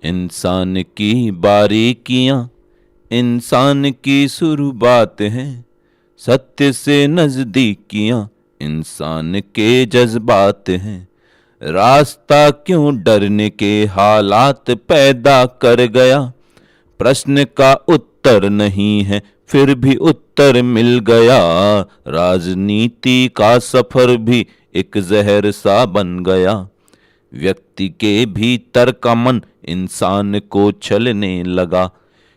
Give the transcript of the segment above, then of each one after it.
इंसान की बारीकियां इंसान की शुरुआत हैं, सत्य से नजदीकियां इंसान के जज्बात हैं। रास्ता क्यों डरने के हालात पैदा कर गया, प्रश्न का उत्तर नहीं है फिर भी उत्तर मिल गया। राजनीति का सफर भी एक जहर सा बन गया, व्यक्ति के भीतर का मन इंसान को छलने लगा।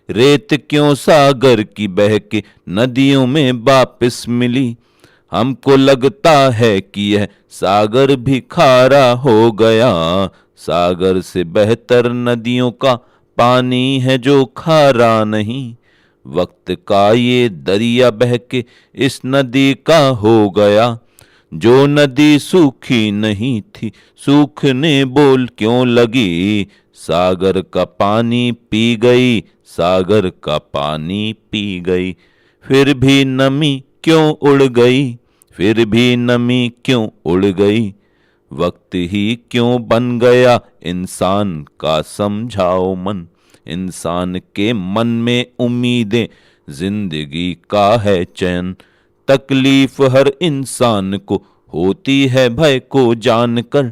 रेत क्यों सागर की बह के नदियों में वापस मिली, हमको लगता है कि यह सागर भी खारा हो गया। सागर से बेहतर नदियों का पानी है जो खारा नहीं, वक्त का ये दरिया बह के इस नदी का हो गया। जो नदी सूखी नहीं थी सूखने बोल क्यों लगी, सागर का पानी पी गई सागर का पानी पी गई। फिर भी नमी क्यों उड़ गई फिर भी नमी क्यों उड़ गई, वक्त ही क्यों बन गया इंसान का समझाओ मन। इंसान के मन में उम्मीदें जिंदगी का है चैन, तकलीफ हर इंसान को होती है भय को जानकर।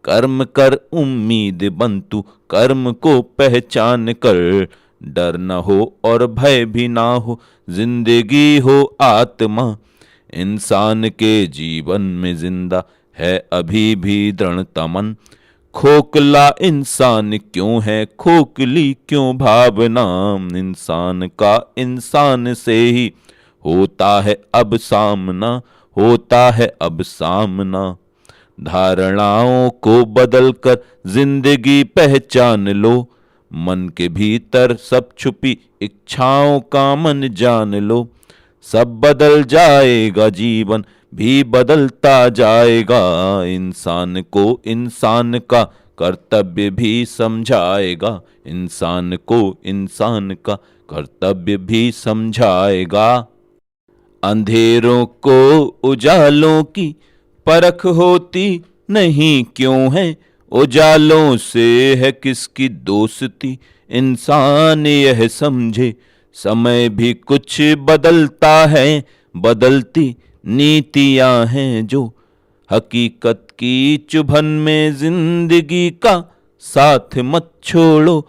कर्म कर उम्मीद बन तू कर्म को पहचान कर, डर न हो और भय भी ना हो जिंदगी हो आत्मा। इंसान के जीवन में जिंदा है अभी भी दृढ़ता मन, खोखला इंसान क्यों है खोखली क्यों भावना। इंसान का इंसान से ही होता है अब सामना होता है अब सामना। धारणाओं को बदलकर जिंदगी पहचान लो, मन के भीतर सब छुपी इच्छाओं का मन जान लो। सब बदल जाएगा जीवन भी बदलता जाएगा, इंसान को इंसान का कर्तव्य भी समझाएगा। इंसान को इंसान का कर्तव्य भी समझाएगा। अंधेरों को उजालों की परख होती नहीं क्यों है, उजालों से है किसकी दोस्ती इंसान यह समझे। समय भी कुछ बदलता है बदलती नीतियां हैं जो, हकीकत की चुभन में जिंदगी का साथ मत छोड़ो।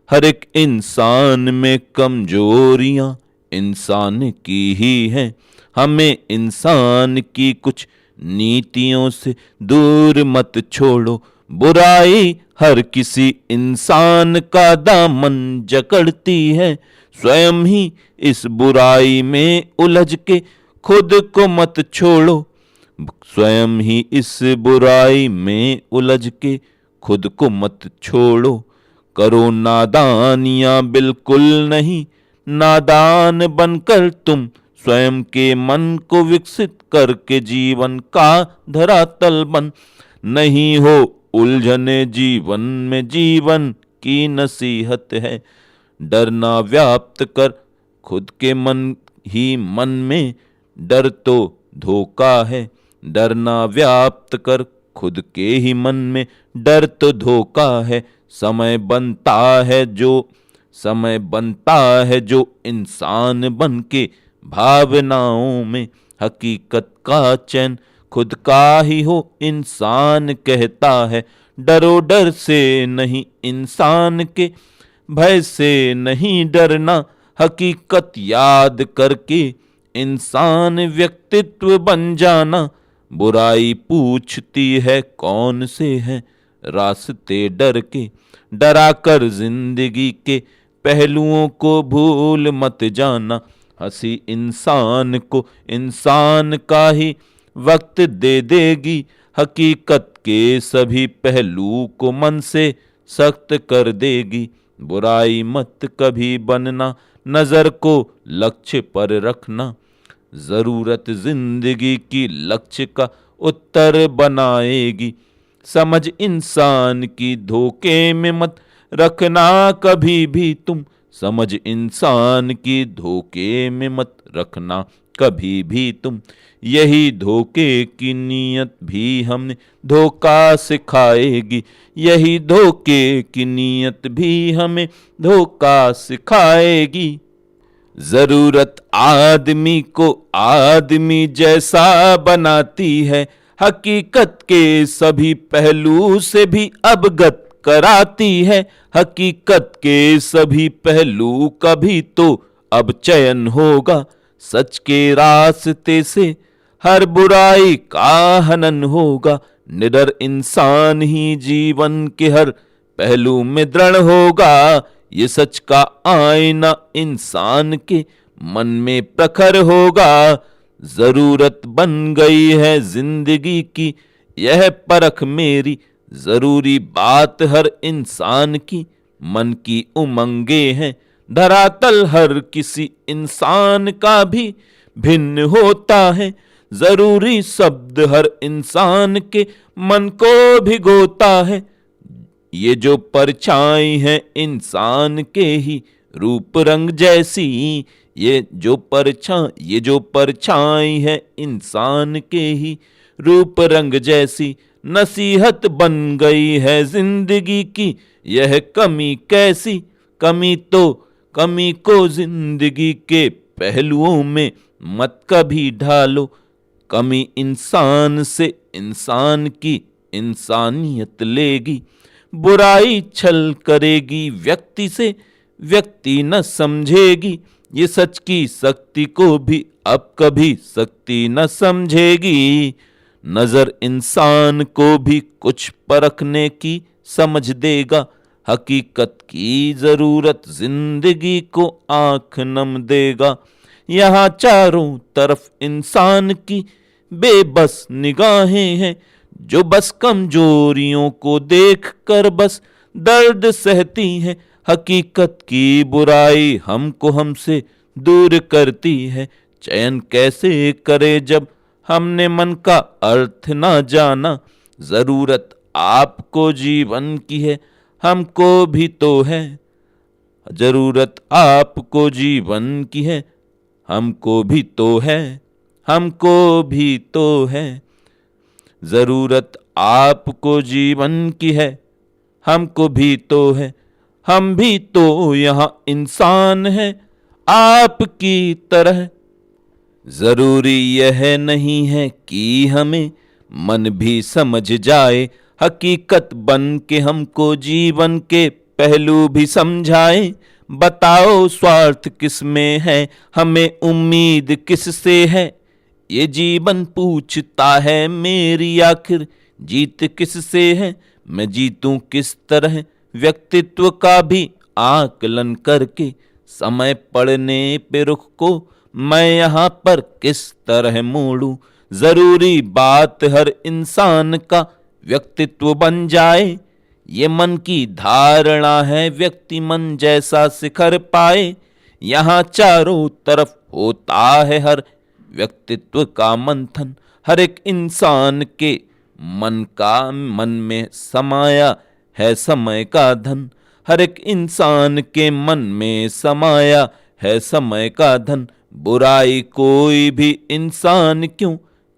हर एक इंसान में कमजोरियां इंसान की ही हैं, हमें इंसान की कुछ नीतियों से दूर मत छोड़ो। बुराई हर किसी इंसान का दामन जकड़ती है, स्वयं ही इस बुराई में उलझ के खुद को मत छोड़ो। स्वयं ही इस बुराई में उलझ के खुद को मत छोड़ो। करो नादानियां बिल्कुल नहीं, नादान बनकर तुम स्वयं के मन को विकसित करके जीवन का धरातल बन। नहीं हो उलझने जीवन में जीवन की नसीहत है, डरना व्याप्त कर खुद के मन ही मन में, डर तो धोखा है। डरना व्याप्त कर खुद के ही मन में, डर तो धोखा है। समय बनता है जो इंसान बन के भावनाओं में, हकीकत का चैन खुद का ही हो इंसान कहता है। डरो डर से नहीं इंसान के भय से नहीं डरना, हकीकत याद करके इंसान व्यक्तित्व बन जाना। बुराई पूछती है कौन से है रास्ते डर के, डरा कर जिंदगी के पहलुओं को भूल मत जाना। हंसी इंसान को इंसान का ही वक्त दे देगी, हकीकत के सभी पहलू को मन से सख्त कर देगी। बुराई मत कभी बनना, नजर को लक्ष्य पर रखना। जरूरत जिंदगी की लक्ष्य का उत्तर बनाएगी, समझ इंसान की धोखे में मत रखना कभी भी तुम। समझ इंसान की धोखे में मत रखना कभी भी तुम। यही धोखे की नीयत भी हमें धोखा सिखाएगी, यही धोखे की नीयत भी हमें धोखा सिखाएगी। जरूरत आदमी को आदमी जैसा बनाती है, हकीकत के सभी पहलू से भी अवगत कराती है, हकीकत के सभी पहलू का भी तो अब चयन होगा, सच के रास्ते से हर बुराई का हनन होगा, निडर इंसान ही जीवन के हर पहलू में दृढ़ होगा, ये सच का आईना इंसान के मन में प्रखर होगा। जरूरत बन गई है जिंदगी की यह परख मेरी, जरूरी बात हर इंसान की मन की उमंगे हैं, धरातल हर किसी इंसान का भी भिन्न होता है, जरूरी शब्द हर इंसान के मन को भिगोता है, ये जो परछाई है इंसान के ही रूप रंग जैसी, ये जो परछाई है इंसान के ही रूप रंग जैसी, नसीहत बन गई है जिंदगी की यह कमी कैसी, कमी को जिंदगी के पहलुओं में मत कभी ढालो, कमी इंसान से इंसान की इंसानियत लेगी, बुराई छल करेगी व्यक्ति से व्यक्ति न समझेगी, ये सच की शक्ति को भी अब कभी शक्ति न समझेगी, नजर इंसान को भी कुछ परखने की समझ देगा, हकीकत की जरूरत जिंदगी को आंख नम देगा, यहाँ चारों तरफ इंसान की बेबस निगाहें हैं, जो बस कमजोरियों को देख कर बस दर्द सहती हैं, हकीकत की बुराई हमको हमसे दूर करती है, चयन कैसे करे जब हमने मन का अर्थ ना जाना, जरूरत आपको जीवन की है हमको भी तो है, जरूरत आपको जीवन की है हमको भी तो है, हमको भी तो है, जरूरत आपको जीवन की है हमको भी तो है, हम भी तो यहाँ इंसान हैं आपकी तरह, जरूरी यह नहीं है कि हमें मन भी समझ जाए, हकीकत बन के हमको जीवन के पहलू भी समझाए, बताओ स्वार्थ किस में है हमें उम्मीद किस से है, ये जीवन पूछता है मेरी आखिर जीत किस से है, मैं जीतूं किस तरह व्यक्तित्व का भी आकलन करके, समय पड़ने पे रुख को मैं यहाँ पर किस तरह मोड़ूं, जरूरी बात हर इंसान का व्यक्तित्व बन जाए, ये मन की धारणा है व्यक्ति मन जैसा शिखर पाए, यहाँ चारों तरफ होता है हर व्यक्तित्व का मंथन, हर एक इंसान के मन में समाया है समय का धन, हर एक इंसान के मन में समाया है समय का धन, बुराई कोई भी इंसान क्यों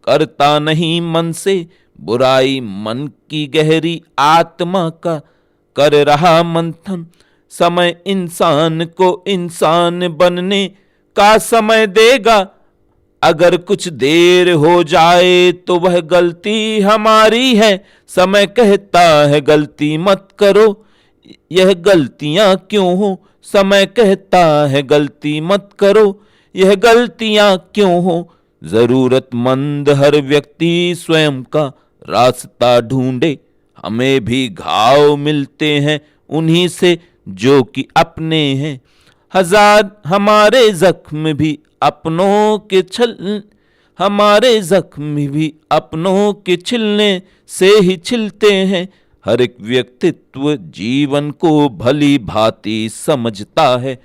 करता नहीं मन से, बुराई मन की गहरी आत्मा का कर रहा मंथन, समय इंसान को इंसान बनने का समय देगा, अगर कुछ देर हो जाए तो वह गलती हमारी है, समय कहता है गलती मत करो यह गलतियां क्यों हो, समय कहता है गलती मत करो यह गलतियां क्यों हो, जरूरतमंद हर व्यक्ति स्वयं का रास्ता ढूंढे, हमें भी घाव मिलते हैं उन्हीं से जो कि अपने हैं, हजार हमारे जख्म भी अपनों के छिलने से ही छिलते हैं, हर एक व्यक्तित्व जीवन को भली भांति समझता है,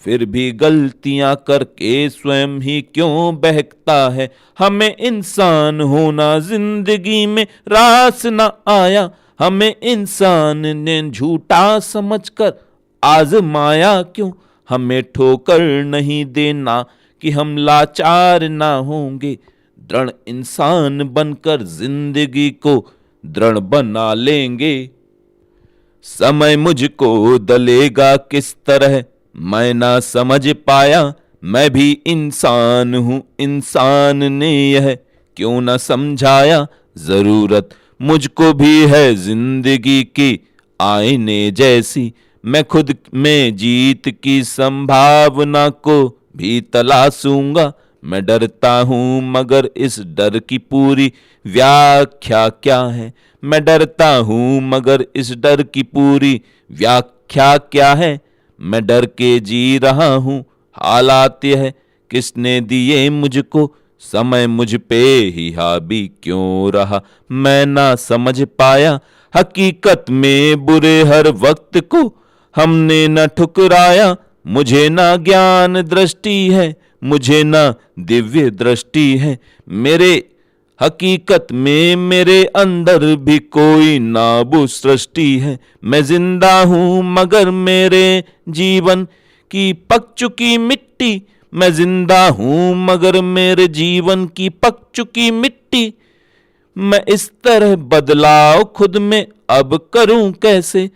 फिर भी गलतियां करके स्वयं ही क्यों बहकता है, हमें इंसान होना जिंदगी में रास न आया, हमें इंसान ने झूठा समझकर आजमाया क्यों, हमें ठोकर नहीं देना कि हम लाचार ना होंगे, दृढ़ इंसान बनकर जिंदगी को दृढ़ बना लेंगे। समय मुझको दलेगा किस तरह मैं ना समझ पाया, मैं भी इंसान हूँ, इंसान ने यह क्यों न समझाया। जरूरत मुझको भी है जिंदगी की आईने जैसी, मैं खुद में जीत की संभावना को भी तलाशूंगा। मैं डरता हूँ मगर इस डर की पूरी व्याख्या क्या है, मैं डरता हूँ मगर इस डर की पूरी व्याख्या क्या है। मैं डर के जी रहा हूँ, हालात यह किसने दिए मुझको, समय मुझ पे ही हावी क्यों रहा मैं ना समझ पाया। हकीकत में बुरे हर वक्त को हमने न ठुकराया, मुझे ना ज्ञान दृष्टि है, मुझे ना दिव्य दृष्टि है। मेरे हकीकत में मेरे अंदर भी कोई नाबू सृष्टि है। मैं जिंदा हूँ मगर मेरे जीवन की पक चुकी मिट्टी, मैं जिंदा हूँ मगर मेरे जीवन की पक चुकी मिट्टी। मैं इस तरह बदलाव खुद में अब करूं कैसे,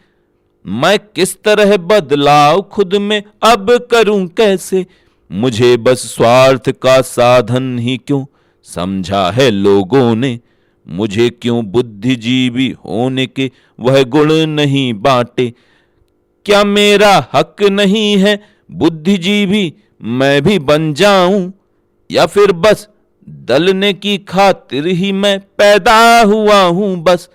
मैं किस तरह बदलाव खुद में अब करूं कैसे। मुझे बस स्वार्थ का साधन ही क्यों समझा है लोगों ने, मुझे क्यों बुद्धिजीवी होने के वह गुण नहीं बांटे। क्या मेरा हक नहीं है बुद्धिजीवी मैं भी बन जाऊं, या फिर बस दलने की खातिर ही मैं पैदा हुआ हूं बस।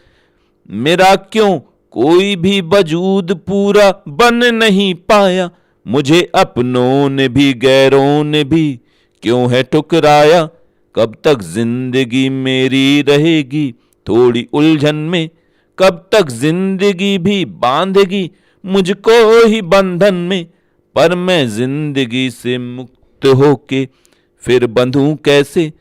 मेरा क्यों कोई भी वजूद पूरा बन नहीं पाया, मुझे अपनों ने भी गैरों ने भी क्यों है ठुकराया। कब तक जिंदगी मेरी रहेगी थोड़ी उलझन में, कब तक जिंदगी भी बांधेगी मुझको ही बंधन में। पर मैं जिंदगी से मुक्त होके फिर बंधूं कैसे,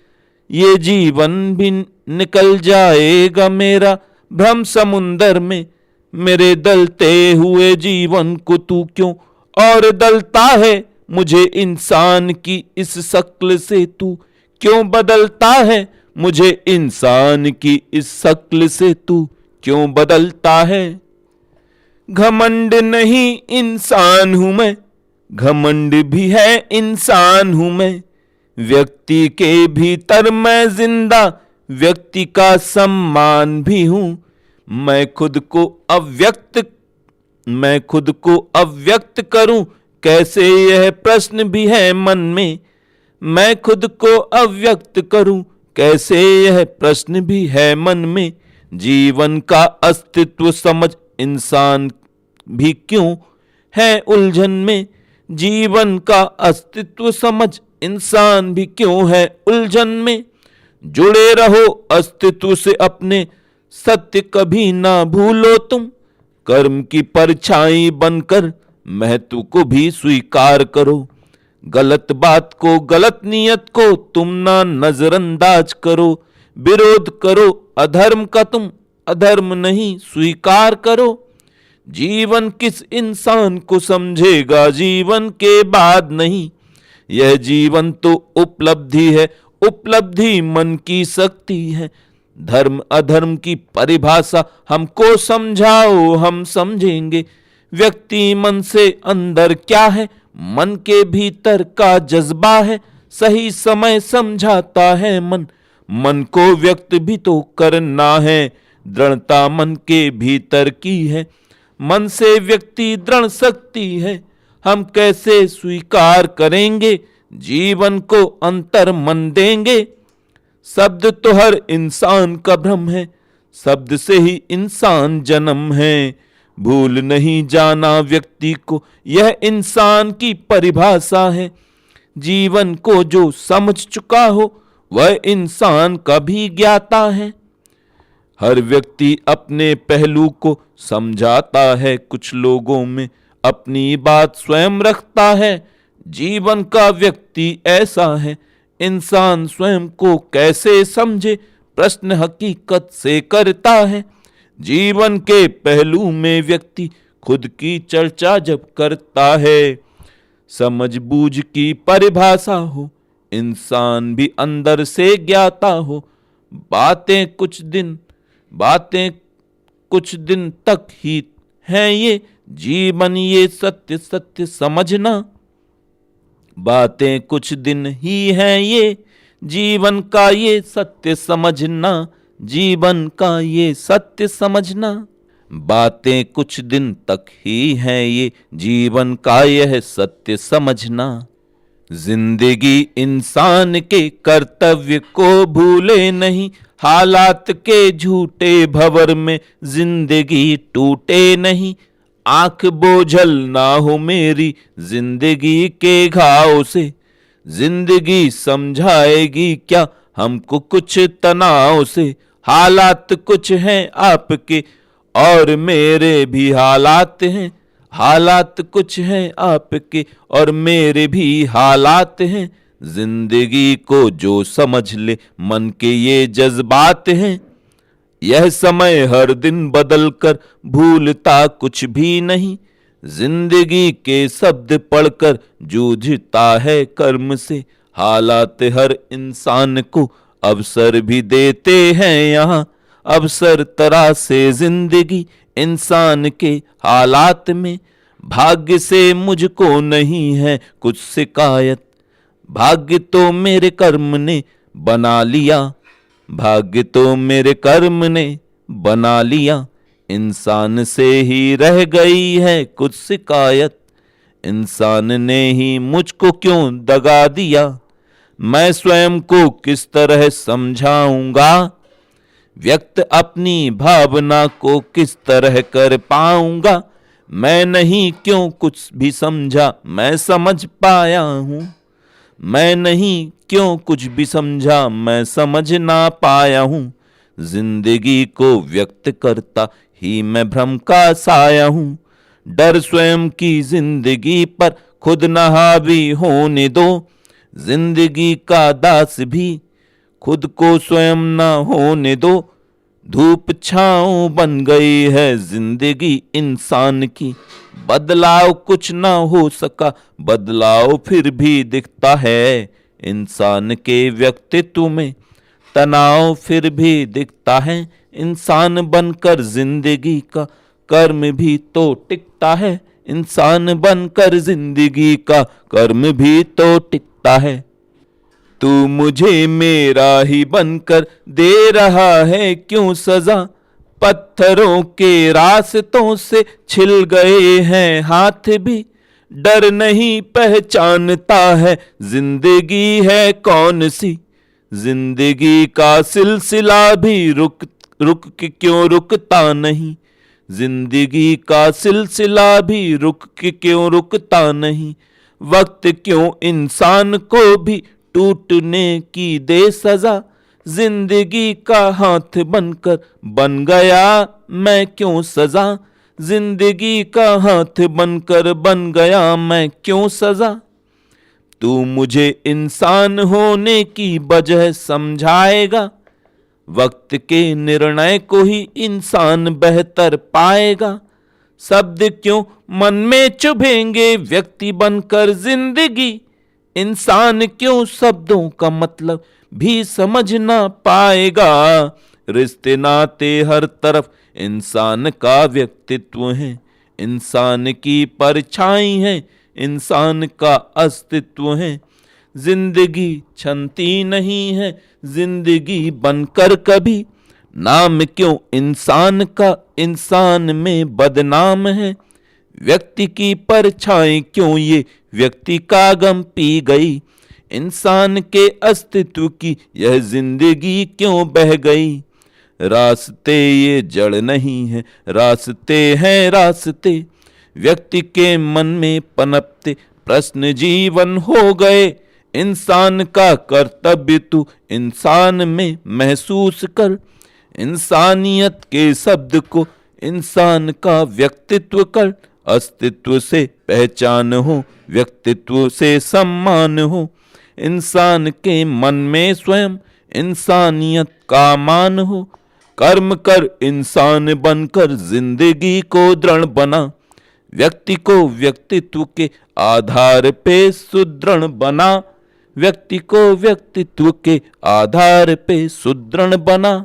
ये जीवन भी निकल जाएगा मेरा भ्रम समुंदर में। मेरे दलते हुए जीवन को तू क्यों और दलता है, मुझे इंसान की इस शक्ल से तू क्यों बदलता है, मुझे इंसान की इस शक्ल से तू क्यों बदलता है। घमंड नहीं इंसान हूं मैं, घमंड भी है इंसान हूं मैं। व्यक्ति के भीतर मैं जिंदा व्यक्ति का सम्मान भी हूं। मैं खुद को अव्यक्त करूं कैसे, यह प्रश्न भी है मन में। मैं खुद को अव्यक्त करूं कैसे, यह प्रश्न भी है मन में। जीवन का अस्तित्व समझ इंसान भी क्यों है उलझन में, जीवन का अस्तित्व समझ इंसान भी क्यों है उलझन में। जुड़े रहो अस्तित्व से अपने, सत्य कभी ना भूलो तुम। कर्म की परछाई बनकर महत्व को भी स्वीकार करो। गलत बात को गलत नियत को तुम ना नजरअंदाज करो। विरोध करो अधर्म का तुम अधर्म नहीं स्वीकार करो। जीवन किस इंसान को समझेगा जीवन के बाद नहीं, यह जीवन तो उपलब्धि है, उपलब्धि मन की शक्ति है। धर्म अधर्म की परिभाषा हमको समझाओ हम समझेंगे। व्यक्ति मन से अंदर क्या है, मन के भीतर का जज्बा है। सही समय समझाता है मन, मन को व्यक्त भी तो करना है। दृढ़ता मन के भीतर की है, मन से व्यक्ति दृढ़ सकती है। हम कैसे स्वीकार करेंगे जीवन को अंतर मन देंगे। शब्द तो हर इंसान का भ्रम है, शब्द से ही इंसान जन्म है। भूल नहीं जाना व्यक्ति को यह इंसान की परिभाषा है। जीवन को जो समझ चुका हो वह इंसान का भी ज्ञाता है। हर व्यक्ति अपने पहलू को समझाता है, कुछ लोगों में अपनी बात स्वयं रखता है। जीवन का व्यक्ति ऐसा है, इंसान स्वयं को कैसे समझे प्रश्न हकीकत से करता है। जीवन के पहलू में व्यक्ति खुद की चर्चा जब करता है, समझ बूझ की परिभाषा हो इंसान भी अंदर से ज्ञाता हो। बातें कुछ दिन तक ही है ये जीवन, ये सत्य सत्य समझना। बातें कुछ दिन ही है ये जीवन का, ये सत्य समझना। जीवन का ये सत्य समझना। बातें कुछ दिन तक ही है ये जीवन का, यह सत्य समझना। जिंदगी इंसान के कर्तव्य को भूले नहीं, हालात के झूठे भंवर में जिंदगी टूटे नहीं। आंख बोझल ना हो मेरी जिंदगी के घाव से, जिंदगी समझाएगी क्या हमको कुछ तनाव से। हालात कुछ हैं आपके और मेरे भी हालात हैं, हालात कुछ हैं आपके और मेरे भी हालात हैं। जिंदगी को जो समझ ले मन के ये जज्बात हैं। यह समय हर दिन बदल कर भूलता कुछ भी नहीं, जिंदगी के शब्द पढ़कर जूझता है कर्म से। हालात हर इंसान को अवसर भी देते हैं यहाँ, अवसर तरह से जिंदगी इंसान के हालात में। भाग्य से मुझको नहीं है कुछ शिकायत, भाग्य तो मेरे कर्म ने बना लिया, भाग्य तो मेरे कर्म ने बना लिया। इंसान से ही रह गई है कुछ शिकायत, इंसान ने ही मुझको क्यों दगा दिया। मैं स्वयं को किस तरह समझाऊंगा, व्यक्त अपनी भावना को किस तरह कर पाऊंगा। मैं नहीं क्यों कुछ भी समझा, मैं समझ पाया हूँ। मैं नहीं क्यों कुछ भी समझा, मैं समझ ना पाया हूँ। जिंदगी को व्यक्त करता ही मैं भ्रम का साया हूँ। डर स्वयं की जिंदगी पर खुद न हावी होने दो, जिंदगी का दास भी खुद को स्वयं न होने दो। धूप छाँव बन गई है जिंदगी इंसान की, बदलाव कुछ ना हो सका, बदलाव फिर भी दिखता है। इंसान के व्यक्तित्व में तनाव फिर भी दिखता है। इंसान बनकर जिंदगी का कर्म भी तो टिकता है, इंसान बनकर जिंदगी का कर्म भी तो टिकता है। तू मुझे मेरा ही बनकर दे रहा है क्यों सजा, पत्थरों के रास्तों से छिल गए हैं हाथ भी। डर नहीं पहचानता है जिंदगी है कौन सी, जिंदगी का सिलसिला भी रुक रुक के क्यों रुकता नहीं। जिंदगी का सिलसिला भी रुक के क्यों रुकता नहीं। वक्त क्यों इंसान को भी टूटने की दे सजा, जिंदगी का हाथ बनकर बन गया मैं क्यों सजा। जिंदगी का हाथ बनकर बन गया मैं क्यों सजा। तू मुझे इंसान होने की वजह समझाएगा, वक्त के निर्णय को ही इंसान बेहतर पाएगा। शब्द क्यों मन में चुभेंगे व्यक्ति बनकर जिंदगी, इंसान क्यों शब्दों का मतलब भी समझ ना पाएगा। रिश्ते नाते हर तरफ इंसान का व्यक्तित्व है, इंसान की परछाई है, इंसान का अस्तित्व है। जिंदगी क्षणती नहीं है जिंदगी बनकर कभी, नाम क्यों इंसान का इंसान में बदनाम है। व्यक्ति की परछाई क्यों ये व्यक्ति का गम पी गई, इंसान के अस्तित्व की यह जिंदगी क्यों बह गई। रास्ते ये जड़ नहीं है रास्ते हैं रास्ते, व्यक्ति के मन में पनपते प्रश्न जीवन हो गए। इंसान का कर्तव्य तू इंसान में महसूस कर, इंसानियत के शब्द को इंसान का व्यक्तित्व कर। अस्तित्व से पहचान हो, व्यक्तित्व से सम्मान हो, इंसान के मन में स्वयं इंसानियत का मान हो। कर्म कर इंसान बनकर जिंदगी को दृढ़ बना, व्यक्ति को व्यक्तित्व के आधार पे सुदृढ़ बना। व्यक्ति को व्यक्तित्व के आधार पे सुदृढ़ बना।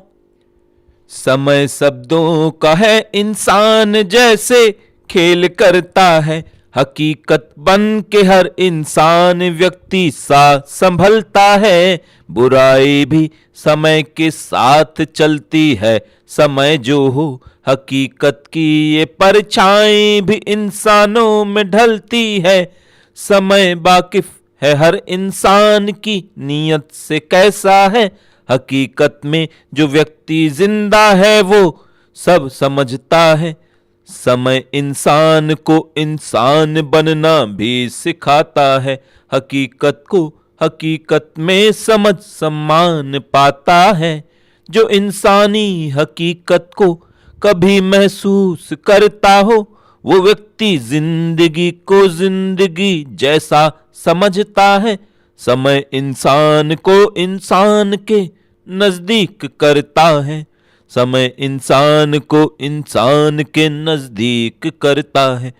समय शब्दों का है इंसान जैसे खेल करता है, हकीकत बन के हर इंसान व्यक्ति सा संभलता है। बुराई भी समय के साथ चलती है, समय जो हो हकीकत की ये परछाई भी इंसानों में ढलती है। समय वाकिफ है हर इंसान की नीयत से कैसा है, हकीकत में जो व्यक्ति जिंदा है वो सब समझता है। समय इंसान को इंसान बनना भी सिखाता है, हकीकत को हकीकत में समझ सम्मान पाता है। जो इंसानी हकीकत को कभी महसूस करता हो, वो व्यक्ति जिंदगी को जिंदगी जैसा समझता है। समय इंसान को इंसान के नजदीक करता है, समय इंसान को इंसान के नजदीक करता है।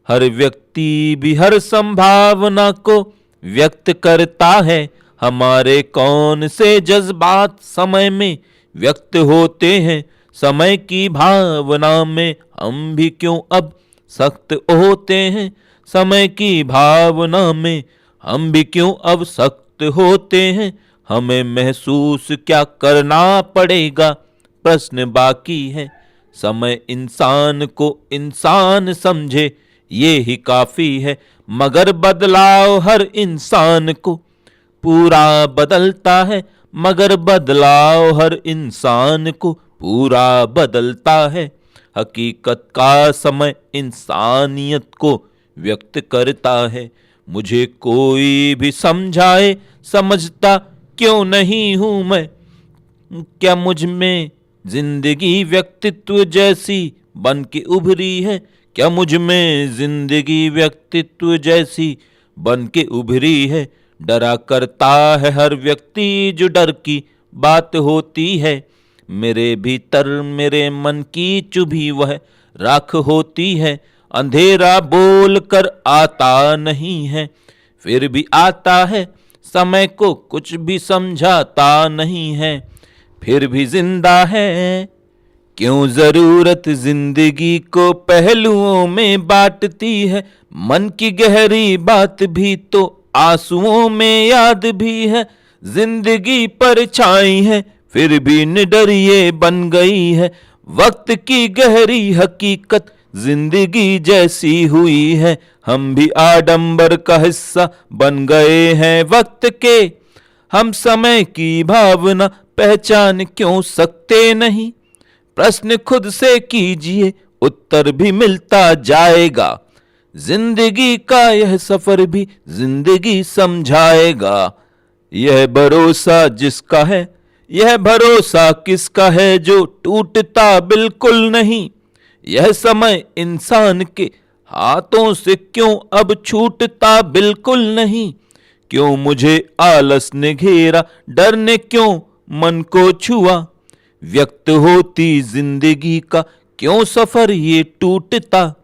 हर व्यक्ति भी हर संभावना को व्यक्त करता है। हमारे कौन से जज्बात समय में व्यक्त होते हैं, समय की भावना में हम भी क्यों अब सख्त होते हैं। समय की भावना में हम भी क्यों अब सख्त होते हैं। हमें महसूस क्या करना पड़ेगा, प्रश्न बाकी है। समय इंसान को इंसान समझे ये ही काफी है, मगर बदलाव हर इंसान को पूरा बदलता है। मगर बदलाव हर इंसान को पूरा बदलता है। हकीकत का समय इंसानियत को व्यक्त करता है। मुझे कोई भी समझाए समझता क्यों नहीं हूं मैं, क्या मुझ में जिंदगी व्यक्तित्व जैसी बन के उभरी है। क्या मुझ में जिंदगी व्यक्तित्व जैसी बन के उभरी है। डरा करता है हर व्यक्ति जो डर की बात होती है। मेरे भीतर मेरे मन की चुभी वह राख होती है। अंधेरा बोल कर आता नहीं है, फिर भी आता है। समय को कुछ भी समझाता नहीं है, फिर भी जिंदा है। क्यों जरूरत जिंदगी को पहलुओं में बांटती है। मन की गहरी बात भी तो आंसुओं में याद भी है। जिंदगी परछाई है फिर भी निडर ये बन गई है। वक्त की गहरी हकीकत जिंदगी जैसी हुई है। हम भी आडंबर का हिस्सा बन गए हैं वक्त के। हम समय की भावना पहचान क्यों सकते नहीं। प्रश्न खुद से कीजिए उत्तर भी मिलता जाएगा। जिंदगी का यह सफर भी जिंदगी समझाएगा। यह भरोसा जिसका है, यह भरोसा किसका है जो टूटता बिल्कुल नहीं। यह समय इंसान के हाथों से क्यों अब छूटता बिल्कुल नहीं। क्यों मुझे आलस ने घेरा, डर ने क्यों मन को छुआ। व्यक्त होती जिंदगी का क्यों सफर ये टूटता।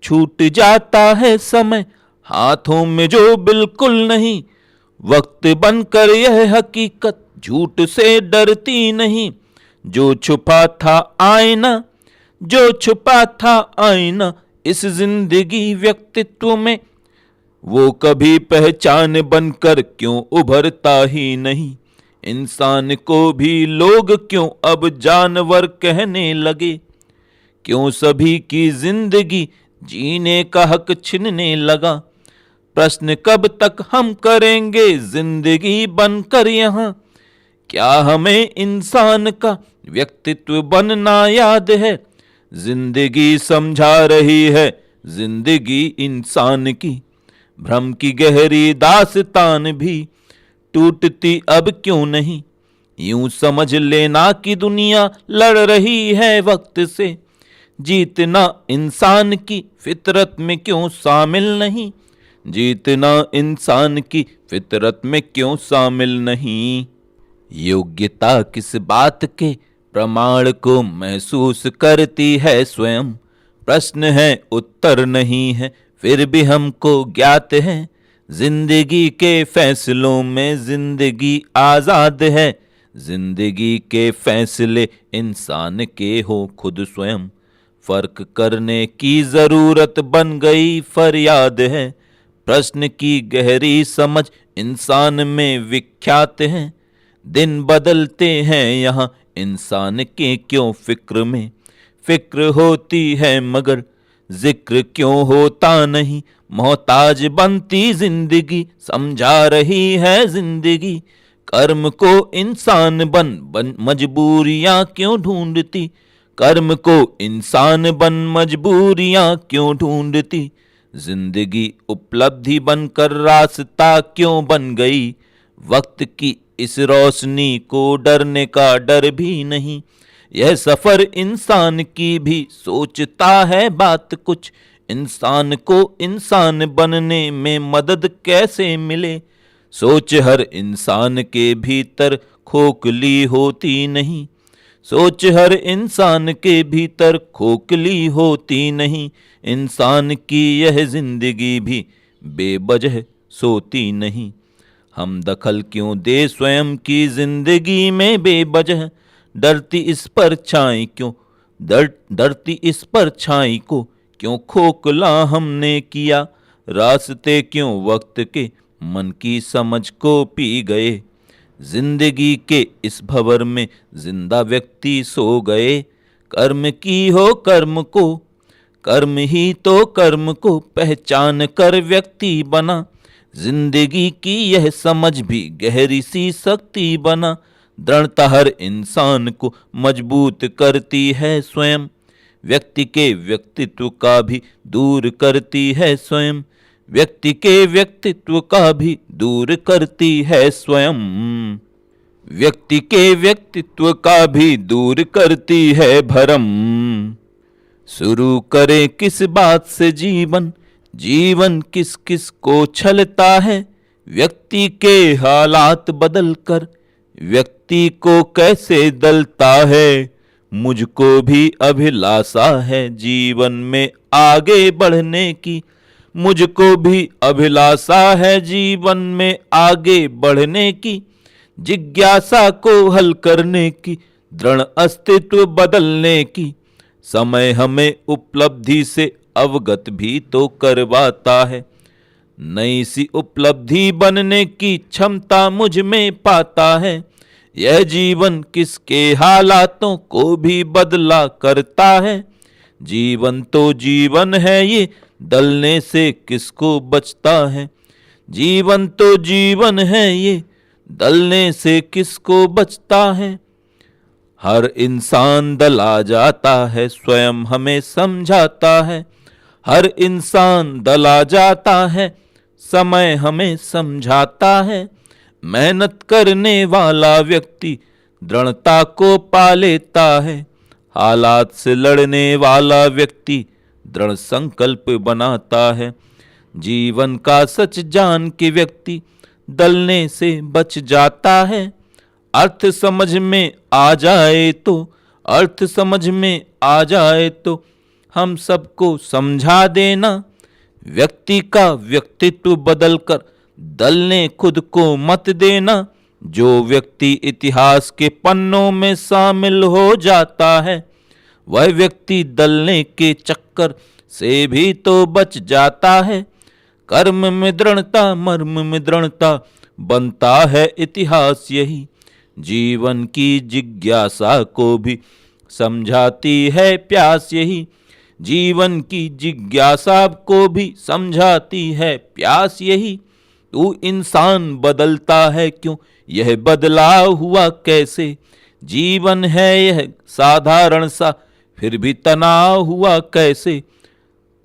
छूट जाता है समय हाथों में जो बिल्कुल नहीं। वक्त बनकर यह हकीकत झूठ से डरती नहीं। जो छुपा था आईना, जो छुपा था आईना इस जिंदगी व्यक्तित्व में, वो कभी पहचान बनकर क्यों उभरता ही नहीं। इंसान को भी लोग क्यों अब जानवर कहने लगे। क्यों सभी की जिंदगी जीने का हक छीनने लगा। प्रश्न कब तक हम करेंगे जिंदगी बनकर यहाँ। क्या हमें इंसान का व्यक्तित्व बनना याद है। जिंदगी समझा रही है जिंदगी इंसान की। भ्रम की गहरी दास्तान भी टूटती अब क्यों नहीं। यूं समझ लेना कि दुनिया लड़ रही है वक्त से। जीतना इंसान की फितरत में क्यों शामिल नहीं। जीतना इंसान की फितरत में क्यों शामिल नहीं। योग्यता किस बात के प्रमाण को महसूस करती है स्वयं। प्रश्न है उत्तर नहीं है फिर भी हमको ज्ञात है। जिंदगी के फैसलों में जिंदगी आजाद है, जिंदगी के फैसले इंसान के हो खुद स्वयं, फर्क करने की जरूरत बन गई फरियाद है, प्रश्न की गहरी समझ इंसान में विख्यात है, दिन बदलते हैं यहाँ इंसान के क्यों फिक्र में, फिक्र होती है मगर जिक्र क्यों होता नहीं, मोहताज बनती जिंदगी समझा रही है जिंदगी, कर्म को इंसान बन मजबूरियां क्यों ढूंढती, कर्म को इंसान बन मजबूरियां क्यों ढूंढती, जिंदगी उपलब्धि बनकर रास्ता क्यों बन गई, वक्त की इस रोशनी को डरने का डर भी नहीं, यह सफर इंसान की भी सोचता है बात कुछ, इंसान को इंसान बनने में मदद कैसे मिले, सोच हर इंसान के भीतर खोखली होती नहीं, सोच हर इंसान के भीतर खोखली होती नहीं, इंसान की यह जिंदगी भी बेवजह सोती नहीं, हम दखल क्यों दे स्वयं की जिंदगी में बेवजह, डरती इस परछाई क्यों डरती इस परछाई को क्यों खोखला हमने किया, रास्ते क्यों वक्त के मन की समझ को पी गए, जिंदगी के इस भंवर में जिंदा व्यक्ति सो गए, कर्म की हो कर्म को, कर्म ही तो कर्म को पहचान कर व्यक्ति बना, जिंदगी की यह समझ भी गहरी सी शक्ति बना, दृढ़ता हर इंसान को मजबूत करती है स्वयं, व्यक्ति के व्यक्तित्व का भी दूर करती है स्वयं, व्यक्ति के व्यक्तित्व का भी दूर करती है स्वयं, व्यक्ति के व्यक्तित्व का भी दूर करती है भरम, शुरू करे किस बात से जीवन, जीवन किस किस को छलता है, व्यक्ति के हालात बदल कर व्यक्ति को कैसे दलता है, मुझको भी अभिलाषा है जीवन में आगे बढ़ने की, मुझको भी अभिलाषा है जीवन में आगे बढ़ने की, जिज्ञासा को हल करने की, दृढ़ अस्तित्व बदलने की, समय हमें उपलब्धि से अवगत भी तो करवाता है, नई सी उपलब्धि बनने की क्षमता मुझ में पाता है, यह जीवन किसके हालातों को भी बदला करता है, जीवन तो जीवन है ये दलने से किसको बचता है, जीवन तो जीवन है ये दलने से किसको बचता है, हर इंसान दला जाता है स्वयं हमें समझाता है, हर इंसान दला जाता है समय हमें समझाता है, मेहनत करने वाला व्यक्ति दृढ़ता को पा लेता है, हालात से लड़ने वाला व्यक्ति दृढ़ संकल्प बनाता है, जीवन का सच जान के व्यक्ति दलने से बच जाता है, अर्थ समझ में आ जाए तो, अर्थ समझ में आ जाए तो हम सबको समझा देना, व्यक्ति का व्यक्तित्व बदलकर दलने खुद को मत देना, जो व्यक्ति इतिहास के पन्नों में शामिल हो जाता है वह व्यक्ति दलने के चक्कर से भी तो बच जाता है, कर्म में दृढ़ता मर्म में दृढ़ता बनता है इतिहास यही, जीवन की जिज्ञासा को भी समझाती है प्यास यही, जीवन की जिज्ञासा को भी समझाती है प्यास यही, तू इंसान बदलता है क्यों यह बदला हुआ कैसे, जीवन है यह साधारण सा फिर भी तनाव हुआ कैसे,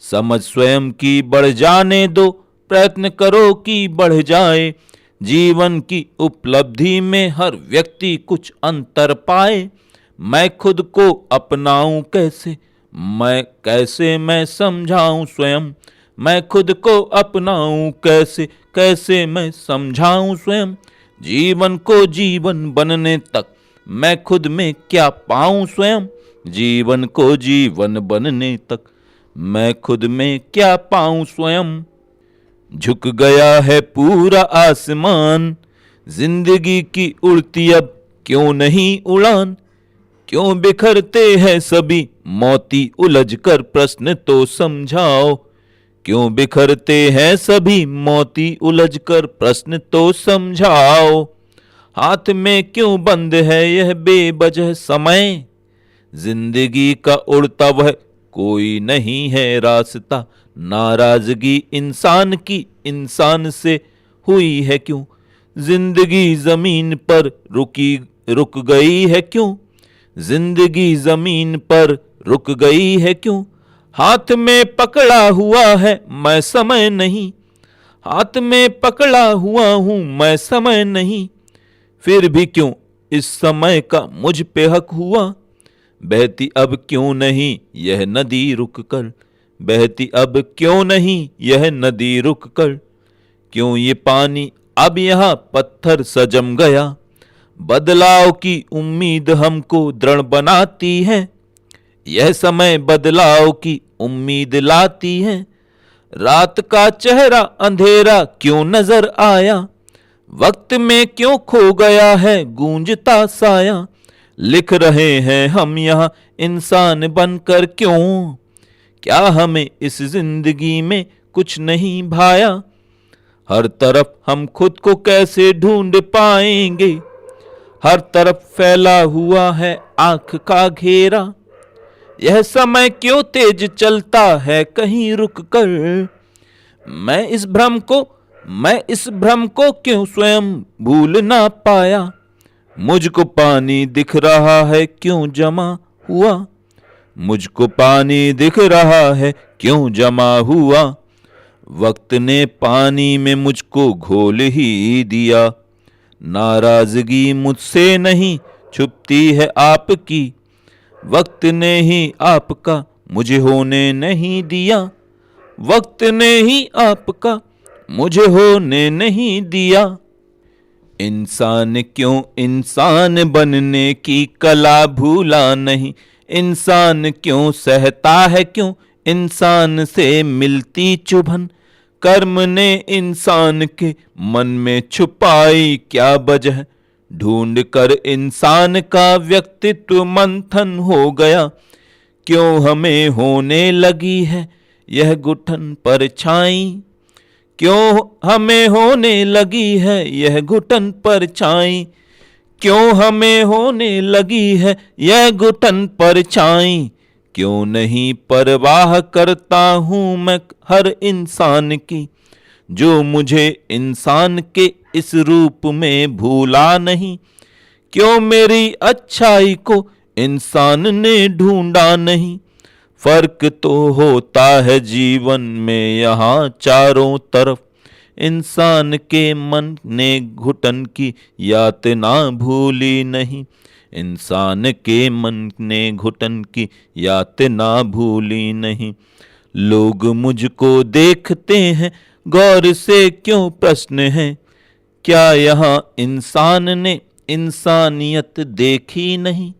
समझ स्वयं की बढ़ जाने दो प्रयत्न करो कि बढ़ जाए, जीवन की उपलब्धि में हर व्यक्ति कुछ अंतर पाए, मैं खुद को अपनाऊं कैसे मैं समझाऊं स्वयं, मैं खुद को अपनाऊं कैसे मैं समझाऊं स्वयं, जीवन को जीवन बनने तक मैं खुद में क्या पाऊं स्वयं, जीवन को जीवन बनने तक मैं खुद में क्या पाऊं स्वयं, झुक गया है पूरा आसमान, जिंदगी की उड़ती अब क्यों नहीं उड़ान। क्यों बिखरते हैं सभी मोती उलझ कर, प्रश्न तो समझाओ। क्यों बिखरते हैं सभी मोती उलझ कर, प्रश्न तो समझाओ। हाथ में क्यों बंद है यह बेवजह समय, जिंदगी का उड़ता वह कोई नहीं है रास्ता। नाराजगी इंसान की इंसान से हुई है क्यों, जिंदगी जमीन पर रुक गई है क्यों, जिंदगी जमीन पर रुक गई है क्यों। हाथ में पकड़ा हुआ है मैं समय नहीं, हाथ में पकड़ा हुआ हूं मैं समय नहीं। फिर भी क्यों इस समय का मुझ पे हक हुआ, बहती अब क्यों नहीं यह नदी रुक कर, बहती अब क्यों नहीं यह नदी रुक कर। क्यों ये पानी अब यहाँ पत्थर सजम गया, बदलाव की उम्मीद हमको दृढ़ बनाती है। यह समय बदलाव की उम्मीद लाती है। रात का चेहरा अंधेरा क्यों नजर आया, वक्त में क्यों खो गया है गूंजता साया। लिख रहे हैं हम यहाँ इंसान बनकर क्यों, क्या हमें इस जिंदगी में कुछ नहीं भाया। हर तरफ हम खुद को कैसे ढूंढ पाएंगे, हर तरफ फैला हुआ है आंख का घेरा। यह समय क्यों तेज चलता है कहीं रुक कर, मैं इस भ्रम को क्यों स्वयं भूल ना पाया। मुझको पानी दिख रहा है क्यों जमा हुआ, मुझको पानी दिख रहा है क्यों जमा हुआ। वक्त ने पानी में मुझको घोल ही दिया, नाराजगी मुझसे नहीं छुपती है आपकी। वक्त ने ही आपका मुझे होने नहीं दिया, वक्त ने ही आपका मुझे होने नहीं दिया। इंसान क्यों इंसान बनने की कला भूला नहीं, इंसान क्यों सहता है क्यों इंसान से मिलती चुभन। कर्म ने इंसान के मन में छुपाई क्या वजह, ढूंढ कर इंसान का व्यक्तित्व मंथन हो गया। क्यों हमें होने लगी है यह घुटन परछाई, क्यों हमें होने लगी है यह घुटन परछाई। क्यों हमें होने लगी है यह घुटन परछाई। क्यों नहीं परवाह करता हूं मैं हर इंसान की, जो मुझे इंसान के इस रूप में भूला नहीं। क्यों मेरी अच्छाई को इंसान ने ढूंढा नहीं। फर्क तो होता है जीवन में यहाँ चारों तरफ, इंसान के मन ने घुटन की यातना भूली नहीं, इंसान के मन ने घुटन की यातना भूली नहीं। लोग मुझको देखते हैं गौर से क्यों प्रश्न है, क्या यहाँ इंसान ने इंसानियत देखी नहीं।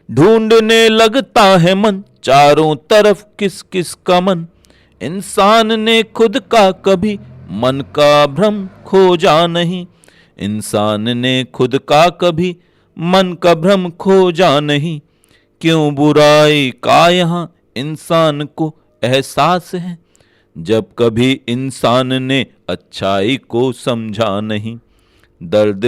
ढूंढने लगता है मन चारों तरफ किस किस का मन, इंसान ने खुद का कभी मन का भ्रम खोजा नहीं। इंसान ने खुद का कभी मन का भ्रम खोजा नहीं। क्यों बुराई का यहाँ इंसान को एहसास है, जब कभी इंसान ने अच्छाई को समझा नहीं। दर्द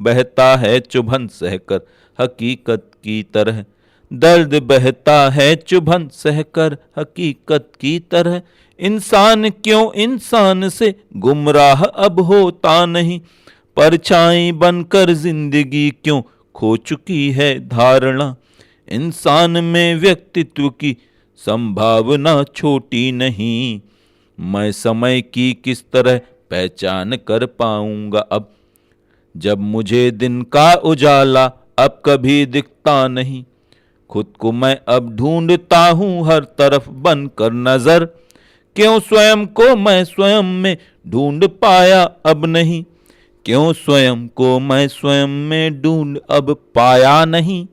बहता है चुभन सहकर हकीकत की तरह, दर्द बहता है चुभन सहकर हकीकत की तरह। इंसान क्यों इंसान से गुमराह अब होता नहीं, परछाई बनकर जिंदगी क्यों खो चुकी है धारणा। इंसान में व्यक्तित्व की संभावना छोटी नहीं, मैं समय की किस तरह पहचान कर पाऊंगा अब, जब मुझे दिन का उजाला अब कभी दिखता नहीं। खुद को मैं अब ढूंढता हूं हर तरफ बनकर नजर, क्यों स्वयं को मैं स्वयं में ढूंढ पाया अब नहीं। क्यों स्वयं को मैं स्वयं में ढूंढ अब पाया नहीं।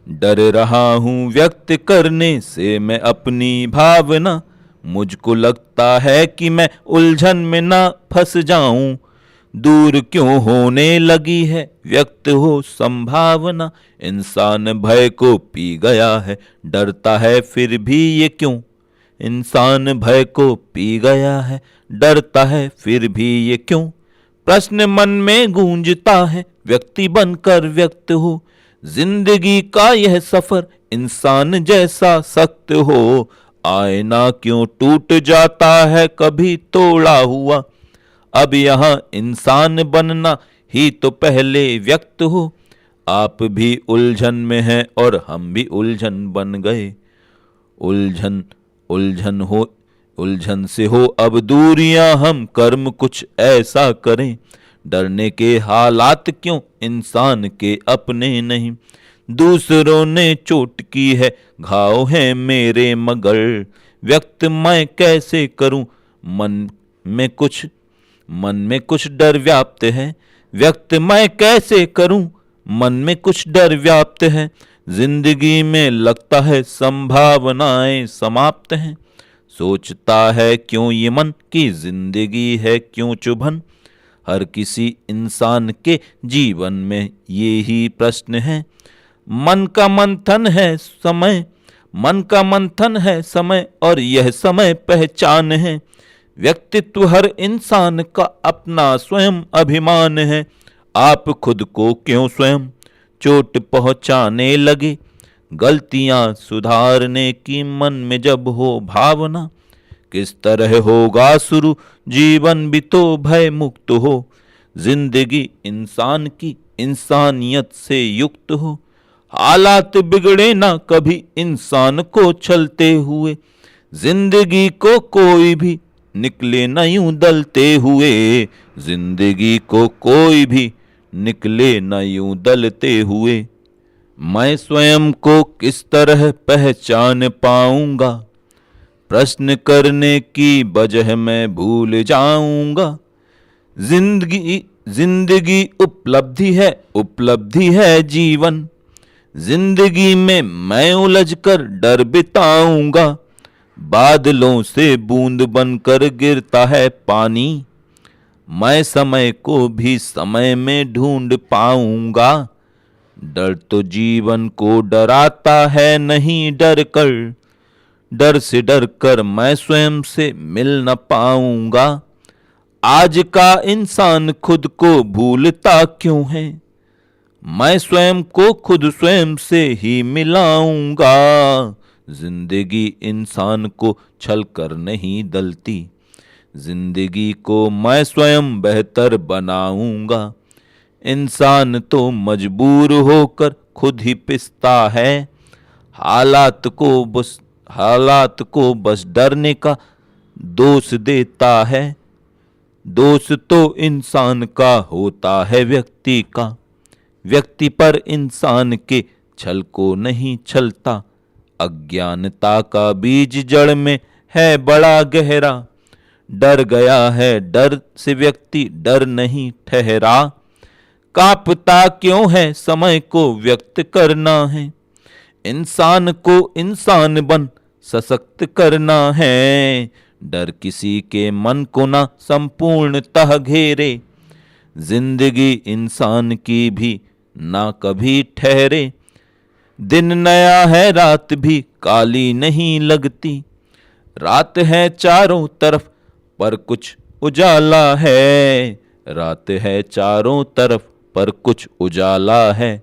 डर रहा हूं व्यक्त करने से मैं अपनी भावना, मुझको लगता है कि मैं उलझन में ना फंस जाऊं। दूर क्यों होने लगी है व्यक्त हो संभावना। इंसान भय को पी गया है, डरता है फिर भी ये क्यों। इंसान भय को पी गया है, डरता है फिर भी ये क्यों। प्रश्न मन में गूंजता है, व्यक्ति बनकर व्यक्त हो। जिंदगी का यह सफर इंसान जैसा सख्त हो। आईना क्यों टूट जाता है कभी तोड़ा हुआ। अब यहाँ इंसान बनना ही तो पहले व्यक्त हो। आप भी उलझन में हैं और हम भी उलझन बन गए। उलझन उलझन हो उलझन से हो अब दूरियां, हम कर्म कुछ ऐसा करें। डरने के हालात क्यों इंसान के अपने नहीं। दूसरों ने चोट की है, घाव है मेरे मगर। व्यक्त मैं कैसे करूं, मन में कुछ डर व्याप्त है। व्यक्त मैं कैसे करूं, मन में कुछ डर व्याप्त है। जिंदगी में लगता है संभावनाएं समाप्त हैं। सोचता है क्यों ये मन की जिंदगी है क्यों चुभन। हर किसी इंसान के जीवन में ये ही प्रश्न है। मन का मंथन है समय, मन का मंथन है समय और यह समय पहचान है। व्यक्तित्व हर इंसान का अपना स्वयं अभिमान है। आप खुद को क्यों स्वयं चोट पहुंचाने लगे। गलतियां सुधारने की मन में जब हो भावना। किस तरह होगा शुरू जीवन भी तो भय मुक्त हो। जिंदगी इंसान की इंसानियत से युक्त हो। हालात बिगड़े ना कभी इंसान को चलते हुए। जिंदगी को कोई भी निकले न यूं दलते हुए। जिंदगी को कोई भी निकले न यूं दलते हुए। मैं स्वयं को किस तरह पहचान पाऊंगा। प्रश्न करने की वजह मैं भूल जाऊंगा। जिंदगी जिंदगी उपलब्धि है जीवन। जिंदगी में मैं उलझकर डर बिताऊंगा। बादलों से बूंद बनकर गिरता है पानी। मैं समय को भी समय में ढूंढ पाऊंगा। डर तो जीवन को डराता है नहीं डर कर। डर से डर कर मैं स्वयं से मिल न पाऊंगा। आज का इंसान खुद को भूलता क्यों है। मैं स्वयं को खुद स्वयं से ही मिलाऊंगा। जिंदगी इंसान को छल कर नहीं दलती। जिंदगी को मैं स्वयं बेहतर बनाऊंगा। इंसान तो मजबूर होकर खुद ही पिसता है। हालात को बस डरने का दोष देता है। दोष तो इंसान का होता है व्यक्ति का। व्यक्ति पर इंसान के छल को नहीं छलता। अज्ञानता का बीज जड़ में है बड़ा गहरा। डर गया है डर से व्यक्ति डर नहीं ठहरा। कांपता क्यों है समय को व्यक्त करना है। इंसान को इंसान बन सशक्त करना है। डर किसी के मन को ना संपूर्णतः घेरे। जिंदगी इंसान की भी ना कभी ठहरे। दिन नया है रात भी काली नहीं लगती। रात है चारों तरफ पर कुछ उजाला है। रात है चारों तरफ पर कुछ उजाला है।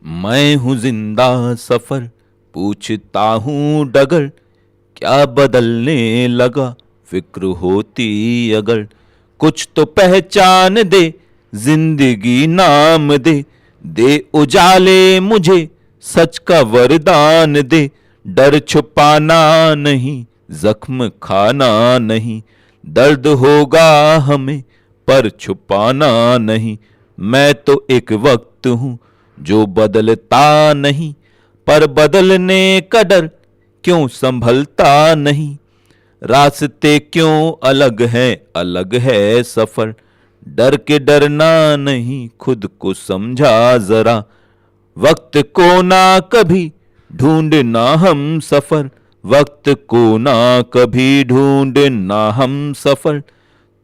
मैं हूँ जिंदा सफर पूछता हूँ डगर। क्या बदलने लगा फिक्र होती अगर। कुछ तो पहचान दे जिंदगी नाम दे। दे उजाले मुझे सच का वरदान दे। डर छुपाना नहीं जख्म खाना नहीं। दर्द होगा हमें पर छुपाना नहीं। मैं तो एक वक्त हूँ जो बदलता नहीं। पर बदलने का डर क्यों संभलता नहीं। रास्ते क्यों अलग है सफर। डर के डरना नहीं खुद को समझा जरा। वक्त को ना कभी ढूंढना हम सफर। वक्त को ना कभी ढूंढ ना हम सफर,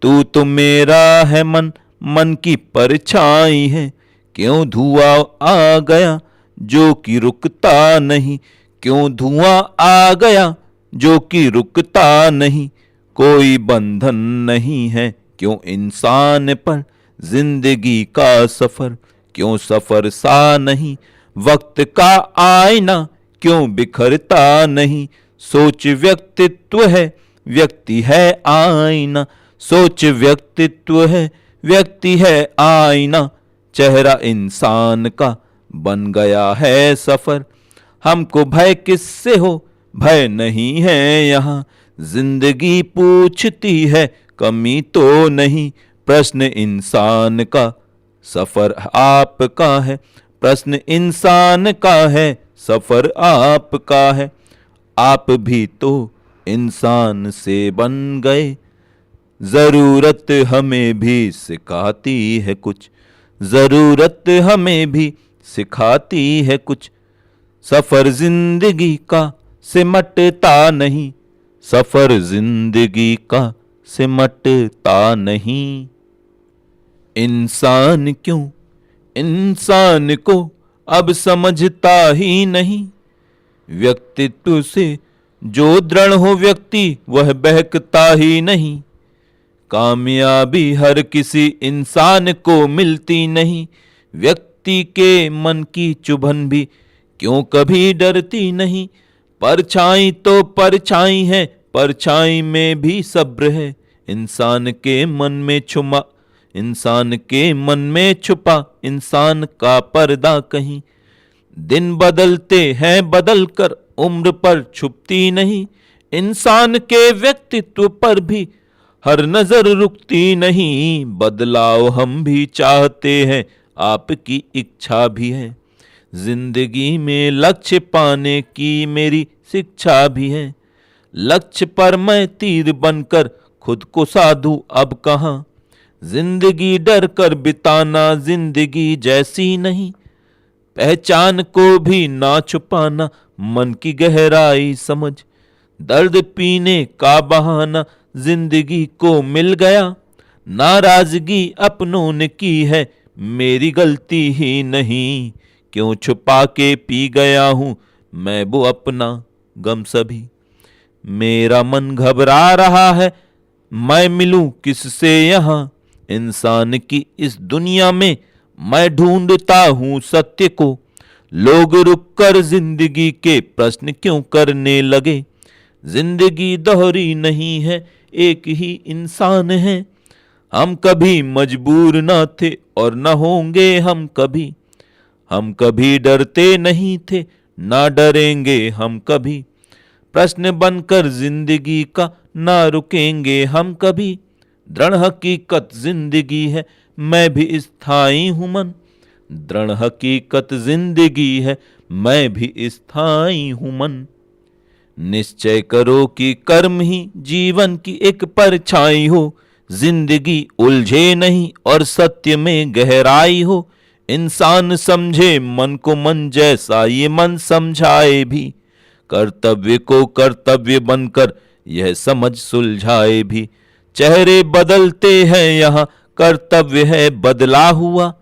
तू तो मेरा है मन, मन की परछाई है। क्यों धुआं आ गया जो कि रुकता नहीं, क्यों धुआं आ गया जो कि रुकता नहीं। कोई बंधन नहीं है क्यों इंसान पर, जिंदगी का सफर क्यों सफर सा नहीं। वक्त का आईना क्यों बिखरता नहीं, सोच व्यक्तित्व है व्यक्ति है आईना। सोच व्यक्तित्व है व्यक्ति है आईना, चेहरा इंसान का बन गया है सफर। हमको भय किससे हो, भय नहीं है यहाँ, जिंदगी पूछती है कमी तो नहीं। प्रश्न इंसान का सफर आपका है, प्रश्न इंसान का है सफर आपका है। आप भी तो इंसान से बन गए, जरूरत हमें भी सिखाती है कुछ, जरूरत हमें भी सिखाती है कुछ। सफर जिंदगी का सिमटता नहीं, सफर जिंदगी का सिमटता नहीं। इंसान क्यों इंसान को अब समझता ही नहीं, व्यक्तित्व से जो दृढ़ हो व्यक्ति वह बहकता ही नहीं। कामयाबी हर किसी इंसान को मिलती नहीं, व्यक्ति के मन की चुभन भी क्यों कभी डरती नहीं। परछाई तो परछाई है, परछाई में भी सब्र है, इंसान के मन में छुपा, इंसान के मन में छुपा इंसान का पर्दा कहीं। दिन बदलते हैं बदल कर उम्र पर छुपती नहीं, इंसान के व्यक्तित्व पर भी हर नजर रुकती नहीं। बदलाव हम भी चाहते हैं, आपकी इच्छा भी है, जिंदगी में लक्ष्य पाने की मेरी शिक्षा भी है। लक्ष्य पर मैं तीर बनकर खुद को साधू अब कहाँ, जिंदगी डर कर बिताना जिंदगी जैसी नहीं। पहचान को भी ना छुपाना मन की गहराई समझ, दर्द पीने का बहाना जिंदगी को मिल गया। नाराजगी अपनों ने की है मेरी गलती ही नहीं, क्यों छुपा के पी गया हूं मैं वो अपना गम सभी। मेरा मन घबरा रहा है मैं मिलूं किससे यहाँ, इंसान की इस दुनिया में मैं ढूंढता हूं सत्य को। लोग रुककर जिंदगी के प्रश्न क्यों करने लगे, जिंदगी दोहरी नहीं है एक ही इंसान है। हम कभी मजबूर ना थे और न होंगे हम कभी डरते नहीं थे ना डरेंगे हम कभी। प्रश्न बनकर जिंदगी का ना रुकेंगे हम कभी। दृढ़ हकीकत जिंदगी है मैं भी स्थायी हूं मन, दृढ़ हकीकत जिंदगी है मैं भी स्थायी हूं मन। निश्चय करो कि कर्म ही जीवन की एक परछाई हो, जिंदगी उलझे नहीं और सत्य में गहराई हो। इंसान समझे मन को मन जैसा ये मन समझाए भी, कर्तव्य को कर्तव्य बनकर यह समझ सुलझाए भी। चेहरे बदलते हैं यहाँ कर्तव्य है बदला हुआ,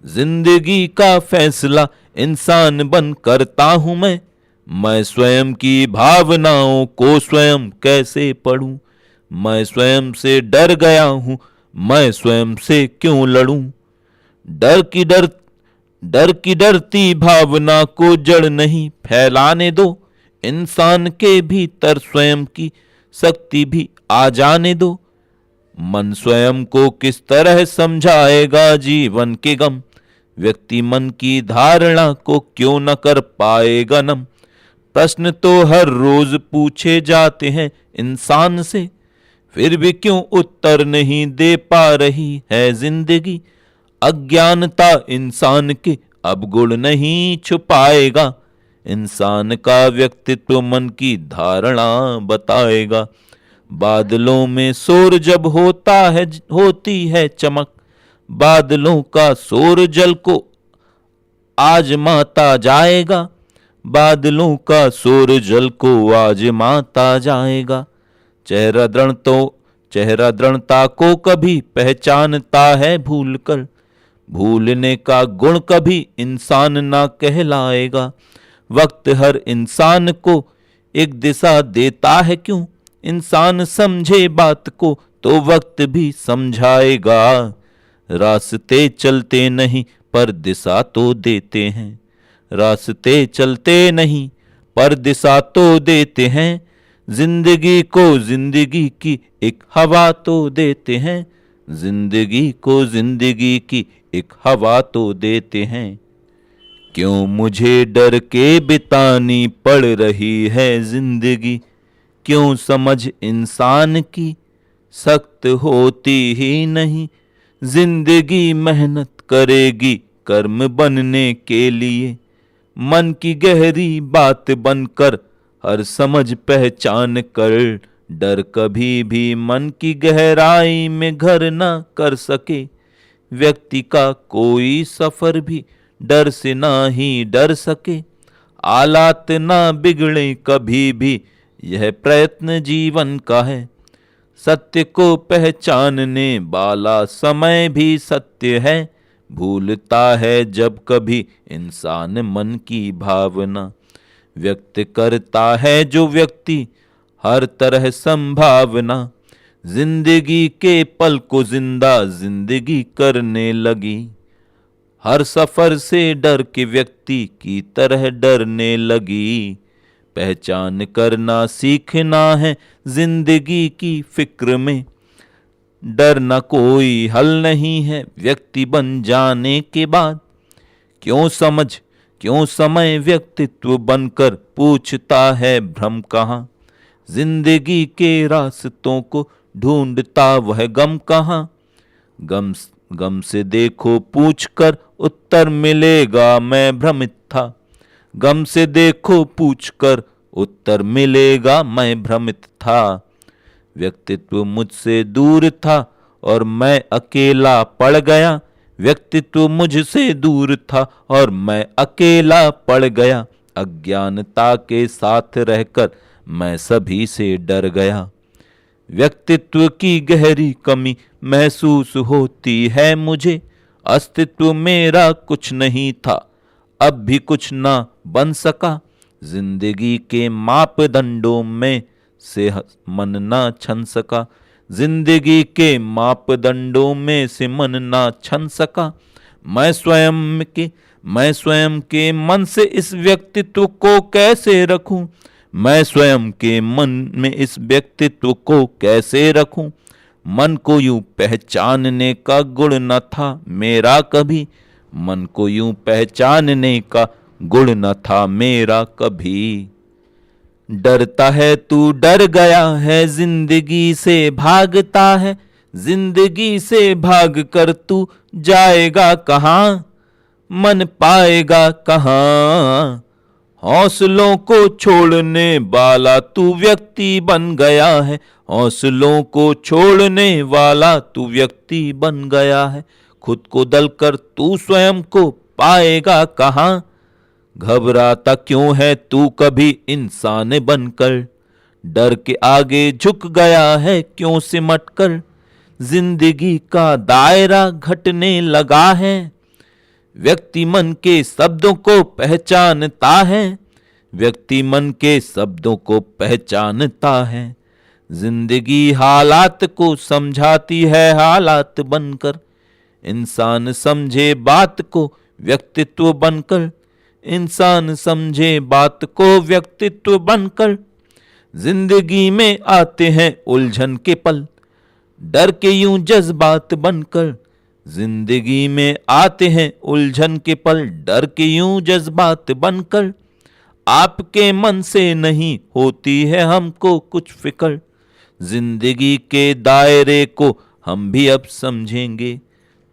जिंदगी का फैसला इंसान बन करता हूं मैं स्वयं की भावनाओं को स्वयं कैसे पढ़ूं। मैं स्वयं से डर गया हूं मैं स्वयं से क्यों लड़ूं। डर की डरती भावना को जड़ नहीं फैलाने दो, इंसान के भीतर स्वयं की शक्ति भी आ जाने दो। मन स्वयं को किस तरह समझाएगा जीवन के गम, व्यक्ति मन की धारणा को क्यों न कर पाएगा नम। प्रश्न तो हर रोज पूछे जाते हैं इंसान से, फिर भी क्यों उत्तर नहीं दे पा रही है जिंदगी। अज्ञानता इंसान के अब गुण नहीं छुपाएगा, इंसान का व्यक्तित्व मन की धारणा बताएगा। बादलों में शोर जब होती है चमक, बादलों का शोर जल को आजमाता जाएगा। बादलों का शोर जल को आजमाता जाएगा। चेहरा दृढ़ता को कभी पहचानता है भूल कर, भूलने का गुण कभी इंसान ना कहलाएगा। वक्त हर इंसान को एक दिशा देता है, क्यों इंसान समझे बात को तो वक्त भी समझाएगा। रास्ते चलते नहीं पर दिशा तो देते हैं, रास्ते चलते नहीं पर दिशा तो देते हैं। जिंदगी को जिंदगी की एक हवा तो देते हैं, जिंदगी को जिंदगी की एक हवा तो देते हैं। क्यों मुझे डर के बितानी पड़ रही है जिंदगी, क्यों समझ इंसान की सख्त होती ही नहीं। जिंदगी मेहनत करेगी कर्म बनने के लिए, मन की गहरी बात बनकर हर समझ पहचान कर। डर कभी भी मन की गहराई में घर ना कर सके, व्यक्ति का कोई सफर भी डर से ना ही डर सके। हालात ना बिगड़े कभी भी यह प्रयत्न जीवन का है, सत्य को पहचानने वाला समय भी सत्य है। भूलता है जब कभी इंसान मन की भावना, व्यक्त करता है जो व्यक्ति हर तरह संभावना। जिंदगी के पल को जिंदा जिंदगी करने लगी, हर सफर से डर के व्यक्ति की तरह डरने लगी। पहचान करना सीखना है जिंदगी की फिक्र में, डरना कोई हल नहीं है व्यक्ति बन जाने के बाद। क्यों समय व्यक्तित्व बनकर पूछता है भ्रम कहाँ, जिंदगी के रास्तों को ढूंढता वह गम कहाँ। गम से देखो पूछकर उत्तर मिलेगा मैं भ्रमित था, गम से देखो पूछकर उत्तर मिलेगा मैं भ्रमित था। व्यक्तित्व मुझसे दूर था और मैं अकेला पड़ गया, व्यक्तित्व मुझसे दूर था और मैं अकेला पड़ गया। अज्ञानता के साथ रहकर मैं सभी से डर गया। व्यक्तित्व की गहरी कमी महसूस होती है मुझे, अस्तित्व मेरा कुछ नहीं था अब भी कुछ ना बन सका। जिंदगी के मापदंडों में से मन ना छन सका, जिंदगी के मापदंडों में से मन ना छन सका। मैं स्वयं के मन से इस व्यक्तित्व को कैसे रखूं, मैं स्वयं के मन में इस व्यक्तित्व को कैसे रखूं। मन को यूं पहचानने का गुण न था मेरा कभी, मन को यूं पहचानने का गुण न था मेरा कभी। डरता है तू डर गया है जिंदगी से भागता है, जिंदगी से भाग कर तू जाएगा कहाँ, मन पाएगा कहाँ। हौसलों को छोड़ने वाला तू व्यक्ति बन गया है, हौसलों को छोड़ने वाला तू व्यक्ति बन गया है। खुद को दल कर तू स्वयं को पाएगा कहाँ, घबराता क्यों है तू कभी इंसान बनकर, डर के आगे झुक गया है क्यों सिमट कर। जिंदगी का दायरा घटने लगा है, व्यक्ति मन के शब्दों को पहचानता है, व्यक्ति मन के शब्दों को पहचानता है। जिंदगी हालात को समझाती है हालात बनकर, इंसान समझे बात को व्यक्तित्व बनकर, इंसान समझे बात को व्यक्तित्व बनकर। जिंदगी में आते हैं उलझन के पल, डर के यूं जज्बात बनकर। जिंदगी में आते हैं उलझन के पल, डर के यूं जज्बात बनकर। आपके मन से नहीं होती है हमको कुछ फिक्र, जिंदगी के दायरे को हम भी अब समझेंगे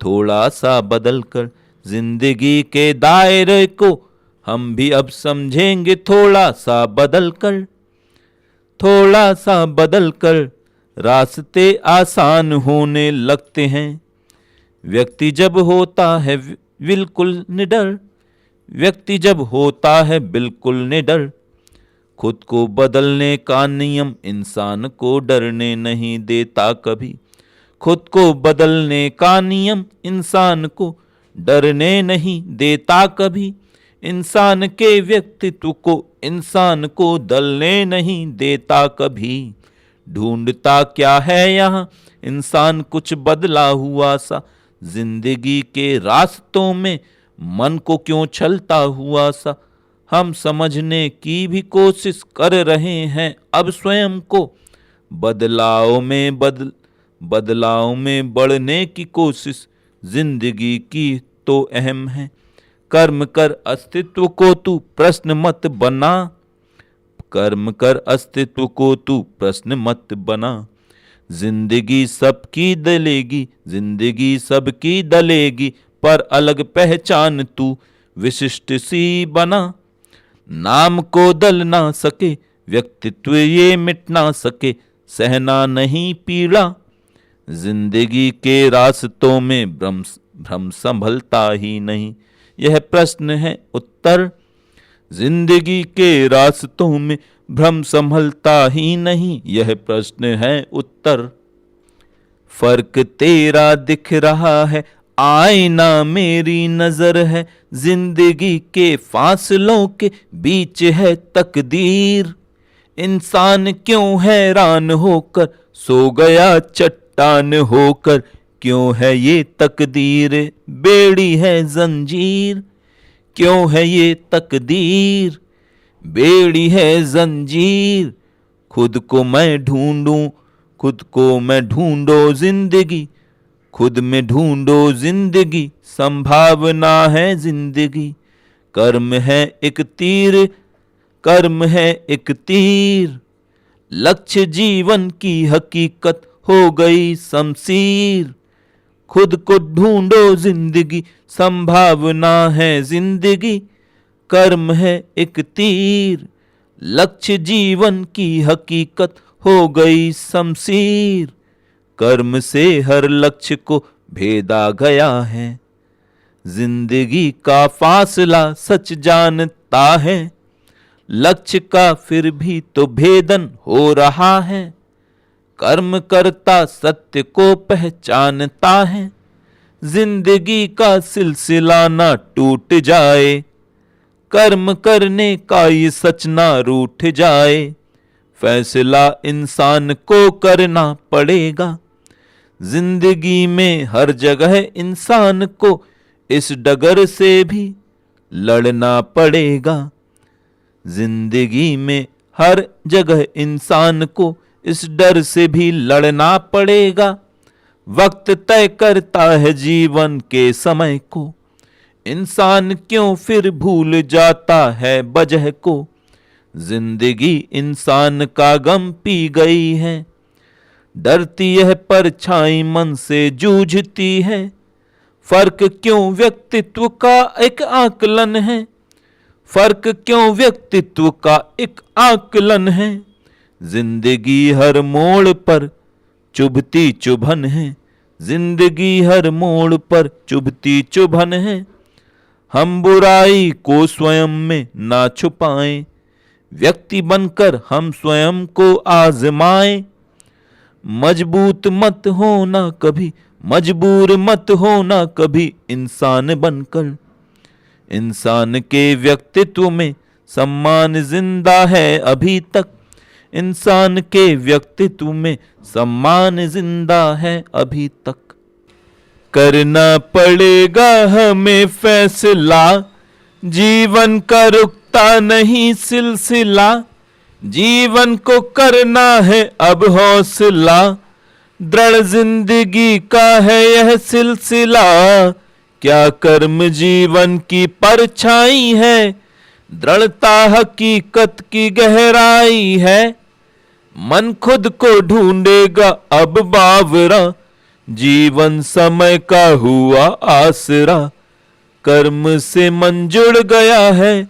थोड़ा सा बदल कर। जिंदगी के दायरे को हम भी अब समझेंगे थोड़ा सा बदल कर, थोड़ा सा बदल कर। रास्ते आसान होने लगते हैं व्यक्ति जब होता है बिल्कुल निडर, व्यक्ति जब होता है बिल्कुल निडर, खुद को बदलने का नियम इंसान को डरने नहीं देता कभी। खुद को बदलने का नियम इंसान को डरने नहीं देता कभी। इंसान के व्यक्तित्व को इंसान को दलने नहीं देता कभी। ढूंढता क्या है यहाँ इंसान कुछ बदला हुआ सा, जिंदगी के रास्तों में मन को क्यों छलता हुआ सा। हम समझने की भी कोशिश कर रहे हैं अब स्वयं को, बदलाव में बढ़ने की कोशिश जिंदगी की तो अहम है। कर्म कर अस्तित्व को तू प्रश्न मत बना, कर्म कर अस्तित्व को तू प्रश्न मत बना। जिंदगी सबकी दलेगी, जिंदगी सबकी दलेगी, पर अलग पहचान तू विशिष्ट सी बना। नाम को दल ना सके, व्यक्तित्व ये मिट ना सके, सहना नहीं पीड़ा। जिंदगी के रास्तों में भ्रम संभलता ही नहीं, यह प्रश्न है उत्तर। जिंदगी के रास्तों में भ्रम संभलता ही नहीं, यह प्रश्न है उत्तर। फर्क तेरा दिख रहा है, आईना मेरी नजर है, जिंदगी के फासलों के बीच है तकदीर। इंसान क्यों हैरान होकर सो गया चट्टान होकर, क्यों है ये तकदीर बेड़ी है जंजीर। क्यों है ये तकदीर बेड़ी है जंजीर। खुद को मैं ढूंढूं, खुद को मैं ढूंढो जिंदगी, खुद में ढूंढो जिंदगी, संभावना है जिंदगी। कर्म है एक तीर, कर्म है एक तीर, लक्ष्य जीवन की हकीकत हो गई शमशीर। खुद को ढूंढो जिंदगी, संभावना है जिंदगी। कर्म है एक तीर, लक्ष्य जीवन की हकीकत हो गई शमशीर। कर्म से हर लक्ष्य को भेदा गया है, जिंदगी का फासला सच जानता है। लक्ष्य का फिर भी तो भेदन हो रहा है, कर्म करता सत्य को पहचानता है। जिंदगी का सिलसिला ना टूट जाए, कर्म करने का ये सच ना रूठ जाए। फैसला इंसान को करना पड़ेगा, जिंदगी में हर जगह इंसान को इस डगर से भी लड़ना पड़ेगा। जिंदगी में हर जगह इंसान को इस डर से भी लड़ना पड़ेगा। वक्त तय करता है जीवन के समय को, इंसान क्यों फिर भूल जाता है वजह को। जिंदगी इंसान का गम पी गई है, डरती है परछाई मन से जूझती है। फर्क क्यों व्यक्तित्व का एक आकलन है, फर्क क्यों व्यक्तित्व का एक आकलन है। जिंदगी हर मोड़ पर चुभती चुभन है, जिंदगी हर मोड़ पर चुभती चुभन है। हम बुराई को स्वयं में ना छुपाएं, व्यक्ति बनकर हम स्वयं को आजमाएं। मजबूत मत होना कभी, मजबूर मत होना कभी इंसान बनकर। इंसान के व्यक्तित्व में सम्मान जिंदा है अभी तक, इंसान के व्यक्तित्व में सम्मान जिंदा है अभी तक। करना पड़ेगा हमें फैसला, जीवन का रुकता नहीं सिलसिला। जीवन को करना है अब हौसला, दृढ़ जिंदगी का है यह सिलसिला। क्या कर्म जीवन की परछाई है, दृढ़ता हकीकत की गहराई है। मन खुद को ढूंढेगा अब बावरा, जीवन समय का हुआ आसरा। कर्म से मन जुड़ गया है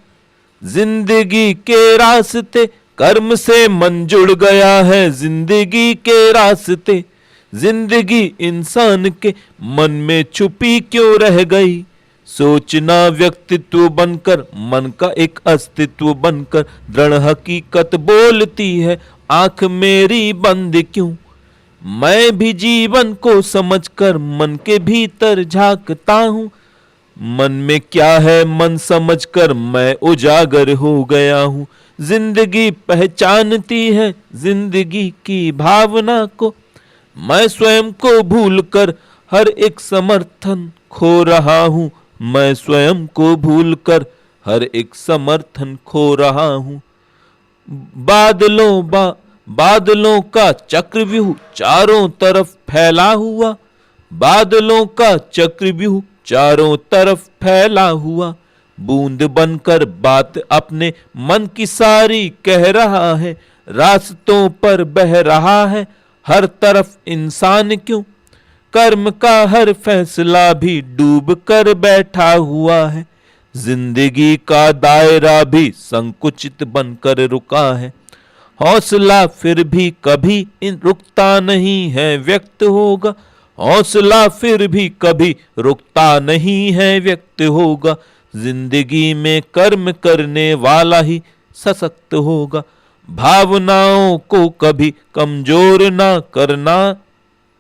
जिंदगी के रास्ते, कर्म से मन जुड़ गया है जिंदगी के रास्ते। जिंदगी इंसान के मन में छुपी क्यों रह गई, सोचना व्यक्तित्व बनकर, मन का एक अस्तित्व बनकर, दृढ़ हकीकत बोलती है आंख मेरी बंद क्यों। मैं भी जीवन को समझकर मन के भीतर झांकता हूँ। मन में क्या है मन समझकर मैं उजागर हो गया हूँ। जिंदगी पहचानती है जिंदगी की भावना को, मैं स्वयं को भूलकर हर एक समर्थन खो रहा हूँ। मैं स्वयं को भूलकर हर एक समर्थन खो रहा हूँ। बादलों का चक्रव्यूह चारों तरफ फैला हुआ, बादलों का चक्रव्यूह चारों तरफ फैला हुआ। बूंद बनकर बात अपने मन की सारी कह रहा है, रास्तों पर बह रहा है हर तरफ इंसान क्यों। कर्म का हर फैसला भी डूब कर बैठा हुआ है, जिंदगी का दायरा भी संकुचित बनकर रुका है। हौसला फिर भी कभी रुकता नहीं है व्यक्त होगा, हौसला फिर भी कभी रुकता नहीं है व्यक्त होगा। जिंदगी में कर्म करने वाला ही सशक्त होगा, भावनाओं को कभी कमजोर ना करना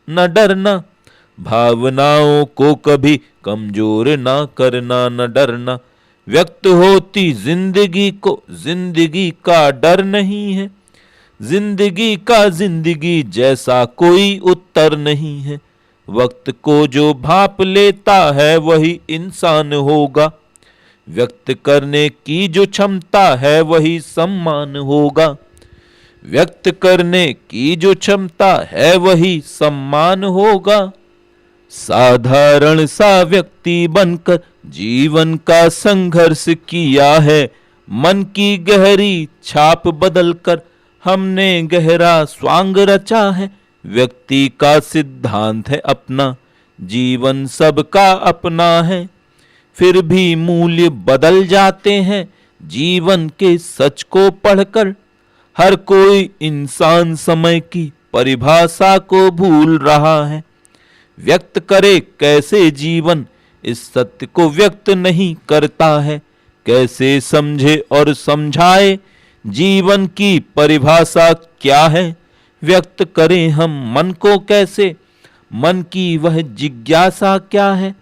न डरना, भावनाओं को कभी कमजोर ना करना न डरना। व्यक्त होती जिंदगी को जिंदगी का डर नहीं है, जिंदगी का जिंदगी जैसा कोई उत्तर नहीं है। वक्त को जो भाप लेता है वही इंसान होगा, व्यक्त करने की जो क्षमता है वही सम्मान होगा, व्यक्त करने की जो क्षमता है वही सम्मान होगा। साधारण सा व्यक्ति बनकर जीवन का संघर्ष किया है, मन की गहरी छाप बदलकर हमने गहरा स्वांग रचा है। व्यक्ति का सिद्धांत है अपना, जीवन सबका अपना है, फिर भी मूल्य बदल जाते हैं जीवन के सच को पढ़कर। हर कोई इंसान समय की परिभाषा को भूल रहा है, व्यक्त करे कैसे जीवन इस सत्य को व्यक्त नहीं करता है। कैसे समझे और समझाए जीवन की परिभाषा क्या है, व्यक्त करें हम मन को कैसे, मन की वह जिज्ञासा क्या है।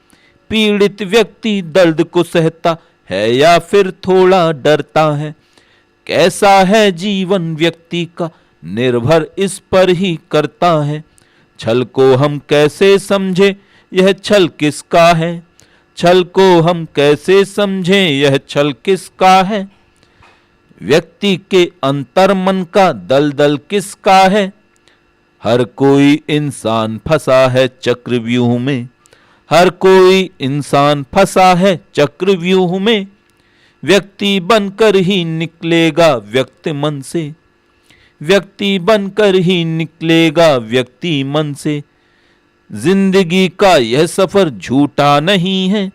पीड़ित व्यक्ति दर्द को सहता है या फिर थोड़ा डरता है, कैसा है जीवन व्यक्ति का निर्भर इस पर ही करता है। छल को हम कैसे समझे यह छल किसका है, छल को हम कैसे समझे यह छल किसका है। व्यक्ति के अंतर मन का दलदल किसका है, हर कोई इंसान फंसा है चक्रव्यूह में, हर कोई इंसान फंसा है चक्रव्यूह में। व्यक्ति बनकर ही निकलेगा व्यक्ति मन से, व्यक्ति बनकर ही निकलेगा व्यक्ति मन से। जिंदगी का यह सफर झूठा नहीं है,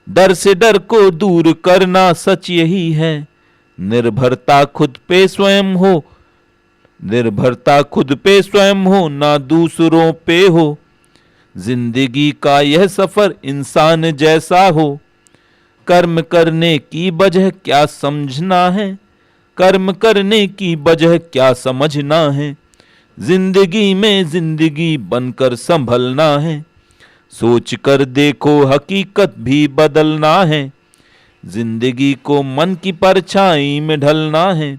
डर से डर को दूर करना सच यही है। निर्भरता खुद पे स्वयं हो, निर्भरता खुद पे स्वयं हो ना दूसरों पे हो। जिंदगी का यह सफर इंसान जैसा हो, कर्म करने की वजह क्या समझना है, कर्म करने की वजह क्या समझना है। जिंदगी में जिंदगी बनकर संभलना है, सोच कर देखो हकीकत भी बदलना है। जिंदगी को मन की परछाई में ढलना है,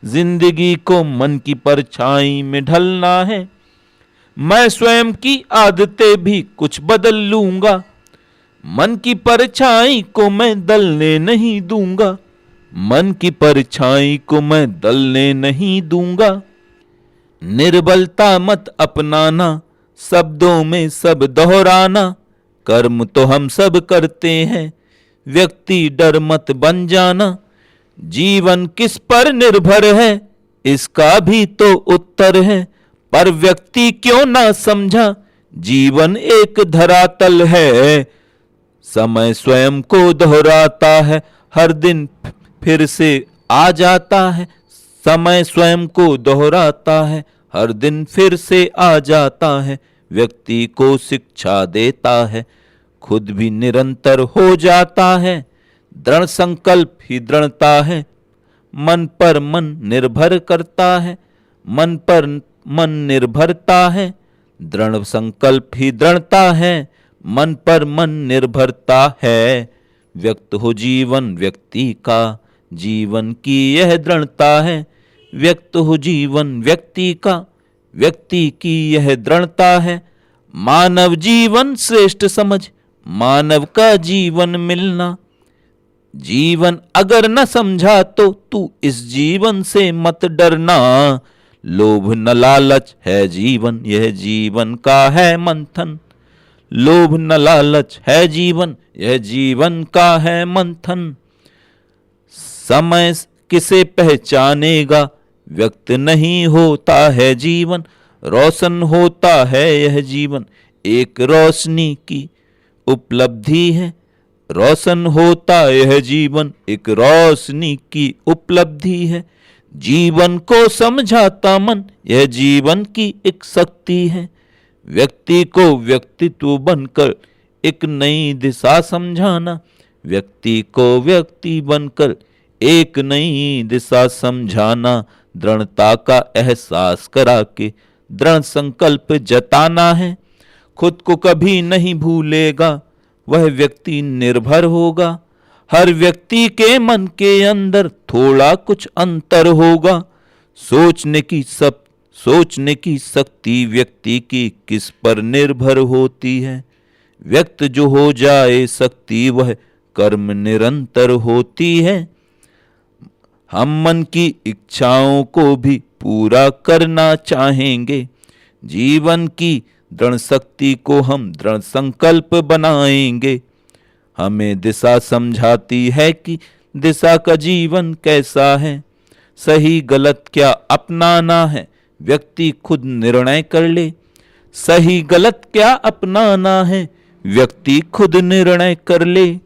जिंदगी को मन की परछाई में ढलना है। मैं स्वयं की आदतें भी कुछ बदल लूंगा, मन की परछाई को मैं दलने नहीं दूंगा, मन की परछाई को मैं दलने नहीं दूंगा। निर्बलता मत अपनाना, शब्दों में सब दोहराना, कर्म तो हम सब करते हैं, व्यक्ति डर मत बन जाना। जीवन किस पर निर्भर है इसका भी तो उत्तर है, पर व्यक्ति क्यों ना समझा जीवन एक धरातल है। समय स्वयं को दोहराता है, हर दिन फिर से आ जाता है। समय स्वयं को दोहराता है, हर दिन फिर से आ जाता है। व्यक्ति को शिक्षा देता है, खुद भी निरंतर हो जाता है। दृढ़ संकल्प ही दृढ़ता है, मन पर मन निर्भर करता है, मन पर मन निर्भरता है। दृढ़ संकल्प ही दृढ़ता है, मन पर मन निर्भरता है। व्यक्त हो जीवन व्यक्ति का, जीवन की यह दृढ़ता है। व्यक्त हो जीवन व्यक्ति का, व्यक्ति की यह दृढ़ता है। मानव जीवन श्रेष्ठ समझ, मानव का जीवन मिलना। जीवन अगर न समझा तो तू इस जीवन से मत डरना। लोभ न लालच है जीवन, यह जीवन का है मंथन। लोभ न लालच है जीवन, यह जीवन का है मंथन। समय किसे पहचानेगा, व्यक्त नहीं होता है जीवन। रोशन होता है यह जीवन, एक रोशनी की उपलब्धि है। रोशन होता यह जीवन, एक रोशनी की उपलब्धि है। जीवन को समझाता मन, यह जीवन की एक शक्ति है। व्यक्ति को व्यक्तित्व बनकर एक नई दिशा समझाना। व्यक्ति को व्यक्ति बनकर एक नई दिशा समझाना। दृढ़ता का एहसास करा के दृढ़ संकल्प जताना है। खुद को कभी नहीं भूलेगा, वह व्यक्ति निर्भर होगा। हर व्यक्ति के मन के अंदर थोड़ा कुछ अंतर होगा। सोचने की शक्ति व्यक्ति की किस पर निर्भर होती है। व्यक्त जो हो जाए शक्ति वह कर्म निरंतर होती है। हम मन की इच्छाओं को भी पूरा करना चाहेंगे। जीवन की दृढ़ शक्ति को हम दृढ़ संकल्प बनाएंगे। हमें दिशा समझाती है कि दिशा का जीवन कैसा है। सही गलत क्या अपनाना है, व्यक्ति खुद निर्णय कर ले। सही गलत क्या अपनाना है, व्यक्ति खुद निर्णय कर ले।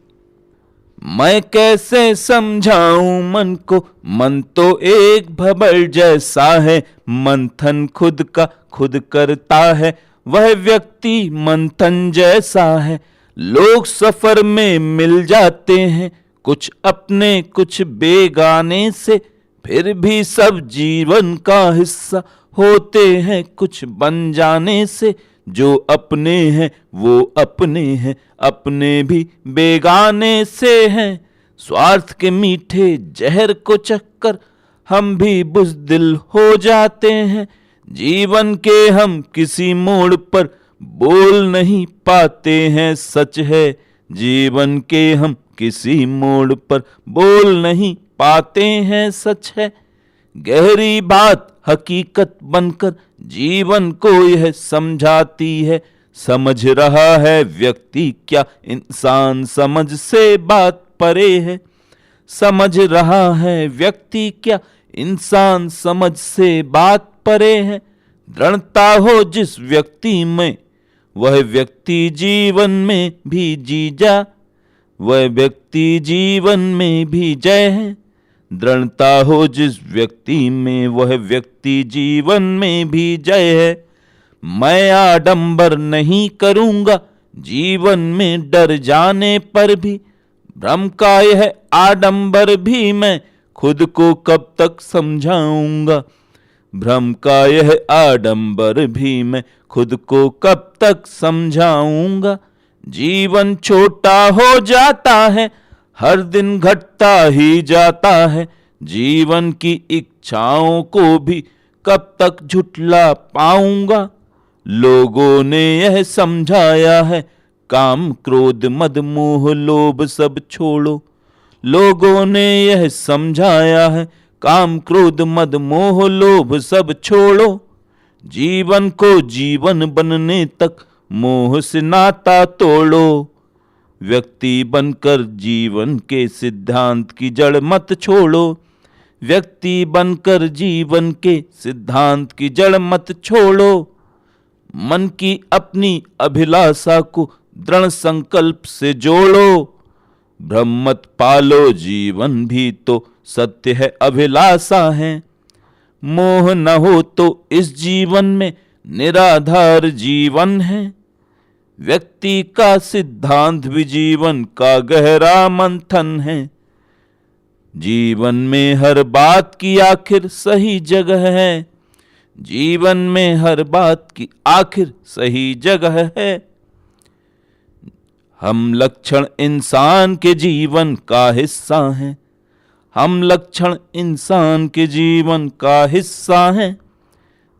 मैं कैसे समझाऊं मन को, मन तो एक भंवर जैसा है। मंथन खुद का खुद करता है, वह व्यक्ति मंथन जैसा है। लोग सफर में मिल जाते हैं, कुछ अपने कुछ बेगाने से। फिर भी सब जीवन का हिस्सा होते हैं कुछ बन जाने से। जो अपने हैं वो अपने हैं, अपने भी बेगाने से हैं। स्वार्थ के मीठे जहर को चखकर हम भी बुज़दिल हो जाते हैं। जीवन के हम किसी मोड़ पर बोल नहीं पाते हैं, सच है। जीवन के हम किसी मोड़ पर बोल नहीं पाते हैं, सच है। गहरी बात हकीकत बनकर जीवन को यह समझाती है। समझ रहा है व्यक्ति क्या, इंसान समझ से बात परे है। समझ रहा है व्यक्ति क्या, इंसान समझ से बात परे है। दृढ़ता हो जिस व्यक्ति में, वह व्यक्ति जीवन में भी जी जा। वह व्यक्ति जीवन में भी जय है। दृढ़ता हो जिस व्यक्ति में, वह व्यक्ति जीवन में भी जय है। मैं आडंबर नहीं करूंगा जीवन में डर जाने पर भी। भ्रम का यह आडंबर भी मैं खुद को कब तक समझाऊंगा। भ्रम का यह आडंबर भी मैं खुद को कब तक समझाऊंगा। जीवन छोटा हो जाता है, हर दिन घटता ही जाता है। जीवन की इच्छाओं को भी कब तक झुठला पाऊंगा। लोगों ने यह समझाया है, काम क्रोध मद मोह लोभ सब छोड़ो। लोगों ने यह समझाया है, काम क्रोध मद मोह लोभ सब छोड़ो। जीवन को जीवन बनने तक मोह से नाता तोड़ो। व्यक्ति बनकर जीवन के सिद्धांत की जड़ मत छोड़ो। व्यक्ति बनकर जीवन के सिद्धांत की जड़ मत छोड़ो। मन की अपनी अभिलाषा को दृढ़ संकल्प से जोड़ो। भ्रम मत पालो, जीवन भी तो सत्य है, अभिलाषा है। मोह न हो तो इस जीवन में निराधार जीवन है। व्यक्ति का सिद्धांत भी जीवन का गहरा मंथन है। जीवन में हर बात की आखिर सही जगह है। जीवन में हर बात की आखिर सही जगह है। हम लक्षण इंसान के जीवन का हिस्सा हैं। हम लक्षण इंसान के जीवन का हिस्सा हैं।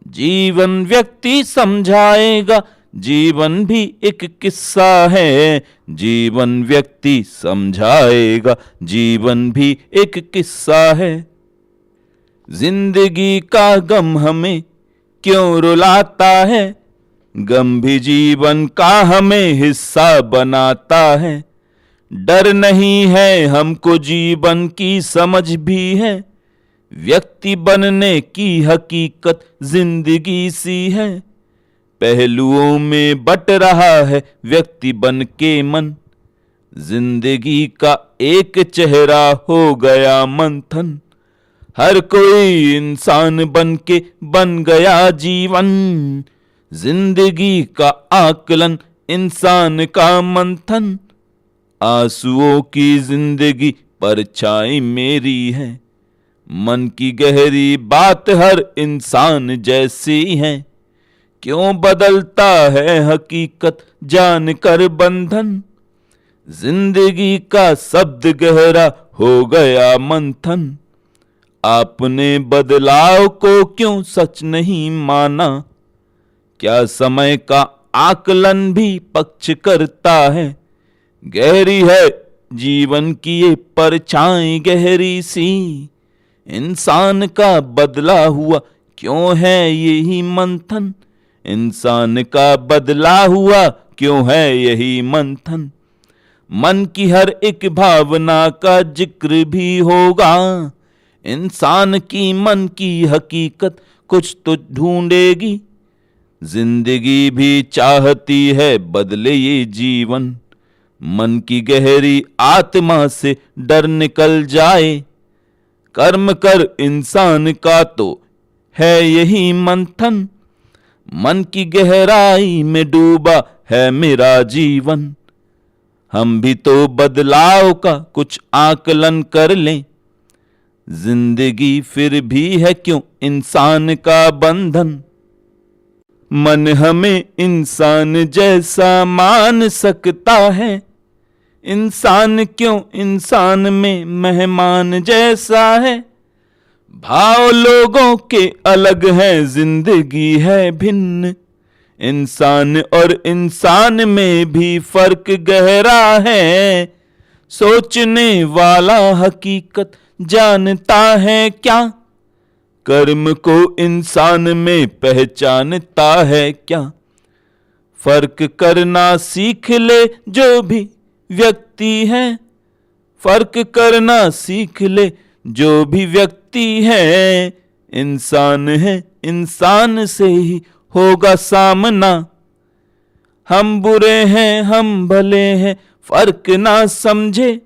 जीवन व्यक्ति समझाएगा, जीवन भी एक किस्सा है। जीवन व्यक्ति समझाएगा, जीवन भी एक किस्सा है। जिंदगी का गम हमें क्यों रुलाता है? गम भी जीवन का हमें हिस्सा बनाता है। डर नहीं है हमको, जीवन की समझ भी है। व्यक्ति बनने की हकीकत जिंदगी सी है। पहलुओं में बट रहा है व्यक्ति बन के मन। जिंदगी का एक चेहरा हो गया मंथन। हर कोई इंसान बन के बन गया जीवन। जिंदगी का आकलन इंसान का मंथन। आंसुओं की जिंदगी परछाई मेरी है। मन की गहरी बात हर इंसान जैसी है। क्यों बदलता है हकीकत जानकर बंधन? जिंदगी का शब्द गहरा हो गया मंथन। आपने बदलाव को क्यों सच नहीं माना? क्या समय का आकलन भी पक्ष करता है? गहरी है जीवन की ये परछाई गहरी सी। इंसान का बदला हुआ क्यों है यही मंथन? इंसान का बदला हुआ क्यों है यही मंथन? मन की हर एक भावना का जिक्र भी होगा। इंसान की मन की हकीकत कुछ तो ढूंढेगी। जिंदगी भी चाहती है बदले ये जीवन। मन की गहरी आत्मा से डर निकल जाए। कर्म कर इंसान का तो है यही मंथन। मन की गहराई में डूबा है मेरा जीवन। हम भी तो बदलाव का कुछ आकलन कर लें। जिंदगी फिर भी है क्यों इंसान का बंधन? मन हमें इंसान जैसा मान सकता है। इंसान क्यों इंसान में मेहमान जैसा है? भाव लोगों के अलग हैं, जिंदगी है भिन्न। इंसान और इंसान में भी फर्क गहरा है। सोचने वाला हकीकत जानता है क्या? कर्म को इंसान में पहचानता है क्या? फर्क करना सीख ले जो भी व्यक्ति है। फर्क करना सीख ले जो भी व्यक्ति है। इंसान है, इंसान से ही होगा सामना। हम बुरे हैं, हम भले हैं, फर्क ना समझे।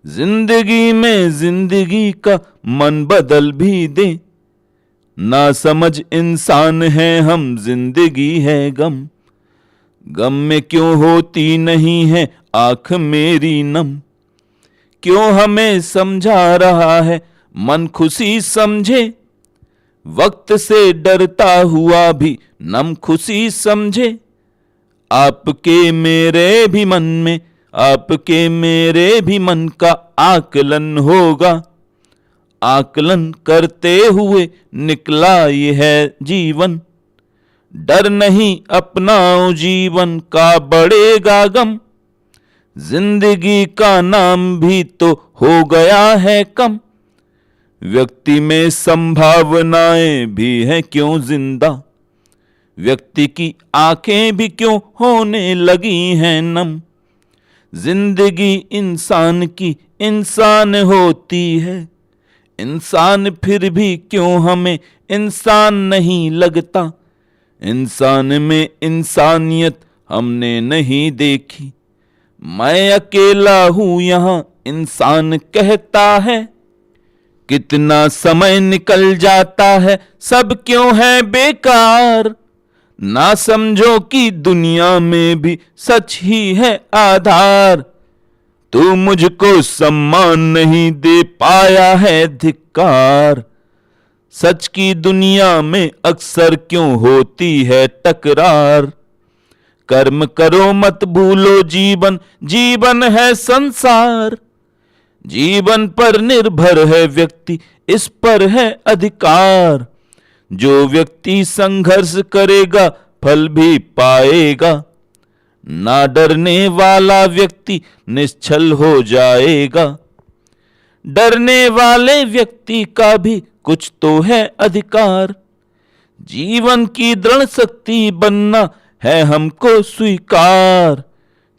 जिंदगी में जिंदगी का मन बदल भी दे। ना समझ इंसान है हम, जिंदगी है गम। गम में क्यों होती नहीं है आंख मेरी नम? क्यों हमें समझा रहा है मन खुशी समझे? वक्त से डरता हुआ भी नम खुशी समझे। आपके मेरे भी मन में, आपके मेरे भी मन का आकलन होगा। आकलन करते हुए निकला ये है जीवन। डर नहीं अपनाओ, जीवन का बढ़ेगा गम। जिंदगी का नाम भी तो हो गया है कम। व्यक्ति में संभावनाएं भी हैं क्यों जिंदा? व्यक्ति की आंखें भी क्यों होने लगी हैं नम? जिंदगी इंसान की इंसान होती है। इंसान फिर भी क्यों हमें इंसान नहीं लगता? इंसान में इंसानियत हमने नहीं देखी। मैं अकेला हूं यहां इंसान कहता है। कितना समय निकल जाता है, सब क्यों है बेकार? ना समझो कि दुनिया में भी सच ही है आधार। तू मुझको सम्मान नहीं दे पाया है, धिक्कार। सच की दुनिया में अक्सर क्यों होती है टकरार। कर्म करो मत भूलो जीवन, जीवन है संसार। जीवन पर निर्भर है व्यक्ति, इस पर है अधिकार। जो व्यक्ति संघर्ष करेगा फल भी पाएगा। ना डरने वाला व्यक्ति निश्चल हो जाएगा। डरने वाले व्यक्ति का भी कुछ तो है अधिकार। जीवन की दृढ़ शक्ति बनना है हमको स्वीकार।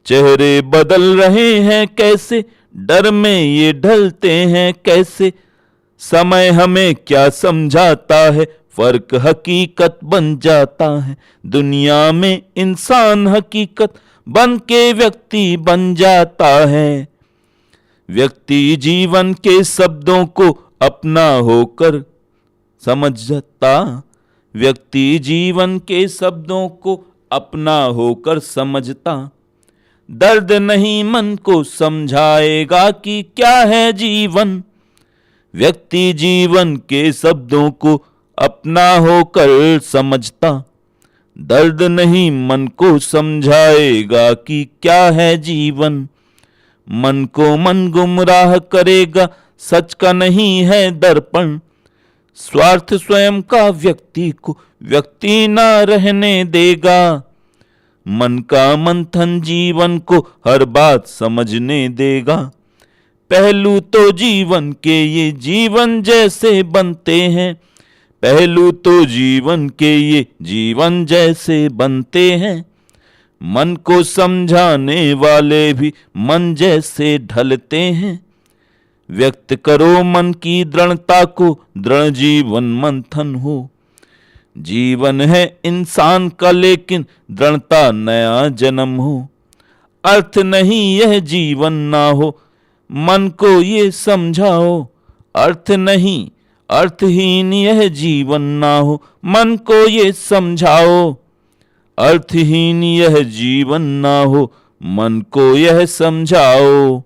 चेहरे बदल रहे हैं कैसे, डर में ये ढलते हैं कैसे। समय हमें क्या समझाता है, फर्क हकीकत बन जाता है। दुनिया में इंसान हकीकत बन के व्यक्ति बन जाता है। व्यक्ति जीवन के शब्दों को अपना होकर समझता। व्यक्ति जीवन के शब्दों को अपना होकर समझता। दर्द नहीं मन को समझाएगा कि क्या है जीवन। व्यक्ति जीवन के शब्दों को अपना होकर समझता। दर्द नहीं मन को समझाएगा कि क्या है जीवन। मन को मन गुमराह करेगा, सच का नहीं है दर्पण। स्वार्थ स्वयं का व्यक्ति को व्यक्ति ना रहने देगा। मन का मंथन जीवन को हर बात समझने देगा। पहलू तो जीवन के ये जीवन जैसे बनते हैं। पहलू तो जीवन के ये जीवन जैसे बनते हैं। मन को समझाने वाले भी मन जैसे ढलते हैं। व्यक्त करो मन की दृढ़ता को, दृढ़ जीवन मंथन हो। जीवन है इंसान का लेकिन दृढ़ता नया जन्म हो। अर्थ नहीं यह जीवन ना हो, मन को ये समझाओ। अर्थ नहीं अर्थहीन यह जीवन ना हो, मन को ये समझाओ। अर्थहीन यह जीवन ना हो, मन को यह समझाओ।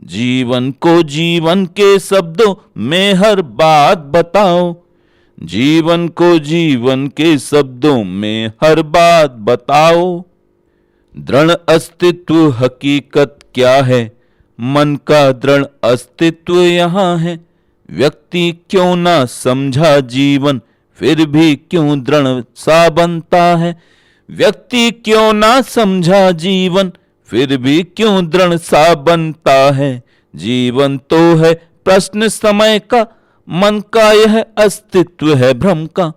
जीवन को जीवन के शब्दों में हर बात बताओ। जीवन को जीवन के शब्दों में हर बात बताओ। दृढ़ अस्तित्व हकीकत क्या है, मन का दृढ़ अस्तित्व यहाँ है। व्यक्ति क्यों ना समझा जीवन, फिर भी क्यों दृढ़ सा बनता है। व्यक्ति क्यों ना समझा जीवन, फिर भी क्यों दृढ़ सा बनता है। जीवन तो है प्रश्न समय का, मन का यह अस्तित्व है भ्रम का।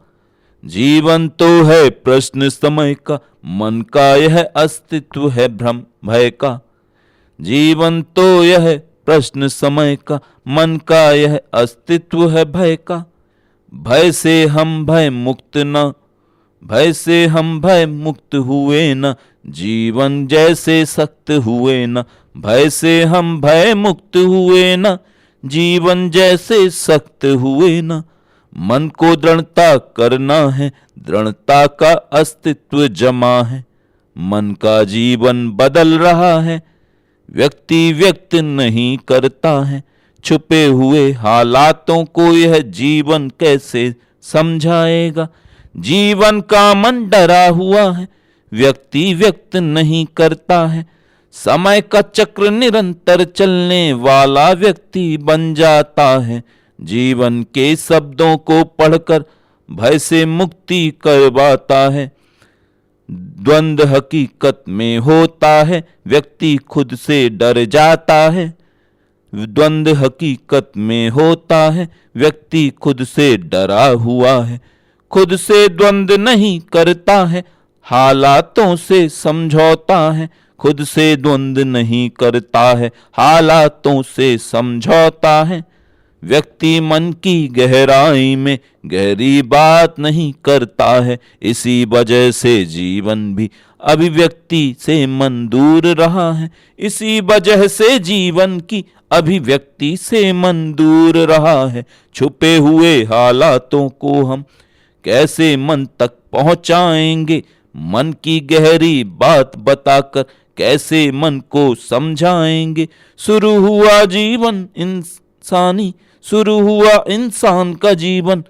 जीवन तो है प्रश्न समय का, मन का यह अस्तित्व है भ्रम भय का। जीवन तो यह प्रश्न समय का, मन का यह अस्तित्व है भय का। भय से हम भय मुक्त न, भय से हम भय मुक्त हुए न। जीवन जैसे सख्त हुए न, भय से हम भय मुक्त हुए न। जीवन जैसे सख्त हुए न। मन को दृढ़ता करना है, दृढ़ता का अस्तित्व जमा है। मन का जीवन बदल रहा है, व्यक्ति व्यक्त नहीं करता है। छुपे हुए हालातों को यह जीवन कैसे समझाएगा। जीवन का मन डरा हुआ है, व्यक्ति व्यक्त नहीं करता है। समय का चक्र निरंतर चलने वाला व्यक्ति बन जाता है। जीवन के शब्दों को पढ़कर भय से मुक्ति करवाता है। द्वंद्व हकीकत में होता है, व्यक्ति खुद से डर जाता है। द्वंद्व हकीकत में होता है, व्यक्ति खुद से डरा हुआ है। खुद से द्वंद्व नहीं करता है, हालातों से समझौता है। खुद से द्वंद्व नहीं करता है, हालातों से समझौता है। व्यक्ति मन की गहराई में गहरी बात नहीं करता है। इसी वजह से जीवन भी अभिव्यक्ति से मन दूर रहा है। इसी वजह से जीवन की अभिव्यक्ति से मन दूर रहा है। छुपे हुए हालातों को हम कैसे मन तक पहुंचाएंगे। मन की गहरी बात बताकर कैसे मन को समझाएंगे। शुरू हुआ जीवन इंसानी, शुरू हुआ इंसान का जीवन,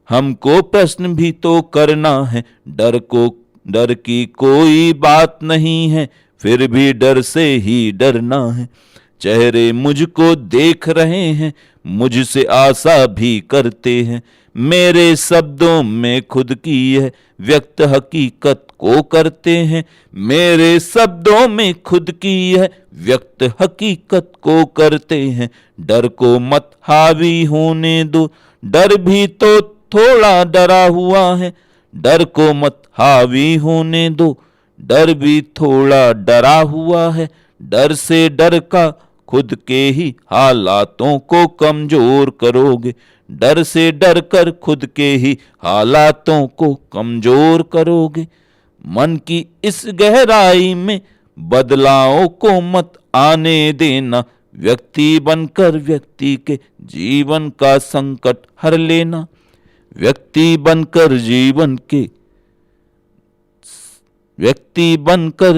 हमको प्रश्न भी तो करना है। डर की कोई बात नहीं है, फिर भी डर से ही डरना है। चेहरे मुझको देख रहे हैं, मुझसे आशा भी करते हैं। मेरे शब्दों में खुद की है व्यक्त हकीकत को करते हैं। मेरे शब्दों में खुद की है व्यक्त हकीकत को करते हैं। डर को मत हावी होने दो, डर भी तो थोड़ा डरा हुआ है। डर को मत हावी होने दो, डर भी थोड़ा डरा हुआ है। डर से डर का खुद के ही हालातों को कमजोर करोगे। डर से डर कर खुद के ही हालातों को कमजोर करोगे। मन की इस गहराई में बदलाव को मत आने देना। व्यक्ति बनकर व्यक्ति के जीवन का संकट हर लेना। व्यक्ति बनकर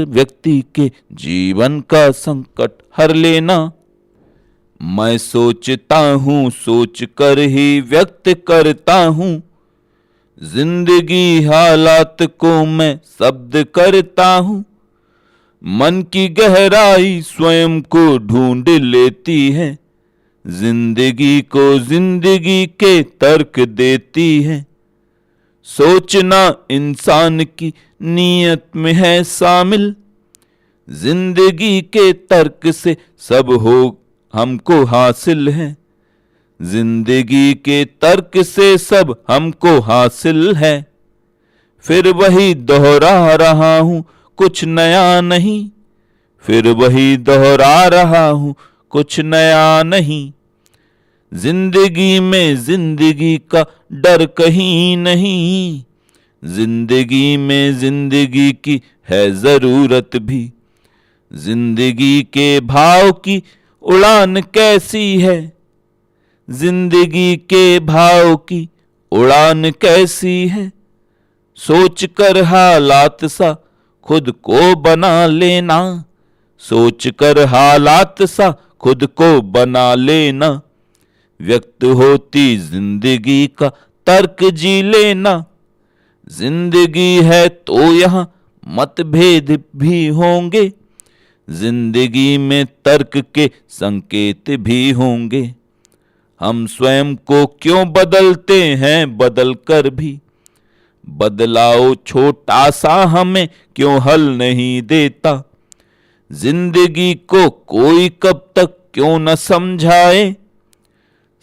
व्यक्ति के जीवन का संकट हर लेना। मैं सोचता हूँ, सोच कर ही व्यक्त करता हूँ। जिंदगी हालात को मैं शब्द करता हूँ। मन की गहराई स्वयं को ढूंढ लेती है। जिंदगी को जिंदगी के तर्क देती है। सोचना इंसान की नीयत में है शामिल। जिंदगी के तर्क से सब हो हमको हासिल है। जिंदगी के तर्क से सब हमको हासिल है। फिर वही दोहरा रहा हूँ, कुछ नया नहीं। फिर वही दोहरा रहा हूँ, कुछ नया नहीं। जिंदगी में जिंदगी का डर कहीं नहीं। जिंदगी में जिंदगी की है जरूरत भी। जिंदगी के भाव की उड़ान कैसी है। जिंदगी के भाव की उड़ान कैसी है। सोच कर हालात सा खुद को बना लेना। सोच कर हालात सा खुद को बना लेना। व्यक्त होती जिंदगी का तर्क जी लेना। जिंदगी है तो यहाँ मतभेद भी होंगे। जिंदगी में तर्क के संकेत भी होंगे। हम स्वयं को क्यों बदलते हैं बदल कर भी। बदलाव छोटा सा हमें क्यों हल नहीं देता। जिंदगी को कोई कब तक क्यों न समझाए।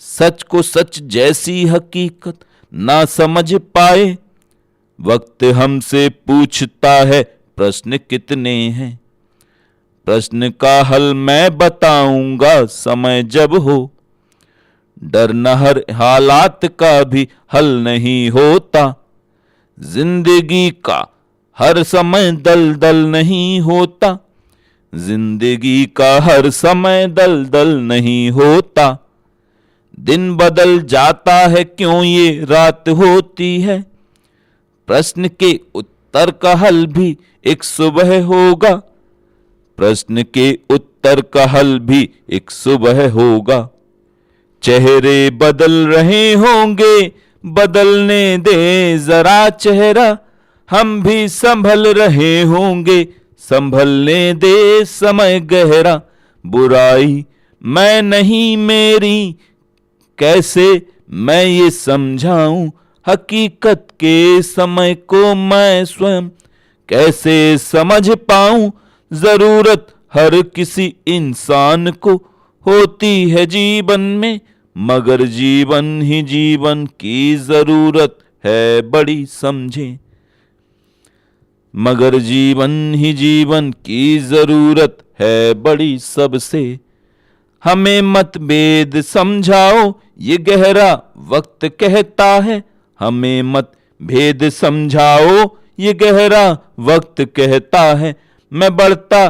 सच को सच जैसी हकीकत ना समझ पाए। वक्त हमसे पूछता है प्रश्न कितने हैं। प्रश्न का हल मैं बताऊंगा समय जब हो। डर न हर हालात का भी हल नहीं होता। जिंदगी का हर समय दलदल नहीं होता। जिंदगी का हर समय दलदल नहीं होता। दिन बदल जाता है क्यों ये रात होती है। प्रश्न के उत्तर का हल भी एक सुबह होगा। प्रश्न के उत्तर का हल भी एक सुबह होगा। चेहरे बदल रहे होंगे, बदलने दे जरा चेहरा। हम भी संभल रहे होंगे, संभलने दे समय गहरा। बुराई मैं नहीं मेरी, कैसे मैं ये समझाऊं। हकीकत के समय को मैं स्वयं कैसे समझ पाऊं। जरूरत हर किसी इंसान को होती है जीवन में, मगर जीवन ही जीवन की जरूरत है बड़ी समझे। मगर जीवन ही जीवन की जरूरत है बड़ी सबसे। हमें मतभेद समझाओ ये गहरा वक्त कहता है। हमें मतभेद समझाओ ये गहरा वक्त कहता है। मैं बढ़ता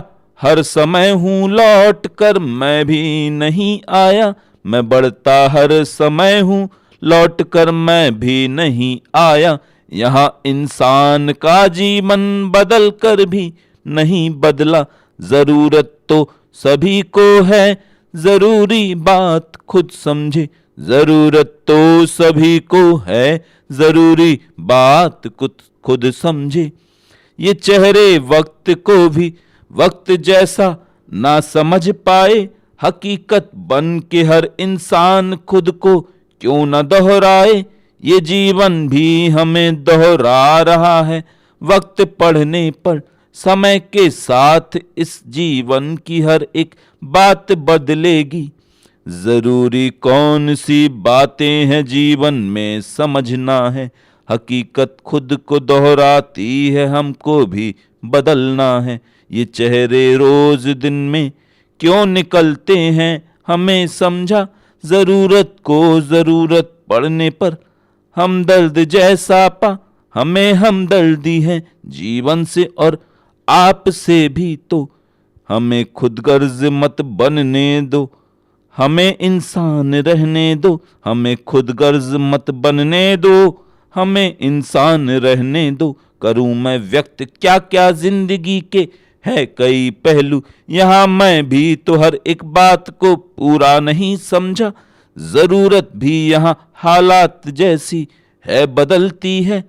हर समय हूँ लौट कर मैं भी नहीं आया। मैं बढ़ता हर समय हूँ लौट कर मैं भी नहीं आया। यहाँ इंसान का जीवन बदल कर भी नहीं बदला। जरूरत तो सभी को है, जरूरी बात खुद समझे। जरूरत तो सभी को है, जरूरी बात खुद समझे। ये चेहरे वक्त को भी वक्त जैसा ना समझ पाए, हकीकत बन के हर इंसान खुद को क्यों न दोहराए। ये जीवन भी हमें दोहरा रहा है, वक्त पढ़ने पर समय के साथ इस जीवन की हर एक बात बदलेगी। जरूरी कौन सी बातें हैं जीवन में समझना है, हकीकत खुद को दोहराती है, हमको भी बदलना है। ये चेहरे रोज दिन में क्यों निकलते हैं हमें समझा, जरूरत को जरूरत पड़ने पर हमदर्द जैसा पा। हमें हमदर्दी है जीवन से और आप से भी, तो हमें खुद गर्ज मत बनने दो, हमें इंसान रहने दो। हमें खुद गर्ज मत बनने दो, हमें इंसान रहने दो। करूं मैं व्यक्त क्या क्या जिंदगी के है कई पहलू, यहाँ मैं भी तो हर एक बात को पूरा नहीं समझा। जरूरत भी यहाँ हालात जैसी है बदलती है,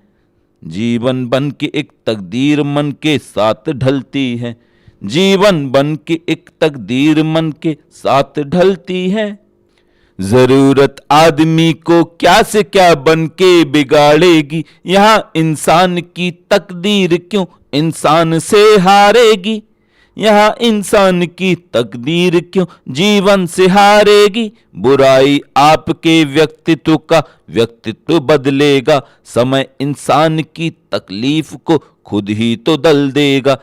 जीवन बन के एक तकदीर मन के साथ ढलती है। जीवन बन के एक तकदीर मन के साथ ढलती है। जरूरत आदमी को क्या से क्या बन के बिगाड़ेगी, यहाँ इंसान की तकदीर क्यों इंसान से हारेगी। यहाँ इंसान की तकदीर क्यों जीवन से हारेगी। बुराई आपके व्यक्तित्व का व्यक्तित्व बदलेगा, समय इंसान की तकलीफ को खुद ही तो दल देगा।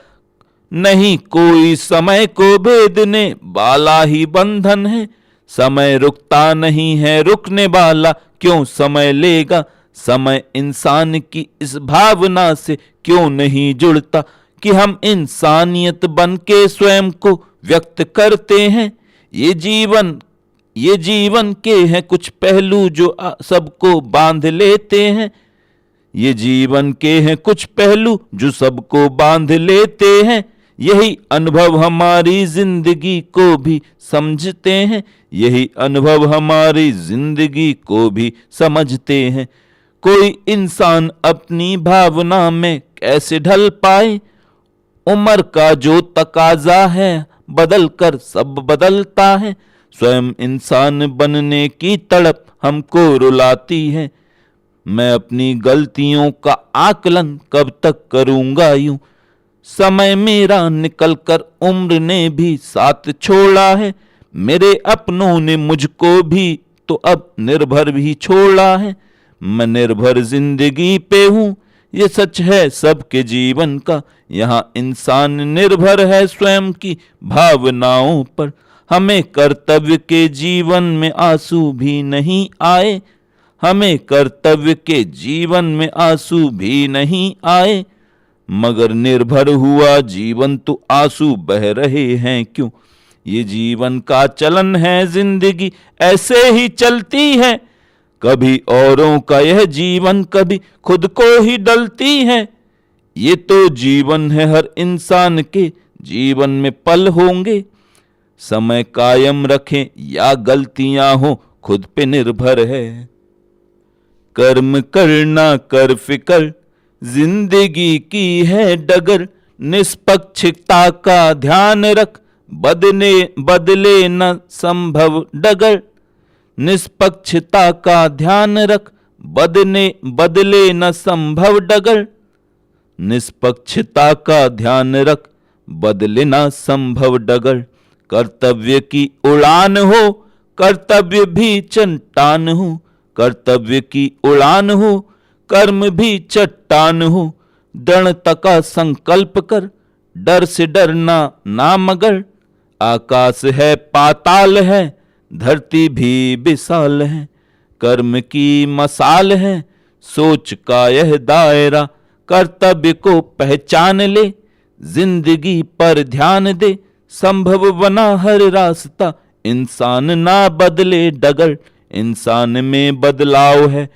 नहीं कोई समय को भेदने वाला ही बंधन है, समय रुकता नहीं है रुकने वाला क्यों समय लेगा। समय इंसान की इस भावना से क्यों नहीं जुड़ता कि हम इंसानियत बन के स्वयं को व्यक्त करते हैं। ये जीवन के हैं कुछ पहलू जो सबको बांध लेते हैं। ये जीवन के हैं कुछ पहलू जो सबको बांध लेते हैं। यही अनुभव हमारी जिंदगी को भी समझते हैं, यही अनुभव हमारी जिंदगी को भी समझते हैं। कोई इंसान अपनी भावना में कैसे ढल पाए, उम्र का जो तकाजा है बदल कर सब बदलता है। स्वयं इंसान बनने की तड़प हमको रुलाती है। मैं अपनी गलतियों का आकलन कब तक करूंगा यूं, समय मेरा निकल कर उम्र ने भी साथ छोड़ा है। मेरे अपनों ने मुझको भी तो अब निर्भर भी छोड़ा है। मैं निर्भर जिंदगी पे हूँ, ये सच है सबके जीवन का। यहाँ इंसान निर्भर है स्वयं की भावनाओं पर। हमें कर्तव्य के जीवन में आंसू भी नहीं आए, हमें कर्तव्य के जीवन में आंसू भी नहीं आए। मगर निर्भर हुआ जीवन तो आंसू बह रहे हैं क्यों। ये जीवन का चलन है, जिंदगी ऐसे ही चलती है। कभी औरों का यह जीवन कभी खुद को ही डलती है। ये तो जीवन है, हर इंसान के जीवन में पल होंगे। समय कायम रखें या गलतियां हो खुद पे निर्भर है। कर्म करना कर फिकर जिंदगी की है डगर, निष्पक्षता का ध्यान रख बदले न संभव डगर। निष्पक्षता का ध्यान रख बदले न संभव डगर। निष्पक्षता का ध्यान रख बदले न संभव डगर। कर्तव्य की उड़ान हो कर्तव्य भी चट्टान हो, कर्तव्य की उड़ान हो कर्म भी चट्टान हो। दृढ़ता का संकल्प कर डर से डरना ना मगर। आकाश है पाताल है धरती भी विशाल है। कर्म की मसाल है सोच का यह दायरा। कर्तव्य को पहचान ले जिंदगी पर ध्यान दे। संभव बना हर रास्ता इंसान ना बदले डगर। इंसान में बदलाव है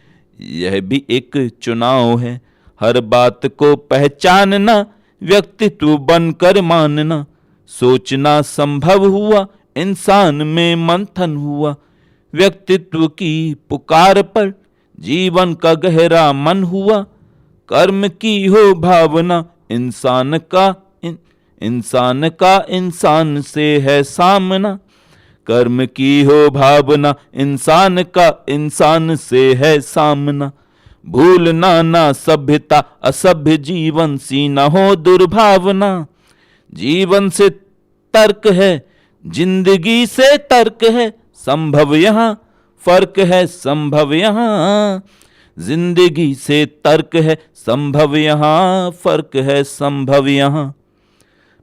यह भी एक चुनाव है। हर बात को पहचानना, व्यक्तित्व बनकर मानना। सोचना संभव हुआ, इंसान में मंथन हुआ। व्यक्तित्व की पुकार पर जीवन का गहरा मन हुआ। कर्म की हो भावना, इंसान का इंसान से है सामना। कर्म की हो भावना, इंसान का इंसान से है सामना। भूलना ना सभ्यता, असभ्य जीवन सी न हो दुर्भावना। जीवन से तर्क है, जिंदगी से तर्क है, संभव यहाँ फर्क है, संभव यहाँ। जिंदगी से तर्क है, संभव यहाँ फर्क है, संभव यहाँ।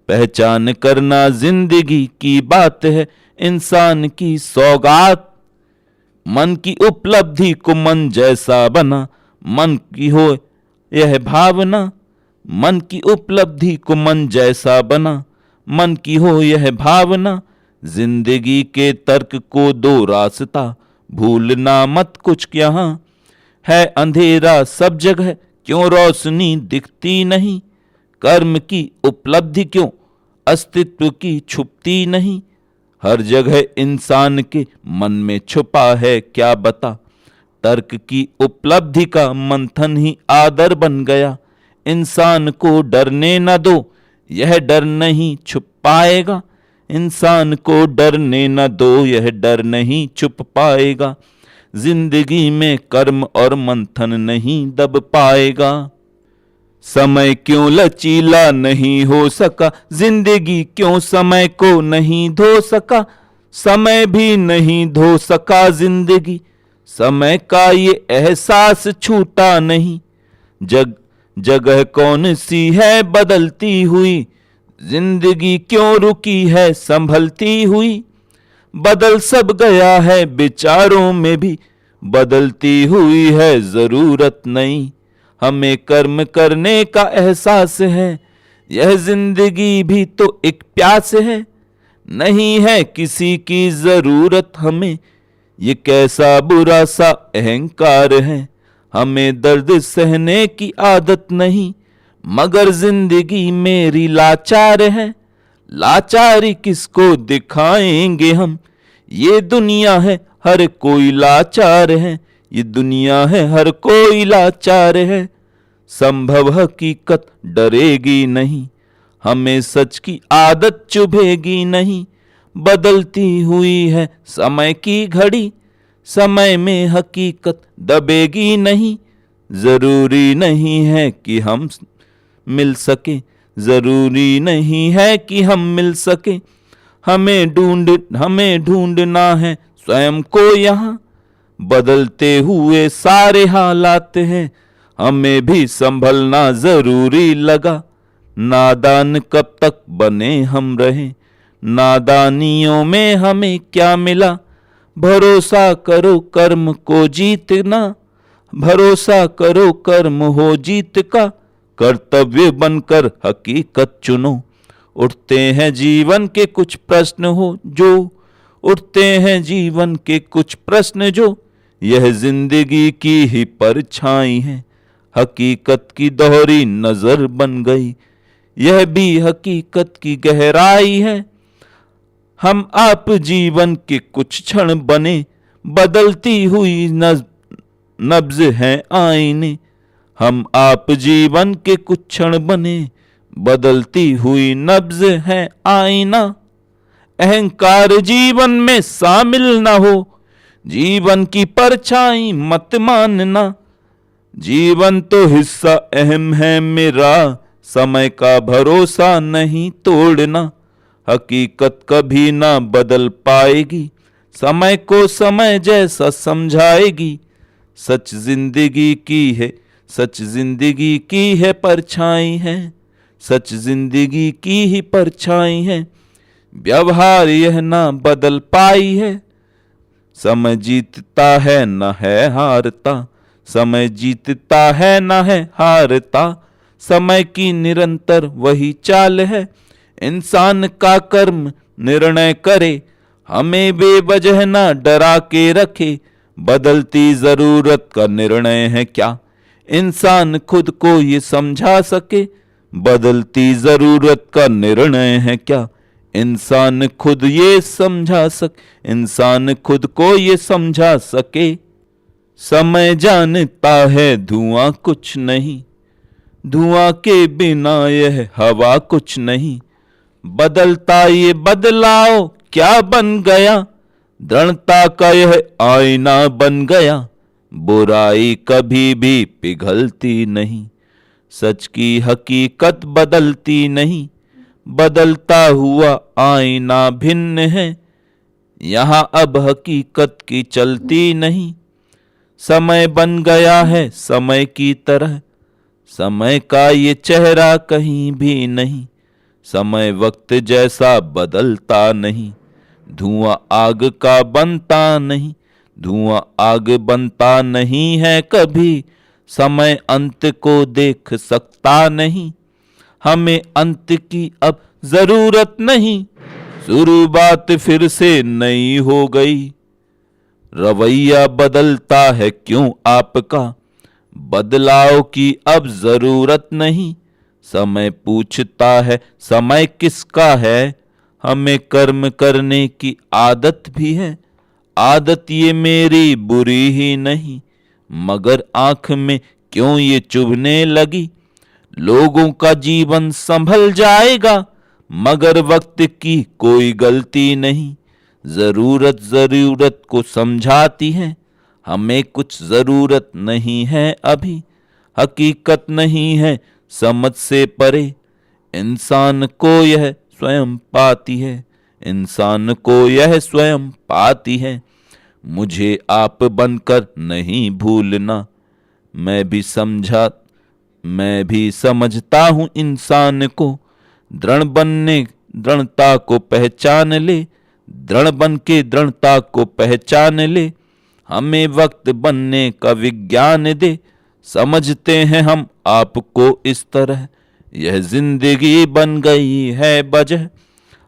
पहचान करना जिंदगी की बात है, इंसान की सौगात। मन की उपलब्धि को मन जैसा बना, मन की हो यह भावना। मन की उपलब्धि को मन जैसा बना, मन की हो यह भावना। जिंदगी के तर्क को दो रास्ता, भूलना मत कुछ यहाँ। है अंधेरा सब जगह, क्यों रोशनी दिखती नहीं। कर्म की उपलब्धि क्यों अस्तित्व की छुपती नहीं। हर जगह इंसान के मन में छुपा है क्या बता। तर्क की उपलब्धि का मंथन ही आदर बन गया। इंसान को डरने न दो, यह डर नहीं छुप पाएगा। इंसान को डरने न दो, यह डर नहीं छुप पाएगा। जिंदगी में कर्म और मंथन नहीं दब पाएगा। समय क्यों लचीला नहीं हो सका, जिंदगी क्यों समय को नहीं धो सका। समय भी नहीं धो सका जिंदगी, समय का ये एहसास छूटा नहीं। जगह कौन सी है बदलती हुई, जिंदगी क्यों रुकी है संभलती हुई। बदल सब गया है विचारों में भी, बदलती हुई है जरूरत नहीं। हमें कर्म करने का एहसास है, यह जिंदगी भी तो एक प्यास है। नहीं है किसी की जरूरत हमें, ये कैसा बुरा सा अहंकार है। हमें दर्द सहने की आदत नहीं, मगर जिंदगी मेरी लाचार है। लाचारी किसको दिखाएंगे हम, ये दुनिया है हर कोई लाचार है। ये दुनिया है हर कोई लाचार है। संभव हकीकत डरेगी नहीं, हमें सच की आदत चुभेगी नहीं। बदलती हुई है समय की घड़ी, समय में हकीकत दबेगी नहीं। जरूरी नहीं है कि हम मिल सके, जरूरी नहीं है कि हम मिल सके। हमें ढूंढना है स्वयं को यहाँ। बदलते हुए सारे हालात हैं, हमें भी संभलना जरूरी लगा। नादान कब तक बने हम रहे, नादानियों में हमें क्या मिला। भरोसा करो कर्म को जीतना, भरोसा करो कर्म हो जीत का। कर्तव्य बनकर हकीकत चुनो, उठते हैं जीवन के कुछ प्रश्न हो जो, उठते हैं जीवन के कुछ प्रश्न जो। यह जिंदगी की ही परछाई है, हकीकत की दोहरी नजर बन गई। यह भी हकीकत की गहराई है। हम आप जीवन के कुछ क्षण बने, बदलती हुई नब्ज हैं आईने। हम आप जीवन के कुछ क्षण बने, बदलती हुई नब्ज है आईना। अहंकार जीवन में शामिल ना हो, जीवन की परछाई मत मानना। जीवन तो हिस्सा अहम है मेरा, समय का भरोसा नहीं तोड़ना। हकीकत कभी ना बदल पाएगी, समय को समय जैसा समझाएगी। सच जिंदगी की है, सच जिंदगी की है परछाई है, सच जिंदगी की ही परछाई है। व्यवहार यह ना बदल पाई है, समय जीतता है न है हारता। समय जीतता है न है हारता, समय की निरंतर वही चाल है। इंसान का कर्म निर्णय करे, हमें बेवजह न डरा के रखे। बदलती जरूरत का निर्णय है क्या, इंसान खुद को ये समझा सके, बदलती जरूरत का निर्णय है क्या। इंसान खुद ये समझा सके, इंसान खुद को ये समझा सके। समय जानता है धुआं कुछ नहीं, धुआं के बिना यह हवा कुछ नहीं। बदलता ये बदलाव क्या बन गया, दृढ़ता का यह आईना बन गया। बुराई कभी भी पिघलती नहीं, सच की हकीकत बदलती नहीं। बदलता हुआ आईना भिन्न है, यहाँ अब हकीकत की चलती नहीं। समय बन गया है समय की तरह, समय का ये चेहरा कहीं भी नहीं। समय वक्त जैसा बदलता नहीं, धुआं आग का बनता नहीं, धुआं आग बनता नहीं है कभी। समय अंत को देख सकता नहीं, हमें अंत की अब जरूरत नहीं। शुरुआत फिर से नई हो गई, रवैया बदलता है क्यों आपका, बदलाव की अब जरूरत नहीं। समय पूछता है समय किसका है, हमें कर्म करने की आदत भी है। आदत ये मेरी बुरी ही नहीं, मगर आंख में क्यों ये चुभने लगी। लोगों का जीवन संभल जाएगा, मगर वक्त की कोई गलती नहीं। जरूरत जरूरत को समझाती है, हमें कुछ जरूरत नहीं है अभी। हकीकत नहीं है समझ से परे, इंसान को यह स्वयं पाती है, इंसान को यह स्वयं पाती है। मुझे आप बनकर नहीं भूलना, मैं भी समझता हूँ इंसान को। दृढ़ता को पहचान ले, दृढ़ बन के दृढ़ता को पहचान ले। हमें वक्त बनने का विज्ञान दे, समझते हैं हम आपको इस तरह। यह जिंदगी बन गई है वजह,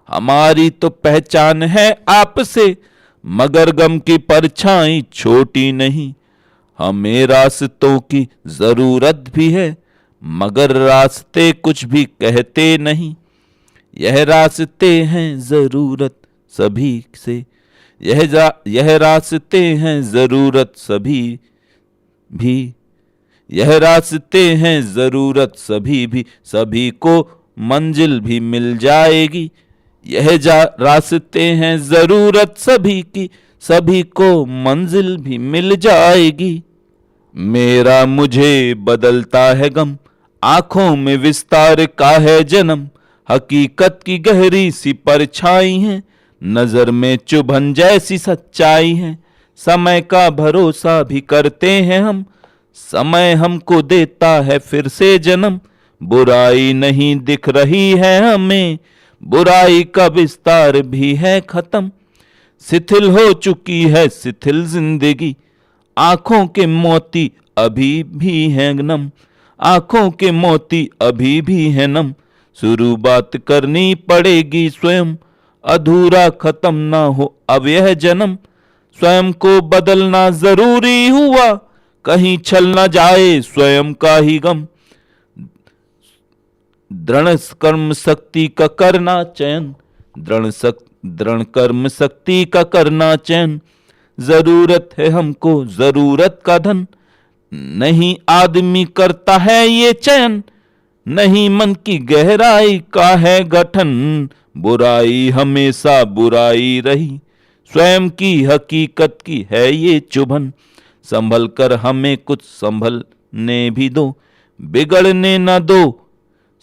हमारी तो पहचान है आपसे। मगर गम की परछाई छोटी नहीं, हमें रास्तों की जरूरत भी है, मगर रास्ते कुछ भी कहते नहीं। यह रास्ते हैं जरूरत सभी से, यह रास्ते हैं जरूरत सभी भी, यह रास्ते हैं जरूरत सभी भी। सभी को मंजिल भी मिल जाएगी, रास्ते हैं जरूरत सभी की, सभी को मंजिल भी मिल जाएगी। मेरा मुझे बदलता है गम, आंखों में विस्तार का है जन्म। हकीकत की गहरी सी परछाई है, नजर में चुभन जैसी सच्चाई है। समय का भरोसा भी करते हैं हम, समय हमको देता है फिर से जन्म। बुराई नहीं दिख रही है हमें, बुराई का विस्तार भी है खत्म। शिथिल हो चुकी है शिथिल जिंदगी, आंखों के मोती अभी भी हैं नम, आंखों के मोती अभी भी हैं नम। शुरुआत करनी पड़ेगी स्वयं, अधूरा खत्म ना हो अब यह जन्म। स्वयं को बदलना जरूरी हुआ, कहीं छल न जाए स्वयं का ही गम। दृढ़ कर्म शक्ति का करना चयन, दृढ़ कर्म शक्ति का करना चयन। जरूरत है हमको जरूरत का धन, नहीं आदमी करता है ये चयन। नहीं मन की गहराई का है गठन, बुराई हमेशा बुराई रही। स्वयं की हकीकत की है ये चुभन, संभल कर हमें कुछ संभलने भी दो, बिगड़ने न दो।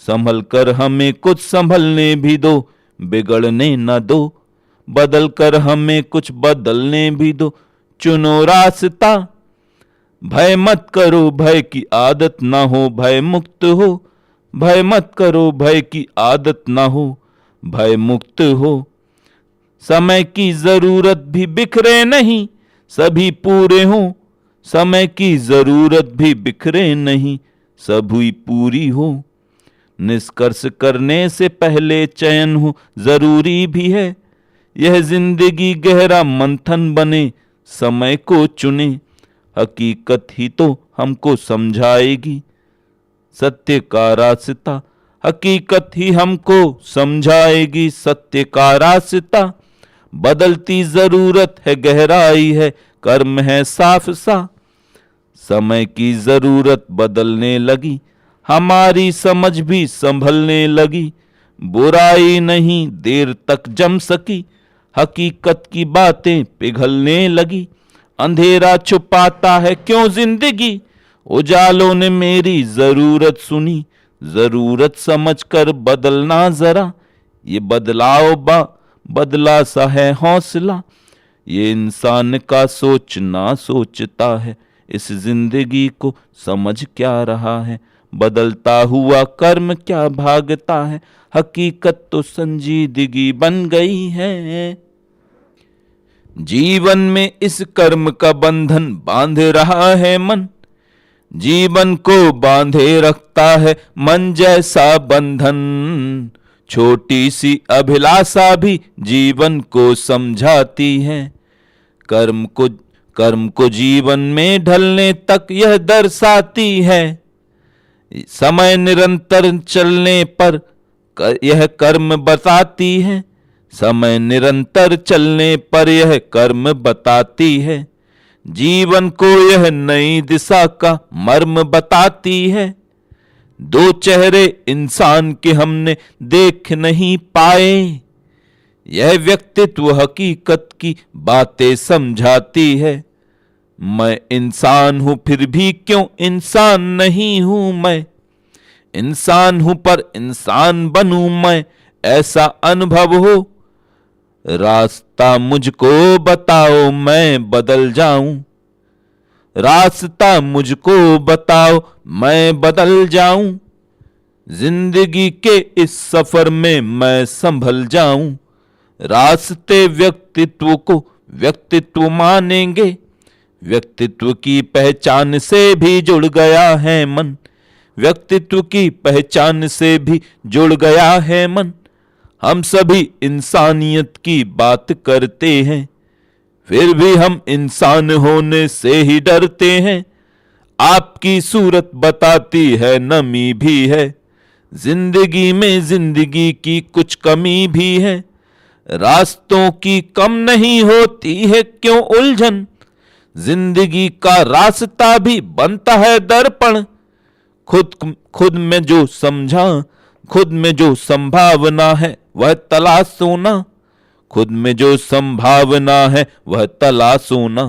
संभल कर हमें कुछ संभलने भी दो, बिगड़ने न दो। बदल कर हमें कुछ बदलने भी दो, चुनो रास्ता। भय मत करो भय की आदत ना हो, भय मुक्त हो। भय मत करो भय की आदत ना हो, भय मुक्त हो। समय की जरूरत भी बिखरे नहीं, सभी पूरे हों। समय की जरूरत भी बिखरे नहीं, सभी पूरी हो। निष्कर्ष करने से पहले चयन हो जरूरी भी है, यह जिंदगी गहरा मंथन बने समय को चुने। हकीकत ही तो हमको समझाएगी। सत्य का रास्ता हकीकत ही हमको समझाएगी। सत्य का रास्ता बदलती जरूरत है, गहराई है, कर्म है साफ सा। समय की जरूरत बदलने लगी, हमारी समझ भी संभलने लगी। बुराई नहीं देर तक जम सकी, हकीकत की बातें पिघलने लगी। अंधेरा छुपाता है क्यों जिंदगी, उजालों ने मेरी जरूरत सुनी। जरूरत समझकर बदलना जरा, ये बदलाव बदला सा है हौसला। ये इंसान का सोचना सोचता है, इस जिंदगी को समझ क्या रहा है। बदलता हुआ कर्म क्या भागता है, हकीकत तो संजीदगी बन गई है। जीवन में इस कर्म का बंधन बांध रहा है मन, जीवन को बांधे रखता है मन जैसा बंधन। छोटी सी अभिलाषा भी जीवन को समझाती है, कर्म को जीवन में ढलने तक यह दर्शाती है। समय निरंतर चलने पर यह कर्म बताती है, समय निरंतर चलने पर यह कर्म बताती है। जीवन को यह नई दिशा का मर्म बताती है। दो चेहरे इंसान के हमने देख नहीं पाए, यह व्यक्तित्व हकीकत की बातें समझाती है। मैं इंसान हूं फिर भी क्यों इंसान नहीं हूं मैं, इंसान हूं पर इंसान बनूं मैं, ऐसा अनुभव हो। रास्ता मुझको बताओ मैं बदल जाऊं, रास्ता मुझको बताओ मैं बदल जाऊं। जिंदगी के इस सफर में मैं संभल जाऊं। रास्ते व्यक्तित्व को व्यक्तित्व मानेंगे, व्यक्तित्व की पहचान से भी जुड़ गया है मन, व्यक्तित्व की पहचान से भी जुड़ गया है मन। हम सभी इंसानियत की बात करते हैं, फिर भी हम इंसान होने से ही डरते हैं। आपकी सूरत बताती है नमी भी है, जिंदगी में जिंदगी की कुछ कमी भी है। रास्तों की कम नहीं होती है क्यों उलझन, जिंदगी का रास्ता भी बनता है दर्पण। खुद में जो समझा, खुद में जो संभावना है वह तलाशो ना, खुद में जो संभावना है वह तलाशो ना।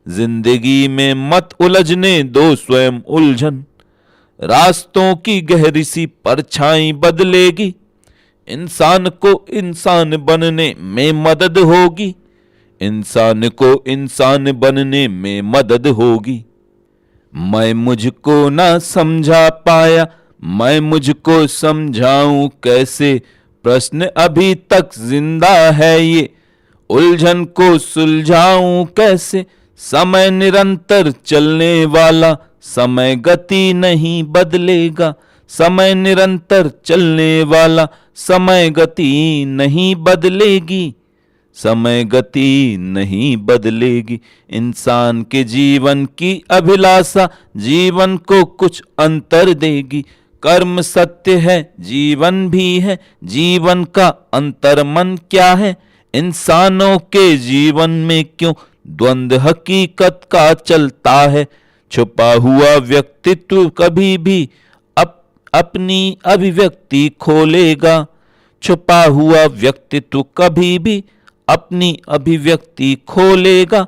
जिंदगी में मत उलझने दो स्वयं उलझन, रास्तों की गहरी सी परछाई बदलेगी। इंसान को इंसान बनने में मदद होगी, इंसान को इंसान बनने में मदद होगी। मैं मुझको ना समझा पाया, मैं मुझको समझाऊं कैसे, प्रश्न अभी तक जिंदा है ये, उलझन को सुलझाऊं कैसे। समय निरंतर चलने वाला, समय गति नहीं बदलेगा। समय निरंतर चलने वाला, समय गति नहीं बदलेगी, समय गति नहीं बदलेगी। इंसान के जीवन की अभिलाषा जीवन को कुछ अंतर देगी। कर्म सत्य है, जीवन भी है, जीवन का अंतर मन क्या है। इंसानों के जीवन में क्यों द्वंद्व हकीकत का चलता है। छुपा हुआ व्यक्तित्व कभी भी अपनी अभिव्यक्ति खोलेगा, छुपा हुआ व्यक्तित्व कभी भी अपनी अभिव्यक्ति खोलेगा।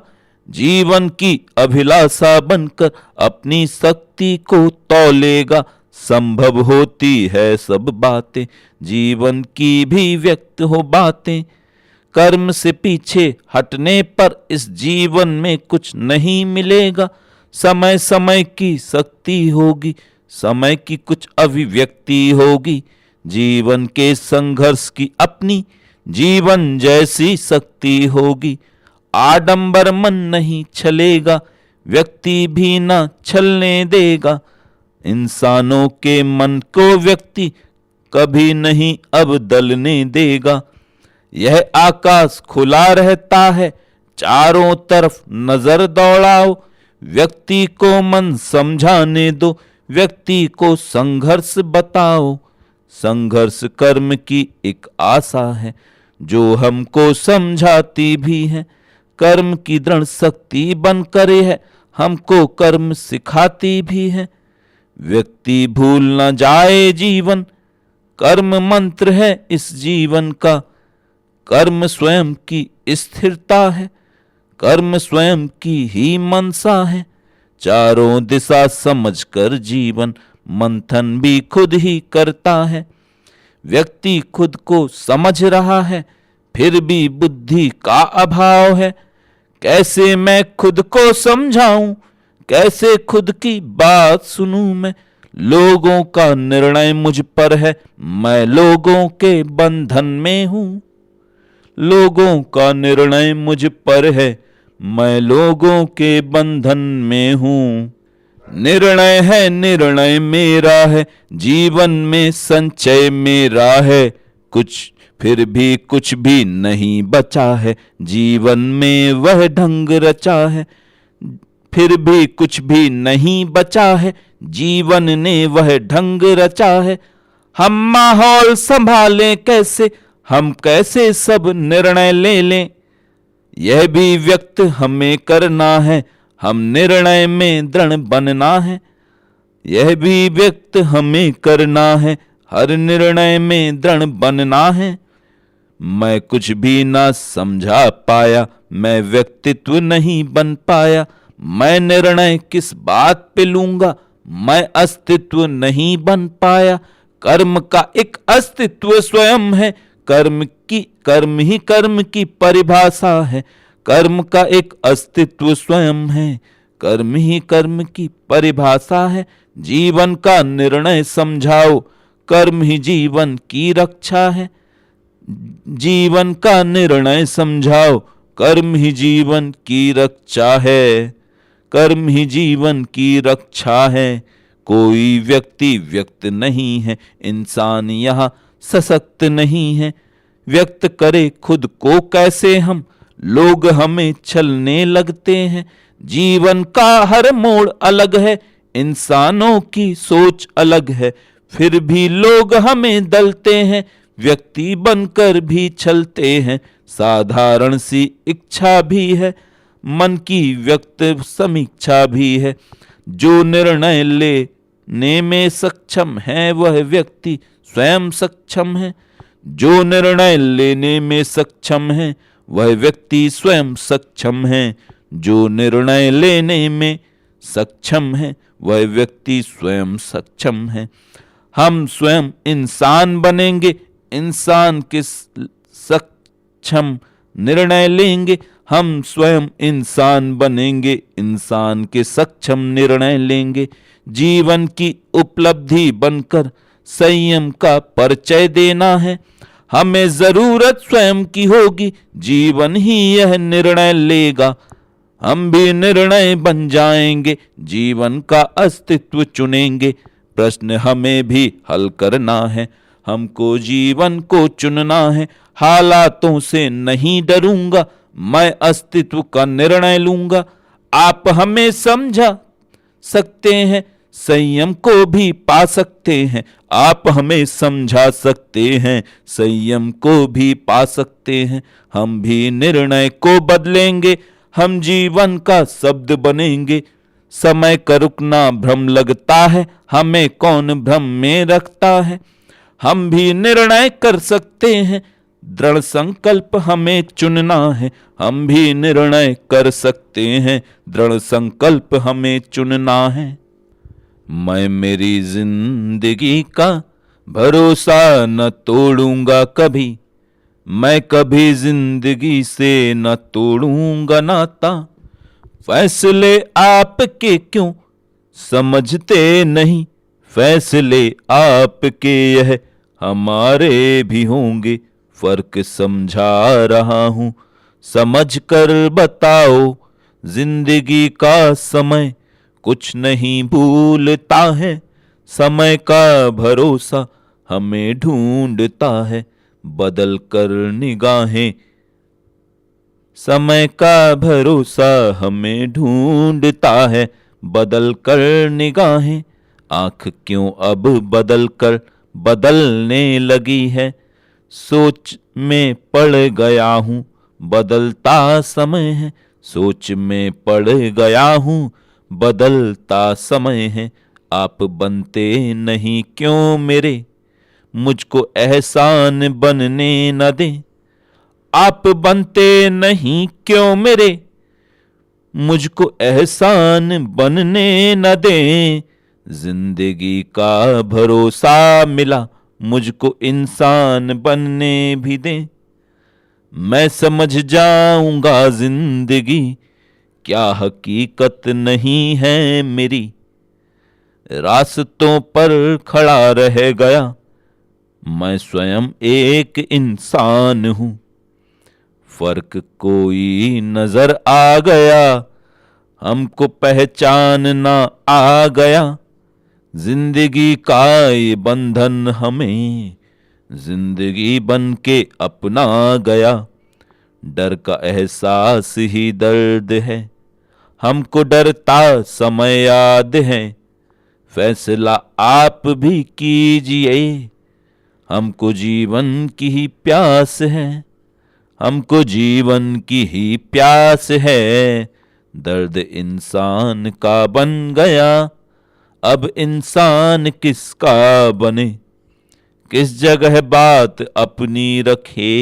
जीवन की अभिलाषा बनकर अपनी शक्ति को तौलेगा। संभव होती है सब बातें, जीवन की भी व्यक्त हो बातें। कर्म से पीछे हटने पर इस जीवन में कुछ नहीं मिलेगा। समय समय की शक्ति होगी, समय की कुछ अभिव्यक्ति होगी। जीवन के संघर्ष की अपनी जीवन जैसी शक्ति होगी। आडंबर मन नहीं छलेगा, व्यक्ति भी ना छलने देगा। इंसानों के मन को व्यक्ति कभी नहीं अब दलने देगा। यह आकाश खुला रहता है, चारों तरफ नजर दौड़ाओ। व्यक्ति को मन समझाने दो, व्यक्ति को संघर्ष बताओ। संघर्ष कर्म की एक आशा है जो हमको समझाती भी है। कर्म की दृढ़ शक्ति बन करे है, हमको कर्म सिखाती भी है। व्यक्ति भूल न जाए जीवन, कर्म मंत्र है इस जीवन का। कर्म स्वयं की स्थिरता है, कर्म स्वयं की ही मनसा है। चारों दिशा समझकर जीवन मंथन भी खुद ही करता है। व्यक्ति खुद को समझ रहा है, फिर भी बुद्धि का अभाव है। कैसे मैं खुद को समझाऊं, कैसे खुद की बात सुनूं मैं। लोगों का निर्णय मुझ पर है, मैं लोगों के बंधन में हूं। लोगों का निर्णय मुझ पर है, मैं लोगों के बंधन में हूं। निर्णय है, निर्णय मेरा है, जीवन में संचय मेरा है। कुछ फिर भी कुछ भी नहीं बचा है, जीवन में वह ढंग रचा है। फिर भी कुछ भी नहीं बचा है, जीवन ने वह ढंग रचा है। हम माहौल संभालें कैसे, हम कैसे सब निर्णय ले लें, यह भी व्यक्त हमें करना है। हम निर्णय में दृढ़ बनना है, यह भी व्यक्त हमें करना है। हर निर्णय में दृढ़ बनना है। मैं कुछ भी ना समझा पाया, मैं व्यक्तित्व नहीं बन पाया। मैं निर्णय किस बात पे लूंगा, मैं अस्तित्व नहीं बन पाया। कर्म का एक अस्तित्व स्वयं है, कर्म ही कर्म की परिभाषा है। कर्म का एक अस्तित्व स्वयं है, कर्म ही कर्म की परिभाषा है। जीवन का निर्णय समझाओ, कर्म ही जीवन की रक्षा है। जीवन का निर्णय समझाओ, कर्म ही जीवन की रक्षा है। कर्म ही जीवन की रक्षा है। कोई व्यक्ति व्यक्त नहीं है, इंसान यहाँ सशक्त नहीं है। व्यक्त करे खुद को कैसे हम, लोग हमें छलने लगते हैं। जीवन का हर मोड़ अलग है, इंसानों की सोच अलग है, फिर भी लोग हमें दलते हैं। व्यक्ति बनकर भी छलते हैं, साधारण सी इच्छा भी है, मन की व्यक्त समीक्षा भी है। जो निर्णय लेने में सक्षम है वह व्यक्ति स्वयं सक्षम है। जो निर्णय लेने में सक्षम है वह व्यक्ति स्वयं सक्षम है। जो निर्णय लेने में सक्षम है वह व्यक्ति स्वयं सक्षम है। हम स्वयं इंसान बनेंगे, इंसान के सक्षम निर्णय लेंगे। हम स्वयं इंसान बनेंगे, इंसान के सक्षम निर्णय लेंगे। जीवन की उपलब्धि बनकर संयम का परिचय देना है। हमें जरूरत स्वयं की होगी, जीवन ही यह निर्णय लेगा। हम भी निर्णय बन जाएंगे, जीवन का अस्तित्व चुनेंगे। प्रश्न हमें भी हल करना है, हमको जीवन को चुनना है। हालातों से नहीं डरूंगा, मैं अस्तित्व का निर्णय लूंगा। आप हमें समझा सकते हैं, संयम को भी पा सकते हैं। आप हमें समझा सकते हैं, संयम को भी पा सकते हैं। हम भी निर्णय को बदलेंगे, हम जीवन का शब्द बनेंगे। समय का रुकना भ्रम लगता है, हमें कौन भ्रम में रखता है। हम भी निर्णय कर सकते हैं, दृढ़ संकल्प हमें चुनना है। हम भी निर्णय कर सकते हैं, दृढ़ संकल्प हमें चुनना है। मैं मेरी जिंदगी का भरोसा न तोड़ूंगा कभी, मैं कभी जिंदगी से न तोड़ूंगा नाता। फैसले आपके क्यों समझते नहीं, फैसले आपके यह हमारे भी होंगे। फर्क समझा रहा हूं, समझ कर बताओ। जिंदगी का समय कुछ नहीं भूलता है, समय का भरोसा हमें ढूंढता है। बदल कर निगाहें समय का भरोसा हमें ढूंढता है, बदल कर निगाहें। आंख क्यों अब बदल कर बदलने लगी है। सोच में पड़ गया हूँ, बदलता समय है। सोच में पड़ गया हूँ, बदलता समय है। आप बनते नहीं क्यों मेरे, मुझको एहसान बनने न दें। आप बनते नहीं क्यों मेरे, मुझको एहसान बनने न दें। जिंदगी का भरोसा मिला, मुझको इंसान बनने भी दें। मैं समझ जाऊंगा जिंदगी क्या हकीकत नहीं है मेरी। रास्तों पर खड़ा रह गया, मैं स्वयं एक इंसान हूं। फर्क कोई नजर आ गया, हमको पहचानना आ गया। जिंदगी का ये बंधन हमें जिंदगी बन के अपना गया। डर का एहसास ही दर्द है, हमको डरता समय याद है। फैसला आप भी कीजिए, हमको जीवन की ही प्यास है। हमको जीवन की ही प्यास है। दर्द इंसान का बन गया, अब इंसान किसका बने। किस जगह बात अपनी रखे,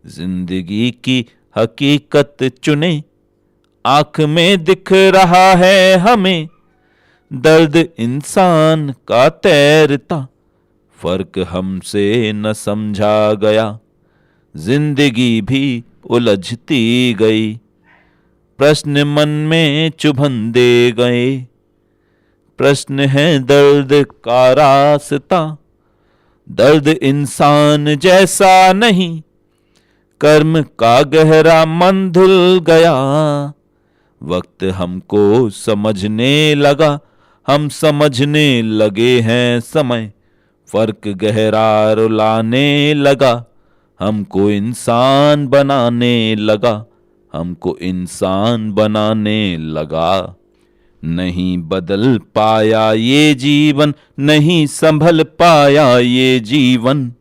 जिंदगी की हकीकत चुने। आंख में दिख रहा है हमें दर्द इंसान का तैरता। फर्क हमसे न समझा गया, जिंदगी भी उलझती गई। प्रश्न मन में चुभन दे गए, प्रश्न है दर्द का रास्ता। दर्द इंसान जैसा नहीं, कर्म का गहरा मन धुल गया। वक्त हमको समझने लगा, हम समझने लगे हैं समय। फर्क गहरा रुलाने लगा, हमको इंसान बनाने लगा। हमको इंसान बनाने लगा। नहीं बदल पाया ये जीवन, नहीं संभल पाया ये जीवन।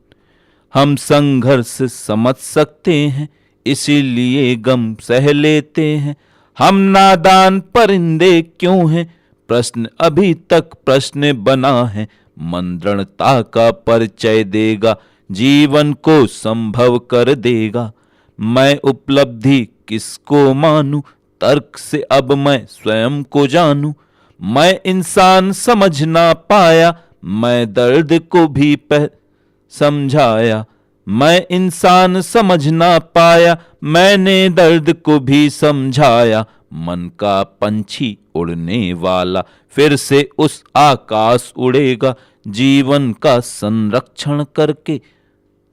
हम संघर्ष समझ सकते हैं, इसीलिए गम सह लेते हैं। हम नादान परिंदे क्यों हैं, प्रश्न अभी तक प्रश्न बना है। मन दृढ़ता का परिचय देगा, जीवन को संभव कर देगा। मैं उपलब्धि किसको मानूं, तर्क से अब मैं स्वयं को जानूं। मैं इंसान समझ ना पाया, मैं दर्द को भी समझाया। मैं इंसान समझ ना पाया, मैंने दर्द को भी समझाया। मन का पंछी उड़ने वाला फिर से उस आकाश उड़ेगा। जीवन का संरक्षण करके,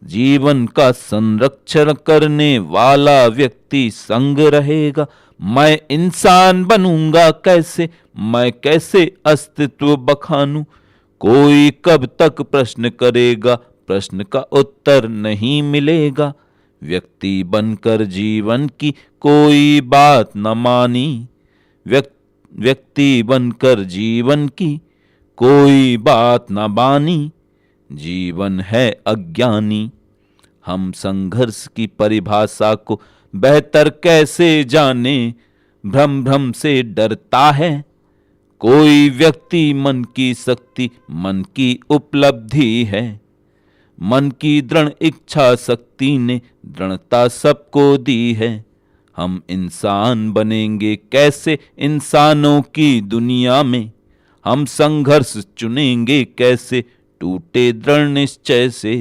जीवन का संरक्षण करने वाला व्यक्ति संग रहेगा। मैं इंसान बनूंगा कैसे, मैं कैसे अस्तित्व बखानूं। कोई कब तक प्रश्न करेगा, प्रश्न का उत्तर नहीं मिलेगा। व्यक्ति बनकर जीवन की कोई बात न मानी, व्यक्ति बनकर जीवन की कोई बात न बानी। जीवन है अज्ञानी, हम संघर्ष की परिभाषा को बेहतर कैसे जाने। भ्रम भ्रम से डरता है कोई व्यक्ति, मन की शक्ति मन की उपलब्धि है। मन की दृढ़ इच्छा शक्ति ने दृढ़ता सबको दी है। हम इंसान बनेंगे कैसे इंसानों की दुनिया में। हम संघर्ष चुनेंगे कैसे टूटे दृढ़ निश्चय से।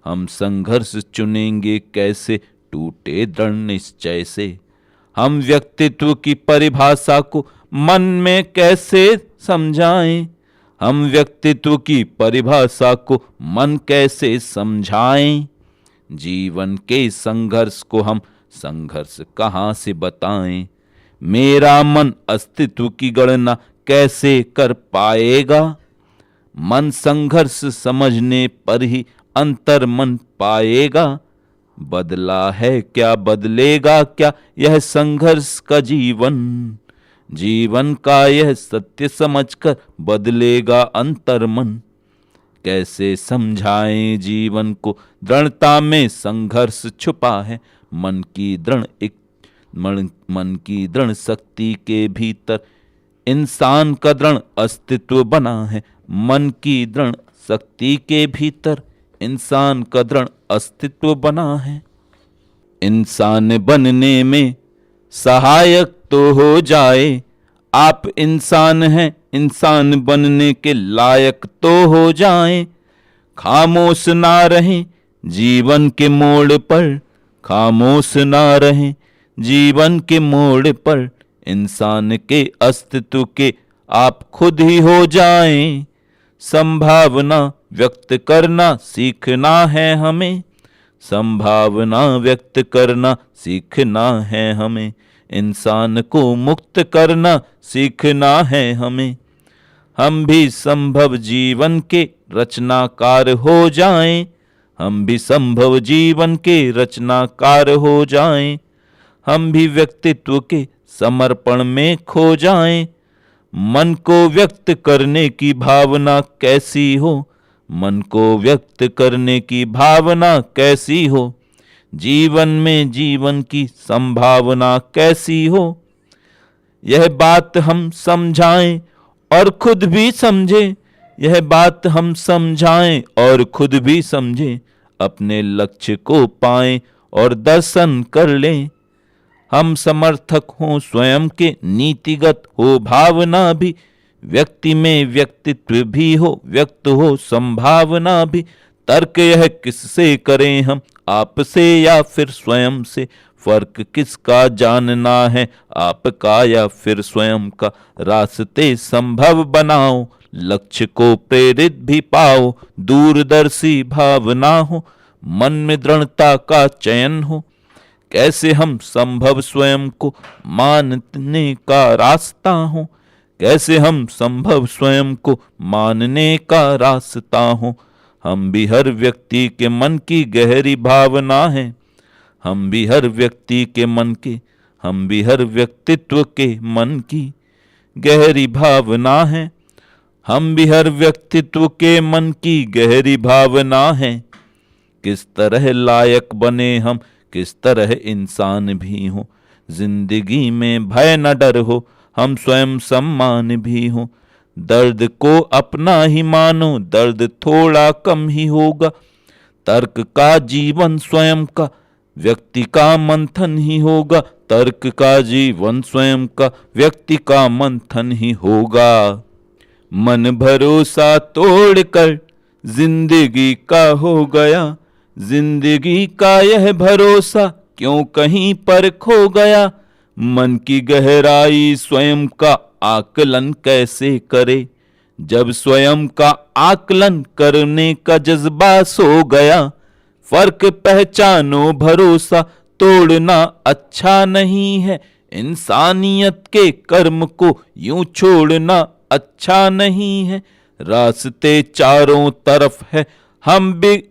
हम संघर्ष चुनेंगे कैसे टूटे दृढ़ निश्चय से। हम व्यक्तित्व की परिभाषा को मन में कैसे समझाएं। हम व्यक्तित्व की परिभाषा को मन कैसे समझाएं। जीवन के संघर्ष को हम संघर्ष कहाँ से बताएं। मेरा मन अस्तित्व की गणना कैसे कर पाएगा। मन संघर्ष समझने पर ही अंतर मन पाएगा। बदला है क्या, बदलेगा क्या यह संघर्ष का जीवन। जीवन का यह सत्य समझकर बदलेगा अंतर्मन। कैसे समझाएं जीवन को, दृढ़ता में संघर्ष छुपा है। मन की दृढ़ शक्ति के भीतर इंसान का दृढ़ अस्तित्व बना है। मन की दृढ़ शक्ति के भीतर इंसान का दृढ़ अस्तित्व बना है। इंसान बनने में सहायक तो हो जाए, आप इंसान हैं, इंसान बनने के लायक तो हो जाएं। खामोश ना रहें जीवन के मोड़ पर, खामोश ना रहें जीवन के मोड़ पर। इंसान के अस्तित्व के आप खुद ही हो जाएं। संभावना व्यक्त करना सीखना है हमें, संभावना व्यक्त करना सीखना है हमें। इंसान को मुक्त करना सीखना है हमें। हम भी संभव जीवन के रचनाकार हो जाएं, हम भी संभव जीवन के रचनाकार हो जाएं। हम भी व्यक्तित्व के समर्पण में खो जाएं। मन को व्यक्त करने की भावना कैसी हो, मन को व्यक्त करने की भावना कैसी हो। जीवन में जीवन की संभावना कैसी हो, यह बात हम समझाएं और खुद भी समझें। यह बात हम समझाएं और खुद भी समझें। अपने लक्ष्य को पाएं और दर्शन कर लें। हम समर्थक हों स्वयं के, नीतिगत हो भावना भी। व्यक्ति में व्यक्तित्व भी हो, व्यक्त हो संभावना भी। तर्क यह किससे करें हम, आपसे या फिर स्वयं से। फर्क किसका जानना है, आपका या फिर स्वयं का। रास्ते संभव बनाओ, लक्ष्य को प्रेरित भी पाओ। दूरदर्शी भावना हो, मन में दृढ़ता का चयन हो। कैसे हम संभव स्वयं को मानने का रास्ता हो, कैसे हम संभव स्वयं को मानने का रास्ता हो। हम भी हर व्यक्ति के मन की गहरी भावना है, हम भी हर व्यक्ति के मन के, हम भी हर व्यक्तित्व के मन की गहरी भावना है। हम भी हर व्यक्तित्व के मन की गहरी भावना है। किस तरह लायक बने हम, किस तरह इंसान भी हो। जिंदगी में भय न डर हो, हम स्वयं सम्मान भी हो। दर्द को अपना ही मानो, दर्द थोड़ा कम ही होगा। तर्क का जीवन स्वयं का, व्यक्ति का मंथन ही होगा। तर्क का जीवन स्वयं का, व्यक्ति का मंथन ही होगा। मन भरोसा तोड़कर जिंदगी का हो गया, जिंदगी का यह भरोसा क्यों कहीं पर खो गया। मन की गहराई स्वयं का आकलन कैसे करे, जब स्वयं का आकलन करने का जज्बा सो गया। फर्क पहचानो, भरोसा तोड़ना अच्छा नहीं है। इंसानियत के कर्म को यूं छोड़ना अच्छा नहीं है। रास्ते चारों तरफ है, हम भी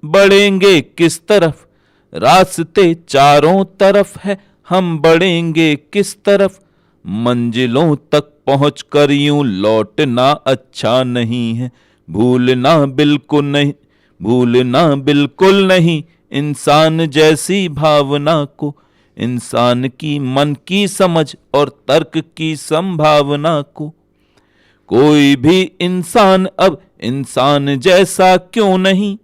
बढ़ेंगे किस तरफ। रास्ते चारों तरफ है, हम बढ़ेंगे किस तरफ। मंजिलों तक पहुंचकर यूं लौटना अच्छा नहीं है। भूलना बिल्कुल नहीं, भूलना बिल्कुल नहीं इंसान जैसी भावना को। इंसान की मन की समझ और तर्क की संभावना को। कोई भी इंसान अब इंसान जैसा क्यों नहीं,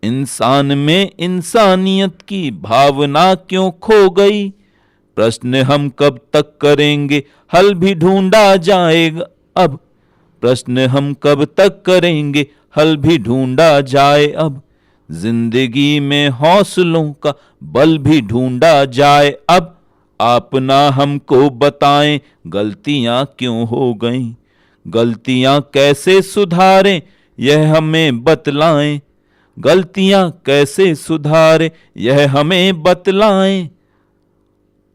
इंसान में इंसानियत की भावना क्यों खो गई। प्रश्न हम कब तक करेंगे, हल भी ढूंढा जाएगा अब। प्रश्न हम कब तक करेंगे, हल भी ढूंढा जाए अब। जिंदगी में हौसलों का बल भी ढूंढा जाए अब। आप ना हमको बताएं गलतियां क्यों हो गईं, गलतियां कैसे सुधारें यह हमें बतलाएं। गलतियां कैसे सुधारें यह हमें बतलाएं।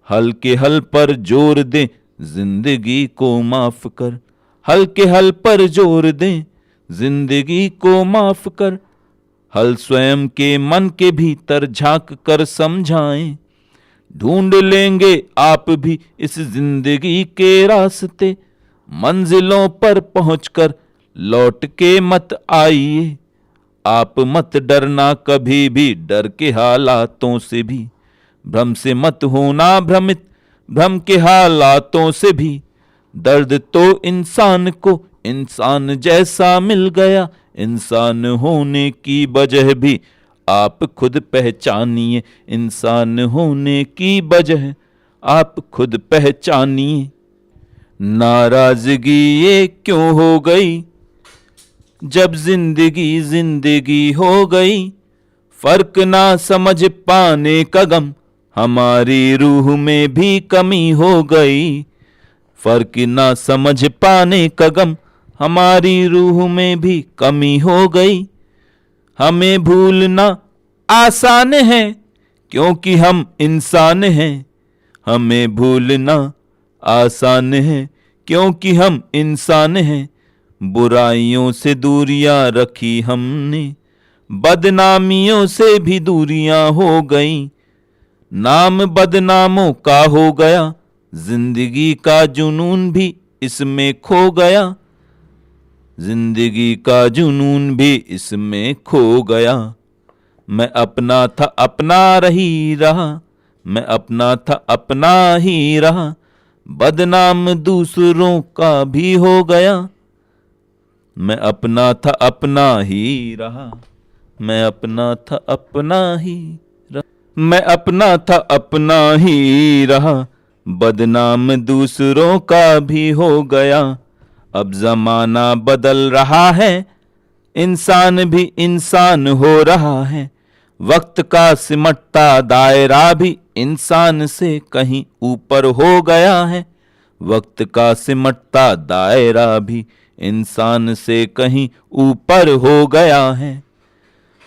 हल के हल पर जोर दें, जिंदगी को माफ कर। हल के हल पर जोर दें, जिंदगी को माफ कर। हल स्वयं के मन के भीतर झांक कर समझाएं। ढूंढ लेंगे आप भी इस जिंदगी के रास्ते, मंजिलों पर पहुंचकर लौट के मत आइए। आप मत डरना कभी भी डर के हालातों से भी, भ्रम से मत होना भ्रमित भ्रम के हालातों से भी। दर्द तो इंसान को इंसान जैसा मिल गया, इंसान होने की वजह भी आप खुद पहचानिए, इंसान होने की वजह आप खुद पहचानिए। नाराजगी ये क्यों हो गई जब जिंदगी जिंदगी हो गई, फर्क ना समझ पाने का गम हमारी रूह में भी कमी हो गई। फर्क ना समझ पाने का गम हमारी रूह में भी कमी हो गई। हमें भूलना आसान है क्योंकि हम इंसान हैं, हमें भूलना आसान है क्योंकि हम इंसान हैं। बुराइयों से दूरियां रखी हमने, बदनामियों से भी दूरियां हो गई। नाम बदनामों का हो गया, जिंदगी का जुनून भी इसमें खो गया, जिंदगी का जुनून भी इसमें खो गया। मैं अपना था अपना रही रहा, मैं अपना था अपना ही रहा, बदनाम दूसरों का भी हो गया। मैं अपना था अपना ही रहा, मैं अपना था अपना ही रहा, मैं अपना था अपना ही रहा, बदनाम दूसरों का भी हो गया। अब जमाना बदल रहा है, इंसान भी इंसान हो रहा है। वक्त का सिमटता दायरा भी इंसान से कहीं ऊपर हो गया है, वक्त का सिमटता दायरा भी इंसान से कहीं ऊपर हो गया है।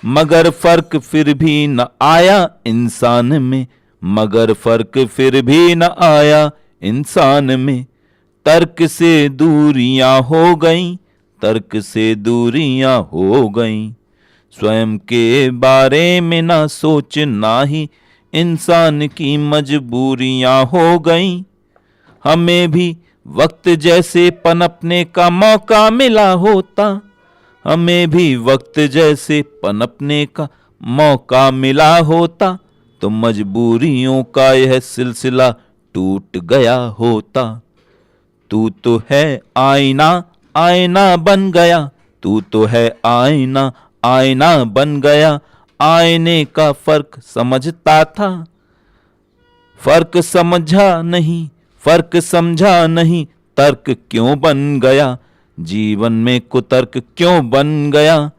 मगर फर्क फिर भी न आया इंसान में, मगर फर्क फिर भी न आया इंसान में। तर्क से दूरियां हो गईं, तर्क से दूरियां हो गईं। स्वयं के बारे में ना सोचना ही इंसान की मजबूरियां हो गईं। हमें भी वक्त जैसे पनपने का मौका मिला होता, हमें भी वक्त जैसे पनपने का मौका मिला होता, तो मजबूरियों का यह सिलसिला टूट गया होता। तू तो है आईना, आईना बन गया, तू तो है आईना, आईना बन गया। आईने का फर्क समझता था, फर्क समझा नहीं, फर्क समझा नहीं, तर्क क्यों बन गया, जीवन में कुतर्क क्यों बन गया।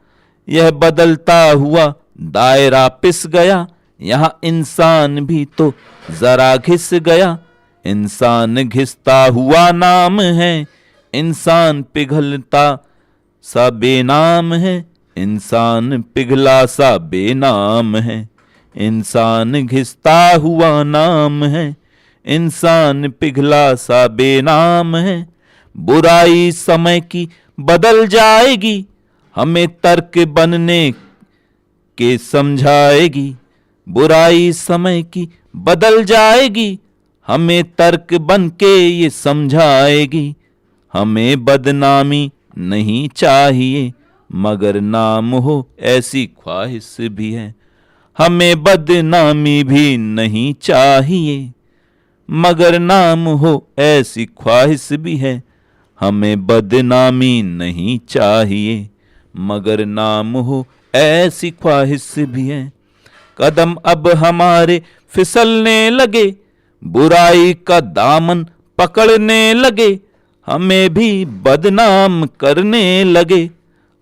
यह बदलता हुआ दायरा पिस गया, यहाँ इंसान भी तो जरा घिस गया। इंसान घिसता हुआ नाम है, इंसान पिघलता सा बेनाम है, इंसान पिघला सा बेनाम है। इंसान घिसता हुआ नाम है, इंसान पिघला सा बेनाम है। बुराई समय की बदल जाएगी, हमें तर्क बनने के समझाएगी। बुराई समय की बदल जाएगी, हमें तर्क बन के ये समझाएगी। हमें बदनामी नहीं चाहिए, मगर नाम हो ऐसी ख्वाहिश भी है। हमें बदनामी भी नहीं चाहिए, मगर नाम हो ऐसी ख्वाहिश भी है। हमें बदनामी नहीं चाहिए, मगर नाम हो ऐसी ख्वाहिश भी है। कदम अब हमारे फिसलने लगे, बुराई का दामन पकड़ने लगे। हमें भी बदनाम करने लगे,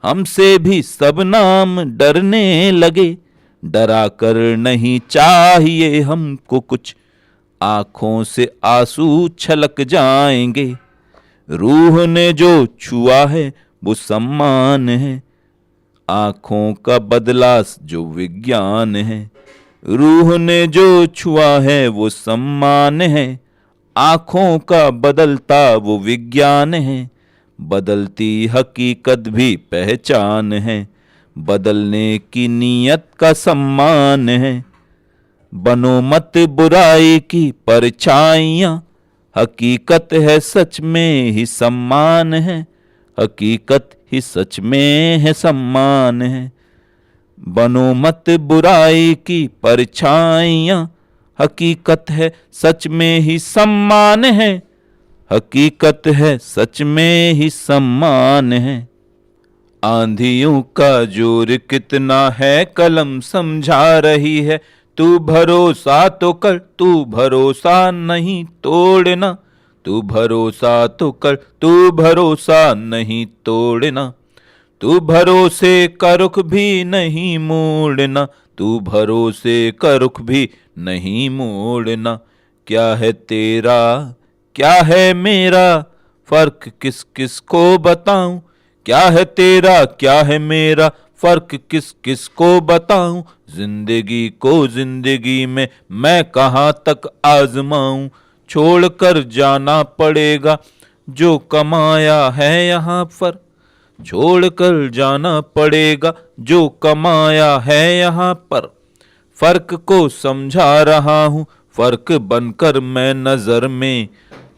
हमसे भी सब नाम डरने लगे। डरा कर नहीं चाहिए हमको कुछ, आंखों से आंसू छलक जाएंगे। रूह ने जो छुआ है वो सम्मान है, आंखों का बदला जो विज्ञान है। रूह ने जो छुआ है वो सम्मान है, आंखों का बदलता वो विज्ञान है। बदलती हकीकत भी पहचान है, बदलने की नीयत का सम्मान है। बनो मत बुराई की परछाइयाँ, हकीकत है सच में ही सम्मान है। हकीकत ही सच में है सम्मान है। बनो मत बुराई की परछाइयाँ, हकीकत है सच में ही सम्मान है। हकीकत है सच में ही सम्मान है। आंधियों का जोर कितना है कलम समझा रही है। तू भरोसा तो कर, तू भरोसा नहीं तोड़ना। तू भरोसा तो कर, तू भरोसा नहीं तोड़ना। तू भरोसे का रुख भी नहीं मोड़ना। तू भरोसे का रुख भी नहीं मोड़ना। क्या है तेरा क्या है मेरा, फर्क किस किस को बताऊं। क्या है तेरा क्या है मेरा, फर्क किस किस को बताऊं। जिंदगी को जिंदगी में मैं कहाँ तक आजमाऊं। छोड़ कर जाना पड़ेगा जो कमाया है यहाँ पर। छोड़ कर जाना पड़ेगा जो कमाया है यहाँ पर। फर्क को समझा रहा हूँ फर्क बनकर मैं नजर में।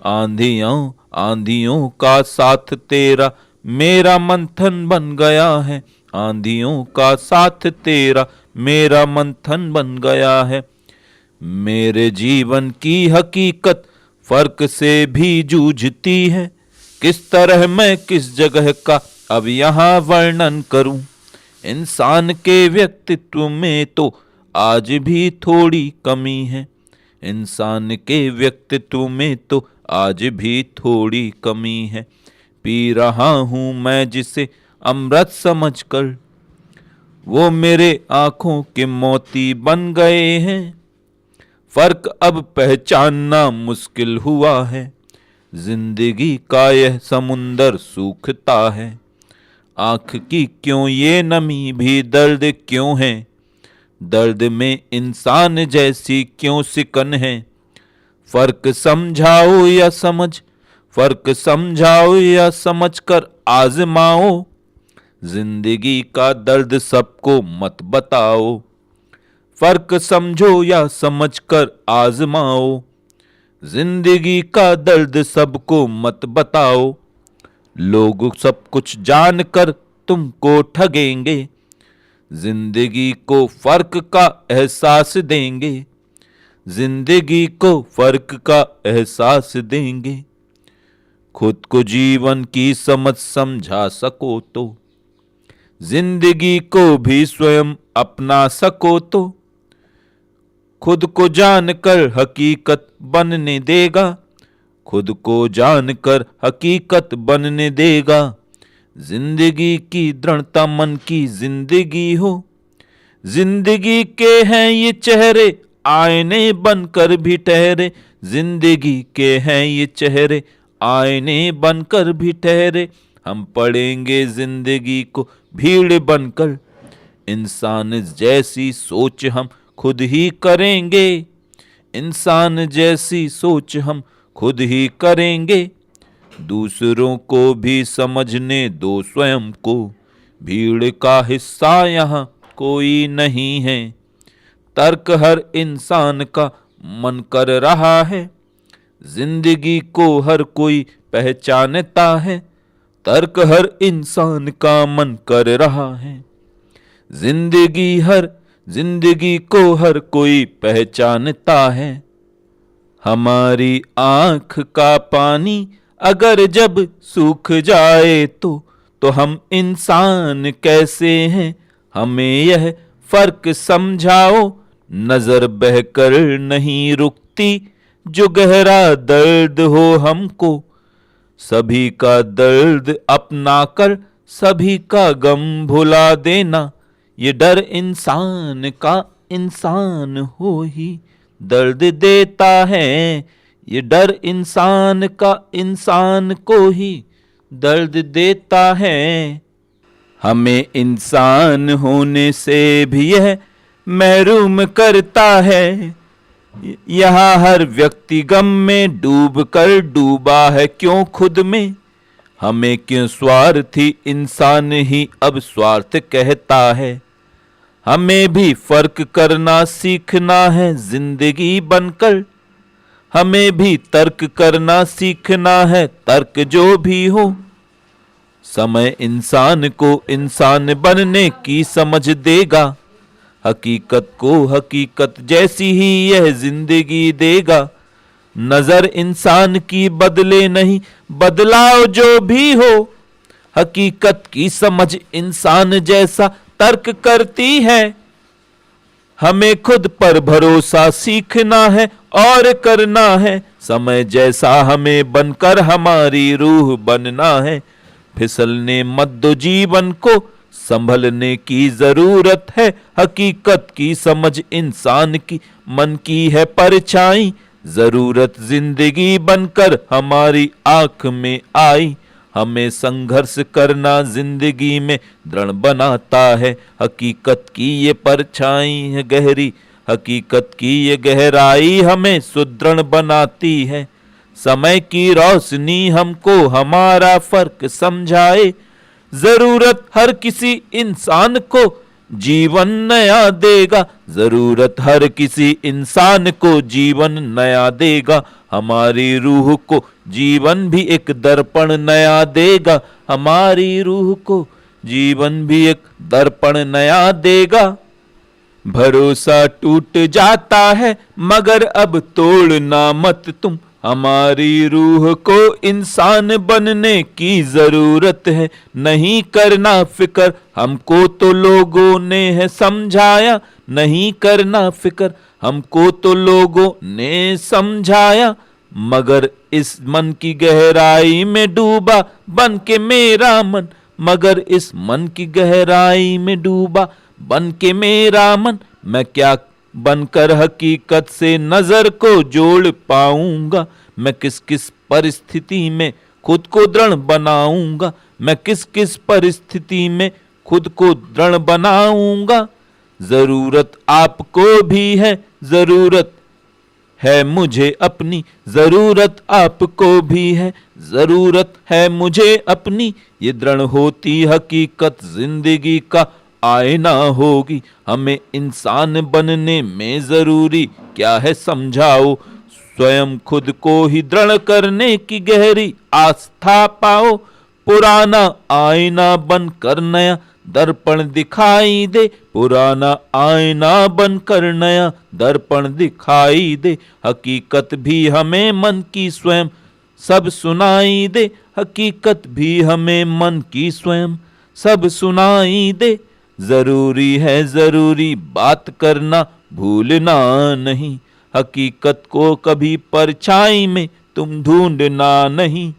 आंधियों का साथ तेरा मेरा मंथन बन गया है। आंधियों का साथ तेरा मेरा मंथन बन गया है। मेरे जीवन की हकीकत फर्क से भी जूझती है। किस तरह मैं किस जगह का अब यहाँ वर्णन करूं। इंसान के व्यक्तित्व में तो आज भी थोड़ी कमी है। इंसान के व्यक्तित्व में तो आज भी थोड़ी कमी है। पी रहा हूं मैं जिसे अमृत समझकर, वो मेरे आंखों के मोती बन गए हैं। फर्क अब पहचानना मुश्किल हुआ है। जिंदगी का यह समुंदर सूखता है। आंख की क्यों ये नमी भी दर्द क्यों है। दर्द में इंसान जैसी क्यों सिकन है। फर्क समझाओ या समझ, फर्क समझाओ या समझ कर आजमाओ। जिंदगी का दर्द सबको मत बताओ। फर्क समझो या समझ कर आजमाओ। जिंदगी का दर्द सबको मत बताओ। लोग सब कुछ जानकर तुमको ठगेंगे। जिंदगी को फर्क का एहसास देंगे। जिंदगी को फर्क का एहसास देंगे। खुद को जीवन की समझ समझा सको तो, जिंदगी को भी स्वयं अपना सको तो, खुद को जानकर हकीकत बनने देगा। खुद को जानकर हकीकत बनने देगा। जिंदगी की दृढ़ता मन की जिंदगी हो। जिंदगी के हैं ये चेहरे आईने बनकर भी ठहरे। जिंदगी के हैं ये चेहरे आईने बनकर भी ठहरे। हम पढ़ेंगे जिंदगी को भीड़ बनकर। इंसान जैसी सोच हम खुद ही करेंगे। इंसान जैसी सोच हम खुद ही करेंगे। दूसरों को भी समझने दो स्वयं को। भीड़ का हिस्सा यहाँ कोई नहीं है। तर्क हर इंसान का मन कर रहा है। जिंदगी को हर कोई पहचानता है। तर्क हर इंसान का मन कर रहा है। जिंदगी को हर कोई पहचानता है। हमारी आंख का पानी अगर जब सूख जाए तो हम इंसान कैसे हैं। हमें यह फर्क समझाओ। नजर बहकर नहीं रुकती जो गहरा दर्द हो हमको। सभी का दर्द अपना कर सभी का गम भुला देना। ये डर इंसान का इंसान हो ही दर्द देता है। ये डर इंसान का इंसान को ही दर्द देता है। हमें इंसान होने से भी यह महरूम करता है। यहाँ हर व्यक्ति गम में डूब कर डूबा है क्यों खुद में। हमें क्यों स्वार्थी इंसान ही अब स्वार्थ कहता है। हमें भी फर्क करना सीखना है जिंदगी बनकर। हमें भी तर्क करना सीखना है, तर्क जो भी हो। समय इंसान को इंसान बनने की समझ देगा। हकीकत को हकीकत जैसी ही यह जिंदगी देगा। नजर इंसान की बदले नहीं, बदलाव जो भी हो। हकीकत की समझ इंसान जैसा तर्क करती है। हमें खुद पर भरोसा सीखना है और करना है। समय जैसा हमें बनकर हमारी रूह बनना है। फिसलने मत दो जीवन को, संभलने की जरूरत है। हकीकत की समझ इंसान की मन की है परछाई। जरूरत जिंदगी बनकर हमारी आंख में आई। हमें संघर्ष करना जिंदगी में दृढ़ बनाता है। हकीकत की ये परछाई है गहरी, हकीकत की ये गहराई हमें सुदृढ़ बनाती है। समय की रोशनी हमको हमारा फर्क समझाए। जरूरत हर किसी इंसान को जीवन नया देगा। जरूरत हर किसी इंसान को जीवन नया देगा। हमारी रूह को जीवन भी एक दर्पण नया देगा। हमारी रूह को जीवन भी एक दर्पण नया देगा। भरोसा टूट जाता है मगर अब तोड़ना मत तुम। हमारी रूह को इंसान बनने की जरूरत है। नहीं करना फिक्र हमको तो लोगों ने है समझाया। नहीं करना फिक्र हमको तो लोगों ने समझाया। मगर इस मन की गहराई में डूबा बन के मेरा मन। मगर इस मन की गहराई में डूबा बन के मेरा मन। मैं क्या बनकर हकीकत से नजर को जोड़ पाऊंगा। मैं किस किस परिस्थिति में खुद को दृढ़ बनाऊंगा। मैं किस किस परिस्थिति में खुद को दृढ़ बनाऊंगा। जरूरत आपको भी है, जरूरत है मुझे अपनी। जरूरत आपको भी है, जरूरत है मुझे अपनी। ये दृढ़ होती हकीकत जिंदगी का आईना होगी। हमें इंसान बनने में जरूरी क्या है समझाओ। स्वयं खुद को ही दृढ़ करने की गहरी आस्था पाओ। पुराना आईना बनकर नया दर्पण दिखाई दे। पुराना आईना बनकर नया दर्पण दिखाई दे। हकीकत भी हमें मन की स्वयं सब सुनाई दे। हकीकत भी हमें मन की स्वयं सब सुनाई दे। जरूरी है जरूरी बात करना भूलना नहीं। हकीकत को कभी परछाई में तुम ढूंढना नहीं।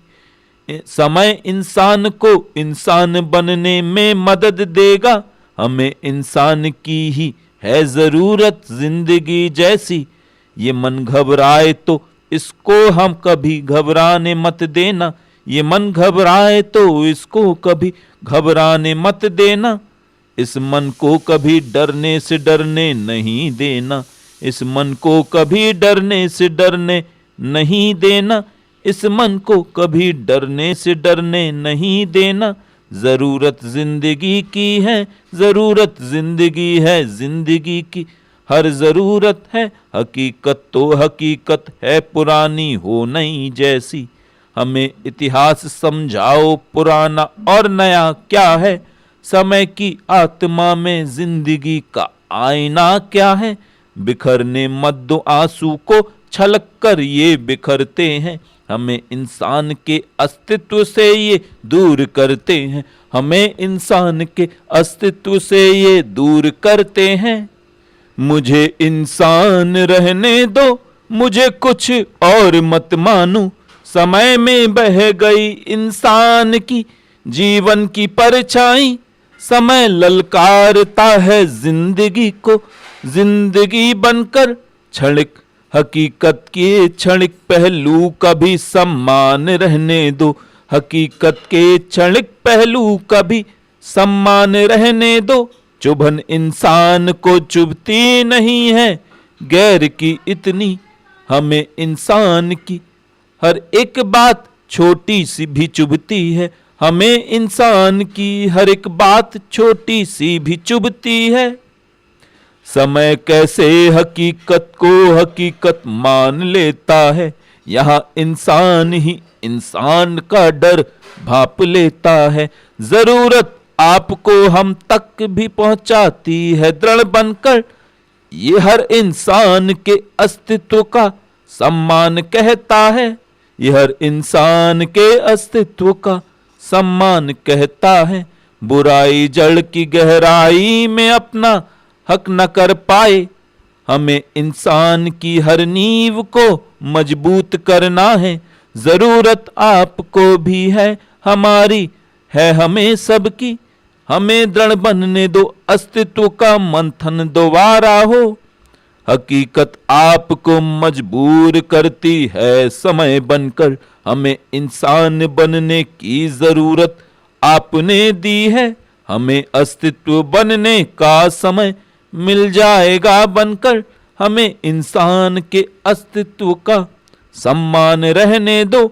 समय इंसान को इंसान बनने में मदद देगा। हमें इंसान की ही है जरूरत जिंदगी जैसी। ये मन घबराए तो इसको हम कभी घबराने मत देना। ये मन घबराए तो इसको कभी घबराने मत देना। इस मन को कभी डरने से डरने नहीं देना। इस मन को कभी डरने से डरने नहीं देना। इस मन को कभी डरने से डरने नहीं देना। जरूरत जिंदगी की है, जरूरत जिंदगी है जिंदगी की हर जरूरत है। हकीकत तो हकीकत है पुरानी हो नई जैसी। हमें इतिहास समझाओ पुराना और नया क्या है। समय की आत्मा में जिंदगी का आईना क्या है। बिखरने मत दो आंसू को, छलक कर ये बिखरते हैं। हमें इंसान के अस्तित्व से ये दूर करते हैं। हमें इंसान के अस्तित्व से ये दूर करते हैं। मुझे इंसान रहने दो, मुझे कुछ और मत मानो। समय में बह गई इंसान की जीवन की परछाई। समय ललकारता है जिंदगी को, जिंदगी बनकर क्षणिक हकीकत के क्षणिक पहलू का भी सम्मान रहने दो। हकीकत के क्षणिक पहलू का भी सम्मान रहने दो। चुभन इंसान को चुभती नहीं है गैर की इतनी। हमें इंसान की हर एक बात छोटी सी भी चुभती है, हमें इंसान की हर एक बात छोटी सी भी चुभती है। समय कैसे हकीकत को हकीकत मान लेता है, यहाँ इंसान ही इंसान का डर भाप लेता है। जरूरत आपको हम तक भी पहुंचाती है दृढ़ बनकर, ये हर इंसान के अस्तित्व का सम्मान कहता है। ये हर इंसान के अस्तित्व का सम्मान कहता है। बुराई जड़ की गहराई में अपना हक न कर पाए, हमें इंसान की हर नींव को मजबूत करना है। जरूरत आपको भी है, हमारी है हमें सबकी, हमें दृढ़ बनने दो, अस्तित्व का मंथन दोबारा हो। हकीकत आपको मजबूर करती है समय बनकर, हमें इंसान बनने की जरूरत आपने दी है। हमें अस्तित्व बनने का समय मिल जाएगा बनकर, हमें इंसान के अस्तित्व का सम्मान रहने दो।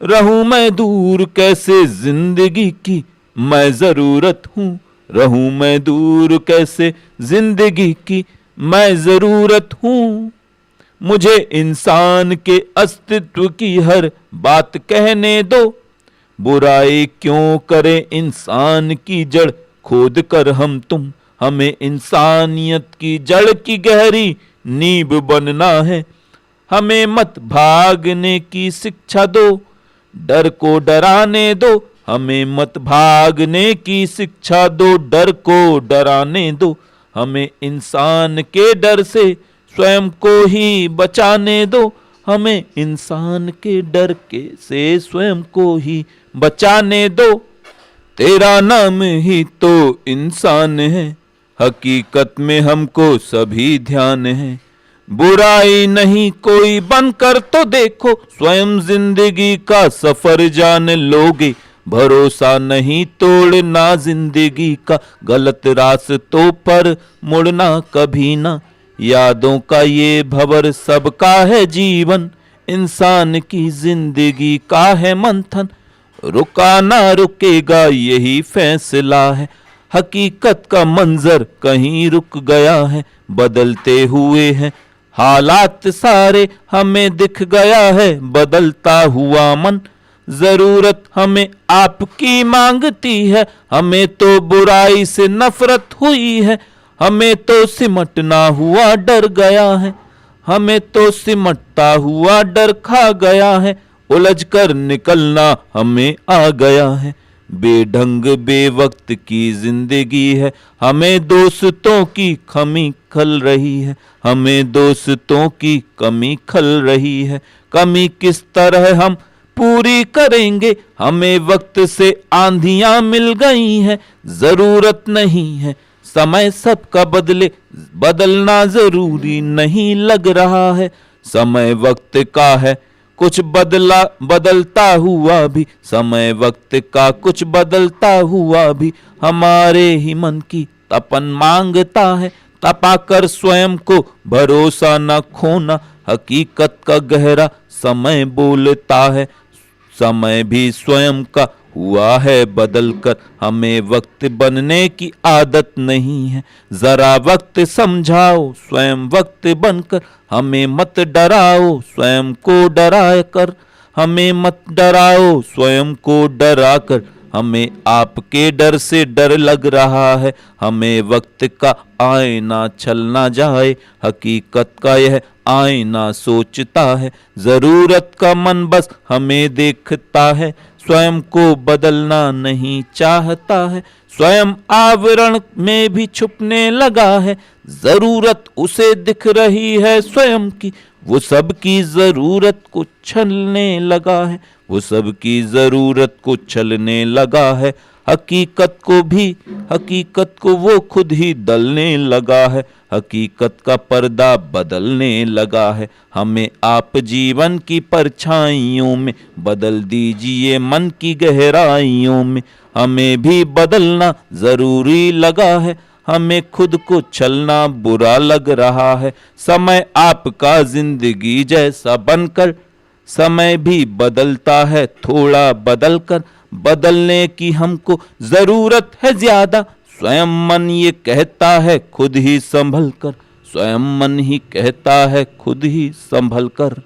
रहूं मैं दूर कैसे जिंदगी की, मैं जरूरत हूं। रहूं मैं दूर कैसे जिंदगी की, मैं जरूरत हूं। मुझे इंसान के अस्तित्व की हर बात कहने दो। बुराई क्यों करे इंसान की जड़ खोद कर हम तुम, हमें इंसानियत की जड़ की गहरी नींव बनना है। हमें मत भागने की शिक्षा दो, डर को डराने दो। हमें मत भागने की शिक्षा दो, डर को डराने दो। हमें इंसान के डर से स्वयं को ही बचाने दो। हमें इंसान के डर के से स्वयं को ही बचाने दो। तेरा नाम ही तो इंसान है, हकीकत में हमको सभी ध्यान है। बुराई नहीं कोई बनकर तो देखो, स्वयं जिंदगी का सफर जान लोगे। भरोसा नहीं तोड़ना जिंदगी का, गलत रास्तों पर मुड़ना कभी ना। यादों का ये भंवर सबका है जीवन, इंसान की जिंदगी का है मंथन। रुका ना रुकेगा यही फैसला है, हकीकत का मंजर कहीं रुक गया है। बदलते हुए हैं हालात सारे, हमें दिख गया है बदलता हुआ मन। जरूरत हमें आपकी मांगती है, हमें तो बुराई से नफरत हुई है। हमें तो सिमटना हुआ डर गया है, हमें तो सिमटता हुआ डर खा गया है। उलझ कर निकलना हमें आ गया है, बेढंग बेवक्त की जिंदगी है। हमें दोस्तों की कमी खल रही है, हमें दोस्तों की कमी खल रही है। कमी किस तरह हम पूरी करेंगे, हमें वक्त से आंधियां मिल गई हैं। जरूरत नहीं है समय सबका बदले, बदलना जरूरी नहीं लग रहा है। समय वक्त का है कुछ बदलता हुआ भी, समय वक्त का कुछ बदलता हुआ भी। हमारे ही मन की तपन मांगता है, तपाकर स्वयं को भरोसा न खोना। हकीकत का गहरा समय बोलता है, समय भी स्वयं का हुआ है बदल कर। हमें वक्त बनने की आदत नहीं है, जरा वक्त समझाओ स्वयं वक्त बनकर। हमें मत डराओ स्वयं को डरा कर, हमें मत डराओ स्वयं को डरा कर। हमें आपके डर से डर लग रहा है, हमें वक्त का आईना छल ना जाए। हकीकत का यह आईना सोचता है, जरूरत का मन बस हमें देखता है। स्वयं को बदलना नहीं चाहता है, स्वयं आवरण में भी छुपने लगा है। जरूरत उसे दिख रही है स्वयं की, वो सबकी जरूरत को छलने लगा है। वो सबकी जरूरत को छलने लगा है। हकीकत को वो खुद ही दलने लगा है। हकीकत का पर्दा बदलने लगा है। हमें आप जीवन की परछाइयों में बदल दीजिए, मन की गहराइयों में। हमें भी बदलना जरूरी लगा है, हमें खुद को छलना बुरा लग रहा है। समय आपका जिंदगी जैसा बनकर समय भी बदलता है थोड़ा बदल कर, बदलने की हमको जरूरत है ज्यादा। स्वयं मन ये कहता है खुद ही संभल कर, स्वयं मन ही कहता है खुद ही संभल कर।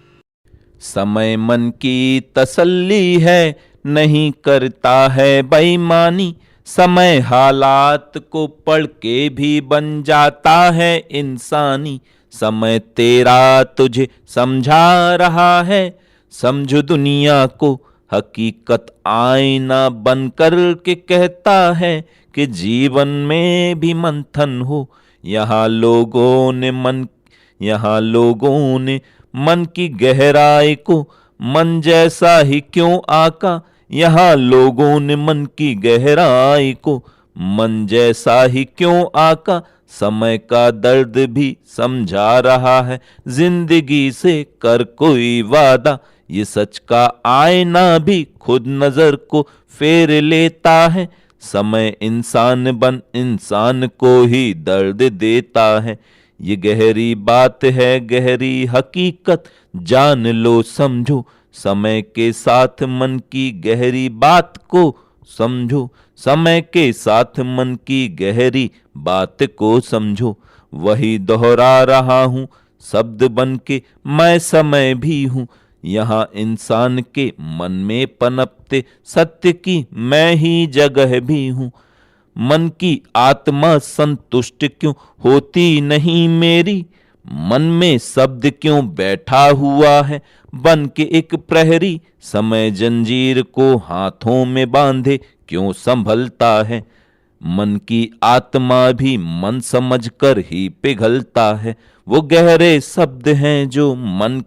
समय मन की तसल्ली है, नहीं करता है बेईमानी। समय हालात को पढ़ के भी बन जाता है इंसानी। समय तेरा तुझे समझा रहा है, समझो दुनिया को हकीकत आईना बन कर के कहता है कि जीवन में भी मंथन हो। यहाँ लोगों ने मन की गहराई को मन जैसा ही क्यों आका। यहाँ लोगों ने मन की गहराई को मन जैसा ही क्यों आका। समय का दर्द भी समझा रहा है, जिंदगी से कर कोई वादा। ये सच का आईना भी खुद नजर को फेर लेता है। समय इंसान बन इंसान को ही दर्द देता है। ये गहरी बात है, गहरी हकीकत, जान लो समझो। समय के साथ मन की गहरी बात को समझो, समय के साथ मन की गहरी बात को समझो। वही दोहरा रहा हूँ शब्द बन के, मैं समय भी हूँ। यहाँ इंसान के मन में पनपते सत्य की मैं ही जगह भी हूँ। मन की आत्मा संतुष्ट क्यों होती नहीं मेरी, मन में शब्द क्यों बैठा हुआ है बन के एक प्रहरी। समय जंजीर को हाथों में बांधे क्यों संभलता है, मन की आत्मा भी मन समझकर ही पिघलता है। वो गहरे शब्द हैं जो मन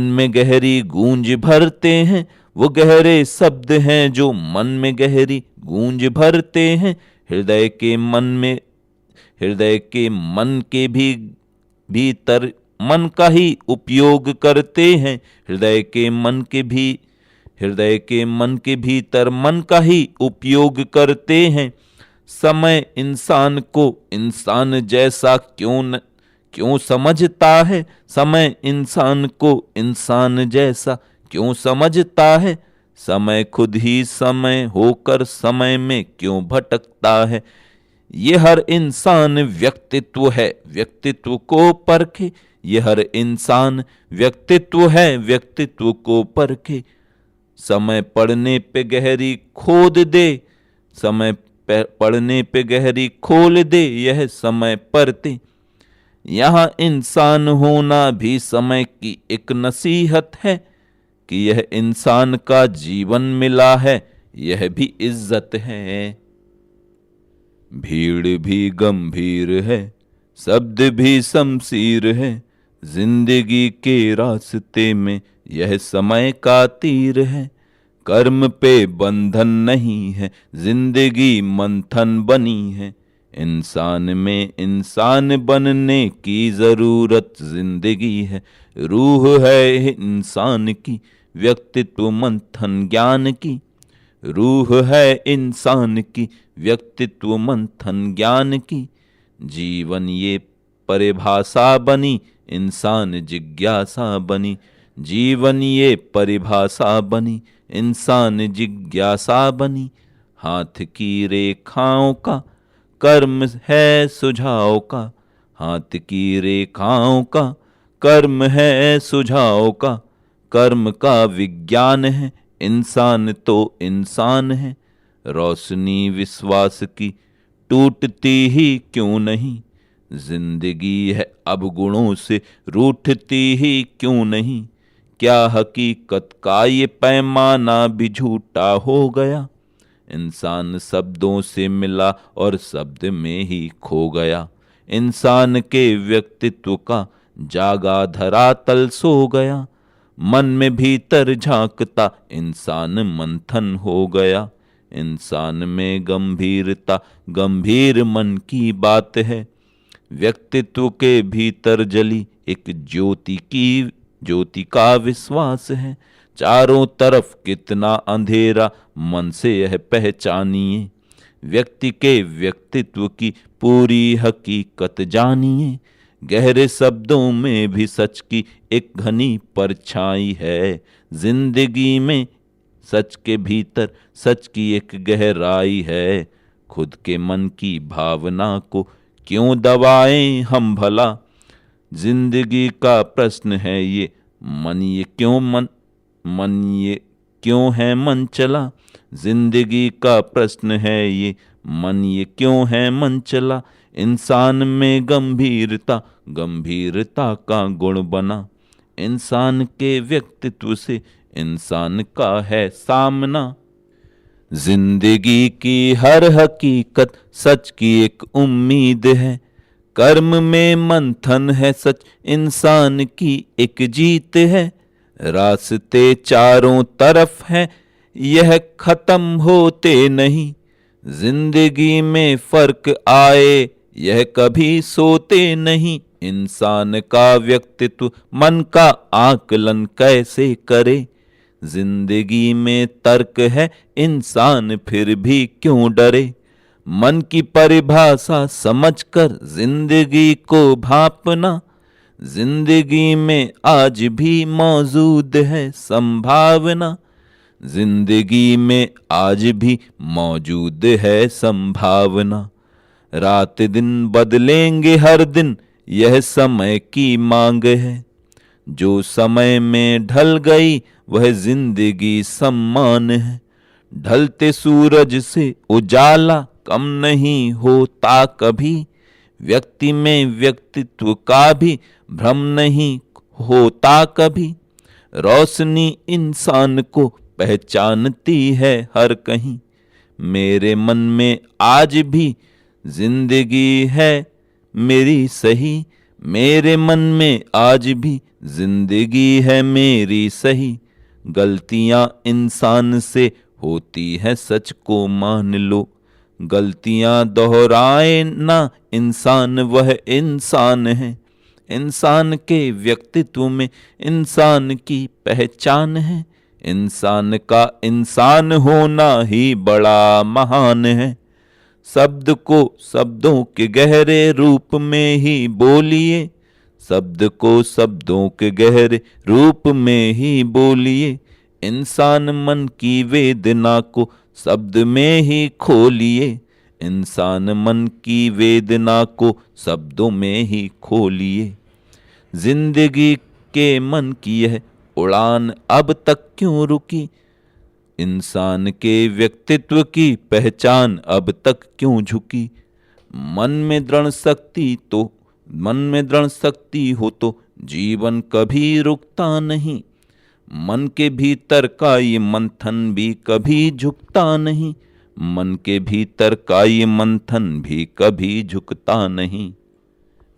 में गहरी गूंज भरते हैं। वो गहरे शब्द हैं जो मन में गहरी गूंज भरते हैं। हृदय के मन के भी भीतर मन का ही उपयोग करते हैं। हृदय के मन के भीतर मन का ही उपयोग करते हैं। समय इंसान को इंसान जैसा क्यों समझता है, समय इंसान को इंसान जैसा क्यों समझता है। समय खुद ही समय होकर समय में क्यों भटकता है। ये हर इंसान व्यक्तित्व है, व्यक्तित्व को परखे। ये हर इंसान व्यक्तित्व है, व्यक्तित्व को परखे। समय पढ़ने पे गहरी खोद दे, समय पढ़ने पे गहरी खोल दे, यह समय पढ़ते। यहाँ इंसान होना भी समय की एक नसीहत है कि यह इंसान का जीवन मिला है, यह भी इज्जत है। भीड़ भी गंभीर है, शब्द भी शमशीर है। जिंदगी के रास्ते में यह समय का तीर है। कर्म पे बंधन नहीं है, जिंदगी मंथन बनी है। इंसान में इंसान बनने की जरूरत जिंदगी है। रूह है इंसान की, व्यक्तित्व मंथन ज्ञान की। रूह है इंसान की, व्यक्तित्व मंथन ज्ञान की। जीवन ये परिभाषा बनी, इंसान जिज्ञासा बनी। जीवन ये परिभाषा बनी, इंसान जिज्ञासा बनी। हाथ की रेखाओं का कर्म है सुझाव का, हाथ की रेखाओं का कर्म है सुझाव का। कर्म का विज्ञान है, इंसान तो इंसान है। रोशनी विश्वास की टूटती ही क्यों नहीं, जिंदगी है अब गुणों से रूठती ही क्यों नहीं। क्या हकीकत का ये पैमाना भी झूठा हो गया। इंसान शब्दों से मिला और शब्द में ही खो गया। इंसान के व्यक्तित्व का जागा धरातल सो गया। मन में भीतर झांकता इंसान मंथन हो गया। इंसान में गंभीरता गंभीर मन की बात है। व्यक्तित्व के भीतर जली एक ज्योति का विश्वास है। चारों तरफ कितना अंधेरा मन से यह पहचानिए। व्यक्ति के व्यक्तित्व की पूरी हकीकत जानिए। गहरे शब्दों में भी सच की एक घनी परछाई है। जिंदगी में सच के भीतर सच की एक गहराई है। खुद के मन की भावना को क्यों दबाएं हम भला, जिंदगी का प्रश्न है ये। मन ये क्यों है मन चला, जिंदगी का प्रश्न है ये। मन ये क्यों है मन चला, इंसान में गंभीरता गंभीरता का गुण बना। इंसान के व्यक्तित्व से इंसान का है सामना। जिंदगी की हर हकीकत सच की एक उम्मीद है। कर्म में मंथन है सच, इंसान की एक जीत है। रास्ते चारों तरफ हैं, यह खत्म होते नहीं। जिंदगी में फर्क आए, यह कभी सोते नहीं। इंसान का व्यक्तित्व मन का आकलन कैसे करे। जिंदगी में तर्क है, इंसान फिर भी क्यों डरे। मन की परिभाषा समझकर जिंदगी को भापना। जिंदगी में आज भी मौजूद है संभावना। जिंदगी में आज भी मौजूद है संभावना। रात दिन बदलेंगे हर दिन, यह समय की मांग है। जो समय में ढल गई वह जिंदगी सम्मान है। ढलते सूरज से उजाला कम नहीं होता कभी। व्यक्ति में व्यक्तित्व का भी भ्रम नहीं होता कभी। रोशनी इंसान को पहचानती है हर कहीं। मेरे मन में आज भी जिंदगी है मेरी सही। मेरे मन में आज भी जिंदगी है मेरी सही। गलतियां इंसान से होती है सच को मान लो। गलतियां दोहराए ना इंसान, वह इंसान है। इंसान के व्यक्तित्व में इंसान की पहचान है। इंसान का इंसान होना ही बड़ा महान है। शब्द को शब्दों के गहरे रूप में ही बोलिए। शब्द को शब्दों के गहरे रूप में ही बोलिए। इंसान मन की वेदना को शब्द में ही खोलिए। इंसान मन की वेदना को शब्दों में ही खोलिए। जिंदगी के मन की यह उड़ान अब तक क्यों रुकी। इंसान के व्यक्तित्व की पहचान अब तक क्यों झुकी। मन में दृढ़ शक्ति हो तो जीवन कभी रुकता नहीं। मन के भीतर का ये मंथन भी कभी झुकता नहीं। मन के भीतर का ये मंथन भी कभी झुकता नहीं।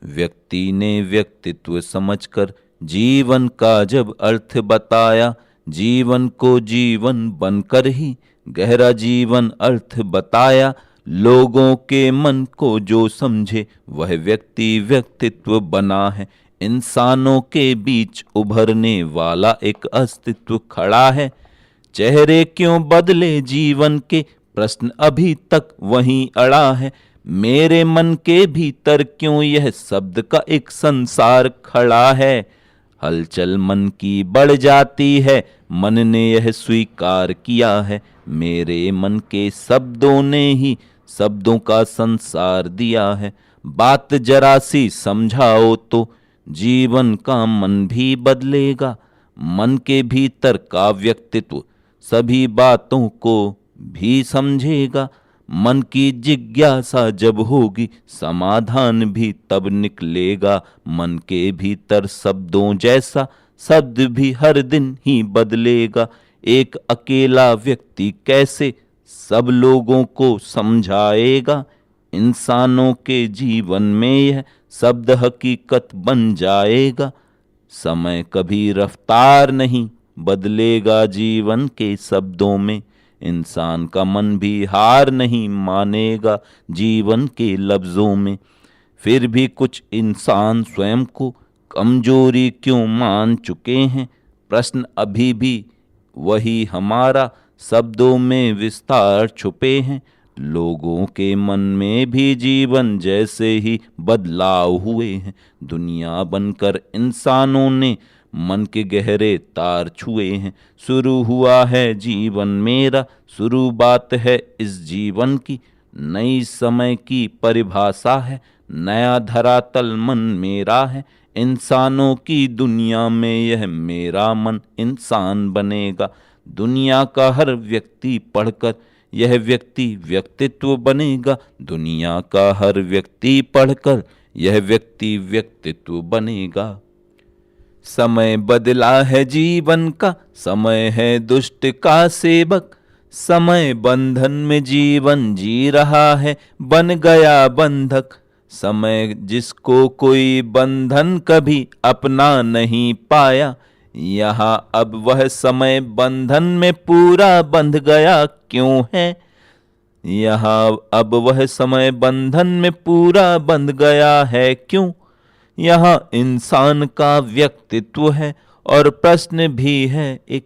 व्यक्ति ने व्यक्तित्व समझकर जीवन का जब अर्थ बताया, जीवन को जीवन बनकर ही गहरा जीवन अर्थ बताया। लोगों के मन को जो समझे वह व्यक्ति व्यक्तित्व बना है। इंसानों के बीच उभरने वाला एक अस्तित्व खड़ा है। चेहरे क्यों बदले जीवन के, प्रश्न अभी तक वहीं अड़ा है। मेरे मन के भीतर क्यों यह शब्द का एक संसार खड़ा है। हलचल मन की बढ़ जाती है, मन ने यह स्वीकार किया है। मेरे मन के शब्दों ने ही शब्दों का संसार दिया है। बात जरा सी समझाओ तो जीवन का मन भी बदलेगा। मन के भीतर का व्यक्तित्व सभी बातों को भी समझेगा। मन की जिज्ञासा जब होगी समाधान भी तब निकलेगा। मन के भीतर शब्दों जैसा शब्द भी हर दिन ही बदलेगा। एक अकेला व्यक्ति कैसे सब लोगों को समझाएगा। इंसानों के जीवन में यह शब्द हकीकत बन जाएगा। समय कभी रफ्तार नहीं बदलेगा जीवन के शब्दों में। इंसान का मन भी हार नहीं मानेगा जीवन के लफ्जों में। फिर भी कुछ इंसान स्वयं को कमजोरी क्यों मान चुके हैं। प्रश्न अभी भी वही हमारा, शब्दों में विस्तार छुपे हैं। लोगों के मन में भी जीवन जैसे ही बदलाव हुए हैं। दुनिया बनकर इंसानों ने मन के गहरे तार छुए हैं। शुरू हुआ है जीवन मेरा, शुरू बात है इस जीवन की। नई समय की परिभाषा है, नया धरातल मन मेरा है। इंसानों की दुनिया में यह मेरा मन इंसान बनेगा। दुनिया का हर व्यक्ति पढ़कर यह व्यक्ति व्यक्तित्व बनेगा। दुनिया का हर व्यक्ति पढ़कर यह व्यक्ति व्यक्तित्व बनेगा। समय बदला है जीवन का, समय है दुष्ट का सेवक। समय बंधन में जीवन जी रहा है, बन गया बंधक। समय जिसको कोई बंधन कभी अपना नहीं पाया, यहाँ अब वह समय बंधन में पूरा बंध गया क्यों है। यहाँ अब वह समय बंधन में पूरा बंध गया है क्यों। यहाँ इंसान का व्यक्तित्व है और प्रश्न भी है एक।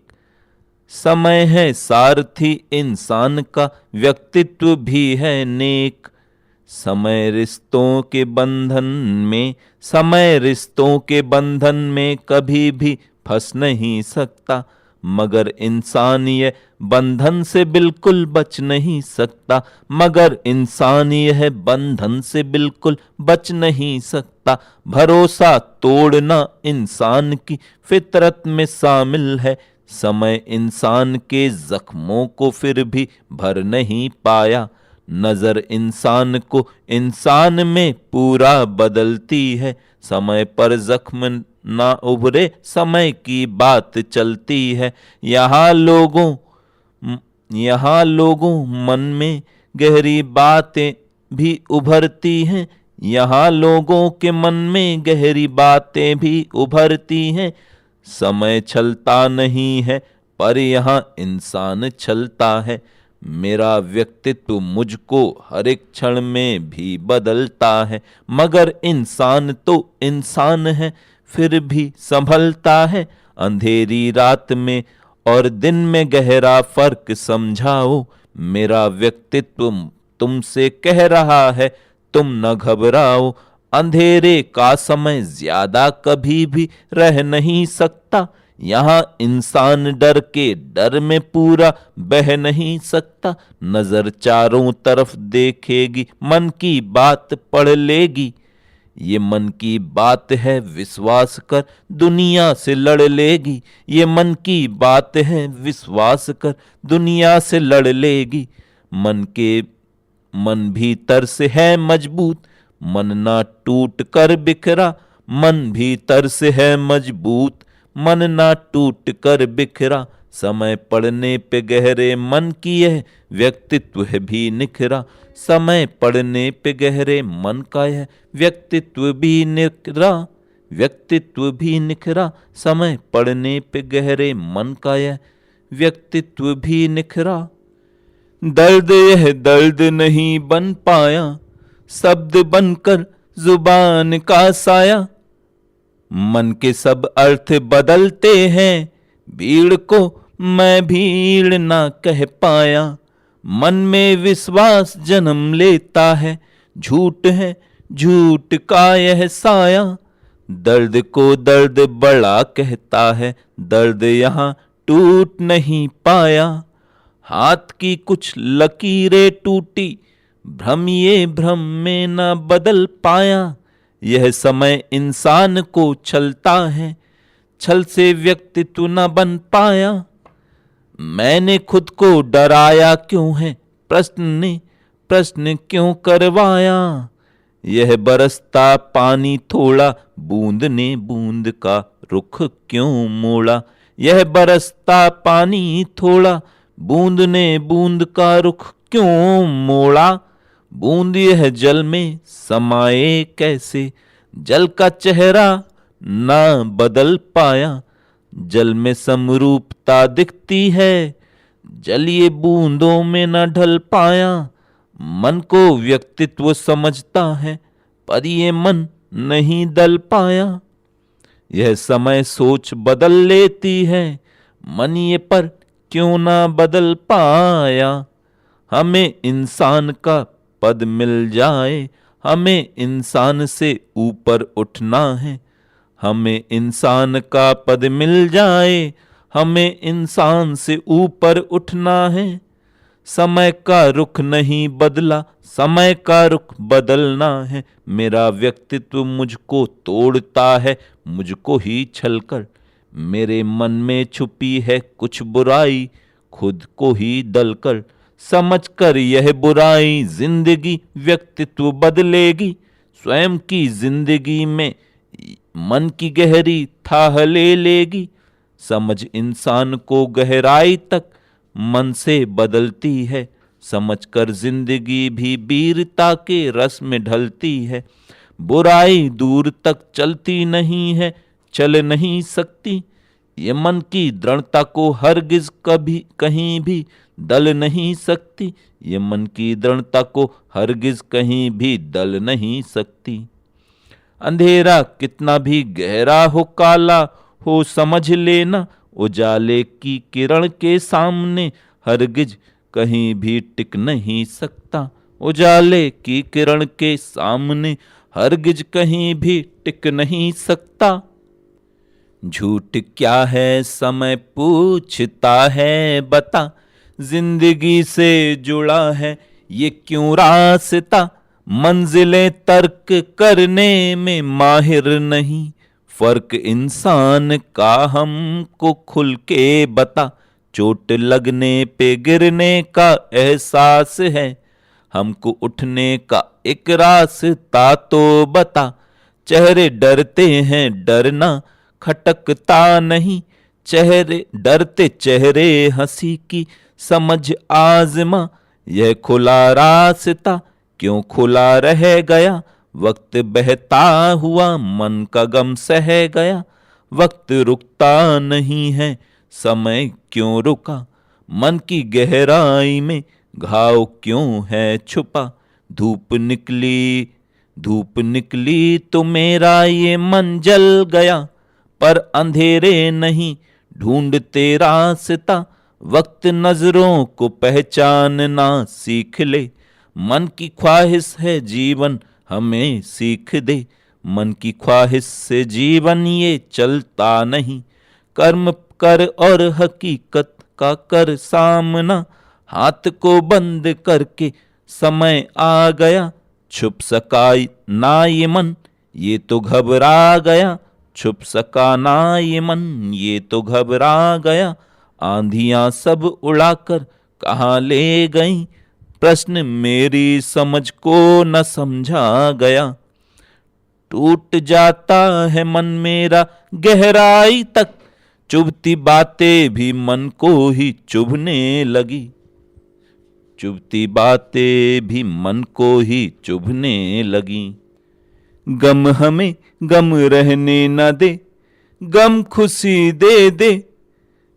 समय है सारथी इंसान का, व्यक्तित्व भी है नेक। समय रिश्तों के बंधन में, समय रिश्तों के बंधन में कभी भी फंस नहीं सकता, मगर इंसान यह बंधन से बिल्कुल बच नहीं सकता। मगर इंसान यह बंधन से बिल्कुल बच नहीं सकता। भरोसा तोड़ना इंसान की फितरत में शामिल है। समय इंसान के जख्मों को फिर भी भर नहीं पाया। नजर इंसान को इंसान में पूरा बदलती है। समय पर जख्म ना उभरे, समय की बात चलती है। यहाँ लोगों मन में गहरी बातें भी उभरती हैं। यहाँ लोगों के मन में गहरी बातें भी उभरती हैं। समय छलता नहीं है, पर यहाँ इंसान छलता है। मेरा व्यक्तित्व मुझको हर एक क्षण में भी बदलता है, मगर इंसान तो इंसान है, फिर भी संभलता है। अंधेरी रात में और दिन में गहरा फर्क समझाओ। मेरा व्यक्तित्व तुमसे कह रहा है, तुम न घबराओ। अंधेरे का समय ज्यादा कभी भी रह नहीं सकता। यहाँ इंसान डर के डर में पूरा बह नहीं सकता। नजर चारों तरफ देखेगी, मन की बात पढ़ लेगी। ये मन की बात है, विश्वास कर दुनिया से लड़ लेगी। ये मन की बात है, विश्वास कर दुनिया से लड़ लेगी। मन भीतर से है मजबूत, मन ना टूट कर बिखरा। मन भीतर से है मजबूत, मन ना टूट कर बिखरा। समय पड़ने पे गहरे मन की यह व्यक्तित्व है भी निखरा। समय पड़ने पे गहरे मन का यह व्यक्तित्व भी निखरा। व्यक्तित्व भी निखरा। समय पड़ने पे गहरे मन का यह व्यक्तित्व भी निखरा। दर्द यह दर्द नहीं बन पाया, शब्द बनकर जुबान का साया। मन के सब अर्थ बदलते हैं, भीड़ को मैं भीड़ ना कह पाया। मन में विश्वास जन्म लेता है, झूठ है झूठ का यह साया। दर्द को दर्द बड़ा कहता है, दर्द यहाँ टूट नहीं पाया। हाथ की कुछ लकीरें टूटी, भ्रम ये भ्रम में न बदल पाया। यह समय इंसान को छलता है, छल से व्यक्तित्व न बन पाया। मैंने खुद को डराया क्यों है, प्रश्न ने प्रश्न क्यों करवाया। यह बरसता पानी थोड़ा, बूंद ने बूंद का रुख क्यों मोड़ा। यह बरसता पानी थोड़ा, बूंद ने बूंद का रुख क्यों मोड़ा। बूंद यह जल में समाये कैसे, जल का चेहरा ना बदल पाया। जल में समरूपता दिखती है, जल ये बूंदों में न ढल पाया। मन को व्यक्तित्व समझता है, पर ये मन नहीं दल पाया। यह समय सोच बदल लेती है, मन ये पर क्यों ना बदल पाया। हमें इंसान का पद मिल जाए, हमें इंसान से ऊपर उठना है। हमें इंसान का पद मिल जाए, हमें इंसान से ऊपर उठना है। समय का रुख नहीं बदला, समय का रुख बदलना है। मेरा व्यक्तित्व मुझको तोड़ता है, मुझको ही छलकर। मेरे मन में छुपी है कुछ बुराई, खुद को ही दलकर। समझ कर यह बुराई जिंदगी व्यक्तित्व बदलेगी। स्वयं की जिंदगी में मन की गहरी थाह ले लेगी। समझ इंसान को गहराई तक मन से बदलती है। समझकर जिंदगी भी वीरता के रस में ढलती है। बुराई दूर तक चलती नहीं है, चल नहीं सकती। ये मन की दृढ़ता को हरगिज कभी कहीं भी दल नहीं सकती। ये मन की दृढ़ता को हरगिज कहीं भी दल नहीं सकती। अंधेरा कितना भी गहरा हो, काला हो, समझ लेना। उजाले की किरण के सामने हरगिज कहीं भी टिक नहीं सकता। उजाले की किरण के सामने हरगिज कहीं भी टिक नहीं सकता। झूठ क्या है समय पूछता है बता, जिंदगी से जुड़ा है ये क्यों रास्ता। मंजिलें तर्क करने में माहिर नहीं, फर्क इंसान का हमको खुल के बता। चोट लगने पे गिरने का एहसास है, हमको उठने का एक रास्ता तो बता। चेहरे डरते हैं डरना खटकता नहीं, चेहरे डरते चेहरे हंसी की समझ आजमा। यह खुला रास्ता क्यों खुला रह गया, वक्त बहता हुआ मन का गम सह गया। वक्त रुकता नहीं है, समय क्यों रुका, मन की गहराई में घाव क्यों है छुपा। धूप निकली तो मेरा ये मन जल गया, पर अंधेरे नहीं ढूंढते रास्ता। वक्त नजरों को पहचानना सीख ले, मन की ख्वाहिश है जीवन हमें सीख दे। मन की ख्वाहिश से जीवन ये चलता नहीं, कर्म कर और हकीकत का कर सामना। हाथ को बंद करके समय आ गया, छुप सका ना ये मन ये तो घबरा गया। छुप सका ना ये मन ये तो घबरा गया। आंधियां सब उड़ाकर कहाँ ले गईं, प्रश्न मेरी समझ को न समझा गया। टूट जाता है मन मेरा गहराई तक, चुभती बातें भी मन को ही चुभने लगी। चुभती बातें भी मन को ही चुभने लगी। गम हमें गम रहने न दे, गम खुशी दे दे।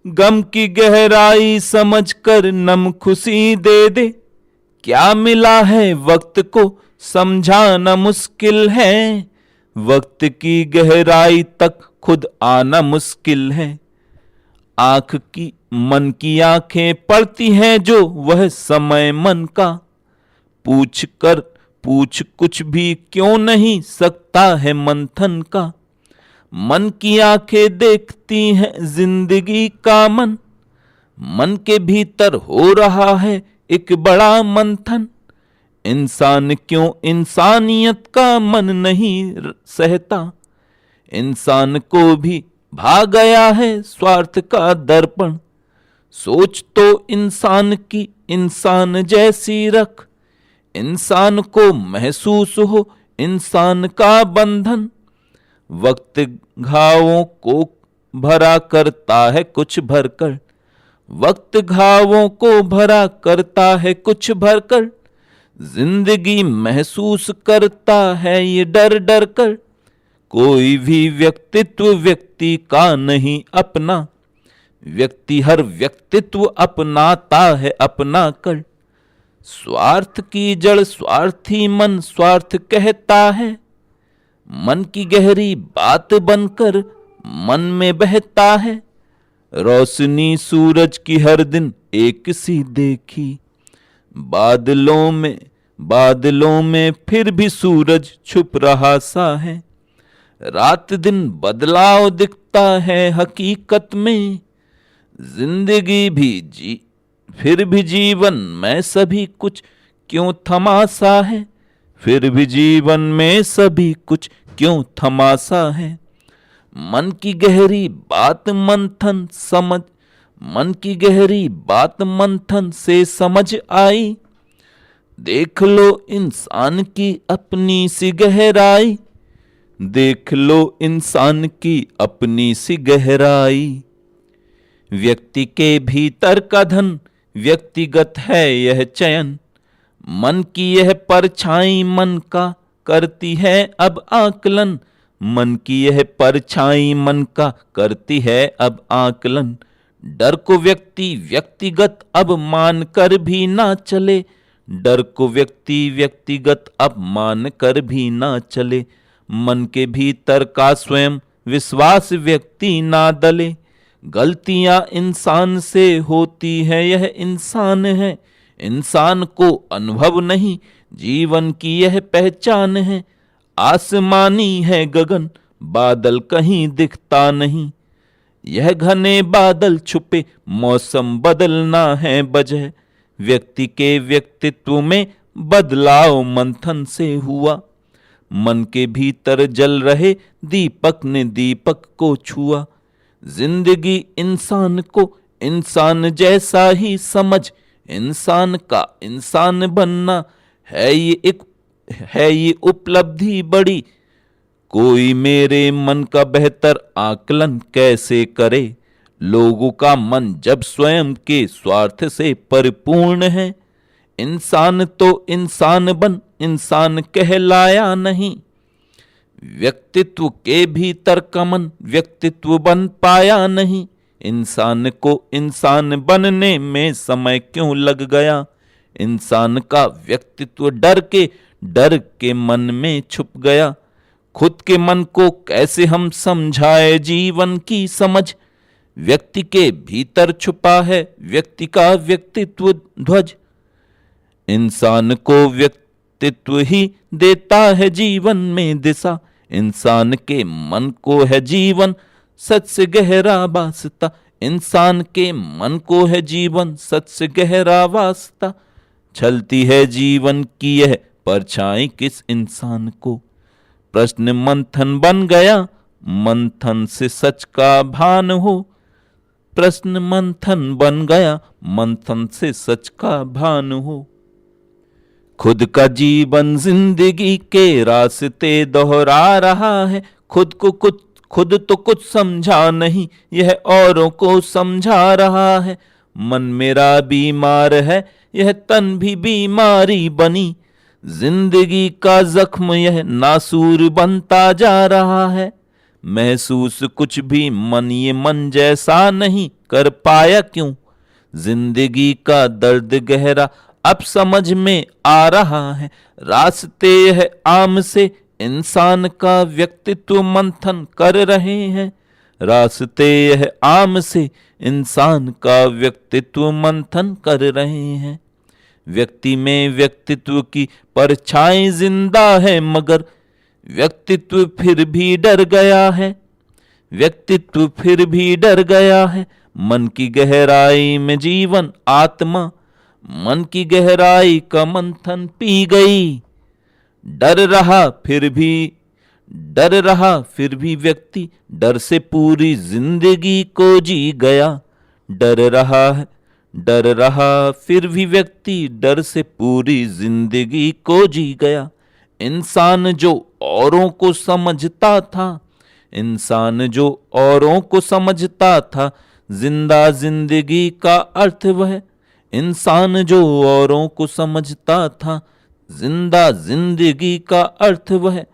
गम की गहराई समझ कर नम खुशी दे दे। क्या मिला है वक्त को समझाना मुश्किल है, वक्त की गहराई तक खुद आना मुश्किल है। आंख की मन की आंखें पड़ती हैं जो वह समय मन का, पूछ कुछ भी क्यों नहीं सकता है मंथन का। मन की आंखें देखती हैं जिंदगी का मन, मन के भीतर हो रहा है एक बड़ा मंथन। इंसान क्यों इंसानियत का मन नहीं सहता, इंसान को भी भा गया है स्वार्थ का दर्पण। सोच तो इंसान की इंसान जैसी रख, इंसान को महसूस हो इंसान का बंधन। वक्त घावों को भरा करता है कुछ भरकर, वक्त घावों को भरा करता है कुछ भरकर। जिंदगी महसूस करता है ये डर डर कर, कोई भी व्यक्तित्व व्यक्ति का नहीं अपना, व्यक्ति हर व्यक्तित्व अपनाता है अपना कर। स्वार्थ की जड़ स्वार्थी मन स्वार्थ कहता है, मन की गहरी बात बनकर मन में बहता है। रोशनी सूरज की हर दिन एक सी देखी, बादलों में फिर भी सूरज छुप रहा सा है। रात दिन बदलाव दिखता है हकीकत में, जिंदगी फिर भी जीवन में सभी कुछ क्यों थमा सा है। फिर भी जीवन में सभी कुछ क्यों थमा सा है। मन की गहरी बात मंथन से समझ आई। देख लो इंसान की अपनी सी गहराई। देख लो इंसान की अपनी सी गहराई। व्यक्ति के भीतर का धन व्यक्तिगत है यह चयन। मन की यह परछाई मन का करती है अब आकलन। मन की यह परछाई मन का करती है अब आकलन। डर को व्यक्तिगत अब मान कर भी ना चले। डर को व्यक्तिगत अब मान कर भी ना चले। मन के भीतर का स्वयं विश्वास व्यक्ति ना दले। गलतियां इंसान से होती है यह इंसान है। इंसान को अनुभव नहीं जीवन की यह पहचान है। आसमानी है गगन बादल कहीं दिखता नहीं। यह घने बादल छुपे मौसम बदलना है वजह। व्यक्ति के व्यक्तित्व में बदलाव मंथन से हुआ। मन के भीतर जल रहे दीपक ने दीपक को छुआ। जिंदगी इंसान को इंसान जैसा ही समझ। इंसान का इंसान बनना है ये उपलब्धि बड़ी। कोई मेरे मन का बेहतर आकलन कैसे करे। लोगों का मन जब स्वयं के स्वार्थ से परिपूर्ण है। इंसान तो इंसान बन इंसान कहलाया नहीं। व्यक्तित्व के भीतर का मन व्यक्तित्व बन पाया नहीं। इंसान को इंसान बनने में समय क्यों लग गया। इंसान का व्यक्तित्व डर के मन में छुप गया। खुद के मन को कैसे हम समझाए जीवन की समझ। व्यक्ति के भीतर छुपा है व्यक्ति का व्यक्तित्व ध्वज। इंसान को व्यक्तित्व ही देता है जीवन में दिशा। इंसान के मन को है जीवन सच से गहरा वास्ता। इंसान के मन को है जीवन सच से गहरा वास्ता। छलती है जीवन की यह परछाई किस इंसान को। प्रश्न मंथन बन गया मंथन से सच का भान हो। प्रश्न मंथन बन गया मंथन से सच का भान हो। खुद का जीवन जिंदगी के रास्ते दोहरा रहा है। खुद तो कुछ समझा नहीं यह औरों को समझा रहा है। मन मेरा बीमार है यह तन भी बीमारी बनी। जिंदगी का जख्म यह नासूर बनता जा रहा है। महसूस कुछ भी मन ये मन जैसा नहीं कर पाया क्यों। जिंदगी का दर्द गहरा अब समझ में आ रहा है। रास्ते यह आम से इंसान का व्यक्तित्व मंथन कर रहे हैं। रास्ते यह आम से इंसान का व्यक्तित्व मंथन कर रहे हैं। व्यक्ति में व्यक्तित्व की परछाई जिंदा है मगर व्यक्तित्व फिर भी डर गया है। व्यक्तित्व फिर भी डर गया है। मन की गहराई में जीवन आत्मा मन की गहराई का मंथन पी गई। डर रहा फिर भी व्यक्ति डर से पूरी जिंदगी को जी गया। डर रहा फिर भी व्यक्ति डर से पूरी जिंदगी को जी गया। इंसान जो औरों को समझता था जिंदा जिंदगी का अर्थ वह। इंसान जो औरों को समझता था जिंदा जिंदगी का अर्थ वह।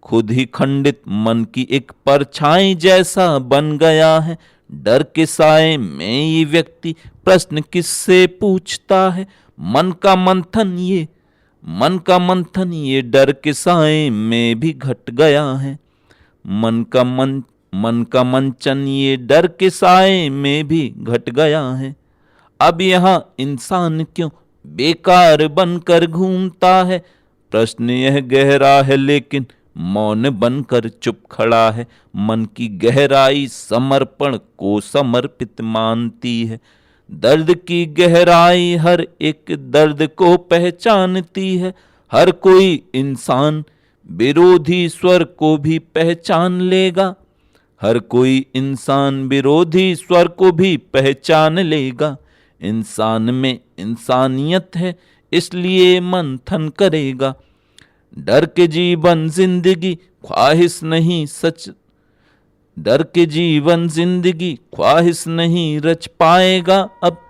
खुद ही खंडित मन की एक परछाई जैसा बन गया है। डर के साए में ये व्यक्ति प्रश्न किससे पूछता है। मन का मंथन ये डर के साए में भी घट गया है। मन का मंचन ये डर के साए में भी घट गया है। अब यहाँ इंसान क्यों बेकार बनकर घूमता है। प्रश्न यह गहरा है लेकिन मौन बनकर चुप खड़ा है। मन की गहराई समर्पण को समर्पित मानती है। दर्द की गहराई हर एक दर्द को पहचानती है। हर कोई इंसान विरोधी स्वर को भी पहचान लेगा। हर कोई इंसान विरोधी स्वर को भी पहचान लेगा। इंसान में इंसानियत है इसलिए मंथन करेगा। डर के जीवन जिंदगी ख्वाहिश नहीं सच, डर के जीवन जिंदगी ख्वाहिश नहीं रच पाएगा अब।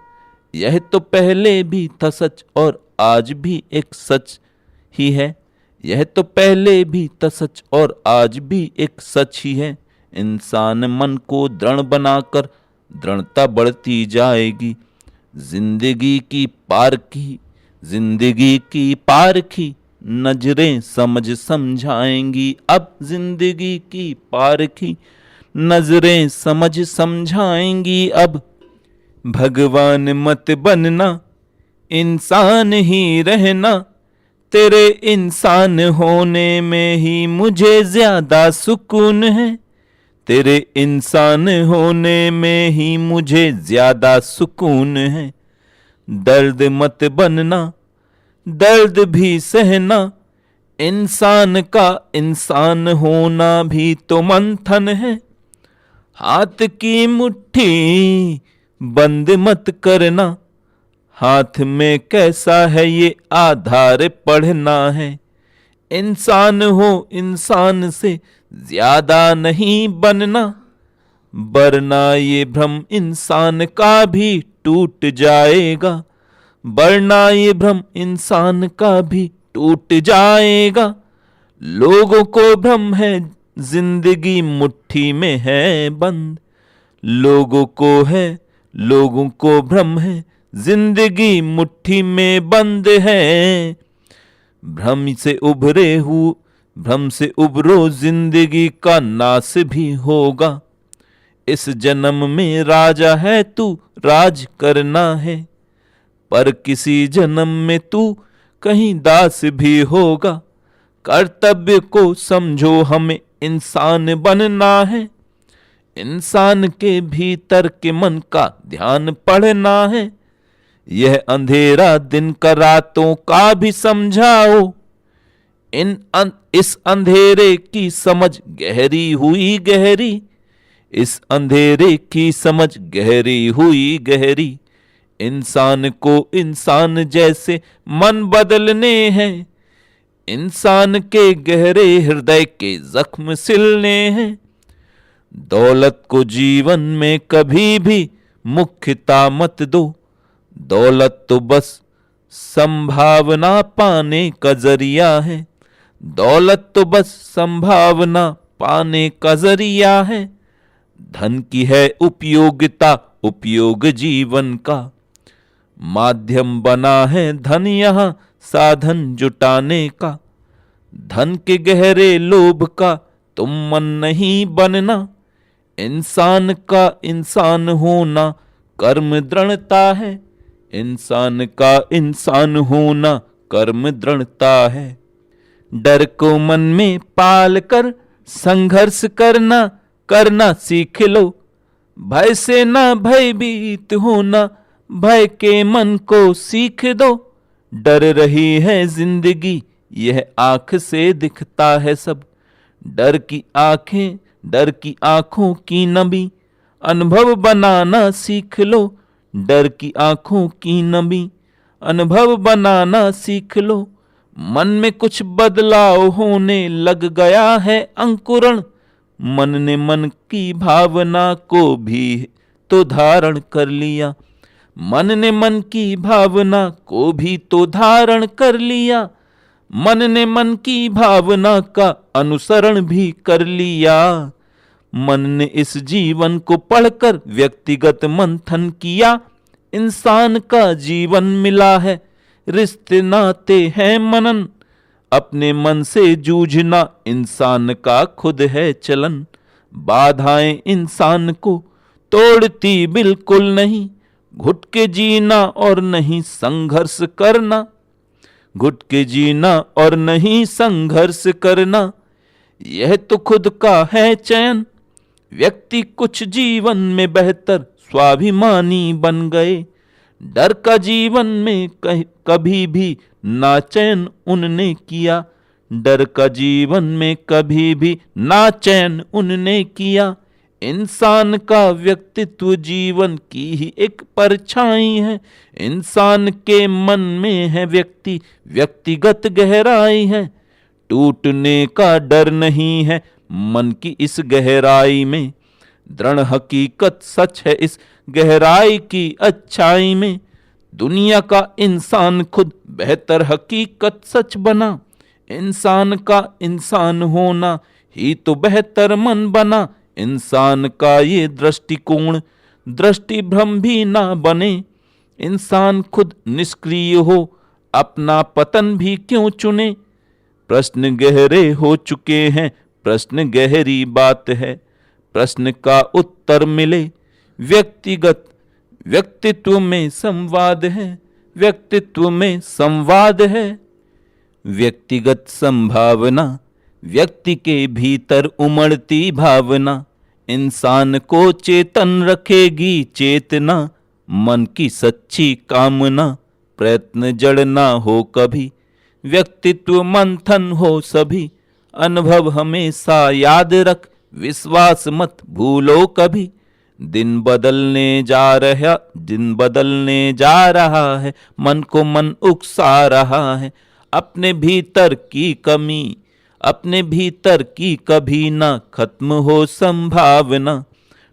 यह तो पहले भी था सच और आज भी एक सच ही है। यह तो पहले भी था सच और आज भी एक सच ही है। इंसान मन को दृढ़ बनाकर दृढ़ता बढ़ती जाएगी। जिंदगी की पारखी, जिंदगी की पारखी नजरें समझ समझाएंगी अब। जिंदगी की पारखी नजरें समझ समझाएंगी अब। भगवान मत बनना, इंसान ही रहना। तेरे इंसान होने में ही मुझे ज्यादा सुकून है। तेरे इंसान होने में ही मुझे ज्यादा सुकून है। दर्द मत बनना, दर्द भी सहना। इंसान का इंसान होना भी तो मंथन है। हाथ की मुट्ठी बंद मत करना। हाथ में कैसा है ये आधार पढ़ना है। इंसान हो इंसान से ज्यादा नहीं बनना, वरना ये भ्रम इंसान का भी टूट जाएगा। वरना ये भ्रम इंसान का भी टूट जाएगा। लोगों को भ्रम है जिंदगी मुट्ठी में है बंद। लोगों को भ्रम है जिंदगी मुट्ठी में बंद है। भ्रम से उभरो जिंदगी का नाश भी होगा। इस जन्म में राजा है तू, राज करना है। पर किसी जन्म में तू कहीं दास भी होगा। कर्तव्य को समझो, हमें इंसान बनना है। इंसान के भीतर के मन का ध्यान पढ़ना है। यह अंधेरा दिन का रातों का भी समझाओ। इस अंधेरे की समझ गहरी हुई गहरी। इस अंधेरे की समझ गहरी हुई गहरी। इंसान को इंसान जैसे मन बदलने हैं। इंसान के गहरे हृदय के जख्म सिलने हैं। दौलत को जीवन में कभी भी मुख्यता मत दो। दौलत तो बस संभावना पाने का जरिया है। दौलत तो बस संभावना पाने का जरिया है। धन की है उपयोगिता, उपयोग जीवन का माध्यम बना है। धन यहाँ साधन जुटाने का। धन के गहरे लोभ का तुम मन नहीं बनना। इंसान का इंसान होना कर्म दृढ़ता है। इंसान का इंसान होना कर्म दृढ़ता है। डर को मन में पाल कर संघर्ष करना सीख लो। भय से ना भयभीत होना, भय के मन को सीख दो। डर रही है जिंदगी, यह आंख से दिखता है सब। डर की आंखों की नमी अनुभव बनाना सीख लो। डर की आंखों की नमी अनुभव बनाना सीख लो। मन में कुछ बदलाव होने लग गया है अंकुरण। मन ने मन की भावना को भी तो धारण कर लिया। मन ने मन की भावना को भी तो धारण कर लिया। मन ने मन की भावना का अनुसरण भी कर लिया। मन ने इस जीवन को पढ़कर व्यक्तिगत मंथन किया। इंसान का जीवन मिला है, रिश्ते नाते हैं मनन। अपने मन से जूझना इंसान का खुद है चलन। बाधाएं इंसान को तोड़ती बिल्कुल नहीं, घुट के जीना और नहीं संघर्ष करना, घुट के जीना और नहीं संघर्ष करना, यह तो खुद का है चयन। व्यक्ति कुछ जीवन में बेहतर स्वाभिमानी बन गए, डर का जीवन में कभी भी ना चयन उनने किया, डर का जीवन में कभी भी ना चयन उनने किया। इंसान का व्यक्तित्व जीवन की ही एक परछाई है, इंसान के मन में है व्यक्तिगत गहराई है। टूटने का डर नहीं है मन की इस गहराई में, दृढ़ हकीकत सच है इस गहराई की अच्छाई में। दुनिया का इंसान खुद बेहतर हकीकत सच बना, इंसान का इंसान होना ही तो बेहतर मन बना। इंसान का ये दृष्टिकोण दृष्टि भ्रम भी ना बने, इंसान खुद निष्क्रिय हो अपना पतन भी क्यों चुने। प्रश्न गहरे हो चुके हैं, प्रश्न गहरी बात है, प्रश्न का उत्तर मिले व्यक्तित्व में संवाद है, व्यक्तित्व में संवाद है। व्यक्तिगत संभावना व्यक्ति के भीतर उमड़ती भावना, इंसान को चेतन रखेगी चेतना। मन की सच्ची कामना प्रयत्न जड़ ना हो कभी, व्यक्तित्व मंथन हो सभी। अनुभव हमेशा याद रख, विश्वास मत भूलो कभी। दिन बदलने जा रहा है, मन को मन उकसा रहा है। अपने भीतर की कमी, अपने भीतर की कभी ना खत्म हो संभावना।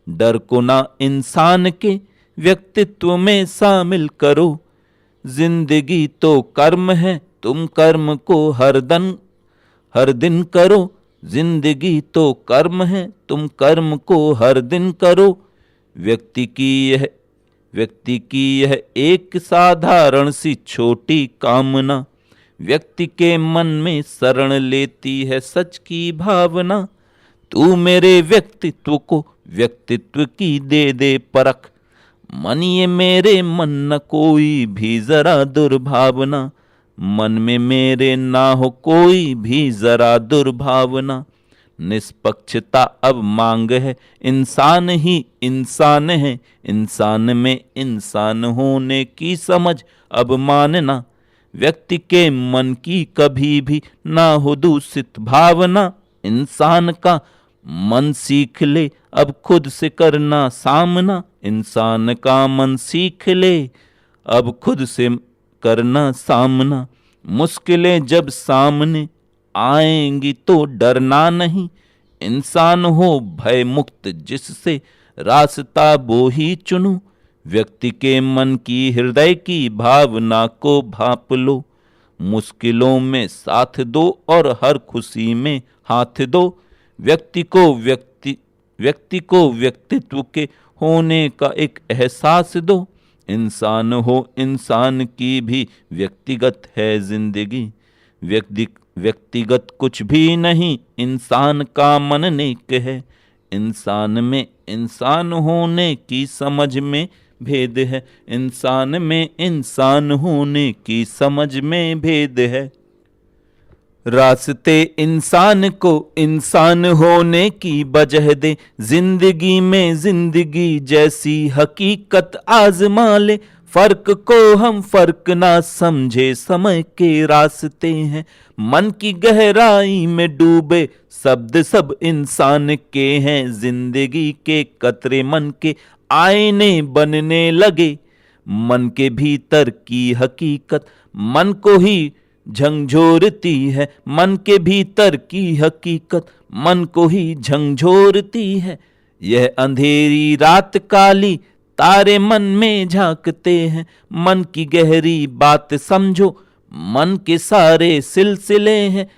डर को ना इंसान के व्यक्तित्व में शामिल करो। जिंदगी तो कर्म है, तुम कर्म को हर दिन करो। जिंदगी तो कर्म है, तुम कर्म को हर दिन करो। व्यक्ति की यह एक साधारण सी छोटी कामना, व्यक्ति के मन में शरण लेती है सच की भावना। तू मेरे व्यक्तित्व को व्यक्तित्व की दे परख, मनिए मेरे मन न कोई भी जरा दुर्भावना। मन में मेरे ना हो कोई भी जरा दुर्भावना। निष्पक्षता अब मांग है, इंसान ही इंसान है, इंसान में इंसान होने की समझ अब मानना। व्यक्ति के मन की कभी भी ना हो दूषित भावना। इंसान का मन सीख ले अब खुद से करना सामना, इंसान का मन सीख ले अब खुद से करना सामना। मुश्किलें जब सामने आएंगी तो डरना नहीं, इंसान हो भय मुक्त जिससे रास्ता वो ही चुनो। व्यक्ति के मन की हृदय की भावना को भांप लो, मुश्किलों में साथ दो और हर खुशी में हाथ दो। व्यक्ति को व्यक्तित्व के होने का एक एहसास दो। इंसान हो इंसान की भी व्यक्तिगत है जिंदगी, व्यक्तिगत कुछ भी नहीं, इंसान का मन नेक है। इंसान में इंसान होने की समझ में भेद है, इंसान में इंसान होने की समझ में भेद है। रास्ते इंसान को इंसान होने की वजह दे, जिंदगी में जिंदगी जैसी हकीकत आजमा ले। फर्क को हम फर्क ना समझे, समय के रास्ते हैं। मन की गहराई में डूबे शब्द सब इंसान के हैं। जिंदगी के कतरे मन के आईने बनने लगे। मन के भीतर की हकीकत मन को ही झंझोरती है, मन के भीतर की हकीकत मन को ही झंझोरती है। यह अंधेरी रात काली तारे मन में झांकते हैं। मन की गहरी बात समझो, मन के सारे सिलसिले हैं।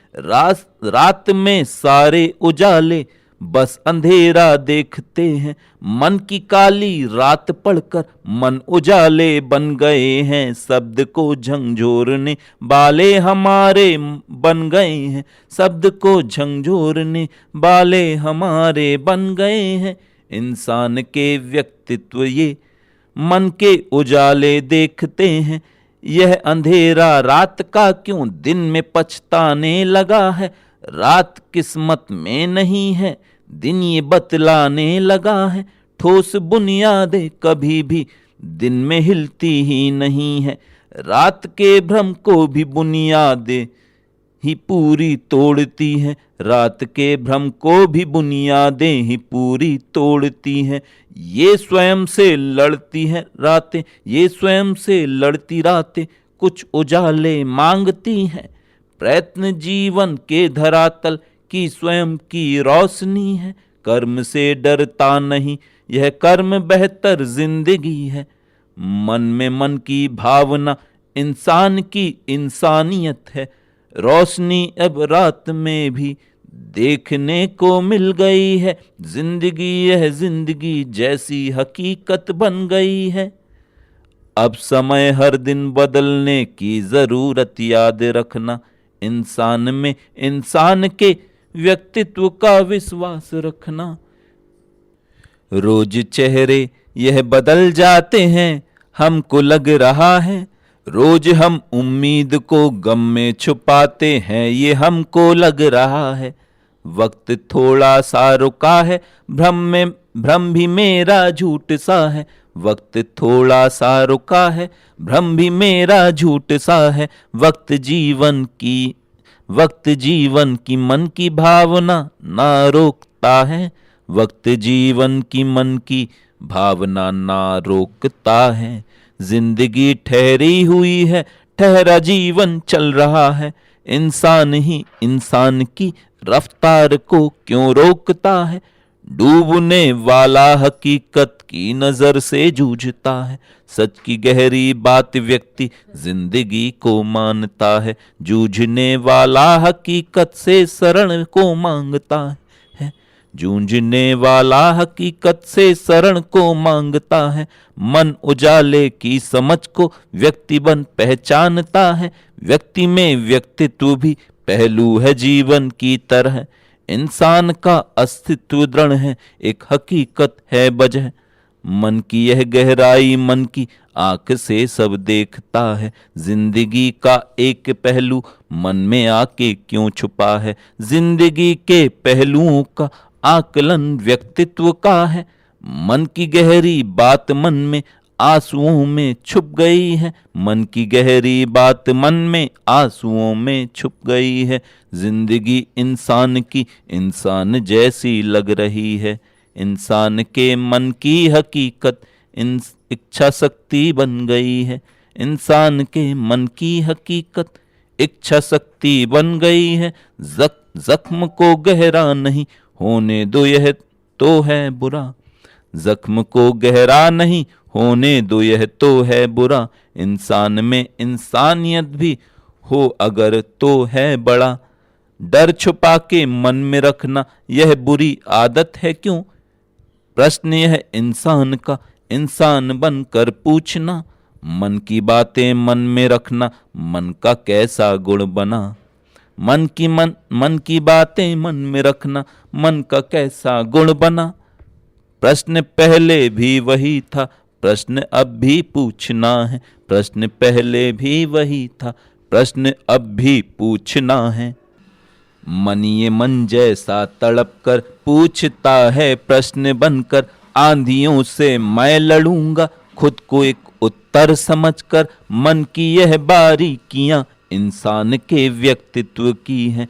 रात में सारे उजाले बस अंधेरा देखते हैं। मन की काली रात पढ़कर मन उजाले बन गए हैं। शब्द को झंझोरने वाले हमारे बन गए हैं। शब्द को झंझोरने वाले हमारे बन गए हैं। इंसान के व्यक्तित्व ये मन के उजाले देखते हैं। यह अंधेरा रात का क्यों दिन में पछताने लगा है। रात किस्मत में नहीं है, दिन ये बतलाने लगा है। ठोस बुनियादें कभी भी दिन में हिलती ही नहीं है। रात के भ्रम को भी बुनियादें ही पूरी तोड़ती हैं। रात के भ्रम को भी बुनियादें ही पूरी तोड़ती हैं। ये स्वयं से लड़ती हैं रातें, ये स्वयं से लड़ती रातें कुछ उजाले मांगती हैं। प्रयत्न जीवन के धरातल की स्वयं की रोशनी है। कर्म से डरता नहीं, यह कर्म बेहतर जिंदगी है। मन में मन की भावना इंसान की इंसानियत है। रोशनी अब रात में भी देखने को मिल गई है। जिंदगी यह जिंदगी जैसी हकीकत बन गई है। अब समय हर दिन बदलने की जरूरत याद रखना। इंसान में इंसान के व्यक्तित्व का विश्वास रखना। रोज चेहरे यह बदल जाते हैं, हमको लग रहा है। रोज हम उम्मीद को गम में छुपाते हैं, ये हमको लग रहा है। वक्त थोड़ा सा रुका है, भ्रम भी मेरा झूठ सा है। वक्त थोड़ा सा रुका है, भ्रम भी मेरा झूठ सा है। वक्त जीवन की मन की भावना ना रोकता है। वक्त जीवन की मन की भावना ना रोकता है। जिंदगी ठहरी हुई है, ठहरा जीवन चल रहा है। इंसान ही इंसान की रफ्तार को क्यों रोकता है। डूबने वाला हकीकत की नजर से जूझता है। सच की गहरी बात व्यक्ति जिंदगी को मानता है। जूझने वाला हकीकत से शरण को मांगता है। जूझने वाला हकीकत से शरण को मांगता है। मन उजाले की समझ को व्यक्ति बन पहचानता है। व्यक्ति में व्यक्तित्व भी पहलू है जीवन की तरह। इंसान का अस्तित्व दृढ़ है, एक हकीकत है वजह। मन की यह गहराई मन की आंख से सब देखता है। जिंदगी का एक पहलू मन में आके क्यों छुपा है। जिंदगी के पहलुओं का आकलन व्यक्तित्व का है। मन की गहरी बात मन में आंसुओं में छुप गई है। मन की गहरी बात मन में आंसुओं में छुप गई है। जिंदगी इंसान की इंसान जैसी लग रही है। इंसान के मन की हकीकत इच्छा शक्ति बन गई है। इंसान के मन की हकीकत इच्छा शक्ति बन गई है। जख्म को गहरा नहीं होने दो, यह तो है बुरा। जख्म को गहरा नहीं होने दो, यह तो है बुरा। इंसान में इंसानियत भी हो अगर तो है बड़ा। डर छुपा के मन में रखना यह बुरी आदत है क्यों। प्रश्न यह इंसान का इंसान बनकर पूछना। मन की बातें मन में रखना मन का कैसा गुण बना। मन की बातें मन में रखना मन का कैसा गुण बना। प्रश्न पहले भी वही था, प्रश्न अब भी पूछना है। प्रश्न पहले भी वही था, प्रश्न अब भी पूछना है। मन ये मन जैसा तड़प कर पूछता है प्रश्न बनकर। आंधियों से मैं लड़ूंगा खुद को एक उत्तर समझकर। मन की यह बारीकियां इंसान के व्यक्तित्व की हैं।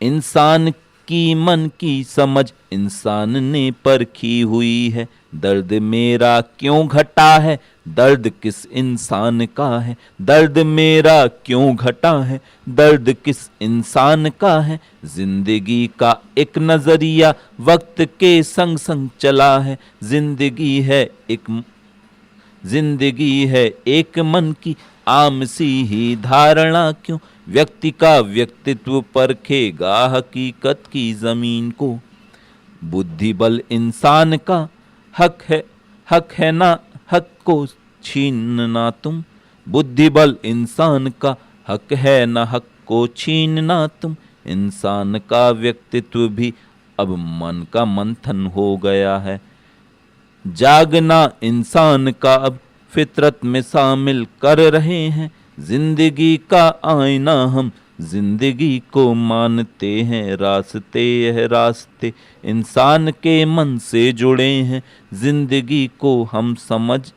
इंसान की मन की समझ इंसान ने परखी हुई है। दर्द मेरा क्यों घटा है, दर्द किस इंसान का है। दर्द मेरा क्यों घटा है, दर्द किस इंसान का है। जिंदगी का एक नजरिया वक्त के संग संग चला है। जिंदगी है एक मन की आम सी ही धारणा क्यों। व्यक्ति का व्यक्तित्व परखेगा हकीकत की जमीन को। बुद्धि बल इंसान का हक है ना हक को छीनना तुम। बुद्धि बल इंसान का हक है ना हक को छीनना तुम। इंसान का व्यक्तित्व भी अब मन का मंथन हो गया है। जागना इंसान का अब फितरत में शामिल कर रहे हैं। जिंदगी का आईना हम जिंदगी को मानते हैं। रास्ते यह रास्ते इंसान के मन से जुड़े हैं। जिंदगी को हम समझ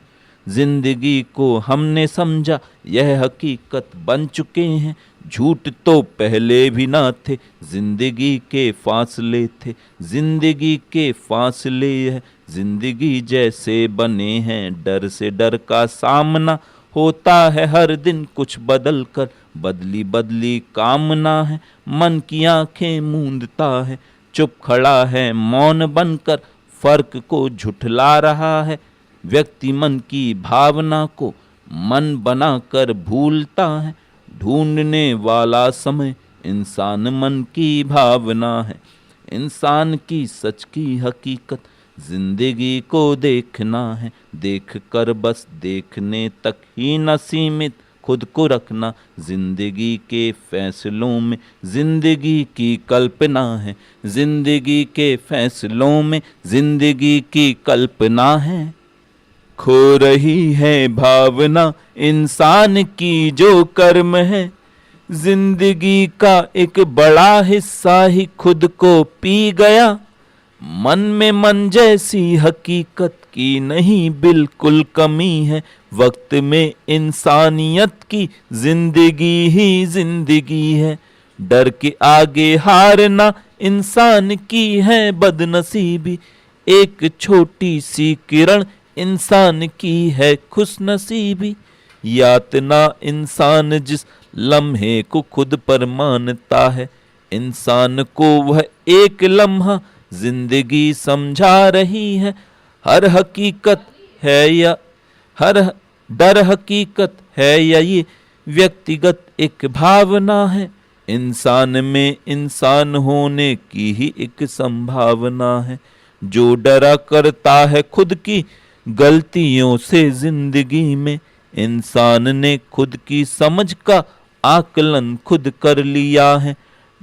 जिंदगी को हमने समझा, यह हकीकत बन चुके हैं। झूठ तो पहले भी ना थे, जिंदगी के फासले थे। जिंदगी के फासले है जिंदगी जैसे बने हैं। डर से डर का सामना होता है हर दिन कुछ बदल कर। बदली बदली कामना है, मन की आंखें मूंदता है। चुप खड़ा है मौन बनकर, फर्क को झुठला रहा है। व्यक्ति मन की भावना को मन बनाकर भूलता है। ढूंढने वाला समय इंसान मन की भावना है। इंसान की सच की हकीकत जिंदगी को देखना है। देख कर बस देखने तक ही न सीमित खुद को रखना। जिंदगी के फैसलों में जिंदगी की कल्पना है। जिंदगी के फैसलों में जिंदगी की कल्पना है। खो रही है भावना इंसान की जो कर्म है। जिंदगी का एक बड़ा हिस्सा ही खुद को पी गया। मन में मन जैसी हकीकत की नहीं बिल्कुल कमी है। वक्त में इंसानियत की जिंदगी ही जिंदगी है। डर के आगे हारना इंसान की है बदनसीबी। एक छोटी सी किरण इंसान की है खुशनसीबी। यातना इंसान जिस लम्हे को खुद पर मानता है, इंसान को वह एक लम्हा जिंदगी समझा रही है। हर हकीकत है या हर डर हकीकत है या ये व्यक्तिगत एक भावना है। इंसान में इंसान होने की ही एक संभावना है। जो डरा करता है खुद की गलतियों से जिंदगी में, इंसान ने खुद की समझ का आकलन खुद कर लिया है।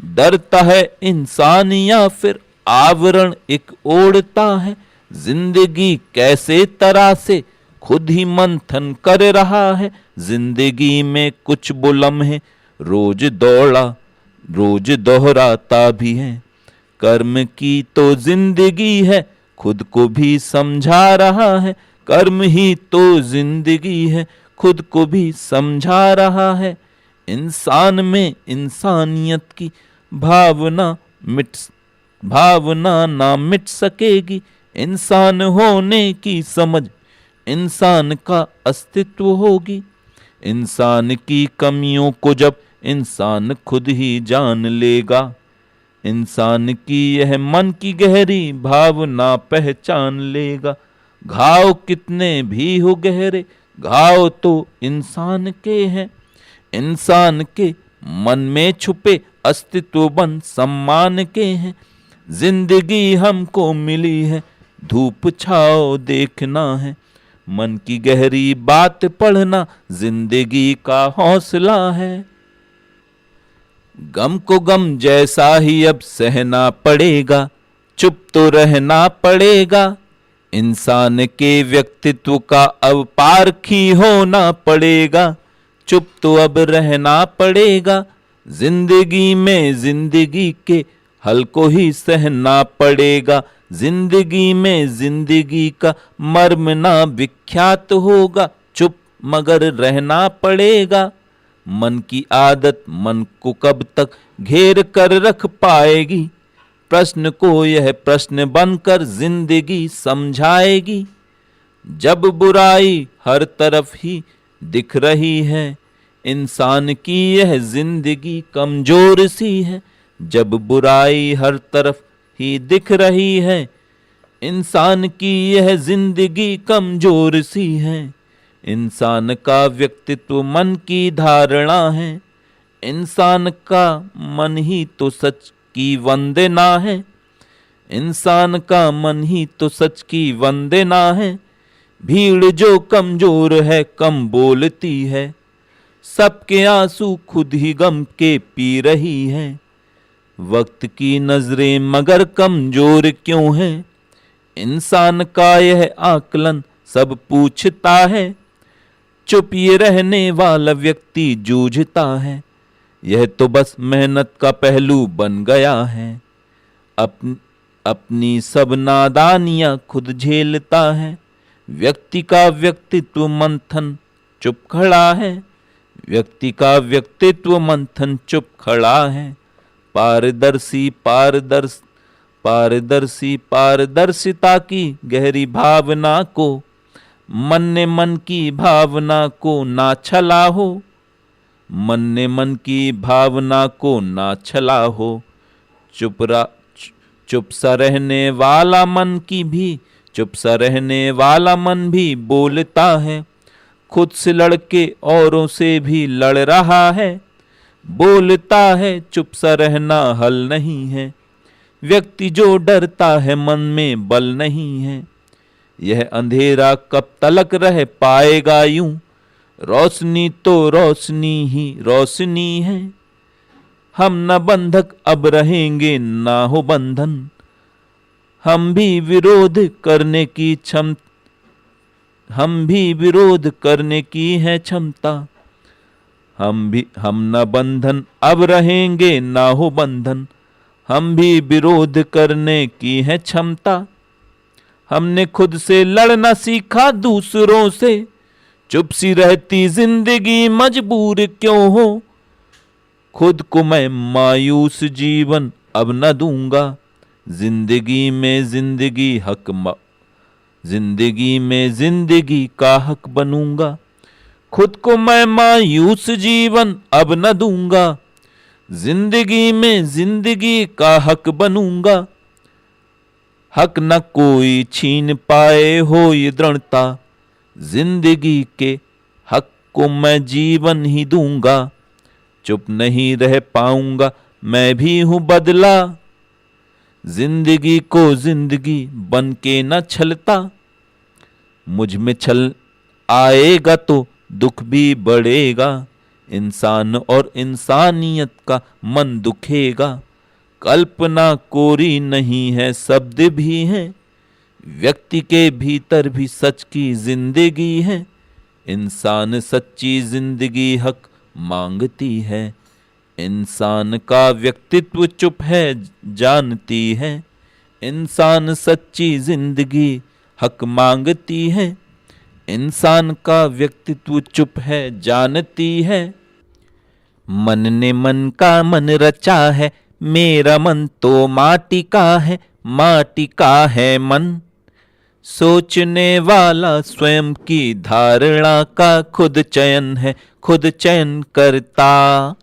डरता है इंसान या फिर आवरण एक ओढ़ता है। जिंदगी कैसे तरह से खुद ही मंथन कर रहा है। जिंदगी में कुछ बुलम है रोज दौड़ा रोज दोहराता भी है। कर्म की तो जिंदगी है खुद को भी समझा रहा है। कर्म ही तो जिंदगी है खुद को भी समझा रहा है। इंसान में इंसानियत की भावना ना मिट सकेगी। इंसान होने की समझ इंसान का अस्तित्व होगी। इंसान की कमियों को जब इंसान खुद ही जान लेगा, इंसान की यह मन की गहरी भावना पहचान लेगा। घाव कितने भी हो गहरे, घाव तो इंसान के हैं। इंसान के मन में छुपे अस्तित्वबन सम्मान के हैं। जिंदगी हमको मिली है धूप छाओ देखना है। मन की गहरी बात पढ़ना जिंदगी का हौसला है। गम को गम जैसा ही अब सहना पड़ेगा, चुप तो रहना पड़ेगा। इंसान के व्यक्तित्व का अब पारखी होना पड़ेगा। चुप तो अब रहना पड़ेगा। जिंदगी में जिंदगी के हल को ही सहना पड़ेगा। जिंदगी में जिंदगी का मर्म ना विख्यात होगा। चुप मगर रहना पड़ेगा। मन की आदत मन को कब तक घेर कर रख पाएगी। प्रश्न को यह प्रश्न बनकर जिंदगी समझाएगी। जब बुराई हर तरफ ही दिख रही है, इंसान की यह जिंदगी कमजोर सी है। जब बुराई हर तरफ ही दिख रही है, इंसान की यह जिंदगी कमजोर सी है। इंसान का व्यक्तित्व मन की धारणा है। इंसान का मन ही तो सच की वंदना है। इंसान का मन ही तो सच की वंदना है। भीड़ जो कमजोर है कम बोलती है। सबके आंसू खुद ही गम के पी रही है। वक्त की नजरें मगर कमजोर क्यों है। इंसान का यह आकलन सब पूछता है, चुप ये रहने वाला व्यक्ति जूझता है। यह तो बस मेहनत का पहलू बन गया है, अपनी सब नादानियां खुद झेलता है। व्यक्ति का व्यक्तित्व मंथन चुप खड़ा है, व्यक्ति का व्यक्तित्व मंथन चुप खड़ा है। पारदर्शिता की गहरी भावना को, मन ने मन की भावना को ना छला हो, मन ने मन की भावना को ना छला हो। चुप सा रहने वाला मन भी बोलता है, खुद से लड़के औरों से भी लड़ रहा है। बोलता है चुप सा रहना हल नहीं है, व्यक्ति जो डरता है मन में बल नहीं है। यह अंधेरा कब तलक रह पाएगा यूं, रोशनी तो रोशनी ही रोशनी है। हम न बंधक अब रहेंगे ना हो बंधन, हम भी विरोध करने की है क्षमता। हम न बंधन अब रहेंगे ना हो बंधन, हम भी विरोध करने की है क्षमता। हमने खुद से लड़ना सीखा दूसरों से, चुप सी रहती जिंदगी मजबूर क्यों हो। खुद को मैं मायूस जीवन अब न दूंगा, जिंदगी में जिंदगी का हक बनूंगा। खुद को मैं मायूस जीवन अब न दूंगा, जिंदगी में जिंदगी का हक बनूंगा। हक न कोई छीन पाए हो ये दृढ़ता, जिंदगी के हक को मैं जीवन ही दूंगा। चुप नहीं रह पाऊंगा मैं भी हूं बदला, जिंदगी को जिंदगी बन के न छलता। मुझ में छल आएगा तो दुख भी बढ़ेगा, इंसान और इंसानियत का मन दुखेगा। कल्पना कोरी नहीं है शब्द भी है, व्यक्ति के भीतर भी सच की जिंदगी है। इंसान सच्ची जिंदगी हक मांगती है, इंसान का व्यक्तित्व चुप है जानती है। इंसान सच्ची जिंदगी हक मांगती है, इंसान का व्यक्तित्व चुप है जानती है। मन ने मन का मन रचा है, मेरा मन तो माटी का है, माटी का है मन। सोचने वाला स्वयं की धारणा का खुद चयन है, खुद चयन करता।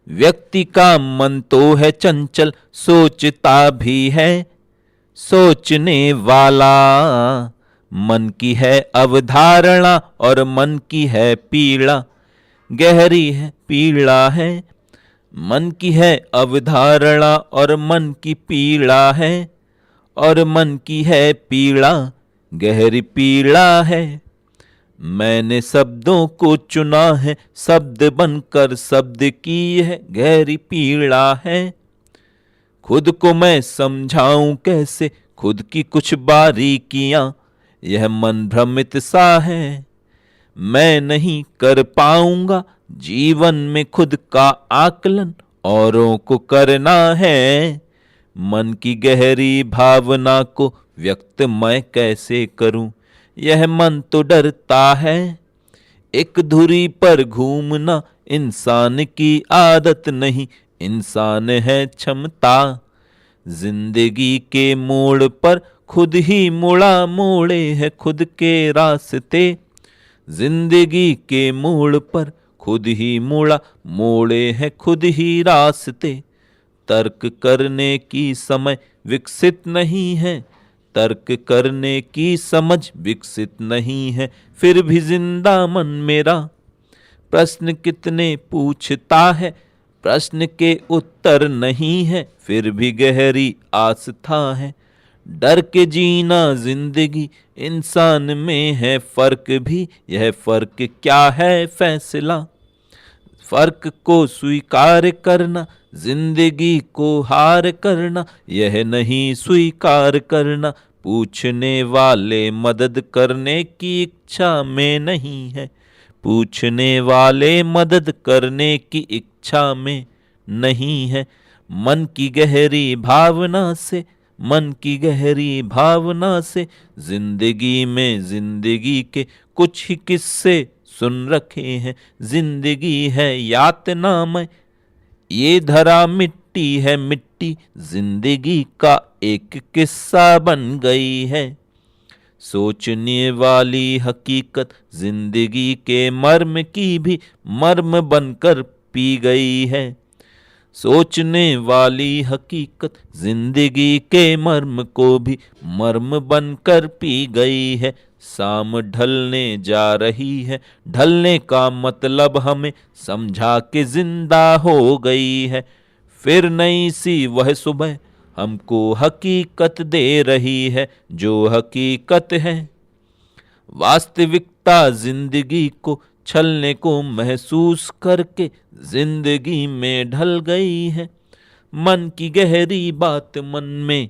व्यक्ति का मन तो है चंचल, सोचता भी है सोचने वाला। मन की है अवधारणा और मन की है पीड़ा, गहरी है पीड़ा है। मन की है अवधारणा और मन की पीड़ा है, और मन की है पीड़ा गहरी पीड़ा है। मैंने शब्दों को चुना है, शब्द बनकर शब्द की है गहरी पीड़ा है। खुद को मैं समझाऊं कैसे खुद की कुछ बारीकियां, यह मन भ्रमित सा है। मैं नहीं कर पाऊंगा जीवन में खुद का आकलन, औरों को करना है। मन की गहरी भावना को व्यक्त मैं कैसे करूं, यह मन तो डरता है। एक धुरी पर घूमना इंसान की आदत नहीं, इंसान है क्षमता। जिंदगी के मोड़ पर खुद ही मुड़ा मोड़े है खुद के रास्ते। जिंदगी के मोड़ पर खुद ही मुड़ा मोड़े है खुद ही रास्ते। तर्क करने की समय विकसित नहीं है, तर्क करने की समझ विकसित नहीं है। फिर भी जिंदा मन मेरा प्रश्न कितने पूछता है, प्रश्न के उत्तर नहीं है। फिर भी गहरी आस्था है, डर के जीना जिंदगी इंसान में है फर्क भी। यह फर्क क्या है फैसला, फर्क को स्वीकार करना, जिंदगी को हार करना। यह नहीं स्वीकार करना पूछने वाले मदद करने की इच्छा में नहीं है, पूछने वाले मदद करने की इच्छा में नहीं है। मन की गहरी भावना से, मन की गहरी भावना से जिंदगी में जिंदगी के कुछ ही किस्से सुन रखे हैं। जिंदगी है यातनामय, ये धरा मिट्टी है मिट्टी, जिंदगी का एक किस्सा बन गई है। सोचने वाली हकीकत जिंदगी के मर्म की भी मर्म बनकर पी गई है। सोचने वाली हकीकत जिंदगी के मर्म को भी मर्म बनकर पी गई है। शाम ढलने जा रही है, ढलने का मतलब हमें समझा के जिंदा हो गई है। फिर नई सी वह सुबह हमको हकीकत दे रही है, जो हकीकत है वास्तविकता जिंदगी को छलने को महसूस करके जिंदगी में ढल गई है। मन की गहरी बात मन में,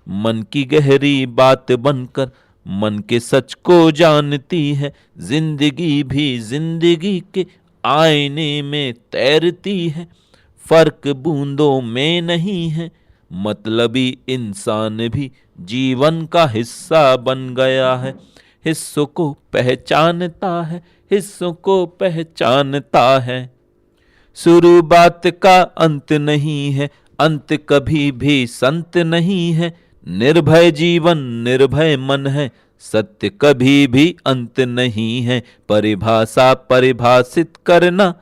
मन की गहरी बात बनकर मन के सच को जानती है। जिंदगी भी जिंदगी के आईने में तैरती है, फर्क बूंदों में नहीं है। मतलबी इंसान भी जीवन का हिस्सा बन गया है, हिस्सों को पहचानता है, हिस्सों को पहचानता है। शुरू बात का अंत नहीं है, अंत कभी भी संत नहीं है। निर्भय जीवन निर्भय मन है, सत्य कभी भी अंत नहीं है। परिभाषा परिभाषित करना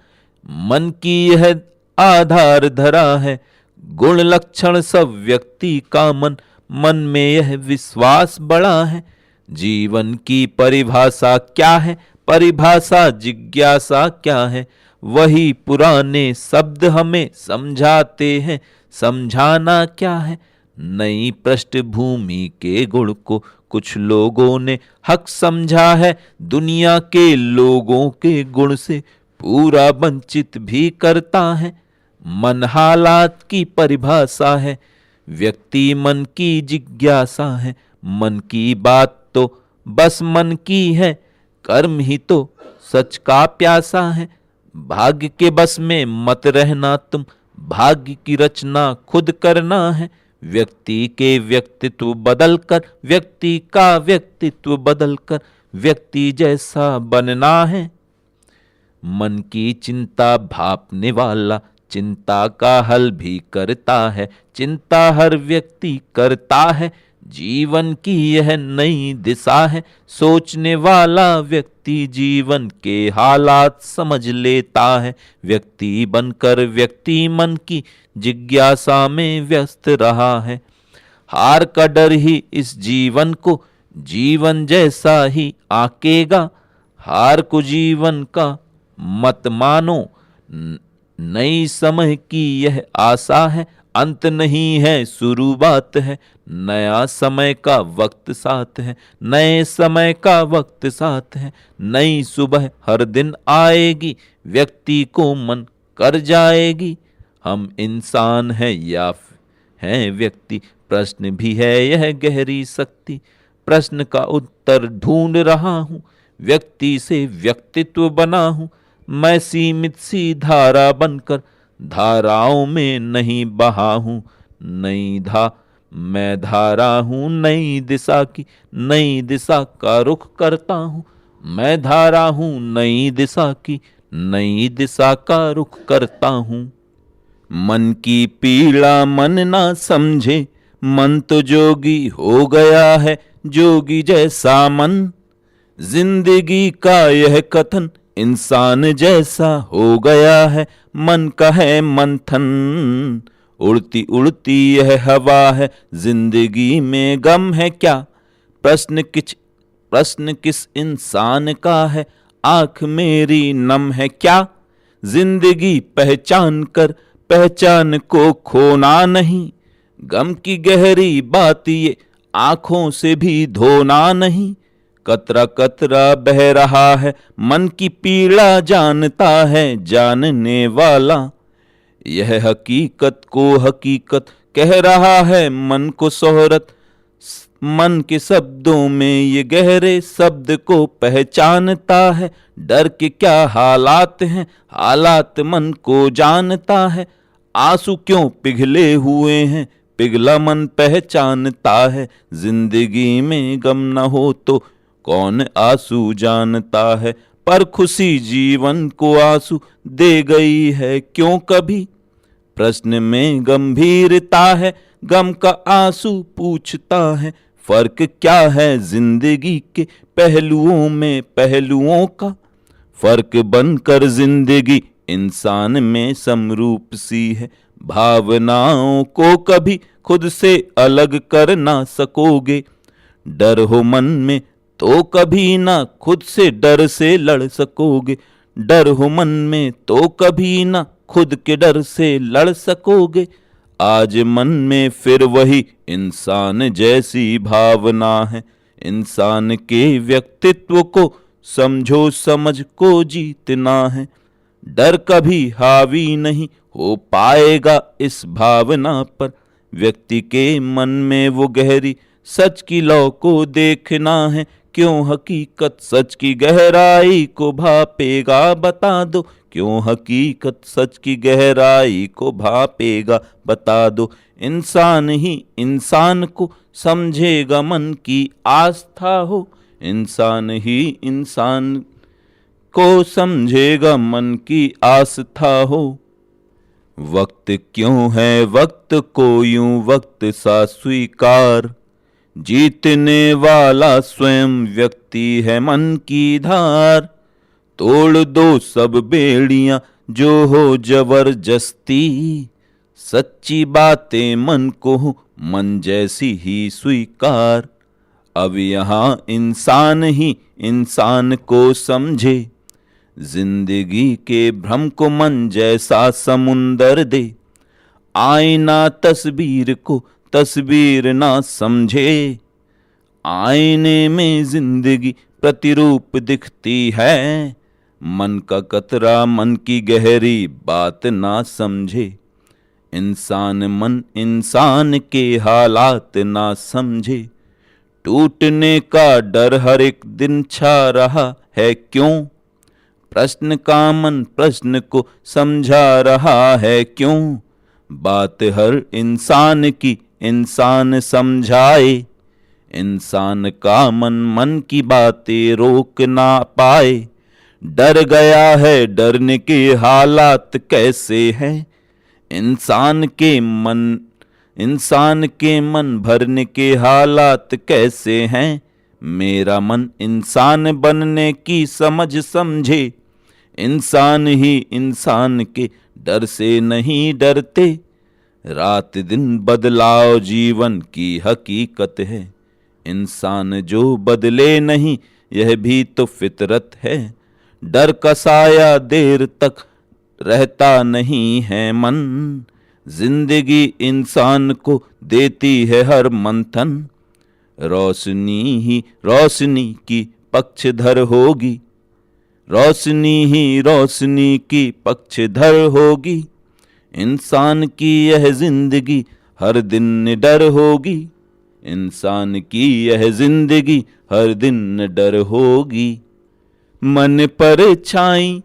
मन की यह आधार धरा है। गुण लक्षण सब व्यक्ति का मन, मन में यह विश्वास बड़ा है। जीवन की परिभाषा क्या है, परिभाषा जिज्ञासा क्या है। वही पुराने शब्द हमें समझाते हैं, समझाना क्या है। नई पृष्ठभूमि के गुण को कुछ लोगों ने हक समझा है, दुनिया के लोगों के गुण से पूरा वंचित भी करता है। मन हालात की परिभाषा है, व्यक्ति मन की जिज्ञासा है। मन की बात तो बस मन की है, कर्म ही तो सच का प्यासा है। भाग्य के बस में मत रहना तुम, भाग्य की रचना खुद करना है। व्यक्ति के व्यक्तित्व बदलकर, व्यक्ति का व्यक्तित्व बदलकर व्यक्ति जैसा बनना है। मन की चिंता भापने वाला चिंता का हल भी करता है। चिंता हर व्यक्ति करता है, जीवन की यह नई दिशा है। सोचने वाला व्यक्ति जीवन के हालात समझ लेता है। व्यक्ति बनकर व्यक्ति मन की जिज्ञासा में व्यस्त रहा है। हार का डर ही इस जीवन को जीवन जैसा ही आकेगा। हार को जीवन का मत मानो, नई समय की यह आशा है। अंत नहीं है शुरुआत है, नया समय का वक्त साथ है। नए समय का वक्त साथ है, नई सुबह हर दिन आएगी। व्यक्ति को मन कर जाएगी, हम इंसान हैं या हैं व्यक्ति। प्रश्न भी है यह गहरी शक्ति, प्रश्न का उत्तर ढूंढ रहा हूँ। व्यक्ति से व्यक्तित्व बना हूँ, मैं सीमित सी धारा बनकर धाराओं में नहीं बहा हूँ। मैं धारा हूँ नई दिशा की, नई दिशा का रुख करता हूँ। मैं धारा हूँ नई दिशा की, नई दिशा का रुख करता हूँ। मन की पीड़ा मन ना समझे, मन तो जोगी हो गया है, जोगी जैसा मन। जिंदगी का यह कथन इंसान जैसा हो गया है, मन का है मंथन। उड़ती उड़ती यह हवा है, जिंदगी में गम है क्या। प्रश्न किस इंसान का है, आंख मेरी नम है क्या। जिंदगी पहचान कर पहचान को खोना नहीं, गम की गहरी बात ये आंखों से भी धोना नहीं। कतरा कतरा बह रहा है, मन की पीड़ा जानता है जानने वाला। यह हकीकत को हकीकत कह रहा है, मन को शोहरत मन के शब्दों में ये गहरे शब्द को पहचानता है। डर के क्या हालात हैं, हालात मन को जानता है। आंसू क्यों पिघले हुए हैं, पिघला मन पहचानता है। जिंदगी में गम न हो तो कौन आंसू जानता है। पर खुशी जीवन को आंसू दे गई है क्यों कभी। प्रश्न में गंभीरता है, गम का आंसू पूछता है। फर्क क्या है जिंदगी के पहलुओं में पहलुओं का। फर्क बनकर जिंदगी इंसान में समरूप सी है। भावनाओं को कभी खुद से अलग कर ना सकोगे। डर हो मन में तो कभी ना खुद से डर से लड़ सकोगे। डर हो मन में तो कभी ना खुद के डर से लड़ सकोगे। आज मन में फिर वही इंसान जैसी भावना है। इंसान के व्यक्तित्व को समझो, समझ को जीतना है। डर कभी हावी नहीं हो पाएगा इस भावना पर। व्यक्ति के मन में वो गहरी सच की लौ को देखना है। क्यों हकीकत सच की गहराई को भापेगा, बता दो। क्यों हकीकत सच की गहराई को भापेगा, बता दो। इंसान ही इंसान को समझेगा, मन की आस्था हो। इंसान ही इंसान को समझेगा, मन की आस्था हो। वक्त क्यों है वक्त को यूं वक्त सा स्वीकार। जीतने वाला स्वयं व्यक्ति है मन की धार। तोड़ दो सब बेड़ियां जो हो जबरदस्ती। सच्ची बातें मन को मन जैसी ही स्वीकार। अब यहाँ इंसान ही इंसान को समझे। जिंदगी के भ्रम को मन जैसा समुंदर दे। आईना तस्वीर को तस्वीर ना समझे। आईने में जिंदगी प्रतिरूप दिखती है। मन का कतरा मन की गहरी बात ना समझे। इंसान मन इंसान के हालात ना समझे। टूटने का डर हर एक दिन छा रहा है क्यों। प्रश्न का मन प्रश्न को समझा रहा है क्यों। बात हर इंसान की इंसान समझाए। इंसान का मन मन की बातें रोक ना पाए। डर गया है डरने के हालात कैसे हैं। इंसान के मन भरने के हालात कैसे हैं। मेरा मन इंसान बनने की समझ समझे। इंसान ही इंसान के डर से नहीं डरते। रात दिन बदलाव जीवन की हकीकत है। इंसान जो बदले नहीं यह भी तो फितरत है। डर का साया देर तक रहता नहीं है मन। जिंदगी इंसान को देती है हर मंथन। रोशनी ही रोशनी की पक्षधर होगी। रोशनी ही रोशनी की पक्षधर होगी। इंसान की यह जिंदगी हर दिन निडर होगी। इंसान की यह जिंदगी हर दिन निडर होगी। मन पर छाई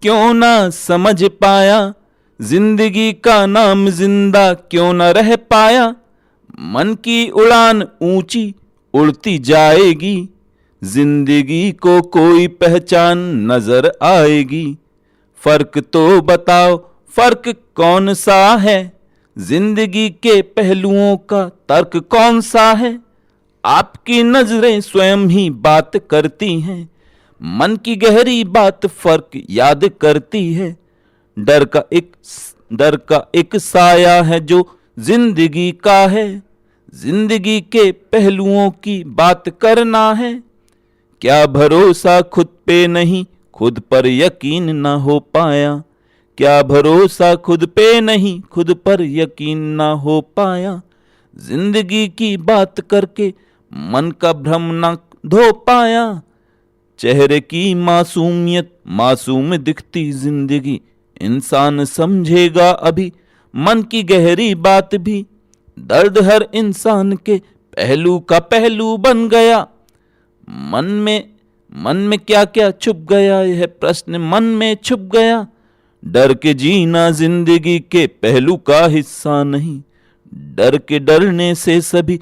क्यों ना समझ पाया। जिंदगी का नाम जिंदा क्यों न रह पाया। मन की उड़ान ऊंची उड़ती जाएगी। जिंदगी को कोई पहचान नजर आएगी। फर्क तो बताओ फर्क कौन सा है। जिंदगी के पहलुओं का तर्क कौन सा है। आपकी नजरें स्वयं ही बात करती हैं। मन की गहरी बात फर्क याद करती है। डर का एक साया है जो जिंदगी का है। जिंदगी के पहलुओं की बात करना है। क्या भरोसा खुद पे नहीं खुद पर यकीन ना हो पाया। क्या भरोसा खुद पे नहीं खुद पर यकीन ना हो पाया। जिंदगी की बात करके मन का भ्रम ना धो पाया। चेहरे की मासूमियत मासूम दिखती जिंदगी इंसान समझेगा अभी। मन की गहरी बात भी दर्द हर इंसान के पहलू का पहलू बन गया। मन में क्या क्या छुप गया, यह प्रश्न मन में छुप गया। डर के जीना जिंदगी के पहलू का हिस्सा नहीं, डर के डरने से सभी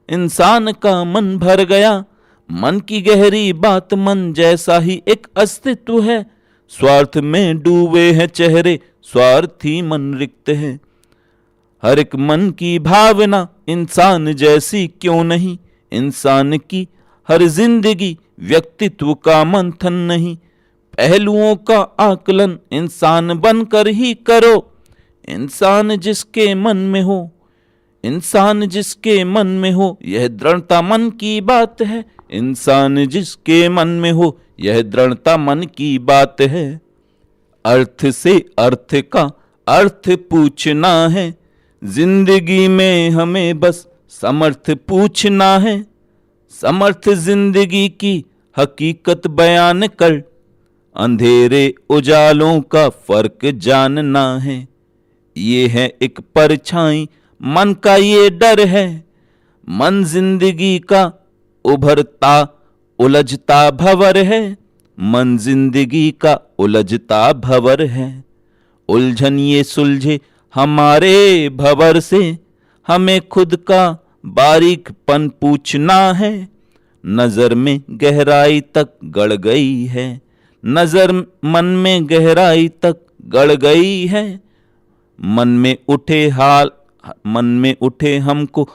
इंसान का मन भर गया। मन की गहरी बात, मन जैसा ही एक अस्तित्व है। स्वार्थ में डूबे हैं चेहरे, स्वार्थी मन रिक्त है। हर एक मन की भावना इंसान जैसी क्यों नहीं, इंसान की हर जिंदगी व्यक्तित्व का मंथन नहीं। पहलुओं का आकलन इंसान बनकर ही करो। इंसान जिसके मन में हो, इंसान जिसके मन में हो, यह दृढ़ता मन की बात है। इंसान जिसके मन में हो, यह दृढ़ता मन की बात है। अर्थ से अर्थ का अर्थ पूछना है, जिंदगी में हमें बस समर्थ पूछना है। समर्थ जिंदगी की हकीकत बयान कर, अंधेरे उजालों का फर्क जानना है। ये है एक परछाई, मन का ये डर है। मन जिंदगी का उभरता उलझता भंवर है। मन जिंदगी का उलझता भंवर है। उलझन ये सुलझे हमारे भंवर से, हमें खुद का बारीकपन पूछना है। नजर में गहराई तक गड़ गई है, नजर मन में गहराई तक गड़ गई है। मन में उठे हमको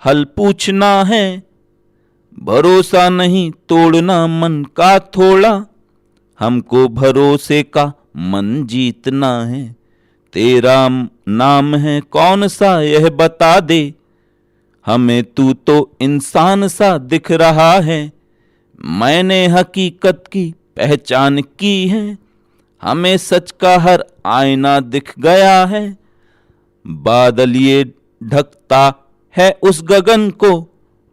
हल पूछना है। भरोसा नहीं तोड़ना मन का थोड़ा, हमको भरोसे का मन जीतना है। तेरा नाम है कौन सा यह बता दे, हमें तू तो इंसान सा दिख रहा है। मैंने हकीकत की पहचान की है, हमें सच का हर आईना दिख गया है। बादल ये ढकता है उस गगन को,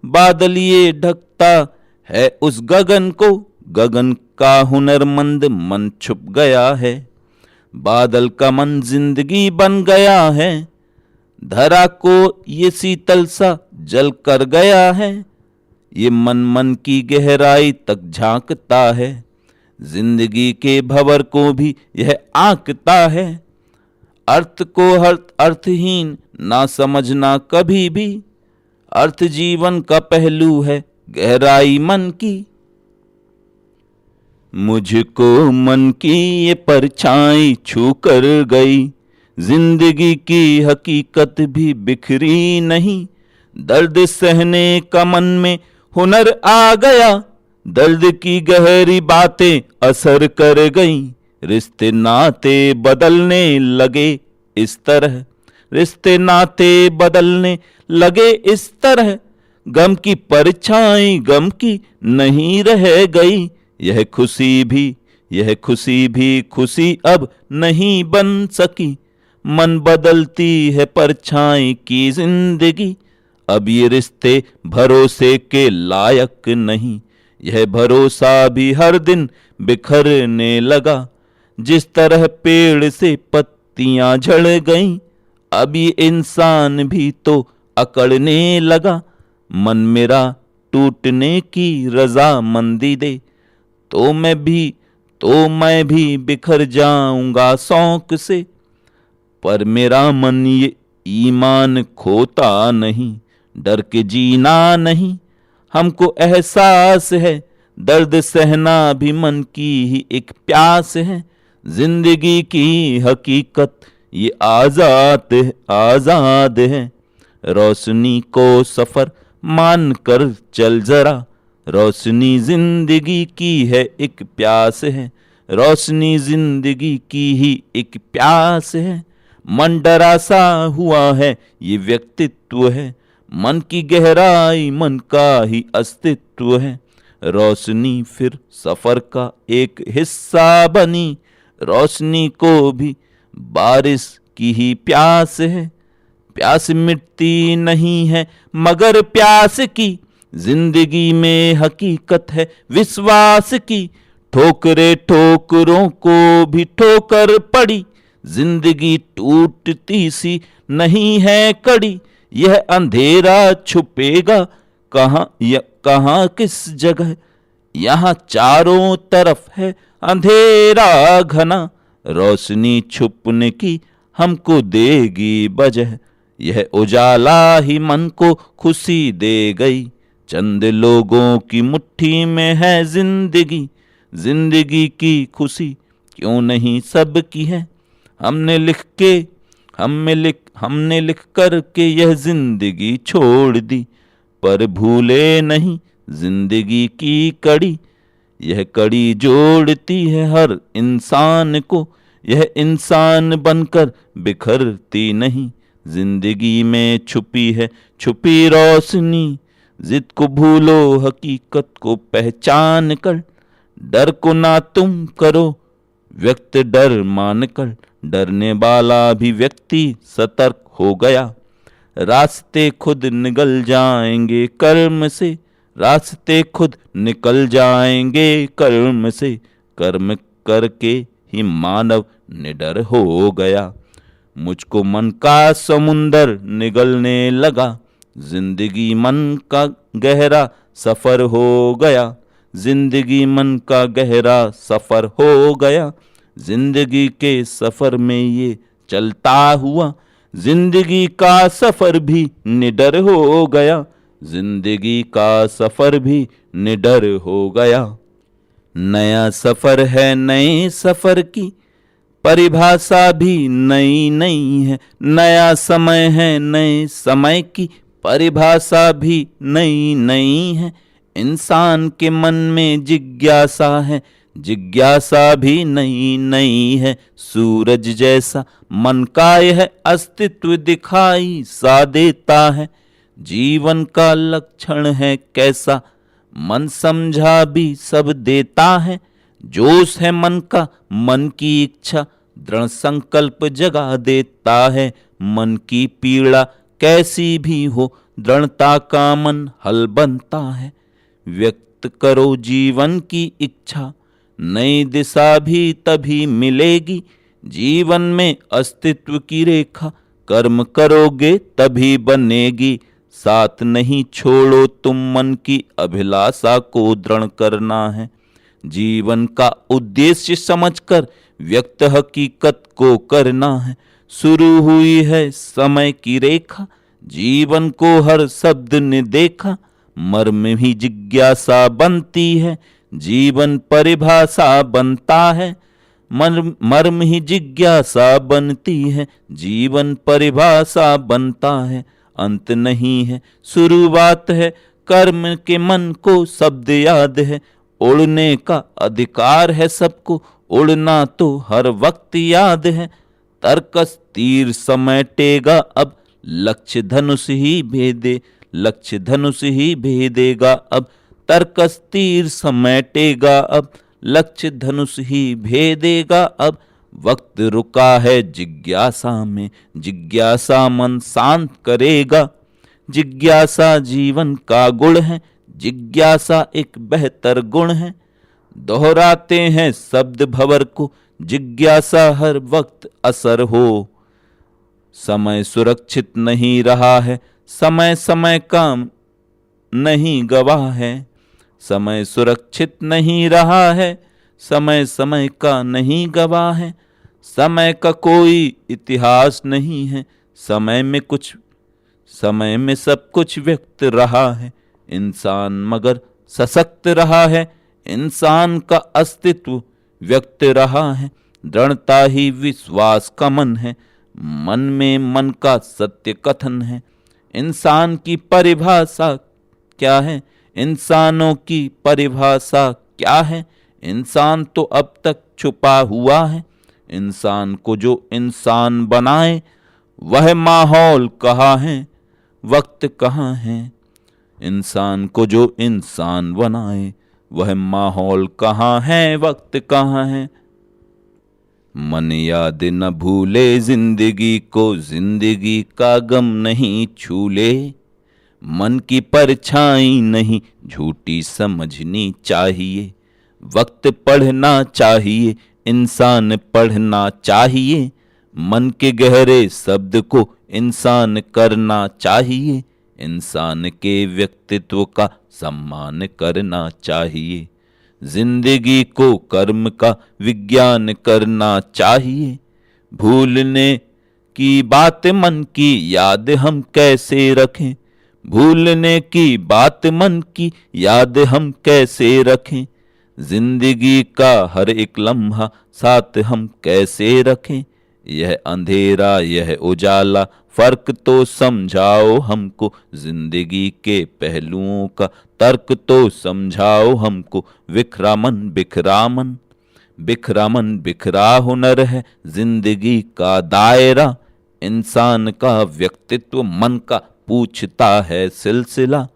बादल ये ढकता है उस गगन को। गगन का हुनरमंद मन छुप गया है, बादल का मन जिंदगी बन गया है। धरा को ये शीतल सा जल कर गया है, ये मन की गहराई तक झांकता है। जिंदगी के भंवर को भी यह आंकता है। अर्थ को हर अर्थहीन ना समझना कभी भी, अर्थ जीवन का पहलू है गहराई मन की। मुझको मन की ये परछाई छू कर गई, जिंदगी की हकीकत भी बिखरी नहीं। दर्द सहने का मन में हुनर आ गया, दर्द की गहरी बातें असर कर गई। रिश्ते नाते बदलने लगे इस तरह, रिश्ते नाते बदलने लगे इस तरह। गम की परछाई गम की नहीं रह गई, यह खुशी भी खुशी अब नहीं बन सकी। मन बदलती है परछाई की जिंदगी, अब ये रिश्ते भरोसे के लायक नहीं। यह भरोसा भी हर दिन बिखरने लगा, जिस तरह पेड़ से पत्तियां झड़ गईं, अब ये इंसान भी तो अकड़ने लगा। मन मेरा टूटने की रजामंदी दे, तो मैं भी बिखर जाऊंगा शौक से। पर मेरा मन ये ईमान खोता नहीं, डर के जीना नहीं। हमको एहसास है दर्द सहना भी मन की ही एक प्यास है। जिंदगी की हकीकत ये आजाद है। रोशनी को सफर मान कर चल जरा, रोशनी जिंदगी की है एक प्यास है। रोशनी जिंदगी की ही एक प्यास है। मन डरा सा हुआ है ये व्यक्तित्व है, मन की गहराई मन का ही अस्तित्व है। रोशनी फिर सफर का एक हिस्सा बनी, रोशनी को भी बारिश की ही प्यास है। प्यास मिटती नहीं है मगर प्यास की, जिंदगी में हकीकत है विश्वास की। ठोकरों को भी ठोकर पड़ी, जिंदगी टूटती सी नहीं है कड़ी। यह अंधेरा छुपेगा कहाँ किस जगह। यहाँ चारों तरफ है अंधेरा घना, रोशनी छुपने की हमको देगी वजह। यह उजाला ही मन को खुशी दे गई, चंद लोगों की मुट्ठी में है जिंदगी। जिंदगी की खुशी क्यों नहीं सबकी है, हमने लिख कर के यह जिंदगी छोड़ दी। पर भूले नहीं जिंदगी की कड़ी, यह कड़ी जोड़ती है हर इंसान को। यह इंसान बनकर बिखरती नहीं, जिंदगी में छुपी रोशनी। जिद को भूलो हकीकत को पहचान कर, डर को ना तुम करो व्यक्त डर मान कर। डरने वाला भी व्यक्ति सतर्क हो गया, रास्ते खुद निकल जाएंगे कर्म से। रास्ते खुद निकल जाएंगे कर्म से, कर्म करके ही मानव निडर हो गया। मुझको मन का समुंदर निगलने लगा, जिंदगी मन का गहरा सफर हो गया। जिंदगी मन का गहरा सफर हो गया, जिंदगी के सफर में ये चलता हुआ। जिंदगी का सफर भी निडर हो गया, जिंदगी का सफर भी निडर हो गया। नया सफर है नए सफर की परिभाषा भी नई नई है। नया समय है नए समय की परिभाषा भी नई नई है। इंसान के मन में जिज्ञासा है, जिज्ञासा भी नई नई है। सूरज जैसा मन का यह अस्तित्व दिखाई सा देता है। जीवन का लक्षण है कैसा, मन समझा भी सब देता है। जोश है मन का, मन की इच्छा दृढ़ संकल्प जगा देता है। मन की पीड़ा कैसी भी हो, दृढ़ता का मन हल बनता है। व्यक्त करो जीवन की इच्छा, नई दिशा भी तभी मिलेगी। जीवन में अस्तित्व की रेखा कर्म करोगे तभी बनेगी। साथ नहीं छोड़ो तुम मन की अभिलाषा को दृढ़ करना है। जीवन का उद्देश्य समझकर व्यक्त हकीकत को करना है। शुरू हुई है समय की रेखा, जीवन को हर शब्द ने देखा। मर्म ही जिज्ञासा बनती है, जीवन परिभाषा बनता है। मर्म ही जिज्ञासा बनती है, जीवन परिभाषा बनता है। अंत नहीं है शुरुआत है, कर्म के मन को शब्द याद है। उड़ने का अधिकार है सबको, उड़ना तो हर वक्त याद है। तर्कस तीर समेटेगा अब, लक्ष्य धनुष ही भेदे, लक्ष्य धनुष ही भेदेगा अब। तर्कस तीर समेटेगा अब, लक्ष्य धनुष ही भेदेगा अब। वक्त रुका है जिज्ञासा में, जिज्ञासा मन शांत करेगा। जिज्ञासा जीवन का गुण है, जिज्ञासा एक बेहतर गुण है। दोहराते हैं शब्द भंवर को, जिज्ञासा हर वक्त असर हो। समय सुरक्षित नहीं रहा है, समय समय का नहीं गवाह है। समय सुरक्षित नहीं रहा है, समय समय का नहीं गवाह है। समय का कोई इतिहास नहीं है, समय में सब कुछ व्यक्त रहा है। इंसान मगर सशक्त रहा है, इंसान का अस्तित्व व्यक्त रहा है। दृढ़ता ही विश्वास का मन है, मन में मन का सत्य कथन है। इंसान की परिभाषा क्या है, इंसानों की परिभाषा क्या है। इंसान तो अब तक छुपा हुआ है, इंसान को जो इंसान बनाए वह माहौल कहाँ है, वक्त कहाँ है। इंसान को जो इंसान बनाए वह माहौल कहाँ है, वक्त कहाँ है। मन याद न भूले जिंदगी को, जिंदगी का गम नहीं छूले। मन की परछाई नहीं झूठी समझनी चाहिए। वक्त पढ़ना चाहिए, इंसान पढ़ना चाहिए। मन के गहरे शब्द को इंसान करना चाहिए, इंसान के व्यक्तित्व का सम्मान करना चाहिए। जिंदगी को कर्म का विज्ञान करना चाहिए। भूलने की बात मन की याद हम कैसे रखें, भूलने की बात मन की याद हम कैसे रखें। जिंदगी का हर एक लम्हा साथ हम कैसे रखें। यह अंधेरा यह उजाला फर्क तो समझाओ हमको, जिंदगी के पहलुओं का तर्क तो समझाओ हमको। बिखरा मन बिखरा मन, बिखरा मन बिखरा हुनर है जिंदगी का दायरा। इंसान का व्यक्तित्व मन का पूछता है सिलसिला।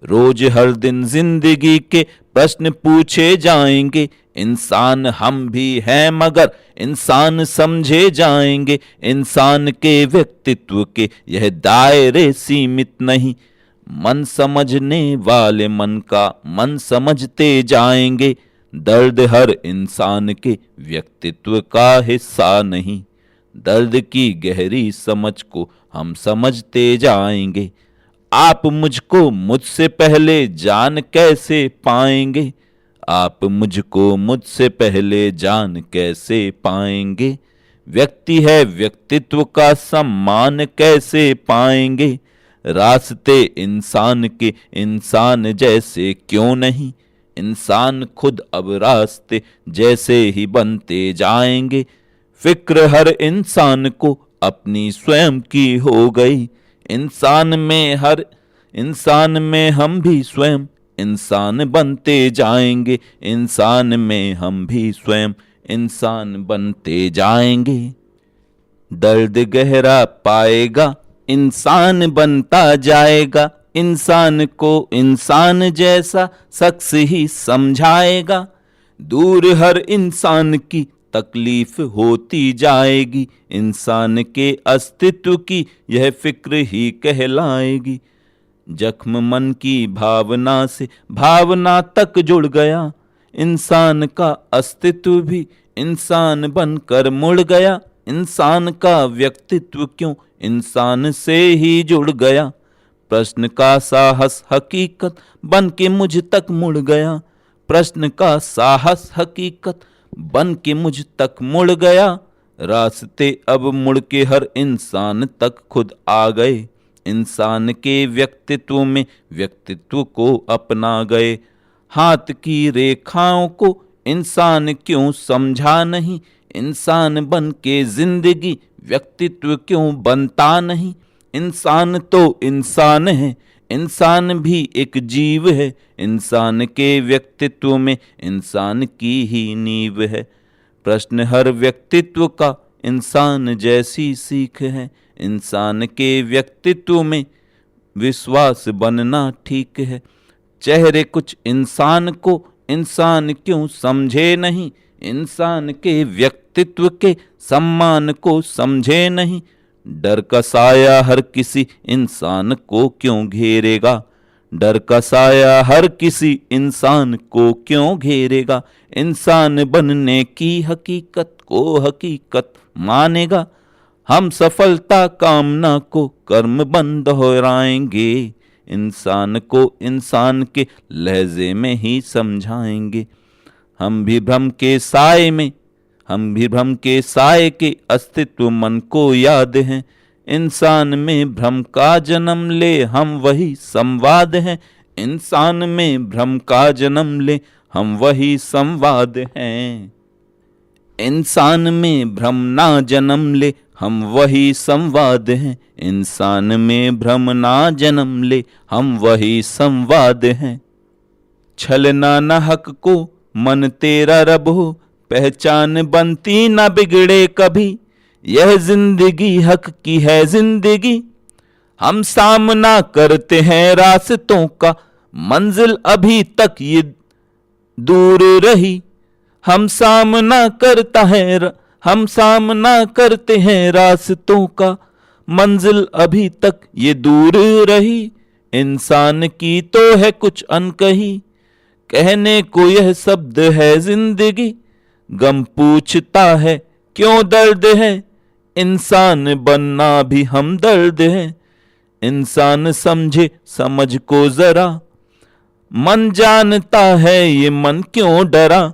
रोज हर दिन जिंदगी के प्रश्न पूछे जाएंगे। इंसान हम भी हैं मगर इंसान समझे जाएंगे। इंसान के व्यक्तित्व के यह दायरे सीमित नहीं, मन समझने वाले मन का मन समझते जाएंगे। दर्द हर इंसान के व्यक्तित्व का हिस्सा नहीं, दर्द की गहरी समझ को हम समझते जाएंगे। आप मुझको मुझसे पहले जान कैसे पाएंगे, आप मुझको मुझसे पहले जान कैसे पाएंगे। व्यक्ति है व्यक्तित्व का सम्मान कैसे पाएंगे। रास्ते इंसान के इंसान जैसे क्यों नहीं, इंसान खुद अब रास्ते जैसे ही बनते जाएंगे। फिक्र हर इंसान को अपनी स्वयं की हो गई। इंसान में हम भी स्वयं इंसान बनते जाएंगे। इंसान में हम भी स्वयं इंसान बनते जाएंगे। दर्द गहरा पाएगा इंसान बनता जाएगा। इंसान को इंसान जैसा शख्स ही समझाएगा। दूर हर इंसान की तकलीफ होती जाएगी। इंसान के अस्तित्व की यह फिक्र ही कहलाएगी। जख्म मन की भावना से भावना तक जुड़ गया। इंसान का अस्तित्व भी इंसान बनकर मुड़ गया। इंसान का व्यक्तित्व क्यों इंसान से ही जुड़ गया। प्रश्न का साहस हकीकत बन के मुझ तक मुड़ गया। प्रश्न का साहस हकीकत बन के मुझ तक मुड़ गया। रास्ते अब मुड़ के हर इंसान तक खुद आ गए। इंसान के व्यक्तित्व में व्यक्तित्व को अपना गए। हाथ की रेखाओं को इंसान क्यों समझा नहीं। इंसान बन के जिंदगी व्यक्तित्व क्यों बनता नहीं। इंसान तो इंसान है, इंसान भी एक जीव है। इंसान के व्यक्तित्व में इंसान की ही नींव है। प्रश्न हर व्यक्तित्व का इंसान जैसी सीख है। इंसान के व्यक्तित्व में विश्वास बनना ठीक है। चेहरे कुछ इंसान को इंसान क्यों समझे नहीं। इंसान के व्यक्तित्व के सम्मान को समझे नहीं। डर का साया हर किसी इंसान को क्यों घेरेगा। डर का साया हर किसी इंसान को क्यों घेरेगा। इंसान बनने की हकीकत को हकीकत मानेगा। हम सफलता कामना को कर्म बंद दोहराएंगे। इंसान को इंसान के लहजे में ही समझाएंगे। हम भी भ्रम के साए के अस्तित्व मन को याद हैं। इंसान में भ्रम का जन्म ले हम वही संवाद हैं। इंसान में भ्रम का जन्म ले हम वही संवाद हैं। इंसान में भ्रम ना जन्म ले हम वही संवाद हैं। इंसान में भ्रम ना जन्म ले हम वही संवाद हैं। छलना न हक को मन तेरा रब हो, पहचान बनती ना बिगड़े कभी। यह जिंदगी हक की है जिंदगी, हम सामना करते हैं रास्तों का। मंजिल अभी तक ये दूर रही, हम सामना करते हैं रास्तों का। मंजिल अभी तक ये दूर रही। इंसान की तो है कुछ अनकही, कहने को यह शब्द है जिंदगी। गम पूछता है क्यों दर्द है, इंसान बनना भी हमदर्द है। इंसान समझे समझ को जरा, मन जानता है ये मन क्यों डरा।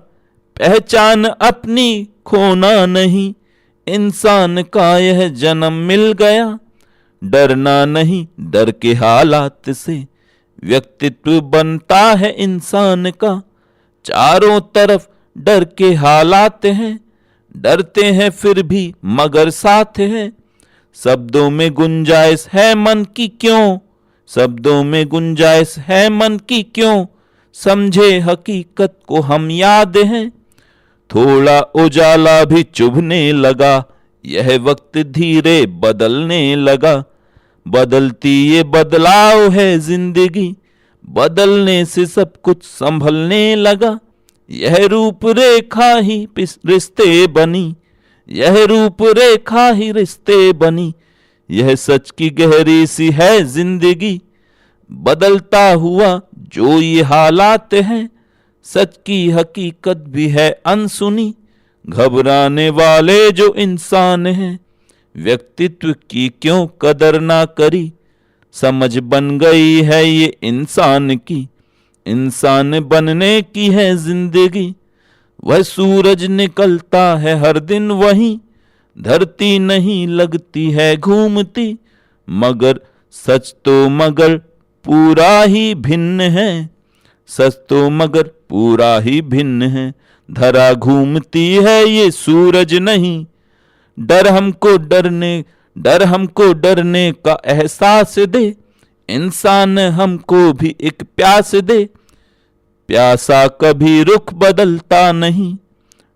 पहचान अपनी खोना नहीं, इंसान का यह जन्म मिल गया। डरना नहीं डर के हालात से, व्यक्तित्व बनता है इंसान का। चारों तरफ डर के हालात हैं, डरते हैं फिर भी मगर साथ है। शब्दों में गुंजाइश है मन की क्यों, शब्दों में गुंजाइश है मन की क्यों। समझे हकीकत को हम याद हैं, थोड़ा उजाला भी चुभने लगा। यह वक्त धीरे बदलने लगा, बदलती ये बदलाव है जिंदगी। बदलने से सब कुछ संभलने लगा। यह रूपरेखा ही रिश्ते बनी, यह रूपरेखा ही रिश्ते बनी। यह सच की गहरी सी है जिंदगी, बदलता हुआ जो ये हालात हैं। सच की हकीकत भी है अनसुनी, घबराने वाले जो इंसान हैं। व्यक्तित्व की क्यों कदर ना करी, समझ बन गई है ये इंसान की। इंसान बनने की है जिंदगी, वह सूरज निकलता है हर दिन वहीं। धरती नहीं लगती है घूमती, मगर सच तो मगर पूरा ही भिन्न है। सच तो मगर पूरा ही भिन्न है। धरा घूमती है ये सूरज नहीं। डर हमको डरने का एहसास दे। इंसान हमको भी एक प्यास दे, प्यासा कभी रुख बदलता नहीं।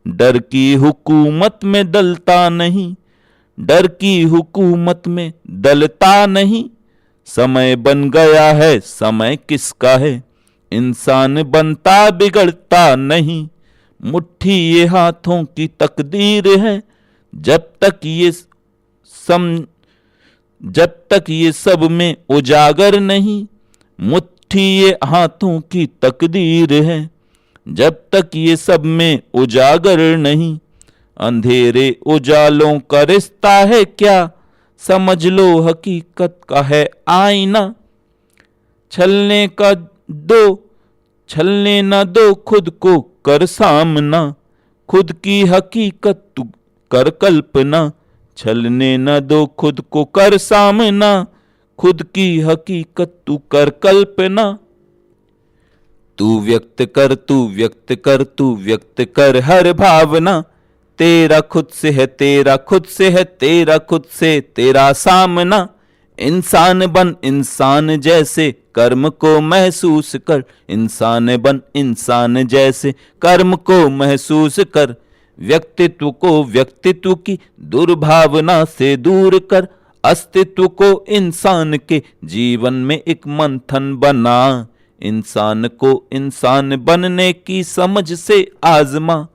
डर की हुकूमत में डलता नहीं, डर की हुकूमत में डलता नहीं। समय बन गया है समय किसका है, इंसान बनता बिगड़ता नहीं। मुट्ठी ये हाथों की तकदीर है, जब तक ये सब में उजागर नहीं। मुट्ठी ये हाथों की तकदीर है, जब तक ये सब में उजागर नहीं। अंधेरे उजालों का रिश्ता है क्या, समझ लो हकीकत का है आईना। छलने ना दो खुद को कर सामना, खुद की हकीकत तू कर कल्पना। छलने न दो खुद को कर सामना, खुद की हकीकत तू कर कल्पना। तू व्यक्त कर तू व्यक्त कर तू व्यक्त कर हर भावना। तेरा खुद से है तेरा खुद से है तेरा खुद से तेरा सामना। इंसान बन इंसान जैसे कर्म को महसूस कर। इंसान बन इंसान जैसे कर्म को महसूस कर। व्यक्तित्व को व्यक्तित्व की दुर्भावना से दूर कर। अस्तित्व को इंसान के जीवन में एक मंथन बना। इंसान को इंसान बनने की समझ से आजमा।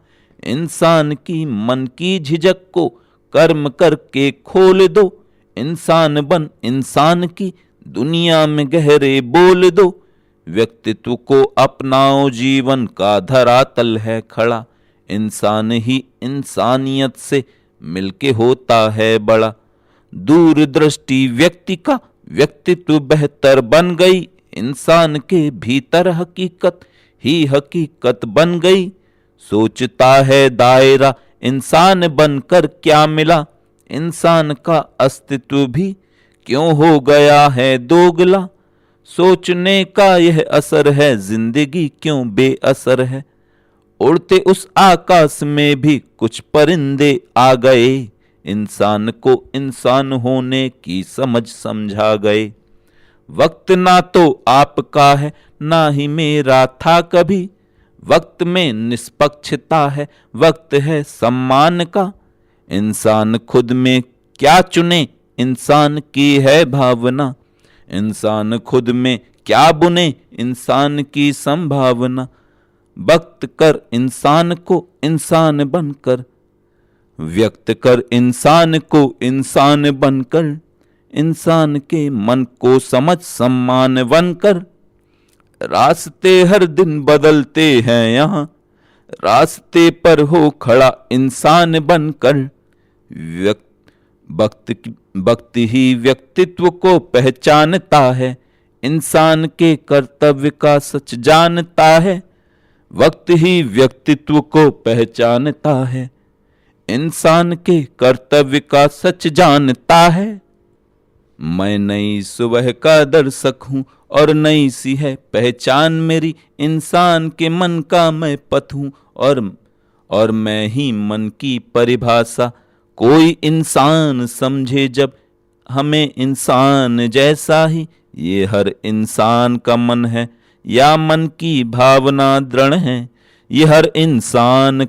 इंसान की मन की झिझक को कर्म करके खोल दो। इंसान बन इंसान की दुनिया में गहरे बोल दो। व्यक्तित्व को अपनाओ जीवन का धरातल है खड़ा। इंसान ही इंसानियत से मिलके होता है बड़ा। दूरदृष्टि व्यक्ति का व्यक्तित्व बेहतर बन गई। इंसान के भीतर हकीकत ही हकीकत बन गई। सोचता है दायरा इंसान बनकर क्या मिला। इंसान का अस्तित्व भी क्यों हो गया है दोगला। सोचने का यह असर है जिंदगी क्यों बेअसर है। उड़ते उस आकाश में भी कुछ परिंदे आ गए। इंसान को इंसान होने की समझ समझा गए। वक्त ना तो आपका है ना ही मेरा था कभी। वक्त में निष्पक्षता है, वक्त है सम्मान का। इंसान खुद में क्या चुने, इंसान की है भावना। इंसान खुद में क्या बुने, इंसान की संभावना। वक्त कर इंसान को इंसान बनकर, व्यक्त कर इंसान को इंसान बनकर। इंसान के मन को समझ सम्मान कर। रास्ते हर दिन बदलते हैं यहाँ, रास्ते पर हो खड़ा इंसान बनकर। वक्त ही व्यक्तित्व को पहचानता है, इंसान के कर्तव्य का सच जानता है। वक्त ही व्यक्तित्व को पहचानता है, इंसान के कर्तव्य का सच जानता है। मैं नई सुबह का दर्शक हूँ और नई सी है पहचान मेरी, इंसान के मन का मैं पथ हूँ और मैं ही मन की परिभाषा। कोई इंसान समझे जब हमें इंसान जैसा ही, ये हर इंसान का मन है या मन की भावना दृढ़ है। ये हर इंसान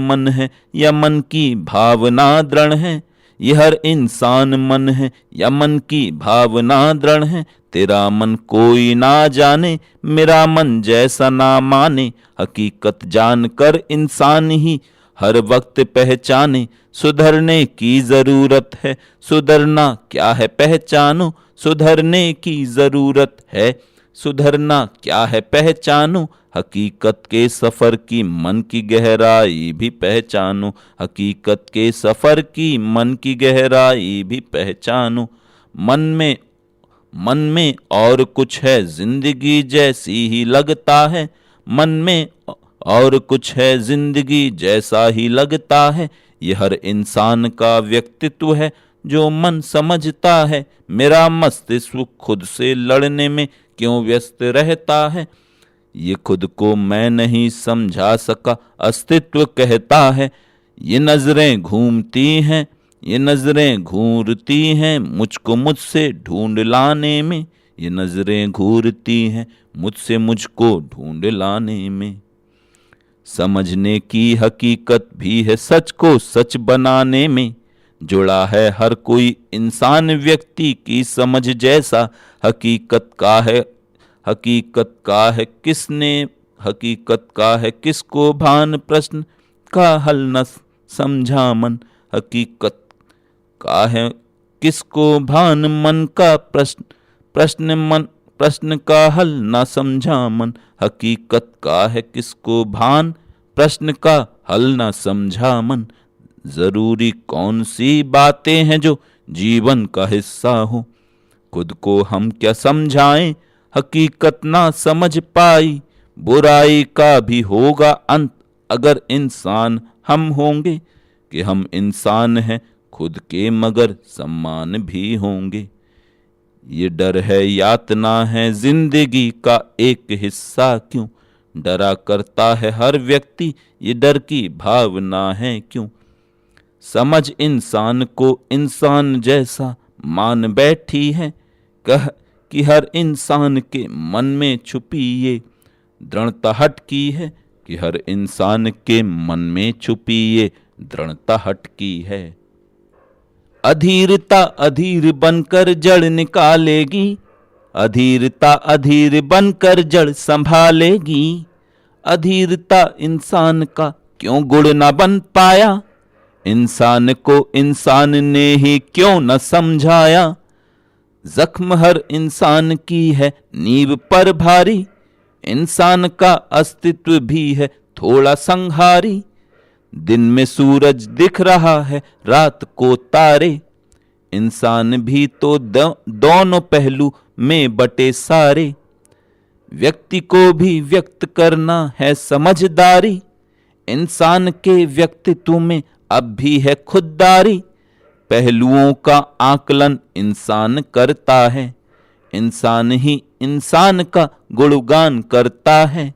मन है या मन की भावना दृढ़ है। ये हर इंसान मन है या मन की भावना दृढ़ है। तेरा मन कोई ना जाने, मेरा मन जैसा ना माने। हकीकत जानकर इंसान ही हर वक्त पहचाने। सुधरने की जरूरत है, सुधरना क्या है पहचानो। सुधरने की जरूरत है, सुधरना क्या है पहचानो। हकीकत के सफर की मन की गहराई भी पहचानो। हकीकत के सफर की मन की गहराई भी पहचानो। मन में और कुछ है, जिंदगी जैसी ही लगता है। मन में और कुछ है, जिंदगी जैसा ही लगता है। ये हर इंसान का व्यक्तित्व है जो मन समझता है। मेरा मस्तिष्क खुद से लड़ने में क्यों व्यस्त रहता है। ये खुद को मैं नहीं समझा सका, अस्तित्व कहता है। ये नजरें घूमती हैं, ये नजरें घूरती हैं मुझको मुझसे ढूंढ लाने में। ये नजरें घूरती हैं मुझसे मुझको ढूंढ लाने में। समझने की हकीकत भी है सच को सच बनाने में। जुड़ा है हर कोई इंसान व्यक्ति की समझ जैसा। हकीकत का है किसको भान, प्रश्न का हल न समझा मन। हकीकत का है किसको भान, मन का प्रश्न का हल ना समझा मन। हकीकत का है किसको भान, प्रश्न का हल ना समझा मन। जरूरी कौन सी बातें हैं जो जीवन का हिस्सा हो। खुद को हम क्या समझाएं, हकीकत ना समझ पाई। बुराई का भी होगा अंत अगर इंसान हम होंगे। कि हम इंसान हैं खुद के मगर सम्मान भी होंगे। ये डर है यातना है जिंदगी का एक हिस्सा क्यों। डरा करता है हर व्यक्ति, ये डर की भावना है क्यों। समझ इंसान को इंसान जैसा मान बैठी है। कह कि हर इंसान के मन में छुपी ये दृढ़ता हटकी है। कि हर इंसान के मन में छुपी ये दृढ़ता हटकी है। अधीरता अधीर बनकर जड़ निकालेगी। अधीरता अधीर बनकर जड़ संभालेगी। अधीरता इंसान का क्यों गुण न बन पाया। इंसान को इंसान ने ही क्यों न समझाया। जख्म हर इंसान की है नींव पर भारी। इंसान का अस्तित्व भी है थोड़ा संहारी। दिन में सूरज दिख रहा है, रात को तारे। इंसान भी तो दोनों पहलू में बटे सारे। व्यक्ति को भी व्यक्त करना है समझदारी। इंसान के व्यक्तित्व में अब भी है खुददारी। पहलुओं का आकलन इंसान करता है। इंसान ही इंसान का गुणगान करता है।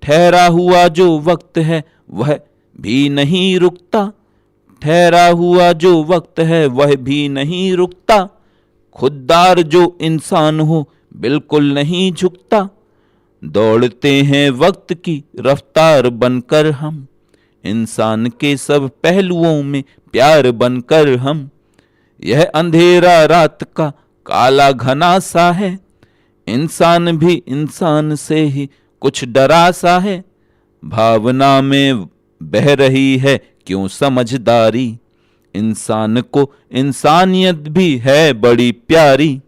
ठहरा हुआ जो वक्त है वह भी नहीं रुकता। ठहरा हुआ जो वक्त है वह भी नहीं रुकता। खुददार जो इंसान हो बिल्कुल नहीं झुकता। दौड़ते हैं वक्त की रफ्तार बनकर हम। इंसान के सब पहलुओं में प्यार बनकर हम। यह अंधेरा रात का काला घना सा है। इंसान भी इंसान से ही कुछ डरा सा है। भावना में बह रही है क्यों समझदारी। इंसान को इंसानियत भी है बड़ी प्यारी।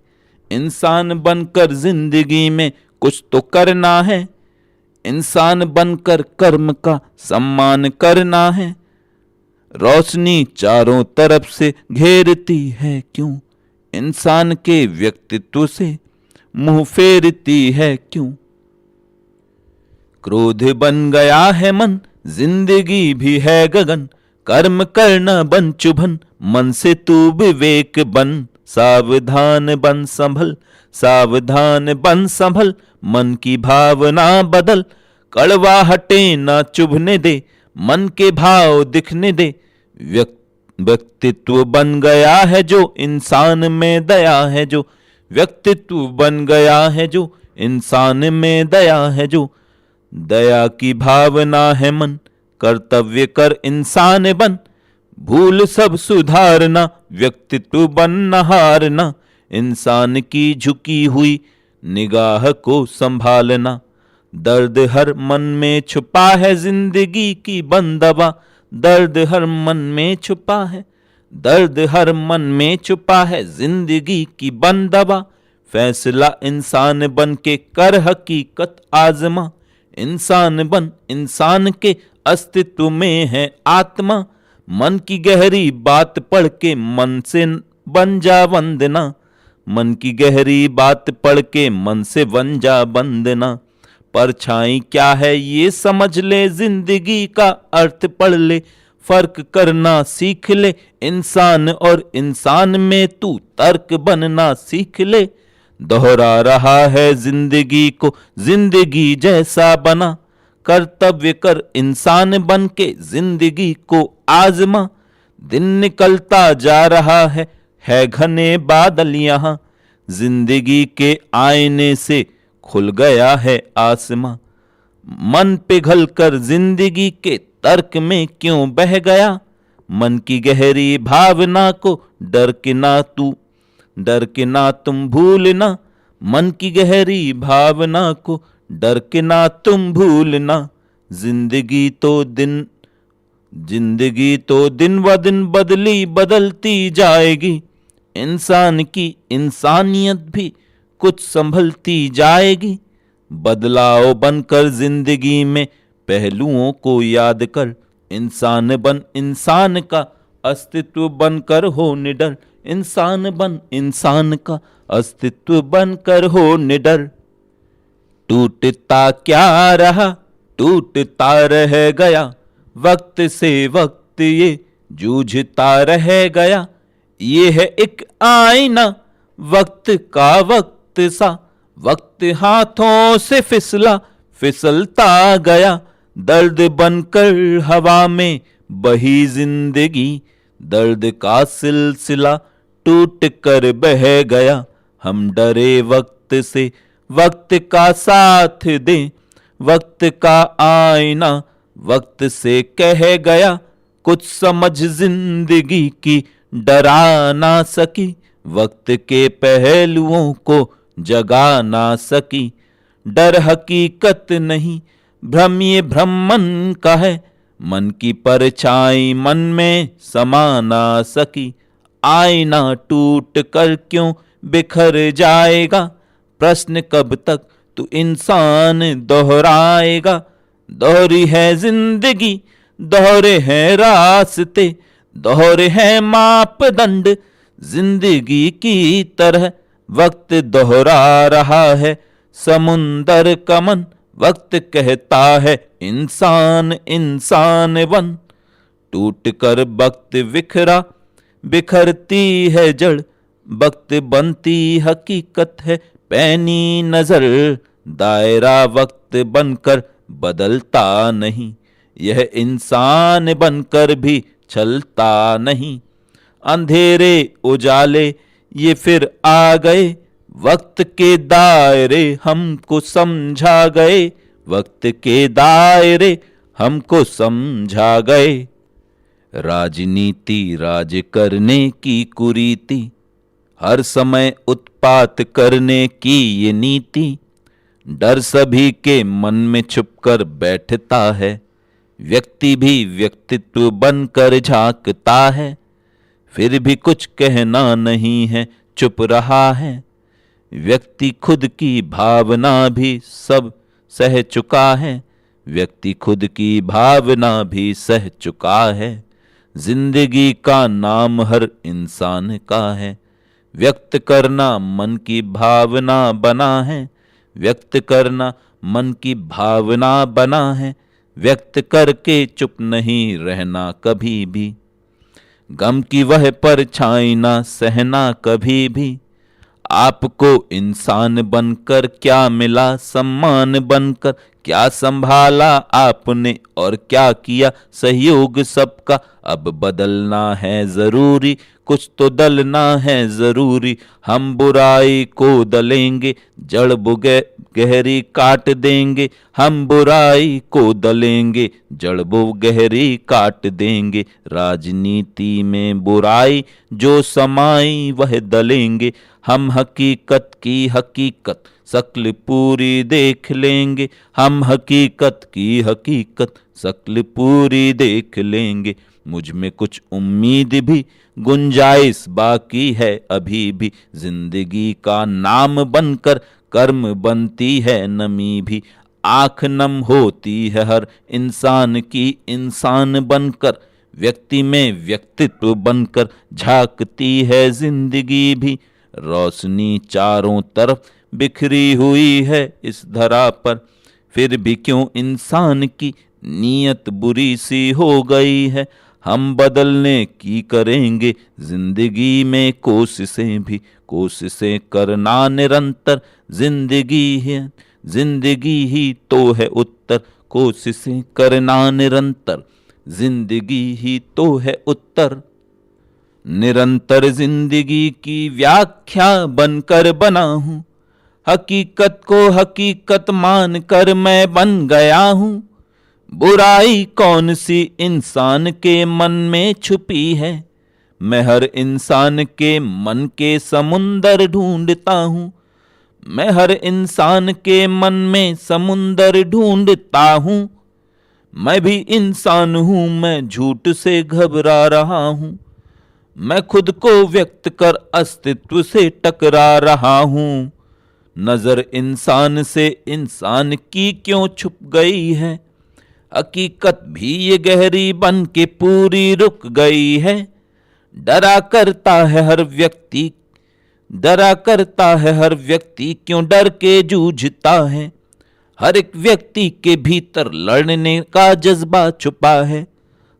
इंसान बनकर जिंदगी में कुछ तो करना है। इंसान बनकर कर्म का सम्मान करना है। रोशनी चारों तरफ से घेरती है क्यों, इंसान के व्यक्तित्व से मुंह फेरती है क्यों। क्रोध बन गया है मन, जिंदगी भी है गगन, कर्म करना बन चुभन, मन से तू विवेक बन। सावधान बन संभल, सावधान बन संभल, मन की भावना बदल, कड़वा हटे ना चुभने दे, मन के भाव दिखने दे। व्यक्तित्व बन गया है जो इंसान में दया है जो, व्यक्तित्व बन गया है जो इंसान में दया है जो। दया की भावना है मन, कर्तव्य कर इंसान बन, भूल सब सुधारना, व्यक्तित्व बन न हारना। इंसान की झुकी हुई निगाह को संभालना, दर्द हर मन में छुपा है जिंदगी की बंदवा, दर्द हर मन में छुपा है, दर्द हर मन में छुपा है जिंदगी की बंदवा। फैसला इंसान बन के कर हकीकत आजमा, इंसान बन इंसान के अस्तित्व में है आत्मा। मन की गहरी बात पढ़ के मन से बन जा वंदना, मन की गहरी बात पढ़ के मन से बन जा वंदना। परछाई क्या है ये समझ ले, जिंदगी का अर्थ पढ़ ले, फर्क करना सीख ले, इंसान और इंसान में तू तर्क बनना सीख ले। दोहरा रहा है जिंदगी को जिंदगी जैसा बना, कर्तव्य कर इंसान बन के जिंदगी को आजमा। दिन निकलता जा रहा है घने बादल यहाँ, जिंदगी के आईने से खुल गया है आसमां। मन पिघल कर जिंदगी के तर्क में क्यों बह गया, मन की गहरी भावना को डर के ना तुम भूलना, मन की गहरी भावना को डर के ना तुम भूलना। जिंदगी तो दिन व दिन बदलती जाएगी, इंसान की इंसानियत भी कुछ संभलती जाएगी। बदलाव बनकर जिंदगी में पहलुओं को याद कर, इंसान बन इंसान का अस्तित्व बनकर हो निडर, इंसान बन इंसान का अस्तित्व बनकर हो निडर। टूटता क्या रहा टूटता रह गया, वक्त से वक्त ये जूझता रह गया। ये है एक आईना वक्त का वक्त सा, वक्त हाथों से फिसलता गया। दर्द बनकर हवा में बही जिंदगी, दर्द का सिलसिला टूट कर बह गया। हम डरे वक्त से वक्त का साथ दे, वक्त का आईना वक्त से कह गया। कुछ समझ जिंदगी की डरा ना सकी, वक्त के पहलुओं को जगा ना सकी। डर हकीकत नहीं भ्रम ये भ्रम मन का है, मन की परछाई मन में समा ना सकी। आईना टूट कर क्यों बिखर जाएगा, प्रश्न कब तक तू इंसान दोहराएगा। दोहरी है जिंदगी दोहरे हैं रास्ते, दोहरे हैं मापदंड जिंदगी की तरह। वक्त दोहरा रहा है समुंदर का मन, वक्त कहता है इंसान इंसान बन। टूट कर वक्त बिखरती है जड़, वक्त बनती हकीकत है पैनी नजर। दायरा वक्त बनकर बदलता नहीं, यह इंसान बनकर भी चलता नहीं। अंधेरे उजाले ये फिर आ गए, वक्त के दायरे हमको समझा गए, वक्त के दायरे हमको समझा गए। राजनीति राज करने की कुरीति, हर समय उत्पात करने की ये नीति। डर सभी के मन में छुपकर बैठता है, व्यक्ति भी व्यक्तित्व बनकर झांकता है। फिर भी कुछ कहना नहीं है, चुप रहा है। व्यक्ति खुद की भावना भी सब सह चुका है, व्यक्ति खुद की भावना भी सह चुका है। जिंदगी का नाम हर इंसान का है, व्यक्त करना मन की भावना बना है, व्यक्त करना मन की भावना बना है, व्यक्त करके चुप नहीं रहना कभी भी, गम की वह परछाई ना सहना कभी भी। आपको इंसान बनकर क्या मिला, सम्मान बनकर क्या संभाला आपने और क्या किया सहयोग सबका। अब बदलना है जरूरी, कुछ तो दलना है जरूरी, हम बुराई को दलेंगे जड़ बुगे गहरी काट देंगे, हम बुराई को दलेंगे जड़ वो गहरी काट देंगे। राजनीति में बुराई जो समाई वह दलेंगे, हम हकीकत की हकीकत शक्ल पूरी देख लेंगे, हम हकीकत की हकीकत शक्ल पूरी देख लेंगे। मुझ में कुछ उम्मीद भी गुंजाइश बाकी है अभी भी, जिंदगी का नाम बनकर कर्म बनती है नमी भी। आंख नम होती है हर इंसान की इंसान बनकर, व्यक्ति में व्यक्तित्व बनकर झांकती है जिंदगी भी। रोशनी चारों तरफ बिखरी हुई है इस धरा पर, फिर भी क्यों इंसान की नीयत बुरी सी हो गई है। हम बदलने की करेंगे जिंदगी में कोशिशें भी, कोशिशें करना निरंतर, जिंदगी ही तो है उत्तर, कोशिशें करना निरंतर, जिंदगी ही तो है उत्तर। निरंतर जिंदगी की व्याख्या बनकर बना हूं, हकीकत को हकीकत मान कर मैं बन गया हूं। बुराई कौन सी इंसान के मन में छुपी है, मैं हर इंसान के मन के समुंदर ढूंढता हूं, मैं हर इंसान के मन में समुंदर ढूंढता हूं। मैं भी इंसान हूं, मैं झूठ से घबरा रहा हूं, मैं खुद को व्यक्त कर अस्तित्व से टकरा रहा हूं। नजर इंसान से इंसान की क्यों छुप गई है, हकीकत भी ये गहरी बन के पूरी रुक गई है। डरा करता है हर व्यक्ति, डरा करता है हर व्यक्ति, क्यों डर के जूझता है। हर एक व्यक्ति के भीतर लड़ने का जज्बा छुपा है,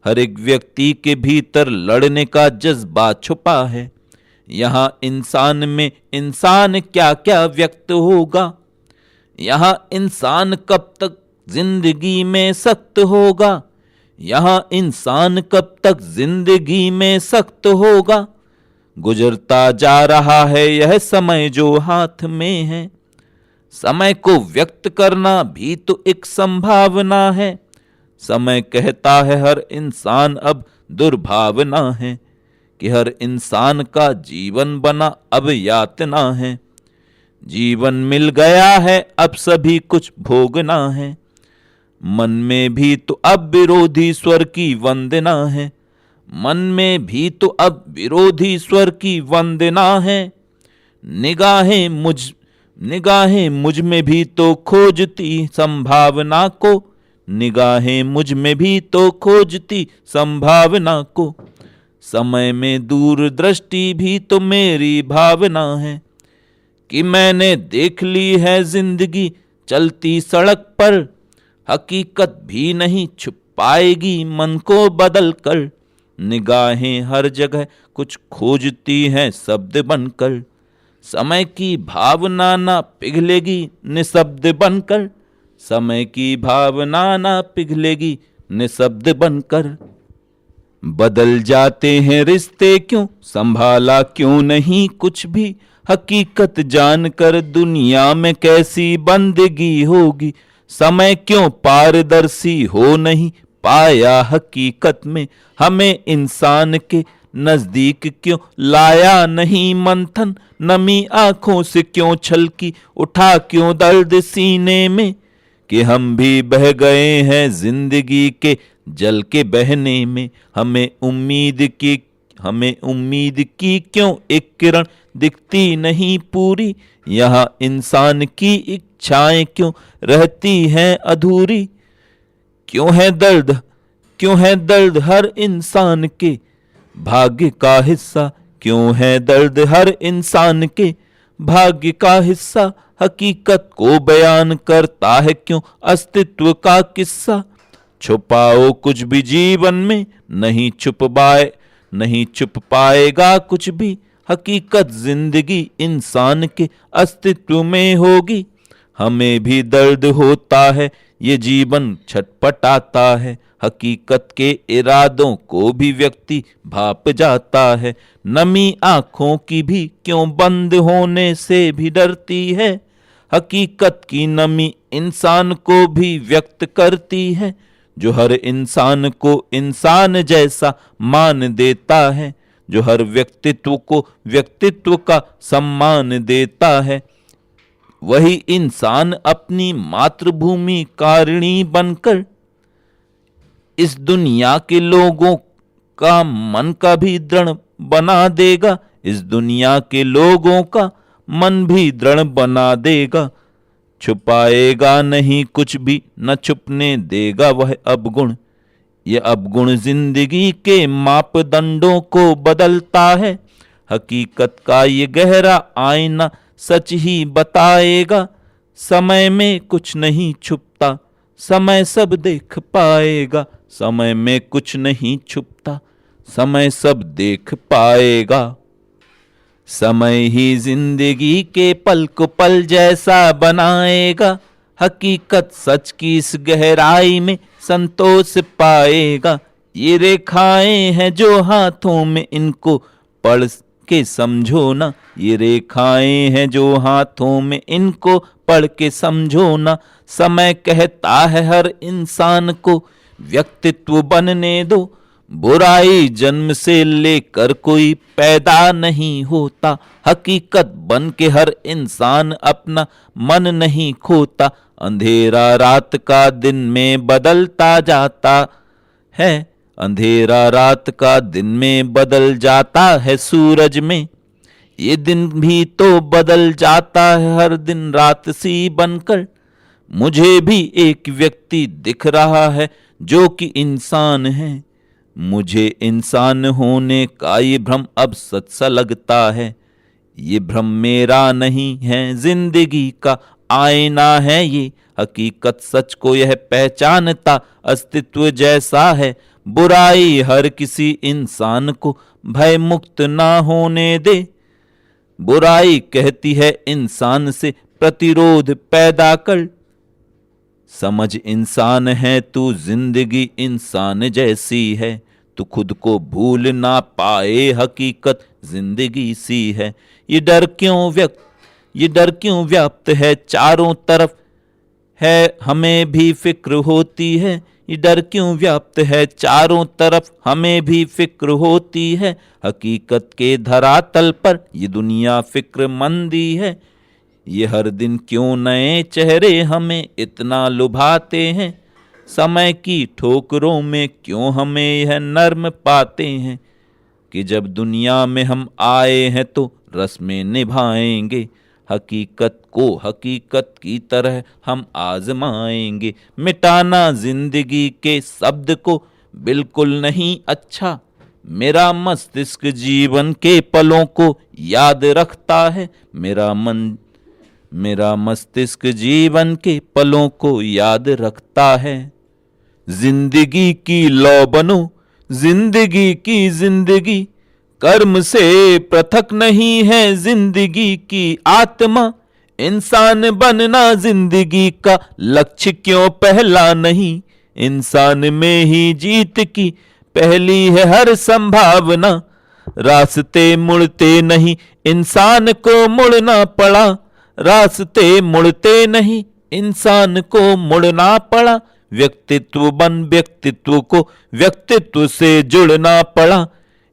हर एक व्यक्ति के भीतर लड़ने का जज्बा छुपा है। यहाँ इंसान में इंसान क्या क्या व्यक्त होगा, यहाँ इंसान कब तक जिंदगी में सख्त होगा, यहाँ इंसान कब तक जिंदगी में सख्त होगा। गुजरता जा रहा है यह समय जो हाथ में है, समय को व्यक्त करना भी तो एक संभावना है। समय कहता है हर इंसान अब दुर्भावना है, कि हर इंसान का जीवन बना अब यातना है। जीवन मिल गया है अब सभी कुछ भोगना है, मन में भी तो अब विरोधी स्वर की वंदना है, मन में भी तो अब विरोधी स्वर की वंदना है। निगाहें मुझ में भी तो खोजती संभावना को, निगाहें मुझ में भी तो खोजती संभावना को। समय में दूरदृष्टि भी तो मेरी भावना है, कि मैंने देख ली है जिंदगी चलती सड़क पर। हकीकत भी नहीं छुप पाएगी मन को बदल कर, निगाहें हर जगह कुछ खोजती हैं शब्द बनकर। समय की भावना ना पिघलेगी निशब्द बनकर, समय की भावना ना पिघलेगी निशब्द बनकर। बदल जाते हैं रिश्ते क्यों, संभाला क्यों नहीं कुछ भी, हकीकत जानकर दुनिया में कैसी बंदगी होगी। समय क्यों पारदर्शी हो नहीं पाया हकीकत में, हमें इंसान के नजदीक क्यों लाया नहीं मंथन। नमी आंखों से क्यों छलकी उठा क्यों दर्द सीने में, कि हम भी बह गए हैं जिंदगी के जल के बहने में। हमें उम्मीद की क्यों एक किरण दिखती नहीं पूरी, यहाँ इंसान की इच्छाएं क्यों रहती हैं अधूरी। क्यों है दर्द क्यों है दर्द हर इंसान के भाग्य का हिस्सा, क्यों है दर्द हर इंसान के भाग्य का हिस्सा, हकीकत को बयान करता है क्यों अस्तित्व का किस्सा। छुपाओ कुछ भी जीवन में नहीं छुप पाएगा कुछ भी, हकीकत जिंदगी इंसान के अस्तित्व में होगी। हमें भी दर्द होता है ये जीवन छटपटाता है, हकीकत के इरादों को भी व्यक्ति भाप जाता है। नमी आंखों की भी क्यों बंद होने से भी डरती है, हकीकत की नमी इंसान को भी व्यक्त करती है। जो हर इंसान को इंसान जैसा मान देता है, जो हर व्यक्तित्व को व्यक्तित्व का सम्मान देता है, वही इंसान अपनी मातृभूमि कारिणी बनकर इस दुनिया के लोगों का मन का भी दृढ़ बना देगा, इस दुनिया के लोगों का मन भी दृढ़ बना देगा। छुपाएगा नहीं कुछ भी, न छुपने देगा वह अवगुण, ये अवगुण जिंदगी के मापदंडों को बदलता है। हकीकत का ये गहरा आईना सच ही बताएगा, समय में कुछ नहीं छुपता समय सब देख पाएगा, समय में कुछ नहीं छुपता समय सब देख पाएगा। समय ही जिंदगी के पल को पल जैसा बनाएगा, हकीकत सच की इस गहराई में संतोष पाएगा। ये रेखाएं हैं जो हाथों में, इनको पढ़ के समझो ना, ये रेखाएं हैं जो हाथों में, इनको पढ़ के समझो ना। समय कहता है हर इंसान को व्यक्तित्व बनने दो, बुराई जन्म से लेकर कोई पैदा नहीं होता, हकीकत बन के हर इंसान अपना मन नहीं खोता। अंधेरा रात का दिन में बदलता जाता है, अंधेरा रात का दिन में बदल जाता है सूरज में, ये दिन भी तो बदल जाता है हर दिन रात सी बनकर। मुझे भी एक व्यक्ति दिख रहा है जो कि इंसान है, मुझे इंसान होने का ये भ्रम अब सच सा लगता है। ये भ्रम मेरा नहीं है, जिंदगी का आईना है ये, हकीकत सच को यह पहचानता अस्तित्व जैसा है। बुराई हर किसी इंसान को भय मुक्त ना होने दे, बुराई कहती है इंसान से प्रतिरोध पैदा कर। समझ इंसान है तू, जिंदगी इंसान जैसी है, तू खुद को भूल ना पाए, हकीकत जिंदगी सी है। ये डर क्यों व्याप्त है चारों तरफ है, हमें भी फिक्र होती है। ये डर क्यों व्याप्त है चारों तरफ, हमें भी फिक्र होती है। हकीकत के धरातल पर ये दुनिया फिक्रमंदी है। ये हर दिन क्यों नए चेहरे हमें इतना लुभाते हैं, समय की ठोकरों में क्यों हमें यह नर्म पाते हैं कि जब दुनिया में हम आए हैं तो रस्में निभाएंगे, हकीकत को हकीकत की तरह हम आजमाएंगे। मिटाना जिंदगी के शब्द को बिल्कुल नहीं अच्छा, मेरा मस्तिष्क जीवन के पलों को याद रखता है, मेरा मस्तिष्क जीवन के पलों को याद रखता है। जिंदगी की लौ बनो, जिंदगी की जिंदगी कर्म से पृथक नहीं है, जिंदगी की आत्मा इंसान बनना जिंदगी का लक्ष्य क्यों पहला नहीं, इंसान में ही जीत की पहली है हर संभावना। रास्ते मुड़ते नहीं इंसान को मुड़ना पड़ा, रास्ते मुड़ते नहीं इंसान को मुड़ना पड़ा। व्यक्तित्व बन व्यक्तित्व को व्यक्तित्व से जुड़ना पड़ा।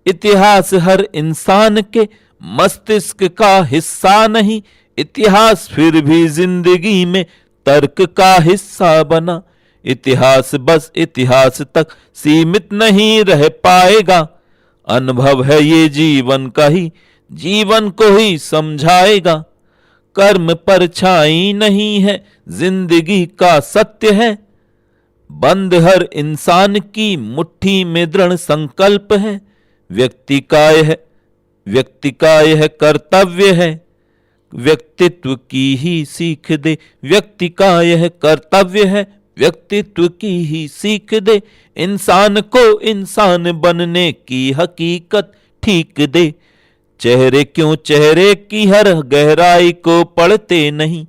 इतिहास हर इंसान के मस्तिष्क का हिस्सा नहीं, इतिहास फिर भी जिंदगी में तर्क का हिस्सा बना। इतिहास बस इतिहास तक सीमित नहीं रह पाएगा, अनुभव है ये जीवन का ही, जीवन को ही समझाएगा। कर्म परछाई नहीं है जिंदगी का सत्य है, बंद हर इंसान की मुट्ठी में दृढ़ संकल्प है। व्यक्ति का यह कर्तव्य है, व्यक्तित्व की ही सीख दे। व्यक्ति का यह कर्तव्य है, व्यक्तित्व की ही सीख दे। इंसान को इंसान बनने की हकीकत ठीक दे। चेहरे की हर गहराई को पढ़ते नहीं।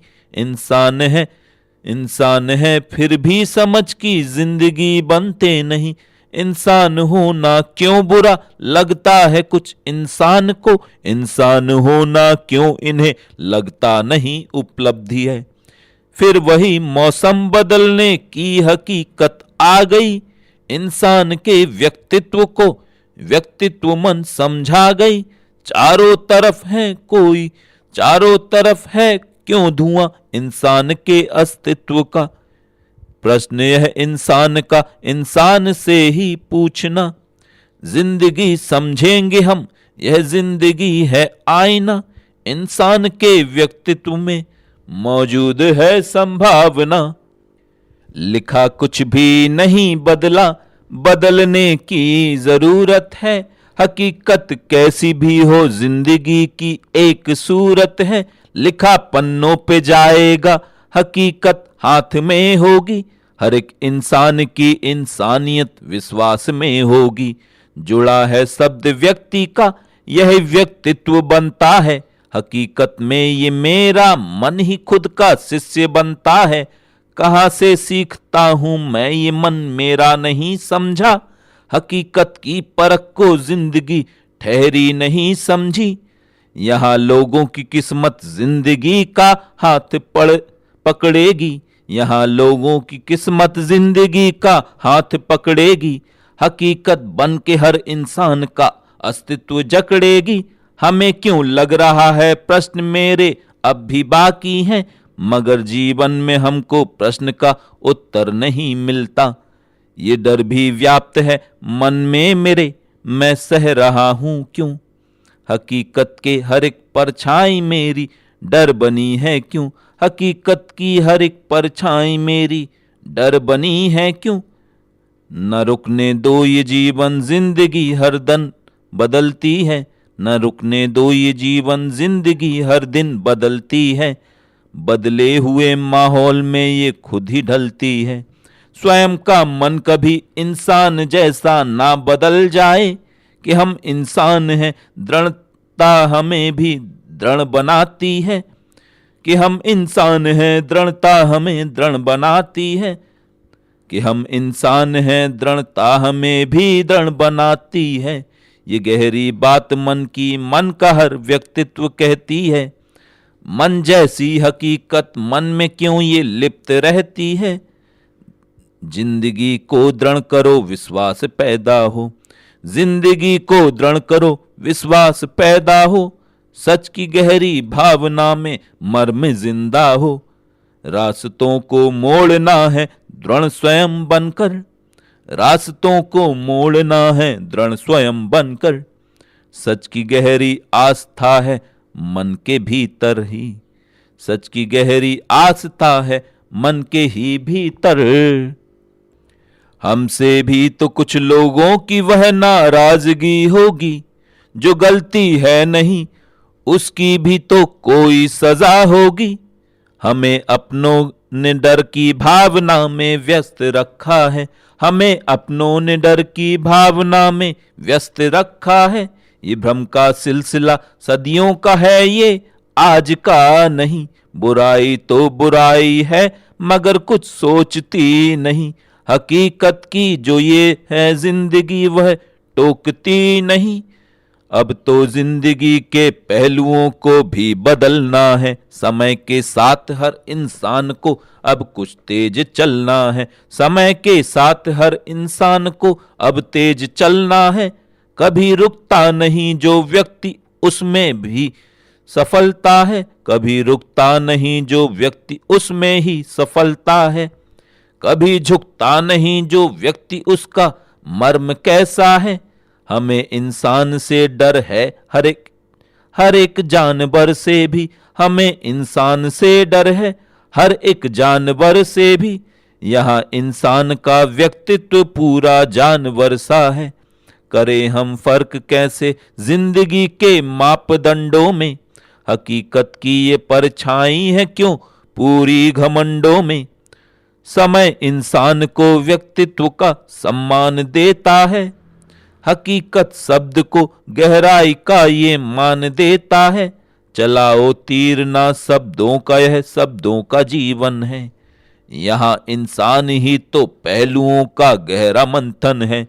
इंसान है फिर भी समझ की जिंदगी बनते नहीं। इंसान होना क्यों बुरा लगता है कुछ इंसान को, इंसान होना क्यों इन्हें लगता नहीं उपलब्धि है। फिर वही मौसम बदलने की हकीकत आ गई। इंसान के व्यक्तित्व मन समझा गई। चारों तरफ है क्यों धुआं इंसान के अस्तित्व का। प्रश्न यह इंसान का इंसान से ही पूछना। जिंदगी समझेंगे हम, यह जिंदगी है आईना। इंसान के व्यक्तित्व में मौजूद है संभावना। लिखा कुछ भी नहीं बदला, बदलने की जरूरत है। हकीकत कैसी भी हो जिंदगी की एक सूरत है। लिखा पन्नों पे जाएगा, हकीकत हाथ में होगी। हर एक इंसान की इंसानियत विश्वास में होगी। जुड़ा है शब्द व्यक्ति का, यह व्यक्तित्व बनता है। हकीकत में ये मेरा मन ही खुद का शिष्य बनता है। कहाँ से सीखता हूं मैं, ये मन मेरा नहीं समझा। हकीकत की परख को जिंदगी ठहरी नहीं समझी। यहाँ लोगों की किस्मत जिंदगी का हाथ पकड़ेगी। यहाँ लोगों की किस्मत जिंदगी का हाथ पकड़ेगी। हकीकत बन के हर इंसान का अस्तित्व जकड़ेगी। हमें क्यों लग रहा है प्रश्न मेरे अब भी बाकी हैं, मगर जीवन में हमको प्रश्न का उत्तर नहीं मिलता। ये डर भी व्याप्त है मन में मेरे, मैं सह रहा हूं क्यों। हकीकत के हर एक परछाई मेरी डर बनी है क्यों। हकीकत की हर एक परछाई मेरी डर बनी है क्यों। न रुकने दो ये जीवन जिंदगी हर दिन बदलती है। न रुकने दो ये जीवन जिंदगी हर दिन बदलती है। बदले हुए माहौल में ये खुद ही ढलती है। स्वयं का मन कभी इंसान जैसा ना बदल जाए कि हम इंसान हैं। दृढ़ता हमें भी दृढ़ बनाती है कि हम इंसान हैं। दृढ़ता हमें दृढ़ बनाती है कि हम इंसान हैं। दृढ़ता हमें भी दृढ़ बनाती है। ये गहरी बात मन का हर व्यक्तित्व कहती है। मन जैसी हकीकत मन में क्यों ये लिप्त रहती है। जिंदगी को दृढ़ करो विश्वास पैदा हो। जिंदगी को दृढ़ करो विश्वास पैदा हो। सच की गहरी भावना में मर्म जिंदा हो। रास्तों को मोड़ना है दृढ़ स्वयं बनकर। रास्तों को मोड़ना है दृढ़ स्वयं बनकर। सच की गहरी आस्था है मन के भीतर ही। सच की गहरी आस्था है मन के ही भीतर। हमसे भी तो कुछ लोगों की वह नाराजगी होगी। जो गलती है नहीं उसकी भी तो कोई सजा होगी। हमें अपनों ने डर की भावना में व्यस्त रखा है। हमें अपनों ने डर की भावना में व्यस्त रखा है। ये भ्रम का सिलसिला सदियों का है, ये आज का नहीं। बुराई तो बुराई है मगर कुछ सोचती नहीं। हकीकत की जो ये है जिंदगी वह टोकती नहीं। अब तो जिंदगी के पहलुओं को भी बदलना है। समय के साथ हर इंसान को अब कुछ तेज चलना है। समय के साथ हर इंसान को अब तेज चलना है। कभी रुकता नहीं जो व्यक्ति उसमें भी सफलता है। कभी रुकता नहीं जो व्यक्ति उसमें ही सफलता है। कभी झुकता नहीं जो व्यक्ति उसका मर्म कैसा है। हमें इंसान से डर है हर एक जानवर से भी। हमें इंसान से डर है हर एक जानवर से भी। यहाँ इंसान का व्यक्तित्व पूरा जानवर सा है। करें हम फर्क कैसे जिंदगी के मापदंडों में, हकीकत की ये परछाई है क्यों पूरी घमंडों में। समय इंसान को व्यक्तित्व का सम्मान देता है, हकीकत शब्द को गहराई का ये मान देता है। चलाओ तीर ना शब्दों का, यह शब्दों का जीवन है। यहाँ इंसान ही तो पहलुओं का गहरा मंथन है।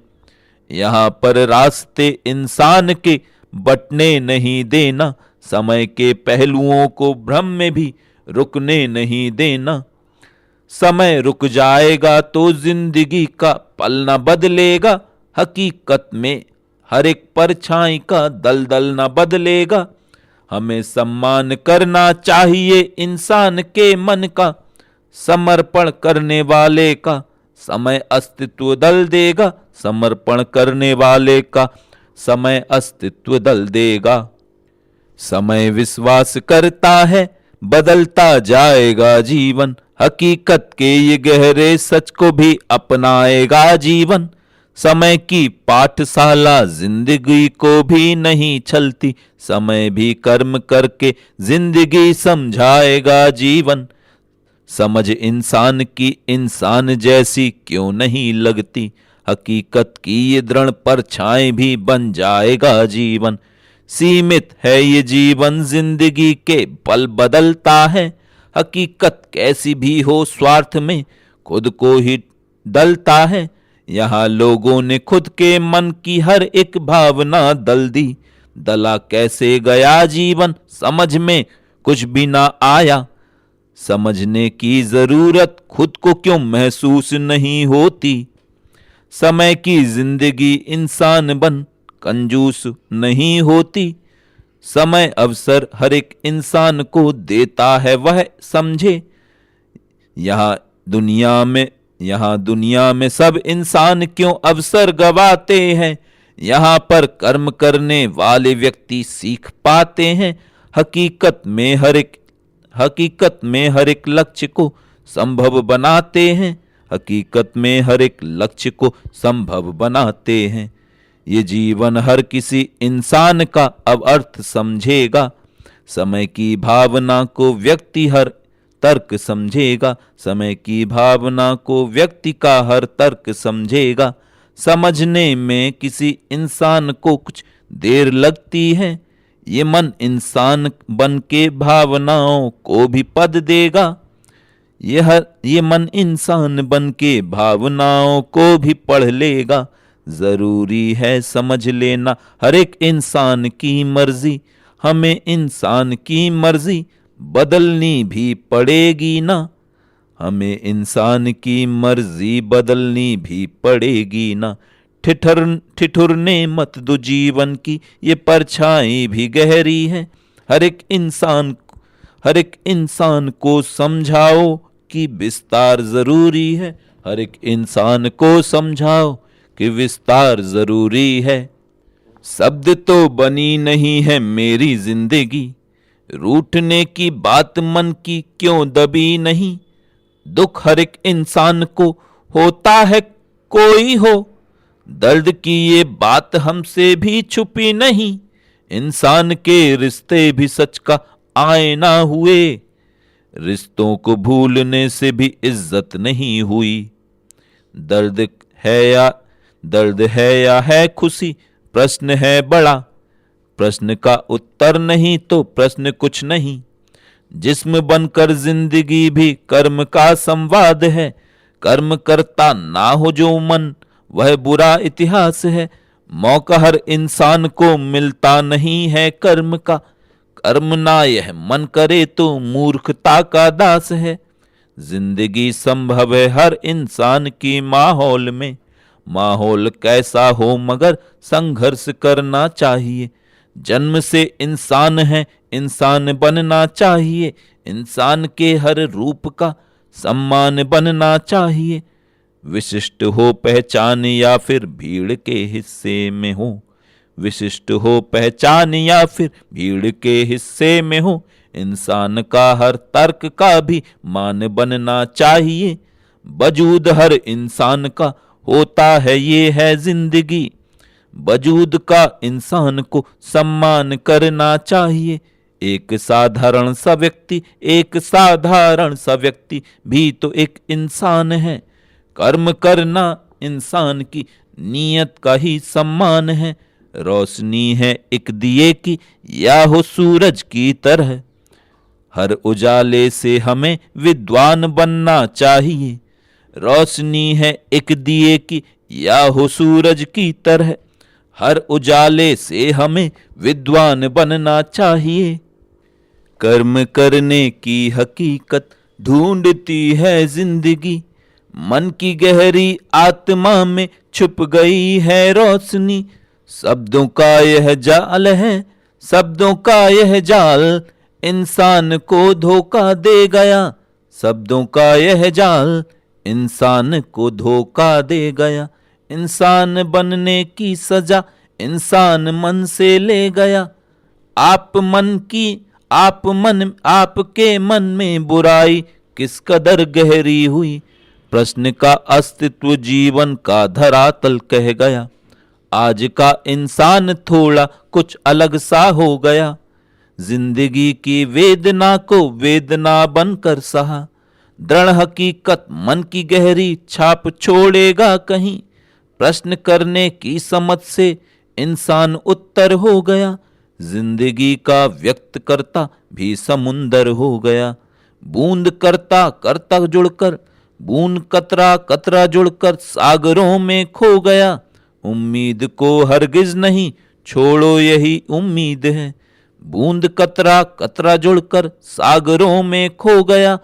यहाँ पर रास्ते इंसान के बटने नहीं देना, समय के पहलुओं को भ्रम में भी रुकने नहीं देना। समय रुक जाएगा तो जिंदगी का पल न बदलेगा, हकीकत में हर एक परछाई का दलदल न बदलेगा। हमें सम्मान करना चाहिए इंसान के मन का, समर्पण करने वाले का समय अस्तित्व दल देगा। समर्पण करने वाले का समय अस्तित्व दल देगा। समय विश्वास करता है बदलता जाएगा जीवन, हकीकत के ये गहरे सच को भी अपनाएगा जीवन। समय की पाठशाला जिंदगी को भी नहीं छलती, समय भी कर्म करके जिंदगी समझाएगा जीवन। समझ इंसान की इंसान जैसी क्यों नहीं लगती, हकीकत की ये दृढ़ परछाई भी बन जाएगा जीवन। सीमित है ये जीवन जिंदगी के पल बदलता है, हकीकत कैसी भी हो स्वार्थ में खुद को ही डलता है। यहाँ लोगों ने खुद के मन की हर एक भावना दल दी, दला कैसे गया जीवन समझ में कुछ भी ना आया। समझने की जरूरत खुद को क्यों महसूस नहीं होती, समय की जिंदगी इंसान बन कंजूस नहीं होती। समय अवसर हर एक इंसान को देता है वह समझे। यहाँ दुनिया में सब इंसान क्यों अवसर गवाते हैं, यहाँ पर कर्म करने वाले व्यक्ति सीख पाते हैं। हकीकत में हर एक लक्ष्य को संभव बनाते हैं, हकीकत में हर एक लक्ष्य को संभव बनाते हैं। ये जीवन हर किसी इंसान का अब अर्थ समझेगा, समय की भावना को व्यक्ति हर तर्क समझेगा। समय की भावना को व्यक्ति का हर तर्क समझेगा। समझने में किसी इंसान को कुछ देर लगती है, ये मन इंसान बन के भावनाओं को भी पद देगा। ये मन इंसान बन के भावनाओं को भी पढ़ लेगा। जरूरी है समझ लेना हर एक इंसान की मर्जी, हमें इंसान की मर्जी बदलनी भी पड़ेगी ना। हमें इंसान की मर्जी बदलनी भी पड़ेगी ना। ठिठुरने मत दो जीवन की ये परछाई भी गहरी है। हर एक इंसान को समझाओ कि विस्तार जरूरी है। हर एक इंसान को समझाओ कि विस्तार जरूरी है। शब्द तो बनी नहीं है मेरी जिंदगी, रूठने की बात मन की क्यों दबी नहीं। दुख हर एक इंसान को होता है कोई हो, दर्द की ये बात हमसे भी छुपी नहीं। इंसान के रिश्ते भी सच का आईना हुए, रिश्तों को भूलने से भी इज्जत नहीं हुई। दर्द है या है खुशी, प्रश्न है बड़ा। प्रश्न का उत्तर नहीं तो प्रश्न कुछ नहीं। जिस्म बनकर जिंदगी भी कर्म का संवाद है। कर्म करता ना हो जो मन वह बुरा इतिहास है। मौका हर इंसान को मिलता नहीं है कर्म का। कर्म ना यह मन करे तो मूर्खता का दास है। जिंदगी संभव है हर इंसान की माहौल में। माहौल कैसा हो मगर संघर्ष करना चाहिए। जन्म से इंसान है, इंसान बनना चाहिए। इंसान के हर रूप का सम्मान बनना चाहिए। विशिष्ट हो पहचान या फिर भीड़ के हिस्से में हो। विशिष्ट हो पहचान या फिर भीड़ के हिस्से में हो। इंसान का हर तर्क का भी मान बनना चाहिए। वजूद हर इंसान का होता है, ये है जिंदगी। वजूद का इंसान को सम्मान करना चाहिए। एक साधारण सा व्यक्ति, एक साधारण सा व्यक्ति भी तो एक इंसान है। कर्म करना इंसान की नीयत का ही सम्मान है। रोशनी है एक दिए की या हो सूरज की तरह, हर उजाले से हमें विद्वान बनना चाहिए। रोशनी है एक दिए की या हो सूरज की तरह, हर उजाले से हमें विद्वान बनना चाहिए। कर्म करने की हकीकत ढूंढती है जिंदगी, मन की गहरी आत्मा में छुप गई है रोशनी। शब्दों का यह जाल है, शब्दों का यह जाल इंसान को धोखा दे गया। शब्दों का यह जाल इंसान को धोखा दे गया। इंसान बनने की सजा इंसान मन से ले गया। आपके मन में बुराई किस कदर गहरी हुई, प्रश्न का अस्तित्व जीवन का धरातल कह गया। आज का इंसान थोड़ा कुछ अलग सा हो गया, जिंदगी की वेदना को वेदना बनकर सहा। दृढ़ हकीकत मन की गहरी छाप छोड़ेगा कहीं, प्रश्न करने की समझ से इंसान उत्तर हो गया। जिंदगी का व्यक्त करता भी समुंदर हो गया। बूंद करता करता जुड़कर, बूंद कतरा कतरा जुड़कर सागरों में खो गया। उम्मीद को हरगिज नहीं छोड़ो, यही उम्मीद है। बूंद कतरा कतरा जुड़कर सागरों में खो गया।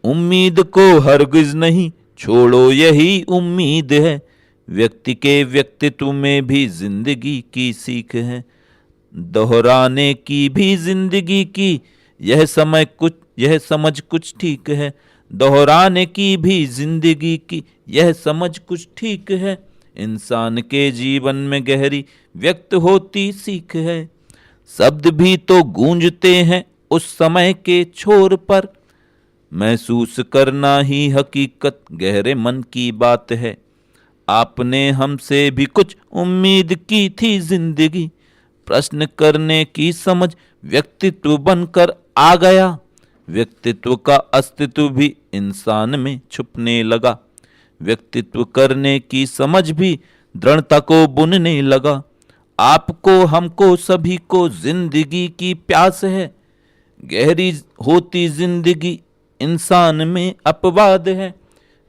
उम्मीद को हरगिज नहीं छोड़ो, यही उम्मीद है। व्यक्ति के व्यक्तित्व में भी जिंदगी की सीख है, दोहराने की भी जिंदगी की यह समझ कुछ ठीक है। दोहराने की भी जिंदगी की यह समझ कुछ ठीक है। इंसान के जीवन में गहरी व्यक्त होती सीख है। शब्द भी तो गूंजते हैं उस समय के छोर पर, महसूस करना ही हकीकत गहरे मन की बात है। आपने हमसे भी कुछ उम्मीद की थी जिंदगी, प्रश्न करने की समझ व्यक्तित्व बनकर आ गया। व्यक्तित्व का अस्तित्व भी इंसान में छुपने लगा। व्यक्तित्व करने की समझ भी दृढ़ता को बुनने लगा। आपको हमको सभी को जिंदगी की प्यास है। गहरी होती जिंदगी इंसान में अपवाद है।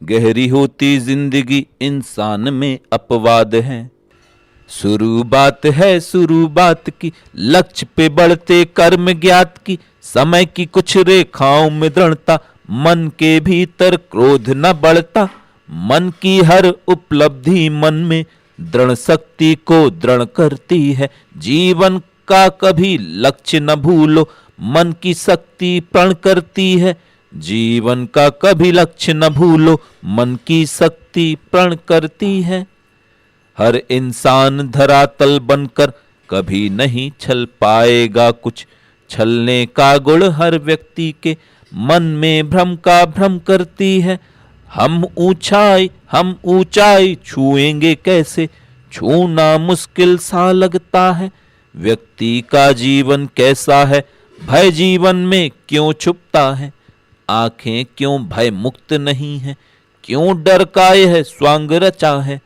गहरी होती जिंदगी इंसान में अपवाद है। शुरू बात की, लक्ष्य पे बढ़ते कर्म ज्ञात की। समय की कुछ रेखाओं में दृढ़ता, मन के भीतर क्रोध न बढ़ता। मन की हर उपलब्धि मन में दृढ़ शक्ति को दृढ़ करती है। जीवन का कभी लक्ष्य न भूलो, मन की शक्ति प्रण करती है। जीवन का कभी लक्ष्य न भूलो, मन की शक्ति प्रण करती है। हर इंसान धरातल बनकर कभी नहीं छल पाएगा कुछ। छलने का गुण हर व्यक्ति के मन में भ्रम का भ्रम करती है। हम ऊंचाई छुएंगे कैसे, छूना मुश्किल सा लगता है। व्यक्ति का जीवन कैसा है, भय जीवन में क्यों छुपता है। आंखें क्यों भय मुक्त नहीं है, क्यों डर का यह स्वांग रचा है।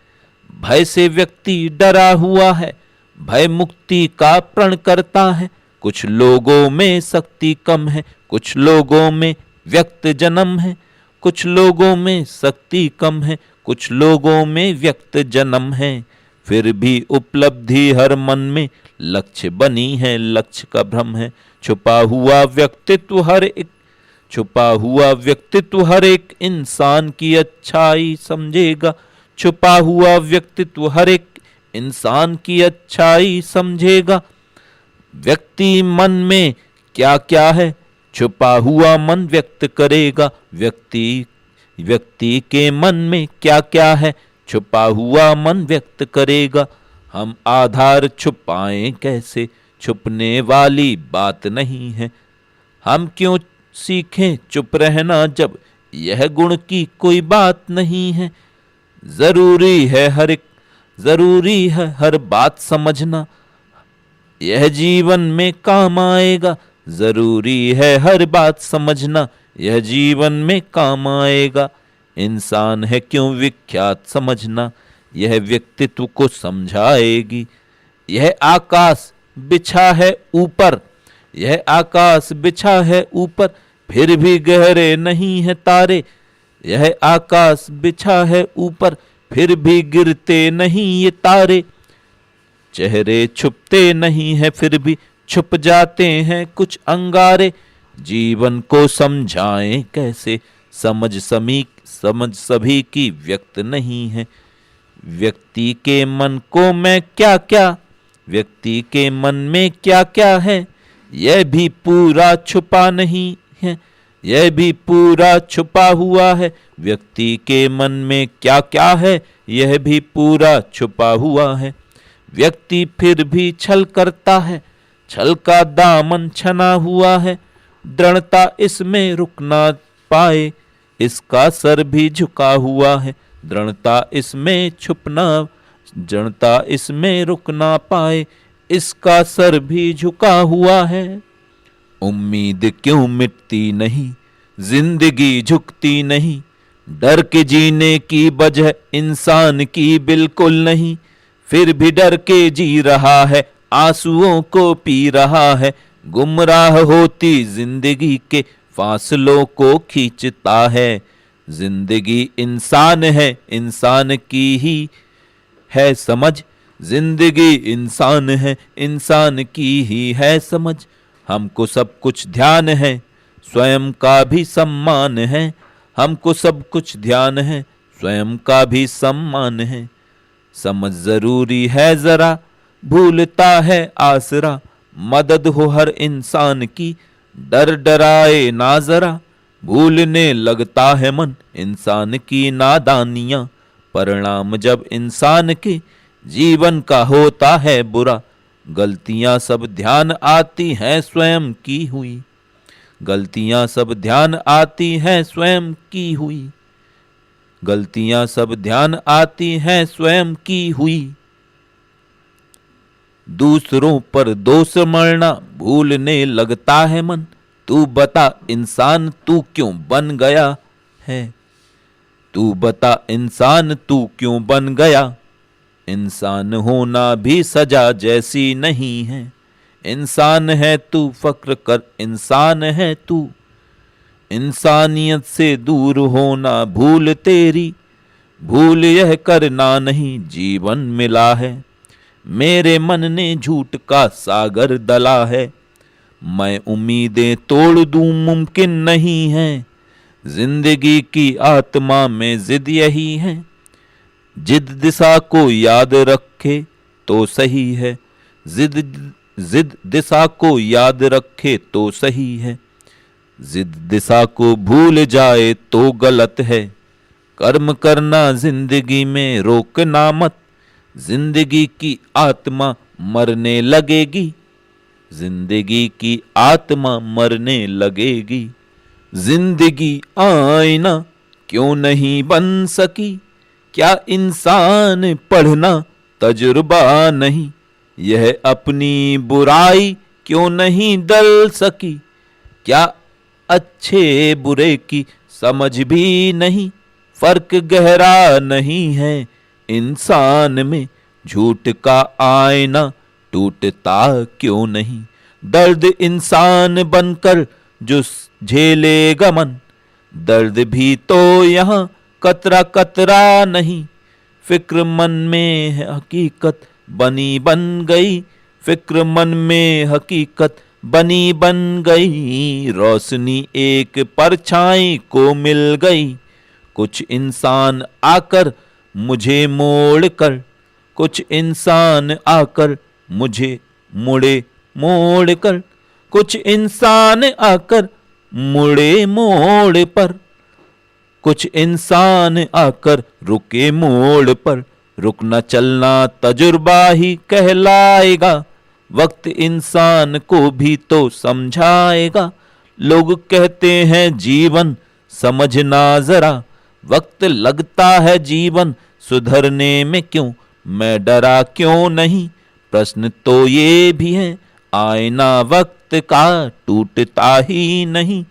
भय से व्यक्ति डरा हुआ है, भय मुक्ति का प्रण करता है। कुछ लोगों में शक्ति कम है, कुछ लोगों में व्यक्त जन्म है। कुछ लोगों में शक्ति कम है, कुछ लोगों में व्यक्त जन्म है। फिर भी उपलब्धि हर मन में लक्ष्य बनी है, लक्ष्य का भ्रम है। छुपा हुआ व्यक्तित्व हर एक इंसान की अच्छाई समझेगा। छुपा हुआ व्यक्तित्व हर एक इंसान की अच्छाई समझेगा। व्यक्ति मन में क्या क्या है, छुपा हुआ मन व्यक्त करेगा। व्यक्ति के मन में क्या क्या है, छुपा हुआ मन व्यक्त करेगा। हम आधार छुपाएं कैसे, छुपने वाली बात नहीं है। हम क्यों सीखें चुप रहना जब यह गुण की कोई बात नहीं है। जरूरी है हर बात समझना, यह जीवन में काम आएगा। जरूरी है हर बात समझना, यह जीवन में काम आएगा। इंसान है क्यों विख्यात समझना, यह व्यक्तित्व को समझाएगी। यह आकाश बिछा है ऊपर, यह आकाश बिछा है ऊपर, फिर भी गहरे नहीं है तारे। यह आकाश बिछा है ऊपर, फिर भी गिरते नहीं ये तारे। चेहरे छुपते नहीं है, फिर भी छुप जाते हैं कुछ अंगारे। जीवन को समझाएं कैसे, समझ सभी की व्यक्त नहीं है। व्यक्ति के मन को मैं क्या क्या, व्यक्ति के मन में क्या क्या है, यह भी पूरा छुपा नहीं है, यह भी पूरा छुपा हुआ है। व्यक्ति के मन में क्या क्या है, यह भी पूरा छुपा हुआ है। व्यक्ति फिर भी छल करता है, छल का दामन छना हुआ है। दृढ़ता इसमें रुक ना पाए, इसका सर भी झुका हुआ है। दृढ़ता इसमें दृढ़ता इसमें रुक ना पाए, इसका सर भी झुका हुआ है। उम्मीद क्यों मिटती नहीं, जिंदगी झुकती नहीं। डर के जीने की वजह इंसान की बिल्कुल नहीं, फिर भी डर के जी रहा है, आंसुओं को पी रहा है। गुमराह होती जिंदगी के फासलों को खींचता है। जिंदगी इंसान है, इंसान की ही है समझ। जिंदगी इंसान है, इंसान की ही है समझ। हमको सब कुछ ध्यान है, स्वयं का भी सम्मान है। हमको सब कुछ ध्यान है, स्वयं का भी सम्मान है। समझ जरूरी है जरा, भूलता है आसरा। मदद हो हर इंसान की, डर डराए ना जरा। भूलने लगता है मन इंसान की नादानियां। परिणाम जब इंसान के जीवन का होता है बुरा। गलतियां सब ध्यान आती हैं स्वयं की हुई, गलतियां सब ध्यान आती हैं स्वयं की हुई। गलतियां सब ध्यान आती हैं स्वयं की हुई। दूसरों पर दोष मरना भूलने लगता है मन। तू बता इंसान तू क्यों बन गया है, तू बता इंसान तू क्यों बन गया। इंसान होना भी सजा जैसी नहीं है। इंसान है तू फक्र कर, इंसान है तू। इंसानियत से दूर होना भूल तेरी, भूल यह करना नहीं जीवन मिला है। मेरे मन ने झूठ का सागर दला है। मैं उम्मीदें तोड़ दूं मुमकिन नहीं है। जिंदगी की आत्मा में जिद यही है। जिद दिशा को याद रखे तो सही है। जिद दिशा को याद रखे तो सही है। जिद दिशा को भूल जाए तो गलत है। कर्म करना जिंदगी में रोकना मत। जिंदगी की आत्मा मरने लगेगी, जिंदगी की आत्मा मरने लगेगी। जिंदगी आईना क्यों नहीं बन सकी, क्या इंसान पढ़ना तजुर्बा नहीं। यह अपनी बुराई क्यों नहीं दल सकी, क्या अच्छे बुरे की समझ भी नहीं। फर्क गहरा नहीं है इंसान में, झूठ का आईना टूटता क्यों नहीं। दर्द इंसान बनकर जो झेलेगा मन, दर्द भी तो यहाँ कतरा कतरा नहीं। फिक्र मन में है हकीकत बनी बन गई, फिक्र मन में हकीकत बनी बन गई। रोशनी एक परछाई को मिल गई। कुछ इंसान आकर मुझे मोड़ कर, कुछ इंसान आकर मुझे मुड़े मोड़ कर। कुछ इंसान आकर मुड़े मोड़ पर, कुछ इंसान आकर रुके मोड़ पर। रुकना चलना तजुर्बा ही कहलाएगा, वक्त इंसान को भी तो समझाएगा। लोग कहते हैं जीवन समझना जरा, वक्त लगता है जीवन सुधरने में, क्यों मैं डरा क्यों नहीं। प्रश्न तो ये भी है, आईना वक्त का टूटता ही नहीं।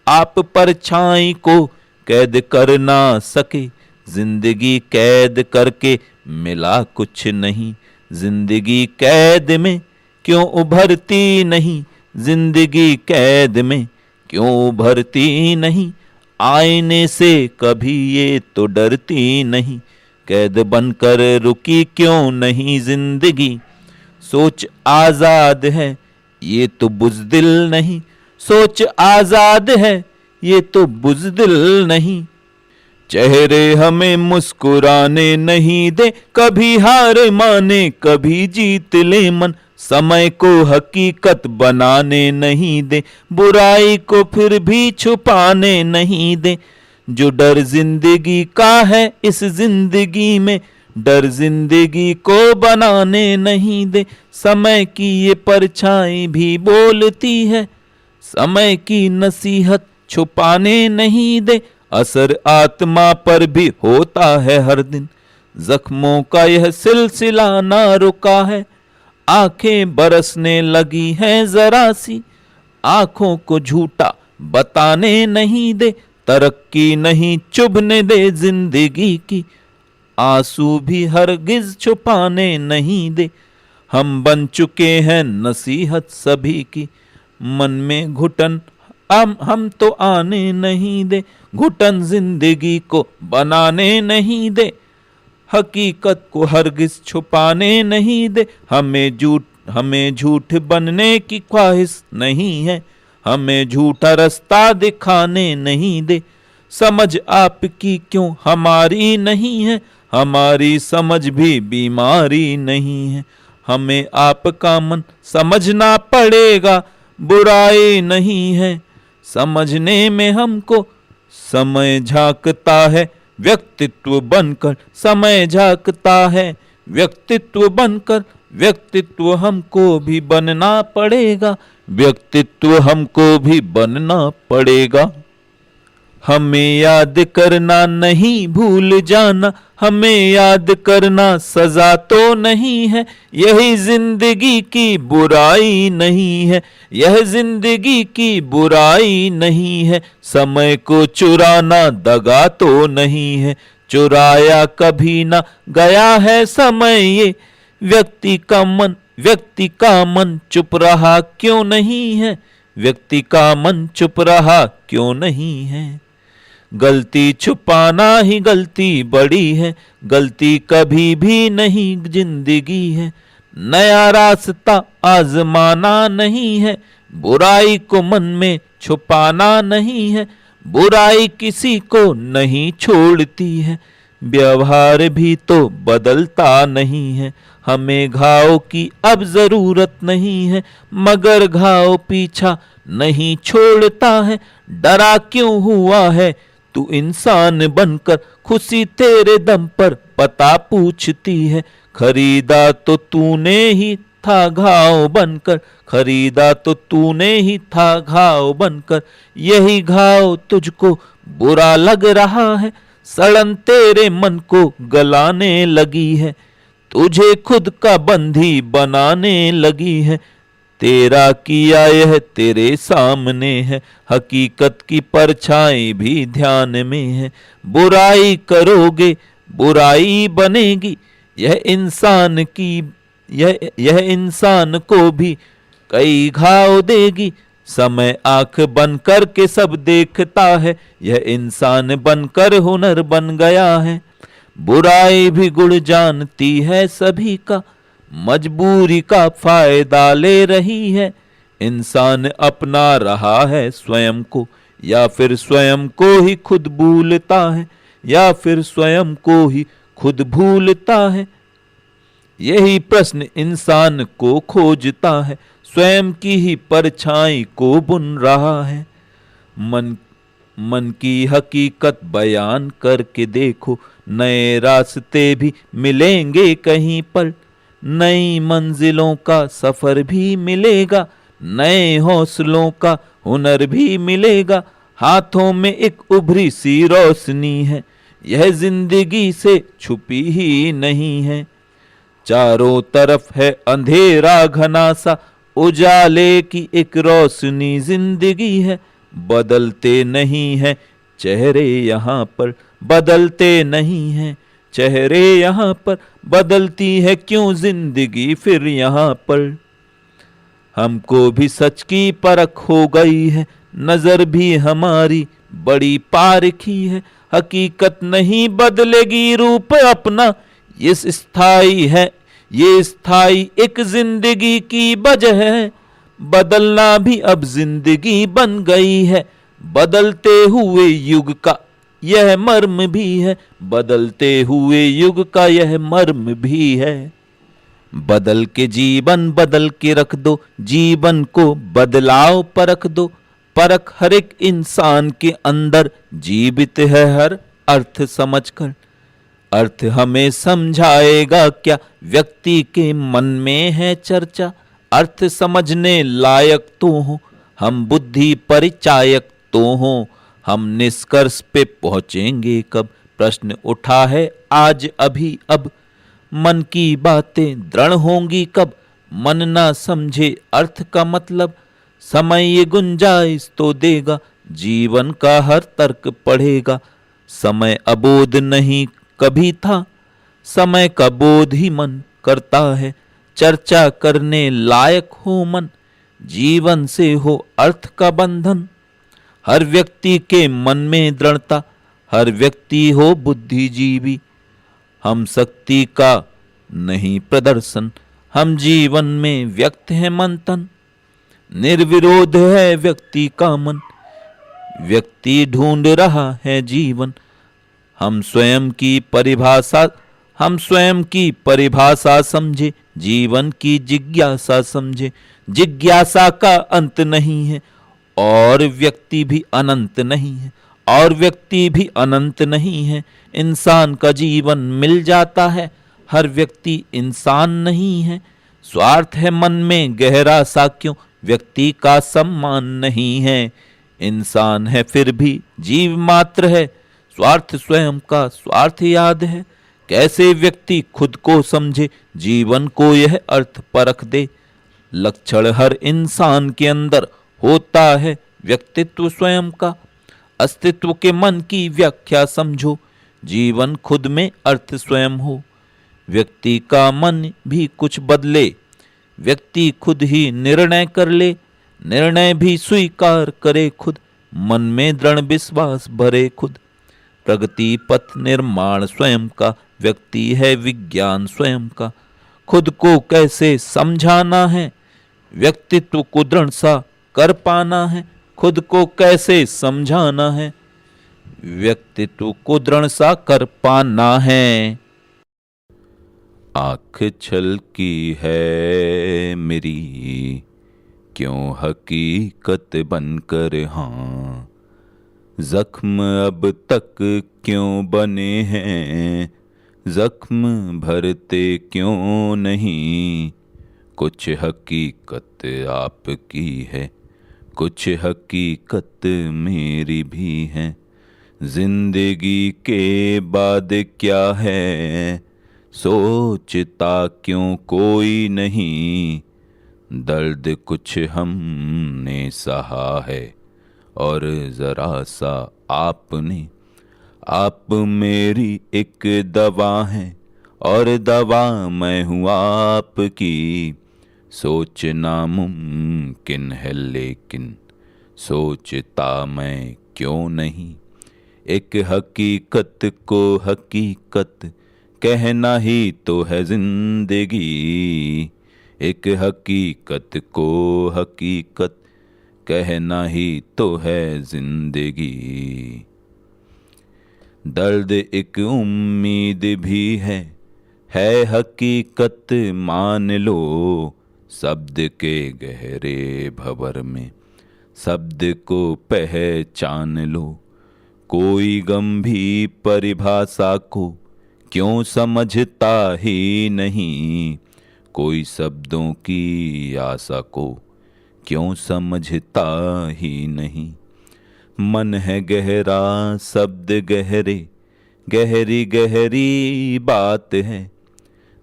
आप परछाई को कैद कर ना सके, जिंदगी कैद करके मिला कुछ नहीं। जिंदगी कैद में क्यों उभरती नहीं, जिंदगी कैद में क्यों उभरती नहीं। आईने से कभी ये तो डरती नहीं, कैद बनकर रुकी क्यों नहीं जिंदगी। सोच आजाद है ये तो बुज़दिल नहीं, सोच आजाद है ये तो बुज़दिल नहीं। चेहरे हमें मुस्कुराने नहीं दे, कभी हार माने कभी जीत ले मन। समय को हकीकत बनाने नहीं दे, बुराई को फिर भी छुपाने नहीं दे। जो डर जिंदगी का है इस जिंदगी में, डर जिंदगी को बनाने नहीं दे। समय की ये परछाई भी बोलती है, समय की नसीहत छुपाने नहीं दे। असर आत्मा पर भी होता है हर दिन, जख्मों का यह सिलसिला ना रुका है। आंखें बरसने लगी हैं जरा सी, आंखों को झूठा बताने नहीं दे। तरक्की नहीं चुभने दे जिंदगी की, आंसू भी हरगिज छुपाने नहीं दे। हम बन चुके हैं नसीहत सभी की, मन में घुटन हम तो आने नहीं दे। घुटन जिंदगी को बनाने नहीं दे, हकीकत को हरगिज छुपाने नहीं दे। हमें झूठ बनने की ख्वाहिश नहीं है, हमें झूठा रास्ता दिखाने नहीं दे। समझ आपकी क्यों हमारी नहीं है, हमारी समझ भी बीमारी नहीं है। हमें आपका मन समझना पड़ेगा, बुराई नहीं है समझने में हमको। समय झांकता है व्यक्तित्व बनकर, समय झांकता है व्यक्तित्व बनकर। व्यक्तित्व हमको भी बनना पड़ेगा, व्यक्तित्व हमको भी बनना पड़ेगा। हमें याद करना नहीं भूल जाना, हमें याद करना सजा तो नहीं है। यही जिंदगी की बुराई नहीं है, यह जिंदगी की बुराई नहीं है। समय को चुराना दगा तो नहीं है, चुराया कभी ना गया है समय ये। व्यक्ति का मन चुप रहा क्यों नहीं है, व्यक्ति का मन चुप रहा क्यों नहीं है। गलती छुपाना ही गलती बड़ी है, गलती कभी भी नहीं जिंदगी है। नया रास्ता आजमाना नहीं है, बुराई को मन में छुपाना नहीं है। बुराई किसी को नहीं छोड़ती है, व्यवहार भी तो बदलता नहीं है। हमें घाव की अब जरूरत नहीं है, मगर घाव पीछा नहीं छोड़ता है। डरा क्यों हुआ है तू इंसान बनकर, खुशी तेरे दम पर पता पूछती है। खरीदा तो तूने ही था घाव बनकर, खरीदा तो तूने ही था घाव बनकर। यही घाव तुझको बुरा लग रहा है, सड़न तेरे मन को गलाने लगी है। तुझे खुद का बंधी बनाने लगी है, तेरा किया यह तेरे सामने है। हकीकत की परछाई भी ध्यान में है, बुराई करोगे बुराई बनेगी। यह इंसान को भी कई घाव देगी। समय आंख बंद करके सब देखता है, यह इंसान बनकर हुनर बन गया है। बुराई भी गुण जानती है सभी का, मजबूरी का फायदा ले रही है। इंसान अपना रहा है स्वयं को, या फिर स्वयं को ही खुद भूलता है, या फिर स्वयं को ही खुद भूलता है। यही प्रश्न इंसान को खोजता है, स्वयं की ही परछाई को बुन रहा है। मन की हकीकत बयान करके देखो, नए रास्ते भी मिलेंगे कहीं पर। नई मंजिलों का सफर भी मिलेगा, नए हौसलों का हुनर भी मिलेगा। हाथों में एक उभरी सी रोशनी है, यह जिंदगी से छुपी ही नहीं है। चारों तरफ है अंधेरा घना सा, उजाले की एक रोशनी जिंदगी है। बदलते नहीं है चेहरे यहाँ पर, बदलते नहीं है चेहरे यहाँ पर, बदलती है क्यों जिंदगी फिर यहाँ पर। हमको भी सच की परख हो गई है, नजर भी हमारी बड़ी पारखी है। हकीकत नहीं बदलेगी रूप अपना, ये स्थाई है, ये स्थाई एक जिंदगी की वजह है। बदलना भी अब जिंदगी बन गई है, बदलते हुए युग का यह मर्म भी है, बदलते हुए युग का यह मर्म भी है। बदल के जीवन बदल के रख दो, जीवन को बदलाव परख दो। परख हर एक इंसान के अंदर जीवित है हर अर्थ समझकर। अर्थ हमें समझाएगा क्या, व्यक्ति के मन में है चर्चा। अर्थ समझने लायक तो हो हम, बुद्धि परिचायक तो हो हम। निष्कर्ष पे पहुंचेंगे कब, प्रश्न उठा है आज अभी अब। मन की बातें दृढ़ होंगी कब, मन ना समझे अर्थ का मतलब। समय ये गुंजाइश तो देगा, जीवन का हर तर्क पढ़ेगा। समय अबोध नहीं कभी था, समय का बोध ही मन करता है। चर्चा करने लायक हो मन, जीवन से हो अर्थ का बंधन। हर व्यक्ति के मन में दृढ़ता, हर व्यक्ति हो बुद्धिजीवी। हम शक्ति का नहीं प्रदर्शन, हम जीवन में व्यक्त है मंथन। निर्विरोध है व्यक्ति का मन, व्यक्ति ढूंढ रहा है जीवन। हम स्वयं की परिभाषा समझे, जीवन की जिज्ञासा समझे। जिज्ञासा का अंत नहीं है और व्यक्ति भी अनंत नहीं है, और व्यक्ति भी अनंत नहीं है। इंसान का जीवन मिल जाता है, हर व्यक्ति इंसान नहीं है। स्वार्थ है मन में गहरा सा क्यों, व्यक्ति का सम्मान नहीं है। इंसान है फिर भी जीव मात्र है, स्वार्थ स्वयं का स्वार्थ याद है। कैसे व्यक्ति खुद को समझे, जीवन को यह अर्थ परख दे। लक्षण हर इंसान के अंदर होता है, व्यक्तित्व स्वयं का। अस्तित्व के मन की व्याख्या समझो, जीवन खुद में अर्थ स्वयं हो। व्यक्ति का मन भी कुछ बदले, व्यक्ति खुद ही निर्णय कर ले। निर्णय भी स्वीकार करे खुद, मन में दृढ़ विश्वास भरे खुद। प्रगति पथ निर्माण स्वयं का, व्यक्ति है विज्ञान स्वयं का। खुद को कैसे समझाना है, व्यक्तित्व को दृढ़ सा कर पाना है। खुद को कैसे समझाना है, व्यक्तित्व को दृढ़ सा कर पाना है। आँख छलकी है मेरी क्यों हकीकत बनकर, हाँ जख्म अब तक क्यों बने हैं, जख्म भरते क्यों नहीं। कुछ हकीकत आपकी है, कुछ हकीकत मेरी भी है। जिंदगी के बाद क्या है, सोचता क्यों कोई नहीं। दर्द कुछ हमने सहा है और जरा सा आपने। आप मेरी एक दवा है और दवा मैं हूँ आपकी। सोच नामुमकिन है लेकिन सोचता मैं क्यों नहीं। एक हकीकत को हकीकत कहना ही तो है जिंदगी। एक हकीकत को हकीकत कहना ही तो है जिंदगी। दर्द एक उम्मीद भी है हकीकत मान लो। शब्द के गहरे भंवर में शब्द को पहचान लो। कोई गंभीर परिभाषा को क्यों समझता ही नहीं। कोई शब्दों की आशा को क्यों समझता ही नहीं। मन है गहरा शब्द गहरे, गहरी गहरी बात है।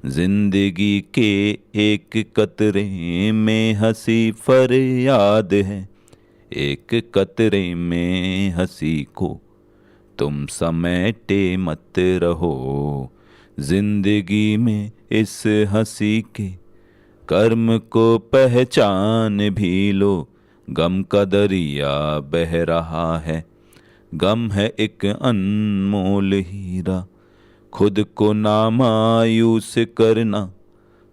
जिंदगी के एक कतरे में हंसी फरियाद है। एक कतरे में हंसी को तुम समेटे मत रहो। जिंदगी में इस हंसी के कर्म को पहचान भी लो। गम का दरिया बह रहा है, गम है एक अनमोल हीरा। खुद को ना मायूस करना,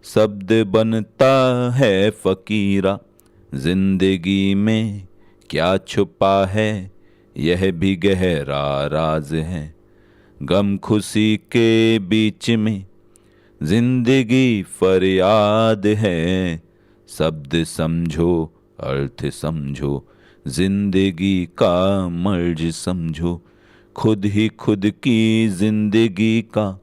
शब्द बनता है फकीरा। जिंदगी में क्या छुपा है, यह भी गहरा राज है। गम खुशी के बीच में जिंदगी फरियाद है। शब्द समझो, अर्थ समझो, जिंदगी का मर्ज समझो। खुद ही खुद की जिंदगी का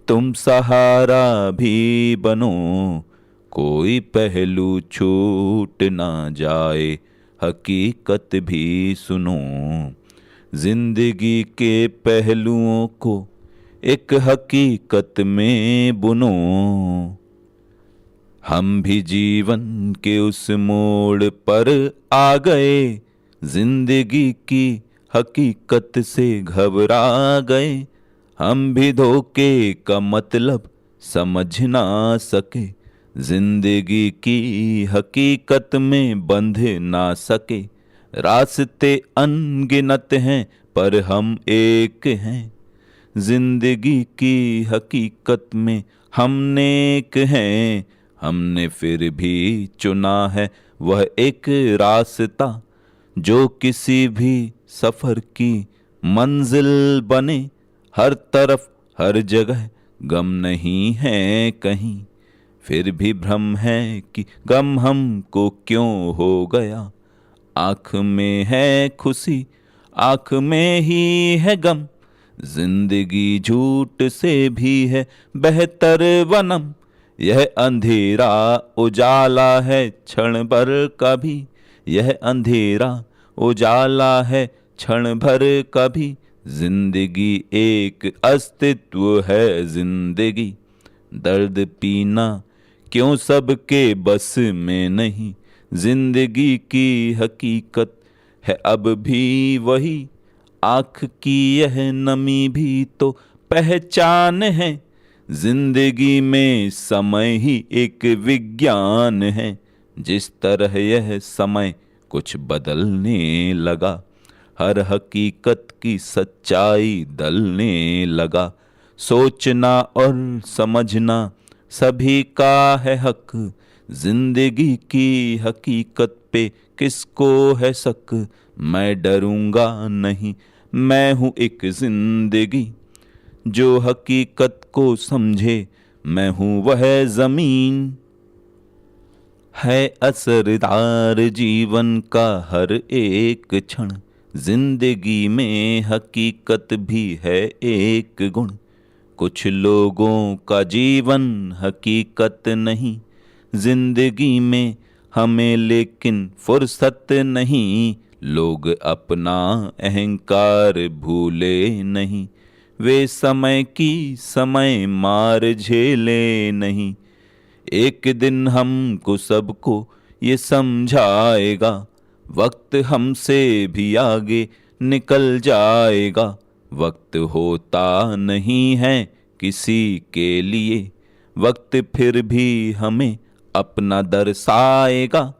तुम सहारा भी बनो। कोई पहलू छूट ना जाए, हकीकत भी सुनो। जिंदगी के पहलुओं को एक हकीकत में बुनो। हम भी जीवन के उस मोड़ पर आ गए। जिंदगी की हकीकत से घबरा गए। हम भी धोखे का मतलब समझ ना सके। जिंदगी की हकीकत में बंध ना सके। रास्ते अनगिनत हैं पर हम एक हैं। जिंदगी की हकीकत में हम नेक हैं। हमने फिर भी चुना है वह एक रास्ता जो किसी भी सफर की मंजिल बने। हर तरफ हर जगह गम नहीं है कहीं, फिर भी भ्रम है कि गम हमको क्यों हो गया। आँख में है खुशी, आँख में ही है गम। जिंदगी झूठ से भी है बेहतर वनम। यह अंधेरा उजाला है क्षण भर का भी। यह अंधेरा उजाला है क्षण भर का भी। जिंदगी एक अस्तित्व है जिंदगी। दर्द पीना क्यों सबके बस में नहीं। जिंदगी की हकीकत है अब भी वही। आँख की यह नमी भी तो पहचान है। जिंदगी में समय ही एक विज्ञान है। जिस तरह यह समय कुछ बदलने लगा, हर हकीकत की सच्चाई दलने लगा। सोचना और समझना सभी का है हक। जिंदगी की हकीकत पे किसको है शक। मैं डरूंगा नहीं, मैं हूँ एक जिंदगी जो हकीकत को समझे। मैं हूँ वह जमीन, है असरदार जीवन का हर एक क्षण। जिंदगी में हकीकत भी है एक गुण। कुछ लोगों का जीवन हकीकत नहीं। जिंदगी में हमें लेकिन फुर्सत नहीं। लोग अपना अहंकार भूले नहीं। वे समय की समय मार झेले नहीं। एक दिन हमको सबको ये समझाएगा। वक्त हमसे भी आगे निकल जाएगा। वक्त होता नहीं है किसी के लिए। वक्त फिर भी हमें अपना दर्शाएगा।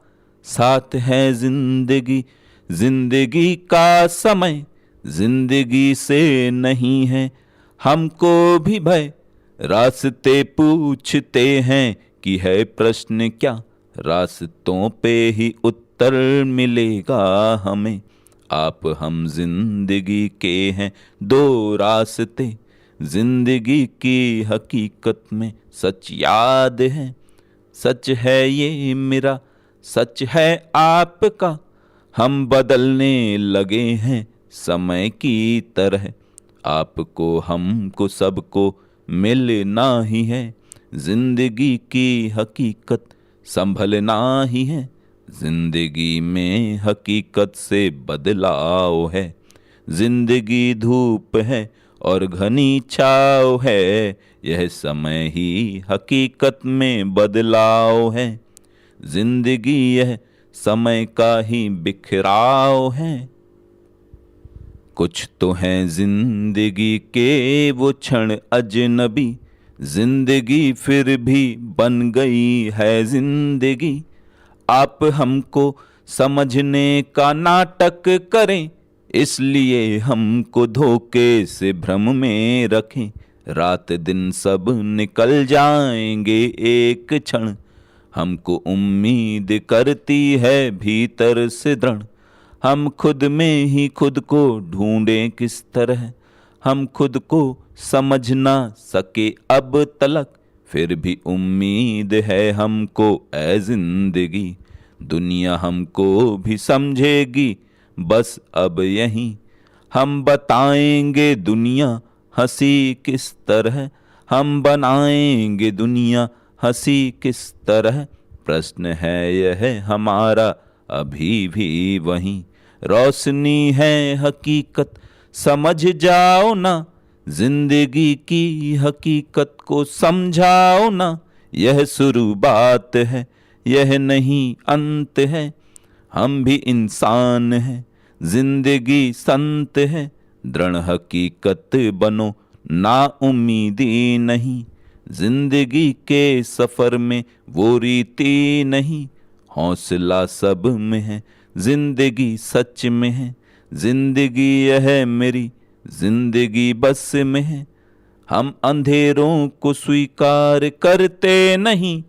साथ है जिंदगी, जिंदगी का समय। जिंदगी से नहीं है हमको भी भय। रास्ते पूछते हैं कि है प्रश्न क्या। रास्तों पे ही उत्तर मिलेगा हमें। आप हम जिंदगी के हैं दो रास्ते। जिंदगी की हकीकत में सच याद है। सच है ये मेरा, सच है आपका। हम बदलने लगे हैं समय की तरह। आपको हमको सबको मिलना ही है। जिंदगी की हकीकत संभलना ही है। जिंदगी में हकीकत से बदलाव है, जिंदगी धूप है और घनी छाव है, यह समय ही हकीकत में बदलाव है। जिंदगी यह समय का ही बिखराव है। कुछ तो हैं जिंदगी के वो क्षण अजनबी, जिंदगी फिर भी बन गई है जिंदगी। आप हमको समझने का नाटक करें, इसलिए हमको धोखे से भ्रम में रखें। रात दिन सब निकल जाएंगे एक क्षण, हमको उम्मीद करती है भीतर से दृढ़। हम खुद में ही खुद को ढूंढें किस तरह, हम खुद को समझ ना सके अब तलक, फिर भी उम्मीद है हमको ऐ जिंदगी। दुनिया हमको भी समझेगी बस अब यहीं, हम बताएंगे दुनिया हंसी किस तरह, हम बनाएंगे दुनिया हंसी किस तरह। प्रश्न है यह हमारा अभी भी वहीं, रोशनी है हकीकत समझ जाओ ना, जिंदगी की हकीकत को समझाओ ना। यह शुरुआत है यह नहीं अंत है, हम भी इंसान हैं जिंदगी संत है। दृढ़ हकीकत बनो ना उम्मीदी नहीं, जिंदगी के सफर में वो रीति नहीं। हौसला सब में है जिंदगी सच में है, जिंदगी यह मेरी जिंदगी बस में है। हम अंधेरों को स्वीकार करते नहीं,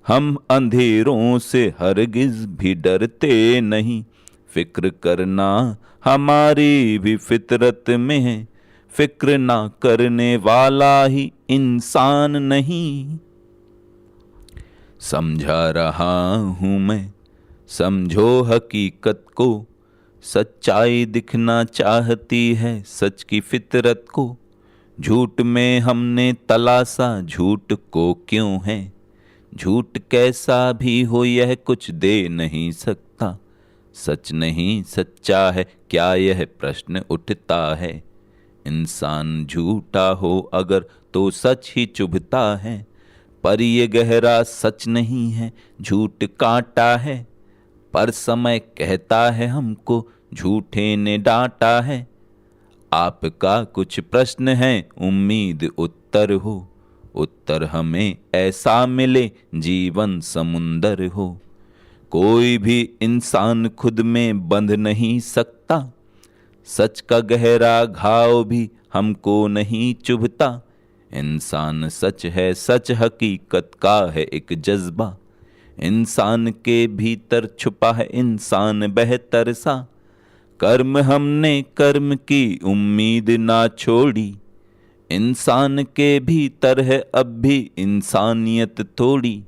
हम अंधेरों से हरगिज भी डरते नहीं। फिक्र करना हमारी भी फितरत में है, फिक्र ना करने वाला ही इंसान नहीं। समझा रहा हूँ मैं समझो हकीकत को, सच्चाई दिखना चाहती है सच की फितरत को। झूठ में हमने तलाशा झूठ को क्यों है, झूठ कैसा भी हो यह कुछ दे नहीं सकता। सच नहीं सच्चा है क्या यह प्रश्न उठता है, इंसान झूठा हो अगर तो सच ही चुभता है। पर ये गहरा सच नहीं है झूठ कांटा है, पर समय कहता है हमको झूठे ने डांटा है। आपका कुछ प्रश्न है उम्मीद उत्तर हो, उत्तर हमें ऐसा मिले जीवन समुंदर हो। कोई भी इंसान खुद में बंध नहीं सकता, सच का गहरा घाव भी हमको नहीं चुभता। इंसान सच है सच हकीकत का है एक जज्बा, इंसान के भीतर छुपा है इंसान बेहतर सा। कर्म हमने कर्म की उम्मीद ना छोड़ी, इंसान के भीतर है अब भी इंसानियत थोड़ी।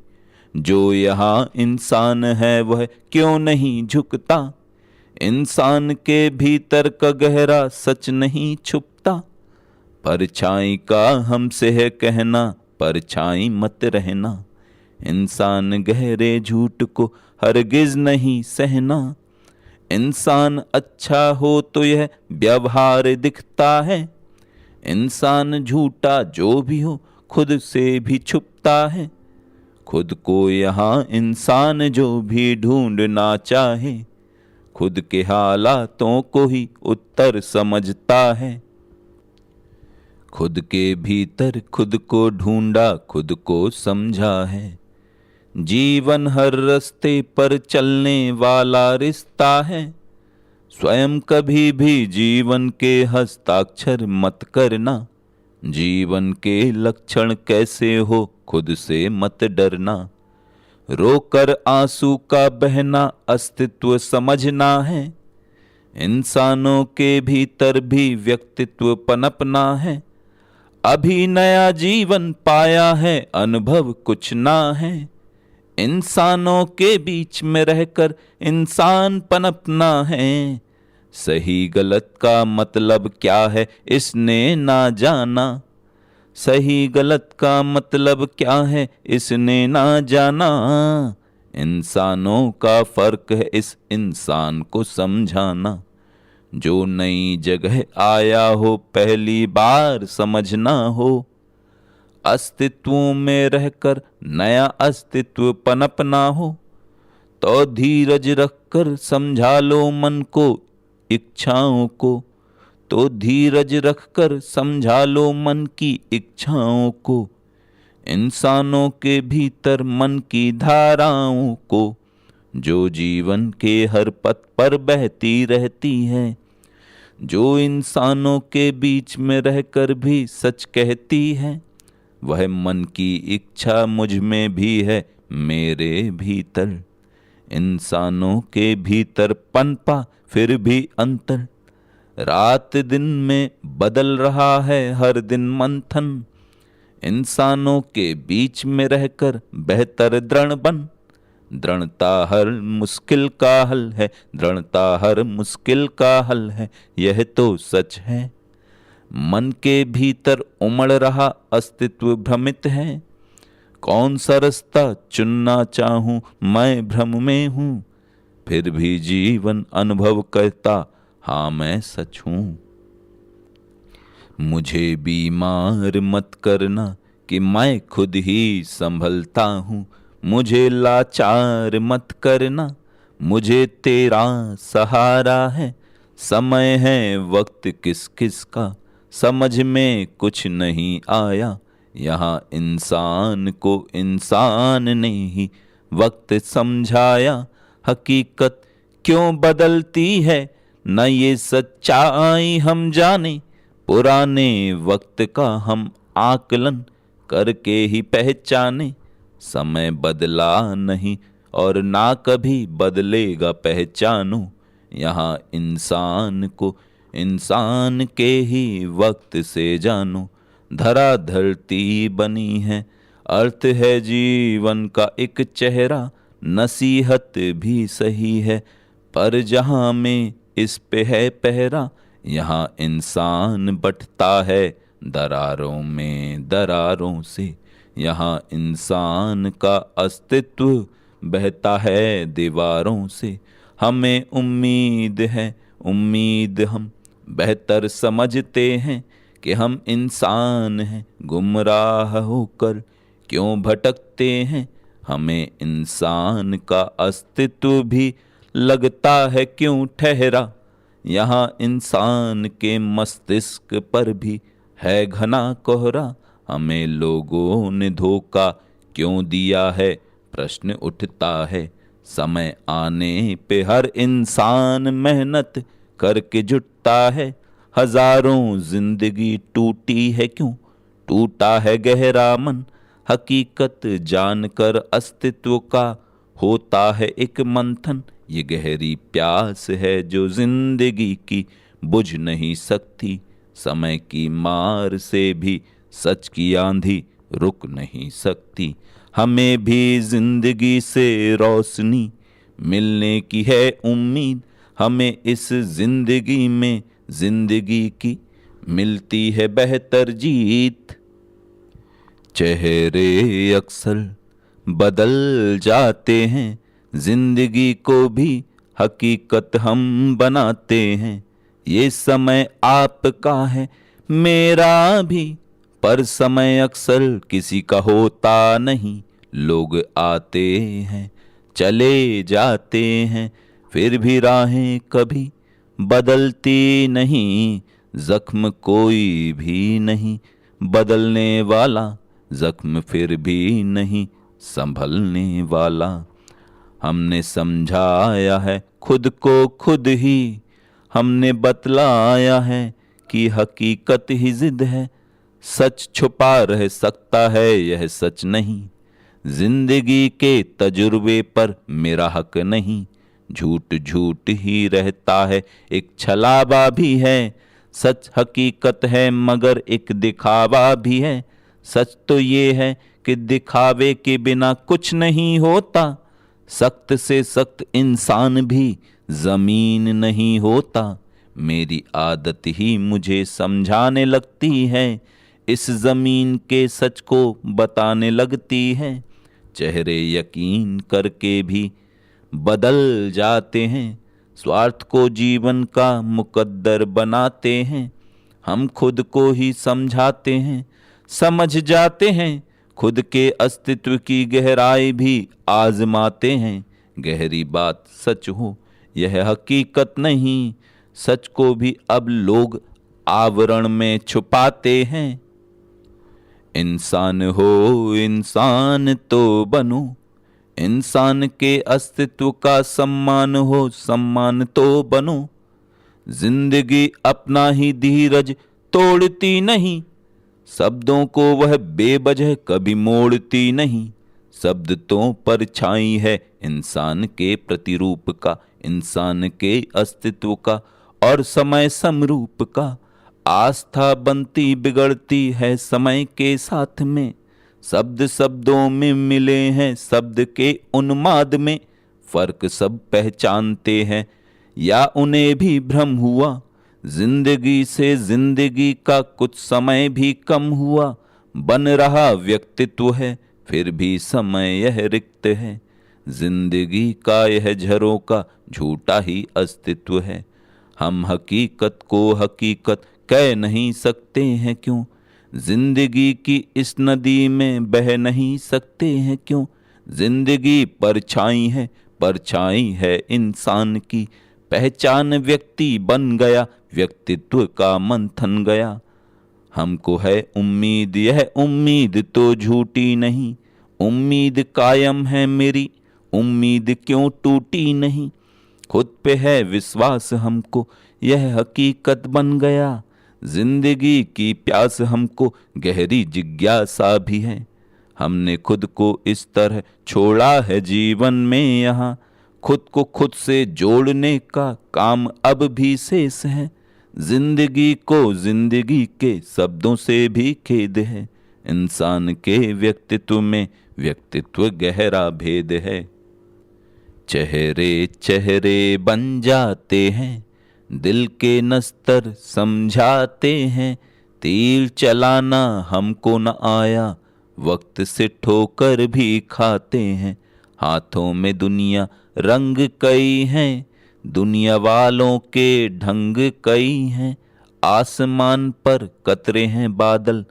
जो यहाँ इंसान है वह क्यों नहीं झुकता, इंसान के भीतर का गहरा सच नहीं छुपता। परछाई का हमसे है कहना परछाई मत रहना, इंसान गहरे झूठ को हरगिज नहीं सहना। इंसान अच्छा हो तो यह व्यवहार दिखता है, इंसान झूठा जो भी हो खुद से भी छुपता है। खुद को यहाँ इंसान जो भी ढूंढना चाहे, खुद के हालातों को ही उत्तर समझता है। खुद के भीतर खुद को ढूंढा खुद को समझा है, जीवन हर रास्ते पर चलने वाला रिश्ता है। स्वयं कभी भी जीवन के हस्ताक्षर मत करना, जीवन के लक्षण कैसे हो खुद से मत डरना। रोकर आंसू का बहना अस्तित्व समझना है, इंसानों के भीतर भी व्यक्तित्व पनपना है। अभी नया जीवन पाया है अनुभव कुछ ना है, इंसानों के बीच में रहकर इंसान पनपना है। सही गलत का मतलब क्या है इसने ना जाना, सही गलत का मतलब क्या है इसने ना जाना। इंसानों का फर्क है इस इंसान को समझाना। जो नई जगह आया हो पहली बार समझना हो, अस्तित्व में रहकर नया अस्तित्व पनपना हो, तो धीरज रखकर समझा लो मन को इच्छाओं को। तो धीरज रखकर समझा लो मन की इच्छाओं को। इंसानों के भीतर मन की धाराओं को, जो जीवन के हर पथ पर बहती रहती है। जो इंसानों के बीच में रहकर भी सच कहती है, वह मन की इच्छा मुझ में भी है मेरे भीतर। इंसानों के भीतर पनपा फिर भी अंतर, रात दिन में बदल रहा है हर दिन मंथन। इंसानों के बीच में रहकर बेहतर दृढ़ बन। दृढ़ता हर मुश्किल का हल है, दृढ़ता हर मुश्किल का हल है, यह तो सच है। मन के भीतर उमड़ रहा अस्तित्व भ्रमित है। कौन सा रास्ता चुनना चाहूं मैं भ्रम में हूं, फिर भी जीवन अनुभव करता हाँ मैं सच हूं। मुझे बीमार मत करना कि मैं खुद ही संभलता हूं। मुझे लाचार मत करना, मुझे तेरा सहारा है। समय है वक्त किस किस का, समझ में कुछ नहीं आया। यहाँ इंसान को इंसान ने ही वक्त समझाया। हकीकत क्यों बदलती है न ये सच्चाई हम जाने। पुराने वक्त का हम आकलन करके ही पहचाने। समय बदला नहीं और ना कभी बदलेगा पहचानो। यहाँ इंसान को इंसान के ही वक्त से जानो। धरा धरती बनी है, अर्थ है जीवन का एक चेहरा। नसीहत भी सही है पर जहाँ में इस पे है पहरा। यहाँ इंसान बंटता है दरारों में दरारों से। यहाँ इंसान का अस्तित्व बहता है दीवारों से। हमें उम्मीद है, उम्मीद हम बेहतर समझते हैं कि हम इंसान हैं। गुमराह होकर क्यों भटकते हैं, हमें इंसान का अस्तित्व भी लगता है क्यों ठहरा। यहाँ इंसान के मस्तिष्क पर भी है घना कोहरा। हमें लोगों ने धोखा क्यों दिया है, प्रश्न उठता है। समय आने पे हर इंसान मेहनत करके जुटता है। हजारों जिंदगी टूटी है क्यों, टूटा है गहरा मन। हकीकत जानकर अस्तित्व का होता है एक मंथन। ये गहरी प्यास है जो जिंदगी की बुझ नहीं सकती। समय की मार से भी सच की आंधी रुक नहीं सकती। हमें भी जिंदगी से रोशनी मिलने की है उम्मीद। हमें इस जिंदगी में जिंदगी की मिलती है बेहतर जीत। चेहरे अक्सर बदल जाते हैं, जिंदगी को भी हकीकत हम बनाते हैं। ये समय आपका है मेरा भी, पर समय अक्सर किसी का होता नहीं। लोग आते हैं चले जाते हैं, फिर भी राहें कभी बदलती नहीं। जख्म कोई भी नहीं बदलने वाला, जख्म फिर भी नहीं संभलने वाला। हमने समझाया है खुद को खुद ही, हमने बतलाया है कि हकीकत ही जिद है। सच छुपा रह सकता है यह सच नहीं, जिंदगी के तजुर्बे पर मेरा हक नहीं। झूठ झूठ ही रहता है एक छलावा भी है, सच हकीकत है मगर एक दिखावा भी है। सच तो ये है कि दिखावे के बिना कुछ नहीं होता, सख्त से सख्त इंसान भी जमीन नहीं होता। मेरी आदत ही मुझे समझाने लगती है, इस जमीन के सच को बताने लगती है। चेहरे यकीन करके भी बदल जाते हैं। स्वार्थ को जीवन का मुकद्दर बनाते हैं। हम खुद को ही समझाते हैं, समझ जाते हैं। खुद के अस्तित्व की गहराई भी आजमाते हैं। गहरी बात सच हो यह हकीकत नहीं, सच को भी अब लोग आवरण में छुपाते हैं। इंसान हो इंसान तो बनो, इंसान के अस्तित्व का सम्मान हो सम्मान तो बनो। जिंदगी अपना ही धीरज तोड़ती नहीं, शब्दों को वह बेवजह कभी मोड़ती नहीं। शब्द तो परछाई है इंसान के प्रतिरूप का, इंसान के अस्तित्व का और समय समरूप का। आस्था बनती बिगड़ती है समय के साथ में, शब्द शब्दों में मिले हैं शब्द के उन्माद में। फर्क सब पहचानते हैं या उन्हें भी भ्रम हुआ, जिंदगी से जिंदगी का कुछ समय भी कम हुआ। बन रहा व्यक्तित्व है फिर भी समय यह रिक्त है, जिंदगी का यह झरोका झूठा ही अस्तित्व है। हम हकीकत को हकीकत कह नहीं सकते हैं क्यों, जिंदगी की इस नदी में बह नहीं सकते हैं क्यों। जिंदगी परछाई है, परछाई है इंसान की, पहचान व्यक्ति बन गया, व्यक्तित्व का मंथन गया। हमको है उम्मीद, यह उम्मीद तो झूठी नहीं, उम्मीद कायम है मेरी, उम्मीद क्यों टूटी नहीं। खुद पे है विश्वास हमको, यह हकीकत बन गया। जिंदगी की प्यास हमको गहरी जिज्ञासा भी है, हमने खुद को इस तरह छोड़ा है जीवन में यहाँ। खुद को खुद से जोड़ने का काम अब भी शेष है, जिंदगी को जिंदगी के शब्दों से भी खेद है। इंसान के व्यक्तित्व में व्यक्तित्व गहरा भेद है। चेहरे चेहरे बन जाते हैं, दिल के नस्तर समझाते हैं। तीर चलाना हमको न आया, वक्त से ठोकर भी खाते हैं। हाथों में दुनिया रंग कई हैं, दुनिया वालों के ढंग कई हैं। आसमान पर कतरे हैं बादल,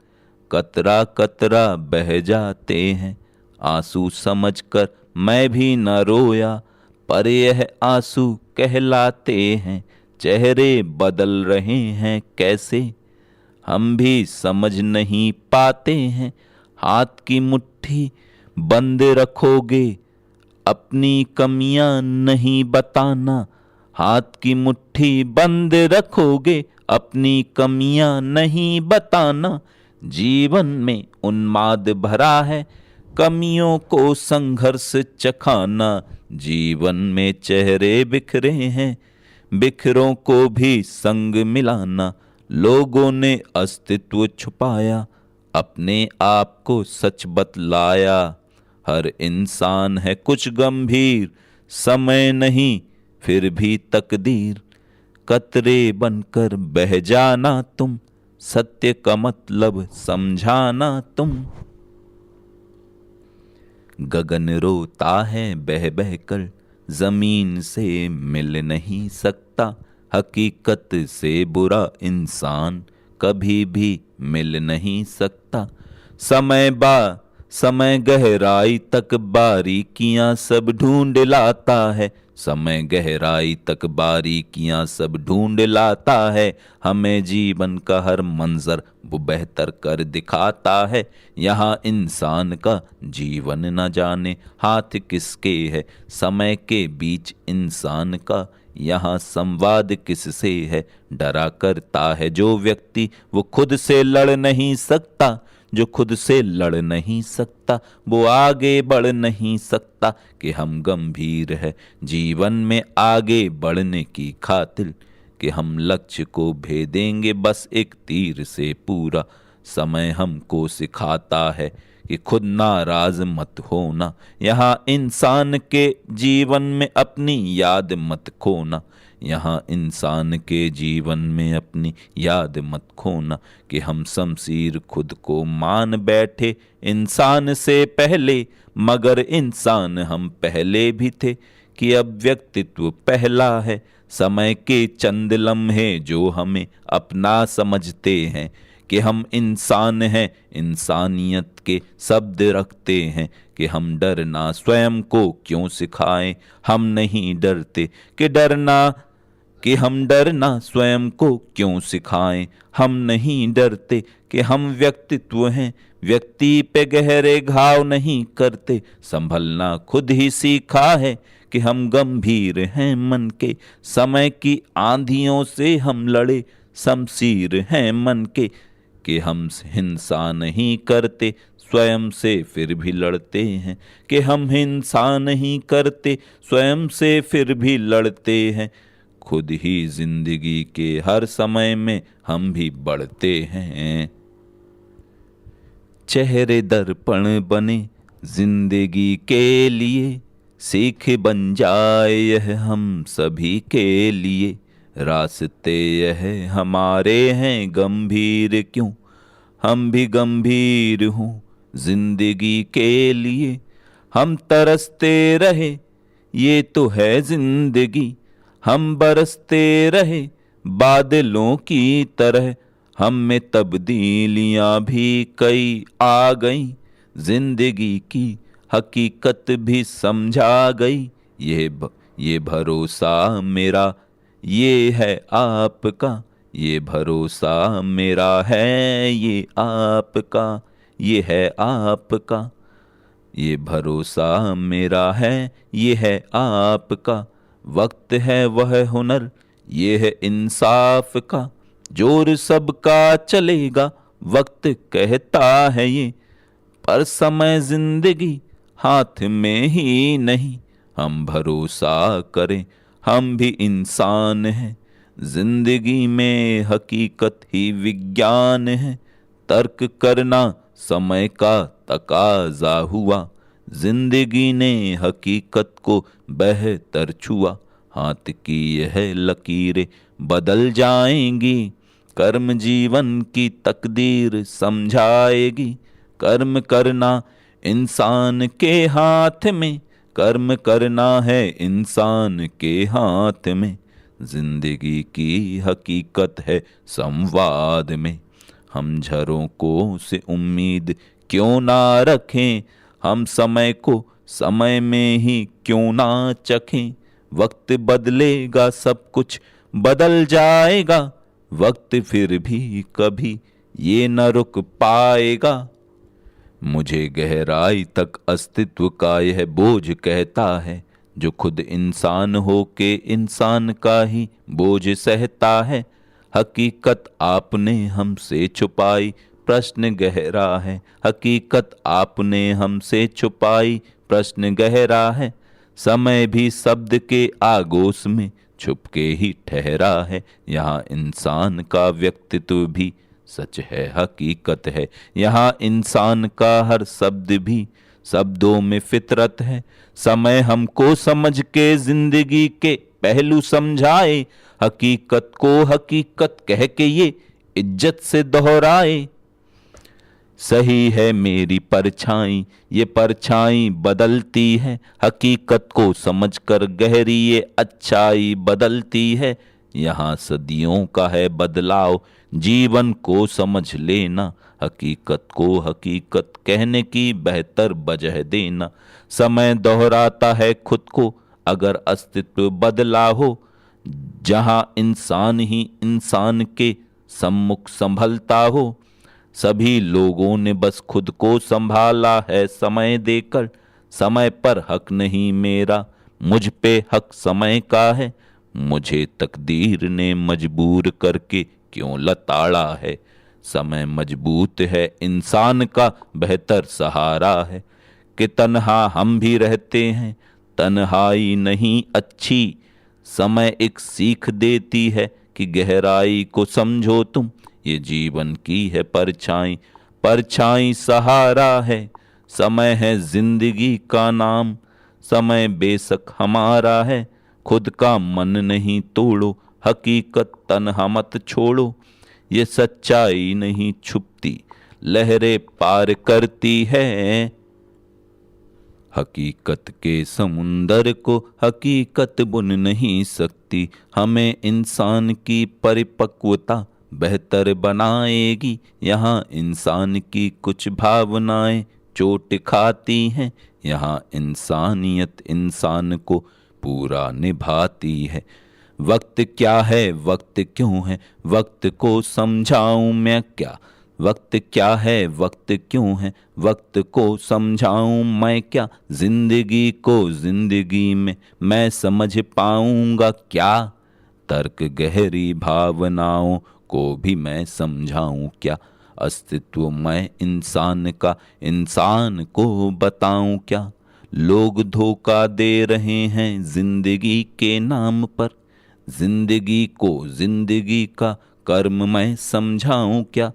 कतरा कतरा बह जाते हैं। आंसू समझकर मैं भी न रोया, पर यह आंसू कहलाते हैं। चेहरे बदल रहे हैं कैसे हम भी समझ नहीं पाते हैं। हाथ की मुट्ठी बंद रखोगे अपनी कमियां नहीं बताना, हाथ की मुट्ठी बंद रखोगे अपनी कमियां नहीं बताना। जीवन में उन्माद भरा है, कमियों को संघर्ष चखाना। जीवन में चेहरे बिखरे हैं, बिखरों को भी संग मिलाना। लोगों ने अस्तित्व छुपाया, अपने आप को सच बतलाया। हर इंसान है कुछ गंभीर, समय नहीं फिर भी तकदीर। कतरे बनकर बह जाना तुम, सत्य का मतलब समझाना तुम। गगन रोता है बह बह कर, जमीन से मिल नहीं सकता। हकीकत से बुरा इंसान कभी भी मिल नहीं सकता। समय गहराई तक बारीकियां सब ढूंढ लाता है, समय गहराई तक बारीकियां सब ढूंढ लाता है। हमें जीवन का हर मंजर वो बेहतर कर दिखाता है। यहाँ इंसान का जीवन न जाने हाथ किसके है, समय के बीच इंसान का यहाँ संवाद किससे है। डरा करता है जो व्यक्ति वो खुद से लड़ नहीं सकता, जो खुद से लड़ नहीं सकता वो आगे बढ़ नहीं सकता। कि हम गंभीर है जीवन में आगे बढ़ने की खातिर, कि हम लक्ष्य को भेदेंगे बस एक तीर से पूरा। समय हमको सिखाता है कि खुद नाराज मत होना, यहाँ इंसान के जीवन में अपनी याद मत खोना। यहाँ इंसान के जीवन में अपनी याद मत खोना कि हम शमशीर खुद को मान बैठे इंसान से पहले, मगर इंसान हम पहले भी थे कि अब व्यक्तित्व पहला है। समय के चंद लम्हे जो हमें अपना समझते हैं कि हम इंसान हैं, इंसानियत के शब्द रखते हैं कि हम डरना स्वयं को क्यों सिखाएं। हम नहीं डरते कि हम डरना स्वयं को क्यों सिखाएं। हम नहीं डरते कि हम व्यक्तित्व हैं, व्यक्ति पे गहरे घाव नहीं करते। संभलना खुद ही सीखा है कि हम गंभीर हैं मन के, समय की आंधियों से हम लड़े शमशीर हैं मन के। कि हम हिंसा नहीं करते स्वयं से फिर भी लड़ते हैं, कि हम हिंसा नहीं करते स्वयं से फिर भी लड़ते हैं। खुद ही जिंदगी के हर समय में हम भी बढ़ते हैं। चेहरे दर्पण बने जिंदगी के लिए, सीख बन जाए यह हम सभी के लिए। रास्ते यह हमारे हैं गंभीर क्यों, हम भी गंभीर हों जिंदगी के लिए। हम तरसते रहे ये तो है जिंदगी, हम बरसते रहे बादलों की तरह। हम में तब्दीलियां भी कई आ गई, जिंदगी की हकीकत भी समझा गई। ये भरोसा मेरा ये है आपका, ये भरोसा मेरा है ये आपका, ये है आपका। ये भरोसा मेरा है ये है आपका। वक्त है वह हुनर ये है इंसाफ का, जोर सबका चलेगा वक्त कहता है ये। पर समय जिंदगी हाथ में ही नहीं, हम भरोसा करें हम भी इंसान हैं। जिंदगी में हकीकत ही विज्ञान है, तर्क करना समय का तकाजा हुआ। जिंदगी ने हकीकत को बेहतर छुआ, हाथ की यह लकीरें बदल जाएंगी। कर्म जीवन की तकदीर समझाएगी। कर्म करना इंसान के हाथ में, कर्म करना है इंसान के हाथ में। जिंदगी की हकीकत है संवाद में, हम झरोकों से उम्मीद क्यों ना रखें। हम समय को समय में ही क्यों ना चखें। वक्त बदलेगा सब कुछ बदल जाएगा, वक्त फिर भी कभी ये न रुक पाएगा। मुझे गहराई तक अस्तित्व का यह बोझ कहता है, जो खुद इंसान हो के इंसान का ही बोझ सहता है। हकीकत आपने हमसे छुपाई प्रश्न गहरा है, हकीकत आपने हमसे छुपाई प्रश्न गहरा है। समय भी शब्द के आगोश में छुप के ही ठहरा है। यहाँ इंसान का व्यक्तित्व भी सच है हकीकत है, यहाँ इंसान का हर शब्द भी शब्दों में फितरत है। समय हमको समझ के जिंदगी के पहलू समझाए, हकीकत को हकीकत कह के ये इज्जत से दोहराए। सही है मेरी परछाई ये परछाई बदलती है, हकीकत को समझकर गहरी ये अच्छाई बदलती है। यहाँ सदियों का है बदलाव जीवन को समझ लेना, हकीकत को हकीकत कहने की बेहतर वजह देना। समय दोहराता है खुद को अगर अस्तित्व बदला हो, जहाँ इंसान ही इंसान के सम्मुख संभलता हो। सभी लोगों ने बस खुद को संभाला है समय देकर, समय पर हक नहीं मेरा मुझ पे हक समय का है। मुझे तकदीर ने मजबूर करके क्यों लताड़ा है, समय मजबूत है इंसान का बेहतर सहारा है। कि तन्हा हम भी रहते हैं तन्हाई नहीं अच्छी, समय एक सीख देती है कि गहराई को समझो तुम। ये जीवन की है परछाई परछाई सहारा है, समय है जिंदगी का नाम। समय बेशक हमारा है खुद का मन नहीं तोड़ो, हकीकत तन्हा मत छोड़ो। ये सच्चाई नहीं छुपती, लहरें पार करती है। हकीकत के समुंदर को हकीकत बुन नहीं सकती। हमें इंसान की परिपक्वता बेहतर बनाएगी। यहाँ इंसान की कुछ भावनाएं चोट खाती हैं। यहाँ इंसानियत इंसान को पूरा निभाती है। वक्त क्या है, वक्त क्यों है, वक्त को समझाऊं मैं क्या। वक्त क्या है, वक्त क्यों है, वक्त को समझाऊं मैं क्या। जिंदगी को जिंदगी में मैं समझ पाऊंगा क्या। तर्क गहरी भावनाओं को भी मैं समझाऊं क्या। अस्तित्व मैं इंसान का इंसान को बताऊं क्या। लोग धोखा दे रहे हैं जिंदगी के नाम पर। जिंदगी को जिंदगी का कर्म मैं समझाऊं क्या।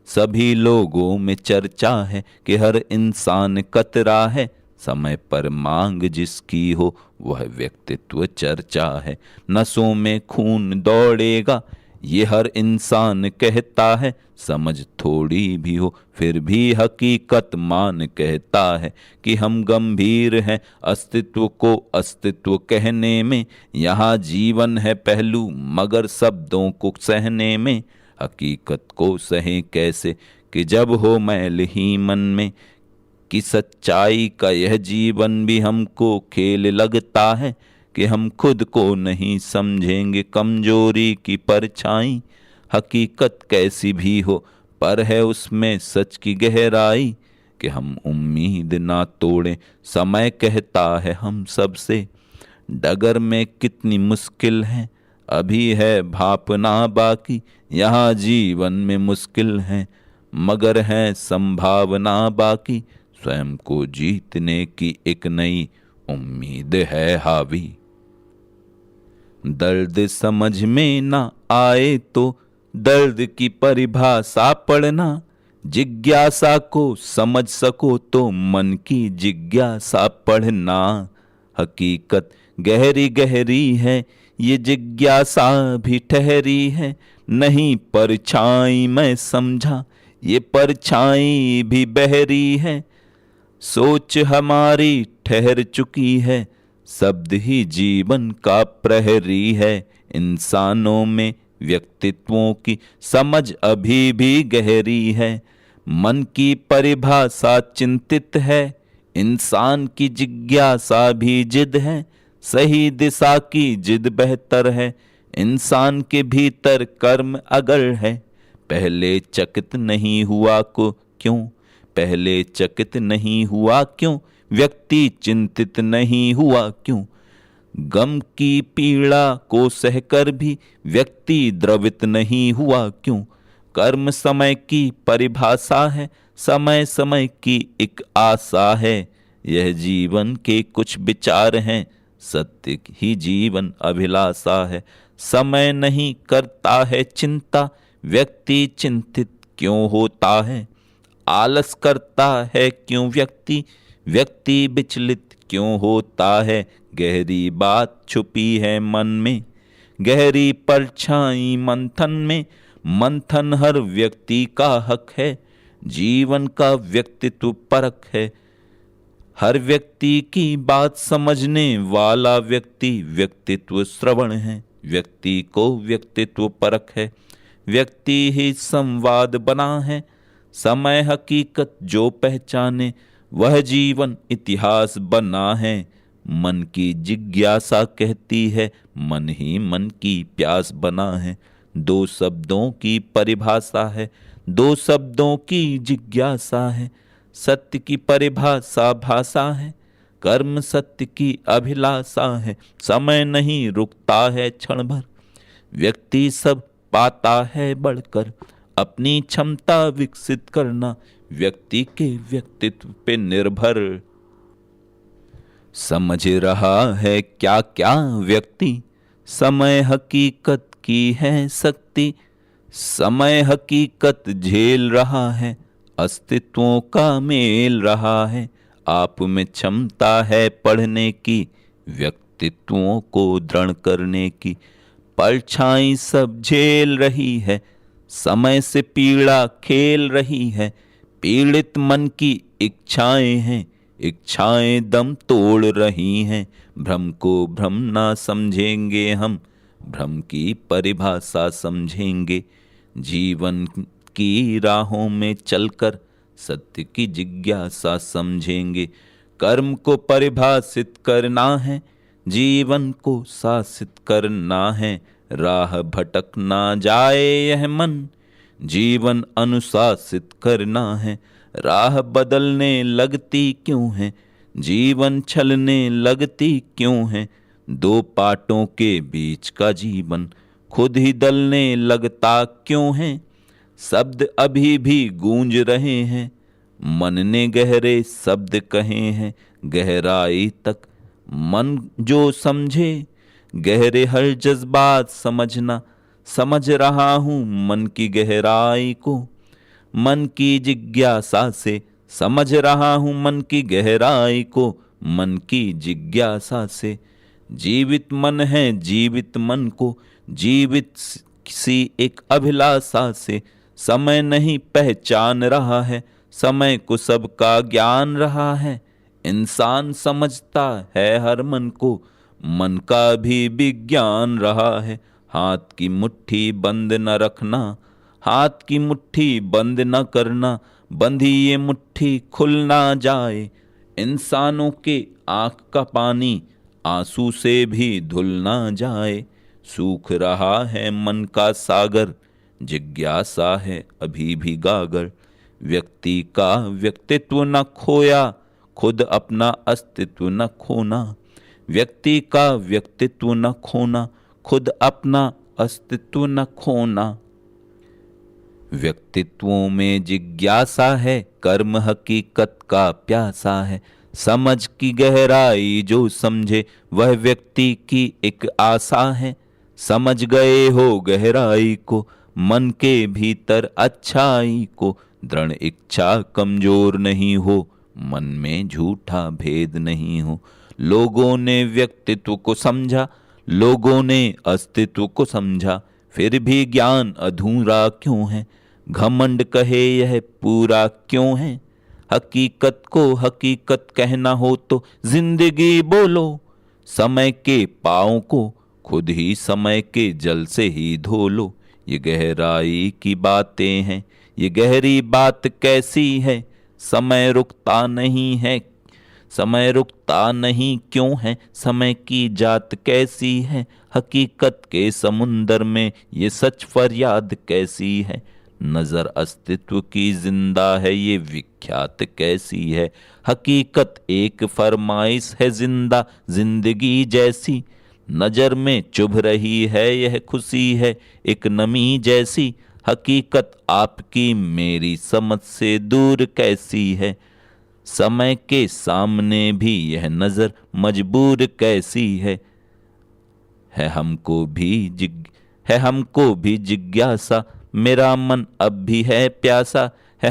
सभी लोगों में चर्चा है कि हर इंसान कतरा है। समय पर मांग जिसकी हो वह व्यक्तित्व चर्चा है। नसों में खून दौड़ेगा ये हर इंसान कहता है। समझ थोड़ी भी हो फिर भी हकीकत मान कहता है कि हम गंभीर हैं अस्तित्व को अस्तित्व कहने में। यहाँ जीवन है पहलू मगर शब्दों को सहने में। हकीकत को सहे कैसे कि जब हो मैल ही मन में। कि सच्चाई का यह जीवन भी हमको खेल लगता है कि हम खुद को नहीं समझेंगे कमजोरी की परछाई। हकीकत कैसी भी हो पर है उसमें सच की गहराई। कि हम उम्मीद ना तोड़ें समय कहता है हम सबसे। डगर में कितनी मुश्किल है अभी है भापना बाकी। यहाँ जीवन में मुश्किल है मगर है संभावना बाकी। स्वयं को जीतने की एक नई उम्मीद है हावी। दर्द समझ में ना आए तो दर्द की परिभाषा पढ़ना। जिज्ञासा को समझ सको तो मन की जिज्ञासा पढ़ना। हकीकत गहरी गहरी है ये जिज्ञासा भी ठहरी है। नहीं परछाई मैं समझा ये परछाई भी बहरी है। सोच हमारी ठहर चुकी है शब्द ही जीवन का प्रहरी है। इंसानों में व्यक्तित्वों की समझ अभी भी गहरी है। मन की परिभाषा चिंतित है इंसान की जिज्ञासा भी जिद है। सही दिशा की जिद बेहतर है इंसान के भीतर कर्म अगर है। पहले चकित नहीं हुआ को क्यों पहले चकित नहीं हुआ क्यों। व्यक्ति चिंतित नहीं हुआ क्यों। गम की पीड़ा को सहकर भी व्यक्ति द्रवित नहीं हुआ क्यों। कर्म समय की परिभाषा है समय समय की एक आशा है। यह जीवन के कुछ विचार हैं सत्य ही जीवन अभिलाषा है। समय नहीं करता है चिंता व्यक्ति चिंतित क्यों होता है। आलस करता है क्यों व्यक्ति व्यक्ति विचलित क्यों होता है। गहरी बात छुपी है मन में गहरी परछाई मंथन में। मंथन हर व्यक्ति का हक है जीवन का व्यक्तित्व परख है। हर व्यक्ति की बात समझने वाला व्यक्ति व्यक्तित्व श्रवण है। व्यक्ति को व्यक्तित्व परख है व्यक्ति ही संवाद बना है। समय हकीकत जो पहचाने वह जीवन इतिहास बना है। मन की जिज्ञासा कहती है मन ही मन की प्यास बना है। दो शब्दों की परिभाषा है दो शब्दों की जिज्ञासा है। सत्य की परिभाषा भाषा है कर्म सत्य की अभिलाषा है। समय नहीं रुकता है क्षण भर व्यक्ति सब पाता है बढ़कर। अपनी क्षमता विकसित करना व्यक्ति के व्यक्तित्व पे निर्भर। समझ रहा है क्या क्या व्यक्ति समय हकीकत की है शक्ति। समय हकीकत झेल रहा है अस्तित्वों का मेल रहा है। आप में क्षमता है पढ़ने की व्यक्ति व्यक्तित्वों को दृढ़ करने की परछाई सब झेल रही है। समय से पीड़ा खेल रही है, पीड़ित मन की इच्छाएं हैं, इच्छाएं दम तोड़ रही हैं। भ्रम को भ्रम ना समझेंगे हम, भ्रम की परिभाषा समझेंगे। जीवन की राहों में चलकर सत्य की जिज्ञासा समझेंगे। कर्म को परिभाषित करना है, जीवन को शासित करना है। राह भटक ना जाए यह मन, जीवन अनुशासित करना है। राह बदलने लगती क्यों है, जीवन छलने लगती क्यों है। दो पाटों के बीच का जीवन खुद ही दलने लगता क्यों है। शब्द अभी भी गूंज रहे हैं, मन ने गहरे शब्द कहे हैं। गहराई तक मन जो समझे, गहरे हर जज्बात समझना। समझ रहा हूँ मन की गहराई को, मन की जिज्ञासा से समझ रहा हूँ मन की गहराई को, मन की जिज्ञासा से। जीवित मन है जीवित मन को, जीवित सी एक अभिलाषा से। समय नहीं पहचान रहा है, समय को सबका ज्ञान रहा है। इंसान समझता है हर मन को, मन का भी विज्ञान रहा है। हाथ की मुट्ठी बंद न रखना, हाथ की मुट्ठी बंद न करना। बंधी ये मुट्ठी खुल ना जाए, इंसानों के आँख का पानी आंसू से भी धुल ना जाए। सूख रहा है मन का सागर, जिज्ञासा है अभी भी गागर। व्यक्ति का व्यक्तित्व न खोया, खुद अपना अस्तित्व न खोना। व्यक्ति का व्यक्तित्व न खोना, खुद अपना अस्तित्व न खोना। व्यक्तित्वों में जिज्ञासा है, कर्म हकीकत का प्यासा है। समझ की गहराई जो समझे, वह व्यक्ति की एक आशा है। समझ गए हो गहराई को, मन के भीतर अच्छाई को। दृढ़ इच्छा कमजोर नहीं हो, मन में झूठा भेद नहीं हो। लोगों ने व्यक्तित्व को समझा, लोगों ने अस्तित्व को समझा, फिर भी ज्ञान अधूरा क्यों है। घमंड कहे यह पूरा क्यों है। हकीकत को हकीकत कहना हो तो जिंदगी बोलो। समय के पाँव को खुद ही समय के जल से ही धो लो। ये गहराई की बातें हैं, ये गहरी बात कैसी है। समय रुकता नहीं है, समय रुकता नहीं क्यों है। समय की जात कैसी है, हकीकत के समुंदर में ये सच फरियाद कैसी है। नजर अस्तित्व की जिंदा है, ये विख्यात कैसी है। हकीकत एक फरमाइश है जिंदा जिंदगी जैसी। नजर में चुभ रही है यह खुशी है एक नमी जैसी। हकीकत आपकी मेरी समझ से दूर कैसी है। समय के सामने भी यह नजर मजबूर कैसी है। हमको भी जिज्ञासा, मेरा मन अब भी है प्यासा। है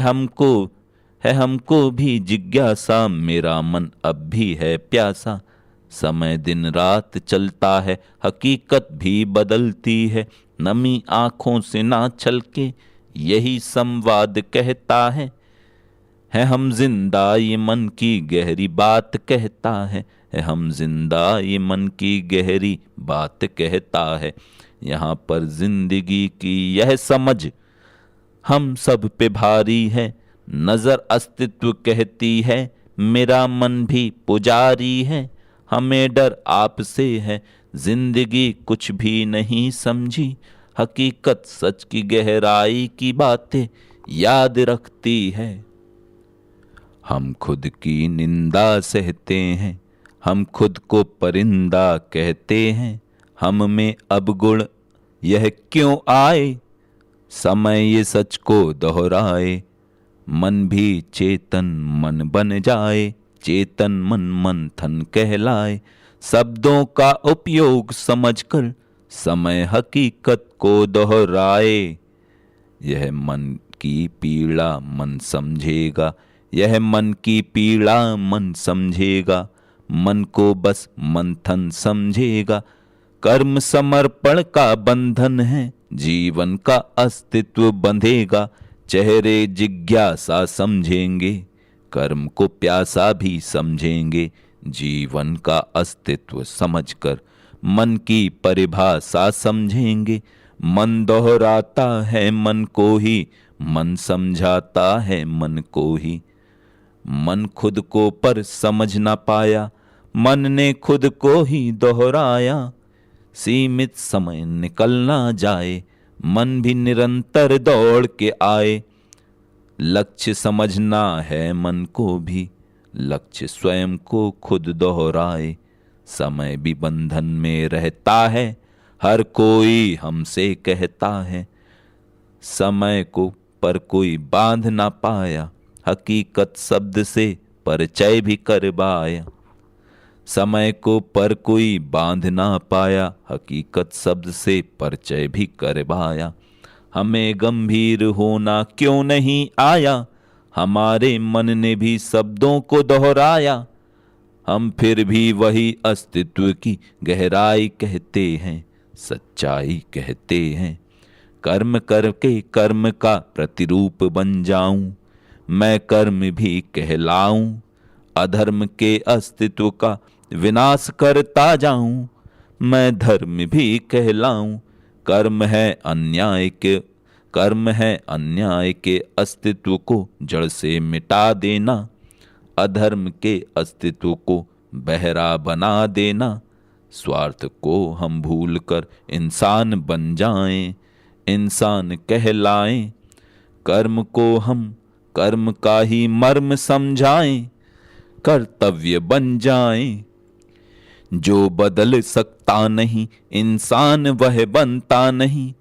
हमको भी जिज्ञासा, मेरा मन अब भी है प्यासा। समय दिन रात चलता है, हकीकत भी बदलती है। नमी आँखों से ना छलके, यही संवाद कहता है। हम जिंदा ये मन की गहरी बात कहता है। हम जिंदा ये मन की गहरी बात कहता है। यहाँ पर जिंदगी की यह समझ हम सब पे भारी है। नजर अस्तित्व कहती है, मेरा मन भी पुजारी है। हमें डर आपसे है, जिंदगी कुछ भी नहीं समझी। हकीकत सच की गहराई की बातें याद रखती है। हम खुद की निंदा सहते हैं, हम खुद को परिंदा कहते हैं। हम में अब गुण यह क्यों आए, समय ये सच को दोहराए। मन भी चेतन मन बन जाए, चेतन मन मंथन कहलाए। शब्दों का उपयोग समझकर समय हकीकत को दोहराए। यह मन की पीड़ा मन समझेगा, यह मन की पीड़ा मन समझेगा। मन को बस मंथन समझेगा। कर्म समर्पण का बंधन है, जीवन का अस्तित्व बंधेगा। चेहरे जिज्ञासा समझेंगे, कर्म को प्यासा भी समझेंगे। जीवन का अस्तित्व समझकर मन की परिभाषा समझेंगे। मन दोहराता है मन को ही, मन समझाता है मन को ही। मन खुद को पर समझ ना पाया, मन ने खुद को ही दोहराया। सीमित समय निकल ना जाए, मन भी निरंतर दौड़ के आए। लक्ष्य समझना है मन को भी, लक्ष्य स्वयं को खुद दोहराए। समय भी बंधन में रहता है, हर कोई हमसे कहता है। समय को पर कोई बांध ना पाया, हकीकत शब्द से परिचय भी करवाया। समय को पर कोई बांध ना पाया, हकीकत शब्द से परिचय भी करवाया। हमें गंभीर होना क्यों नहीं आया, हमारे मन ने भी शब्दों को दोहराया। हम फिर भी वही अस्तित्व की गहराई कहते हैं, सच्चाई कहते हैं। कर्म करके कर्म का प्रतिरूप बन जाऊं, मैं कर्म भी कहलाऊं। अधर्म के अस्तित्व का विनाश करता जाऊं, मैं धर्म भी कहलाऊं। कर्म है अन्याय के अस्तित्व को जड़ से मिटा देना। अधर्म के अस्तित्व को बहरा बना देना। स्वार्थ को हम भूलकर इंसान बन जाएं, इंसान कहलाएं। कर्म को हम कर्म का ही मर्म समझाएं, कर्तव्य बन जाएं। जो बदल सकता नहीं इंसान वह बनता नहीं।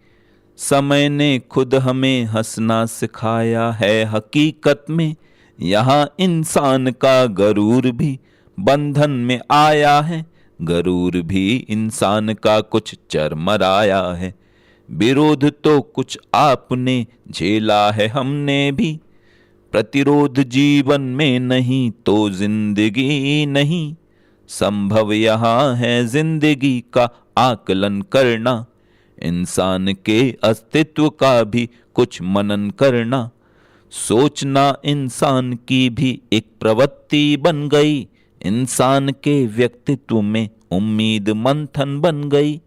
समय ने खुद हमें हंसना सिखाया है, हकीकत में यहाँ इंसान का गरूर भी बंधन में आया है। गरूर भी इंसान का कुछ चरमराया है। विरोध तो कुछ आपने झेला है, हमने भी। प्रतिरोध जीवन में नहीं तो जिंदगी नहीं। संभव यहाँ है जिंदगी का आकलन करना, इंसान के अस्तित्व का भी कुछ मनन करना। सोचना इंसान की भी एक प्रवृत्ति बन गई, इंसान के व्यक्तित्व में उम्मीद मंथन बन गई।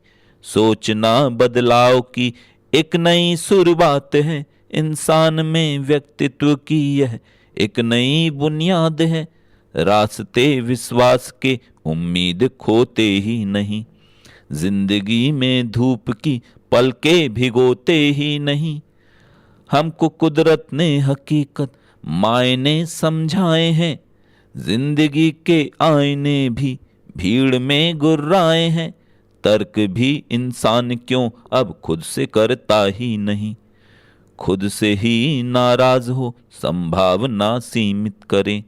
सोचना बदलाव की एक नई शुरुआत है, इंसान में व्यक्तित्व की यह एक नई बुनियाद है। रास्ते विश्वास के उम्मीद खोते ही नहीं, जिंदगी में धूप की पलके भिगोते ही नहीं। हमको कुदरत ने हकीकत मायने समझाए हैं, जिंदगी के आईने भी भीड़ में गुर्राए हैं। तर्क भी इंसान क्यों अब खुद से करता ही नहीं, खुद से ही नाराज हो संभावना सीमित करे।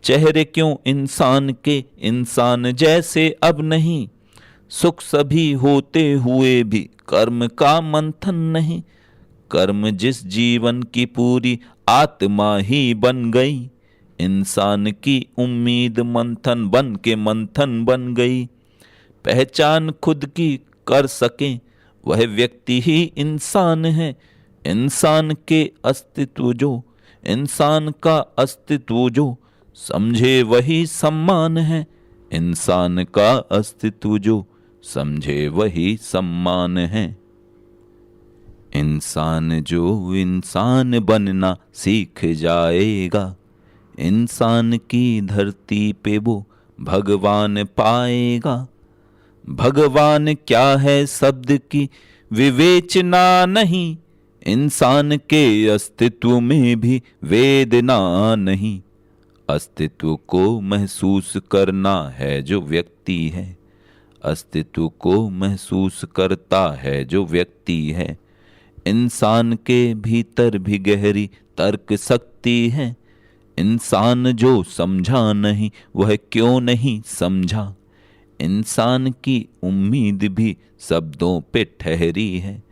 चेहरे क्यों इंसान के इंसान जैसे अब नहीं, सुख सभी होते हुए भी कर्म का मंथन नहीं। कर्म जिस जीवन की पूरी आत्मा ही बन गई, इंसान की उम्मीद मंथन बन गई। पहचान खुद की कर सके वह व्यक्ति ही इंसान है। इंसान का अस्तित्व जो समझे वही सम्मान है। इंसान का अस्तित्व जो समझे वही सम्मान है। इंसान जो इंसान बनना सीख जाएगा, इंसान की धरती पे वो भगवान पाएगा। भगवान क्या है शब्द की विवेचना नहीं, इंसान के अस्तित्व में भी वेदना नहीं। अस्तित्व को महसूस करना है जो व्यक्ति है, अस्तित्व को महसूस करता है जो व्यक्ति है। इंसान के भीतर भी गहरी तर्क शक्ति है। इंसान जो समझा नहीं वह क्यों नहीं समझा। इंसान की उम्मीद भी शब्दों पे ठहरी है।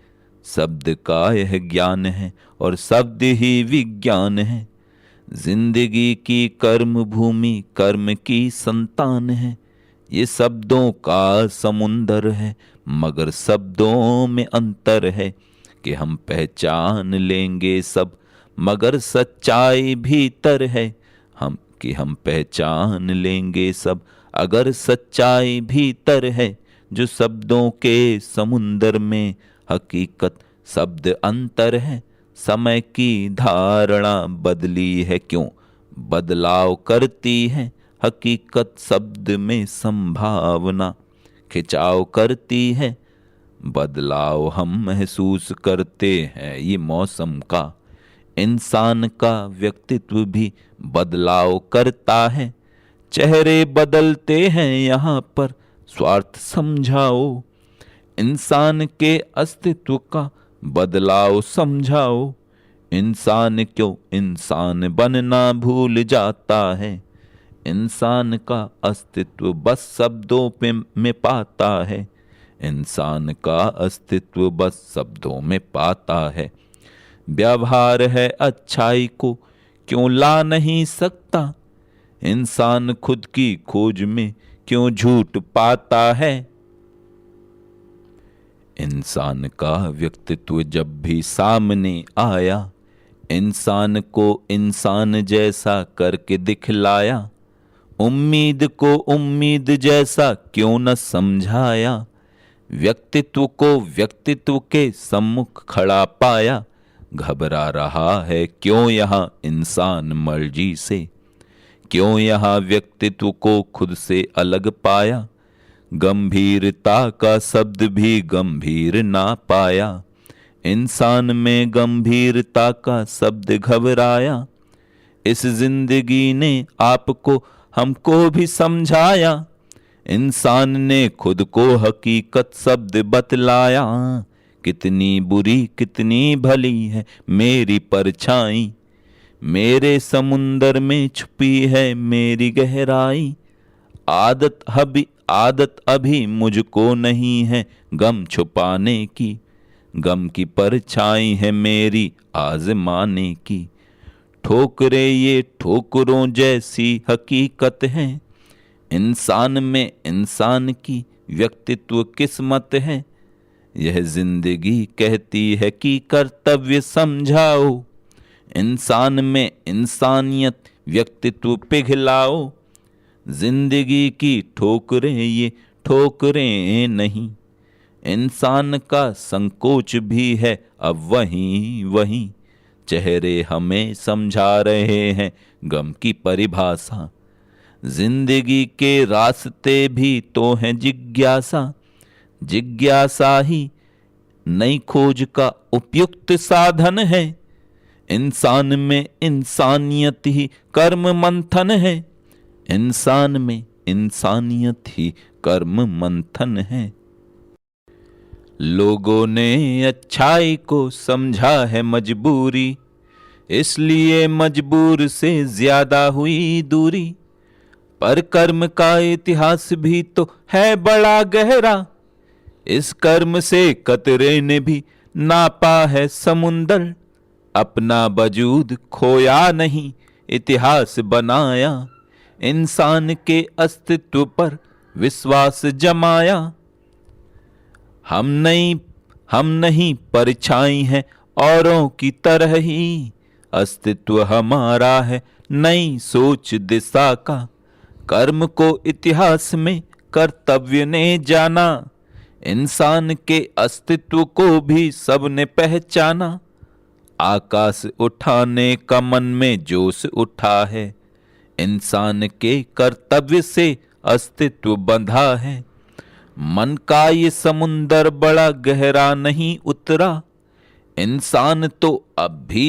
शब्द का यह ज्ञान है और शब्द ही विज्ञान है। जिंदगी की कर्म भूमि कर्म की संतान है। ये शब्दों का समुंदर है, मगर शब्दों में अंतर है कि हम पहचान लेंगे सब, मगर सच्चाई भीतर है हम पहचान लेंगे सब, अगर सच्चाई भीतर है। जो शब्दों के समुंदर में हकीकत शब्द अंतर है। समय की धारणा बदली है क्यों, बदलाव करती है हकीकत शब्द में संभावना खिंचाव करती है। बदलाव हम महसूस करते हैं ये मौसम का, इंसान का व्यक्तित्व भी बदलाव करता है। चेहरे बदलते हैं यहाँ पर स्वार्थ समझाओ, इंसान के अस्तित्व का बदलाव समझाओ। इंसान क्यों इंसान बनना भूल जाता है, इंसान का अस्तित्व बस शब्दों में पाता है। इंसान का अस्तित्व बस शब्दों में पाता है। व्यवहार है अच्छाई को क्यों ला नहीं सकता, इंसान खुद की खोज में क्यों झूठ पाता है। इंसान का व्यक्तित्व जब भी सामने आया, इंसान को इंसान जैसा करके दिखलाया। उम्मीद को उम्मीद जैसा क्यों न समझाया, व्यक्तित्व को व्यक्तित्व के सम्मुख खड़ा पाया। घबरा रहा है क्यों यहाँ इंसान मर्जी से, क्यों यहाँ व्यक्तित्व को खुद से अलग पाया। गंभीरता का शब्द भी गंभीर ना पाया, इंसान में गंभीरता का शब्द घबराया। इस जिंदगी ने आपको हमको भी समझाया, इंसान ने खुद को हकीकत शब्द बतलाया। कितनी बुरी कितनी भली है मेरी परछाई, मेरे समुंदर में छुपी है मेरी गहराई। आदत अभी मुझको नहीं है गम छुपाने की, गम की परछाई है मेरी आजमाने की। ठोकरे ये ठोकरों जैसी हकीकत है, इंसान में इंसान की व्यक्तित्व किस्मत है। यह जिंदगी कहती है कि कर्तव्य समझाओ, इंसान में इंसानियत व्यक्तित्व पिघलाओ। जिंदगी की ठोकरें ये ठोकरें नहीं, इंसान का संकोच भी है अब वहीं वहीं। चेहरे हमें समझा रहे हैं गम की परिभाषा, जिंदगी के रास्ते भी तो हैं जिज्ञासा। जिज्ञासा ही नई खोज का उपयुक्त साधन है, इंसान में इंसानियत ही कर्म मंथन है। इंसान में इंसानियत ही कर्म मंथन है। लोगों ने अच्छाई को समझा है मजबूरी, इसलिए मजबूर से ज्यादा हुई दूरी। पर कर्म का इतिहास भी तो है बड़ा गहरा, इस कर्म से कतरे ने भी नापा है समुंदर। अपना वजूद खोया नहीं इतिहास बनाया, इंसान के अस्तित्व पर विश्वास जमाया। हम नहीं परछाई हैं औरों की तरह ही, अस्तित्व हमारा है नई सोच दिशा का। कर्म को इतिहास में कर्तव्य ने जाना, इंसान के अस्तित्व को भी सबने पहचाना। आकाश उठाने का मन में जोश उठा है, इंसान के कर्तव्य से अस्तित्व बंधा है। मन का ये समुंदर बड़ा गहरा नहीं उतरा, इंसान तो अब भी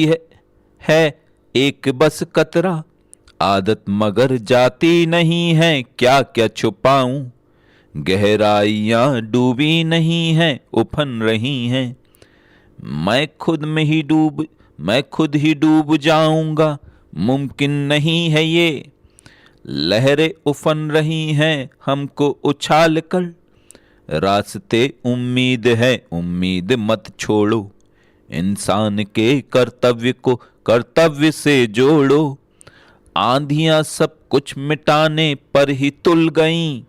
है एक बस कतरा। आदत मगर जाती नहीं है क्या क्या छुपाऊं, गहराइयां डूबी नहीं हैं उफन रही हैं। मैं खुद ही डूब जाऊंगा, मुमकिन नहीं है ये। लहरें उफन रही हैं हमको उछाल कर, रास्ते उम्मीद है उम्मीद मत छोड़ो। इंसान के कर्तव्य को कर्तव्य से जोड़ो, आंधियां सब कुछ मिटाने पर ही तुल गईं,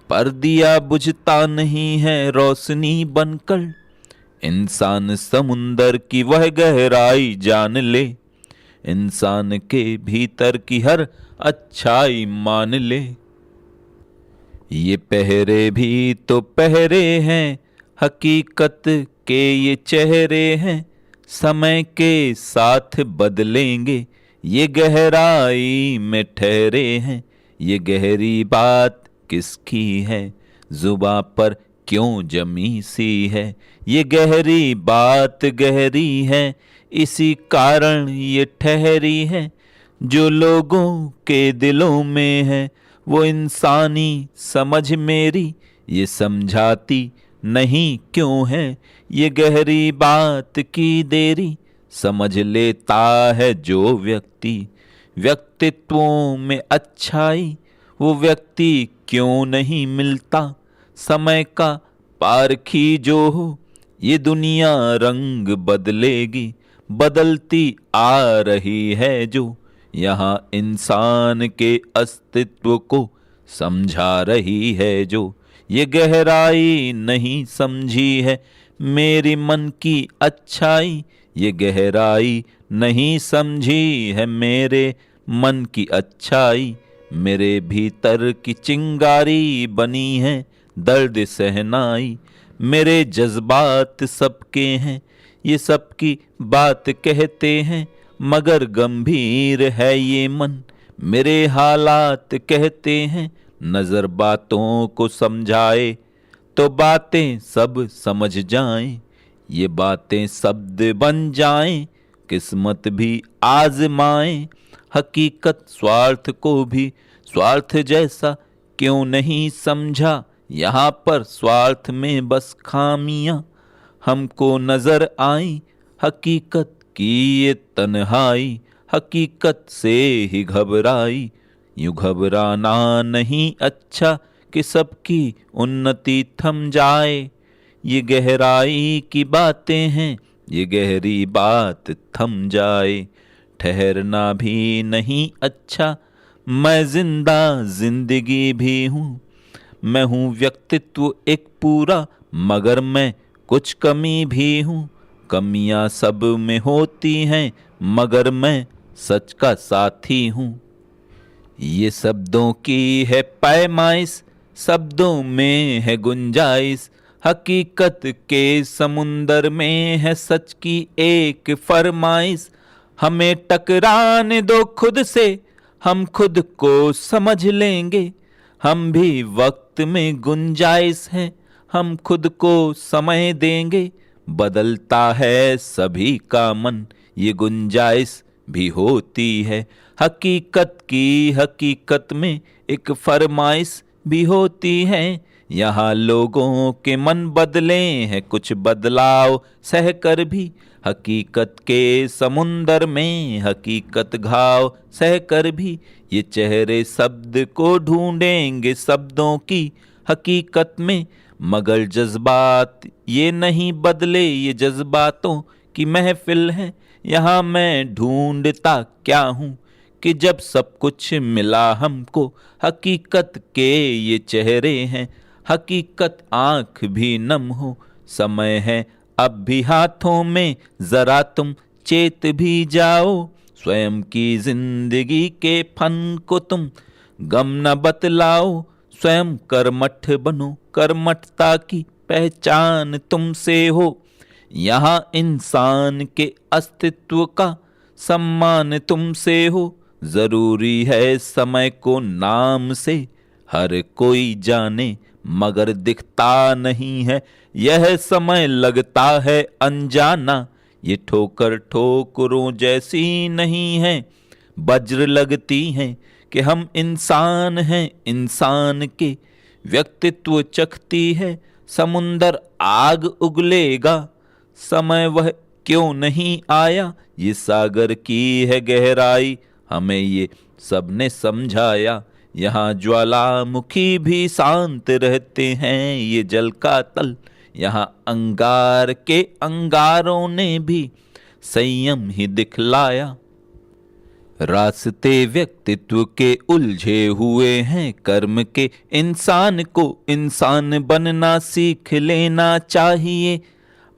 पर दिया बुझता नहीं है रोशनी बनकर। इंसान समुंदर की वह गहराई जान ले, इंसान के भीतर की हर अच्छाई मान ले। ये पहरे भी तो पहरे हैं, हकीकत के ये चेहरे हैं, समय के साथ बदलेंगे, ये गहराई में ठहरे हैं। ये गहरी बात किसकी है, जुबां पर क्यों जमी सी है। ये गहरी बात गहरी है, इसी कारण ये ठहरी है। जो लोगों के दिलों में है वो इंसानी समझ मेरी ये समझाती नहीं क्यों है। ये गहरी बात की देरी समझ लेता है जो व्यक्ति, व्यक्तित्वों में अच्छाई वो व्यक्ति क्यों नहीं मिलता। समय का पारखी जो हो ये दुनिया रंग बदलेगी, बदलती आ रही है जो यहाँ इंसान के अस्तित्व को समझा रही है जो। ये गहराई नहीं समझी है मेरी मन की अच्छाई, ये गहराई नहीं समझी है मेरे मन की अच्छाई। मेरे भीतर की चिंगारी बनी है दर्द सहनाई। मेरे जज्बात सबके हैं, ये सबकी बात कहते हैं, मगर गंभीर है ये मन। मेरे हालात कहते हैं नजर बातों को समझाए तो बातें सब समझ जाएं। ये बातें शब्द बन जाएं, किस्मत भी आजमाएं। हकीकत स्वार्थ को भी स्वार्थ जैसा क्यों नहीं समझा। यहाँ पर स्वार्थ में बस खामियां हमको नजर आई। हकीकत की ये तन्हाई हकीकत से ही घबराई। यूं घबराना नहीं अच्छा कि सबकी उन्नति थम जाए। ये गहराई की बातें हैं, ये गहरी बात थम जाए। ठहरना भी नहीं अच्छा, मैं जिंदा जिंदगी भी हूँ। मैं हूँ व्यक्तित्व एक पूरा, मगर मैं कुछ कमी भी हूँ। कमियां सब में होती हैं, मगर मैं सच का साथी हूँ। ये शब्दों की है पैमाइश, शब्दों में है गुंजाइश। हकीकत के समुंदर में है सच की एक फरमाइश। हमें टकराने दो खुद से, हम खुद को समझ लेंगे। हम भी वक्त में गुंजाइश हैं, हम खुद को समय देंगे। बदलता है सभी का मन, ये गुंजाइश भी होती है। हकीकत की हकीकत में एक फरमाइश भी होती है। यहाँ लोगों के मन बदले हैं, कुछ बदलाव सहकर भी। हकीकत के समुंदर में हकीकत घाव सहकर भी। ये चेहरे शब्द को ढूंढेंगे शब्दों की हकीकत में, मगर जज्बात ये नहीं बदले। ये जज्बातों की महफिल है। यहाँ मैं ढूंढता क्या हूँ कि जब सब कुछ मिला हमको। हकीकत के ये चेहरे हैं, हकीकत आँख भी नम हो। समय है अब भी हाथों में, जरा तुम चेत भी जाओ। स्वयं की जिंदगी के फन को तुम गम न बतलाओ। स्वयं कर्मठ बनो, कर्मठता की पहचान तुमसे हो। यहाँ इंसान के अस्तित्व का सम्मान तुमसे हो। जरूरी है समय को नाम से हर कोई जाने, मगर दिखता नहीं है यह समय, लगता है अनजाना। ये ठोकर ठोकरों जैसी नहीं है, वज्र लगती हैं कि हम इंसान हैं। इंसान के व्यक्तित्व चखती है समुंदर आग उगलेगा। समय वह क्यों नहीं आया, ये सागर की है गहराई, हमें ये सबने समझाया। यहाँ ज्वालामुखी भी शांत रहते हैं, ये जल का तल। यहाँ अंगार के अंगारों ने भी संयम ही दिखलाया। रास्ते व्यक्तित्व के उलझे हुए हैं कर्म के, इंसान को इंसान बनना सीख लेना चाहिए।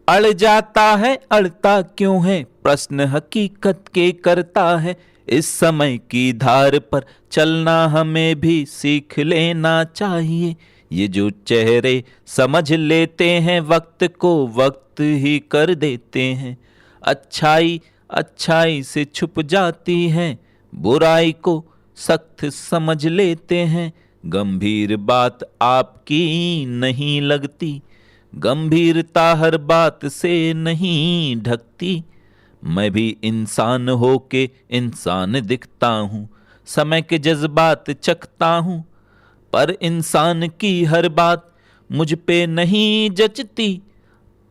अड़ जाता है अड़ता क्यों है, प्रश्न हकीकत के करता है। इस समय की धार पर चलना हमें भी सीख लेना चाहिए। ये जो चेहरे समझ लेते हैं वक्त को, वक्त ही कर देते हैं। अच्छाई अच्छाई से छुप जाती है, बुराई को सख्त समझ लेते हैं। गंभीर बात आपकी नहीं लगती, गंभीरता हर बात से नहीं ढकती। मैं भी इंसान हो के इंसान दिखता हूँ, समय के जज्बात चखता हूँ, पर इंसान की हर बात मुझ पे नहीं जचती।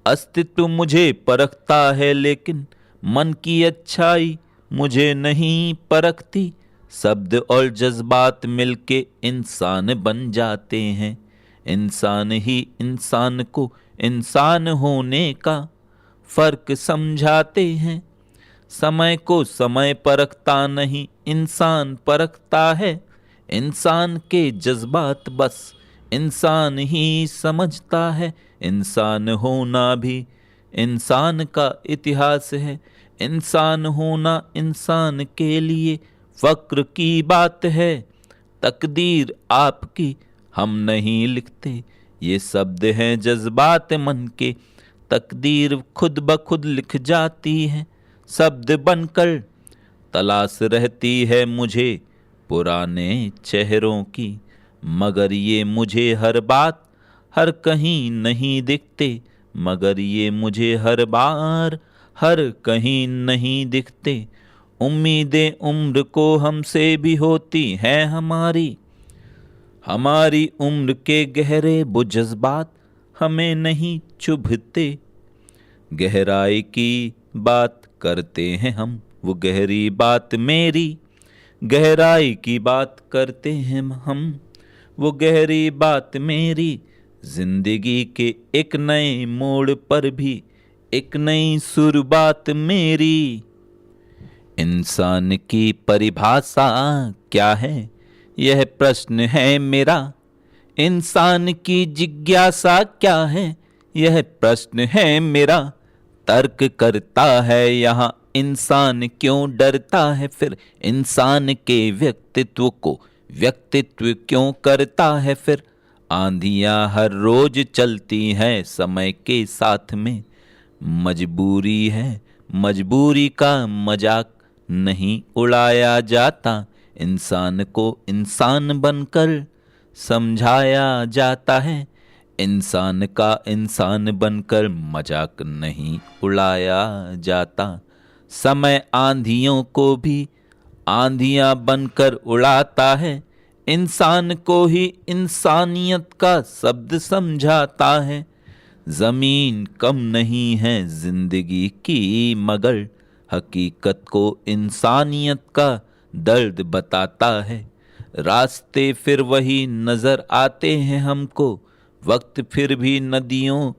अस्तित्व मुझे परखता है लेकिन मन की अच्छाई मुझे नहीं परखती। शब्द और जज्बात मिलके इंसान बन जाते हैं, इंसान ही इंसान को इंसान होने का फर्क समझाते हैं। समय को समय परखता नहीं, इंसान परखता है। इंसान के जज्बात बस इंसान ही समझता है। इंसान होना भी इंसान का इतिहास है। इंसान होना इंसान के लिए फक्र की बात है। तकदीर आपकी हम नहीं लिखते, ये शब्द हैं जज्बात मन के। तकदीर खुद ब खुद लिख जाती है, शब्द बनकर तलाश रहती है मुझे पुराने चेहरों की। मगर ये मुझे हर बात हर कहीं नहीं दिखते, मगर ये मुझे हर बार हर कहीं नहीं दिखते। उम्मीदें उम्र को हमसे भी होती हैं हमारी, हमारी उम्र के गहरे वो जज्बात हमें नहीं चुभते। गहराई की बात करते हैं हम, वो गहरी बात मेरी। गहराई की बात करते हैं हम, वो गहरी बात मेरी। जिंदगी के एक नए मोड़ पर भी एक नई शुरुआत मेरी। इंसान की परिभाषा क्या है, यह प्रश्न है मेरा। इंसान की जिज्ञासा क्या है, यह प्रश्न है मेरा। तर्क करता है यहाँ इंसान क्यों डरता है, फिर इंसान के व्यक्तित्व को व्यक्तित्व क्यों करता है फिर। आंधियां हर रोज चलती हैं समय के साथ में, मजबूरी है मजबूरी का मजाक नहीं उड़ाया जाता। इंसान को इंसान बनकर समझाया जाता है, इंसान का इंसान बनकर मजाक नहीं उड़ाया जाता। समय आंधियों को भी आंधियां बनकर उड़ाता है, इंसान को ही इंसानियत का शब्द समझाता है। जमीन कम नहीं है जिंदगी की, मगर हकीकत को इंसानियत का दर्द बताता है। रास्ते फिर वही नजर आते हैं हमको, वक्त फिर भी नदियों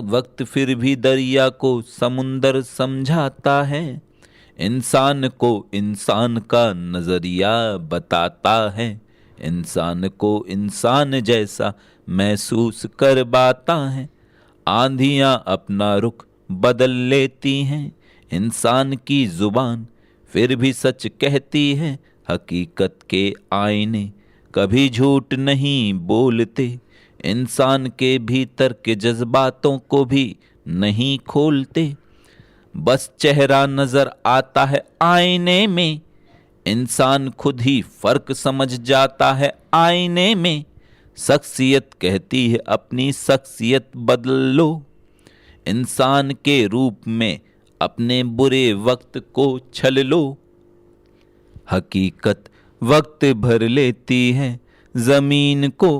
वक्त फिर भी दरिया को समुंदर समझाता है। इंसान को इंसान का नजरिया बताता है, इंसान को इंसान जैसा महसूस करवाता है। आंधियां अपना रुख बदल लेती हैं, इंसान की जुबान फिर भी सच कहती है। हकीकत के आईने कभी झूठ नहीं बोलते, इंसान के भीतर के जज्बातों को भी नहीं खोलते। बस चेहरा नजर आता है आईने में, इंसान खुद ही फर्क समझ जाता है आईने में। शख्सियत कहती है अपनी शख्सियत बदल लो, इंसान के रूप में अपने बुरे वक्त को छल लो। हकीकत वक्त भर लेती है, जमीन को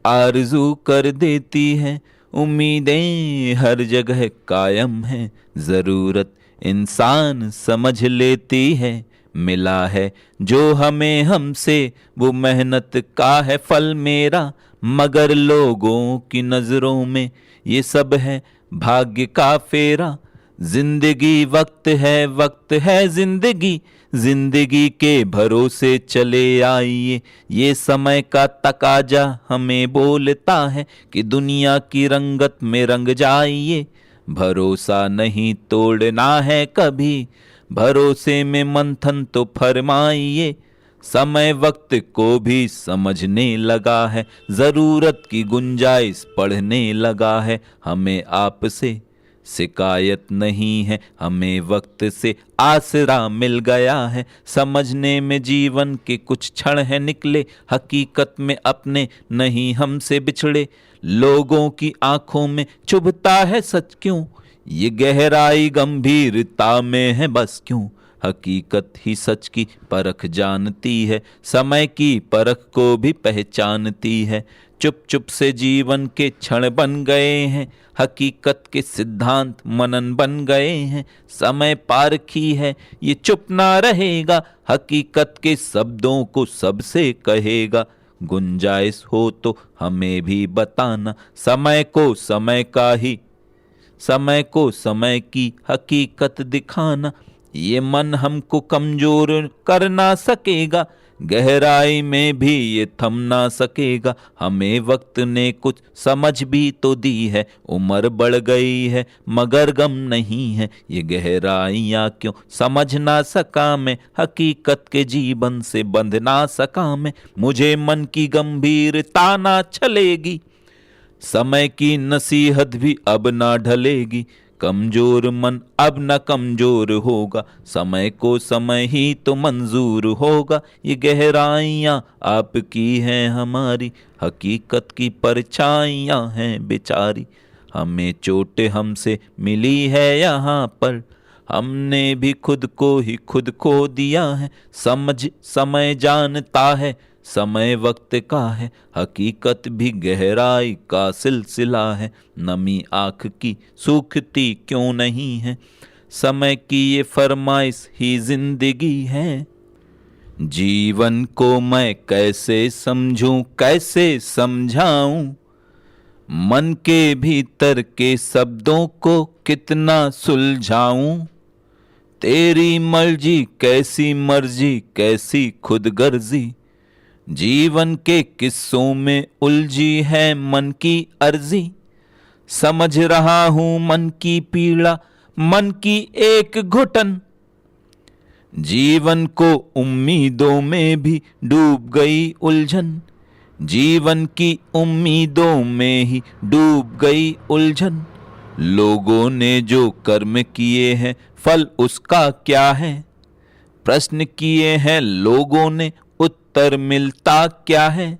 आरजू कर देती है। उम्मीदें हर जगह कायम है, जरूरत इंसान समझ लेती है। मिला है जो हमें हमसे वो मेहनत का है फल मेरा, मगर लोगों की नजरों में ये सब है भाग्य का फेरा। जिंदगी वक्त है जिंदगी, जिंदगी के भरोसे चले आइए। ये समय का तकाजा हमें बोलता है कि दुनिया की रंगत में रंग जाइए। भरोसा नहीं तोड़ना है कभी, भरोसे में मंथन तो फरमाइए। समय वक्त को भी समझने लगा है, जरूरत की गुंजाइश पढ़ने लगा है। हमें आपसे शिकायत नहीं है, हमें वक्त से आसरा मिल गया है। समझने में जीवन के कुछ क्षण है निकले, हकीकत में अपने नहीं हमसे बिछड़े। लोगों की आंखों में चुभता है सच क्यों, ये गहराई गंभीरता में है बस क्यों। हकीकत ही सच की परख जानती है, समय की परख को भी पहचानती है। चुप चुप से जीवन के क्षण बन गए हैं, हकीकत के सिद्धांत मनन बन गए हैं। समय पारखी है ये चुप ना रहेगा, हकीकत के शब्दों को सबसे कहेगा। गुंजाइश हो तो हमें भी बताना, समय को समय का ही, समय को समय की हकीकत दिखाना। ये मन हमको कमजोर कर ना सकेगा, गहराई में भी ये थम ना सकेगा। हमें वक्त ने कुछ समझ भी तो दी है, उम्र बढ़ गई है मगर गम नहीं है। ये गहराइयाँ क्यों समझ ना सका मैं, हकीकत के जीवन से बंध ना सका मैं। मुझे मन की गंभीरता ना छलेगी, समय की नसीहत भी अब ना ढलेगी। कमजोर मन अब न कमजोर होगा, समय को समय ही तो मंजूर होगा। ये गहराइयाँ आपकी हैं हमारी, हकीकत की परछाइयाँ हैं बेचारी। हमें चोट हमसे मिली है यहाँ पर, हमने भी खुद को ही खुद खो दिया है। समझ समय जानता है समय वक्त का है, हकीकत भी गहराई का सिलसिला है। नमी आँख की सूखती क्यों नहीं है, समय की ये फरमाइश ही जिंदगी है। जीवन को मैं कैसे समझूं कैसे समझाऊं, मन के भीतर के शब्दों को कितना सुलझाऊं। तेरी मर्जी कैसी खुदगर्जी, जीवन के किस्सों में उलझी है मन की अर्जी। समझ रहा हूं मन की पीड़ा, मन की एक घुटन, जीवन को उम्मीदों में भी डूब गई उलझन। जीवन की उम्मीदों में ही डूब गई उलझन। लोगों ने जो कर्म किए हैं फल उसका क्या है, प्रश्न किए हैं लोगों ने उत्तर मिलता क्या है।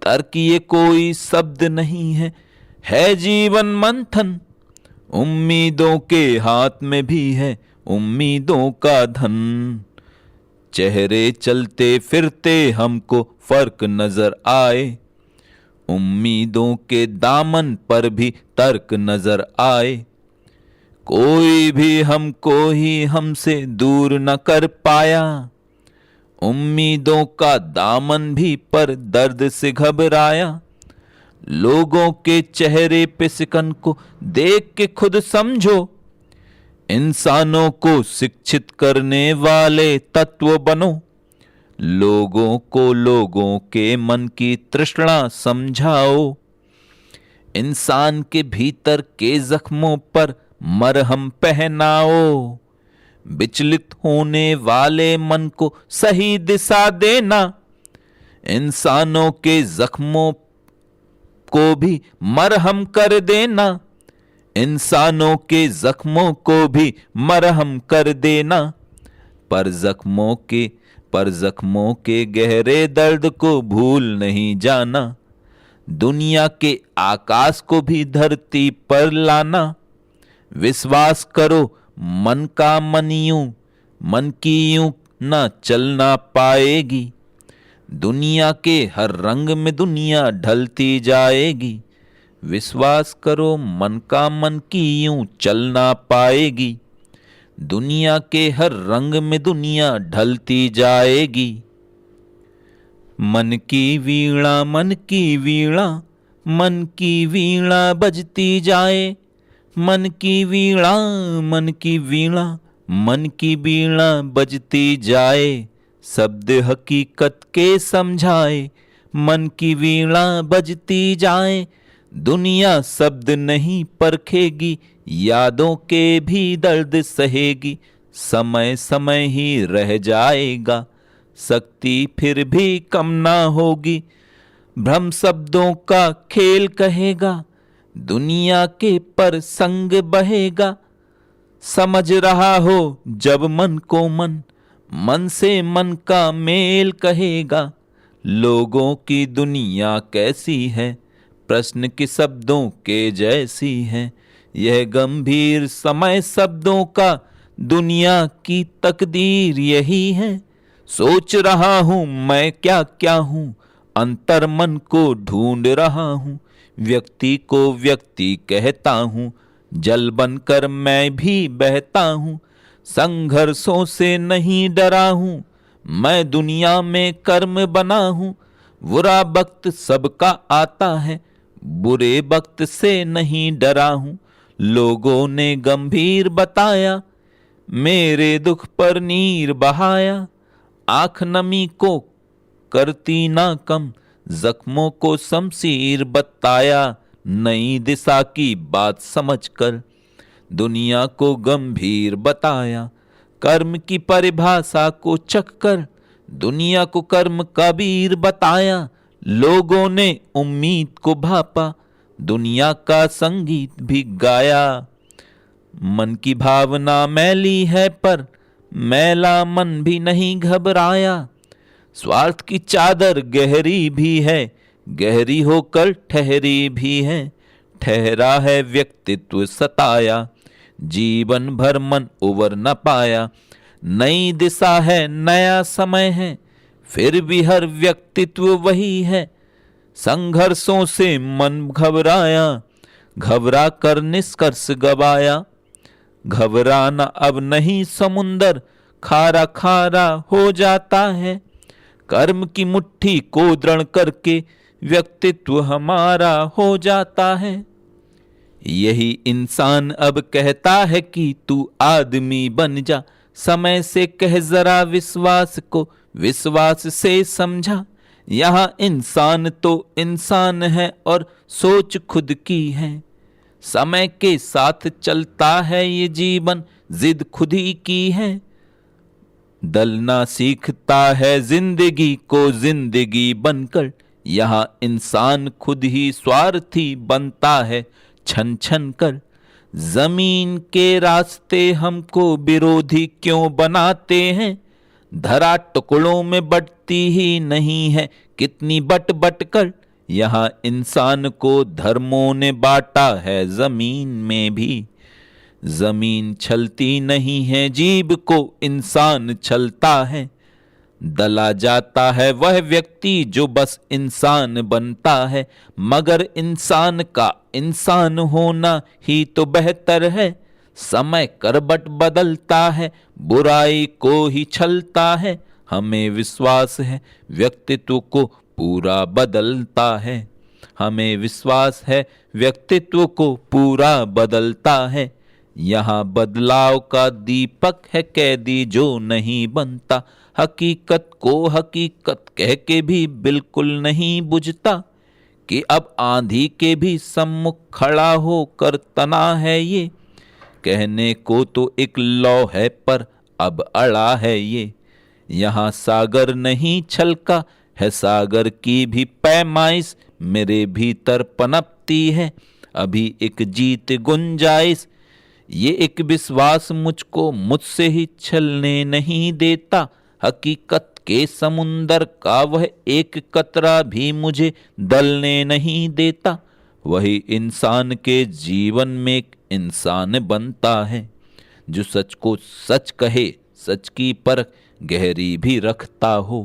तर्क ये कोई शब्द नहीं है जीवन मंथन। उम्मीदों के हाथ में भी है उम्मीदों का धन। चेहरे चलते फिरते हमको फर्क नजर आए, उम्मीदों के दामन पर भी तर्क नजर आए। कोई भी हमको ही हमसे दूर न कर पाया, उम्मीदों का दामन भी पर दर्द से घबराया। लोगों के चेहरे पे सिकन को देख के खुद समझो, इंसानों को शिक्षित करने वाले तत्व बनो। लोगों को लोगों के मन की तृष्णा समझाओ, इंसान के भीतर के जख्मों पर मरहम पहनाओ। विचलित होने वाले मन को सही दिशा देना, इंसानों के जख्मों को भी मरहम कर देना। इंसानों के जख्मों को भी मरहम कर देना। पर जख्मों के गहरे दर्द को भूल नहीं जाना। दुनिया के आकाश को भी धरती पर लाना। विश्वास करो मन का मन यूं, मन की यूं ना चलना पाएगी। दुनिया के हर रंग में दुनिया ढलती जाएगी। विश्वास करो मन का मन की यूं चलना पाएगी। दुनिया के हर रंग में दुनिया ढलती जाएगी। मन की वीणा मन की वीणा, मन की वीणा बजती जाए। मन की वीणा, मन की वीणा, मन की वीणा बजती जाए, शब्द हकीकत के समझाए। मन की वीणा बजती जाए, दुनिया शब्द नहीं परखेगी, यादों के भी दर्द सहेगी। समय समय ही रह जाएगा, शक्ति फिर भी कम ना होगी। भ्रम शब्दों का खेल कहेगा, दुनिया के पर संग बहेगा। समझ रहा हो जब मन को मन, मन से मन का मेल कहेगा। लोगों की दुनिया कैसी है, प्रश्न के शब्दों के जैसी है। यह गंभीर समय शब्दों का, दुनिया की तकदीर यही है। सोच रहा हूँ मैं क्या क्या हूँ, अंतर मन को ढूंढ रहा हूँ। व्यक्ति को व्यक्ति कहता हूँ, जल बनकर मैं भी बहता हूँ। संघर्षों से नहीं डरा हूँ, मैं दुनिया में कर्म बना हूँ। बुरा वक्त सबका आता है, बुरे वक्त से नहीं डरा हूँ। लोगों ने गंभीर बताया, मेरे दुख पर नीर बहाया। आंख नमी को करती ना कम, जख्मों को शमशीर बताया। नई दिशा की बात समझकर दुनिया को गंभीर बताया। कर्म की परिभाषा को चखकर दुनिया को कर्म कबीर बताया। लोगों ने उम्मीद को भापा, दुनिया का संगीत भी गाया। मन की भावना मैली है पर मैला मन भी नहीं घबराया। स्वार्थ की चादर गहरी भी है, गहरी होकर ठहरी भी है। ठहरा है व्यक्तित्व सताया, जीवन भर मन उबर न पाया। नई दिशा है, नया समय है, फिर भी हर व्यक्तित्व वही है। संघर्षों से मन घबराया, घबरा कर निष्कर्ष गवाया। घबराना अब नहीं समुंदर, खारा खारा हो जाता है। कर्म की मुट्ठी को दृढ़ करके व्यक्तित्व हमारा हो जाता है। यही इंसान अब कहता है कि तू आदमी बन जा। समय से कह जरा विश्वास को, विश्वास से समझा। यहाँ इंसान तो इंसान है और सोच खुद की है। समय के साथ चलता है ये जीवन, जिद खुद ही की है। दलना सीखता है जिंदगी को जिंदगी बनकर। यहाँ इंसान खुद ही स्वार्थी बनता है छन छन कर। जमीन के रास्ते हमको विरोधी क्यों बनाते हैं। धरा टुकड़ों में बटती ही नहीं है, कितनी बट बट कर। यहाँ इंसान को धर्मों ने बांटा है जमीन में भी। जमीन छलती नहीं है, जीभ को इंसान छलता है। दला जाता है वह व्यक्ति जो बस इंसान बनता है, मगर इंसान का इंसान होना ही तो बेहतर है। समय करवट बदलता है, बुराई को ही छलता है। हमें विश्वास है व्यक्तित्व को पूरा बदलता है। हमें विश्वास है व्यक्तित्व को पूरा बदलता है। यहाँ बदलाव का दीपक है कैदी जो नहीं बनता। हकीकत को हकीकत कह के भी बिल्कुल नहीं बुझता, कि अब आंधी के भी सम्मुख खड़ा होकर तना है ये। कहने को तो एक लौ है पर अब अड़ा है ये। यहाँ सागर नहीं छलका है, सागर की भी पैमाइश मेरे भीतर पनपती है। अभी एक जीत गुंजाइश, ये एक विश्वास मुझको मुझसे ही छलने नहीं देता। हकीकत के समुंदर का वह एक कतरा भी मुझे दलने नहीं देता। वही इंसान के जीवन में एक इंसान बनता है, जो सच को सच कहे, सच की परख गहरी भी रखता हो।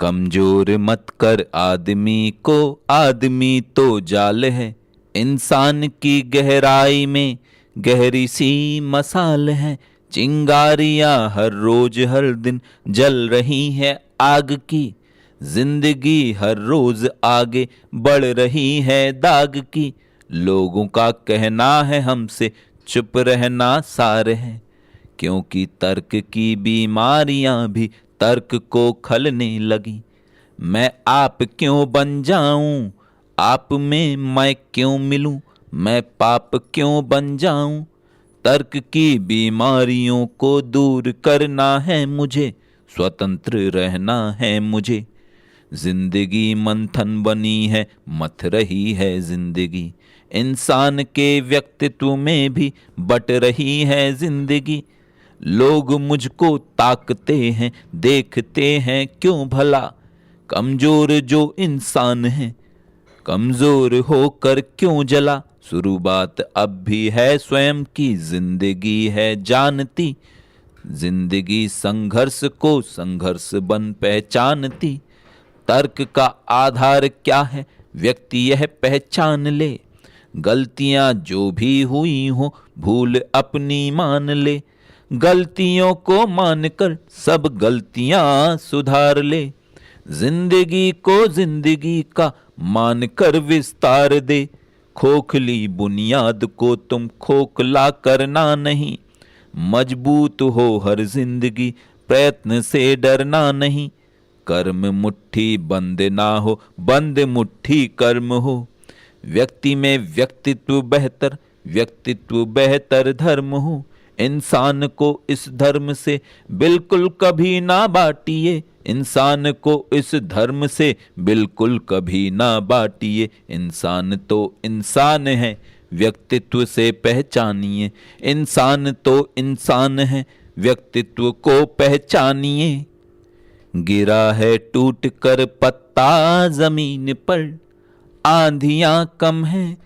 कमजोर मत कर आदमी को, आदमी तो जाल है। इंसान की गहराई में गहरी सी मसाल है। चिंगारियां हर रोज हर दिन जल रही है आग की। जिंदगी हर रोज आगे बढ़ रही है दाग की। लोगों का कहना है हमसे चुप रहना सार है, क्योंकि तर्क की बीमारियां भी तर्क को खलने लगी। मैं आप क्यों बन जाऊं, आप में मैं क्यों मिलूं, मैं पाप क्यों बन जाऊं। तर्क की बीमारियों को दूर करना है मुझे, स्वतंत्र रहना है मुझे। जिंदगी मंथन बनी है, मथ रही है जिंदगी। इंसान के व्यक्तित्व में भी बट रही है जिंदगी। लोग मुझको ताकते हैं, देखते हैं क्यों भला। कमजोर जो इंसान है, कमजोर होकर क्यों जला। शुरुआत अब भी है स्वयं की, जिंदगी है जानती। जिंदगी संघर्ष को संघर्ष बन पहचानती। तर्क का आधार क्या है, व्यक्ति यह पहचान ले। गलतियां जो भी हुई हो, भूल अपनी मान ले। गलतियों को मानकर सब गलतियां सुधार ले। जिंदगी को जिंदगी का मानकर विस्तार दे। खोखली बुनियाद को तुम खोखला करना नहीं। मजबूत हो हर जिंदगी, प्रयत्न से डरना नहीं। कर्म मुट्ठी बंद ना हो, बंद मुट्ठी कर्म हो। व्यक्ति में व्यक्तित्व बेहतर, व्यक्तित्व बेहतर धर्म हो। इंसान को इस धर्म से बिल्कुल कभी ना बांटिए। इंसान को इस धर्म से बिल्कुल कभी ना बांटिए। इंसान तो इंसान है, व्यक्तित्व से पहचानिए। इंसान तो इंसान है, व्यक्तित्व को पहचानिए। गिरा है टूट कर पत्ता जमीन पर, आंधियां कम है,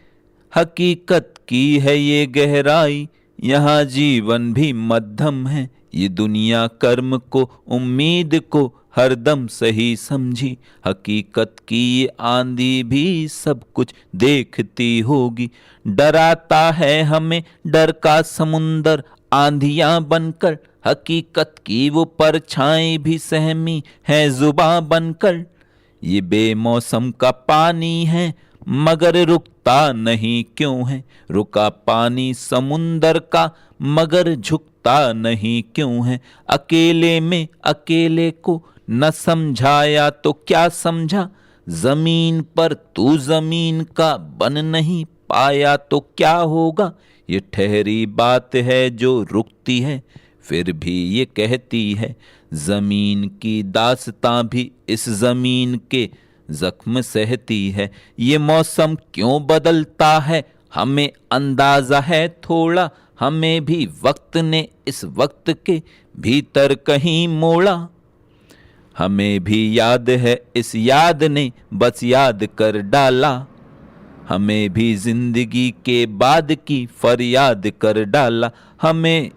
हकीकत की है ये गहराई। यहाँ जीवन भी मध्यम है। ये दुनिया कर्म को उम्मीद को हरदम सही समझी। हकीकत की ये आंधी भी सब कुछ देखती होगी। डराता है हमें डर का समुंदर, आंधियां बनकर। हकीकत की वो परछाई भी सहमी है जुबां बनकर। ये बेमौसम का पानी है, मगर रुकता नहीं क्यों है। रुका पानी समुंदर का, मगर झुकता नहीं क्यों है। अकेले में अकेले को न समझाया तो क्या समझा। जमीन पर तू जमीन का बन नहीं पाया तो क्या होगा। ये ठहरी बात है जो रुकती है, फिर भी ये कहती है। जमीन की दास्तां भी इस जमीन के जख्म सहती है। ये मौसम क्यों बदलता है, हमें अंदाजा है थोड़ा। हमें भी वक्त ने इस वक्त के भीतर कहीं मोड़ा। हमें भी याद है इस याद ने बस याद कर डाला। हमें भी जिंदगी के बाद की फरियाद कर डाला। हमें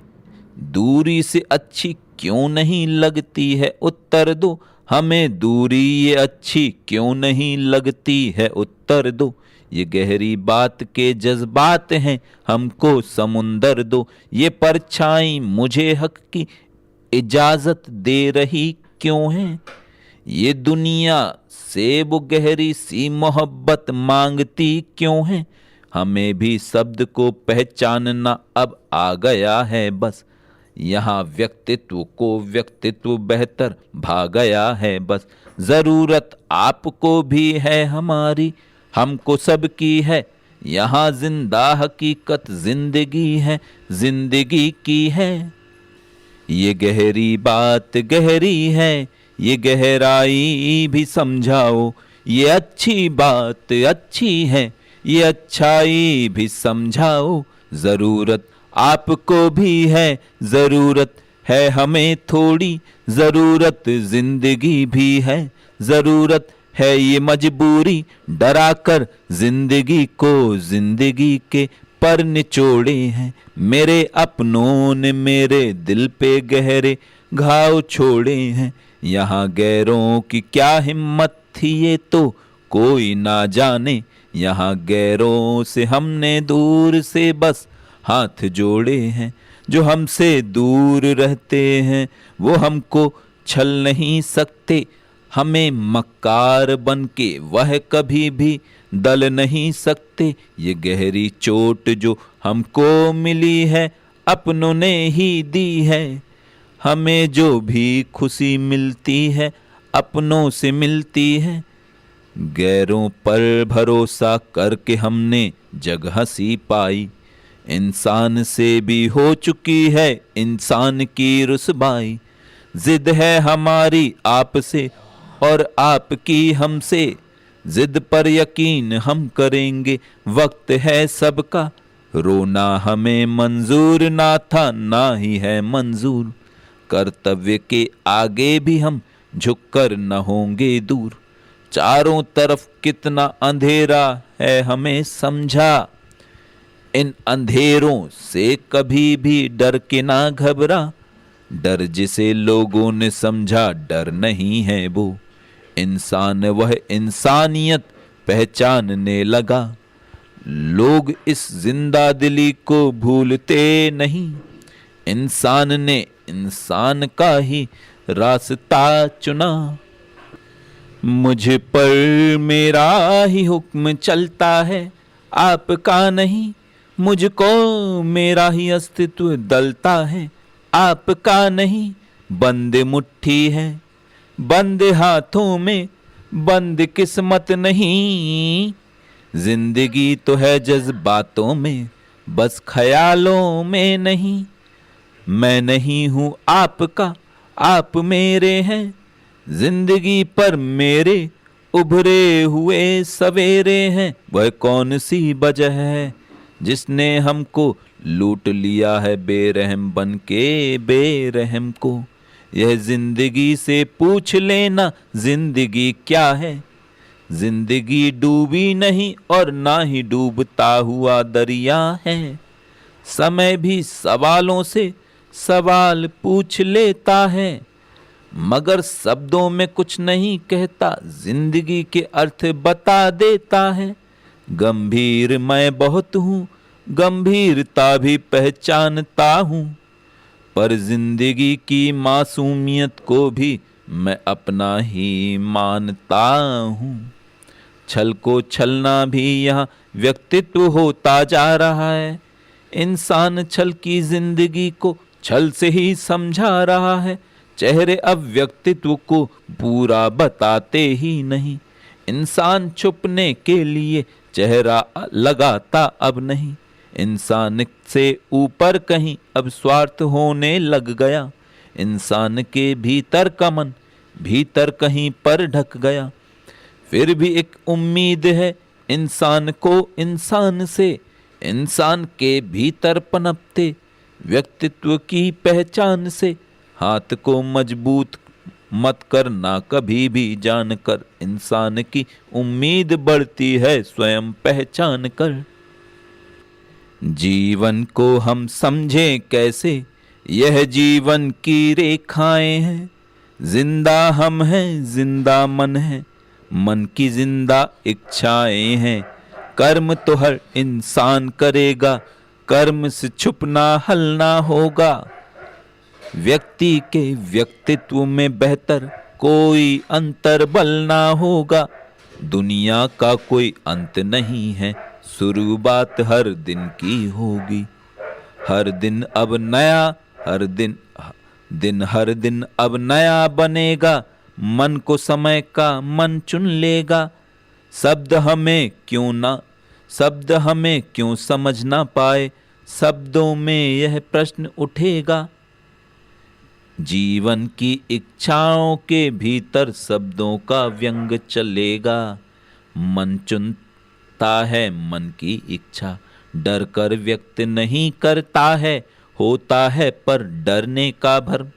दूरी से अच्छी क्यों नहीं लगती है, उत्तर दो। हमें दूरी ये अच्छी क्यों नहीं लगती है, उत्तर दो। ये गहरी बात के जज्बात हैं, हमको समुंदर दो। ये परछाई मुझे हक की इजाजत दे रही क्यों है। ये दुनिया से वो गहरी सी मोहब्बत मांगती क्यों है। हमें भी शब्द को पहचानना अब आ गया है बस। यहाँ व्यक्तित्व को व्यक्तित्व बेहतर भा गया है बस। जरूरत आपको भी है हमारी, हमको सबकी है। यहाँ जिंदा हकीकत जिंदगी है, जिंदगी की है। ये गहरी बात गहरी है, ये गहराई भी समझाओ। ये अच्छी बात अच्छी है, ये अच्छाई भी समझाओ। जरूरत आपको भी है, जरूरत है हमें थोड़ी। जरूरत जिंदगी भी है, जरूरत है ये मजबूरी। डरा कर जिंदगी को जिंदगी के पर निचोड़े हैं। मेरे अपनों ने मेरे दिल पे गहरे घाव छोड़े हैं। यहाँ गैरों की क्या हिम्मत थी ये तो कोई ना जाने। यहाँ गैरों से हमने दूर से बस हाथ जोड़े हैं। जो हमसे दूर रहते हैं वो हमको छल नहीं सकते। हमें मक्कार बन के वह कभी भी दल नहीं सकते ये गहरी चोट जो हमको मिली है, अपनों ने ही दी है। हमें जो भी खुशी मिलती है अपनों से मिलती है। गैरों पर भरोसा करके हमने जग हंसी पाई, इंसान से भी हो चुकी है इंसान की रुसवाई। जिद है हमारी आपसे और आपकी हमसे, जिद पर यकीन हम करेंगे, वक्त है सबका। रोना हमें मंजूर ना था ना ही है मंजूर, कर्तव्य के आगे भी हम झुककर न होंगे दूर। चारों तरफ कितना अंधेरा है हमें समझा, इन अंधेरों से कभी भी डर के ना घबरा। डर जिसे लोगों ने समझा डर नहीं है वो, इंसान वह इंसानियत पहचानने लगा। लोग इस जिंदा दिली को भूलते नहीं, इंसान ने इंसान का ही रास्ता चुना। मुझ पर मेरा ही हुक्म चलता है आपका नहीं, मुझको मेरा ही अस्तित्व दलता है आपका नहीं। बंद मुट्ठी है बंद हाथों में बंद किस्मत नहीं, जिंदगी तो है जज्बातों में बस ख्यालों में नहीं। मैं नहीं हूँ आपका आप मेरे हैं, जिंदगी पर मेरे उभरे हुए सवेरे हैं। वह कौन सी वजह है जिसने हमको लूट लिया है बेरहम बन के बेरहम को। यह जिंदगी से पूछ लेना जिंदगी क्या है, जिंदगी डूबी नहीं और ना ही डूबता हुआ दरिया है। समय भी सवालों से सवाल पूछ लेता है, मगर शब्दों में कुछ नहीं कहता, जिंदगी के अर्थ बता देता है। गंभीर मैं बहुत हूँ गंभीरता भी पहचानता हूँ, पर जिंदगी की मासूमियत को भी मैं अपना ही मानता हूँ। छल को छलना भी यहाँ व्यक्तित्व होता जा रहा है, इंसान छल की जिंदगी को छल से ही समझा रहा है। चेहरे अब व्यक्तित्व को पूरा बताते ही नहीं, इंसान छुपने के लिए चेहरा लगाता अब नहीं। इंसान से ऊपर कहीं अब स्वार्थ होने लग गया, इंसान के भीतर का मन भीतर कहीं पर ढक गया। फिर भी एक उम्मीद है इंसान को इंसान से, इंसान के भीतर पनपते व्यक्तित्व की पहचान से। हाथ को मजबूत मत करना कभी भी जानकर, इंसान की उम्मीद बढ़ती है स्वयं पहचान कर। जीवन को हम समझें कैसे, यह जीवन की रेखाएं हैं। जिंदा हम हैं जिंदा मन है, मन की जिंदा इच्छाएं हैं। कर्म तो हर इंसान करेगा, कर्म से छुपना हल ना होगा। व्यक्ति के व्यक्तित्व में बेहतर कोई अंतर बल ना होगा। दुनिया का कोई अंत नहीं है, शुरुआत हर दिन की होगी। हर दिन अब नया हर दिन अब नया बनेगा। मन को समय का मन चुन लेगा। शब्द हमें क्यों समझ ना पाए, शब्दों में यह प्रश्न उठेगा। जीवन की इच्छाओं के भीतर शब्दों का व्यंग चलेगा। मन चुनता है मन की इच्छा, डर कर व्यक्त नहीं करता है। होता है पर डरने का भ्रम,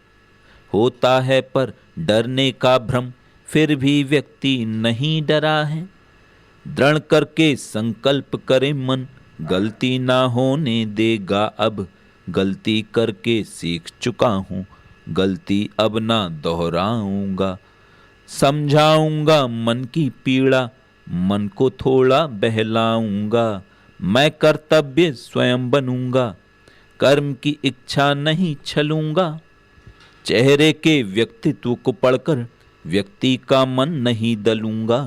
होता है पर डरने का भ्रम, फिर भी व्यक्ति नहीं डरा है। दृढ़ करके संकल्प करे मन, गलती ना होने देगा अब। गलती करके सीख चुका हूँ, गलती अब ना दोहराऊंगा। समझाऊंगा मन की पीड़ा, मन को थोड़ा बहलाऊंगा। मैं कर्तव्य स्वयं बनूंगा, कर्म की इच्छा नहीं छलूंगा। चेहरे के व्यक्तित्व को पढ़कर व्यक्ति का मन नहीं दलूंगा।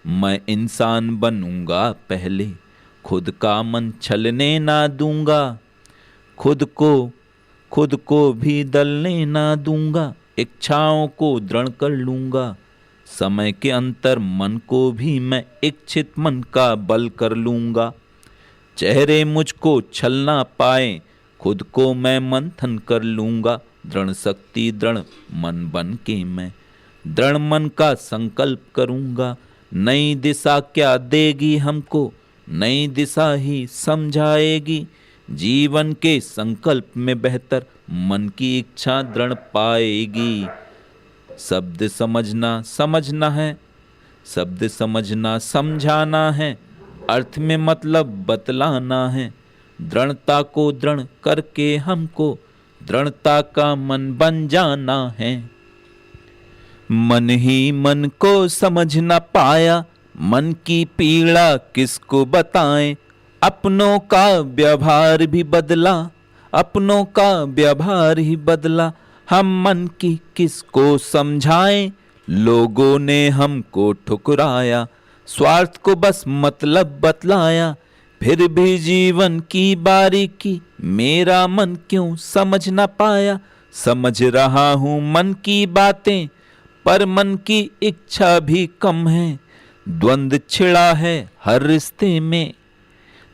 मैं इंसान बनूंगा पहले, खुद का मन छलने ना दूंगा, खुद को भी दलने ना दूंगा, इच्छाओं को दृढ़ कर लूंगा, समय के अंतर मन को भी मैं इच्छित मन का बल कर लूंगा। चेहरे मुझको छल ना पाए, खुद को मैं मंथन कर लूंगा, दृढ़ शक्ति दृढ़ मन बन के मैं दृढ़ मन का संकल्प करूंगा। नई दिशा क्या देगी हमको, नई दिशा ही समझाएगी, जीवन के संकल्प में बेहतर मन की इच्छा दृढ़ पाएगी। शब्द समझना समझना है, शब्द समझना समझाना है, अर्थ में मतलब बतलाना है, दृढ़ता को दृढ़ करके हमको दृढ़ता का मन बन जाना है। मन ही मन को समझ न पाया, मन की पीड़ा किसको बताएं, अपनों का व्यवहार भी बदला, अपनों का व्यवहार ही बदला, हम मन की किसको समझाएं, लोगों ने हमको ठुकराया, स्वार्थ को बस मतलब बतलाया, फिर भी जीवन की बारीकी मेरा मन क्यों समझ न पाया। समझ रहा हूँ मन की बातें, पर मन की इच्छा भी कम है, द्वंद छिड़ा है हर रिश्ते में,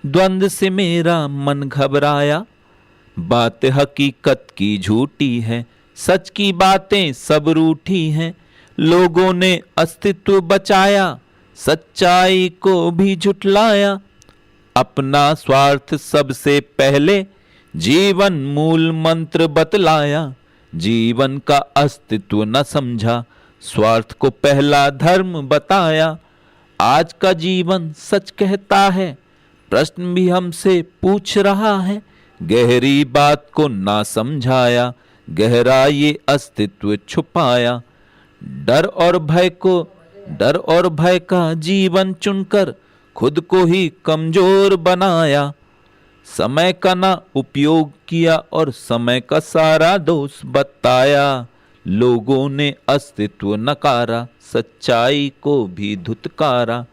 द्वंद से मेरा मन घबराया, बात हकीकत की झूठी है, सच की बातें सब रूठी हैं, लोगों ने अस्तित्व बचाया, सच्चाई को भी झुठलाया, अपना स्वार्थ सबसे पहले जीवन मूल मंत्र बतलाया, जीवन का अस्तित्व न समझा, स्वार्थ को पहला धर्म बताया। आज का जीवन सच कहता है, प्रश्न भी हमसे पूछ रहा है, गहरी बात को ना समझाया, गहरा ये अस्तित्व छुपाया, डर और भय का जीवन चुनकर खुद को ही कमजोर बनाया, समय का ना उपयोग किया और समय का सारा दोष बताया, लोगों ने अस्तित्व नकारा, सच्चाई को भी धुतकारा,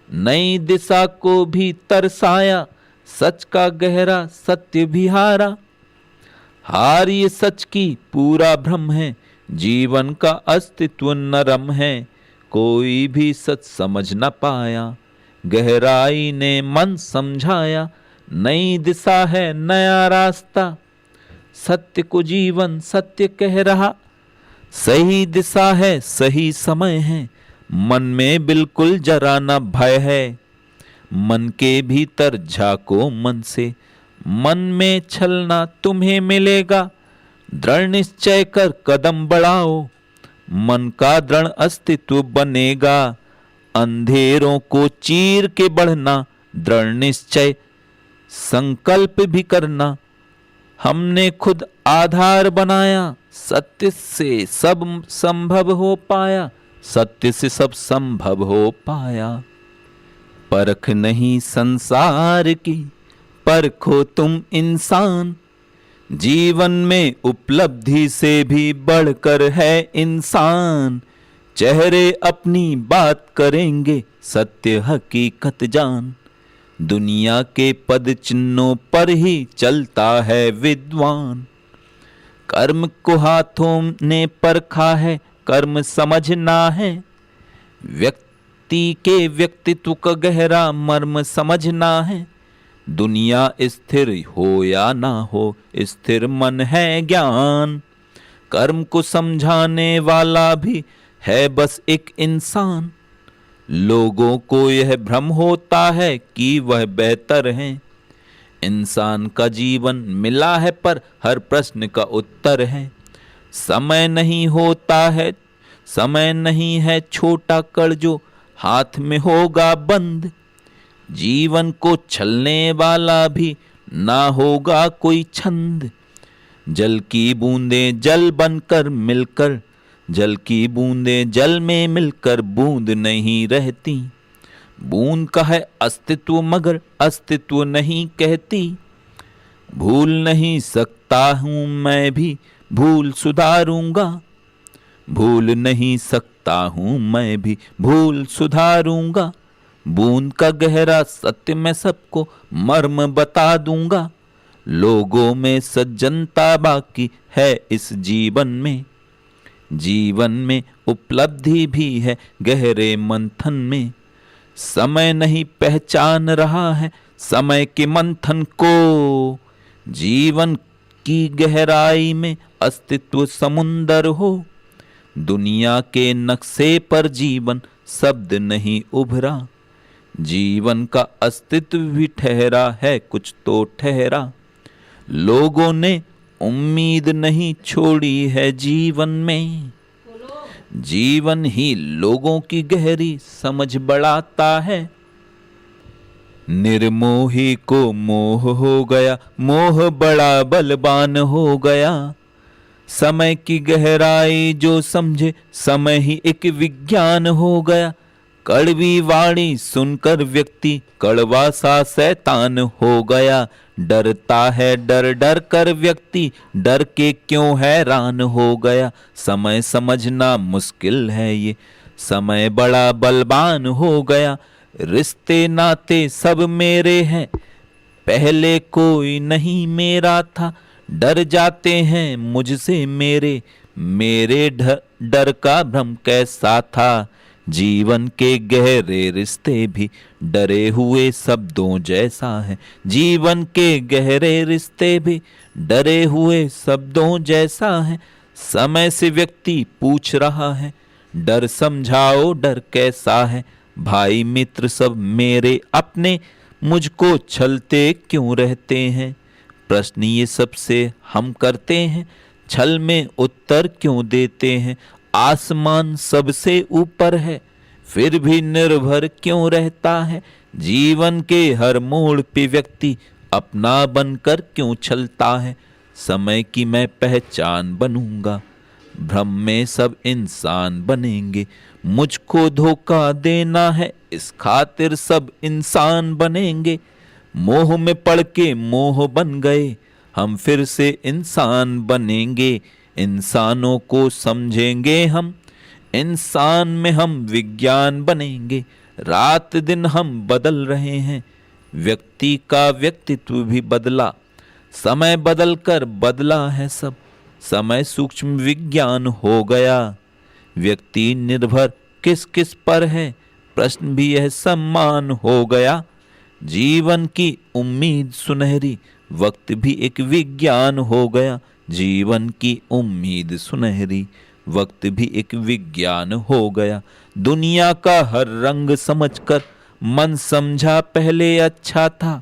नई दिशा को भी तरसाया, सच का गहरा सत्य भी हारा, हार ये सच की पूरा भ्रम है, जीवन का अस्तित्व नरम है, कोई भी सच समझ न पाया, गहराई ने मन समझाया, नई दिशा है नया रास्ता, सत्य को जीवन सत्य कह रहा, सही दिशा है सही समय है, मन में बिल्कुल जरा न भय है, मन के भीतर झाको मन से, मन में छलना तुम्हें मिलेगा, दृढ़ निश्चय कर कदम बढ़ाओ, मन का दृढ़ अस्तित्व बनेगा, अंधेरों को चीर के बढ़ना, दृढ़ निश्चय संकल्प भी करना, हमने खुद आधार बनाया, सत्य से सब संभव हो पाया, सत्य से सब संभव हो पाया, परख नहीं संसार की परखो तुम इंसान, जीवन में उपलब्धि से भी बढ़कर है इंसान, चेहरे अपनी बात करेंगे सत्य हकीकत जान, दुनिया के पद चिन्हों पर ही चलता है विद्वान, कर्म को हाथों ने परखा है कर्म समझना है, व्यक्ति के व्यक्तित्व का गहरा मर्म समझना है, दुनिया स्थिर हो या ना हो स्थिर मन है ज्ञान, कर्म को समझाने वाला भी है बस एक इंसान, लोगों को यह भ्रम होता है कि वह बेहतर है, इंसान का जीवन मिला है पर हर प्रश्न का उत्तर है, समय नहीं होता है, समय नहीं है छोटा कण जो हाथ में होगा बंद, जीवन को छलने वाला भी ना होगा कोई छंद, जल की बूंदें जल बनकर मिलकर, जल की बूंदें जल में मिलकर बूंद नहीं रहती, बूंद का है अस्तित्व मगर अस्तित्व नहीं कहती, भूल नहीं सकता हूं मैं भी भूल सुधारूंगा, भूल नहीं सकता हूँ मैं भी, भूल सुधारूंगा। बूंद का गहरा सत्य मैं सबको मर्म बता दूंगा। लोगों में सज्जनता बाकी है इस जीवन में, जीवन में उपलब्धि भी है गहरे मंथन में। समय नहीं पहचान रहा है समय के मंथन को। जीवन की गहराई में अस्तित्व समुंदर हो। दुनिया के नक्शे पर जीवन शब्द नहीं उभरा। जीवन का अस्तित्व भी ठहरा है कुछ तो ठहरा। लोगों ने उम्मीद नहीं छोड़ी है जीवन में। जीवन ही लोगों की गहरी समझ बढ़ाता है। निर्मोही को मोह हो गया, मोह बड़ा बलवान हो गया। समय की गहराई जो समझे, समय ही एक विज्ञान हो गया। कड़वी वाणी सुनकर व्यक्ति कड़वा सा शैतान हो गया। डरता है डर डर कर व्यक्ति, डर के क्यों हैरान हो गया। समय समझना मुश्किल है ये, समय बड़ा बलवान हो गया। रिश्ते नाते सब मेरे हैं, पहले कोई नहीं मेरा था। डर जाते हैं मुझसे मेरे, मेरे डर का भ्रम कैसा था। जीवन के गहरे रिश्ते भी डरे हुए शब्दों जैसा है। जीवन के गहरे रिश्ते भी डरे हुए शब्दों जैसा है। समय से व्यक्ति पूछ रहा है, डर समझाओ डर कैसा है। भाई मित्र सब मेरे अपने, मुझको छलते क्यों रहते हैं। प्रश्न ये सबसे हम करते हैं, छल में उत्तर क्यों देते हैं। आसमान सबसे ऊपर है, फिर भी निर्भर क्यों रहता है। जीवन के हर मोड़ पे व्यक्ति अपना बनकर क्यों चलता है। समय की मैं पहचान बनूंगा, भ्रम में सब इंसान बनेंगे। मुझको धोखा देना है इस खातिर सब इंसान बनेंगे। मोह में पड़ के मोह बन गए, हम फिर से इंसान बनेंगे। इंसानों को समझेंगे हम, इंसान में हम विज्ञान बनेंगे। रात दिन हम बदल रहे हैं, व्यक्ति का व्यक्तित्व भी बदला। समय बदल कर बदला है सब, समय सूक्ष्म विज्ञान हो गया। व्यक्ति निर्भर किस किस पर है, प्रश्न भी यह सम्मान हो गया। जीवन की उम्मीद सुनहरी, वक्त भी एक विज्ञान हो गया। जीवन की उम्मीद सुनहरी, वक्त भी एक विज्ञान हो गया। दुनिया का हर रंग समझकर मन समझा पहले अच्छा था।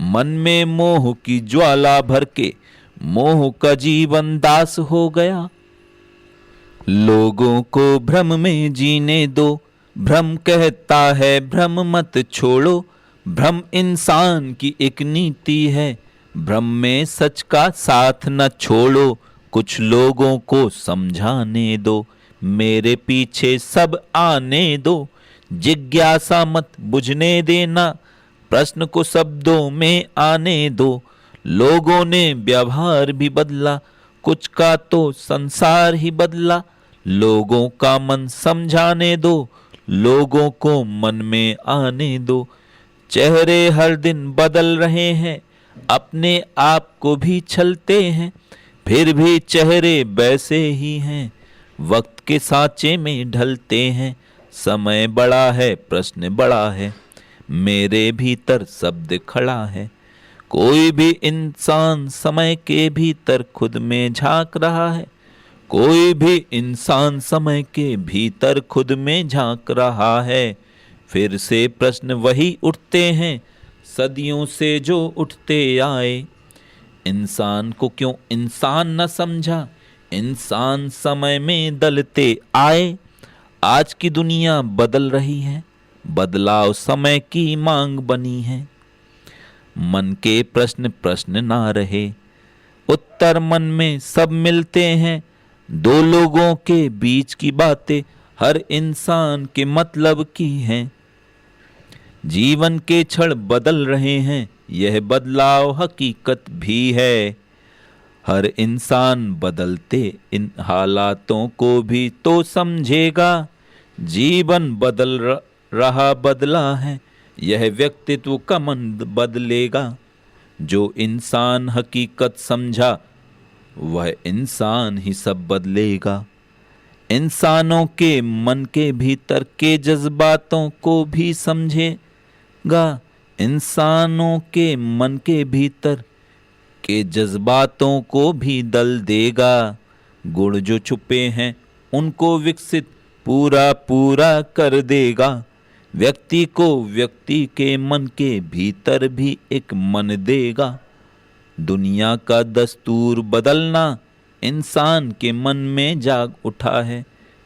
मन में मोह की ज्वाला भर के मोह का जीवन दास हो गया। लोगों को भ्रम में जीने दो, भ्रम कहता है भ्रम मत छोड़ो। भ्रम इंसान की एक नीति है, भ्रम में सच का साथ न छोड़ो। कुछ लोगों को समझाने दो, मेरे पीछे सब आने दो। जिज्ञासा मत बुझने देना, प्रश्न को शब्दों में आने दो। लोगों ने व्यवहार भी बदला, कुछ का तो संसार ही बदला। लोगों का मन समझाने दो, लोगों को मन में आने दो। चेहरे हर दिन बदल रहे हैं, अपने आप को भी छलते हैं, फिर भी चेहरे वैसे ही हैं, वक्त के सांचे में ढलते हैं। समय बड़ा है, प्रश्न बड़ा है, मेरे भीतर शब्द खड़ा है। कोई भी इंसान समय के भीतर खुद में झांक रहा है। कोई भी इंसान समय के भीतर खुद में झांक रहा है। फिर से प्रश्न वही उठते हैं, सदियों से जो उठते आए। इंसान को क्यों इंसान न समझा, इंसान समय में दलते आए। आज की दुनिया बदल रही है, बदलाव समय की मांग बनी है। मन के प्रश्न प्रश्न ना रहे, उत्तर मन में सब मिलते हैं। दो लोगों के बीच की बातें हर इंसान के मतलब की हैं। जीवन के क्षण बदल रहे हैं, यह बदलाव हकीकत भी है। हर इंसान बदलते इन हालातों को भी तो समझेगा। जीवन रहा बदला है, यह व्यक्तित्व का मन बदलेगा। जो इंसान हकीकत समझा, वह इंसान ही सब बदलेगा। इंसानों के मन के भीतर के जज्बातों को भी समझेगा। इंसानों के मन के भीतर के जज्बातों को भी दल देगा। गुण जो छुपे हैं उनको विकसित पूरा पूरा कर देगा। व्यक्ति को व्यक्ति के मन के भीतर भी एक मन देगा। दुनिया का दस्तूर बदलना इंसान के मन में जाग उठा है।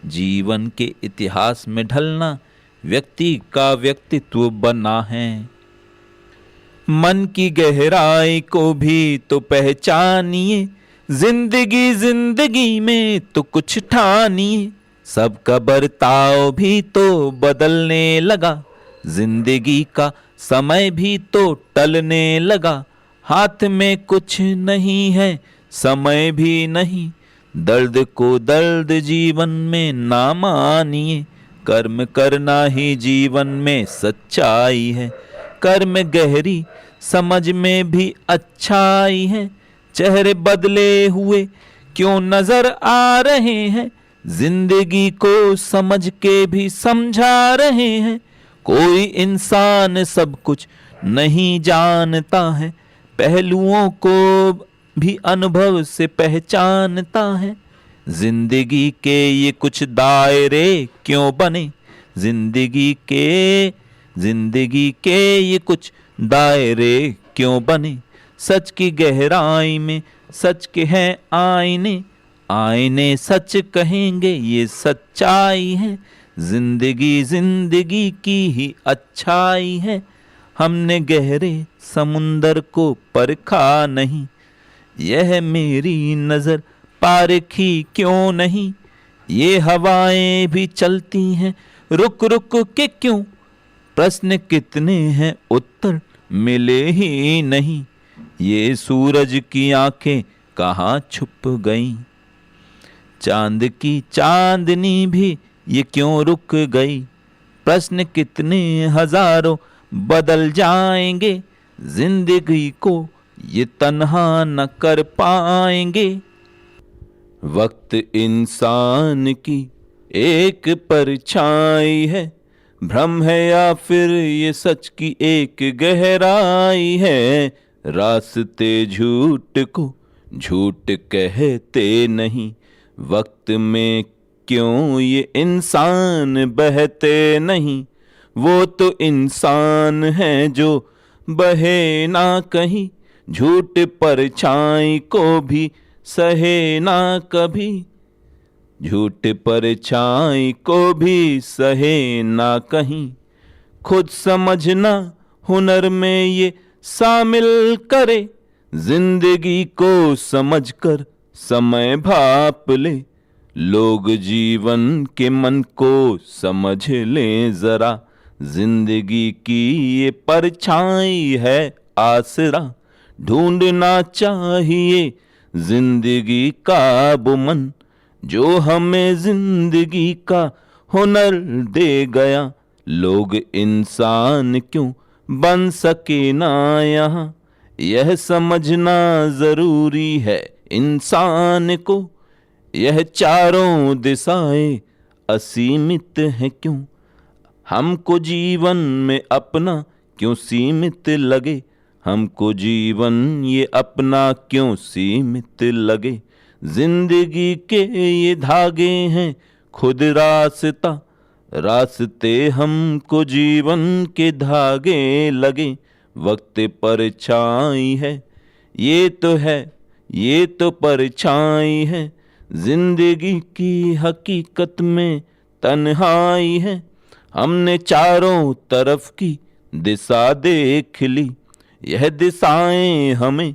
जीवन के इतिहास में ढलना व्यक्ति का व्यक्तित्व बना है। मन की गहराई को भी तो पहचानिए, जिंदगी जिंदगी में तो कुछ ठानिए। सबका बर्ताव भी तो बदलने लगा, जिंदगी का समय भी तो टलने लगा। हाथ में कुछ नहीं है, समय भी नहीं, दर्द को दर्द जीवन में ना मानिए। कर्म करना ही जीवन में सच्चाई है, कर्म गहरी समझ में भी अच्छाई है। चेहरे बदले हुए क्यों नजर आ रहे हैं, जिंदगी को समझ के भी समझा रहे हैं। कोई इंसान सब कुछ नहीं जानता है, पहलुओं को भी अनुभव से पहचानता है। जिंदगी के ये कुछ दायरे क्यों बने, जिंदगी के ये कुछ दायरे क्यों बने। सच की गहराई में सच के हैं आईने, आईने सच कहेंगे ये सच्चाई है। जिंदगी जिंदगी की ही अच्छाई है। हमने गहरे समुंदर को परखा नहीं, यह मेरी नजर पारखी क्यों नहीं। ये हवाएं भी चलती हैं रुक रुक के क्यों, प्रश्न कितने हैं उत्तर मिले ही नहीं। ये सूरज की आंखें कहाँ छुप गईं, चांद की चांदनी भी ये क्यों रुक गई। प्रश्न कितने हजारों बदल जाएंगे, जिंदगी को ये तन्हा न कर पाएंगे। वक्त इंसान की एक परछाई है, भ्रम है या फिर ये सच की एक गहराई है। रास्ते झूठ को झूठ कहते नहीं, वक्त में क्यों ये इंसान बहते नहीं। वो तो इंसान है जो बहे ना कहीं, झूठ परछाई को भी सहे ना कभी। झूठ परछाई को भी सहे ना कहीं। खुद समझना हुनर में ये शामिल करे, जिंदगी को समझकर समय भाप ले। लोग जीवन के मन को समझ लें जरा, जिंदगी की ये परछाई है आसरा। ढूंढना चाहिए जिंदगी का वो मन, जो हमें जिंदगी का हुनर दे गया। लोग इंसान क्यों बन सके ना यहाँ, यह समझना जरूरी है इंसान को। यह चारों दिशाएं असीमित हैं क्यों, हमको जीवन में अपना क्यों सीमित लगे। हमको जीवन ये अपना क्यों सीमित लगे। जिंदगी के ये धागे हैं खुद रास्ता, रास्ते हमको जीवन के धागे लगे। वक्त परछाई है ये तो है, ये तो परछाई है। जिंदगी की हकीकत में तन्हाई है। हमने चारों तरफ की दिशा देख ली, यह दिशाएं हमें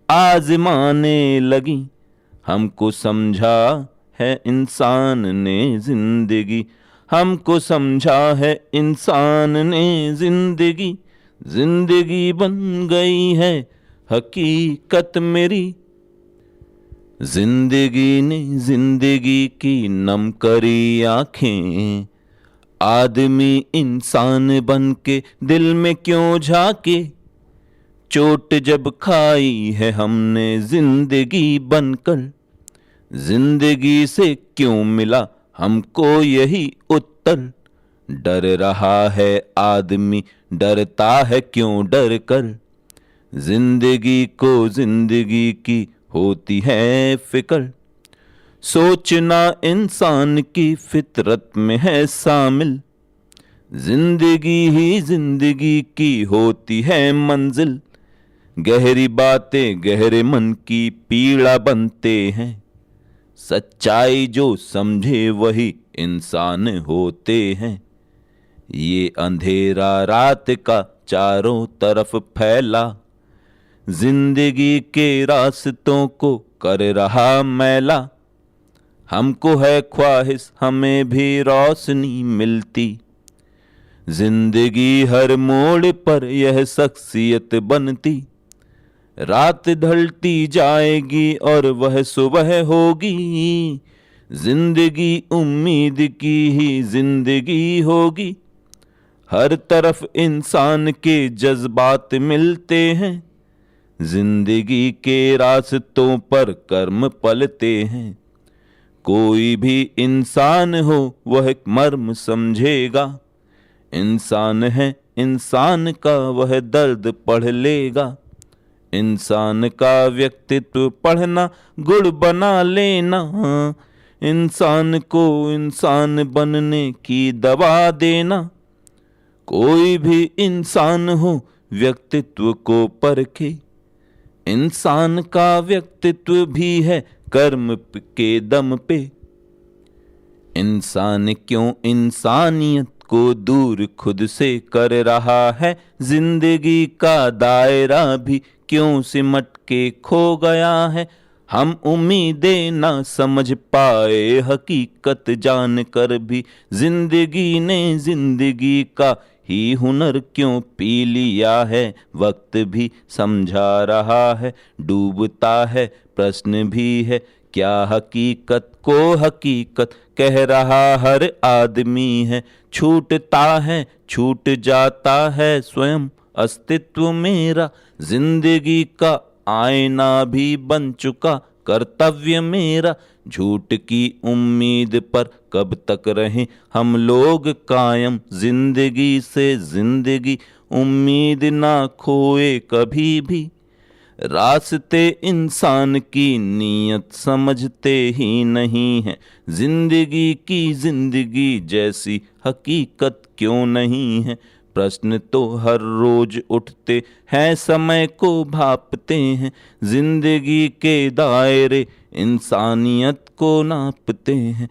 आजमाने लगी। हमको समझा है इंसान ने जिंदगी, हमको समझा है इंसान ने जिंदगी। जिंदगी बन गई है हकीकत मेरी, जिंदगी ने जिंदगी की नम करी आंखें, आदमी इंसान बन के दिल में क्यों झाके। चोट जब खाई है हमने जिंदगी बनकर, जिंदगी से क्यों मिला हमको यही उत्तर। डर रहा है आदमी, डरता है क्यों डर कर। जिंदगी को जिंदगी की होती है फिक्र, सोचना इंसान की फितरत में है शामिल। जिंदगी ही जिंदगी की होती है मंजिल, गहरी बातें गहरे मन की पीड़ा बनते हैं। सच्चाई जो समझे वही इंसान होते हैं। ये अंधेरा रात का चारों तरफ फैला, जिंदगी के रास्तों को कर रहा मैला। हमको है ख्वाहिश हमें भी रोशनी मिलती, जिंदगी हर मोड़ पर यह शख्सियत बनती। रात ढलती जाएगी और वह सुबह होगी, जिंदगी उम्मीद की ही जिंदगी होगी। हर तरफ इंसान के जज्बात मिलते हैं, जिंदगी के रास्तों पर कर्म पलते हैं। कोई भी इंसान हो वह एक मर्म समझेगा, इंसान है इंसान का वह दर्द पढ़ लेगा। इंसान का व्यक्तित्व पढ़ना गुण बना लेना, इंसान को इंसान बनने की दवा देना। कोई भी इंसान हो व्यक्तित्व को परखे, इंसान का व्यक्तित्व भी है कर्म के दम पे। इंसान क्यों इंसानियत को दूर खुद से कर रहा है, जिंदगी का दायरा भी क्यों सिमट के खो गया है। हम उम्मीदें ना समझ पाए हकीकत जान कर भी, जिंदगी ने जिंदगी का ही हुनर क्यों पी लिया है। वक्त भी समझा रहा है, डूबता है प्रश्न भी है। क्या हकीकत को हकीकत कह रहा हर आदमी है। छूटता है छूट जाता है स्वयं अस्तित्व मेरा, जिंदगी का आईना भी बन चुका कर्तव्य मेरा। झूठ की उम्मीद पर कब तक रहें हम लोग कायम, जिंदगी से जिंदगी उम्मीद ना खोए कभी भी। रास्ते इंसान की नीयत समझते ही नहीं है, जिंदगी की जिंदगी जैसी हकीकत क्यों नहीं है। प्रश्न तो हर रोज उठते हैं, समय को भापते हैं। जिंदगी के दायरे इंसानियत को नापते हैं।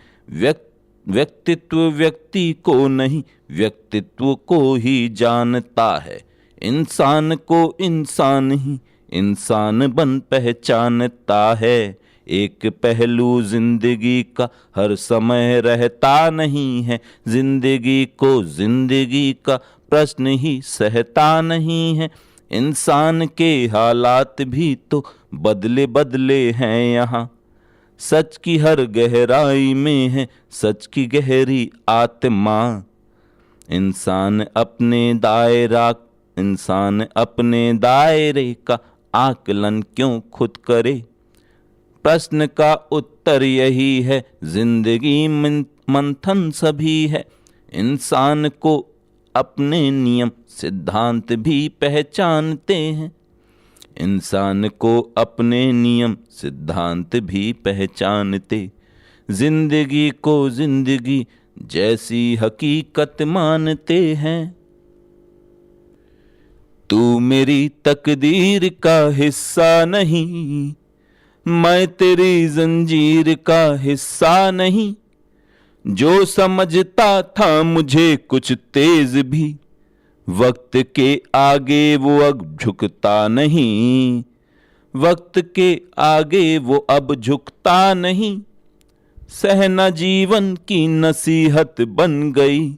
व्यक्तित्व व्यक्ति को नहीं व्यक्तित्व को ही जानता है। इंसान को इंसान ही इंसान बन पहचानता है। एक पहलू जिंदगी का हर समय रहता नहीं है, जिंदगी को जिंदगी का प्रश्न ही सहता नहीं है। इंसान के हालात भी तो बदले बदले हैं यहाँ, सच की हर गहराई में है सच की गहरी आत्मा। इंसान अपने दायरे का आकलन क्यों खुद करे। प्रश्न का उत्तर यही है, जिंदगी मंथन सभी है। इंसान को अपने नियम सिद्धांत भी पहचानते हैं। इंसान को अपने नियम सिद्धांत भी पहचानते, जिंदगी को जिंदगी जैसी हकीकत मानते हैं। तू मेरी तकदीर का हिस्सा नहीं, मैं तेरी जंजीर का हिस्सा नहीं। जो समझता था मुझे कुछ तेज भी, वक्त के आगे वो अब झुकता नहीं। वक्त के आगे वो अब झुकता नहीं। सहना जीवन की नसीहत बन गई,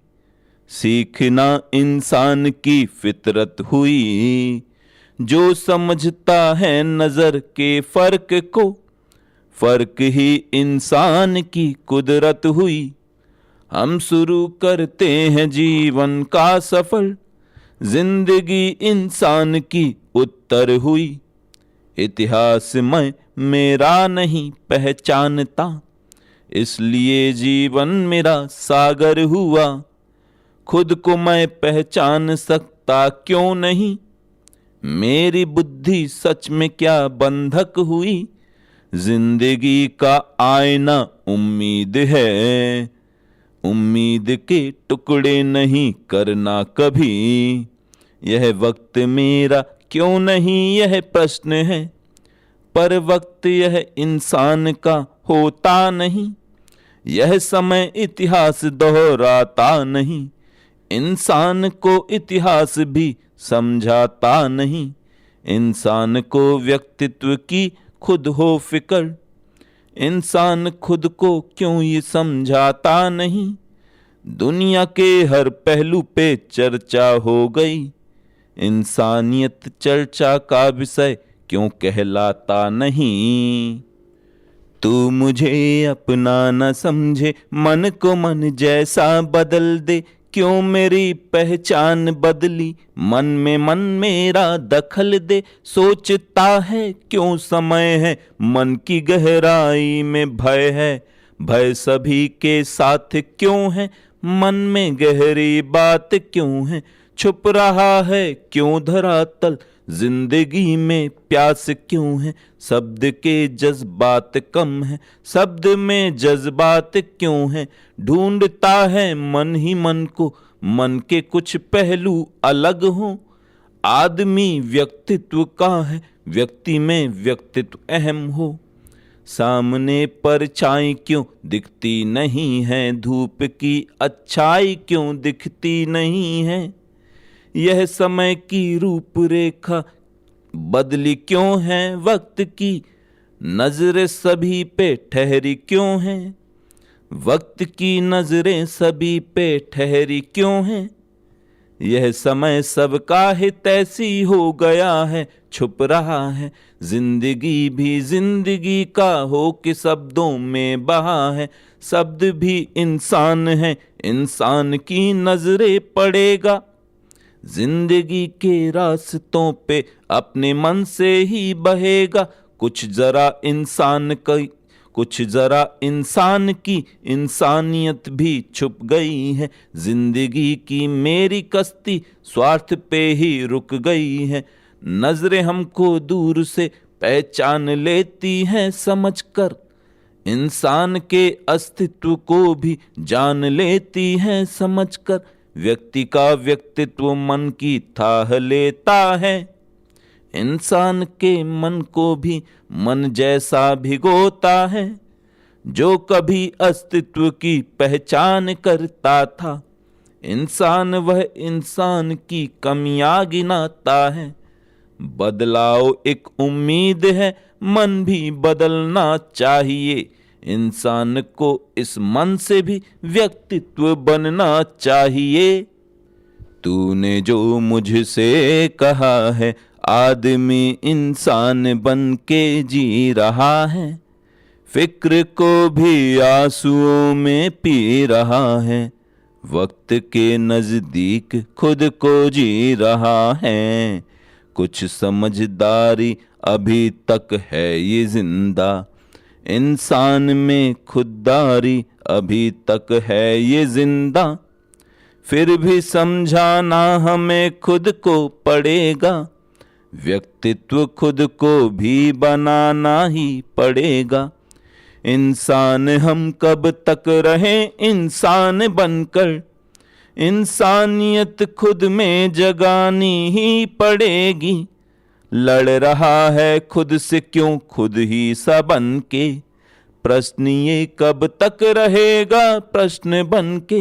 सीखना इंसान की फितरत हुई। जो समझता है नजर के फर्क को, फर्क ही इंसान की कुदरत हुई। हम शुरू करते हैं जीवन का सफर, जिंदगी इंसान की उत्तर हुई। इतिहास मैं मेरा नहीं पहचानता, इसलिए जीवन मेरा सागर हुआ। खुद को मैं पहचान सकता क्यों नहीं, मेरी बुद्धि सच में क्या बंधक हुई। जिंदगी का आईना उम्मीद है, उम्मीद के टुकड़े नहीं करना कभी। यह वक्त मेरा क्यों नहीं यह प्रश्न है, पर वक्त यह इंसान का होता नहीं। यह समय इतिहास दोहराता नहीं, इंसान को इतिहास भी समझाता नहीं। इंसान को व्यक्तित्व की खुद हो फिक्र, इंसान खुद को क्यों ये समझाता नहीं। दुनिया के हर पहलू पे चर्चा हो गई, इंसानियत चर्चा का विषय क्यों कहलाता नहीं। तू मुझे अपना न समझे, मन को मन जैसा बदल दे। क्यों मेरी पहचान बदली, मन में मन मेरा दखल दे। सोचता है क्यों समय है, मन की गहराई में भय है। भय सभी के साथ क्यों है, मन में गहरी बात क्यों है। छुप रहा है क्यों धरातल, जिंदगी में प्यास क्यों है। शब्द के जज्बात कम है, शब्द में जज्बात क्यों है। ढूंढता है मन ही मन को, मन के कुछ पहलू अलग हो। आदमी व्यक्तित्व का है, व्यक्ति में व्यक्तित्व अहम हो। सामने परछाई क्यों दिखती नहीं है, धूप की अच्छाई क्यों दिखती नहीं है। यह समय की रूपरेखा बदली क्यों है, वक्त की नजरें सभी पे ठहरी क्यों है। वक्त की नजरें सभी पे ठहरी क्यों है। यह समय सबका हित ऐसी हो गया है, छुप रहा है। जिंदगी भी जिंदगी का हो के शब्दों में बहा है। शब्द भी इंसान है, इंसान की नजरें पड़ेगा। जिंदगी के रास्तों पे अपने मन से ही बहेगा। कुछ जरा इंसान की इंसानियत भी छुप गई है। जिंदगी की मेरी कश्ती स्वार्थ पे ही रुक गई है। नजरें हमको दूर से पहचान लेती हैं समझकर, इंसान के अस्तित्व को भी जान लेती हैं समझकर। व्यक्ति का व्यक्तित्व मन की थाह लेता है, इंसान के मन को भी मन जैसा भिगोता है। जो कभी अस्तित्व की पहचान करता था, इंसान वह इंसान की कमियां गिनाता है। बदलाव एक उम्मीद है, मन भी बदलना चाहिए। इंसान को इस मन से भी व्यक्तित्व बनना चाहिए। तूने जो मुझसे कहा है, आदमी इंसान बन के जी रहा है। फिक्र को भी आंसुओं में पी रहा है। वक्त के नजदीक खुद को जी रहा है। कुछ समझदारी अभी तक है ये जिंदा, इंसान में खुददारी अभी तक है ये जिंदा। फिर भी समझाना हमें खुद को पड़ेगा, व्यक्तित्व खुद को भी बनाना ही पड़ेगा। इंसान हम कब तक रहें इंसान बनकर, इंसानियत खुद में जगानी ही पड़ेगी। लड़ रहा है खुद से क्यों खुद ही सा बन के, प्रश्न ये कब तक रहेगा प्रश्न बन के।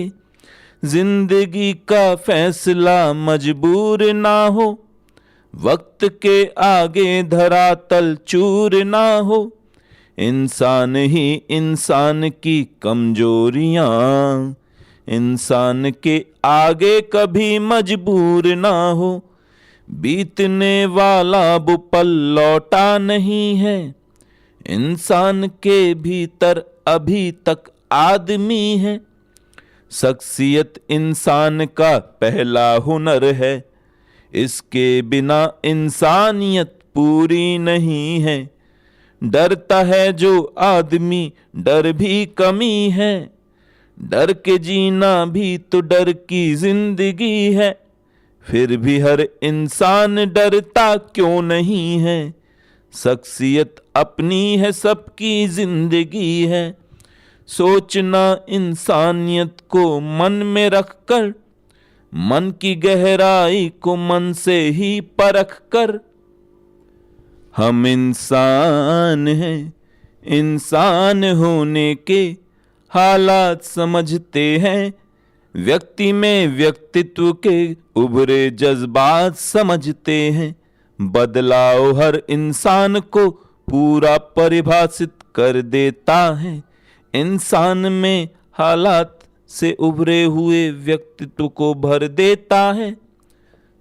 जिंदगी का फैसला मजबूर ना हो, वक्त के आगे धरातल चूर ना हो। इंसान ही इंसान की कमजोरियां, इंसान के आगे कभी मजबूर ना हो। बीतने वाला वो पल लौटा नहीं है, इंसान के भीतर अभी तक आदमी है। शख्सियत इंसान का पहला हुनर है, इसके बिना इंसानियत पूरी नहीं है। डरता है जो आदमी डर भी कमी है, डर के जीना भी तो डर की जिंदगी है। फिर भी हर इंसान डरता क्यों नहीं है, शख्सियत अपनी है सबकी जिंदगी है। सोचना इंसानियत को मन में रखकर, मन की गहराई को मन से ही परख कर। हम इंसान हैं, इंसान होने के हालात समझते हैं, व्यक्ति में व्यक्तित्व के उभरे जज्बात समझते हैं। बदलाव हर इंसान को पूरा परिभाषित कर देता है, इंसान में हालात से उभरे हुए व्यक्तित्व को भर देता है।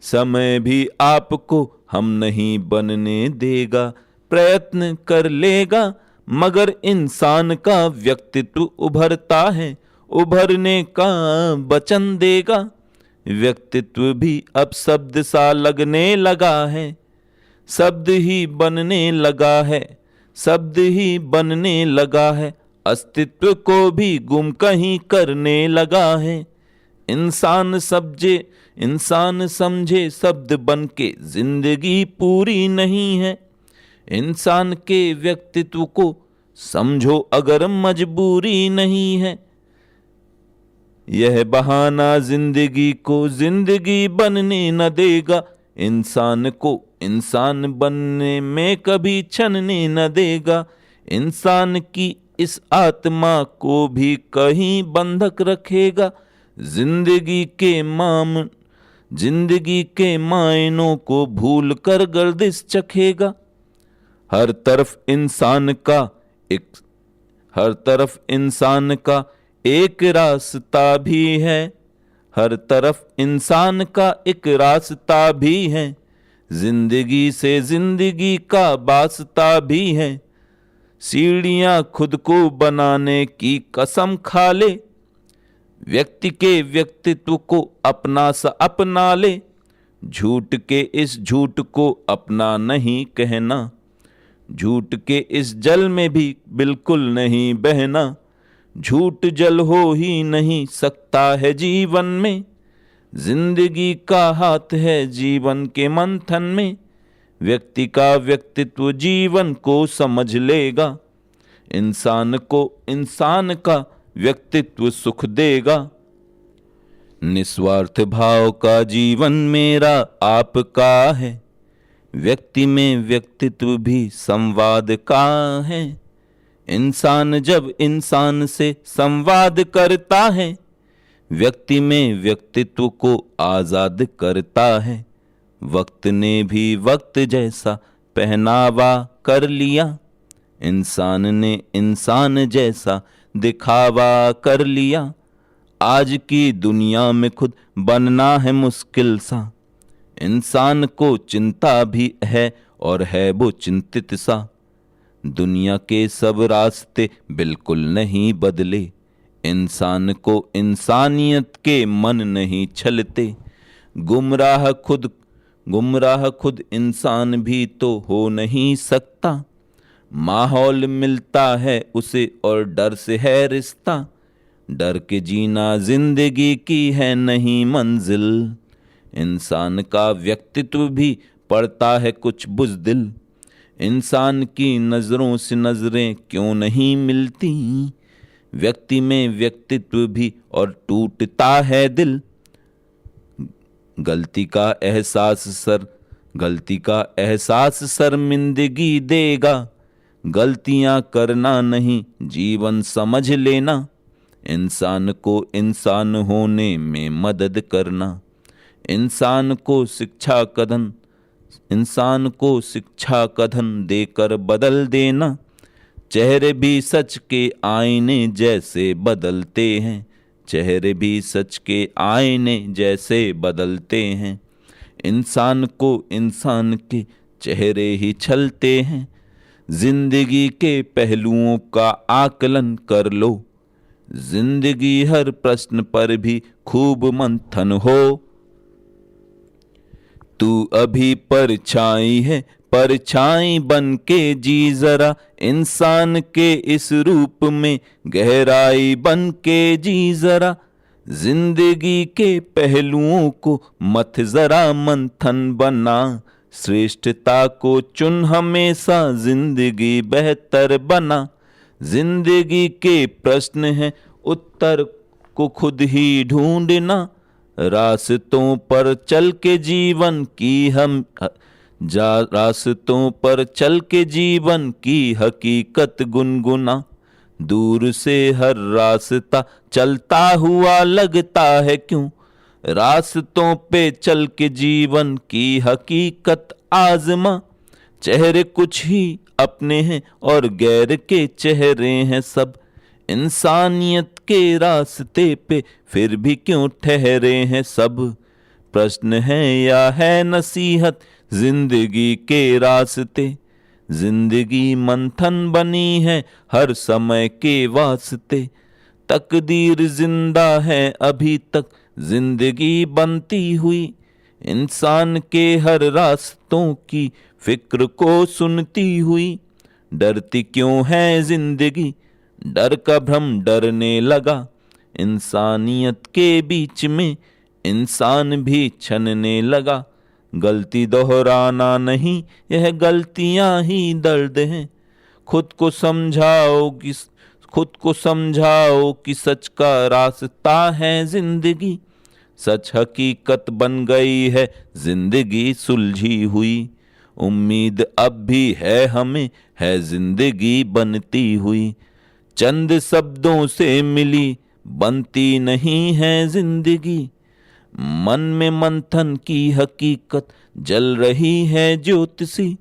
समय भी आपको हम नहीं बनने देगा, प्रयत्न कर लेगा, मगर इंसान का व्यक्तित्व उभरता है, उभरने का वचन देगा। व्यक्तित्व भी अब शब्द सा लगने लगा है, शब्द ही बनने लगा है, शब्द ही बनने लगा है। अस्तित्व को भी गुम कहीं करने लगा है। इंसान समझे शब्द बन के जिंदगी पूरी नहीं है। इंसान के व्यक्तित्व को समझो अगर मजबूरी नहीं है। यह बहाना जिंदगी को जिंदगी बनने न देगा, इंसान को इंसान बनने में कभी छनने न देगा। इंसान की इस आत्मा को भी कहीं बंधक रखेगा, जिंदगी के मायनों को भूल कर गर्दिश चखेगा। हर तरफ इंसान का एक रास्ता भी है, हर तरफ इंसान का एक रास्ता भी है। जिंदगी से जिंदगी का वास्ता भी है। सीढ़ियां खुद को बनाने की कसम खा ले, व्यक्ति के व्यक्तित्व को अपना सा अपना ले। झूठ के इस झूठ को अपना नहीं कहना, झूठ के इस जल में भी बिल्कुल नहीं बहना। झूठ जल हो ही नहीं सकता है जीवन में, जिंदगी का हाथ है जीवन के मंथन में। व्यक्ति का व्यक्तित्व जीवन को समझ लेगा, इंसान को इंसान का व्यक्तित्व सुख देगा। निस्वार्थ भाव का जीवन मेरा आपका है, व्यक्ति में व्यक्तित्व भी संवाद का है। इंसान जब इंसान से संवाद करता है, व्यक्ति में व्यक्तित्व को आजाद करता है। वक्त ने भी वक्त जैसा पहनावा कर लिया, इंसान ने इंसान जैसा दिखावा कर लिया। आज की दुनिया में खुद बनना है मुश्किल सा, इंसान को चिंता भी है और है वो चिंतित सा। दुनिया के सब रास्ते बिल्कुल नहीं बदले, इंसान को इंसानियत के मन नहीं छलते। गुमराह खुद इंसान भी तो हो नहीं सकता। माहौल मिलता है उसे और डर से है रिश्ता, डर के जीना जिंदगी की है नहीं मंजिल। इंसान का व्यक्तित्व भी पड़ता है कुछ बुज़दिल, इंसान की नज़रों से नज़रें क्यों नहीं मिलती। व्यक्ति में व्यक्तित्व भी और टूटता है दिल। गलती का एहसास शर्मिंदगी देगा। गलतियां करना नहीं जीवन समझ लेना, इंसान को इंसान होने में मदद करना। इंसान को शिक्षा कथन देकर बदल देना। चेहरे भी सच के आईने जैसे बदलते हैं, चेहरे भी सच के आईने जैसे बदलते हैं। इंसान को इंसान के चेहरे ही छलते हैं, जिंदगी के पहलुओं का आकलन कर लो, जिंदगी हर प्रश्न पर भी खूब मंथन हो। तू अभी परछाई है, परछाई बन के जी जरा, इंसान के इस रूप में गहराई बन के जी जरा। जिंदगी के पहलुओं को मत जरा मंथन बना, श्रेष्ठता को चुन हमेशा, जिंदगी बेहतर बना। जिंदगी के प्रश्न हैं, उत्तर को खुद ही ढूंढना, रास्तों पर चल के जीवन की रास्तों पर चल के जीवन की हकीकत गुनगुना। दूर से हर रास्ता चलता हुआ लगता है क्यों, रास्तों पे चल के जीवन की हकीकत आजमा। चेहरे कुछ ही अपने हैं और गैर के चेहरे हैं सब, इंसानियत के रास्ते पे फिर भी क्यों ठहरे हैं सब। प्रश्न है या है नसीहत जिंदगी के रास्ते, जिंदगी मंथन बनी है हर समय के वास्ते। तकदीर जिंदा है अभी तक जिंदगी बनती हुई, इंसान के हर रास्तों की फिक्र को सुनती हुई। डरती क्यों है जिंदगी, डर का भ्रम डरने लगा, इंसानियत के बीच में इंसान भी छनने लगा। गलती दोहराना नहीं, यह गलतियां ही दर्द हैं। खुद को समझाओ कि सच का रास्ता है जिंदगी, सच हकीकत बन गई है जिंदगी सुलझी हुई। उम्मीद अब भी है हमें, है जिंदगी बनती हुई, चंद शब्दों से मिली बनती नहीं है जिंदगी। मन में मंथन की हकीकत जल रही है ज्योतिषी,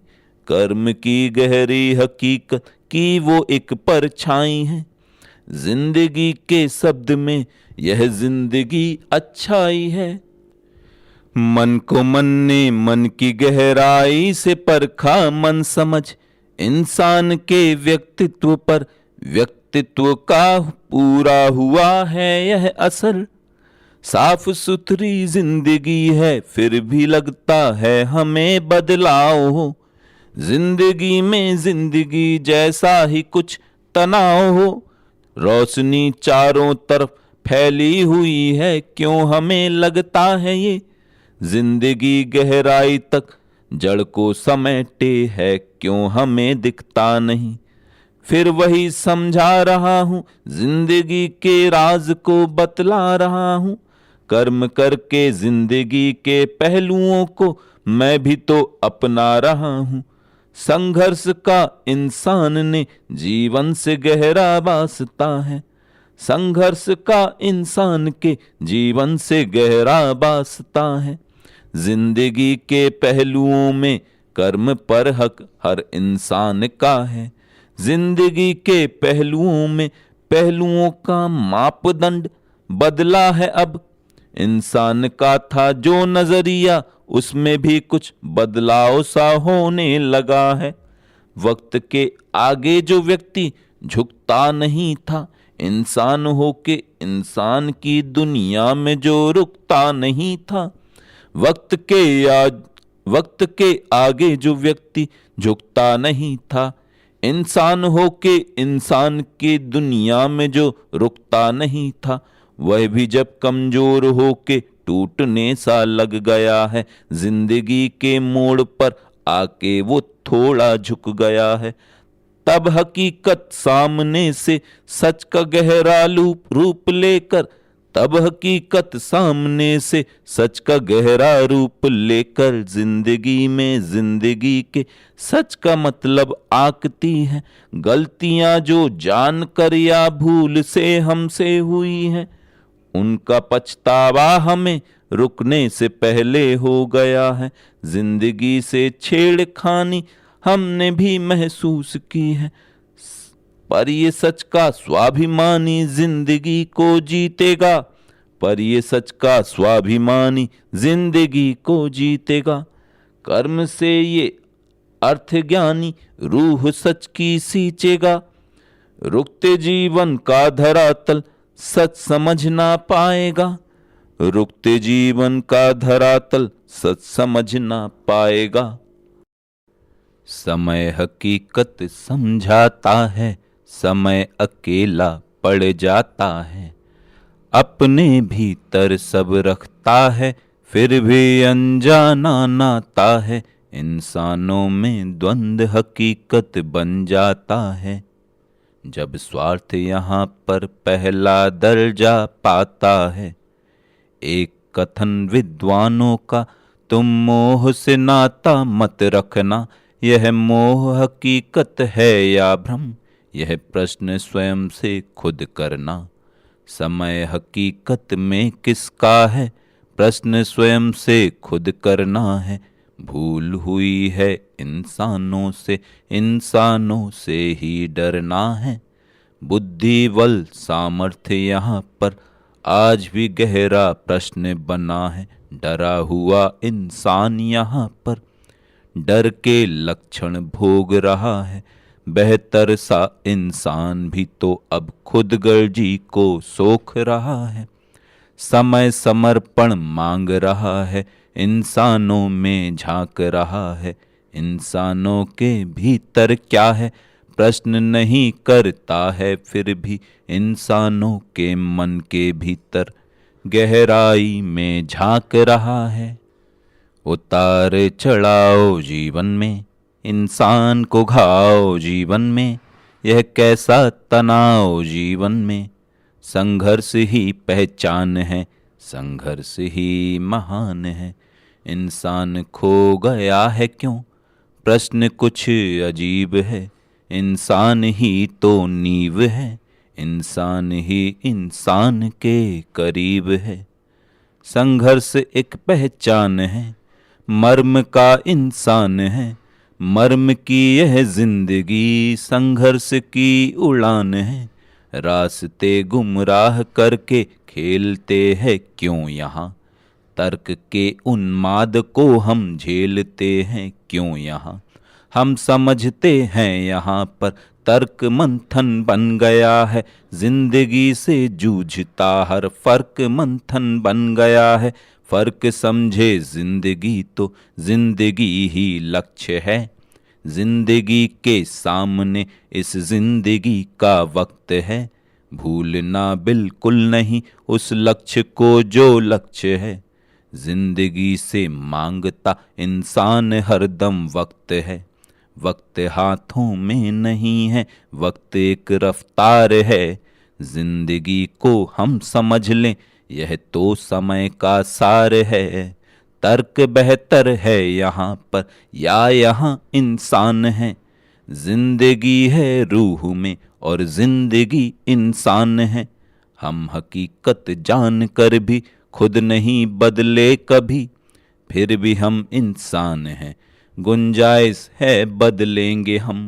कर्म की गहरी हकीकत की वो एक परछाई है। जिंदगी के शब्द में यह जिंदगी अच्छाई है। मन को मन ने मन की गहराई से परखा मन समझ, इंसान के व्यक्तित्व पर व्यक्तित्व का पूरा हुआ है यह असर। साफ सुथरी जिंदगी है फिर भी लगता है हमें बदलाव हो, जिंदगी में जिंदगी जैसा ही कुछ तनाव हो। रोशनी चारों तरफ फैली हुई है क्यों हमें लगता है ये, जिंदगी गहराई तक जड़ को समेटे है क्यों हमें दिखता नहीं। फिर वही समझा रहा हूँ जिंदगी के राज को बतला रहा हूँ, कर्म करके जिंदगी के पहलुओं को मैं भी तो अपना रहा हूँ। संघर्ष का इंसान ने जीवन से गहरा वास्ता है, संघर्ष का इंसान के जीवन से गहरा वास्ता है। जिंदगी के पहलुओं में कर्म पर हक हर इंसान का है, जिंदगी के पहलुओं में पहलुओं का मापदंड बदला है अब। इंसान का था जो नजरिया उसमें भी कुछ बदलाव सा होने लगा है। वक्त के आगे जो व्यक्ति झुकता नहीं था, इंसान होके इंसान की दुनिया में जो रुकता नहीं था। वक्त के आगे जो व्यक्ति झुकता नहीं था, इंसान होके इंसान की दुनिया में जो रुकता नहीं था, वह भी जब कमजोर होके टूटने सा लग गया है, जिंदगी के मोड़ पर आके वो थोड़ा झुक गया है। तब हकीकत सामने से सच का गहरा रूप लेकर, तब हकीकत सामने से सच का गहरा रूप लेकर, जिंदगी में जिंदगी के सच का मतलब आकती है। गलतियां जो जानकर या भूल से हमसे हुई हैं, उनका पछतावा हमें रुकने से पहले हो गया है। जिंदगी से छेड़खानी हमने भी महसूस की है, पर ये सच का स्वाभिमानी जिंदगी को जीतेगा, पर ये सच का स्वाभिमानी जिंदगी को जीतेगा। कर्म से ये अर्थ ज्ञानी रूह सच की सींचेगा। रुकते जीवन का धरातल सच समझ ना पाएगा। रुकते जीवन का धरातल सच समझ ना पाएगा। समय हकीकत समझाता है, समय अकेला पड़ जाता है। अपने भीतर सब रखता है, फिर भी अनजाना नाता है। इंसानों में द्वंद्व हकीकत बन जाता है। जब स्वार्थ यहाँ पर पहला दर्जा पाता है। एक कथन विद्वानों का, तुम मोह से नाता मत रखना। यह मोह हकीकत है या भ्रम, यह प्रश्न स्वयं से खुद करना। समय हकीकत में किसका है, प्रश्न स्वयं से खुद करना है। भूल हुई है इंसानों से, इंसानों से ही डरना है। बुद्धि बल सामर्थ्य यहाँ पर आज भी गहरा प्रश्न बना है। डरा हुआ इंसान यहाँ पर डर के लक्षण भोग रहा है। बेहतर सा इंसान भी तो अब खुद गर्जी को सोख रहा है। समय समर्पण मांग रहा है, इंसानों में झांक रहा है। इंसानों के भीतर क्या है, प्रश्न नहीं करता है। फिर भी इंसानों के मन के भीतर गहराई में झांक रहा है। उतार चढ़ाओ जीवन में, इंसान को घाव जीवन में। यह कैसा तनाव जीवन में, संघर्ष ही पहचान है, संघर्ष ही महान है। इंसान खो गया है क्यों, प्रश्न कुछ अजीब है। इंसान ही तो नींव है, इंसान ही इंसान के करीब है। संघर्ष एक पहचान है, मर्म का इंसान है। मर्म की यह जिंदगी संघर्ष की उड़ान है। रास्ते गुमराह करके खेलते हैं क्यों यहाँ, तर्क के उन्माद को हम झेलते हैं क्यों यहाँ। हम समझते हैं यहाँ पर तर्क मंथन बन गया है। जिंदगी से जूझता हर फर्क मंथन बन गया है। फर्क समझे जिंदगी तो जिंदगी ही लक्ष्य है। जिंदगी के सामने इस जिंदगी का वक्त है। भूलना बिल्कुल नहीं उस लक्ष्य को जो लक्ष्य है। जिंदगी से मांगता इंसान हरदम वक्त है। वक्त हाथों में नहीं है, वक्त एक रफ्तार है। जिंदगी को हम समझ लें, यह तो समय का सार है। तर्क बेहतर है यहाँ पर या यहाँ इंसान है। जिंदगी है रूह में और जिंदगी इंसान है। हम हकीकत जान कर भी खुद नहीं बदले कभी, फिर भी हम इंसान हैं, गुंजाइश है बदलेंगे हम।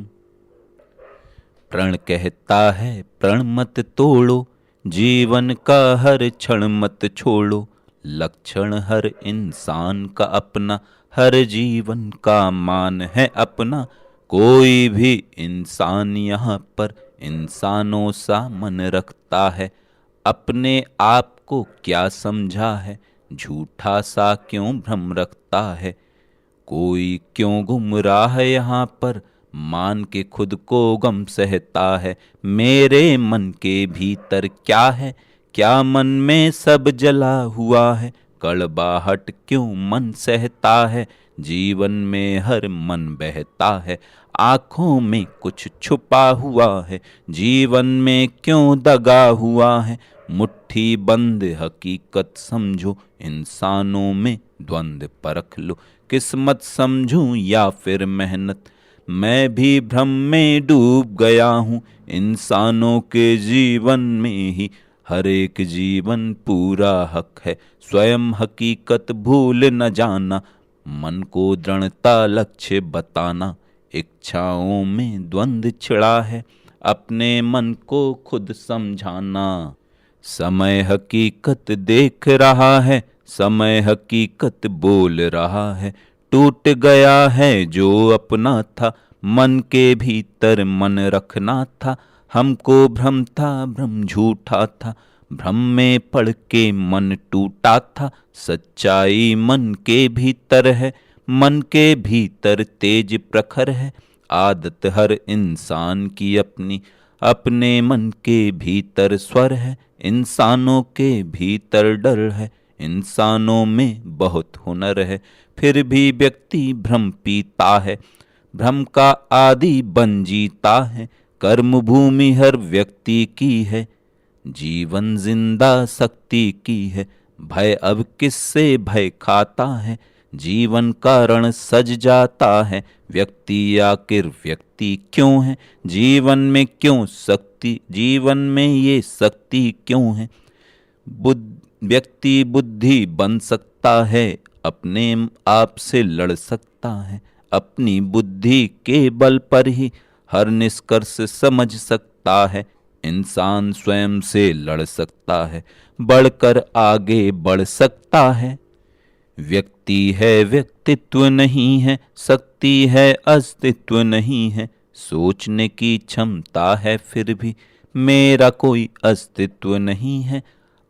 प्रण कहता है प्रण मत तोड़ो, जीवन का हर क्षण मत छोड़ो। लक्षण हर इंसान का अपना, हर जीवन का मान है अपना। कोई भी इंसान यहाँ पर इंसानों सा मन रखता है। अपने आप को क्या समझा है, झूठा सा क्यों भ्रम रखता है। कोई क्यों गुमराह है यहाँ पर, मान के खुद को गम सहता है। मेरे मन के भीतर क्या है, क्या मन में सब जला हुआ है। कड़वाहट क्यों मन सहता है, जीवन में हर मन बहता है। आँखों में कुछ छुपा हुआ है, जीवन में क्यों दगा हुआ है। मुट्ठी बंद हकीकत समझो, इंसानों में द्वंद्व परख लो। किस्मत समझूं या फिर मेहनत, मैं भी भ्रम में डूब गया हूँ। इंसानों के जीवन में ही हर एक जीवन पूरा हक है। स्वयं हकीकत भूल न जाना, मन को दृढ़ता लक्ष्य बताना। इच्छाओं में द्वंद्व छिड़ा है, अपने मन को खुद समझाना। समय हकीकत देख रहा है, समय हकीकत बोल रहा है। टूट गया है जो अपना था, मन के भीतर मन रखना था। हमको भ्रम था, भ्रम झूठा था, भ्रम में पड़ के मन टूटा था। सच्चाई मन के भीतर है, मन के भीतर तेज प्रखर है। आदत हर इंसान की अपनी, अपने मन के भीतर स्वर है। इंसानों के भीतर डर है, इंसानों में बहुत हुनर है। फिर भी व्यक्ति भ्रम पीता है, भ्रम का आदि बन जीता है। कर्म भूमि हर व्यक्ति की है, जीवन जिंदा शक्ति की है। भय अब किससे भय खाता है, जीवन का रण सज जाता है। व्यक्ति आखिर व्यक्ति क्यों है, जीवन में क्यों शक्ति, जीवन में ये शक्ति क्यों है। व्यक्ति बुद्धि बन सकता है, अपने आप से लड़ सकता है। अपनी बुद्धि के बल पर ही हर निष्कर्ष समझ सकता है। इंसान स्वयं से लड़ सकता है, बढ़कर आगे बढ़ सकता है। व्यक्ति है व्यक्तित्व नहीं है, शक्ति है अस्तित्व नहीं है। सोचने की क्षमता है फिर भी मेरा कोई अस्तित्व नहीं है।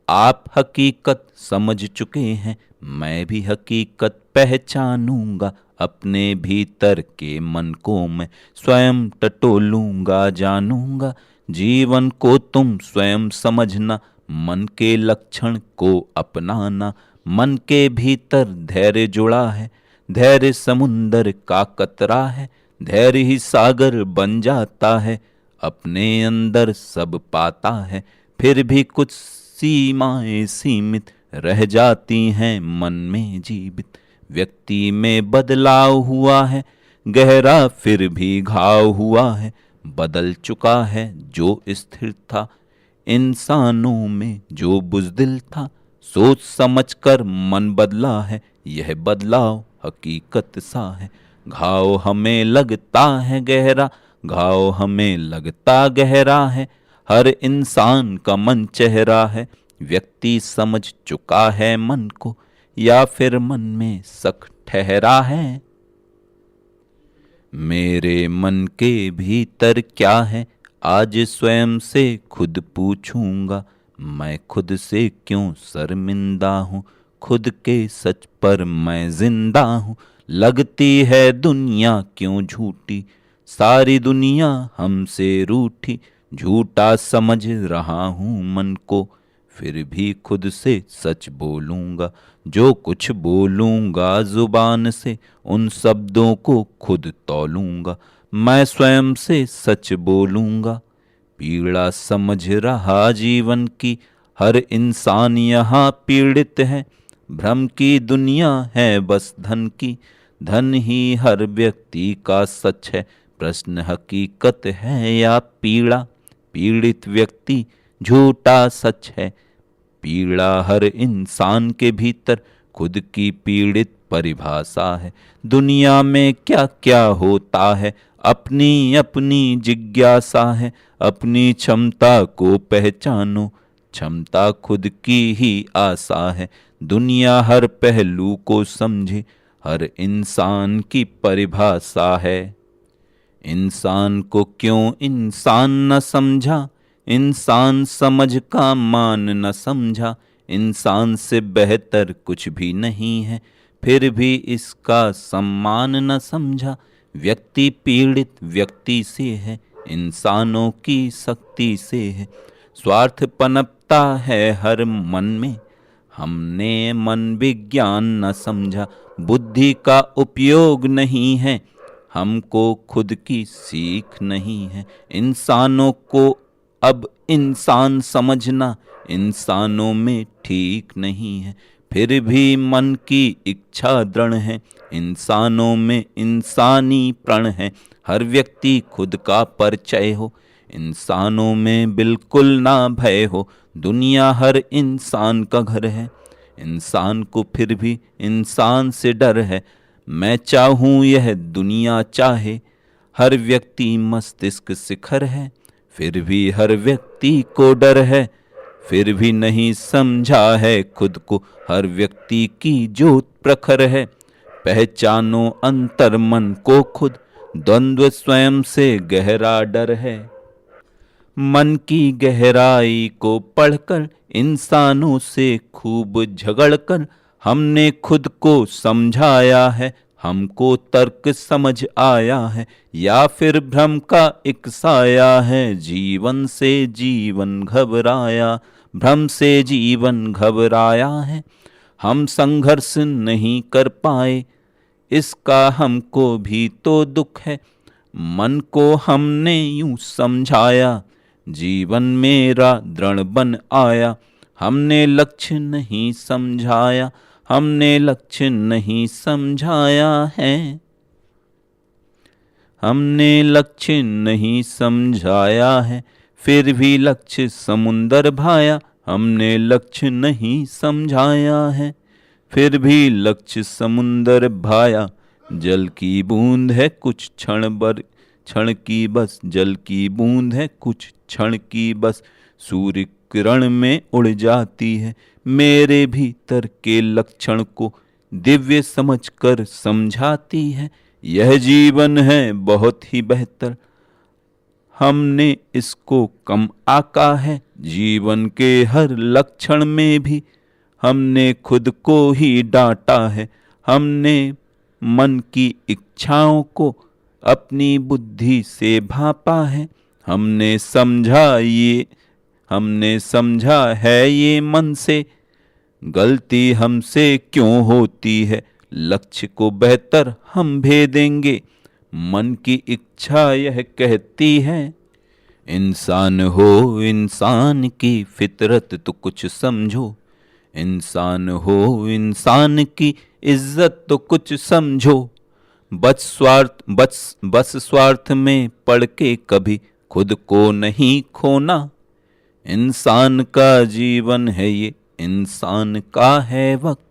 आप हकीकत समझ चुके हैं, मैं भी हकीकत पहचानूंगा। अपने भीतर के मन को मैं स्वयं टटोलूंगा, जानूंगा। जीवन को तुम स्वयं समझना, मन के लक्षण को अपनाना। मन के भीतर धैर्य जुड़ा है, धैर्य समुंदर का कतरा है। धैर्य ही सागर बन जाता है, अपने अंदर सब पाता है। फिर भी कुछ सीमाएं सीमित रह जाती हैं मन में जीवित। व्यक्ति में बदलाव हुआ है गहरा, फिर भी घाव हुआ है। बदल चुका है जो स्थिर था, इंसानों में जो बुज़दिल था। सोच समझ कर मन बदला है, यह बदलाव हकीकत सा है। घाव हमें लगता है गहरा, घाव हमें लगता गहरा है। हर इंसान का मन चेहरा है, व्यक्ति समझ चुका है मन को, या फिर मन में शक ठहरा है। मेरे मन के भीतर क्या है, आज स्वयं से खुद पूछूंगा। मैं खुद से क्यों शर्मिंदा हूँ, खुद के सच पर मैं जिंदा हूँ। लगती है दुनिया क्यों झूठी, सारी दुनिया हमसे रूठी। झूठा समझ रहा हूँ मन को, फिर भी खुद से सच बोलूँगा। जो कुछ बोलूँगा जुबान से, उन शब्दों को खुद तौलूँगा। मैं स्वयं से सच बोलूँगा। पीड़ा समझ रहा जीवन की, हर इंसान यहाँ पीड़ित है। भ्रम की दुनिया है बस धन की, धन ही हर व्यक्ति का सच है। प्रश्न हकीकत है या पीड़ा, पीड़ित व्यक्ति झूठा सच है। पीड़ा हर इंसान के भीतर खुद की पीड़ित परिभाषा है। दुनिया में क्या क्या होता है, अपनी अपनी जिज्ञासा है। अपनी क्षमता को पहचानो, क्षमता खुद की ही आशा है। दुनिया हर पहलू को समझे, हर इंसान की परिभाषा है। इंसान को क्यों इंसान न समझा, इंसान समझ का मान न समझा। इंसान से बेहतर कुछ भी नहीं है, फिर भी इसका सम्मान न समझा। व्यक्ति पीड़ित व्यक्ति से है, इंसानों की शक्ति से है। स्वार्थ पनपता है हर मन में, हमने मन विज्ञान न समझा। बुद्धि का उपयोग नहीं है, हमको खुद की सीख नहीं है। इंसानों को अब इंसान समझना इंसानों में ठीक नहीं है, फिर भी मन की इच्छा दृढ़ है। इंसानों में इंसानी प्रण है, हर व्यक्ति खुद का परिचय हो। इंसानों में बिल्कुल ना भय हो, दुनिया हर इंसान का घर है। इंसान को फिर भी इंसान से डर है, मैं चाहूँ यह दुनिया चाहे। हर व्यक्ति मस्तिष्क शिखर है, फिर भी हर व्यक्ति को डर है। फिर भी नहीं समझा है खुद को, हर व्यक्ति की ज्योत प्रखर है। पहचानो अंतर मन को खुद, द्वंद्व स्वयं से गहरा डर है। मन की गहराई को पढ़कर इंसानों से खूब झगड़कर हमने खुद को समझाया है। हमको तर्क समझ आया है या फिर भ्रम का एक साया है। जीवन से जीवन घबराया, भ्रम से जीवन घबराया है। हम संघर्ष नहीं कर पाए, इसका हमको भी तो दुख है। मन को हमने यूं समझाया, जीवन मेरा दृढ़ बन आया। हमने लक्ष्य नहीं समझाया, हमने लक्ष्य नहीं समझाया है। हमने लक्ष्य नहीं समझाया है, फिर भी लक्ष्य समुंदर भाया। हमने लक्ष्य नहीं समझाया है, फिर भी लक्ष्य समुंदर भाया। जल की बूंद है कुछ क्षण की बस, जल की बूंद है कुछ क्षण की बस। सूर्य किरण में उड़ जाती है, मेरे भीतर के लक्षण को दिव्य समझकर समझाती है। यह जीवन है बहुत ही बेहतर, हमने इसको कम आका है। जीवन के हर लक्षण में भी हमने खुद को ही डांटा है। हमने मन की इच्छाओं को अपनी बुद्धि से भापा है। हमने समझा है ये मन से, गलती हमसे क्यों होती है। लक्ष्य को बेहतर हम भेदेंगे, मन की इच्छा यह कहती है। इंसान हो इंसान की फितरत तो कुछ समझो, इंसान हो इंसान की इज्जत तो कुछ समझो। बस स्वार्थ में पड़ के कभी खुद को नहीं खोना। इंसान का जीवन है ये, इंसान का है वक्त।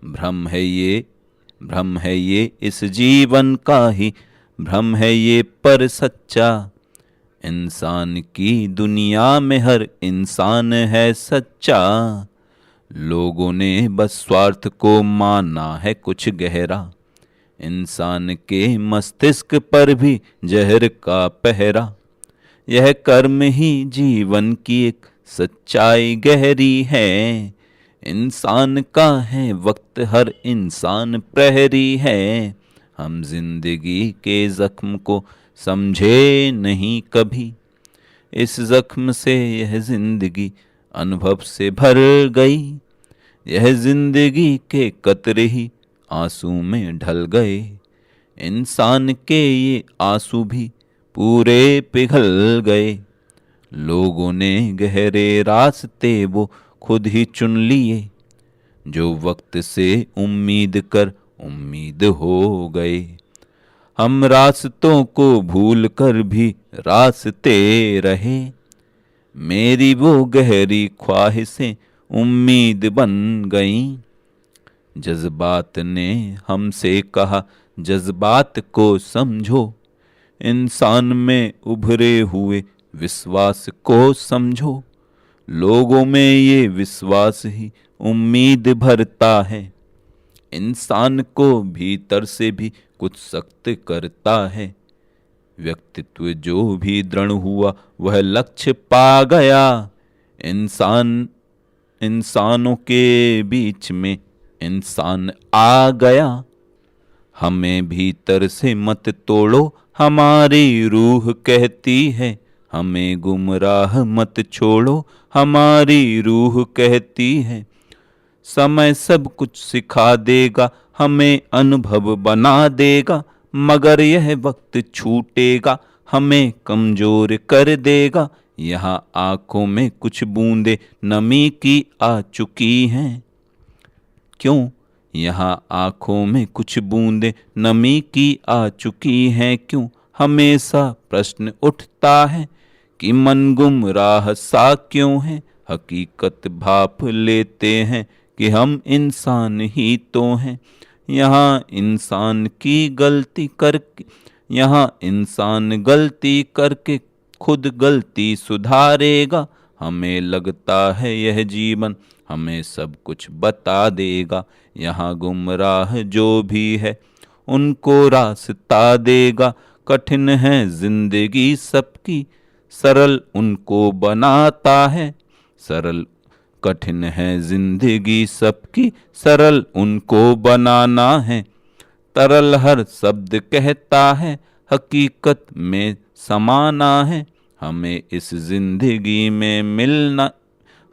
भ्रम है ये इस जीवन का ही भ्रम है ये पर सच्चा। इंसान की दुनिया में हर इंसान है सच्चा। लोगों ने बस स्वार्थ को माना है कुछ गहरा। इंसान के मस्तिष्क पर भी जहर का पहरा। यह कर्म ही जीवन की एक सच्चाई गहरी है। इंसान का है वक्त, हर इंसान प्रहरी है। हम जिंदगी के जख्म को समझे नहीं कभी, इस जख्म से यह जिंदगी अनुभव से भर गई। यह जिंदगी के कतरे ही आंसू में ढल गए। इंसान के ये आंसू भी पूरे पिघल गए। लोगों ने गहरे रास्ते वो खुद ही चुन लिए, जो वक्त से उम्मीद कर उम्मीद हो गए। हम रास्तों को भूल कर भी रास्ते रहे। मेरी वो गहरी ख्वाहिशें उम्मीद बन गईं। जज्बात ने हमसे कहा जज्बात को समझो। इंसान में उभरे हुए विश्वास को समझो। लोगों में ये विश्वास ही उम्मीद भरता है। इंसान को भीतर से भी कुछ सख्त करता है। व्यक्तित्व जो भी दृढ़ हुआ वह लक्ष्य पा गया। इंसानों के बीच में इंसान आ गया। हमें भीतर से मत तोड़ो, हमारी रूह कहती है। हमें गुमराह मत छोड़ो, हमारी रूह कहती है। समय सब कुछ सिखा देगा, हमें अनुभव बना देगा। मगर यह वक्त छूटेगा, हमें कमजोर कर देगा। यहाँ आंखों में कुछ बूंदे नमी की आ चुकी हैं। क्यों? यहाँ आंखों में कुछ बूंदे नमी की आ चुकी हैं। क्यों? हमेशा प्रश्न उठता है कि मन गुमराह सा क्यों है। हकीकत भाप लेते हैं कि हम इंसान ही तो हैं। यहाँ इंसान गलती करके खुद गलती सुधारेगा। हमें लगता है यह जीवन हमें सब कुछ बता देगा। यहाँ गुमराह जो भी है उनको रास्ता देगा। कठिन है जिंदगी सबकी, सरल उनको बनाता है। सरल कठिन है जिंदगी सबकी, सरल उनको बनाना है। तरल हर शब्द कहता है, हकीकत में समाना है। हमें इस जिंदगी में मिलना,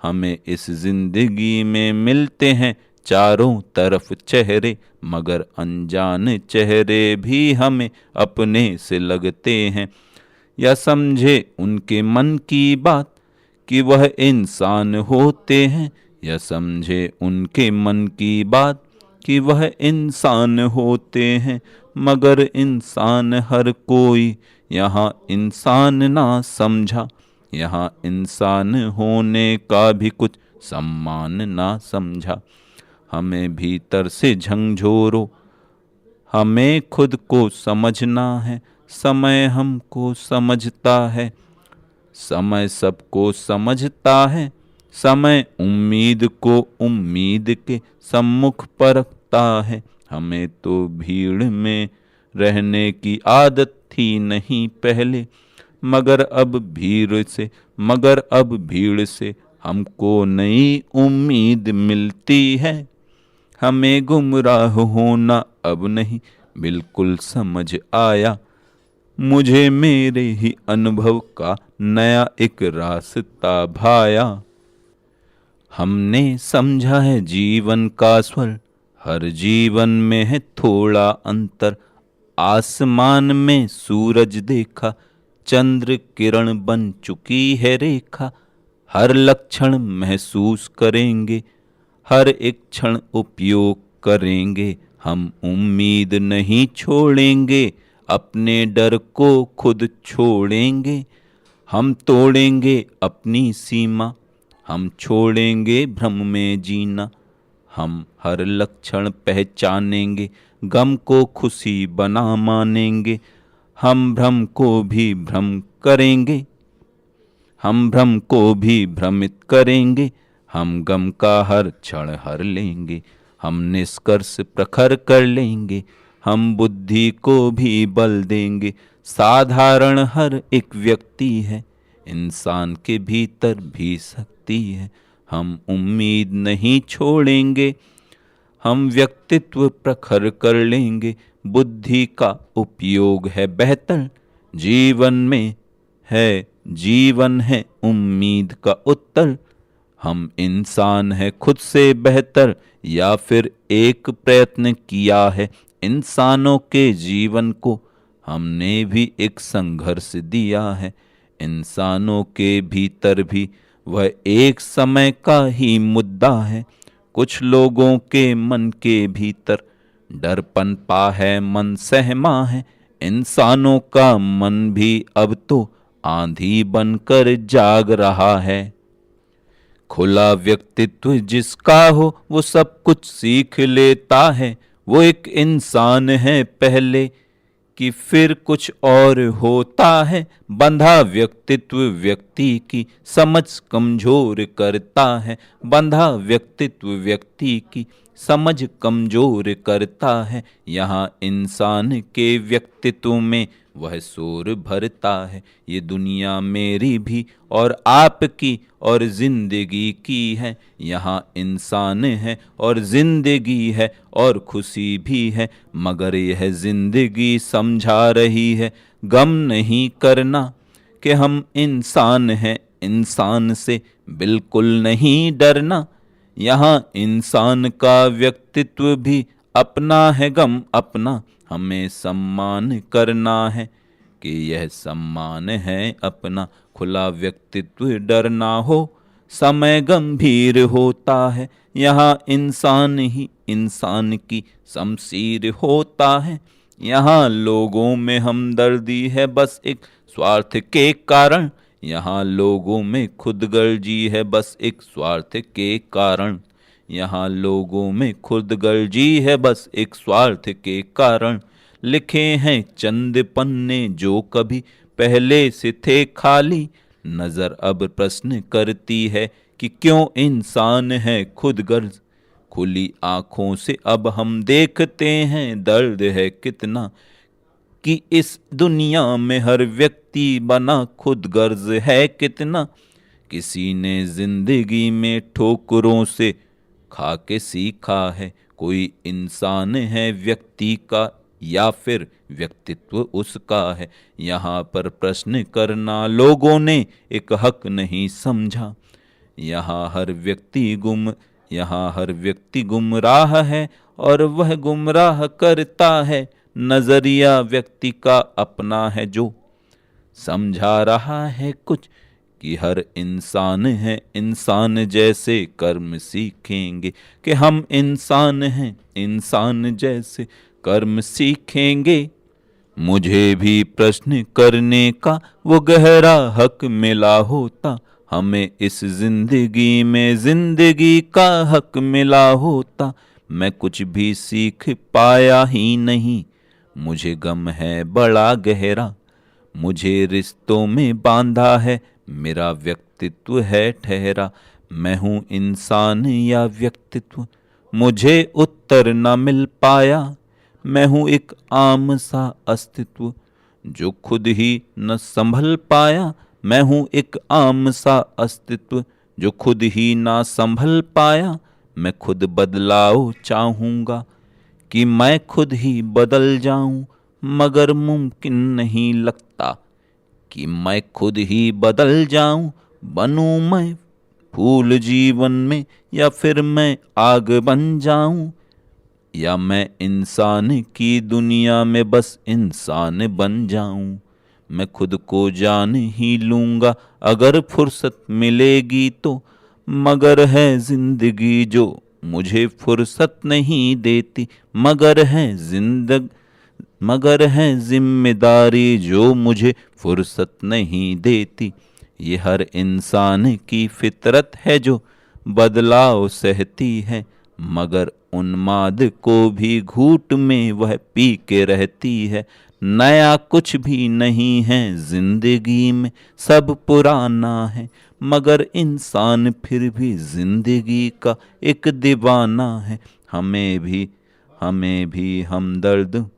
हमें इस जिंदगी में मिलते हैं चारों तरफ चेहरे, मगर अनजान चेहरे भी हमें अपने से लगते हैं। या समझे उनके मन की बात कि वह इंसान होते हैं, या समझे उनके मन की बात कि वह इंसान होते हैं। मगर इंसान हर कोई यहाँ इंसान ना समझा, यहाँ इंसान होने का भी कुछ सम्मान ना समझा। हमें भीतर से झंझोरो, हमें खुद को समझना है। समय हमको समझता है, समय सबको समझता है। समय उम्मीद को उम्मीद के सम्मुख परखता है। हमें तो भीड़ में रहने की आदत थी नहीं पहले, मगर अब भीड़ से हमको नई उम्मीद मिलती है। हमें गुमराह होना अब नहीं बिल्कुल समझ आया, मुझे मेरे ही अनुभव का नया एक रास्ता भाया। हमने समझा है जीवन का स्वर, हर जीवन में है थोड़ा अंतर। आसमान में सूरज देखा, चंद्र किरण बन चुकी है रेखा। हर लक्षण महसूस करेंगे, हर एक क्षण उपयोग करेंगे। हम उम्मीद नहीं छोड़ेंगे, अपने डर को खुद छोड़ेंगे। हम तोड़ेंगे अपनी सीमा, हम छोड़ेंगे भ्रम में जीना। हम हर लक्षण पहचानेंगे, गम को खुशी बना मानेंगे। हम भ्रम को भी भ्रम करेंगे, हम भ्रम को भी भ्रमित करेंगे। हम गम का हर क्षण हर लेंगे, हम निष्कर्ष प्रखर कर लेंगे। हम बुद्धि को भी बल देंगे। साधारण हर एक व्यक्ति है, इंसान के भीतर भी शक्ति है। हम उम्मीद नहीं छोड़ेंगे, हम व्यक्तित्व प्रखर कर लेंगे। बुद्धि का उपयोग है बेहतर, जीवन है उम्मीद का उत्तर। हम इंसान है खुद से बेहतर, या फिर एक प्रयत्न किया है इंसानों के जीवन को हमने भी एक संघर्ष दिया है। इंसानों के भीतर भी वह एक समय का ही मुद्दा है। कुछ लोगों के मन के भीतर डर पनपा है, मन सहमा है। इंसानों का मन भी अब तो आंधी बनकर जाग रहा है। खुला व्यक्तित्व जिसका हो वो सब कुछ सीख लेता है। वो एक इंसान है पहले कि फिर कुछ और होता है। बंधा व्यक्तित्व व्यक्ति की समझ कमजोर करता है। बंधा व्यक्तित्व व्यक्ति की समझ कमजोर करता है। यहाँ इंसान के व्यक्तित्व में वह शोर भरता है। ये दुनिया मेरी भी और आपकी और जिंदगी की है। यहाँ इंसान है और जिंदगी है और खुशी भी है, मगर यह जिंदगी समझा रही है गम नहीं करना कि हम इंसान हैं, इंसान से बिल्कुल नहीं डरना। यहाँ इंसान का व्यक्तित्व भी अपना है, गम अपना, हमें सम्मान करना है कि यह सम्मान है अपना। खुला व्यक्तित्व डर ना हो, समय गंभीर होता है। यहाँ इंसान ही इंसान की शमशीर होता है। यहाँ लोगों में हमदर्दी है बस एक स्वार्थ के कारण। यहाँ लोगों में खुदगर्जी है बस एक स्वार्थ के कारण। यहाँ लोगों में खुदगर्जी है बस एक स्वार्थ के कारण। लिखे हैं चंद पन्ने जो कभी पहले से थे खाली, नजर अब प्रश्न करती है कि क्यों इंसान है खुद गर्ज। खुली आंखों से अब हम देखते हैं दर्द है कितना, कि इस दुनिया में हर व्यक्ति बना खुद गर्ज है कितना। किसी ने जिंदगी में ठोकरों से खा के सीखा है, कोई इंसान है व्यक्ति का या फिर व्यक्तित्व उसका है। यहाँ पर प्रश्न करना लोगों ने एक हक नहीं समझा। यहाँ हर व्यक्ति गुमराह है और वह गुमराह करता है। नजरिया व्यक्ति का अपना है जो समझा रहा है कुछ, कि हर इंसान है इंसान जैसे कर्म सीखेंगे, कि हम इंसान हैं इंसान जैसे कर्म सीखेंगे। मुझे भी प्रश्न करने का वो गहरा हक मिला होता, हमें इस जिंदगी में जिंदगी का हक मिला होता। मैं कुछ भी सीख पाया ही नहीं, मुझे गम है बड़ा गहरा। मुझे रिश्तों में बांधा है, मेरा व्यक्तित्व है ठहरा। मैं हूँ इंसान या व्यक्तित्व, मुझे उत्तर न मिल पाया। मैं हूँ एक आम सा अस्तित्व जो खुद ही न संभल पाया। मैं हूँ एक आम सा अस्तित्व जो खुद ही ना संभल पाया। मैं खुद बदलाव चाहूँगा कि मैं खुद ही बदल जाऊं, मगर मुमकिन नहीं लगता कि मैं खुद ही बदल जाऊं। बनूं मैं फूल जीवन में या फिर मैं आग बन जाऊं, या मैं इंसान की दुनिया में बस इंसान बन जाऊं। मैं खुद को जान ही लूंगा अगर फुर्सत मिलेगी तो, मगर है जिंदगी जो मुझे फुर्सत नहीं देती। मगर है जिम्मेदारी जो मुझे फुर्सत नहीं देती। ये हर इंसान की फितरत है जो बदलाव सहती है, मगर उन्माद को भी घूंट में वह पी के रहती है। नया कुछ भी नहीं है जिंदगी में, सब पुराना है, मगर इंसान फिर भी जिंदगी का एक दीवाना है। हमें भी हमदर्द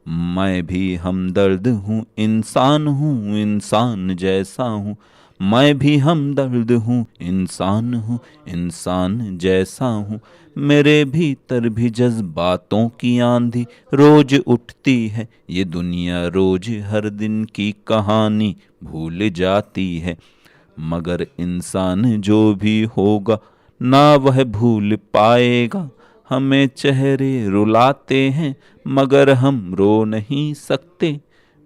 मैं भी हमदर्द हूँ, इंसान जैसा हूँ। मैं भी हमदर्द हूँ, इंसान जैसा हूँ। मेरे भीतर भी जज्बातों की आंधी रोज उठती है। ये दुनिया रोज हर दिन की कहानी भूल जाती है, मगर इंसान जो भी होगा ना वह भूल पाएगा। हमें चेहरे रुलाते हैं मगर हम रो नहीं सकते।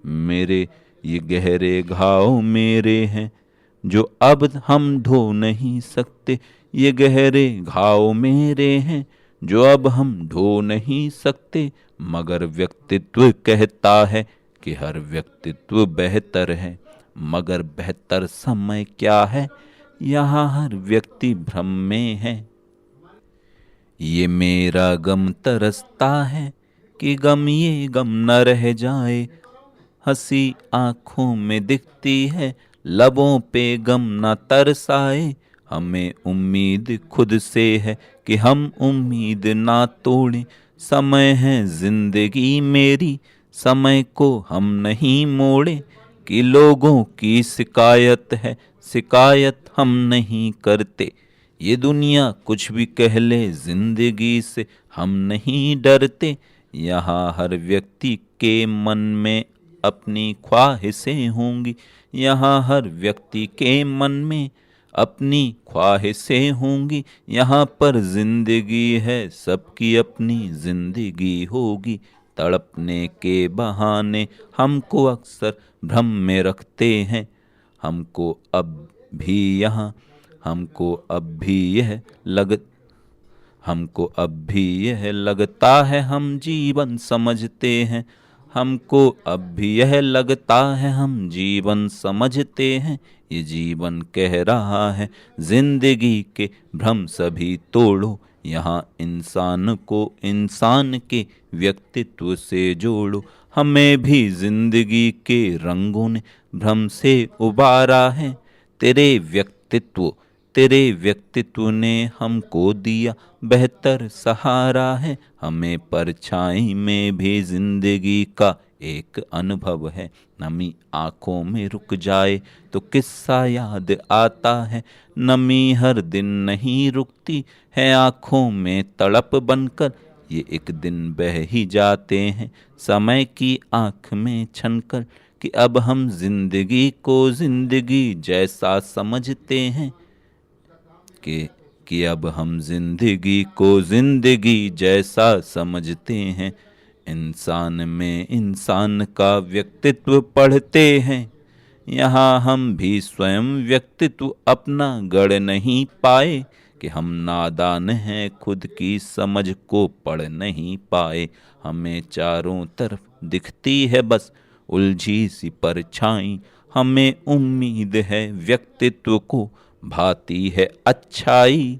मेरे ये गहरे घाव मेरे हैं जो अब हम धो नहीं सकते। ये गहरे घाव मेरे हैं जो अब हम धो नहीं सकते। मगर व्यक्तित्व कहता है कि हर व्यक्तित्व बेहतर है, मगर बेहतर समय क्या है, यहाँ हर व्यक्ति भ्रम में है। ये मेरा गम तरसता है कि गम ये गम न रह जाए। हंसी आँखों में दिखती है, लबों पे गम न तरसाए। हमें उम्मीद खुद से है कि हम उम्मीद ना तोड़ें। समय है जिंदगी मेरी, समय को हम नहीं मोड़े। कि लोगों की शिकायत है, शिकायत हम नहीं करते। ये दुनिया कुछ भी कह ले, जिंदगी से हम नहीं डरते। यहाँ हर व्यक्ति के मन में अपनी ख्वाहिशें होंगी। यहाँ हर व्यक्ति के मन में अपनी ख्वाहिशें होंगी। यहाँ पर जिंदगी है, सबकी अपनी जिंदगी होगी। तड़पने के बहाने हमको अक्सर भ्रम में रखते हैं। हमको अब भी यहाँ हमको अब भी यह लगता है हम जीवन समझते हैं। हमको अब भी यह लगता है हम जीवन समझते हैं। ये जीवन कह रहा है जिंदगी के भ्रम सभी तोड़ो। यहाँ इंसान को इंसान के व्यक्तित्व से जोड़ो। हमें भी जिंदगी के रंगों ने भ्रम से उबारा है। तेरे व्यक्तित्व तेरे व्यक्तित्व ने हमको दिया बेहतर सहारा है, हमें परछाई में भी जिंदगी का एक अनुभव है। नमी आँखों में रुक जाए तो किस्सा याद आता है, नमी हर दिन नहीं रुकती है आँखों में तड़प बनकर, ये एक दिन बह ही जाते हैं समय की आँख में छनकर, कि अब हम जिंदगी को जिंदगी जैसा समझते हैं, कि अब हम जिंदगी को जिंदगी जैसा समझते हैं। इंसान में इंसान का व्यक्तित्व पढ़ते हैं, यहाँ हम भी स्वयं व्यक्तित्व अपना गढ़ नहीं पाए, कि हम नादान हैं खुद की समझ को पढ़ नहीं पाए। हमें चारों तरफ दिखती है बस उलझी सी परछाई, हमें उम्मीद है व्यक्तित्व को भाती है अच्छाई।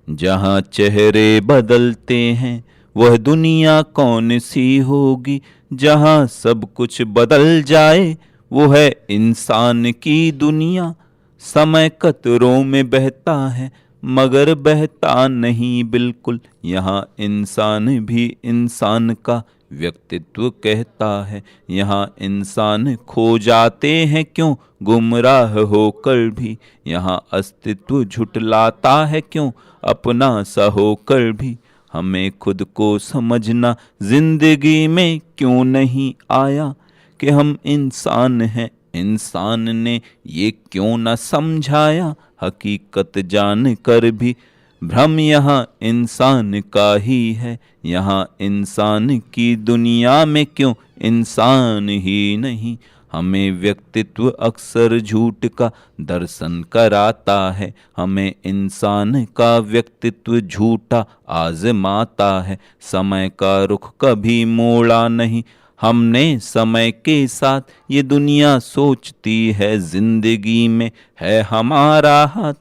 जहाँ चेहरे बदलते हैं वह दुनिया कौन सी होगी, जहाँ सब कुछ बदल जाए वो है इंसान की दुनिया। समय कतरों में बहता है मगर बहता नहीं बिल्कुल, यहाँ इंसान भी इंसान का व्यक्तित्व कहता है। यहाँ इंसान खो जाते हैं क्यों गुमराह होकर भी, यहाँ अस्तित्व झुटलाता है क्यों अपना सा होकर भी। हमें खुद को समझना जिंदगी में क्यों नहीं आया, कि हम इंसान हैं इंसान ने ये क्यों न समझाया। हकीकत जान कर भी भ्रम यहाँ इंसान का ही है, यहाँ इंसान की दुनिया में क्यों इंसान ही नहीं। हमें व्यक्तित्व अक्सर झूठ का दर्शन कराता है, हमें इंसान का व्यक्तित्व झूठा आजमाता है। समय का रुख कभी मोड़ा नहीं हमने समय के साथ, ये दुनिया सोचती है जिंदगी में है हमारा हाथ,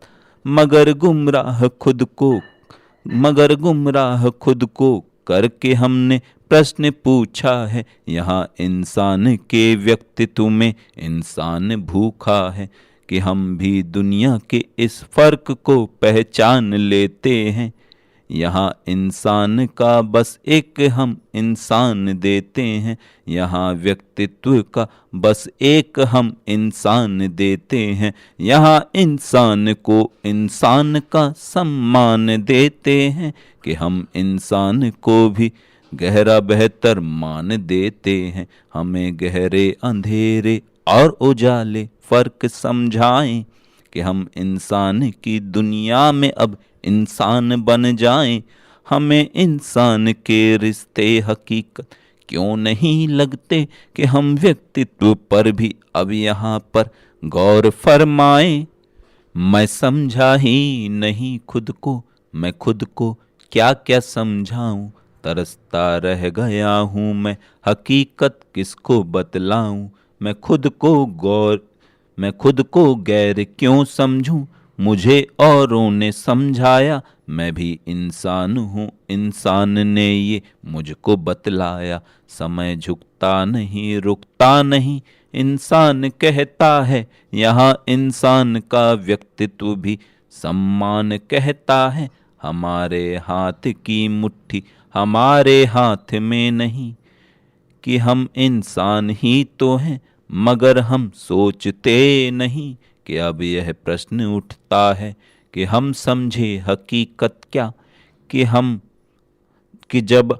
मगर गुमराह खुद को करके हमने प्रश्न पूछा है। यहाँ इंसान के व्यक्तित्व में इंसान भूखा है, कि हम भी दुनिया के इस फर्क को पहचान लेते हैं। यहाँ इंसान का बस एक हम इंसान देते हैं, यहाँ व्यक्तित्व का बस एक हम इंसान देते हैं। यहाँ इंसान को इंसान का सम्मान देते हैं, कि हम इंसान को भी गहरा बेहतर मान देते हैं। हमें गहरे अंधेरे और उजाले फर्क समझाएं, कि हम इंसान की दुनिया में अब इंसान बन जाएं। हमें इंसान के रिश्ते हकीकत क्यों नहीं लगते, कि हम व्यक्तित्व पर भी अब यहाँ पर गौर फरमाएं। मैं समझा ही नहीं खुद को, मैं खुद को क्या क्या समझाऊं, तरसता रह गया हूँ मैं हकीकत किसको बतलाऊं। मैं खुद को गैर क्यों समझूं, मुझे औरों ने समझाया। मैं भी इंसान हूँ इंसान ने ये मुझको बतलाया। समय झुकता नहीं रुकता नहीं इंसान कहता है, यहाँ इंसान का व्यक्तित्व भी सम्मान कहता है। हमारे हाथ की मुट्ठी हमारे हाथ में नहीं, कि हम इंसान ही तो हैं मगर हम सोचते नहीं। कि अब यह प्रश्न उठता है कि हम समझे हकीकत क्या, कि जब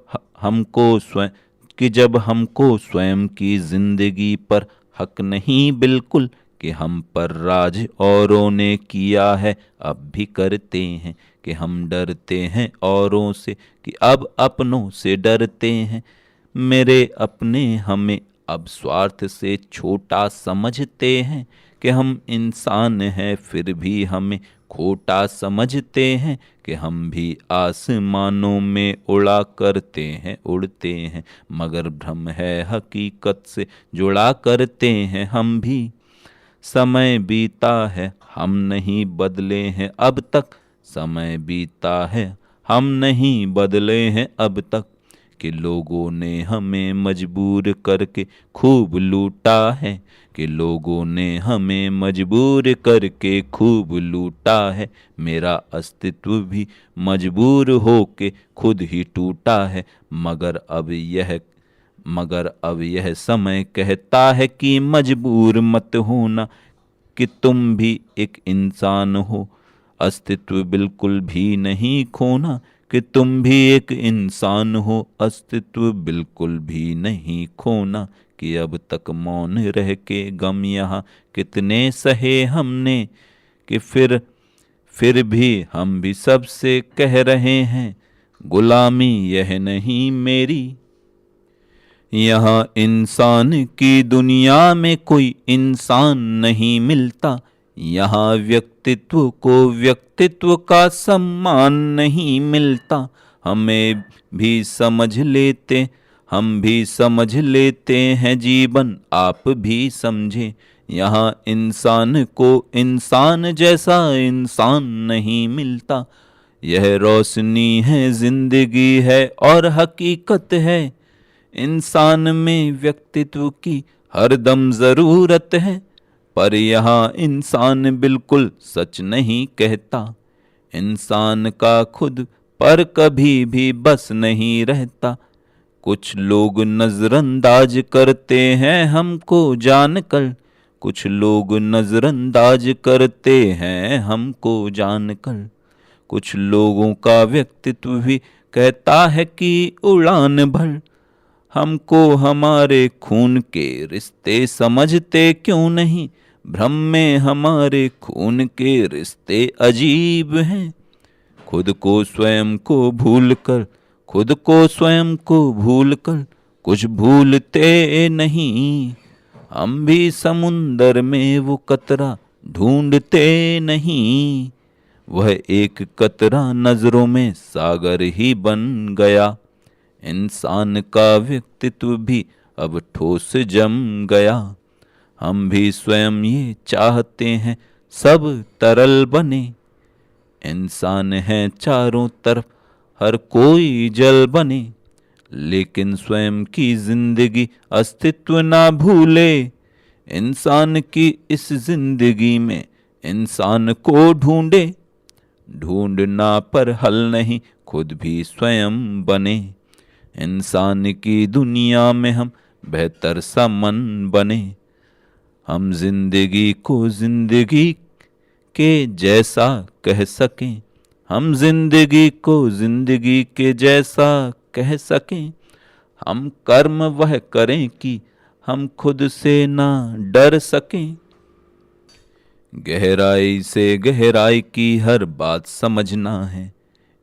हमको स्वयं की जिंदगी पर हक नहीं बिल्कुल, कि हम पर राज औरों ने किया है अब भी करते हैं। कि हम डरते हैं औरों से, कि अब अपनों से डरते हैं। मेरे अपने हमें अब स्वार्थ से छोटा समझते हैं, कि हम इंसान हैं फिर भी हमें खोटा समझते हैं। कि हम भी आसमानों में उड़ा करते हैं उड़ते हैं, मगर भ्रम है हकीकत से जुड़ा करते हैं हम भी। समय बीता है हम नहीं बदले हैं अब तक, समय बीता है हम नहीं बदले हैं अब तक। कि लोगों ने हमें मजबूर करके खूब लूटा है, कि लोगों ने हमें मजबूर करके खूब लूटा है। मेरा अस्तित्व भी मजबूर होके खुद ही टूटा है। मगर अब यह समय कहता है कि मजबूर मत होना, कि तुम भी एक इंसान हो। अस्तित्व बिल्कुल भी नहीं खोना, कि तुम भी एक इंसान हो। अस्तित्व बिल्कुल भी नहीं खोना, कि अब तक मौन रह के गम यहाँ कितने सहे हमने, कि फिर भी हम भी सबसे कह रहे हैं, गुलामी यह नहीं मेरी। यहाँ इंसान की दुनिया में कोई इंसान नहीं मिलता। यहाँ व्यक्तित्व को व्यक्तित्व का सम्मान नहीं मिलता। हम भी समझ लेते हैं जीवन, आप भी समझे। यहाँ इंसान को इंसान जैसा इंसान नहीं मिलता। यह रोशनी है, जिंदगी है और हकीकत है। इंसान में व्यक्तित्व की हरदम जरूरत है, पर यहाँ इंसान बिल्कुल सच नहीं कहता। इंसान का खुद पर कभी भी बस नहीं रहता। कुछ लोग नजरअंदाज करते हैं हमको जानकर, कुछ लोग नजरअंदाज करते हैं हमको जानकर। कुछ लोगों का व्यक्तित्व भी कहता है कि उड़ान भर। हमको हमारे खून के रिश्ते समझते क्यों नहीं, भ्रम में हमारे खून के रिश्ते अजीब हैं। खुद को स्वयं को भूल कर कुछ भूलते नहीं। हम भी समुंदर में वो कतरा ढूंढते नहीं। वह एक कतरा नजरों में सागर ही बन गया। इंसान का व्यक्तित्व भी अब ठोस जम गया। हम भी स्वयं ये चाहते हैं सब तरल बने। इंसान है चारों तरफ, हर कोई जल बने, लेकिन स्वयं की जिंदगी अस्तित्व ना भूले। इंसान की इस जिंदगी में इंसान को ढूंढना पर हल नहीं, खुद भी स्वयं बने। इंसान की दुनिया में हम बेहतर सा मन बने। हम जिंदगी को जिंदगी के जैसा कह सकें। हम जिंदगी को जिंदगी के जैसा कह सकें। हम कर्म वह करें कि हम खुद से ना डर सकें। गहराई से गहराई की हर बात समझना है।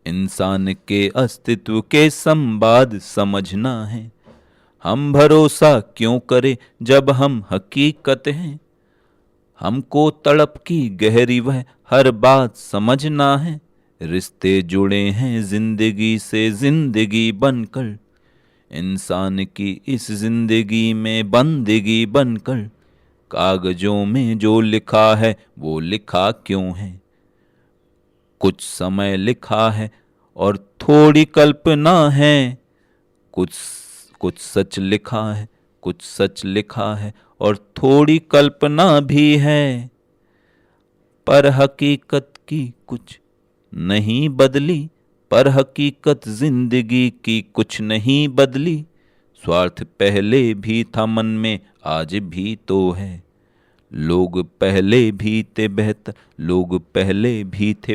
इंसान के अस्तित्व के संवाद समझना है। हम भरोसा क्यों करें जब हम हकीकत हैं। हमको तड़प की गहरी वह हर बात समझना है। रिश्ते जुड़े हैं जिंदगी से जिंदगी बनकर। इंसान की इस जिंदगी में बंदगी बनकर। कागजों में जो लिखा है वो लिखा क्यों है। कुछ समय लिखा है और थोड़ी कल्पना है। कुछ सच लिखा है, कुछ सच लिखा है और थोड़ी कल्पना भी है। पर हकीकत की कुछ नहीं बदली। पर हकीकत जिंदगी की कुछ नहीं बदली। स्वार्थ पहले भी था मन में, आज भी तो है। लोग पहले भी थे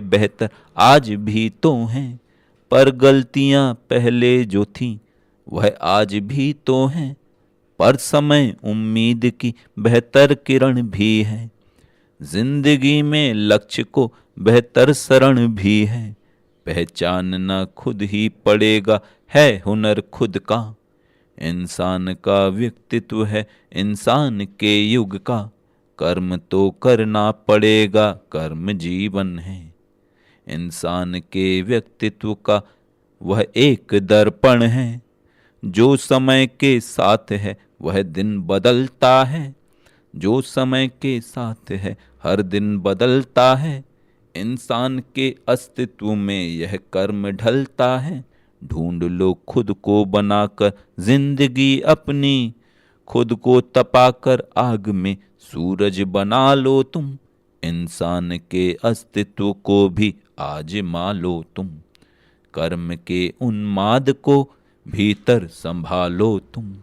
बेहतर, आज भी तो हैं। पर गलतियां पहले जो थीं वह आज भी तो हैं। पर समय उम्मीद की बेहतर किरण भी है। जिंदगी में लक्ष्य को बेहतर शरण भी है। पहचानना खुद ही पड़ेगा है हुनर खुद का। इंसान का व्यक्तित्व है इंसान के युग का। कर्म तो करना पड़ेगा, कर्म जीवन है। इंसान के व्यक्तित्व का वह एक दर्पण है। जो समय के साथ है वह दिन बदलता है। जो समय के साथ है हर दिन बदलता है। इंसान के अस्तित्व में यह कर्म ढलता है। ढूंढ लो खुद को बनाकर जिंदगी अपनी। खुद को तपाकर आग में सूरज बना लो तुम, इंसान के अस्तित्व को भी आजमा लो तुम, कर्म के उन्माद को भीतर संभालो तुम।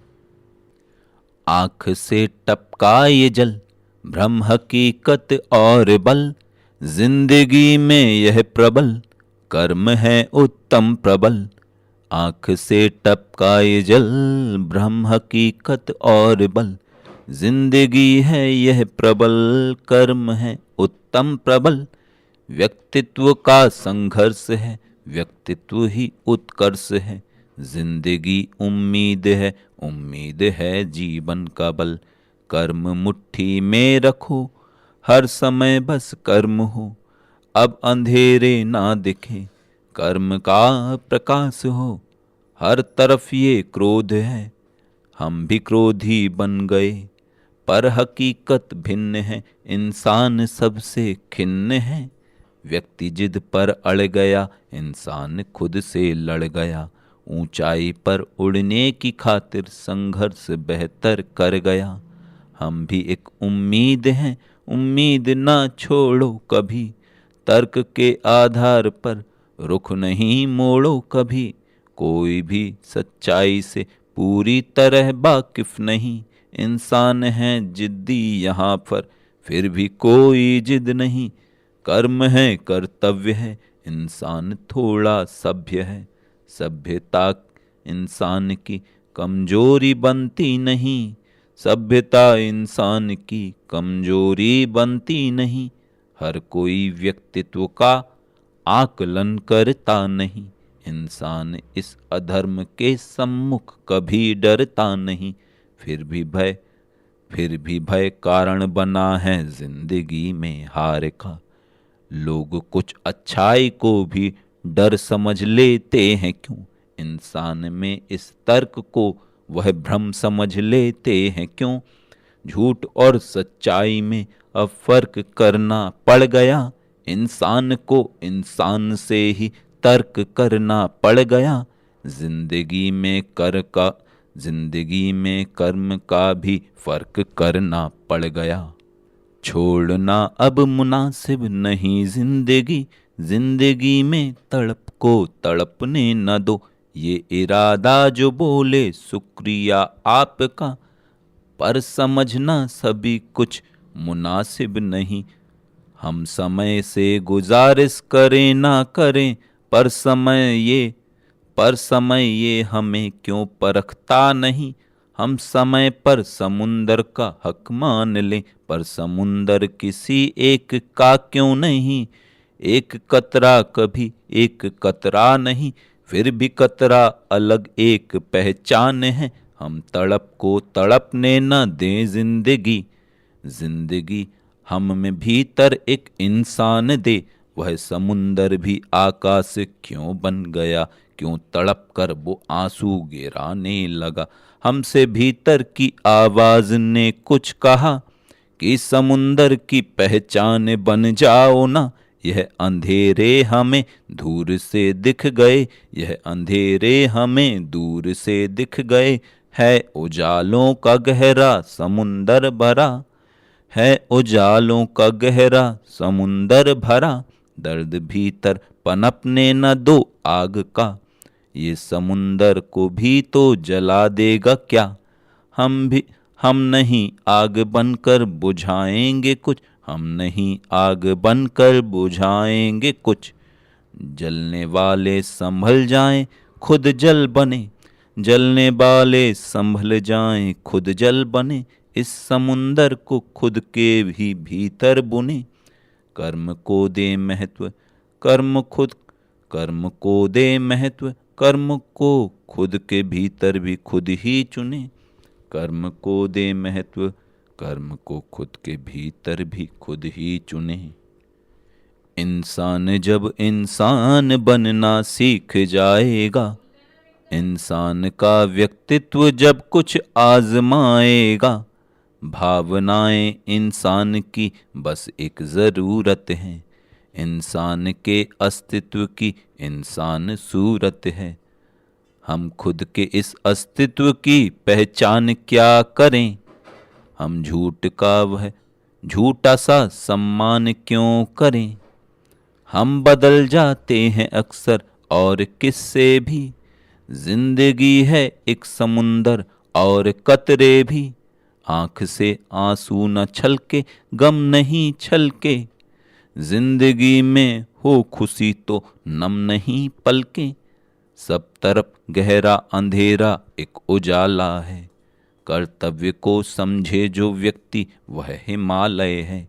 आँख से टपका ये जल, भ्रम हकीकत और बल, जिंदगी में यह प्रबल, कर्म है उत्तम प्रबल। आँख से टपका ये जल, भ्रम हकीकत और बल, जिंदगी है यह प्रबल, कर्म है उत्तम प्रबल। व्यक्तित्व का संघर्ष है, व्यक्तित्व ही उत्कर्ष है, जिंदगी उम्मीद है, उम्मीद है जीवन का बल। कर्म मुट्ठी में रखो, हर समय बस कर्म हो, अब अंधेरे ना दिखे, कर्म का प्रकाश हो। हर तरफ ये क्रोध है, हम भी क्रोधी बन गए, पर हकीकत भिन्न है, इंसान सबसे खिन्न है। व्यक्ति जिद पर अड़ गया, इंसान खुद से लड़ गया, ऊंचाई पर उड़ने की खातिर संघर्ष बेहतर कर गया। हम भी एक उम्मीद हैं, उम्मीद ना छोड़ो कभी, तर्क के आधार पर रुख नहीं मोड़ो कभी। कोई भी सच्चाई से पूरी तरह वाकिफ नहीं, इंसान है जिद्दी यहाँ पर, फिर भी कोई जिद नहीं। कर्म है कर्तव्य है, इंसान थोड़ा सभ्य है, सभ्यता इंसान की कमजोरी बनती नहीं, सभ्यता इंसान की कमजोरी बनती नहीं। हर कोई व्यक्तित्व का आकलन करता नहीं, इंसान इस अधर्म के सम्मुख कभी डरता नहीं। फिर भी भय कारण बना है जिंदगी में हार का। लोग कुछ अच्छाई को भी डर समझ लेते हैं क्यों, इंसान में इस तर्क को वह भ्रम समझ लेते हैं क्यों। झूठ और सच्चाई में अब फर्क करना पड़ गया, इंसान को इंसान से ही तर्क करना पड़ गया। जिंदगी में कर्म का भी फर्क करना पड़ गया। छोड़ना अब मुनासिब नहीं जिंदगी, जिंदगी में तड़प को तड़पने न दो। ये इरादा जो बोले शुक्रिया आपका, पर समझना सभी कुछ मुनासिब नहीं। हम समय से गुजारिश करें ना करें, पर समय ये हमें क्यों परखता नहीं। हम समय पर समुंदर का हक मान लें, पर समुंदर किसी एक का क्यों नहीं। एक कतरा कभी एक कतरा नहीं, फिर भी कतरा अलग एक पहचान है। हम तड़प को तड़पने न दें जिंदगी हम में भीतर एक इंसान दे। वह समुंदर भी आकाश क्यों बन गया, क्यों तड़प कर वो आंसू गिराने लगा। हमसे भीतर की आवाज ने कुछ कहा कि समुंदर की पहचान बन जाओ ना। यह अंधेरे हमें दूर से दिख गए, यह अंधेरे हमें दूर से दिख गए। है उजालों का गहरा समुंदर भरा, है उजालों का गहरा समुंदर भरा। दर्द भीतर पनपने न दो आग का, ये समुंदर को भी तो जला देगा क्या। हम नहीं आग बनकर बुझाएंगे कुछ, हम नहीं आग बनकर बुझाएंगे कुछ। जलने वाले संभल जाएं खुद जल बने, जलने वाले संभल जाएं खुद जल बने। इस समुंदर को खुद के भी भीतर बुने। कर्म को दे महत्व कर्म को दे महत्व, कर्म को खुद के भीतर भी खुद ही चुने। कर्म को दे महत्व, कर्म को खुद के भीतर भी खुद ही चुने। इंसान जब इंसान बनना सीख जाएगा, इंसान का व्यक्तित्व जब कुछ आजमाएगा। भावनाएं इंसान की बस एक ज़रूरत है, इंसान के अस्तित्व की इंसान सूरत है। हम खुद के इस अस्तित्व की पहचान क्या करें? हम झूठ का वह झूठा सा सम्मान क्यों करें? हम बदल जाते हैं अक्सर और किससे भी। जिंदगी है एक समुंदर और कतरे भी। आंख से आंसू न छलके, गम नहीं छलके। जिंदगी में हो खुशी तो नम नहीं पलके। सब तरफ गहरा अंधेरा एक उजाला है। कर्तव्य को समझे जो व्यक्ति वह हिमालय है।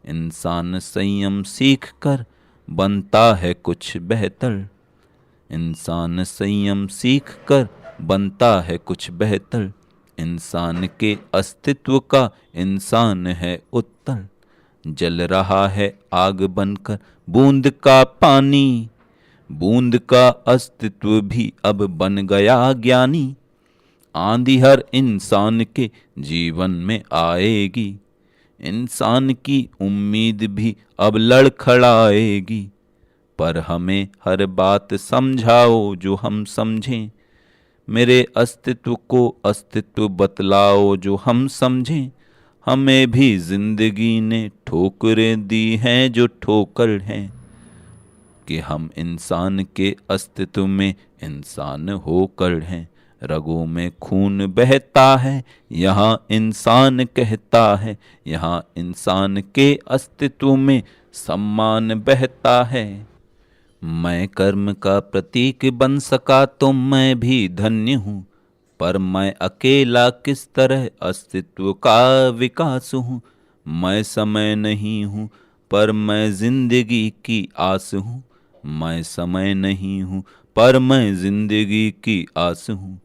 इंसान संयम सीख कर बनता है कुछ बेहतर। इंसान संयम सीख कर बनता है कुछ बेहतर। इंसान के अस्तित्व का इंसान है उत्तर। जल रहा है आग बनकर बूंद का पानी। बूंद का अस्तित्व भी अब बन गया ज्ञानी। आंधी हर इंसान के जीवन में आएगी। इंसान की उम्मीद भी अब लड़खड़ाएगी। पर हमें हर बात समझाओ जो हम समझें। मेरे अस्तित्व को अस्तित्व बतलाओ जो हम समझें। हमें भी जिंदगी ने ठोकरें दी हैं जो ठोकर हैं, कि हम इंसान के अस्तित्व में इंसान होकर हैं। रगों में खून बहता है, यहाँ इंसान कहता है। यहाँ इंसान के अस्तित्व में सम्मान बहता है। मैं कर्म का प्रतीक बन सका तो मैं भी धन्य हूँ। पर मैं अकेला किस तरह अस्तित्व का विकास हूँ। मैं समय नहीं हूँ पर मैं जिंदगी की आस हूँ। मैं समय नहीं हूँ पर मैं जिंदगी की आस हूँ।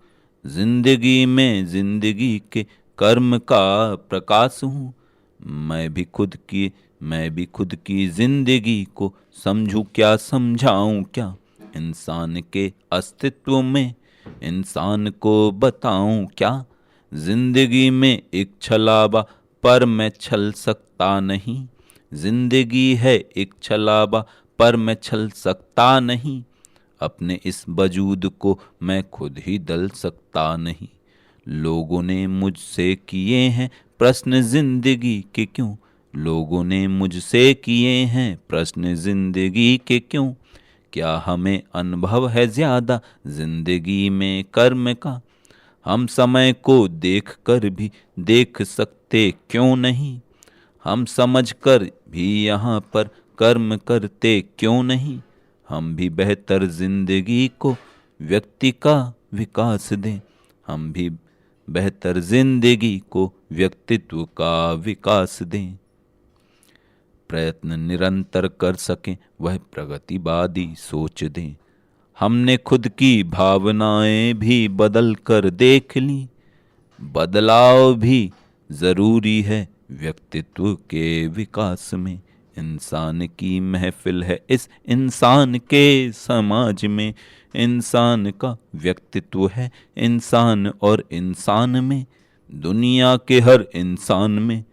जिंदगी में जिंदगी के कर्म का प्रकाश हूँ। मैं भी खुद की जिंदगी को समझूं क्या समझाऊं क्या। इंसान के अस्तित्व में इंसान को बताऊं क्या। जिंदगी में एक छलावा पर मैं छल सकता नहीं। जिंदगी है एक छलावा पर मैं छल सकता नहीं। अपने इस वजूद को मैं खुद ही दल सकता नहीं। लोगों ने मुझसे किए हैं प्रश्न जिंदगी के क्यों। लोगों ने मुझसे किए हैं प्रश्न जिंदगी के क्यों। क्या हमें अनुभव है ज्यादा जिंदगी में कर्म का। हम समय को देख कर भी देख सकते क्यों नहीं। हम समझ कर भी यहाँ पर कर्म करते क्यों नहीं। हम भी बेहतर जिंदगी को व्यक्ति का विकास दें। हम भी बेहतर जिंदगी को व्यक्तित्व का विकास दें। प्रयत्न निरंतर कर सकें वह प्रगतिवादी सोच दें। हमने खुद की भावनाएं भी बदल कर देख ली। बदलाव भी जरूरी है व्यक्तित्व के विकास में। इंसान की महफिल है इस इंसान के समाज में। इंसान का व्यक्तित्व है इंसान और इंसान में। दुनिया के हर इंसान में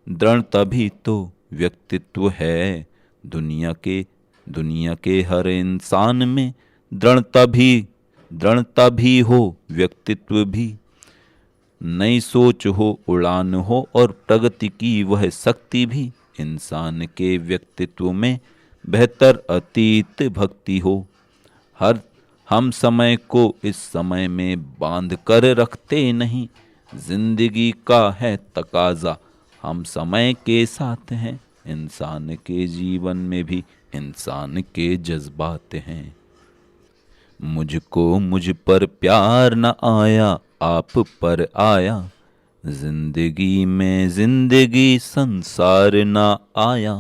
दृढ़ता भी तो व्यक्तित्व है। दुनिया के हर इंसान में दृढ़ता भी हो व्यक्तित्व भी। नई सोच हो उड़ान हो और प्रगति की वह शक्ति भी। इंसान के व्यक्तित्व में बेहतर अतीत भक्ति हो। हम समय को इस समय में बांध कर रखते नहीं। जिंदगी का है तकाजा हम समय के साथ हैं। इंसान के जीवन में भी इंसान के जज्बात हैं। मुझको मुझ पर प्यार न आया आप पर आया। जिंदगी में जिंदगी संसार न आया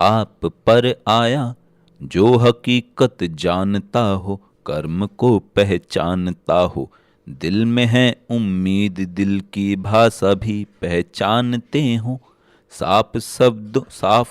आप पर आया। जो हकीकत जानता हो कर्म को पहचानता हो। दिल में है उम्मीद दिल की भाषा भी पहचानते हो। साफ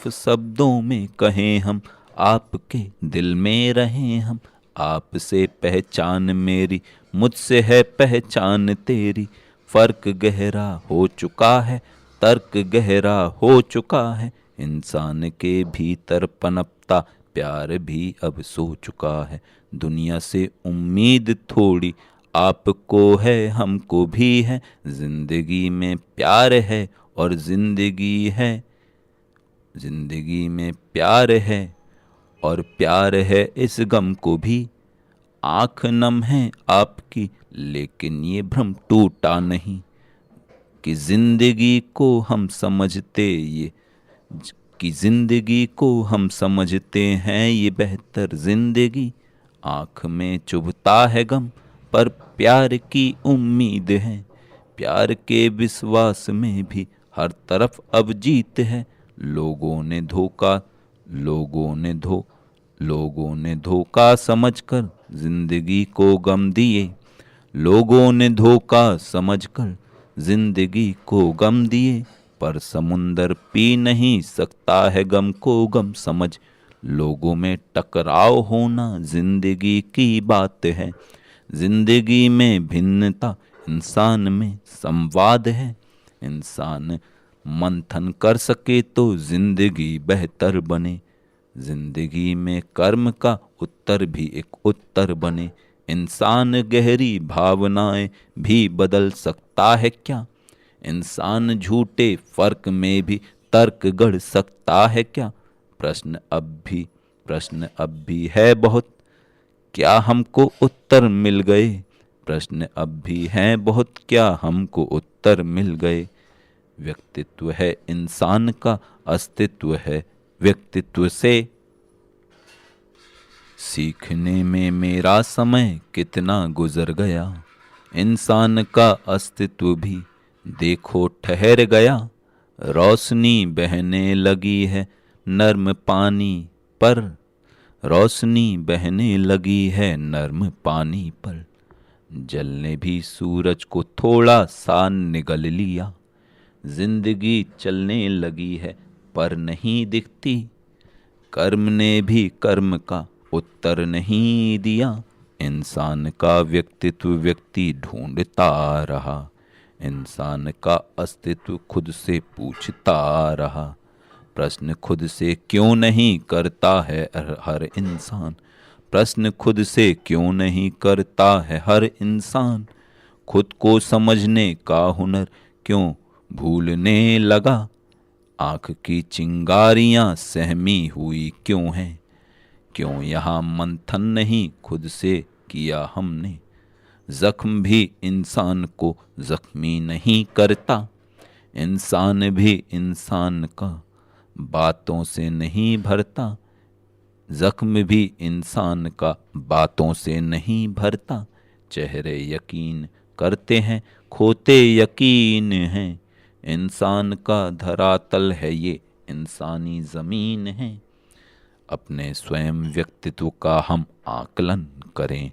शब्दों में कहें हम आपके दिल में रहें हम। आपसे पहचान मेरी मुझसे है पहचान तेरी। फर्क गहरा हो चुका है तर्क गहरा हो चुका है। इंसान के भीतर पनपता प्यार भी अब सो चुका है। दुनिया से उम्मीद थोड़ी आपको है, हमको भी है। जिंदगी में प्यार है और जिंदगी है, जिंदगी में प्यार है और प्यार है इस गम को भी। आँख नम है आपकी लेकिन ये भ्रम टूटा नहीं कि जिंदगी को हम समझते ये कि जिंदगी को हम समझते हैं ये बेहतर जिंदगी। आँख में चुभता है गम पर प्यार की उम्मीद है। प्यार के विश्वास में भी हर तरफ अब जीत है। लोगों ने धोखा लोगों ने धोखा समझकर जिंदगी को गम दिए। लोगों ने धोखा समझकर जिंदगी को गम दिए, पर समुंदर पी नहीं सकता है गम को गम समझ। लोगों में टकराव होना जिंदगी की बात है। जिंदगी में भिन्नता इंसान में संवाद है। इंसान मंथन कर सके तो जिंदगी बेहतर बने। जिंदगी में कर्म का उत्तर भी एक उत्तर बने। इंसान गहरी भावनाएं भी बदल सकता है क्या? इंसान झूठे फर्क में भी तर्क गढ़ सकता है क्या? प्रश्न अब भी है बहुत, क्या हमको उत्तर मिल गए? प्रश्न अब भी हैं बहुत, क्या हमको उत्तर मिल गए? व्यक्तित्व है इंसान का, अस्तित्व है व्यक्तित्व से। सीखने में मेरा समय कितना गुजर गया। इंसान का अस्तित्व भी देखो ठहर गया। रोशनी बहने लगी है नर्म पानी पर। रोशनी बहने लगी है नर्म पानी पर। जलने भी सूरज को थोड़ा सा निगल लिया। जिंदगी चलने लगी है पर नहीं दिखती। कर्म ने भी कर्म का उत्तर नहीं दिया। इंसान का व्यक्तित्व व्यक्ति ढूंढता रहा। इंसान का अस्तित्व खुद से पूछता रहा। प्रश्न खुद से क्यों नहीं करता है हर इंसान? प्रश्न खुद से क्यों नहीं करता है हर इंसान? खुद को समझने का हुनर क्यों भूलने लगा? आँख की चिंगारियाँ सहमी हुई क्यों हैं? क्यों यहाँ मंथन नहीं खुद से किया हमने? जख्म भी इंसान को जख्मी नहीं करता। इंसान भी इंसान का बातों से नहीं भरता। जख्म भी इंसान का बातों से नहीं भरता। चेहरे यकीन करते हैं खोते यकीन हैं। इंसान का धरातल है ये इंसानी ज़मीन है। अपने स्वयं व्यक्तित्व का हम आकलन करें।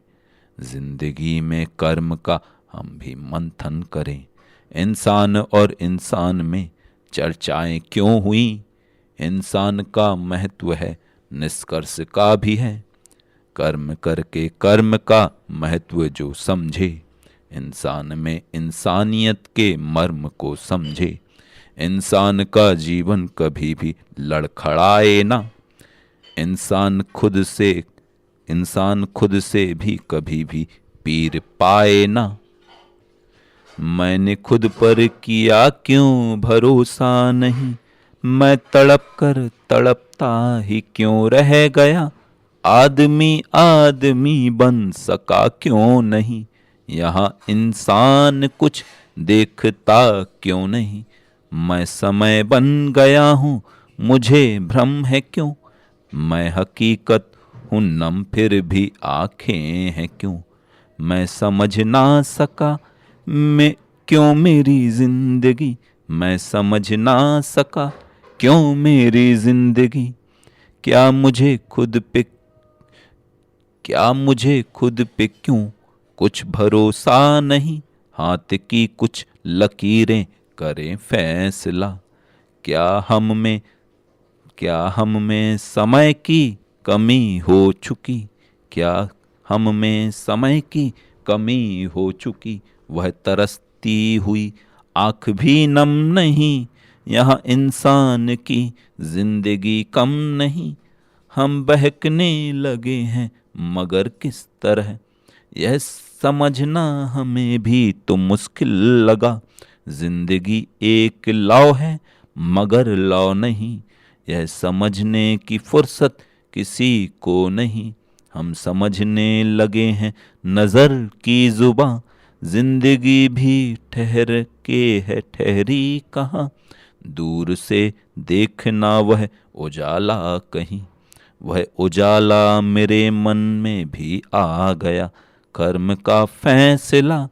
जिंदगी में कर्म का हम भी मंथन करें। इंसान और इंसान में चर्चाएं क्यों हुई? इंसान का महत्व है निष्कर्ष का भी है। कर्म करके कर्म का महत्व जो समझे, इंसान में इंसानियत के मर्म को समझे। इंसान का जीवन कभी भी लड़खड़ाए ना। इंसान खुद से भी कभी भी पीर पाए ना। मैंने खुद पर किया क्यों भरोसा नहीं? मैं तड़प कर तड़पता ही क्यों रह गया? आदमी आदमी बन सका क्यों नहीं? यहाँ इंसान कुछ देखता क्यों नहीं? मैं समय बन गया हूँ, मुझे भ्रम है क्यों? मैं हकीकत हूँ नम फिर भी आँखें हैं क्यों? मैं समझ ना सका मैं क्यों मेरी जिंदगी। मैं समझ ना सका क्यों मेरी जिंदगी। क्या मुझे खुद पे क्यों कुछ भरोसा नहीं? हाथ की कुछ लकीरें करें फैसला। क्या हम में समय की कमी हो चुकी? क्या हम में समय की कमी हो चुकी? वह तरसती हुई आँख भी नम नहीं। यहाँ इंसान की जिंदगी कम नहीं। हम बहकने लगे हैं मगर किस तरह यह समझना हमें भी तो मुश्किल लगा। जिंदगी एक लौ है मगर लौ नहीं, यह समझने की फुर्सत किसी को नहीं। हम समझने लगे हैं नज़र की जुबां, जिंदगी भी ठहर के है ठहरी कहाँ। दूर से देखना वह उजाला कहीं, वह उजाला मेरे मन में भी आ गया। कर्म का फैसला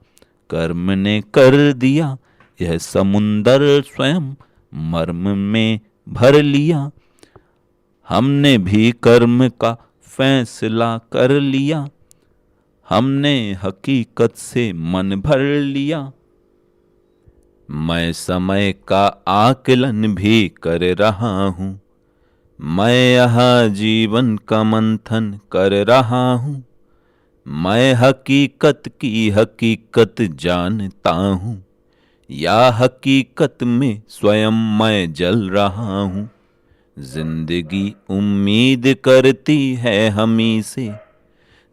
कर्म ने कर दिया, यह समुंदर स्वयं मर्म में भर लिया। हमने भी कर्म का फैसला कर लिया, हमने हकीकत से मन भर लिया। मैं समय का आकलन भी कर रहा हूँ, मैं यहाँ जीवन का मंथन कर रहा हूँ। मैं हकीकत की हकीकत जानता हूँ, या हकीकत में स्वयं मैं जल रहा हूँ। जिंदगी उम्मीद करती है हमी से,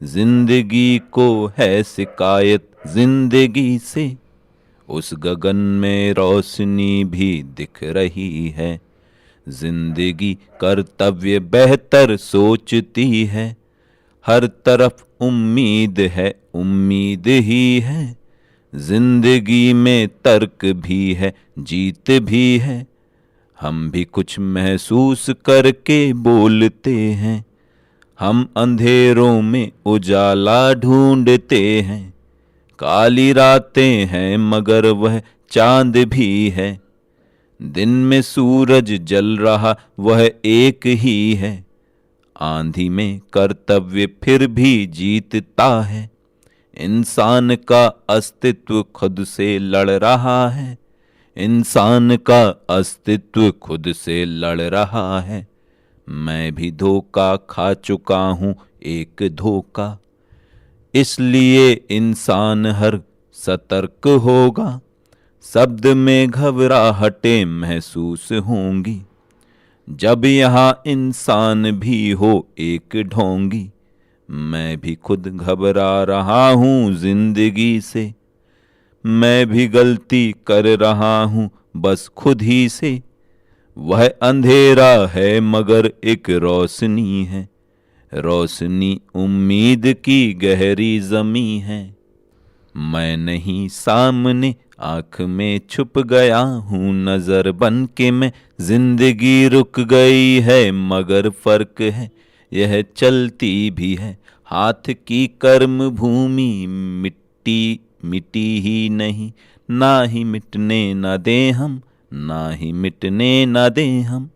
जिंदगी को है शिकायत जिंदगी से। उस गगन में रोशनी भी दिख रही है, जिंदगी कर्तव्य बेहतर सोचती है। हर तरफ उम्मीद है उम्मीद ही है, जिंदगी में तर्क भी है जीत भी है। हम भी कुछ महसूस करके बोलते हैं, हम अंधेरों में उजाला ढूंढते हैं। काली रातें हैं मगर वह चांद भी है, दिन में सूरज जल रहा वह एक ही है। आंधी में कर्तव्य फिर भी जीतता है, इंसान का अस्तित्व खुद से लड़ रहा है। इंसान का अस्तित्व खुद से लड़ रहा है। मैं भी धोखा खा चुका हूँ एक धोखा, इसलिए इंसान हर सतर्क होगा। शब्द में घबराहटें महसूस होंगी, जब यहाँ इंसान भी हो एक ढोंगी। मैं भी खुद घबरा रहा हूँ जिंदगी से, मैं भी गलती कर रहा हूँ बस खुद ही से। वह अंधेरा है मगर एक रोशनी है, रोशनी उम्मीद की गहरी ज़मीं है। मैं नहीं सामने आँख में छुप गया हूँ नज़र बन के मैं। जिंदगी रुक गई है मगर फर्क है यह चलती भी है। हाथ की कर्म भूमि मिट्टी मिटी ही नहीं, ना ही मिटने न दें हम, ना ही मिटने न दें हम।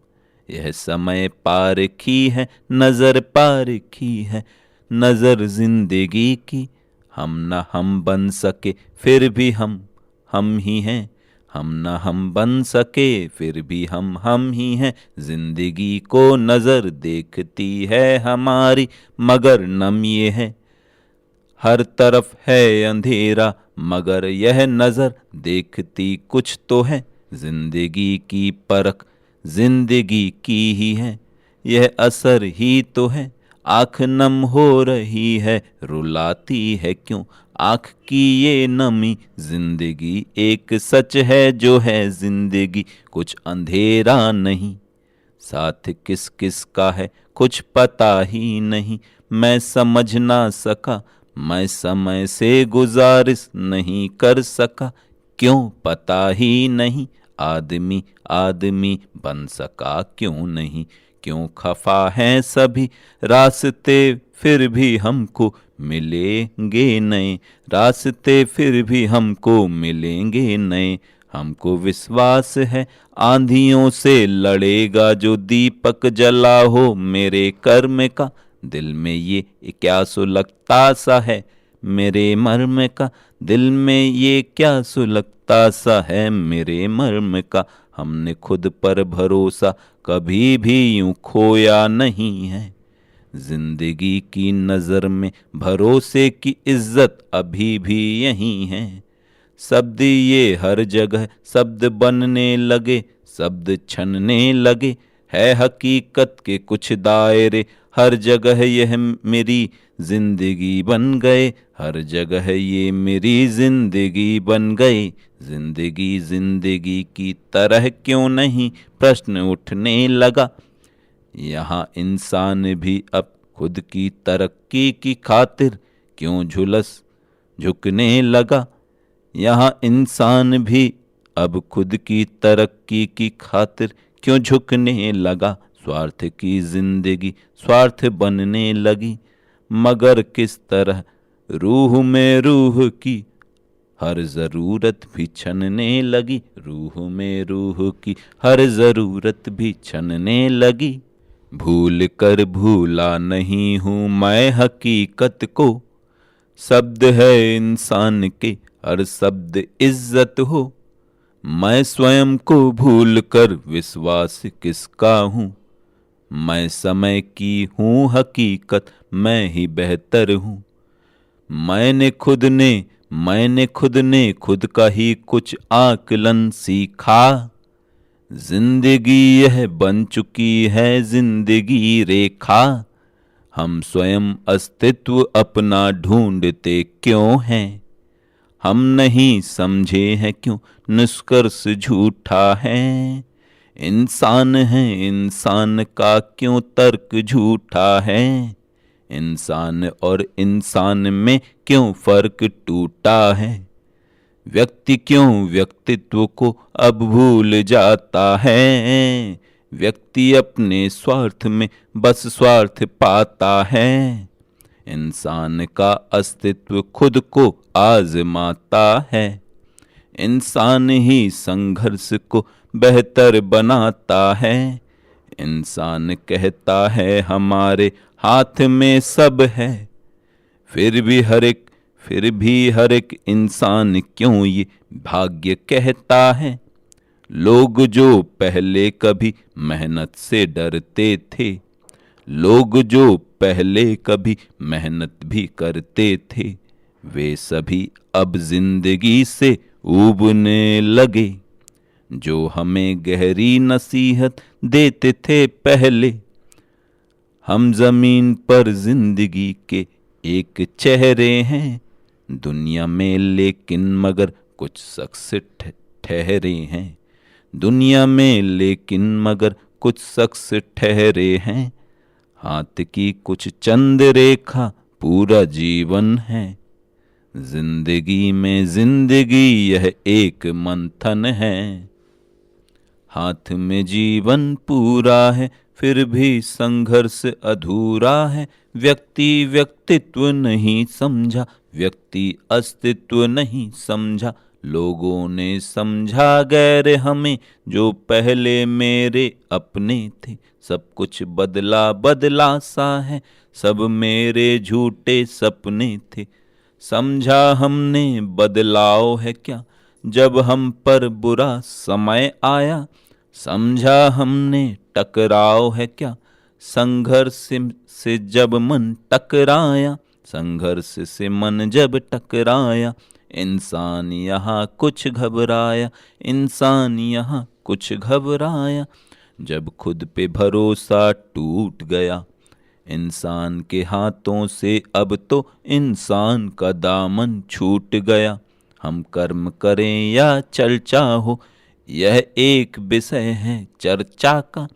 यह समय पारखी है नज़र पारखी है नज़र जिंदगी की। हम न हम बन सके फिर भी हम ही हैं, हम न हम बन सके फिर भी हम ही हैं। जिंदगी को नज़र देखती है हमारी मगर नम ये है, हर तरफ है अंधेरा मगर यह नज़र देखती कुछ तो है। जिंदगी की परख जिंदगी की ही है, यह असर ही तो है। आँख नम हो रही है रुलाती है क्यों, आँख की ये नमी। जिंदगी एक सच है जो है जिंदगी कुछ अंधेरा नहीं। साथ किस किस का है कुछ पता ही नहीं, मैं समझ ना सका, मैं समय से गुजारिश नहीं कर सका। क्यों पता ही नहीं आदमी आदमी बन सका क्यों नहीं। क्यों खफा हैं सभी रास्ते फिर भी हमको मिलेंगे नए, रास्ते फिर भी हमको मिलेंगे नए। हमको विश्वास है आंधियों से लड़ेगा जो दीपक जला हो मेरे कर्म का। दिल में ये क्या सुलगता सा है मेरे मर्म का, दिल में ये क्या सुलगता सा है मेरे मर्म का। हमने खुद पर भरोसा कभी भी यूं खोया नहीं है, जिंदगी की नज़र में भरोसे की इज्जत अभी भी यही है। शब्द ये हर जगह शब्द बनने लगे, शब्द छनने लगे, है हकीकत के कुछ दायरे हर जगह यह मेरी जिंदगी बन गए, हर जगह ये मेरी जिंदगी बन गए। जिंदगी जिंदगी की तरह क्यों नहीं, प्रश्न उठने लगा। यहाँ इंसान भी अब खुद की तरक्की की खातिर क्यों झुकने लगा। यहाँ इंसान भी अब खुद की तरक्की की खातिर क्यों झुकने लगा। स्वार्थ की जिंदगी स्वार्थ बनने लगी, मगर किस तरह रूह में रूह की हर जरूरत भी छनने लगी। रूह में रूह की हर जरूरत भी छनने लगी। भूल कर भूला नहीं हूँ मैं हकीकत को, शब्द है इंसान के हर शब्द इज्जत हो। मैं स्वयं को भूल कर विश्वास किसका हूँ, मैं समय की हूँ हकीकत, मैं ही बेहतर हूँ। मैंने खुद ने खुद का ही कुछ आकलन सीखा। जिंदगी यह बन चुकी है जिंदगी रेखा। हम स्वयं अस्तित्व अपना ढूंढते क्यों हैं, हम नहीं समझे हैं क्यों निष्कर्ष झूठा है। इंसान है इंसान का क्यों तर्क झूठा है, इंसान और इंसान में क्यों फर्क टूटा है। व्यक्ति क्यों व्यक्तित्व को अब भूल जाता है, व्यक्ति अपने स्वार्थ में बस स्वार्थ पाता है। इंसान का अस्तित्व खुद को आजमाता है, इंसान ही संघर्ष को बेहतर बनाता है। इंसान कहता है हमारे हाथ में सब है, फिर भी हर एक इंसान क्यों ये भाग्य कहता है। लोग जो पहले कभी मेहनत से डरते थे, लोग जो पहले कभी मेहनत भी करते थे, वे सभी अब जिंदगी से ऊबने लगे। जो हमें गहरी नसीहत देते थे पहले, हम जमीन पर जिंदगी के एक चेहरे हैं दुनिया में, लेकिन मगर कुछ शख्स ठहरे हैं दुनिया में, लेकिन मगर कुछ शख्स ठहरे हैं। हाथ की कुछ चंद रेखा पूरा जीवन है, जिंदगी में जिंदगी यह एक मंथन है। हाथ में जीवन पूरा है फिर भी संघर्ष अधूरा है। व्यक्ति व्यक्तित्व नहीं समझा, व्यक्ति अस्तित्व नहीं समझा। लोगों ने समझा गैर हमें जो पहले मेरे अपने थे। सब कुछ बदला बदला सा है, सब मेरे झूठे सपने थे। समझा हमने बदलाव है क्या जब हम पर बुरा समय आया, समझा हमने टकराव है क्या संघर्ष से जब मन टकराया। संघर्ष से मन जब टकराया, इंसान यहाँ कुछ घबराया, इंसान यहाँ कुछ घबराया। जब खुद पे भरोसा टूट गया इंसान के हाथों से, अब तो इंसान का दामन छूट गया। हम कर्म करें या चर्चा हो, यह एक विषय है चर्चा का।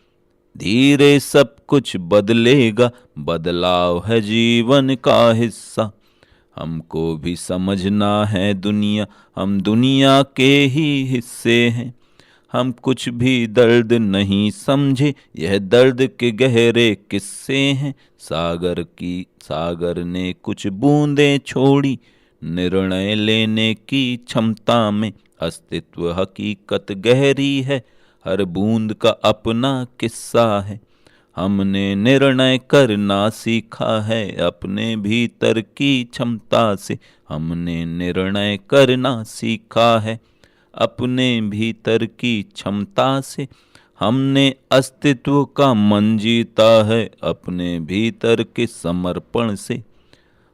धीरे सब कुछ बदलेगा, बदलाव है जीवन का हिस्सा। हमको भी समझना है दुनिया, हम दुनिया के ही हिस्से हैं। हम कुछ भी दर्द नहीं समझे, यह दर्द के गहरे किस्से हैं। सागर ने कुछ बूंदें छोड़ी, निर्णय लेने की क्षमता में अस्तित्व हकीकत गहरी है। हर बूंद का अपना किस्सा है। हमने निर्णय करना सीखा है अपने भीतर की क्षमता से। हमने निर्णय करना सीखा है अपने भीतर की क्षमता से। हमने अस्तित्व का मन जीता है अपने भीतर के समर्पण से।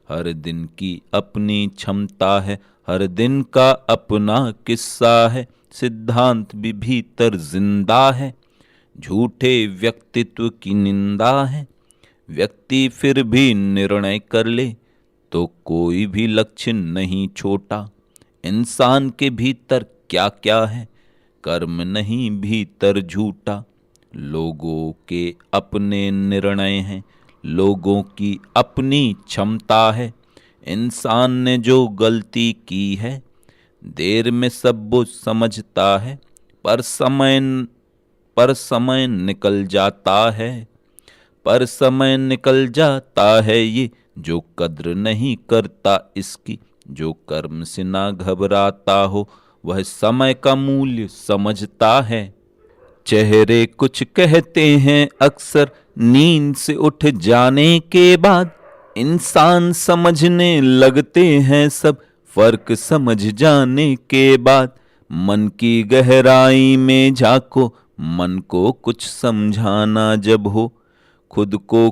हर दिन की अपनी क्षमता है, हर दिन का अपना किस्सा है। सिद्धांत भी भीतर जिंदा है, झूठे व्यक्तित्व की निंदा है। व्यक्ति फिर भी निर्णय कर ले तो कोई भी लक्ष्य नहीं छोटा। इंसान के भीतर क्या क्या है, कर्म नहीं भीतर झूठा। लोगों के अपने निर्णय हैं, लोगों की अपनी क्षमता है। इंसान ने जो गलती की है, देर में सब वो समझता है। पर समय निकल जाता है, पर समय निकल जाता है ये जो कद्र नहीं करता इसकी। जो कर्म से ना घबराता हो वह समय का मूल्य समझता है। चेहरे कुछ कहते हैं अक्सर नींद से उठ जाने के बाद। इंसान समझने लगते हैं सब फर्क समझ जाने के बाद। मन की गहराई में झांको, मन को कुछ समझाना जब हो। खुद को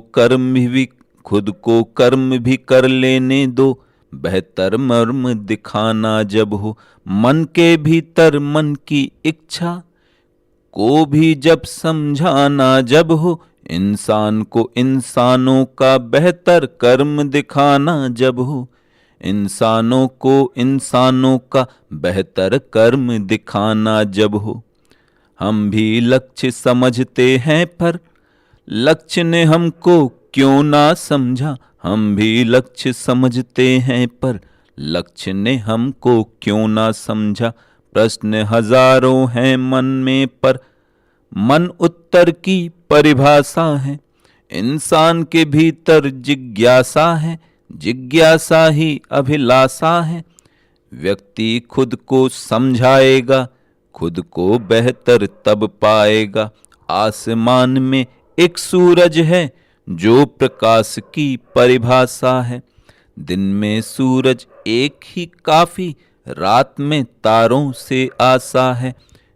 कर्म भी कर लेने दो, बेहतर मर्म दिखाना जब हो। मन के भीतर मन की इच्छा को भी जब समझाना जब हो। इंसान को इंसानों का बेहतर कर्म दिखाना जब हो। इंसानों को इंसानों का बेहतर कर्म दिखाना जब हो। हम भी लक्ष्य समझते हैं पर लक्ष्य ने हमको क्यों ना समझा। हम भी लक्ष्य समझते हैं पर लक्ष्य ने हमको क्यों ना समझा। प्रश्न हजारों हैं मन में पर मन उत्तर की परिभाषा है। इंसान के भीतर जिज्ञासा है, जिज्ञासा ही अभिलाषा है। व्यक्ति खुद को समझाएगा, खुद को बेहतर तब पाएगा। आसमान में एक सूरज है जो प्रकाश की परिभाषा है। दिन में सूरज एक ही काफी, रात में तारों से आशा है।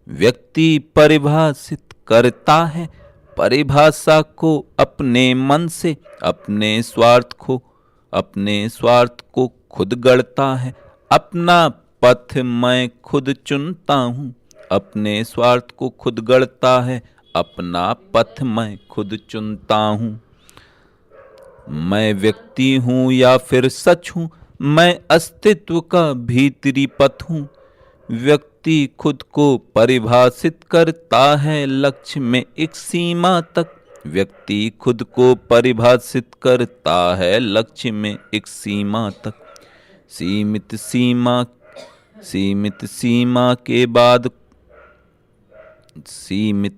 व्यक्ति परिभाषित करता है परिभाषा को अपने मन से। अपने स्वार्थ को खुद गढ़ता है। अपना पथ मैं खुद चुनता हूँ, अपने स्वार्थ को खुद गढ़ता है। अपना पथ मैं खुद चुनता हूँ। मैं व्यक्ति हूँ या फिर सच हूँ, मैं अस्तित्व का भीतरी पथ हूँ। व्यक्ति खुद को परिभाषित करता है लक्ष्य में एक सीमा तक। व्यक्ति खुद को परिभाषित करता है लक्ष्य में एक सीमा तक। सीमित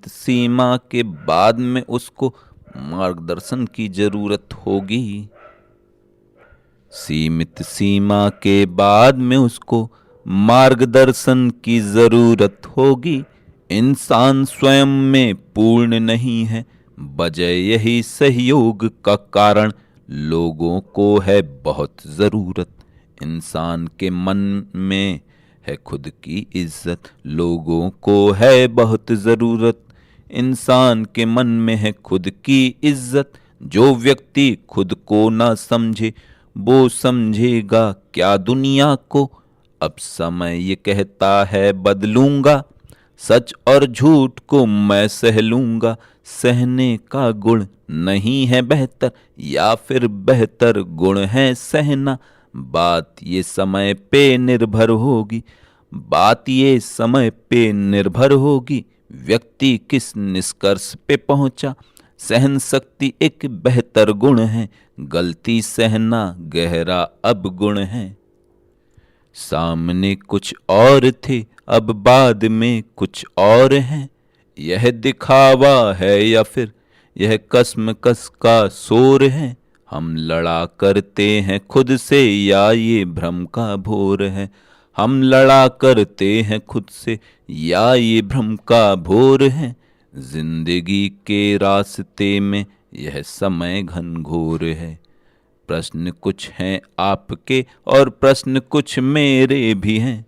सीमा के बाद में उसको मार्गदर्शन की जरूरत होगी। सीमित सीमा के बाद में उसको मार्गदर्शन की जरूरत होगी। इंसान स्वयं में पूर्ण नहीं है, वजह यही सहयोग का कारण लोगों को है बहुत जरूरत। इंसान के मन में है खुद की इज्जत, लोगों को है बहुत जरूरत। इंसान के मन में है खुद की इज्जत। जो व्यक्ति खुद को ना समझे वो समझेगा क्या दुनिया को। अब समय ये कहता है बदलूंगा, सच और झूठ को मैं सह लूंगा। सहने का गुण नहीं है बेहतर, या फिर बेहतर गुण है सहना। बात ये समय पे निर्भर होगी, बात ये समय पे निर्भर होगी। व्यक्ति किस निष्कर्ष पे पहुंचा। सहन शक्ति एक बेहतर गुण है, गलती सहना गहरा अब गुण है। सामने कुछ और थे अब बाद में कुछ और हैं। यह दिखावा है या फिर यह कसमकस का शोर है। हम लड़ा करते हैं खुद से या ये भ्रम का भोर है। हम लड़ा करते हैं खुद से या ये भ्रम का भोर है। जिंदगी के रास्ते में यह समय घनघोर है। प्रश्न कुछ हैं आपके और प्रश्न कुछ मेरे भी हैं।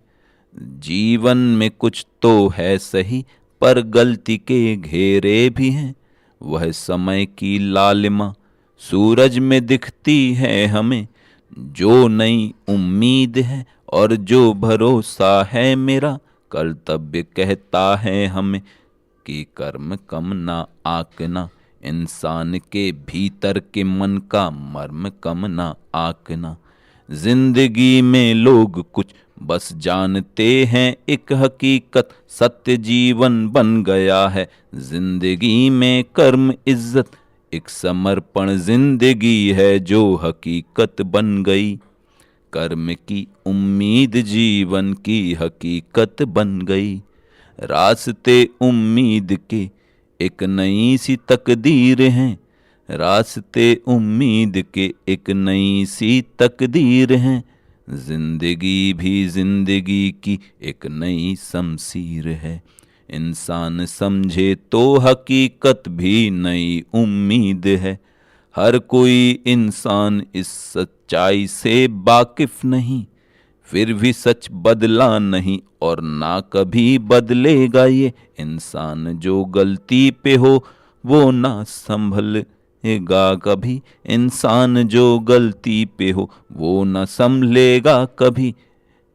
जीवन में कुछ तो है सही पर गलती के घेरे भी हैं। वह समय की लालिमा सूरज में दिखती है हमें। जो नई उम्मीद है और जो भरोसा है मेरा, कर्तव्य कहता है हमें कि कर्म कम ना आंकना। इंसान के भीतर के मन का मर्म कम ना आंकना। जिंदगी में लोग कुछ बस जानते हैं एक हकीकत, सत्य जीवन बन गया है जिंदगी में कर्म इज्जत। एक समर्पण जिंदगी है जो हकीकत बन गई, कर्म की उम्मीद जीवन की हकीकत बन गई। रास्ते उम्मीद के एक नई सी तकदीर हैं, रास्ते उम्मीद के एक नई सी तकदीर हैं। जिंदगी भी जिंदगी की एक नई शमशीर है। इंसान समझे तो हकीकत भी नई उम्मीद है। हर कोई इंसान इस सच्चाई से वाकिफ नहीं, फिर भी सच बदला नहीं और ना कभी बदलेगा ये। इंसान जो गलती पे हो वो ना संभलेगा कभी, इंसान जो गलती पे हो वो ना संभलेगा कभी।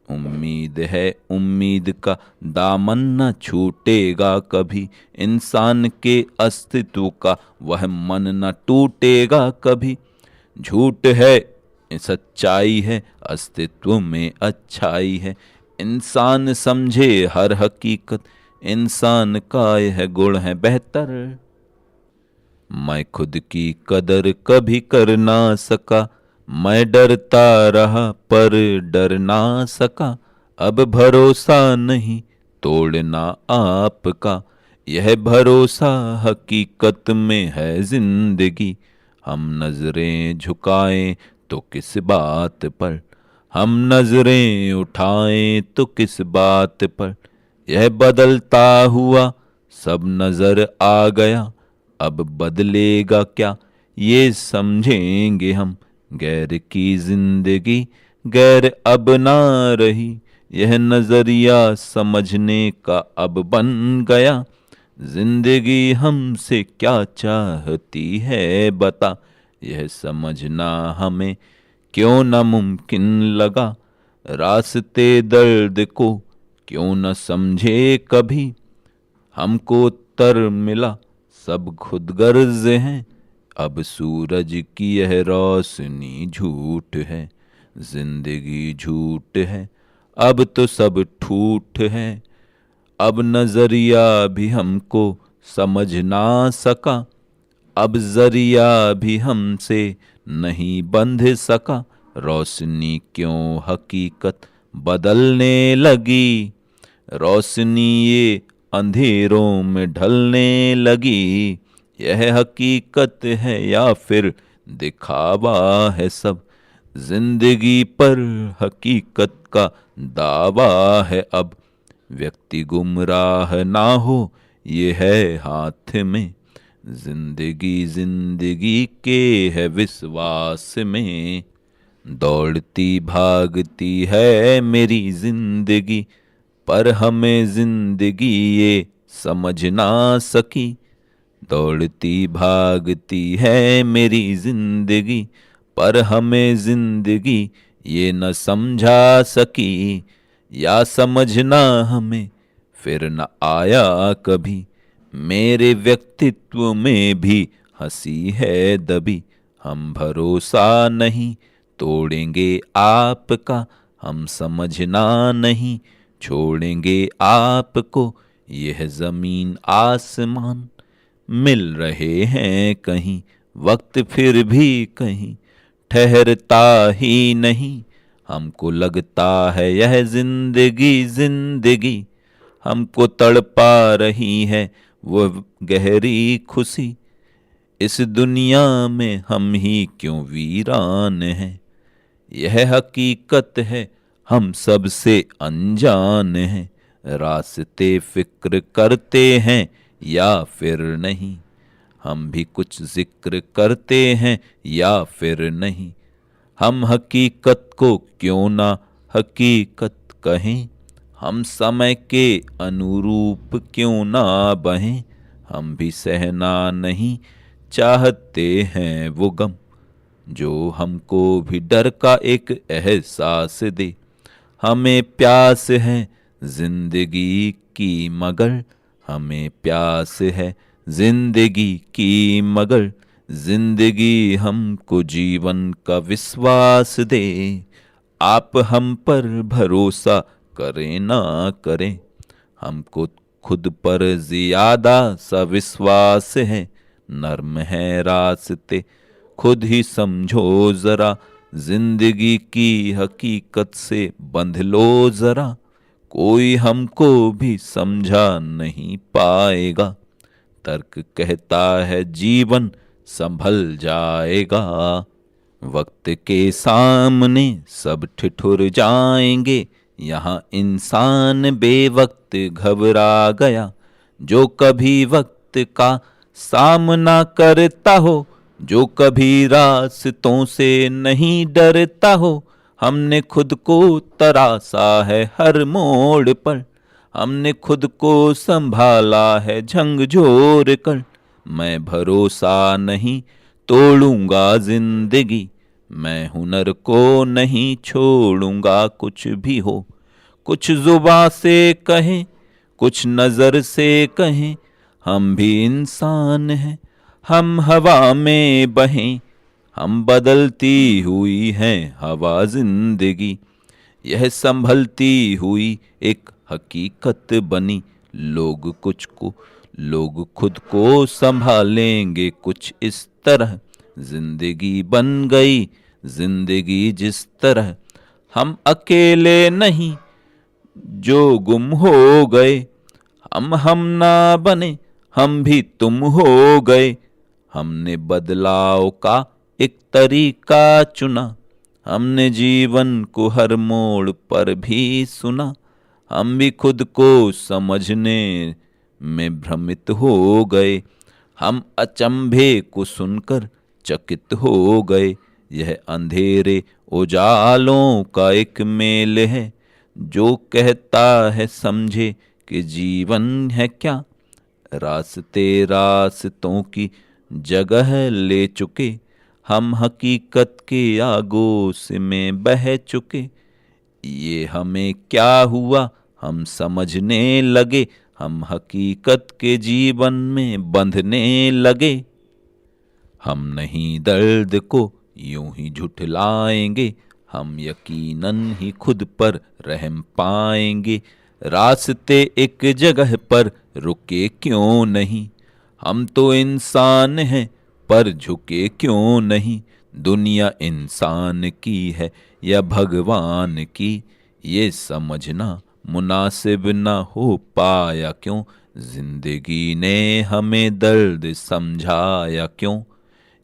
उम्मीद है उम्मीद का दामन न छूटेगा कभी, इंसान के अस्तित्व का वह मन न टूटेगा कभी। झूठ है सच्चाई है, अस्तित्व में अच्छाई है। इंसान समझे हर हकीकत, इंसान का यह गुण है बेहतर। मैं खुद की कदर कभी कर ना सका, मैं डरता रहा पर डर ना सका। अब भरोसा नहीं तोड़ना आपका, यह भरोसा हकीकत में है जिंदगी। हम नजरें झुकाएं तो किस बात पर, हम नजरें उठाएं तो किस बात पर। यह बदलता हुआ सब नजर आ गया, अब बदलेगा क्या ये समझेंगे हम। गैर की जिंदगी गैर अब ना रही, यह नजरिया समझने का अब बन गया। जिंदगी हमसे क्या चाहती है बता, यह समझना हमें क्यों न मुमकिन लगा। रास्ते दर्द को क्यों न समझे कभी, हमको उत्तर मिला सब खुद गर्ज हैं। अब सूरज की यह रोशनी झूठ है, जिंदगी झूठ है, अब तो सब ठूठ है। अब नजरिया भी हमको समझ ना सका, अब जरिया भी हमसे नहीं बंध सका। रोशनी क्यों हकीकत बदलने लगी, रोशनी ये अंधेरों में ढलने लगी। यह हकीकत है या फिर दिखावा है सब, जिंदगी पर हकीकत का दावा है अब। व्यक्ति गुमराह ना हो ये है हाथ में, जिंदगी जिंदगी के है विश्वास में। दौड़ती भागती है मेरी जिंदगी, पर हमें जिंदगी ये समझ ना सकी। दौड़ती भागती है मेरी जिंदगी, पर हमें जिंदगी ये न समझा सकी। या समझना हमें फिर न आया कभी, मेरे व्यक्तित्व में भी हंसी है दबी। हम भरोसा नहीं तोड़ेंगे आपका, हम समझना नहीं छोड़ेंगे आपको। यह जमीन आसमान मिल रहे हैं कहीं, वक्त फिर भी कहीं ठहरता ही नहीं। हमको लगता है यह जिंदगी जिंदगी, हमको तड़पा रही है वो गहरी खुशी। इस दुनिया में हम ही क्यों वीरान हैं, यह हकीकत है हम सबसे अनजान हैं। रास्ते फिक्र करते हैं या फिर नहीं, हम भी कुछ जिक्र करते हैं या फिर नहीं। हम हकीकत को क्यों ना हकीकत कहें, हम समय के अनुरूप क्यों ना बहें। हम भी सहना नहीं चाहते हैं वो गम, जो हमको भी डर का एक एहसास दे। हमें प्यास है जिंदगी की मगर हमें प्यास है जिंदगी की, मगर जिंदगी हमको जीवन का विश्वास दे। आप हम पर भरोसा करें ना करें, हमको खुद पर ज्यादा सा विश्वास है। नर्म है रास्ते खुद ही समझो जरा, जिंदगी की हकीकत से बंध लो जरा। कोई हमको भी समझा नहीं पाएगा, तर्क कहता है जीवन संभल जाएगा। वक्त के सामने सब ठिठुर जाएंगे, यहाँ इंसान बेवक्त घबरा गया। जो कभी वक्त का सामना करता हो, जो कभी रास्तों से नहीं डरता हो, हमने खुद को तरासा है हर मोड़ पर, हमने खुद को संभाला है झंझोर कर। मैं भरोसा नहीं तोड़ूंगा जिंदगी, मैं हुनर को नहीं छोड़ूंगा कुछ भी हो। कुछ जुबां से कहें, कुछ नजर से कहें, हम भी इंसान हैं, हम हवा में बहें। हम बदलती हुई हैं हवा जिंदगी, यह संभलती हुई एक हकीकत बनी। लोग खुद को संभालेंगे कुछ इस तरह, जिंदगी बन गई जिंदगी जिस तरह। हम अकेले नहीं जो गुम हो गए, हम ना बने, हम भी तुम हो गए। हमने बदलाव का एक तरीका चुना, हमने जीवन को हर मोड़ पर भी सुना। हम भी खुद को समझने में भ्रमित हो गए, हम अचंभे को सुनकर चकित हो गए। यह अंधेरे उजालों का एक मेल है, जो कहता है समझे कि जीवन है क्या। रास्तों की जगह ले चुके, हम हकीकत के आगोश में बह चुके। ये हमें क्या हुआ हम समझने लगे, हम हकीकत के जीवन में बंधने लगे। हम नहीं दर्द को यूं ही झुठलाएंगे, हम यकीनन ही खुद पर रहम पाएंगे। रास्ते एक जगह पर रुके क्यों नहीं, हम तो इंसान हैं पर झुके क्यों नहीं। दुनिया इंसान की है या भगवान की, ये समझना मुनासिब ना हो पाया क्यों। जिंदगी ने हमें दर्द समझाया क्यों,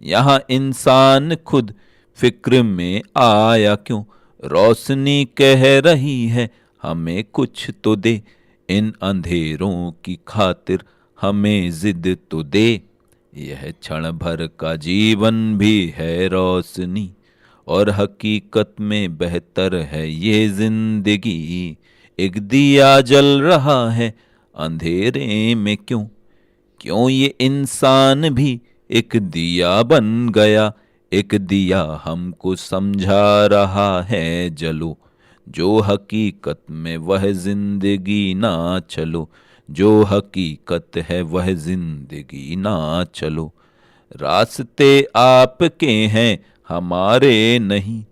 यहाँ इंसान खुद फिक्र में आया क्यों। रोशनी कह रही है हमें कुछ तो दे, इन अंधेरों की खातिर हमें जिद तो दे। यह क्षण भर का जीवन भी है रोशनी, और हकीकत में बेहतर है ये जिंदगी। एक दिया जल रहा है अंधेरे में क्यों, क्यों ये इंसान भी एक दिया बन गया। एक दिया हमको समझा रहा है जलो, जो हकीकत में वह जिंदगी ना चलो। जो हकीकत है वह जिंदगी ना चलो। रास्ते आपके हैं हमारे नहीं,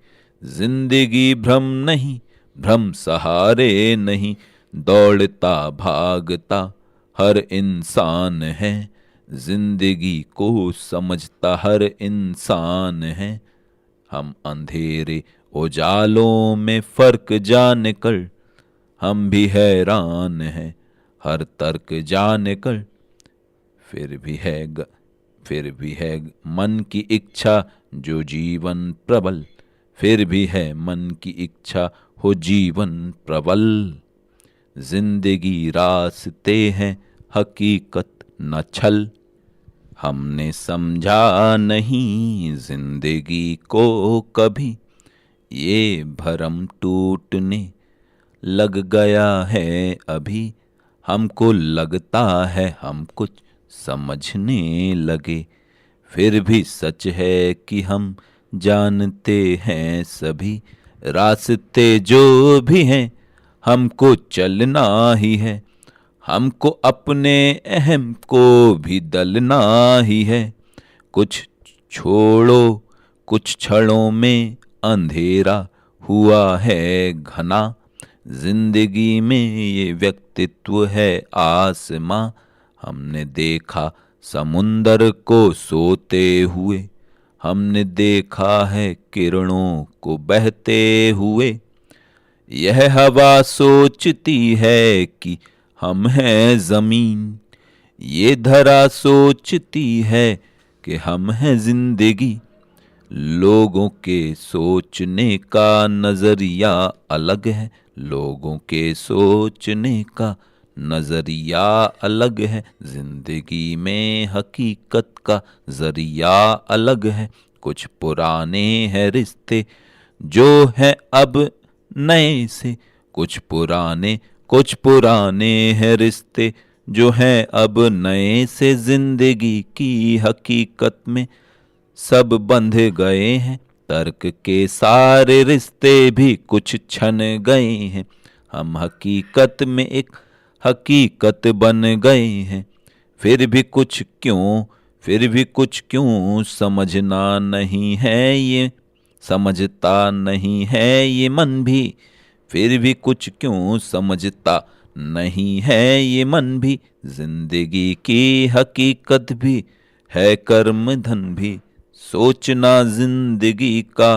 जिंदगी भ्रम नहीं, भ्रम सहारे नहीं। दौड़ता भागता हर इंसान है, जिंदगी को समझता हर इंसान है। हम अंधेरे उजालों में फर्क जान कर, हम भी हैरान हैं हर तर्क जान कर। फिर भी है मन की इच्छा जो जीवन प्रबल, फिर भी है मन की इच्छा हो जीवन प्रबल। जिंदगी रास्ते हैं हकीकत न छल, हमने समझा नहीं जिंदगी को कभी। ये भरम टूटने लग गया है अभी, हमको लगता है हम कुछ समझने लगे। फिर भी सच है कि हम जानते हैं सभी, रास्ते जो भी हैं हमको चलना ही है। हमको अपने अहम को भी दलना ही है। कुछ छोड़ो, कुछ क्षणों में अंधेरा हुआ है घना। जिंदगी में ये व्यक्तित्व है आसमां। हमने देखा समुंदर को सोते हुए, हमने देखा है किरणों को बहते हुए। यह हवा सोचती है कि हम हैं जमीन, ये धरा सोचती है कि हम हैं जिंदगी। लोगों के सोचने का नजरिया अलग है, लोगों के सोचने का नजरिया अलग है। जिंदगी में हकीकत का जरिया अलग है। कुछ पुराने हैं रिश्ते जो हैं अब नए से, कुछ पुराने हैं रिश्ते जो हैं अब नए से। जिंदगी की हकीकत में सब बंध गए हैं, तर्क के सारे रिश्ते भी कुछ छन गए हैं। हम हकीकत में एक हकीकत बन गए हैं। फिर भी कुछ क्यों समझना नहीं है ये, समझता नहीं है ये मन भी। फिर भी कुछ क्यों समझता नहीं है ये मन भी। जिंदगी की हकीकत भी है कर्म धन भी। सोचना जिंदगी का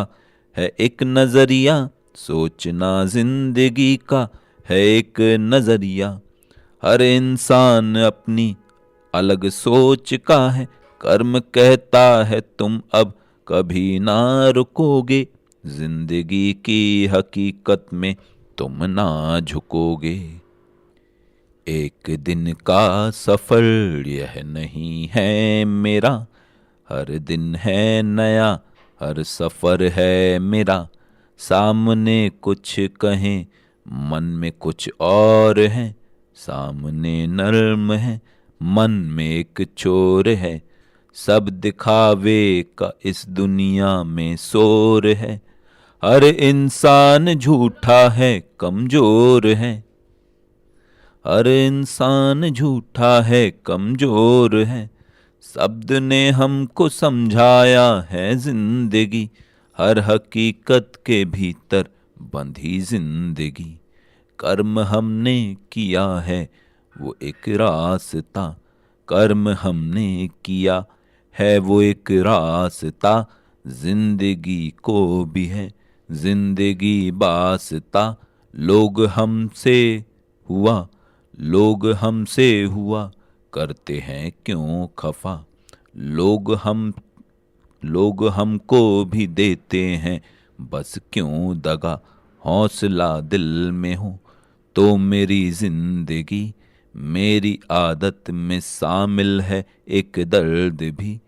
है एक नजरिया, सोचना जिंदगी का है एक नजरिया। हर इंसान अपनी अलग सोच का है। कर्म कहता है तुम अब कभी ना रुकोगे, जिंदगी की हकीकत में तुम ना झुकोगे। एक दिन का सफर यह नहीं है मेरा, हर दिन है नया, हर सफर है मेरा। सामने कुछ कहें मन में कुछ और है, सामने नर्म है मन में एक चोर है। सब दिखावे का इस दुनिया में शोर है। हर इंसान झूठा है कमजोर है, हर इंसान झूठा है कमजोर है। शब्द ने हमको समझाया है जिंदगी, हर हकीकत के भीतर बंधी जिंदगी। कर्म हमने किया है वो एक रास्ता, कर्म हमने किया है वो एक रास्ता। जिंदगी को भी है जिंदगी वास्ता। लोग हमसे हुआ करते हैं क्यों खफा। लोग हमको भी देते हैं बस क्यों दगा। हौसला दिल में हो तो मेरी जिंदगी, मेरी आदत में शामिल है एक दर्द भी।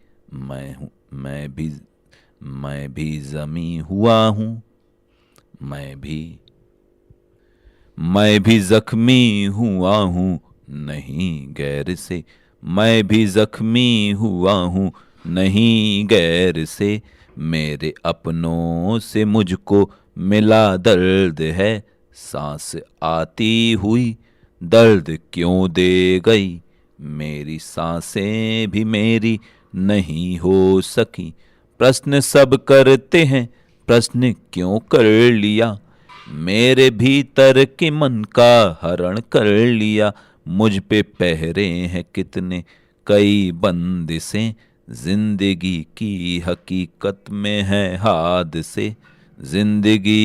मैं भी जमी हुआ हूँ, मैं भी जख्मी हुआ हूँ नहीं गैर से। मैं भी जख्मी हुआ हूँ नहीं गैर से। मेरे अपनों से मुझको मिला दर्द है। सांस आती हुई दर्द क्यों दे गई। मेरी सांसें भी मेरी नहीं हो सकी। प्रश्न सब करते हैं प्रश्न क्यों कर लिया। मेरे भीतर के मन का हरण कर लिया। मुझ पे पहरे हैं कितने कई बंदिशें। जिंदगी की हकीकत में है हादसे। जिंदगी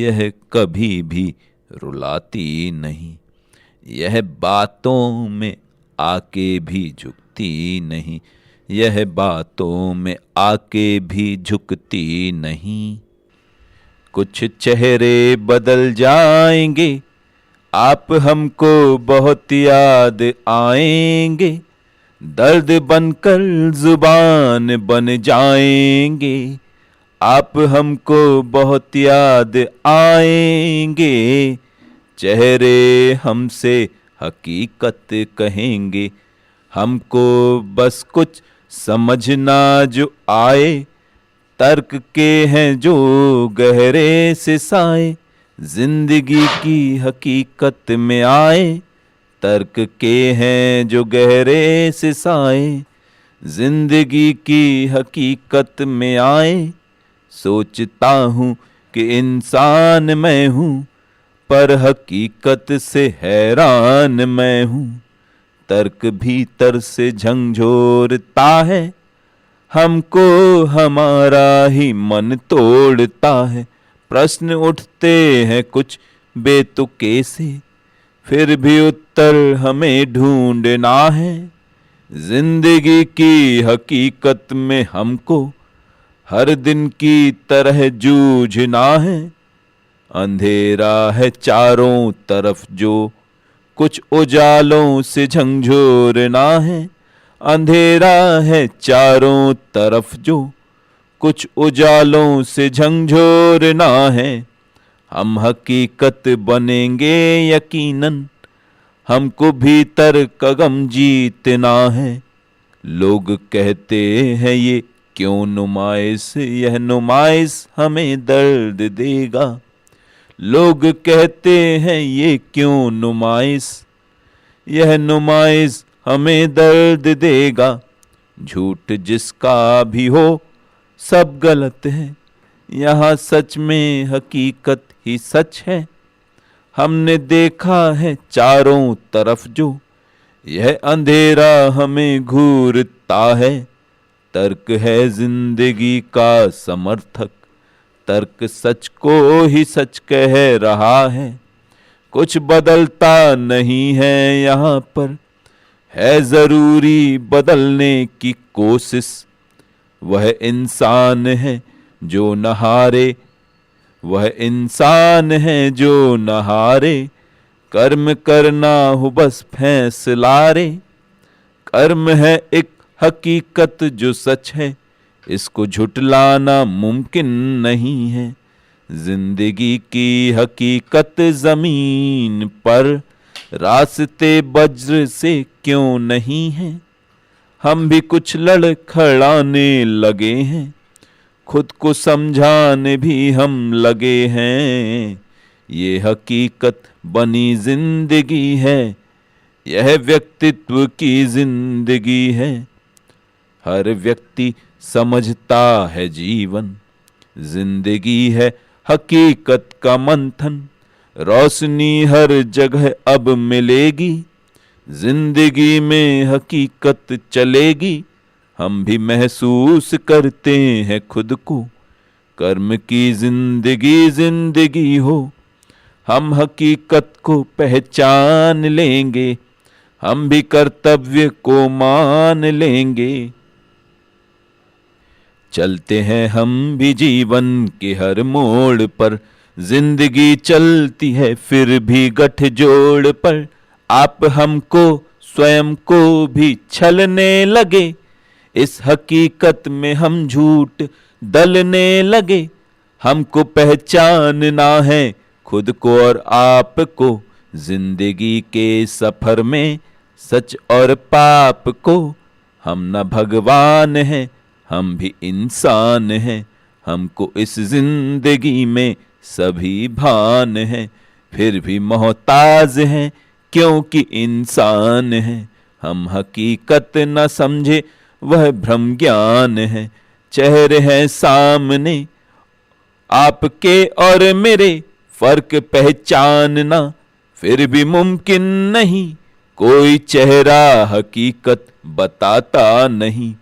यह कभी भी रुलाती नहीं। यह बातों में आके भी झुकती नहीं, यह बातों में आके भी झुकती नहीं। कुछ चेहरे बदल जाएंगे, आप हमको बहुत याद आएंगे। दर्द बनकर जुबान बन जाएंगे, आप हमको बहुत याद आएंगे। चेहरे हमसे हकीकत कहेंगे, हमको बस कुछ समझना जो आए। तर्क के हैं जो गहरे से साए। जिंदगी की हकीकत में आए, तर्क के हैं जो गहरे से साए। जिंदगी की हकीकत में आए, सोचता हूँ कि इंसान मैं हूँ, पर हकीकत से हैरान मैं हूँ। तर्क भीतर से झंझोरता है, हमको हमारा ही मन तोड़ता है। प्रश्न उठते हैं कुछ बेतुके से, फिर भी उत्तर हमें ढूंढना है। जिंदगी की हकीकत में हमको हर दिन की तरह जूझना है। अंधेरा है चारों तरफ जो कुछ उजालों से झंझोरना है। अंधेरा है चारों तरफ जो कुछ उजालों से झंझोरना है। हम हकीकत बनेंगे यकीनन, हमको भीतर का गम जीतना है। लोग कहते हैं ये क्यों नुमाइश, यह नुमाइश हमें दर्द देगा। लोग कहते हैं ये क्यों नुमाइश, यह नुमाइश हमें दर्द देगा। झूठ जिसका भी हो सब गलत है, यहाँ सच में हकीकत ही सच है। हमने देखा है चारों तरफ जो यह अंधेरा हमें घूरता है। तर्क है जिंदगी का समर्थक, तर्क सच को ही सच कह रहा है। कुछ बदलता नहीं है यहाँ पर, है जरूरी बदलने की कोशिश। वह इंसान है जो न हारे, वह इंसान है जो न हारे। कर्म करना हो बस फैसला रे। कर्म है एक हकीकत जो सच है, इसको झुटलाना मुमकिन नहीं है। जिंदगी की हकीकत जमीन पर रास्ते वज्र से क्यों नहीं है। हम भी कुछ लड़खड़ाने लगे हैं, खुद को समझाने भी हम लगे हैं। ये हकीकत बनी जिंदगी है, यह व्यक्तित्व की जिंदगी है। हर व्यक्ति समझता है जीवन जिंदगी है हकीकत का मंथन। रोशनी हर जगह अब मिलेगी, जिंदगी में हकीकत चलेगी। हम भी महसूस करते हैं खुद को, कर्म की जिंदगी जिंदगी हो। हम हकीकत को पहचान लेंगे, हम भी कर्तव्य को मान लेंगे। चलते हैं हम भी जीवन के हर मोड़ पर, जिंदगी चलती है फिर भी गठजोड़ पर। आप हमको स्वयं को भी छलने लगे, इस हकीकत में हम झूठ दलने लगे। हमको पहचानना है खुद को और आपको, जिंदगी के सफर में सच और पाप को। हम न भगवान हैं, हम भी इंसान हैं। हमको इस जिंदगी में सभी भान हैं, फिर भी मोहताज हैं क्योंकि इंसान हैं। हम हकीकत न समझे वह भ्रम ज्ञान है। चेहरे हैं सामने आपके और मेरे, फर्क पहचानना फिर भी मुमकिन नहीं। कोई चेहरा हकीकत बताता नहीं,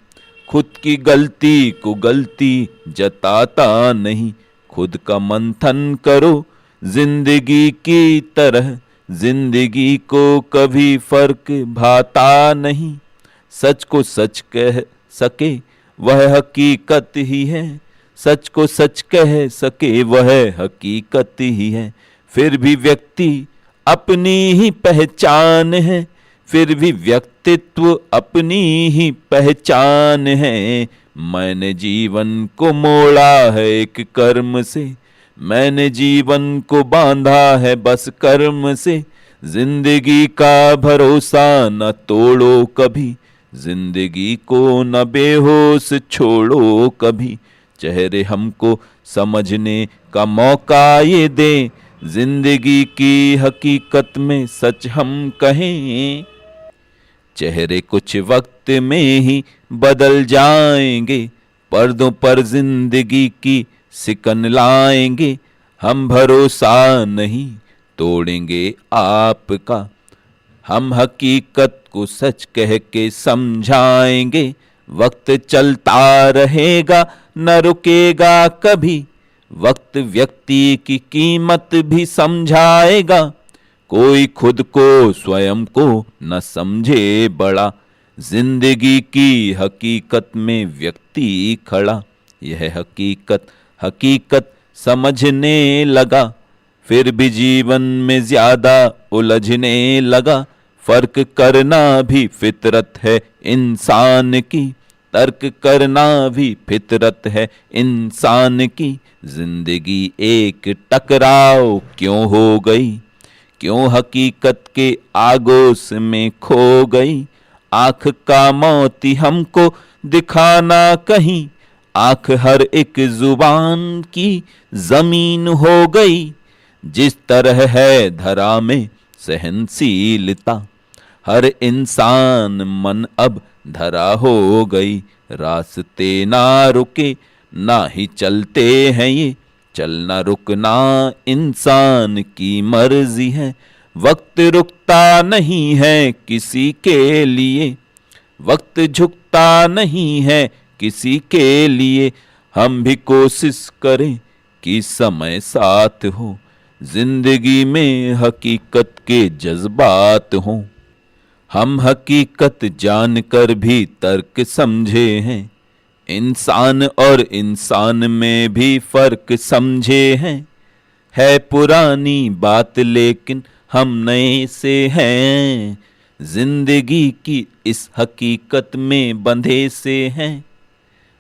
खुद की गलती को गलती जताता नहीं। खुद का मंथन करो जिंदगी की तरह, जिंदगी को कभी फर्क भाता नहीं। सच को सच कह सके वह हकीकत ही है, सच को सच कह सके वह हकीकत ही है। फिर भी व्यक्ति अपनी ही पहचान है, फिर भी व्यक्तित्व अपनी ही पहचान है। मैंने जीवन को मोड़ा है एक कर्म से, मैंने जीवन को बांधा है बस कर्म से। जिंदगी का भरोसा न तोड़ो कभी, जिंदगी को न बेहोश छोड़ो कभी। चेहरे हमको समझने का मौका ये दे, जिंदगी की हकीकत में सच हम कहें, चेहरे कुछ वक्त में ही बदल जाएंगे, पर्दों पर जिंदगी की सिकन लाएंगे, हम भरोसा नहीं तोड़ेंगे आपका, हम हकीकत को सच कह के समझाएंगे, वक्त चलता रहेगा न रुकेगा कभी, वक्त व्यक्ति की कीमत भी समझाएगा, कोई खुद को स्वयं को न समझे बड़ा, जिंदगी की हकीकत में व्यक्ति खड़ा, यह हकीकत हकीकत समझने लगा, फिर भी जीवन में ज्यादा उलझने लगा, फर्क करना भी फितरत है इंसान की, तर्क करना भी फितरत है इंसान की, जिंदगी एक टकराव क्यों हो गई, क्यों हकीकत के आगोश में खो गई, आंख का मोती हमको दिखाना कहीं, आंख हर एक जुबान की जमीन हो गई, जिस तरह है धरा में सहनशीलता, हर इंसान मन अब धरा हो गई, रास्ते ना रुके ना ही चलते हैं ये, चलना रुकना इंसान की मर्जी है, वक्त रुकता नहीं है किसी के लिए, वक्त झुकता नहीं है किसी के लिए, हम भी कोशिश करें कि समय साथ हो, जिंदगी में हकीकत के जज्बात हों, हम हकीकत जानकर भी तर्क समझे हैं, इंसान और इंसान में भी फर्क समझे हैं, है पुरानी बात लेकिन हम नए से हैं, जिंदगी की इस हकीकत में बंधे से हैं,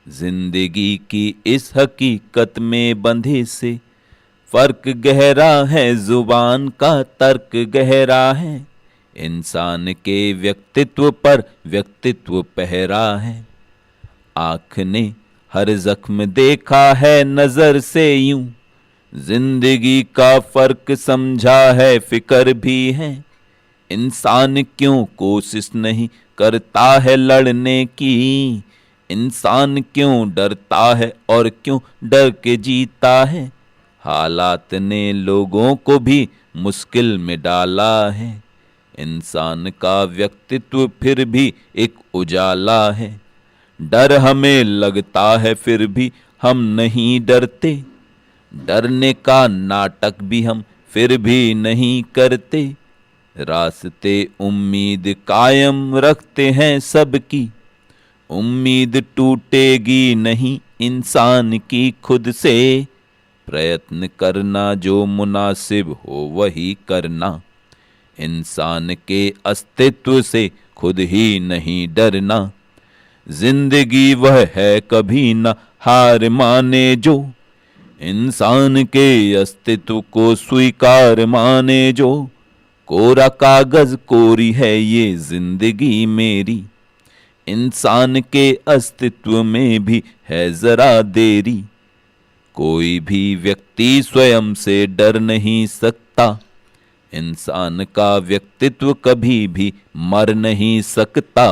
जिंदगी की इस हकीकत में बंधे से, फर्क गहरा है जुबान का तर्क गहरा है, इंसान के व्यक्तित्व पर व्यक्तित्व पहरा है, आँख ने हर जख्म देखा है नजर से यूं, जिंदगी का फर्क समझा है फिकर भी है, इंसान क्यों कोशिश नहीं करता है लड़ने की, इंसान क्यों डरता है और क्यों डर के जीता है, हालात ने लोगों को भी मुश्किल में डाला है, इंसान का व्यक्तित्व फिर भी एक उजाला है, डर हमें लगता है फिर भी हम नहीं डरते, डरने का नाटक भी हम फिर भी नहीं करते, रास्ते उम्मीद कायम रखते हैं सबकी, उम्मीद टूटेगी नहीं इंसान की खुद से, प्रयत्न करना जो मुनासिब हो वही करना, इंसान के अस्तित्व से खुद ही नहीं डरना, जिंदगी वह है कभी न हार माने जो, इंसान के अस्तित्व को स्वीकार माने जो, कोरा कागज कोरी है ये जिंदगी मेरी, इंसान के अस्तित्व में भी है जरा देरी, कोई भी व्यक्ति स्वयं से डर नहीं सकता, इंसान का व्यक्तित्व कभी भी मर नहीं सकता,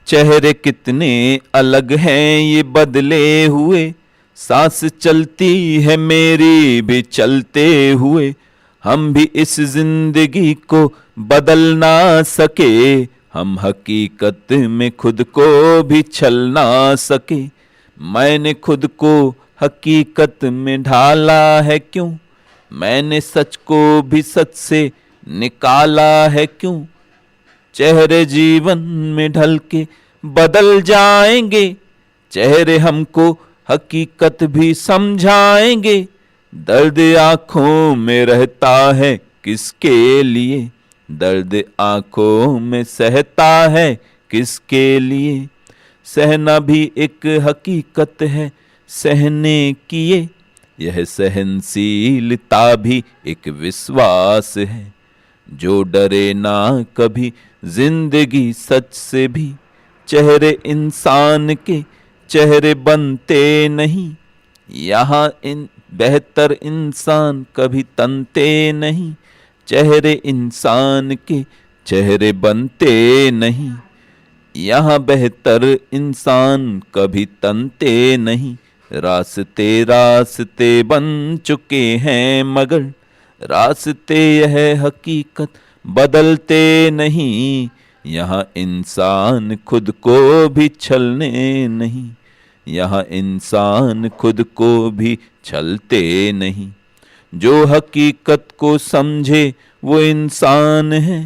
चेहरे कितने अलग हैं ये बदले हुए, सांस चलती है मेरी भी चलते हुए, हम भी इस जिंदगी को बदल ना सके, हम हकीकत में खुद को भी छल ना सके, मैंने खुद को हकीकत में ढाला है क्यों, मैंने सच को भी सच से निकाला है क्यों, चेहरे जीवन में ढल के बदल जाएंगे, चेहरे हमको हकीकत भी समझाएंगे, दर्द आंखों में रहता है किसके लिए, दर्द आंखों में सहता है किसके लिए, सहना भी एक हकीकत है सहने की ये, यह सहनशीलता भी एक विश्वास है, जो डरे ना कभी जिंदगी सच से भी, चेहरे इंसान के चेहरे बनते नहीं, यहाँ इन बेहतर इंसान कभी तनते नहीं, चेहरे इंसान के चेहरे बनते नहीं। यहाँ बेहतर इंसान कभी तनते नहीं, रास्ते रास्ते बन चुके हैं मगर रास्ते यह हकीकत बदलते नहीं। यहाँ इंसान खुद को भी छलने नहीं, यहाँ इंसान खुद को भी छलते नहीं। जो हकीकत को समझे वो इंसान है,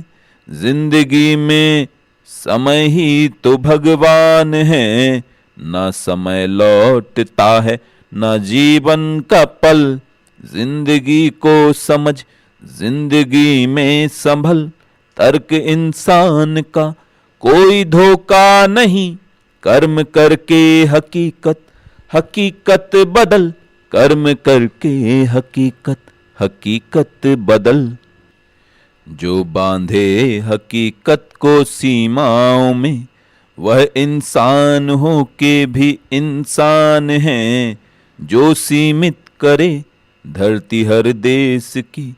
जिंदगी में समय ही तो भगवान है। ना समय लौटता है ना जीवन का पल, जिंदगी को समझ जिंदगी में संभल। तर्क इंसान का कोई धोखा नहीं, कर्म करके हकीकत हकीकत बदल, कर्म करके हकीकत हकीकत बदल। जो बांधे हकीकत को सीमाओं में, वह इंसान हो के भी इंसान है। जो सीमित करे धरती हर देश की,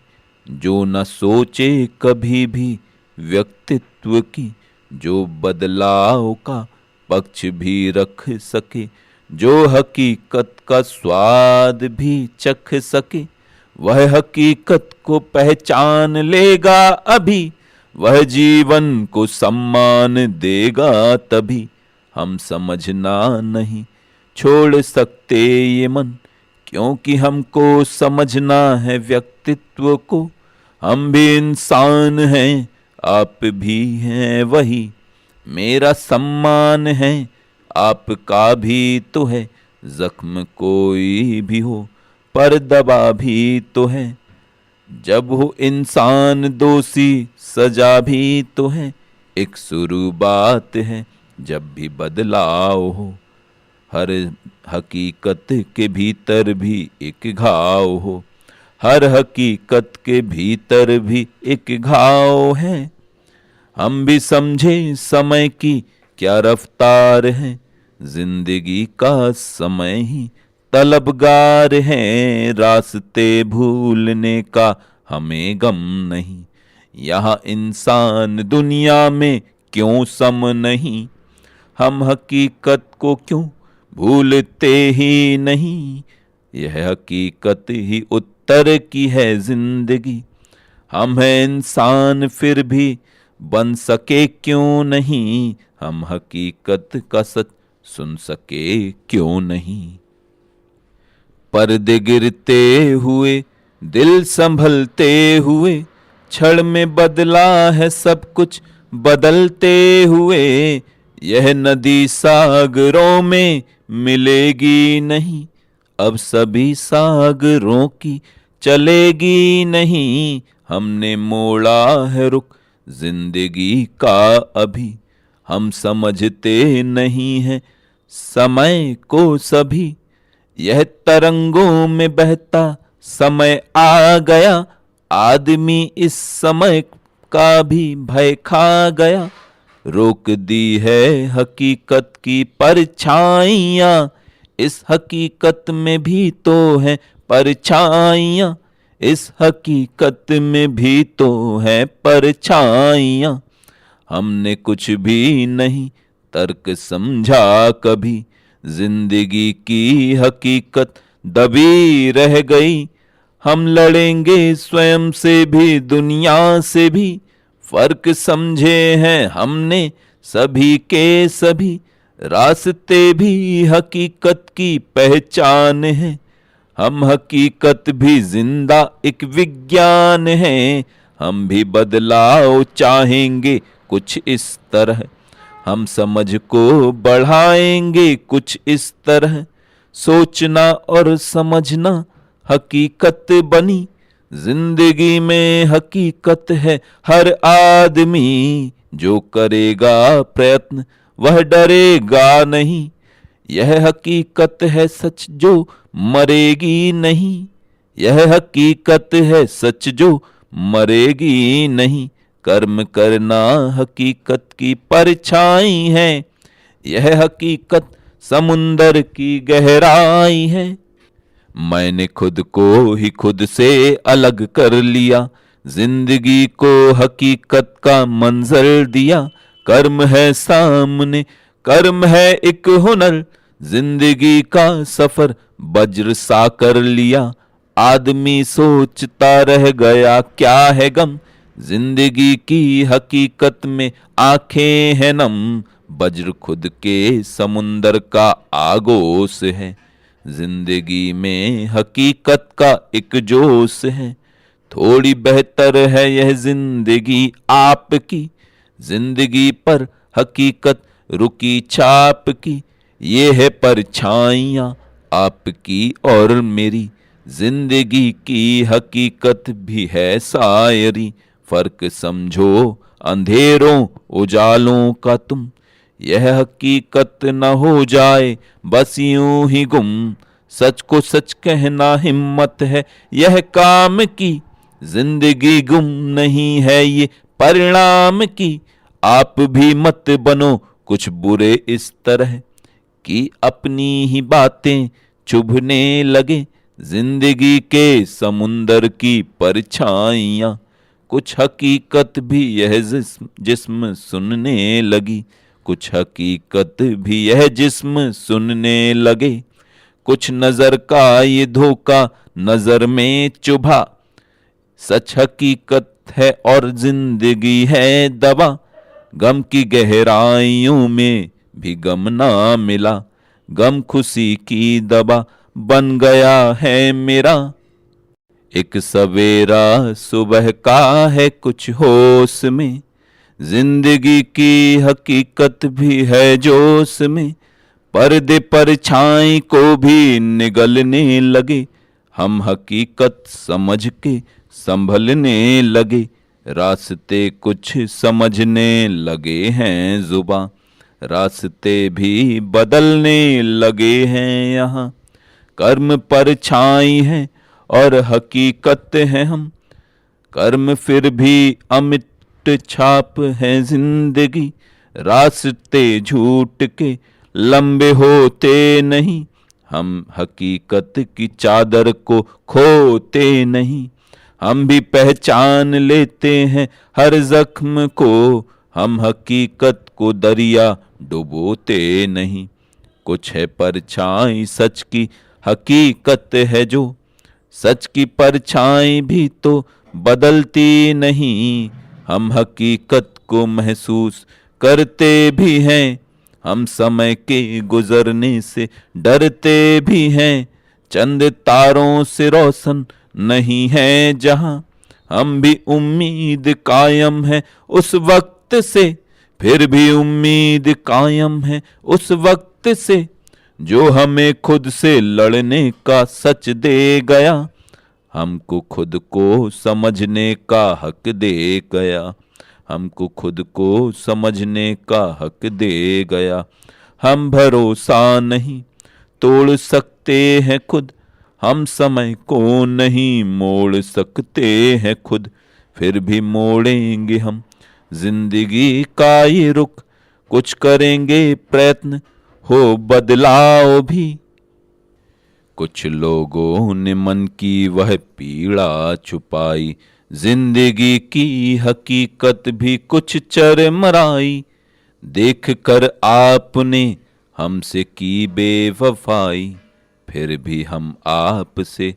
जो न सोचे कभी भी व्यक्तित्व की, जो बदलाव का पक्ष भी रख सके, जो हकीकत का स्वाद भी चख सके, वह हकीकत को पहचान लेगा अभी, वह जीवन को सम्मान देगा तभी। हम समझना नहीं छोड़ सकते ये मन, क्योंकि हमको समझना है व्यक्तित्व को। हम भी इंसान हैं, आप भी हैं वही, मेरा सम्मान है आपका भी तो है। जख्म कोई भी हो पर दबा भी तो है, जब हो इंसान दोषी सजा भी तो है। एक शुरू बात है जब भी बदलाव हो, हर हकीकत के भीतर भी एक घाव हो, हर हकीकत के भीतर भी एक घाव है। हम भी समझे समय की क्या रफ्तार है, जिंदगी का समय ही तलबगार है। रास्ते भूलने का हमें गम नहीं, यहाँ इंसान दुनिया में क्यों सम नहीं। हम हकीकत को क्यों भूलते ही नहीं, यह हकीकत ही उत्तर की है जिंदगी। हम हैं इंसान फिर भी बन सके क्यों नहीं, हम हकीकत का सच सुन सके क्यों नहीं। पर्दे गिरते हुए दिल संभलते हुए, क्षण में बदला है सब कुछ बदलते हुए। यह नदी सागरों में मिलेगी नहीं, अब सभी सागरों की चलेगी नहीं। हमने मोड़ा है रुख जिंदगी का अभी, हम समझते नहीं हैं समय को सभी। यह तरंगों में बहता समय आ गया, आदमी इस समय का भी भय खा गया। रोक दी है हकीकत की परछाइयाँ, इस हकीकत में भी तो है परछाइयाँ, इस हकीकत में भी तो है परछाइयाँ। हमने कुछ भी नहीं तर्क समझा कभी, जिंदगी की हकीकत दबी रह गई। हम लड़ेंगे स्वयं से भी दुनिया से भी, फर्क समझे हैं हमने सभी के सभी। रास्ते भी हकीकत की पहचान है, हम हकीकत भी जिंदा एक विज्ञान है। हम भी बदलाव चाहेंगे कुछ इस तरह, हम समझ को बढ़ाएंगे कुछ इस तरह। सोचना और समझना हकीकत बनी, जिंदगी में हकीकत है हर आदमी। जो करेगा प्रयत्न वह डरेगा नहीं, यह हकीकत है सच जो मरेगी नहीं। यह हकीकत है सच जो मरेगी नहीं। कर्म करना हकीकत की परछाई है, यह हकीकत समुंदर की गहराई है। मैंने खुद को ही खुद से अलग कर लिया, जिंदगी को हकीकत का मंजर दिया। कर्म है सामने, कर्म है एक हुनर, जिंदगी का सफर वज्र सा कर लिया। आदमी सोचता रह गया क्या है गम, जिंदगी की हकीकत में आंखें हैं नम। वज्र खुद के समुंदर का आगोश है, जिंदगी में हकीकत का एक जोश है। थोड़ी बेहतर है यह जिंदगी आपकी, जिंदगी पर हकीकत रुकी छाप की। ये है परछाइयाँ आपकी और मेरी, जिंदगी की हकीकत भी है शायरी। फर्क समझो अंधेरों उजालों का तुम, यह हकीकत न हो जाए बस यूं ही गुम। सच को सच कहना हिम्मत है यह काम की, जिंदगी गुम नहीं है ये परिणाम की। आप भी मत बनो कुछ बुरे इस तरह कि अपनी ही बातें चुभने लगे। जिंदगी के समुंदर की परछाइयाँ, कुछ हकीकत भी यह जिस्म सुनने लगी। कुछ हकीकत भी यह जिस्म सुनने लगे। कुछ नजर का ये धोखा नजर में चुभा, सच हकीकत है और जिंदगी है दवा। गम की गहराइयों में भी गम ना मिला, गम खुशी की दवा बन गया है मेरा। एक सवेरा सुबह का है कुछ होश में, जिंदगी की हकीकत भी है जोश में। पर्दे पर छाई को भी निगलने लगे, हम हकीकत समझ के संभलने लगे। रास्ते कुछ समझने लगे हैं जुबां, रास्ते भी बदलने लगे हैं यहाँ। कर्म पर छाई है और हकीकत है हम, कर्म फिर भी अमिट छाप है जिंदगी। रास्ते झूठ के लंबे होते नहीं, हम हकीकत की चादर को खोते नहीं। हम भी पहचान लेते हैं हर जख्म को, हम हकीकत को दरिया डुबोते नहीं। कुछ है परछाई सच की हकीकत है जो, सच की परछाई भी तो बदलती नहीं। हम हकीकत को महसूस करते भी हैं, हम समय के गुजरने से डरते भी हैं। चंद तारों से रोशन नहीं है जहां, हम भी उम्मीद कायम है उस वक्त से। फिर भी उम्मीद कायम है उस वक्त से, जो हमें खुद से लड़ने का सच दे गया। हमको खुद को समझने का हक दे गया, हमको खुद को समझने का हक दे गया। हम भरोसा नहीं तोड़ सकते हैं खुद, हम समय को नहीं मोड़ सकते हैं खुद। फिर भी मोड़ेंगे हम जिंदगी का ये रुख, कुछ करेंगे प्रयत्न हो बदलाव भी। कुछ लोगों ने मन की वह पीड़ा छुपाई, जिंदगी की हकीकत भी कुछ चरमराई। देख कर आपने हमसे की बेवफाई, फिर भी हम आपसे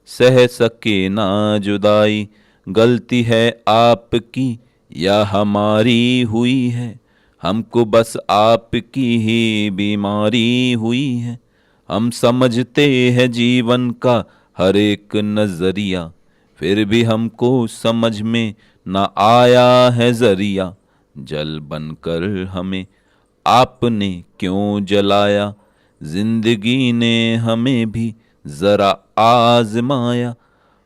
सह सके ना जुदाई। गलती है आपकी या हमारी हुई है, हमको बस आपकी ही बीमारी हुई है। हम समझते हैं जीवन का हर एक नजरिया, फिर भी हमको समझ में ना आया है जरिया। जल बनकर हमें आपने क्यों जलाया, जिंदगी ने हमें भी जरा आजमाया।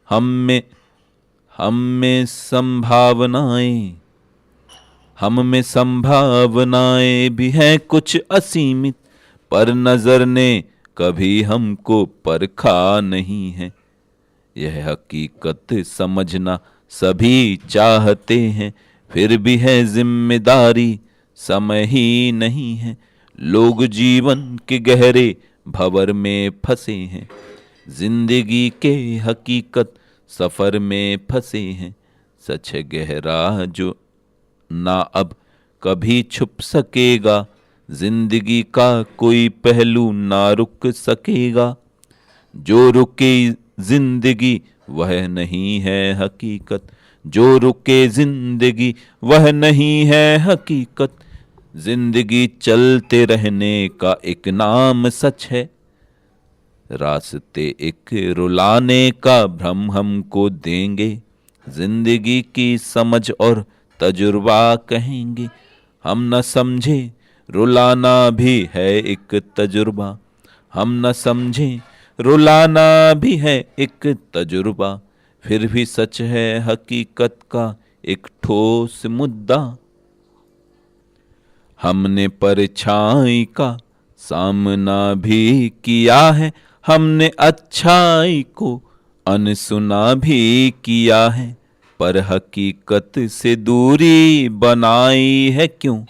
हम में संभावनाएं, हम में संभावनाएं भी हैं कुछ असीमित, पर नजर ने कभी हमको परखा नहीं है। यह हकीकत समझना सभी चाहते हैं, फिर भी है जिम्मेदारी समय ही नहीं है। लोग जीवन के गहरे भंवर में फंसे हैं, जिंदगी के हकीकत सफर में फंसे हैं, सच है गहरा जो ना अब कभी छुप सकेगा, जिंदगी का कोई पहलू ना रुक सकेगा। जो रुके जिंदगी वह नहीं है हकीकत, जो रुके जिंदगी वह नहीं है हकीकत। जिंदगी चलते रहने का एक नाम सच है, रास्ते एक रुलाने का भ्रम हमको देंगे, जिंदगी की समझ और तजुर्बा कहेंगे। हम न समझे रुलाना भी है एक तजुर्बा, हम न समझे रुलाना भी है एक तजुर्बा। फिर भी सच है हकीकत का एक ठोस मुद्दा, हमने परछाई का सामना भी किया है, हमने अच्छाई को अनसुना भी किया है। पर हकीकत से दूरी बनाई है क्यों,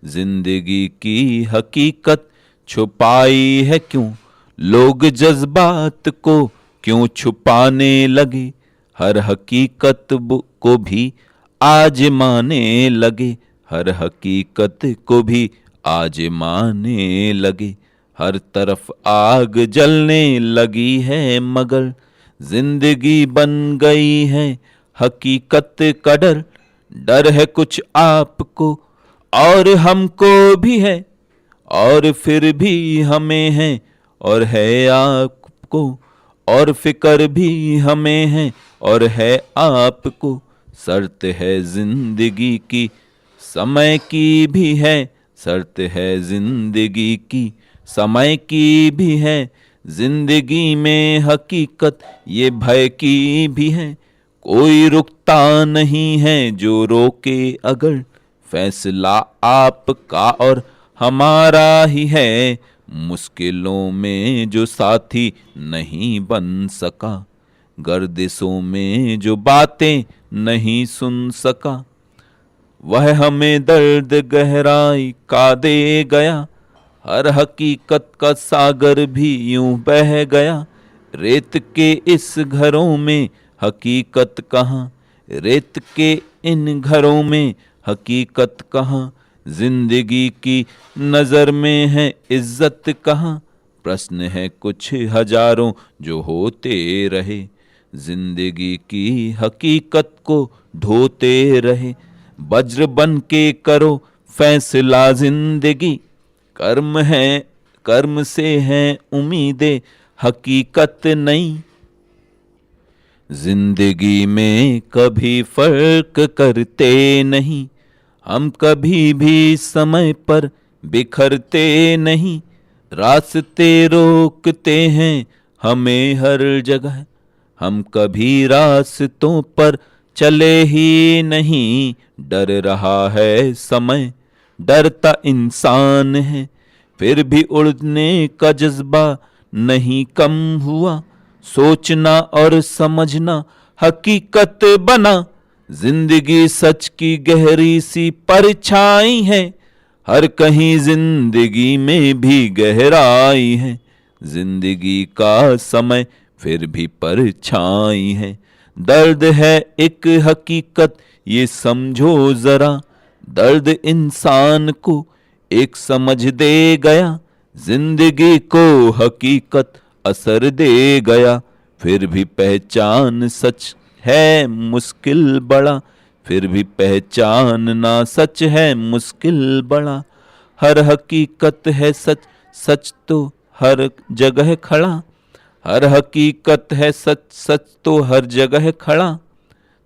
जिंदगी की हकीकत छुपाई है क्यों। लोग जज्बात को क्यों छुपाने लगे, हर हकीकत को भी आजमाने लगे, हर हकीकत को भी आजमाने लगे। हर तरफ आग जलने लगी है मगर जिंदगी बन गई है हकीकत का डर। डर है कुछ आपको और हमको भी है, और फिर भी हमें है और है आपको, और फिक्र भी हमें है और है आपको। शर्त है जिंदगी की समय की भी है, शर्त है जिंदगी की समय की भी है। जिंदगी में हकीकत ये भय की भी है, कोई रुकता नहीं है जो रोके अगर। फैसला आपका और हमारा ही है, मुश्किलों में जो साथी नहीं बन सका, गर्दिशों में जो बातें नहीं सुन सका, वह हमें दर्द गहराई का दे गया। हर हकीकत का सागर भी यूं बह गया, रेत के इस घरों में हकीकत कहाँ, रेत के इन घरों में हकीकत कहाँ। जिंदगी की नजर में है इज्जत कहाँ, प्रश्न है कुछ हजारों जो होते रहे, जिंदगी की हकीकत को ढोते रहे। वज्र बन के करो फैसला जिंदगी, कर्म है कर्म से है उम्मीदें हकीकत नहीं। जिंदगी में कभी फर्क करते नहीं, हम कभी भी समय पर बिखरते नहीं। रास्ते रोकते हैं हमें हर जगह, हम कभी रास्तों पर चले ही नहीं। डर रहा है समय, डरता इंसान है, फिर भी उड़ने का जज्बा नहीं कम हुआ। सोचना और समझना हकीकत बना, जिंदगी सच की गहरी सी परछाई है। हर कहीं जिंदगी में भी गहराई है, जिंदगी का समय फिर भी परछाई है। दर्द है एक हकीकत ये समझो जरा, दर्द इंसान को एक समझ दे गया। जिंदगी को हकीकत असर दे गया, फिर भी पहचान सच है मुश्किल बड़ा, फिर भी पहचानना सच है मुश्किल बड़ा। हर हकीकत है सच, सच तो हर जगह खड़ा, हर हकीकत है सच, सच तो हर जगह खड़ा।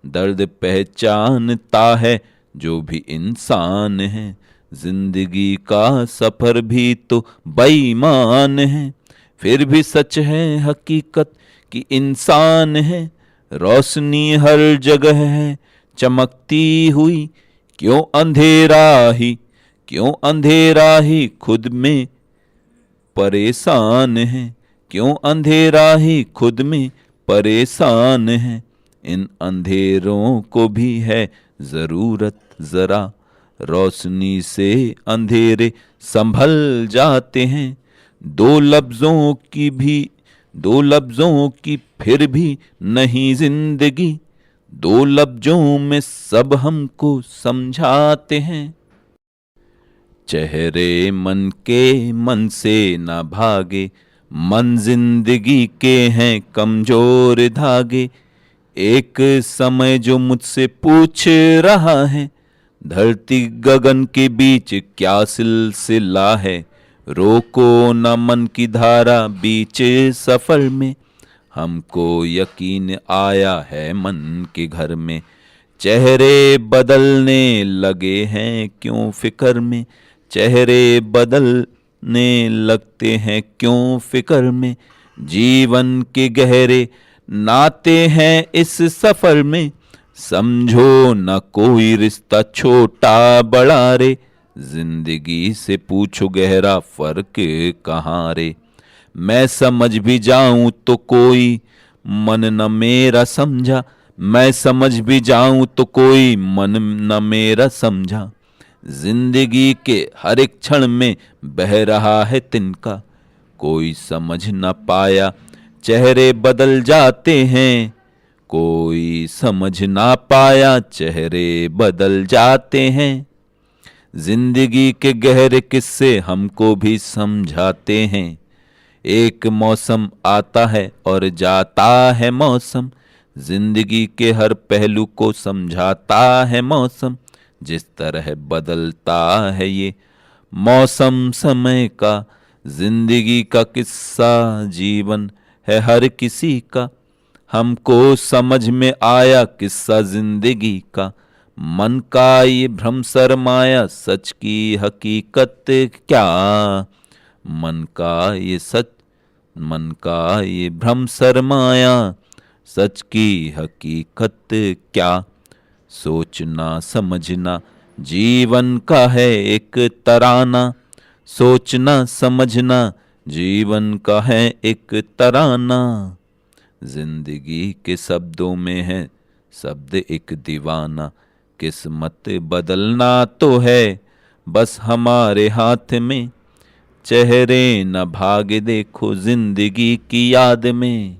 दर्द पहचानता है जो भी इंसान है, जिंदगी का सफर भी तो बेईमान है। फिर भी सच है हकीकत कि इंसान है, रोशनी हर जगह है चमकती हुई। क्यों अंधेरा ही, क्यों अंधेरा ही खुद में परेशान है, क्यों अंधेरा ही खुद में परेशान है। इन अंधेरों को भी है जरूरत जरा, रोशनी से अंधेरे संभल जाते हैं। दो लफ्जों की भी दो लफ्जों की फिर भी नहीं जिंदगी, दो लफ्जों में सब हमको समझाते हैं। चेहरे मन के मन से ना भागे, मन जिंदगी के हैं कमजोर धागे। एक समय जो मुझसे पूछ रहा है, धरती गगन के बीच क्या सिलसिला है। रोको न मन की धारा बीच सफर में, हमको यकीन आया है मन के घर में। चेहरे बदलने लगे हैं क्यों फिक्र में, चेहरे बदलने लगते हैं क्यों फिक्र में। जीवन के गहरे नाते हैं इस सफर में, समझो न कोई रिश्ता छोटा बड़ा रे। जिंदगी से पूछो गहरा फर्क कहाँ रे। मैं समझ भी जाऊं तो कोई मन न मेरा समझा, मैं समझ भी जाऊं तो कोई मन न मेरा समझा। जिंदगी के हर एक क्षण में बह रहा है तिनका, कोई समझ न पाया चेहरे बदल जाते हैं। कोई समझ ना पाया चेहरे बदल जाते हैं। जिंदगी के गहरे किस्से हमको भी समझाते हैं। एक मौसम आता है और जाता है मौसम, जिंदगी के हर पहलू को समझाता है मौसम। जिस तरह बदलता है ये मौसम समय का, जिंदगी का किस्सा जीवन है हर किसी का। हमको समझ में आया किस्सा जिंदगी का, मन का ये भ्रम सरमाया सच की हकीकत क्या। मन का ये भ्रम सरमाया सच की हकीकत क्या। सोचना समझना जीवन का है एक तराना, सोचना समझना जीवन का है एक तराना। जिंदगी के शब्दों में है शब्द एक दीवाना, किस्मत बदलना तो है बस हमारे हाथ में। चेहरे न भागे देखो जिंदगी की याद में।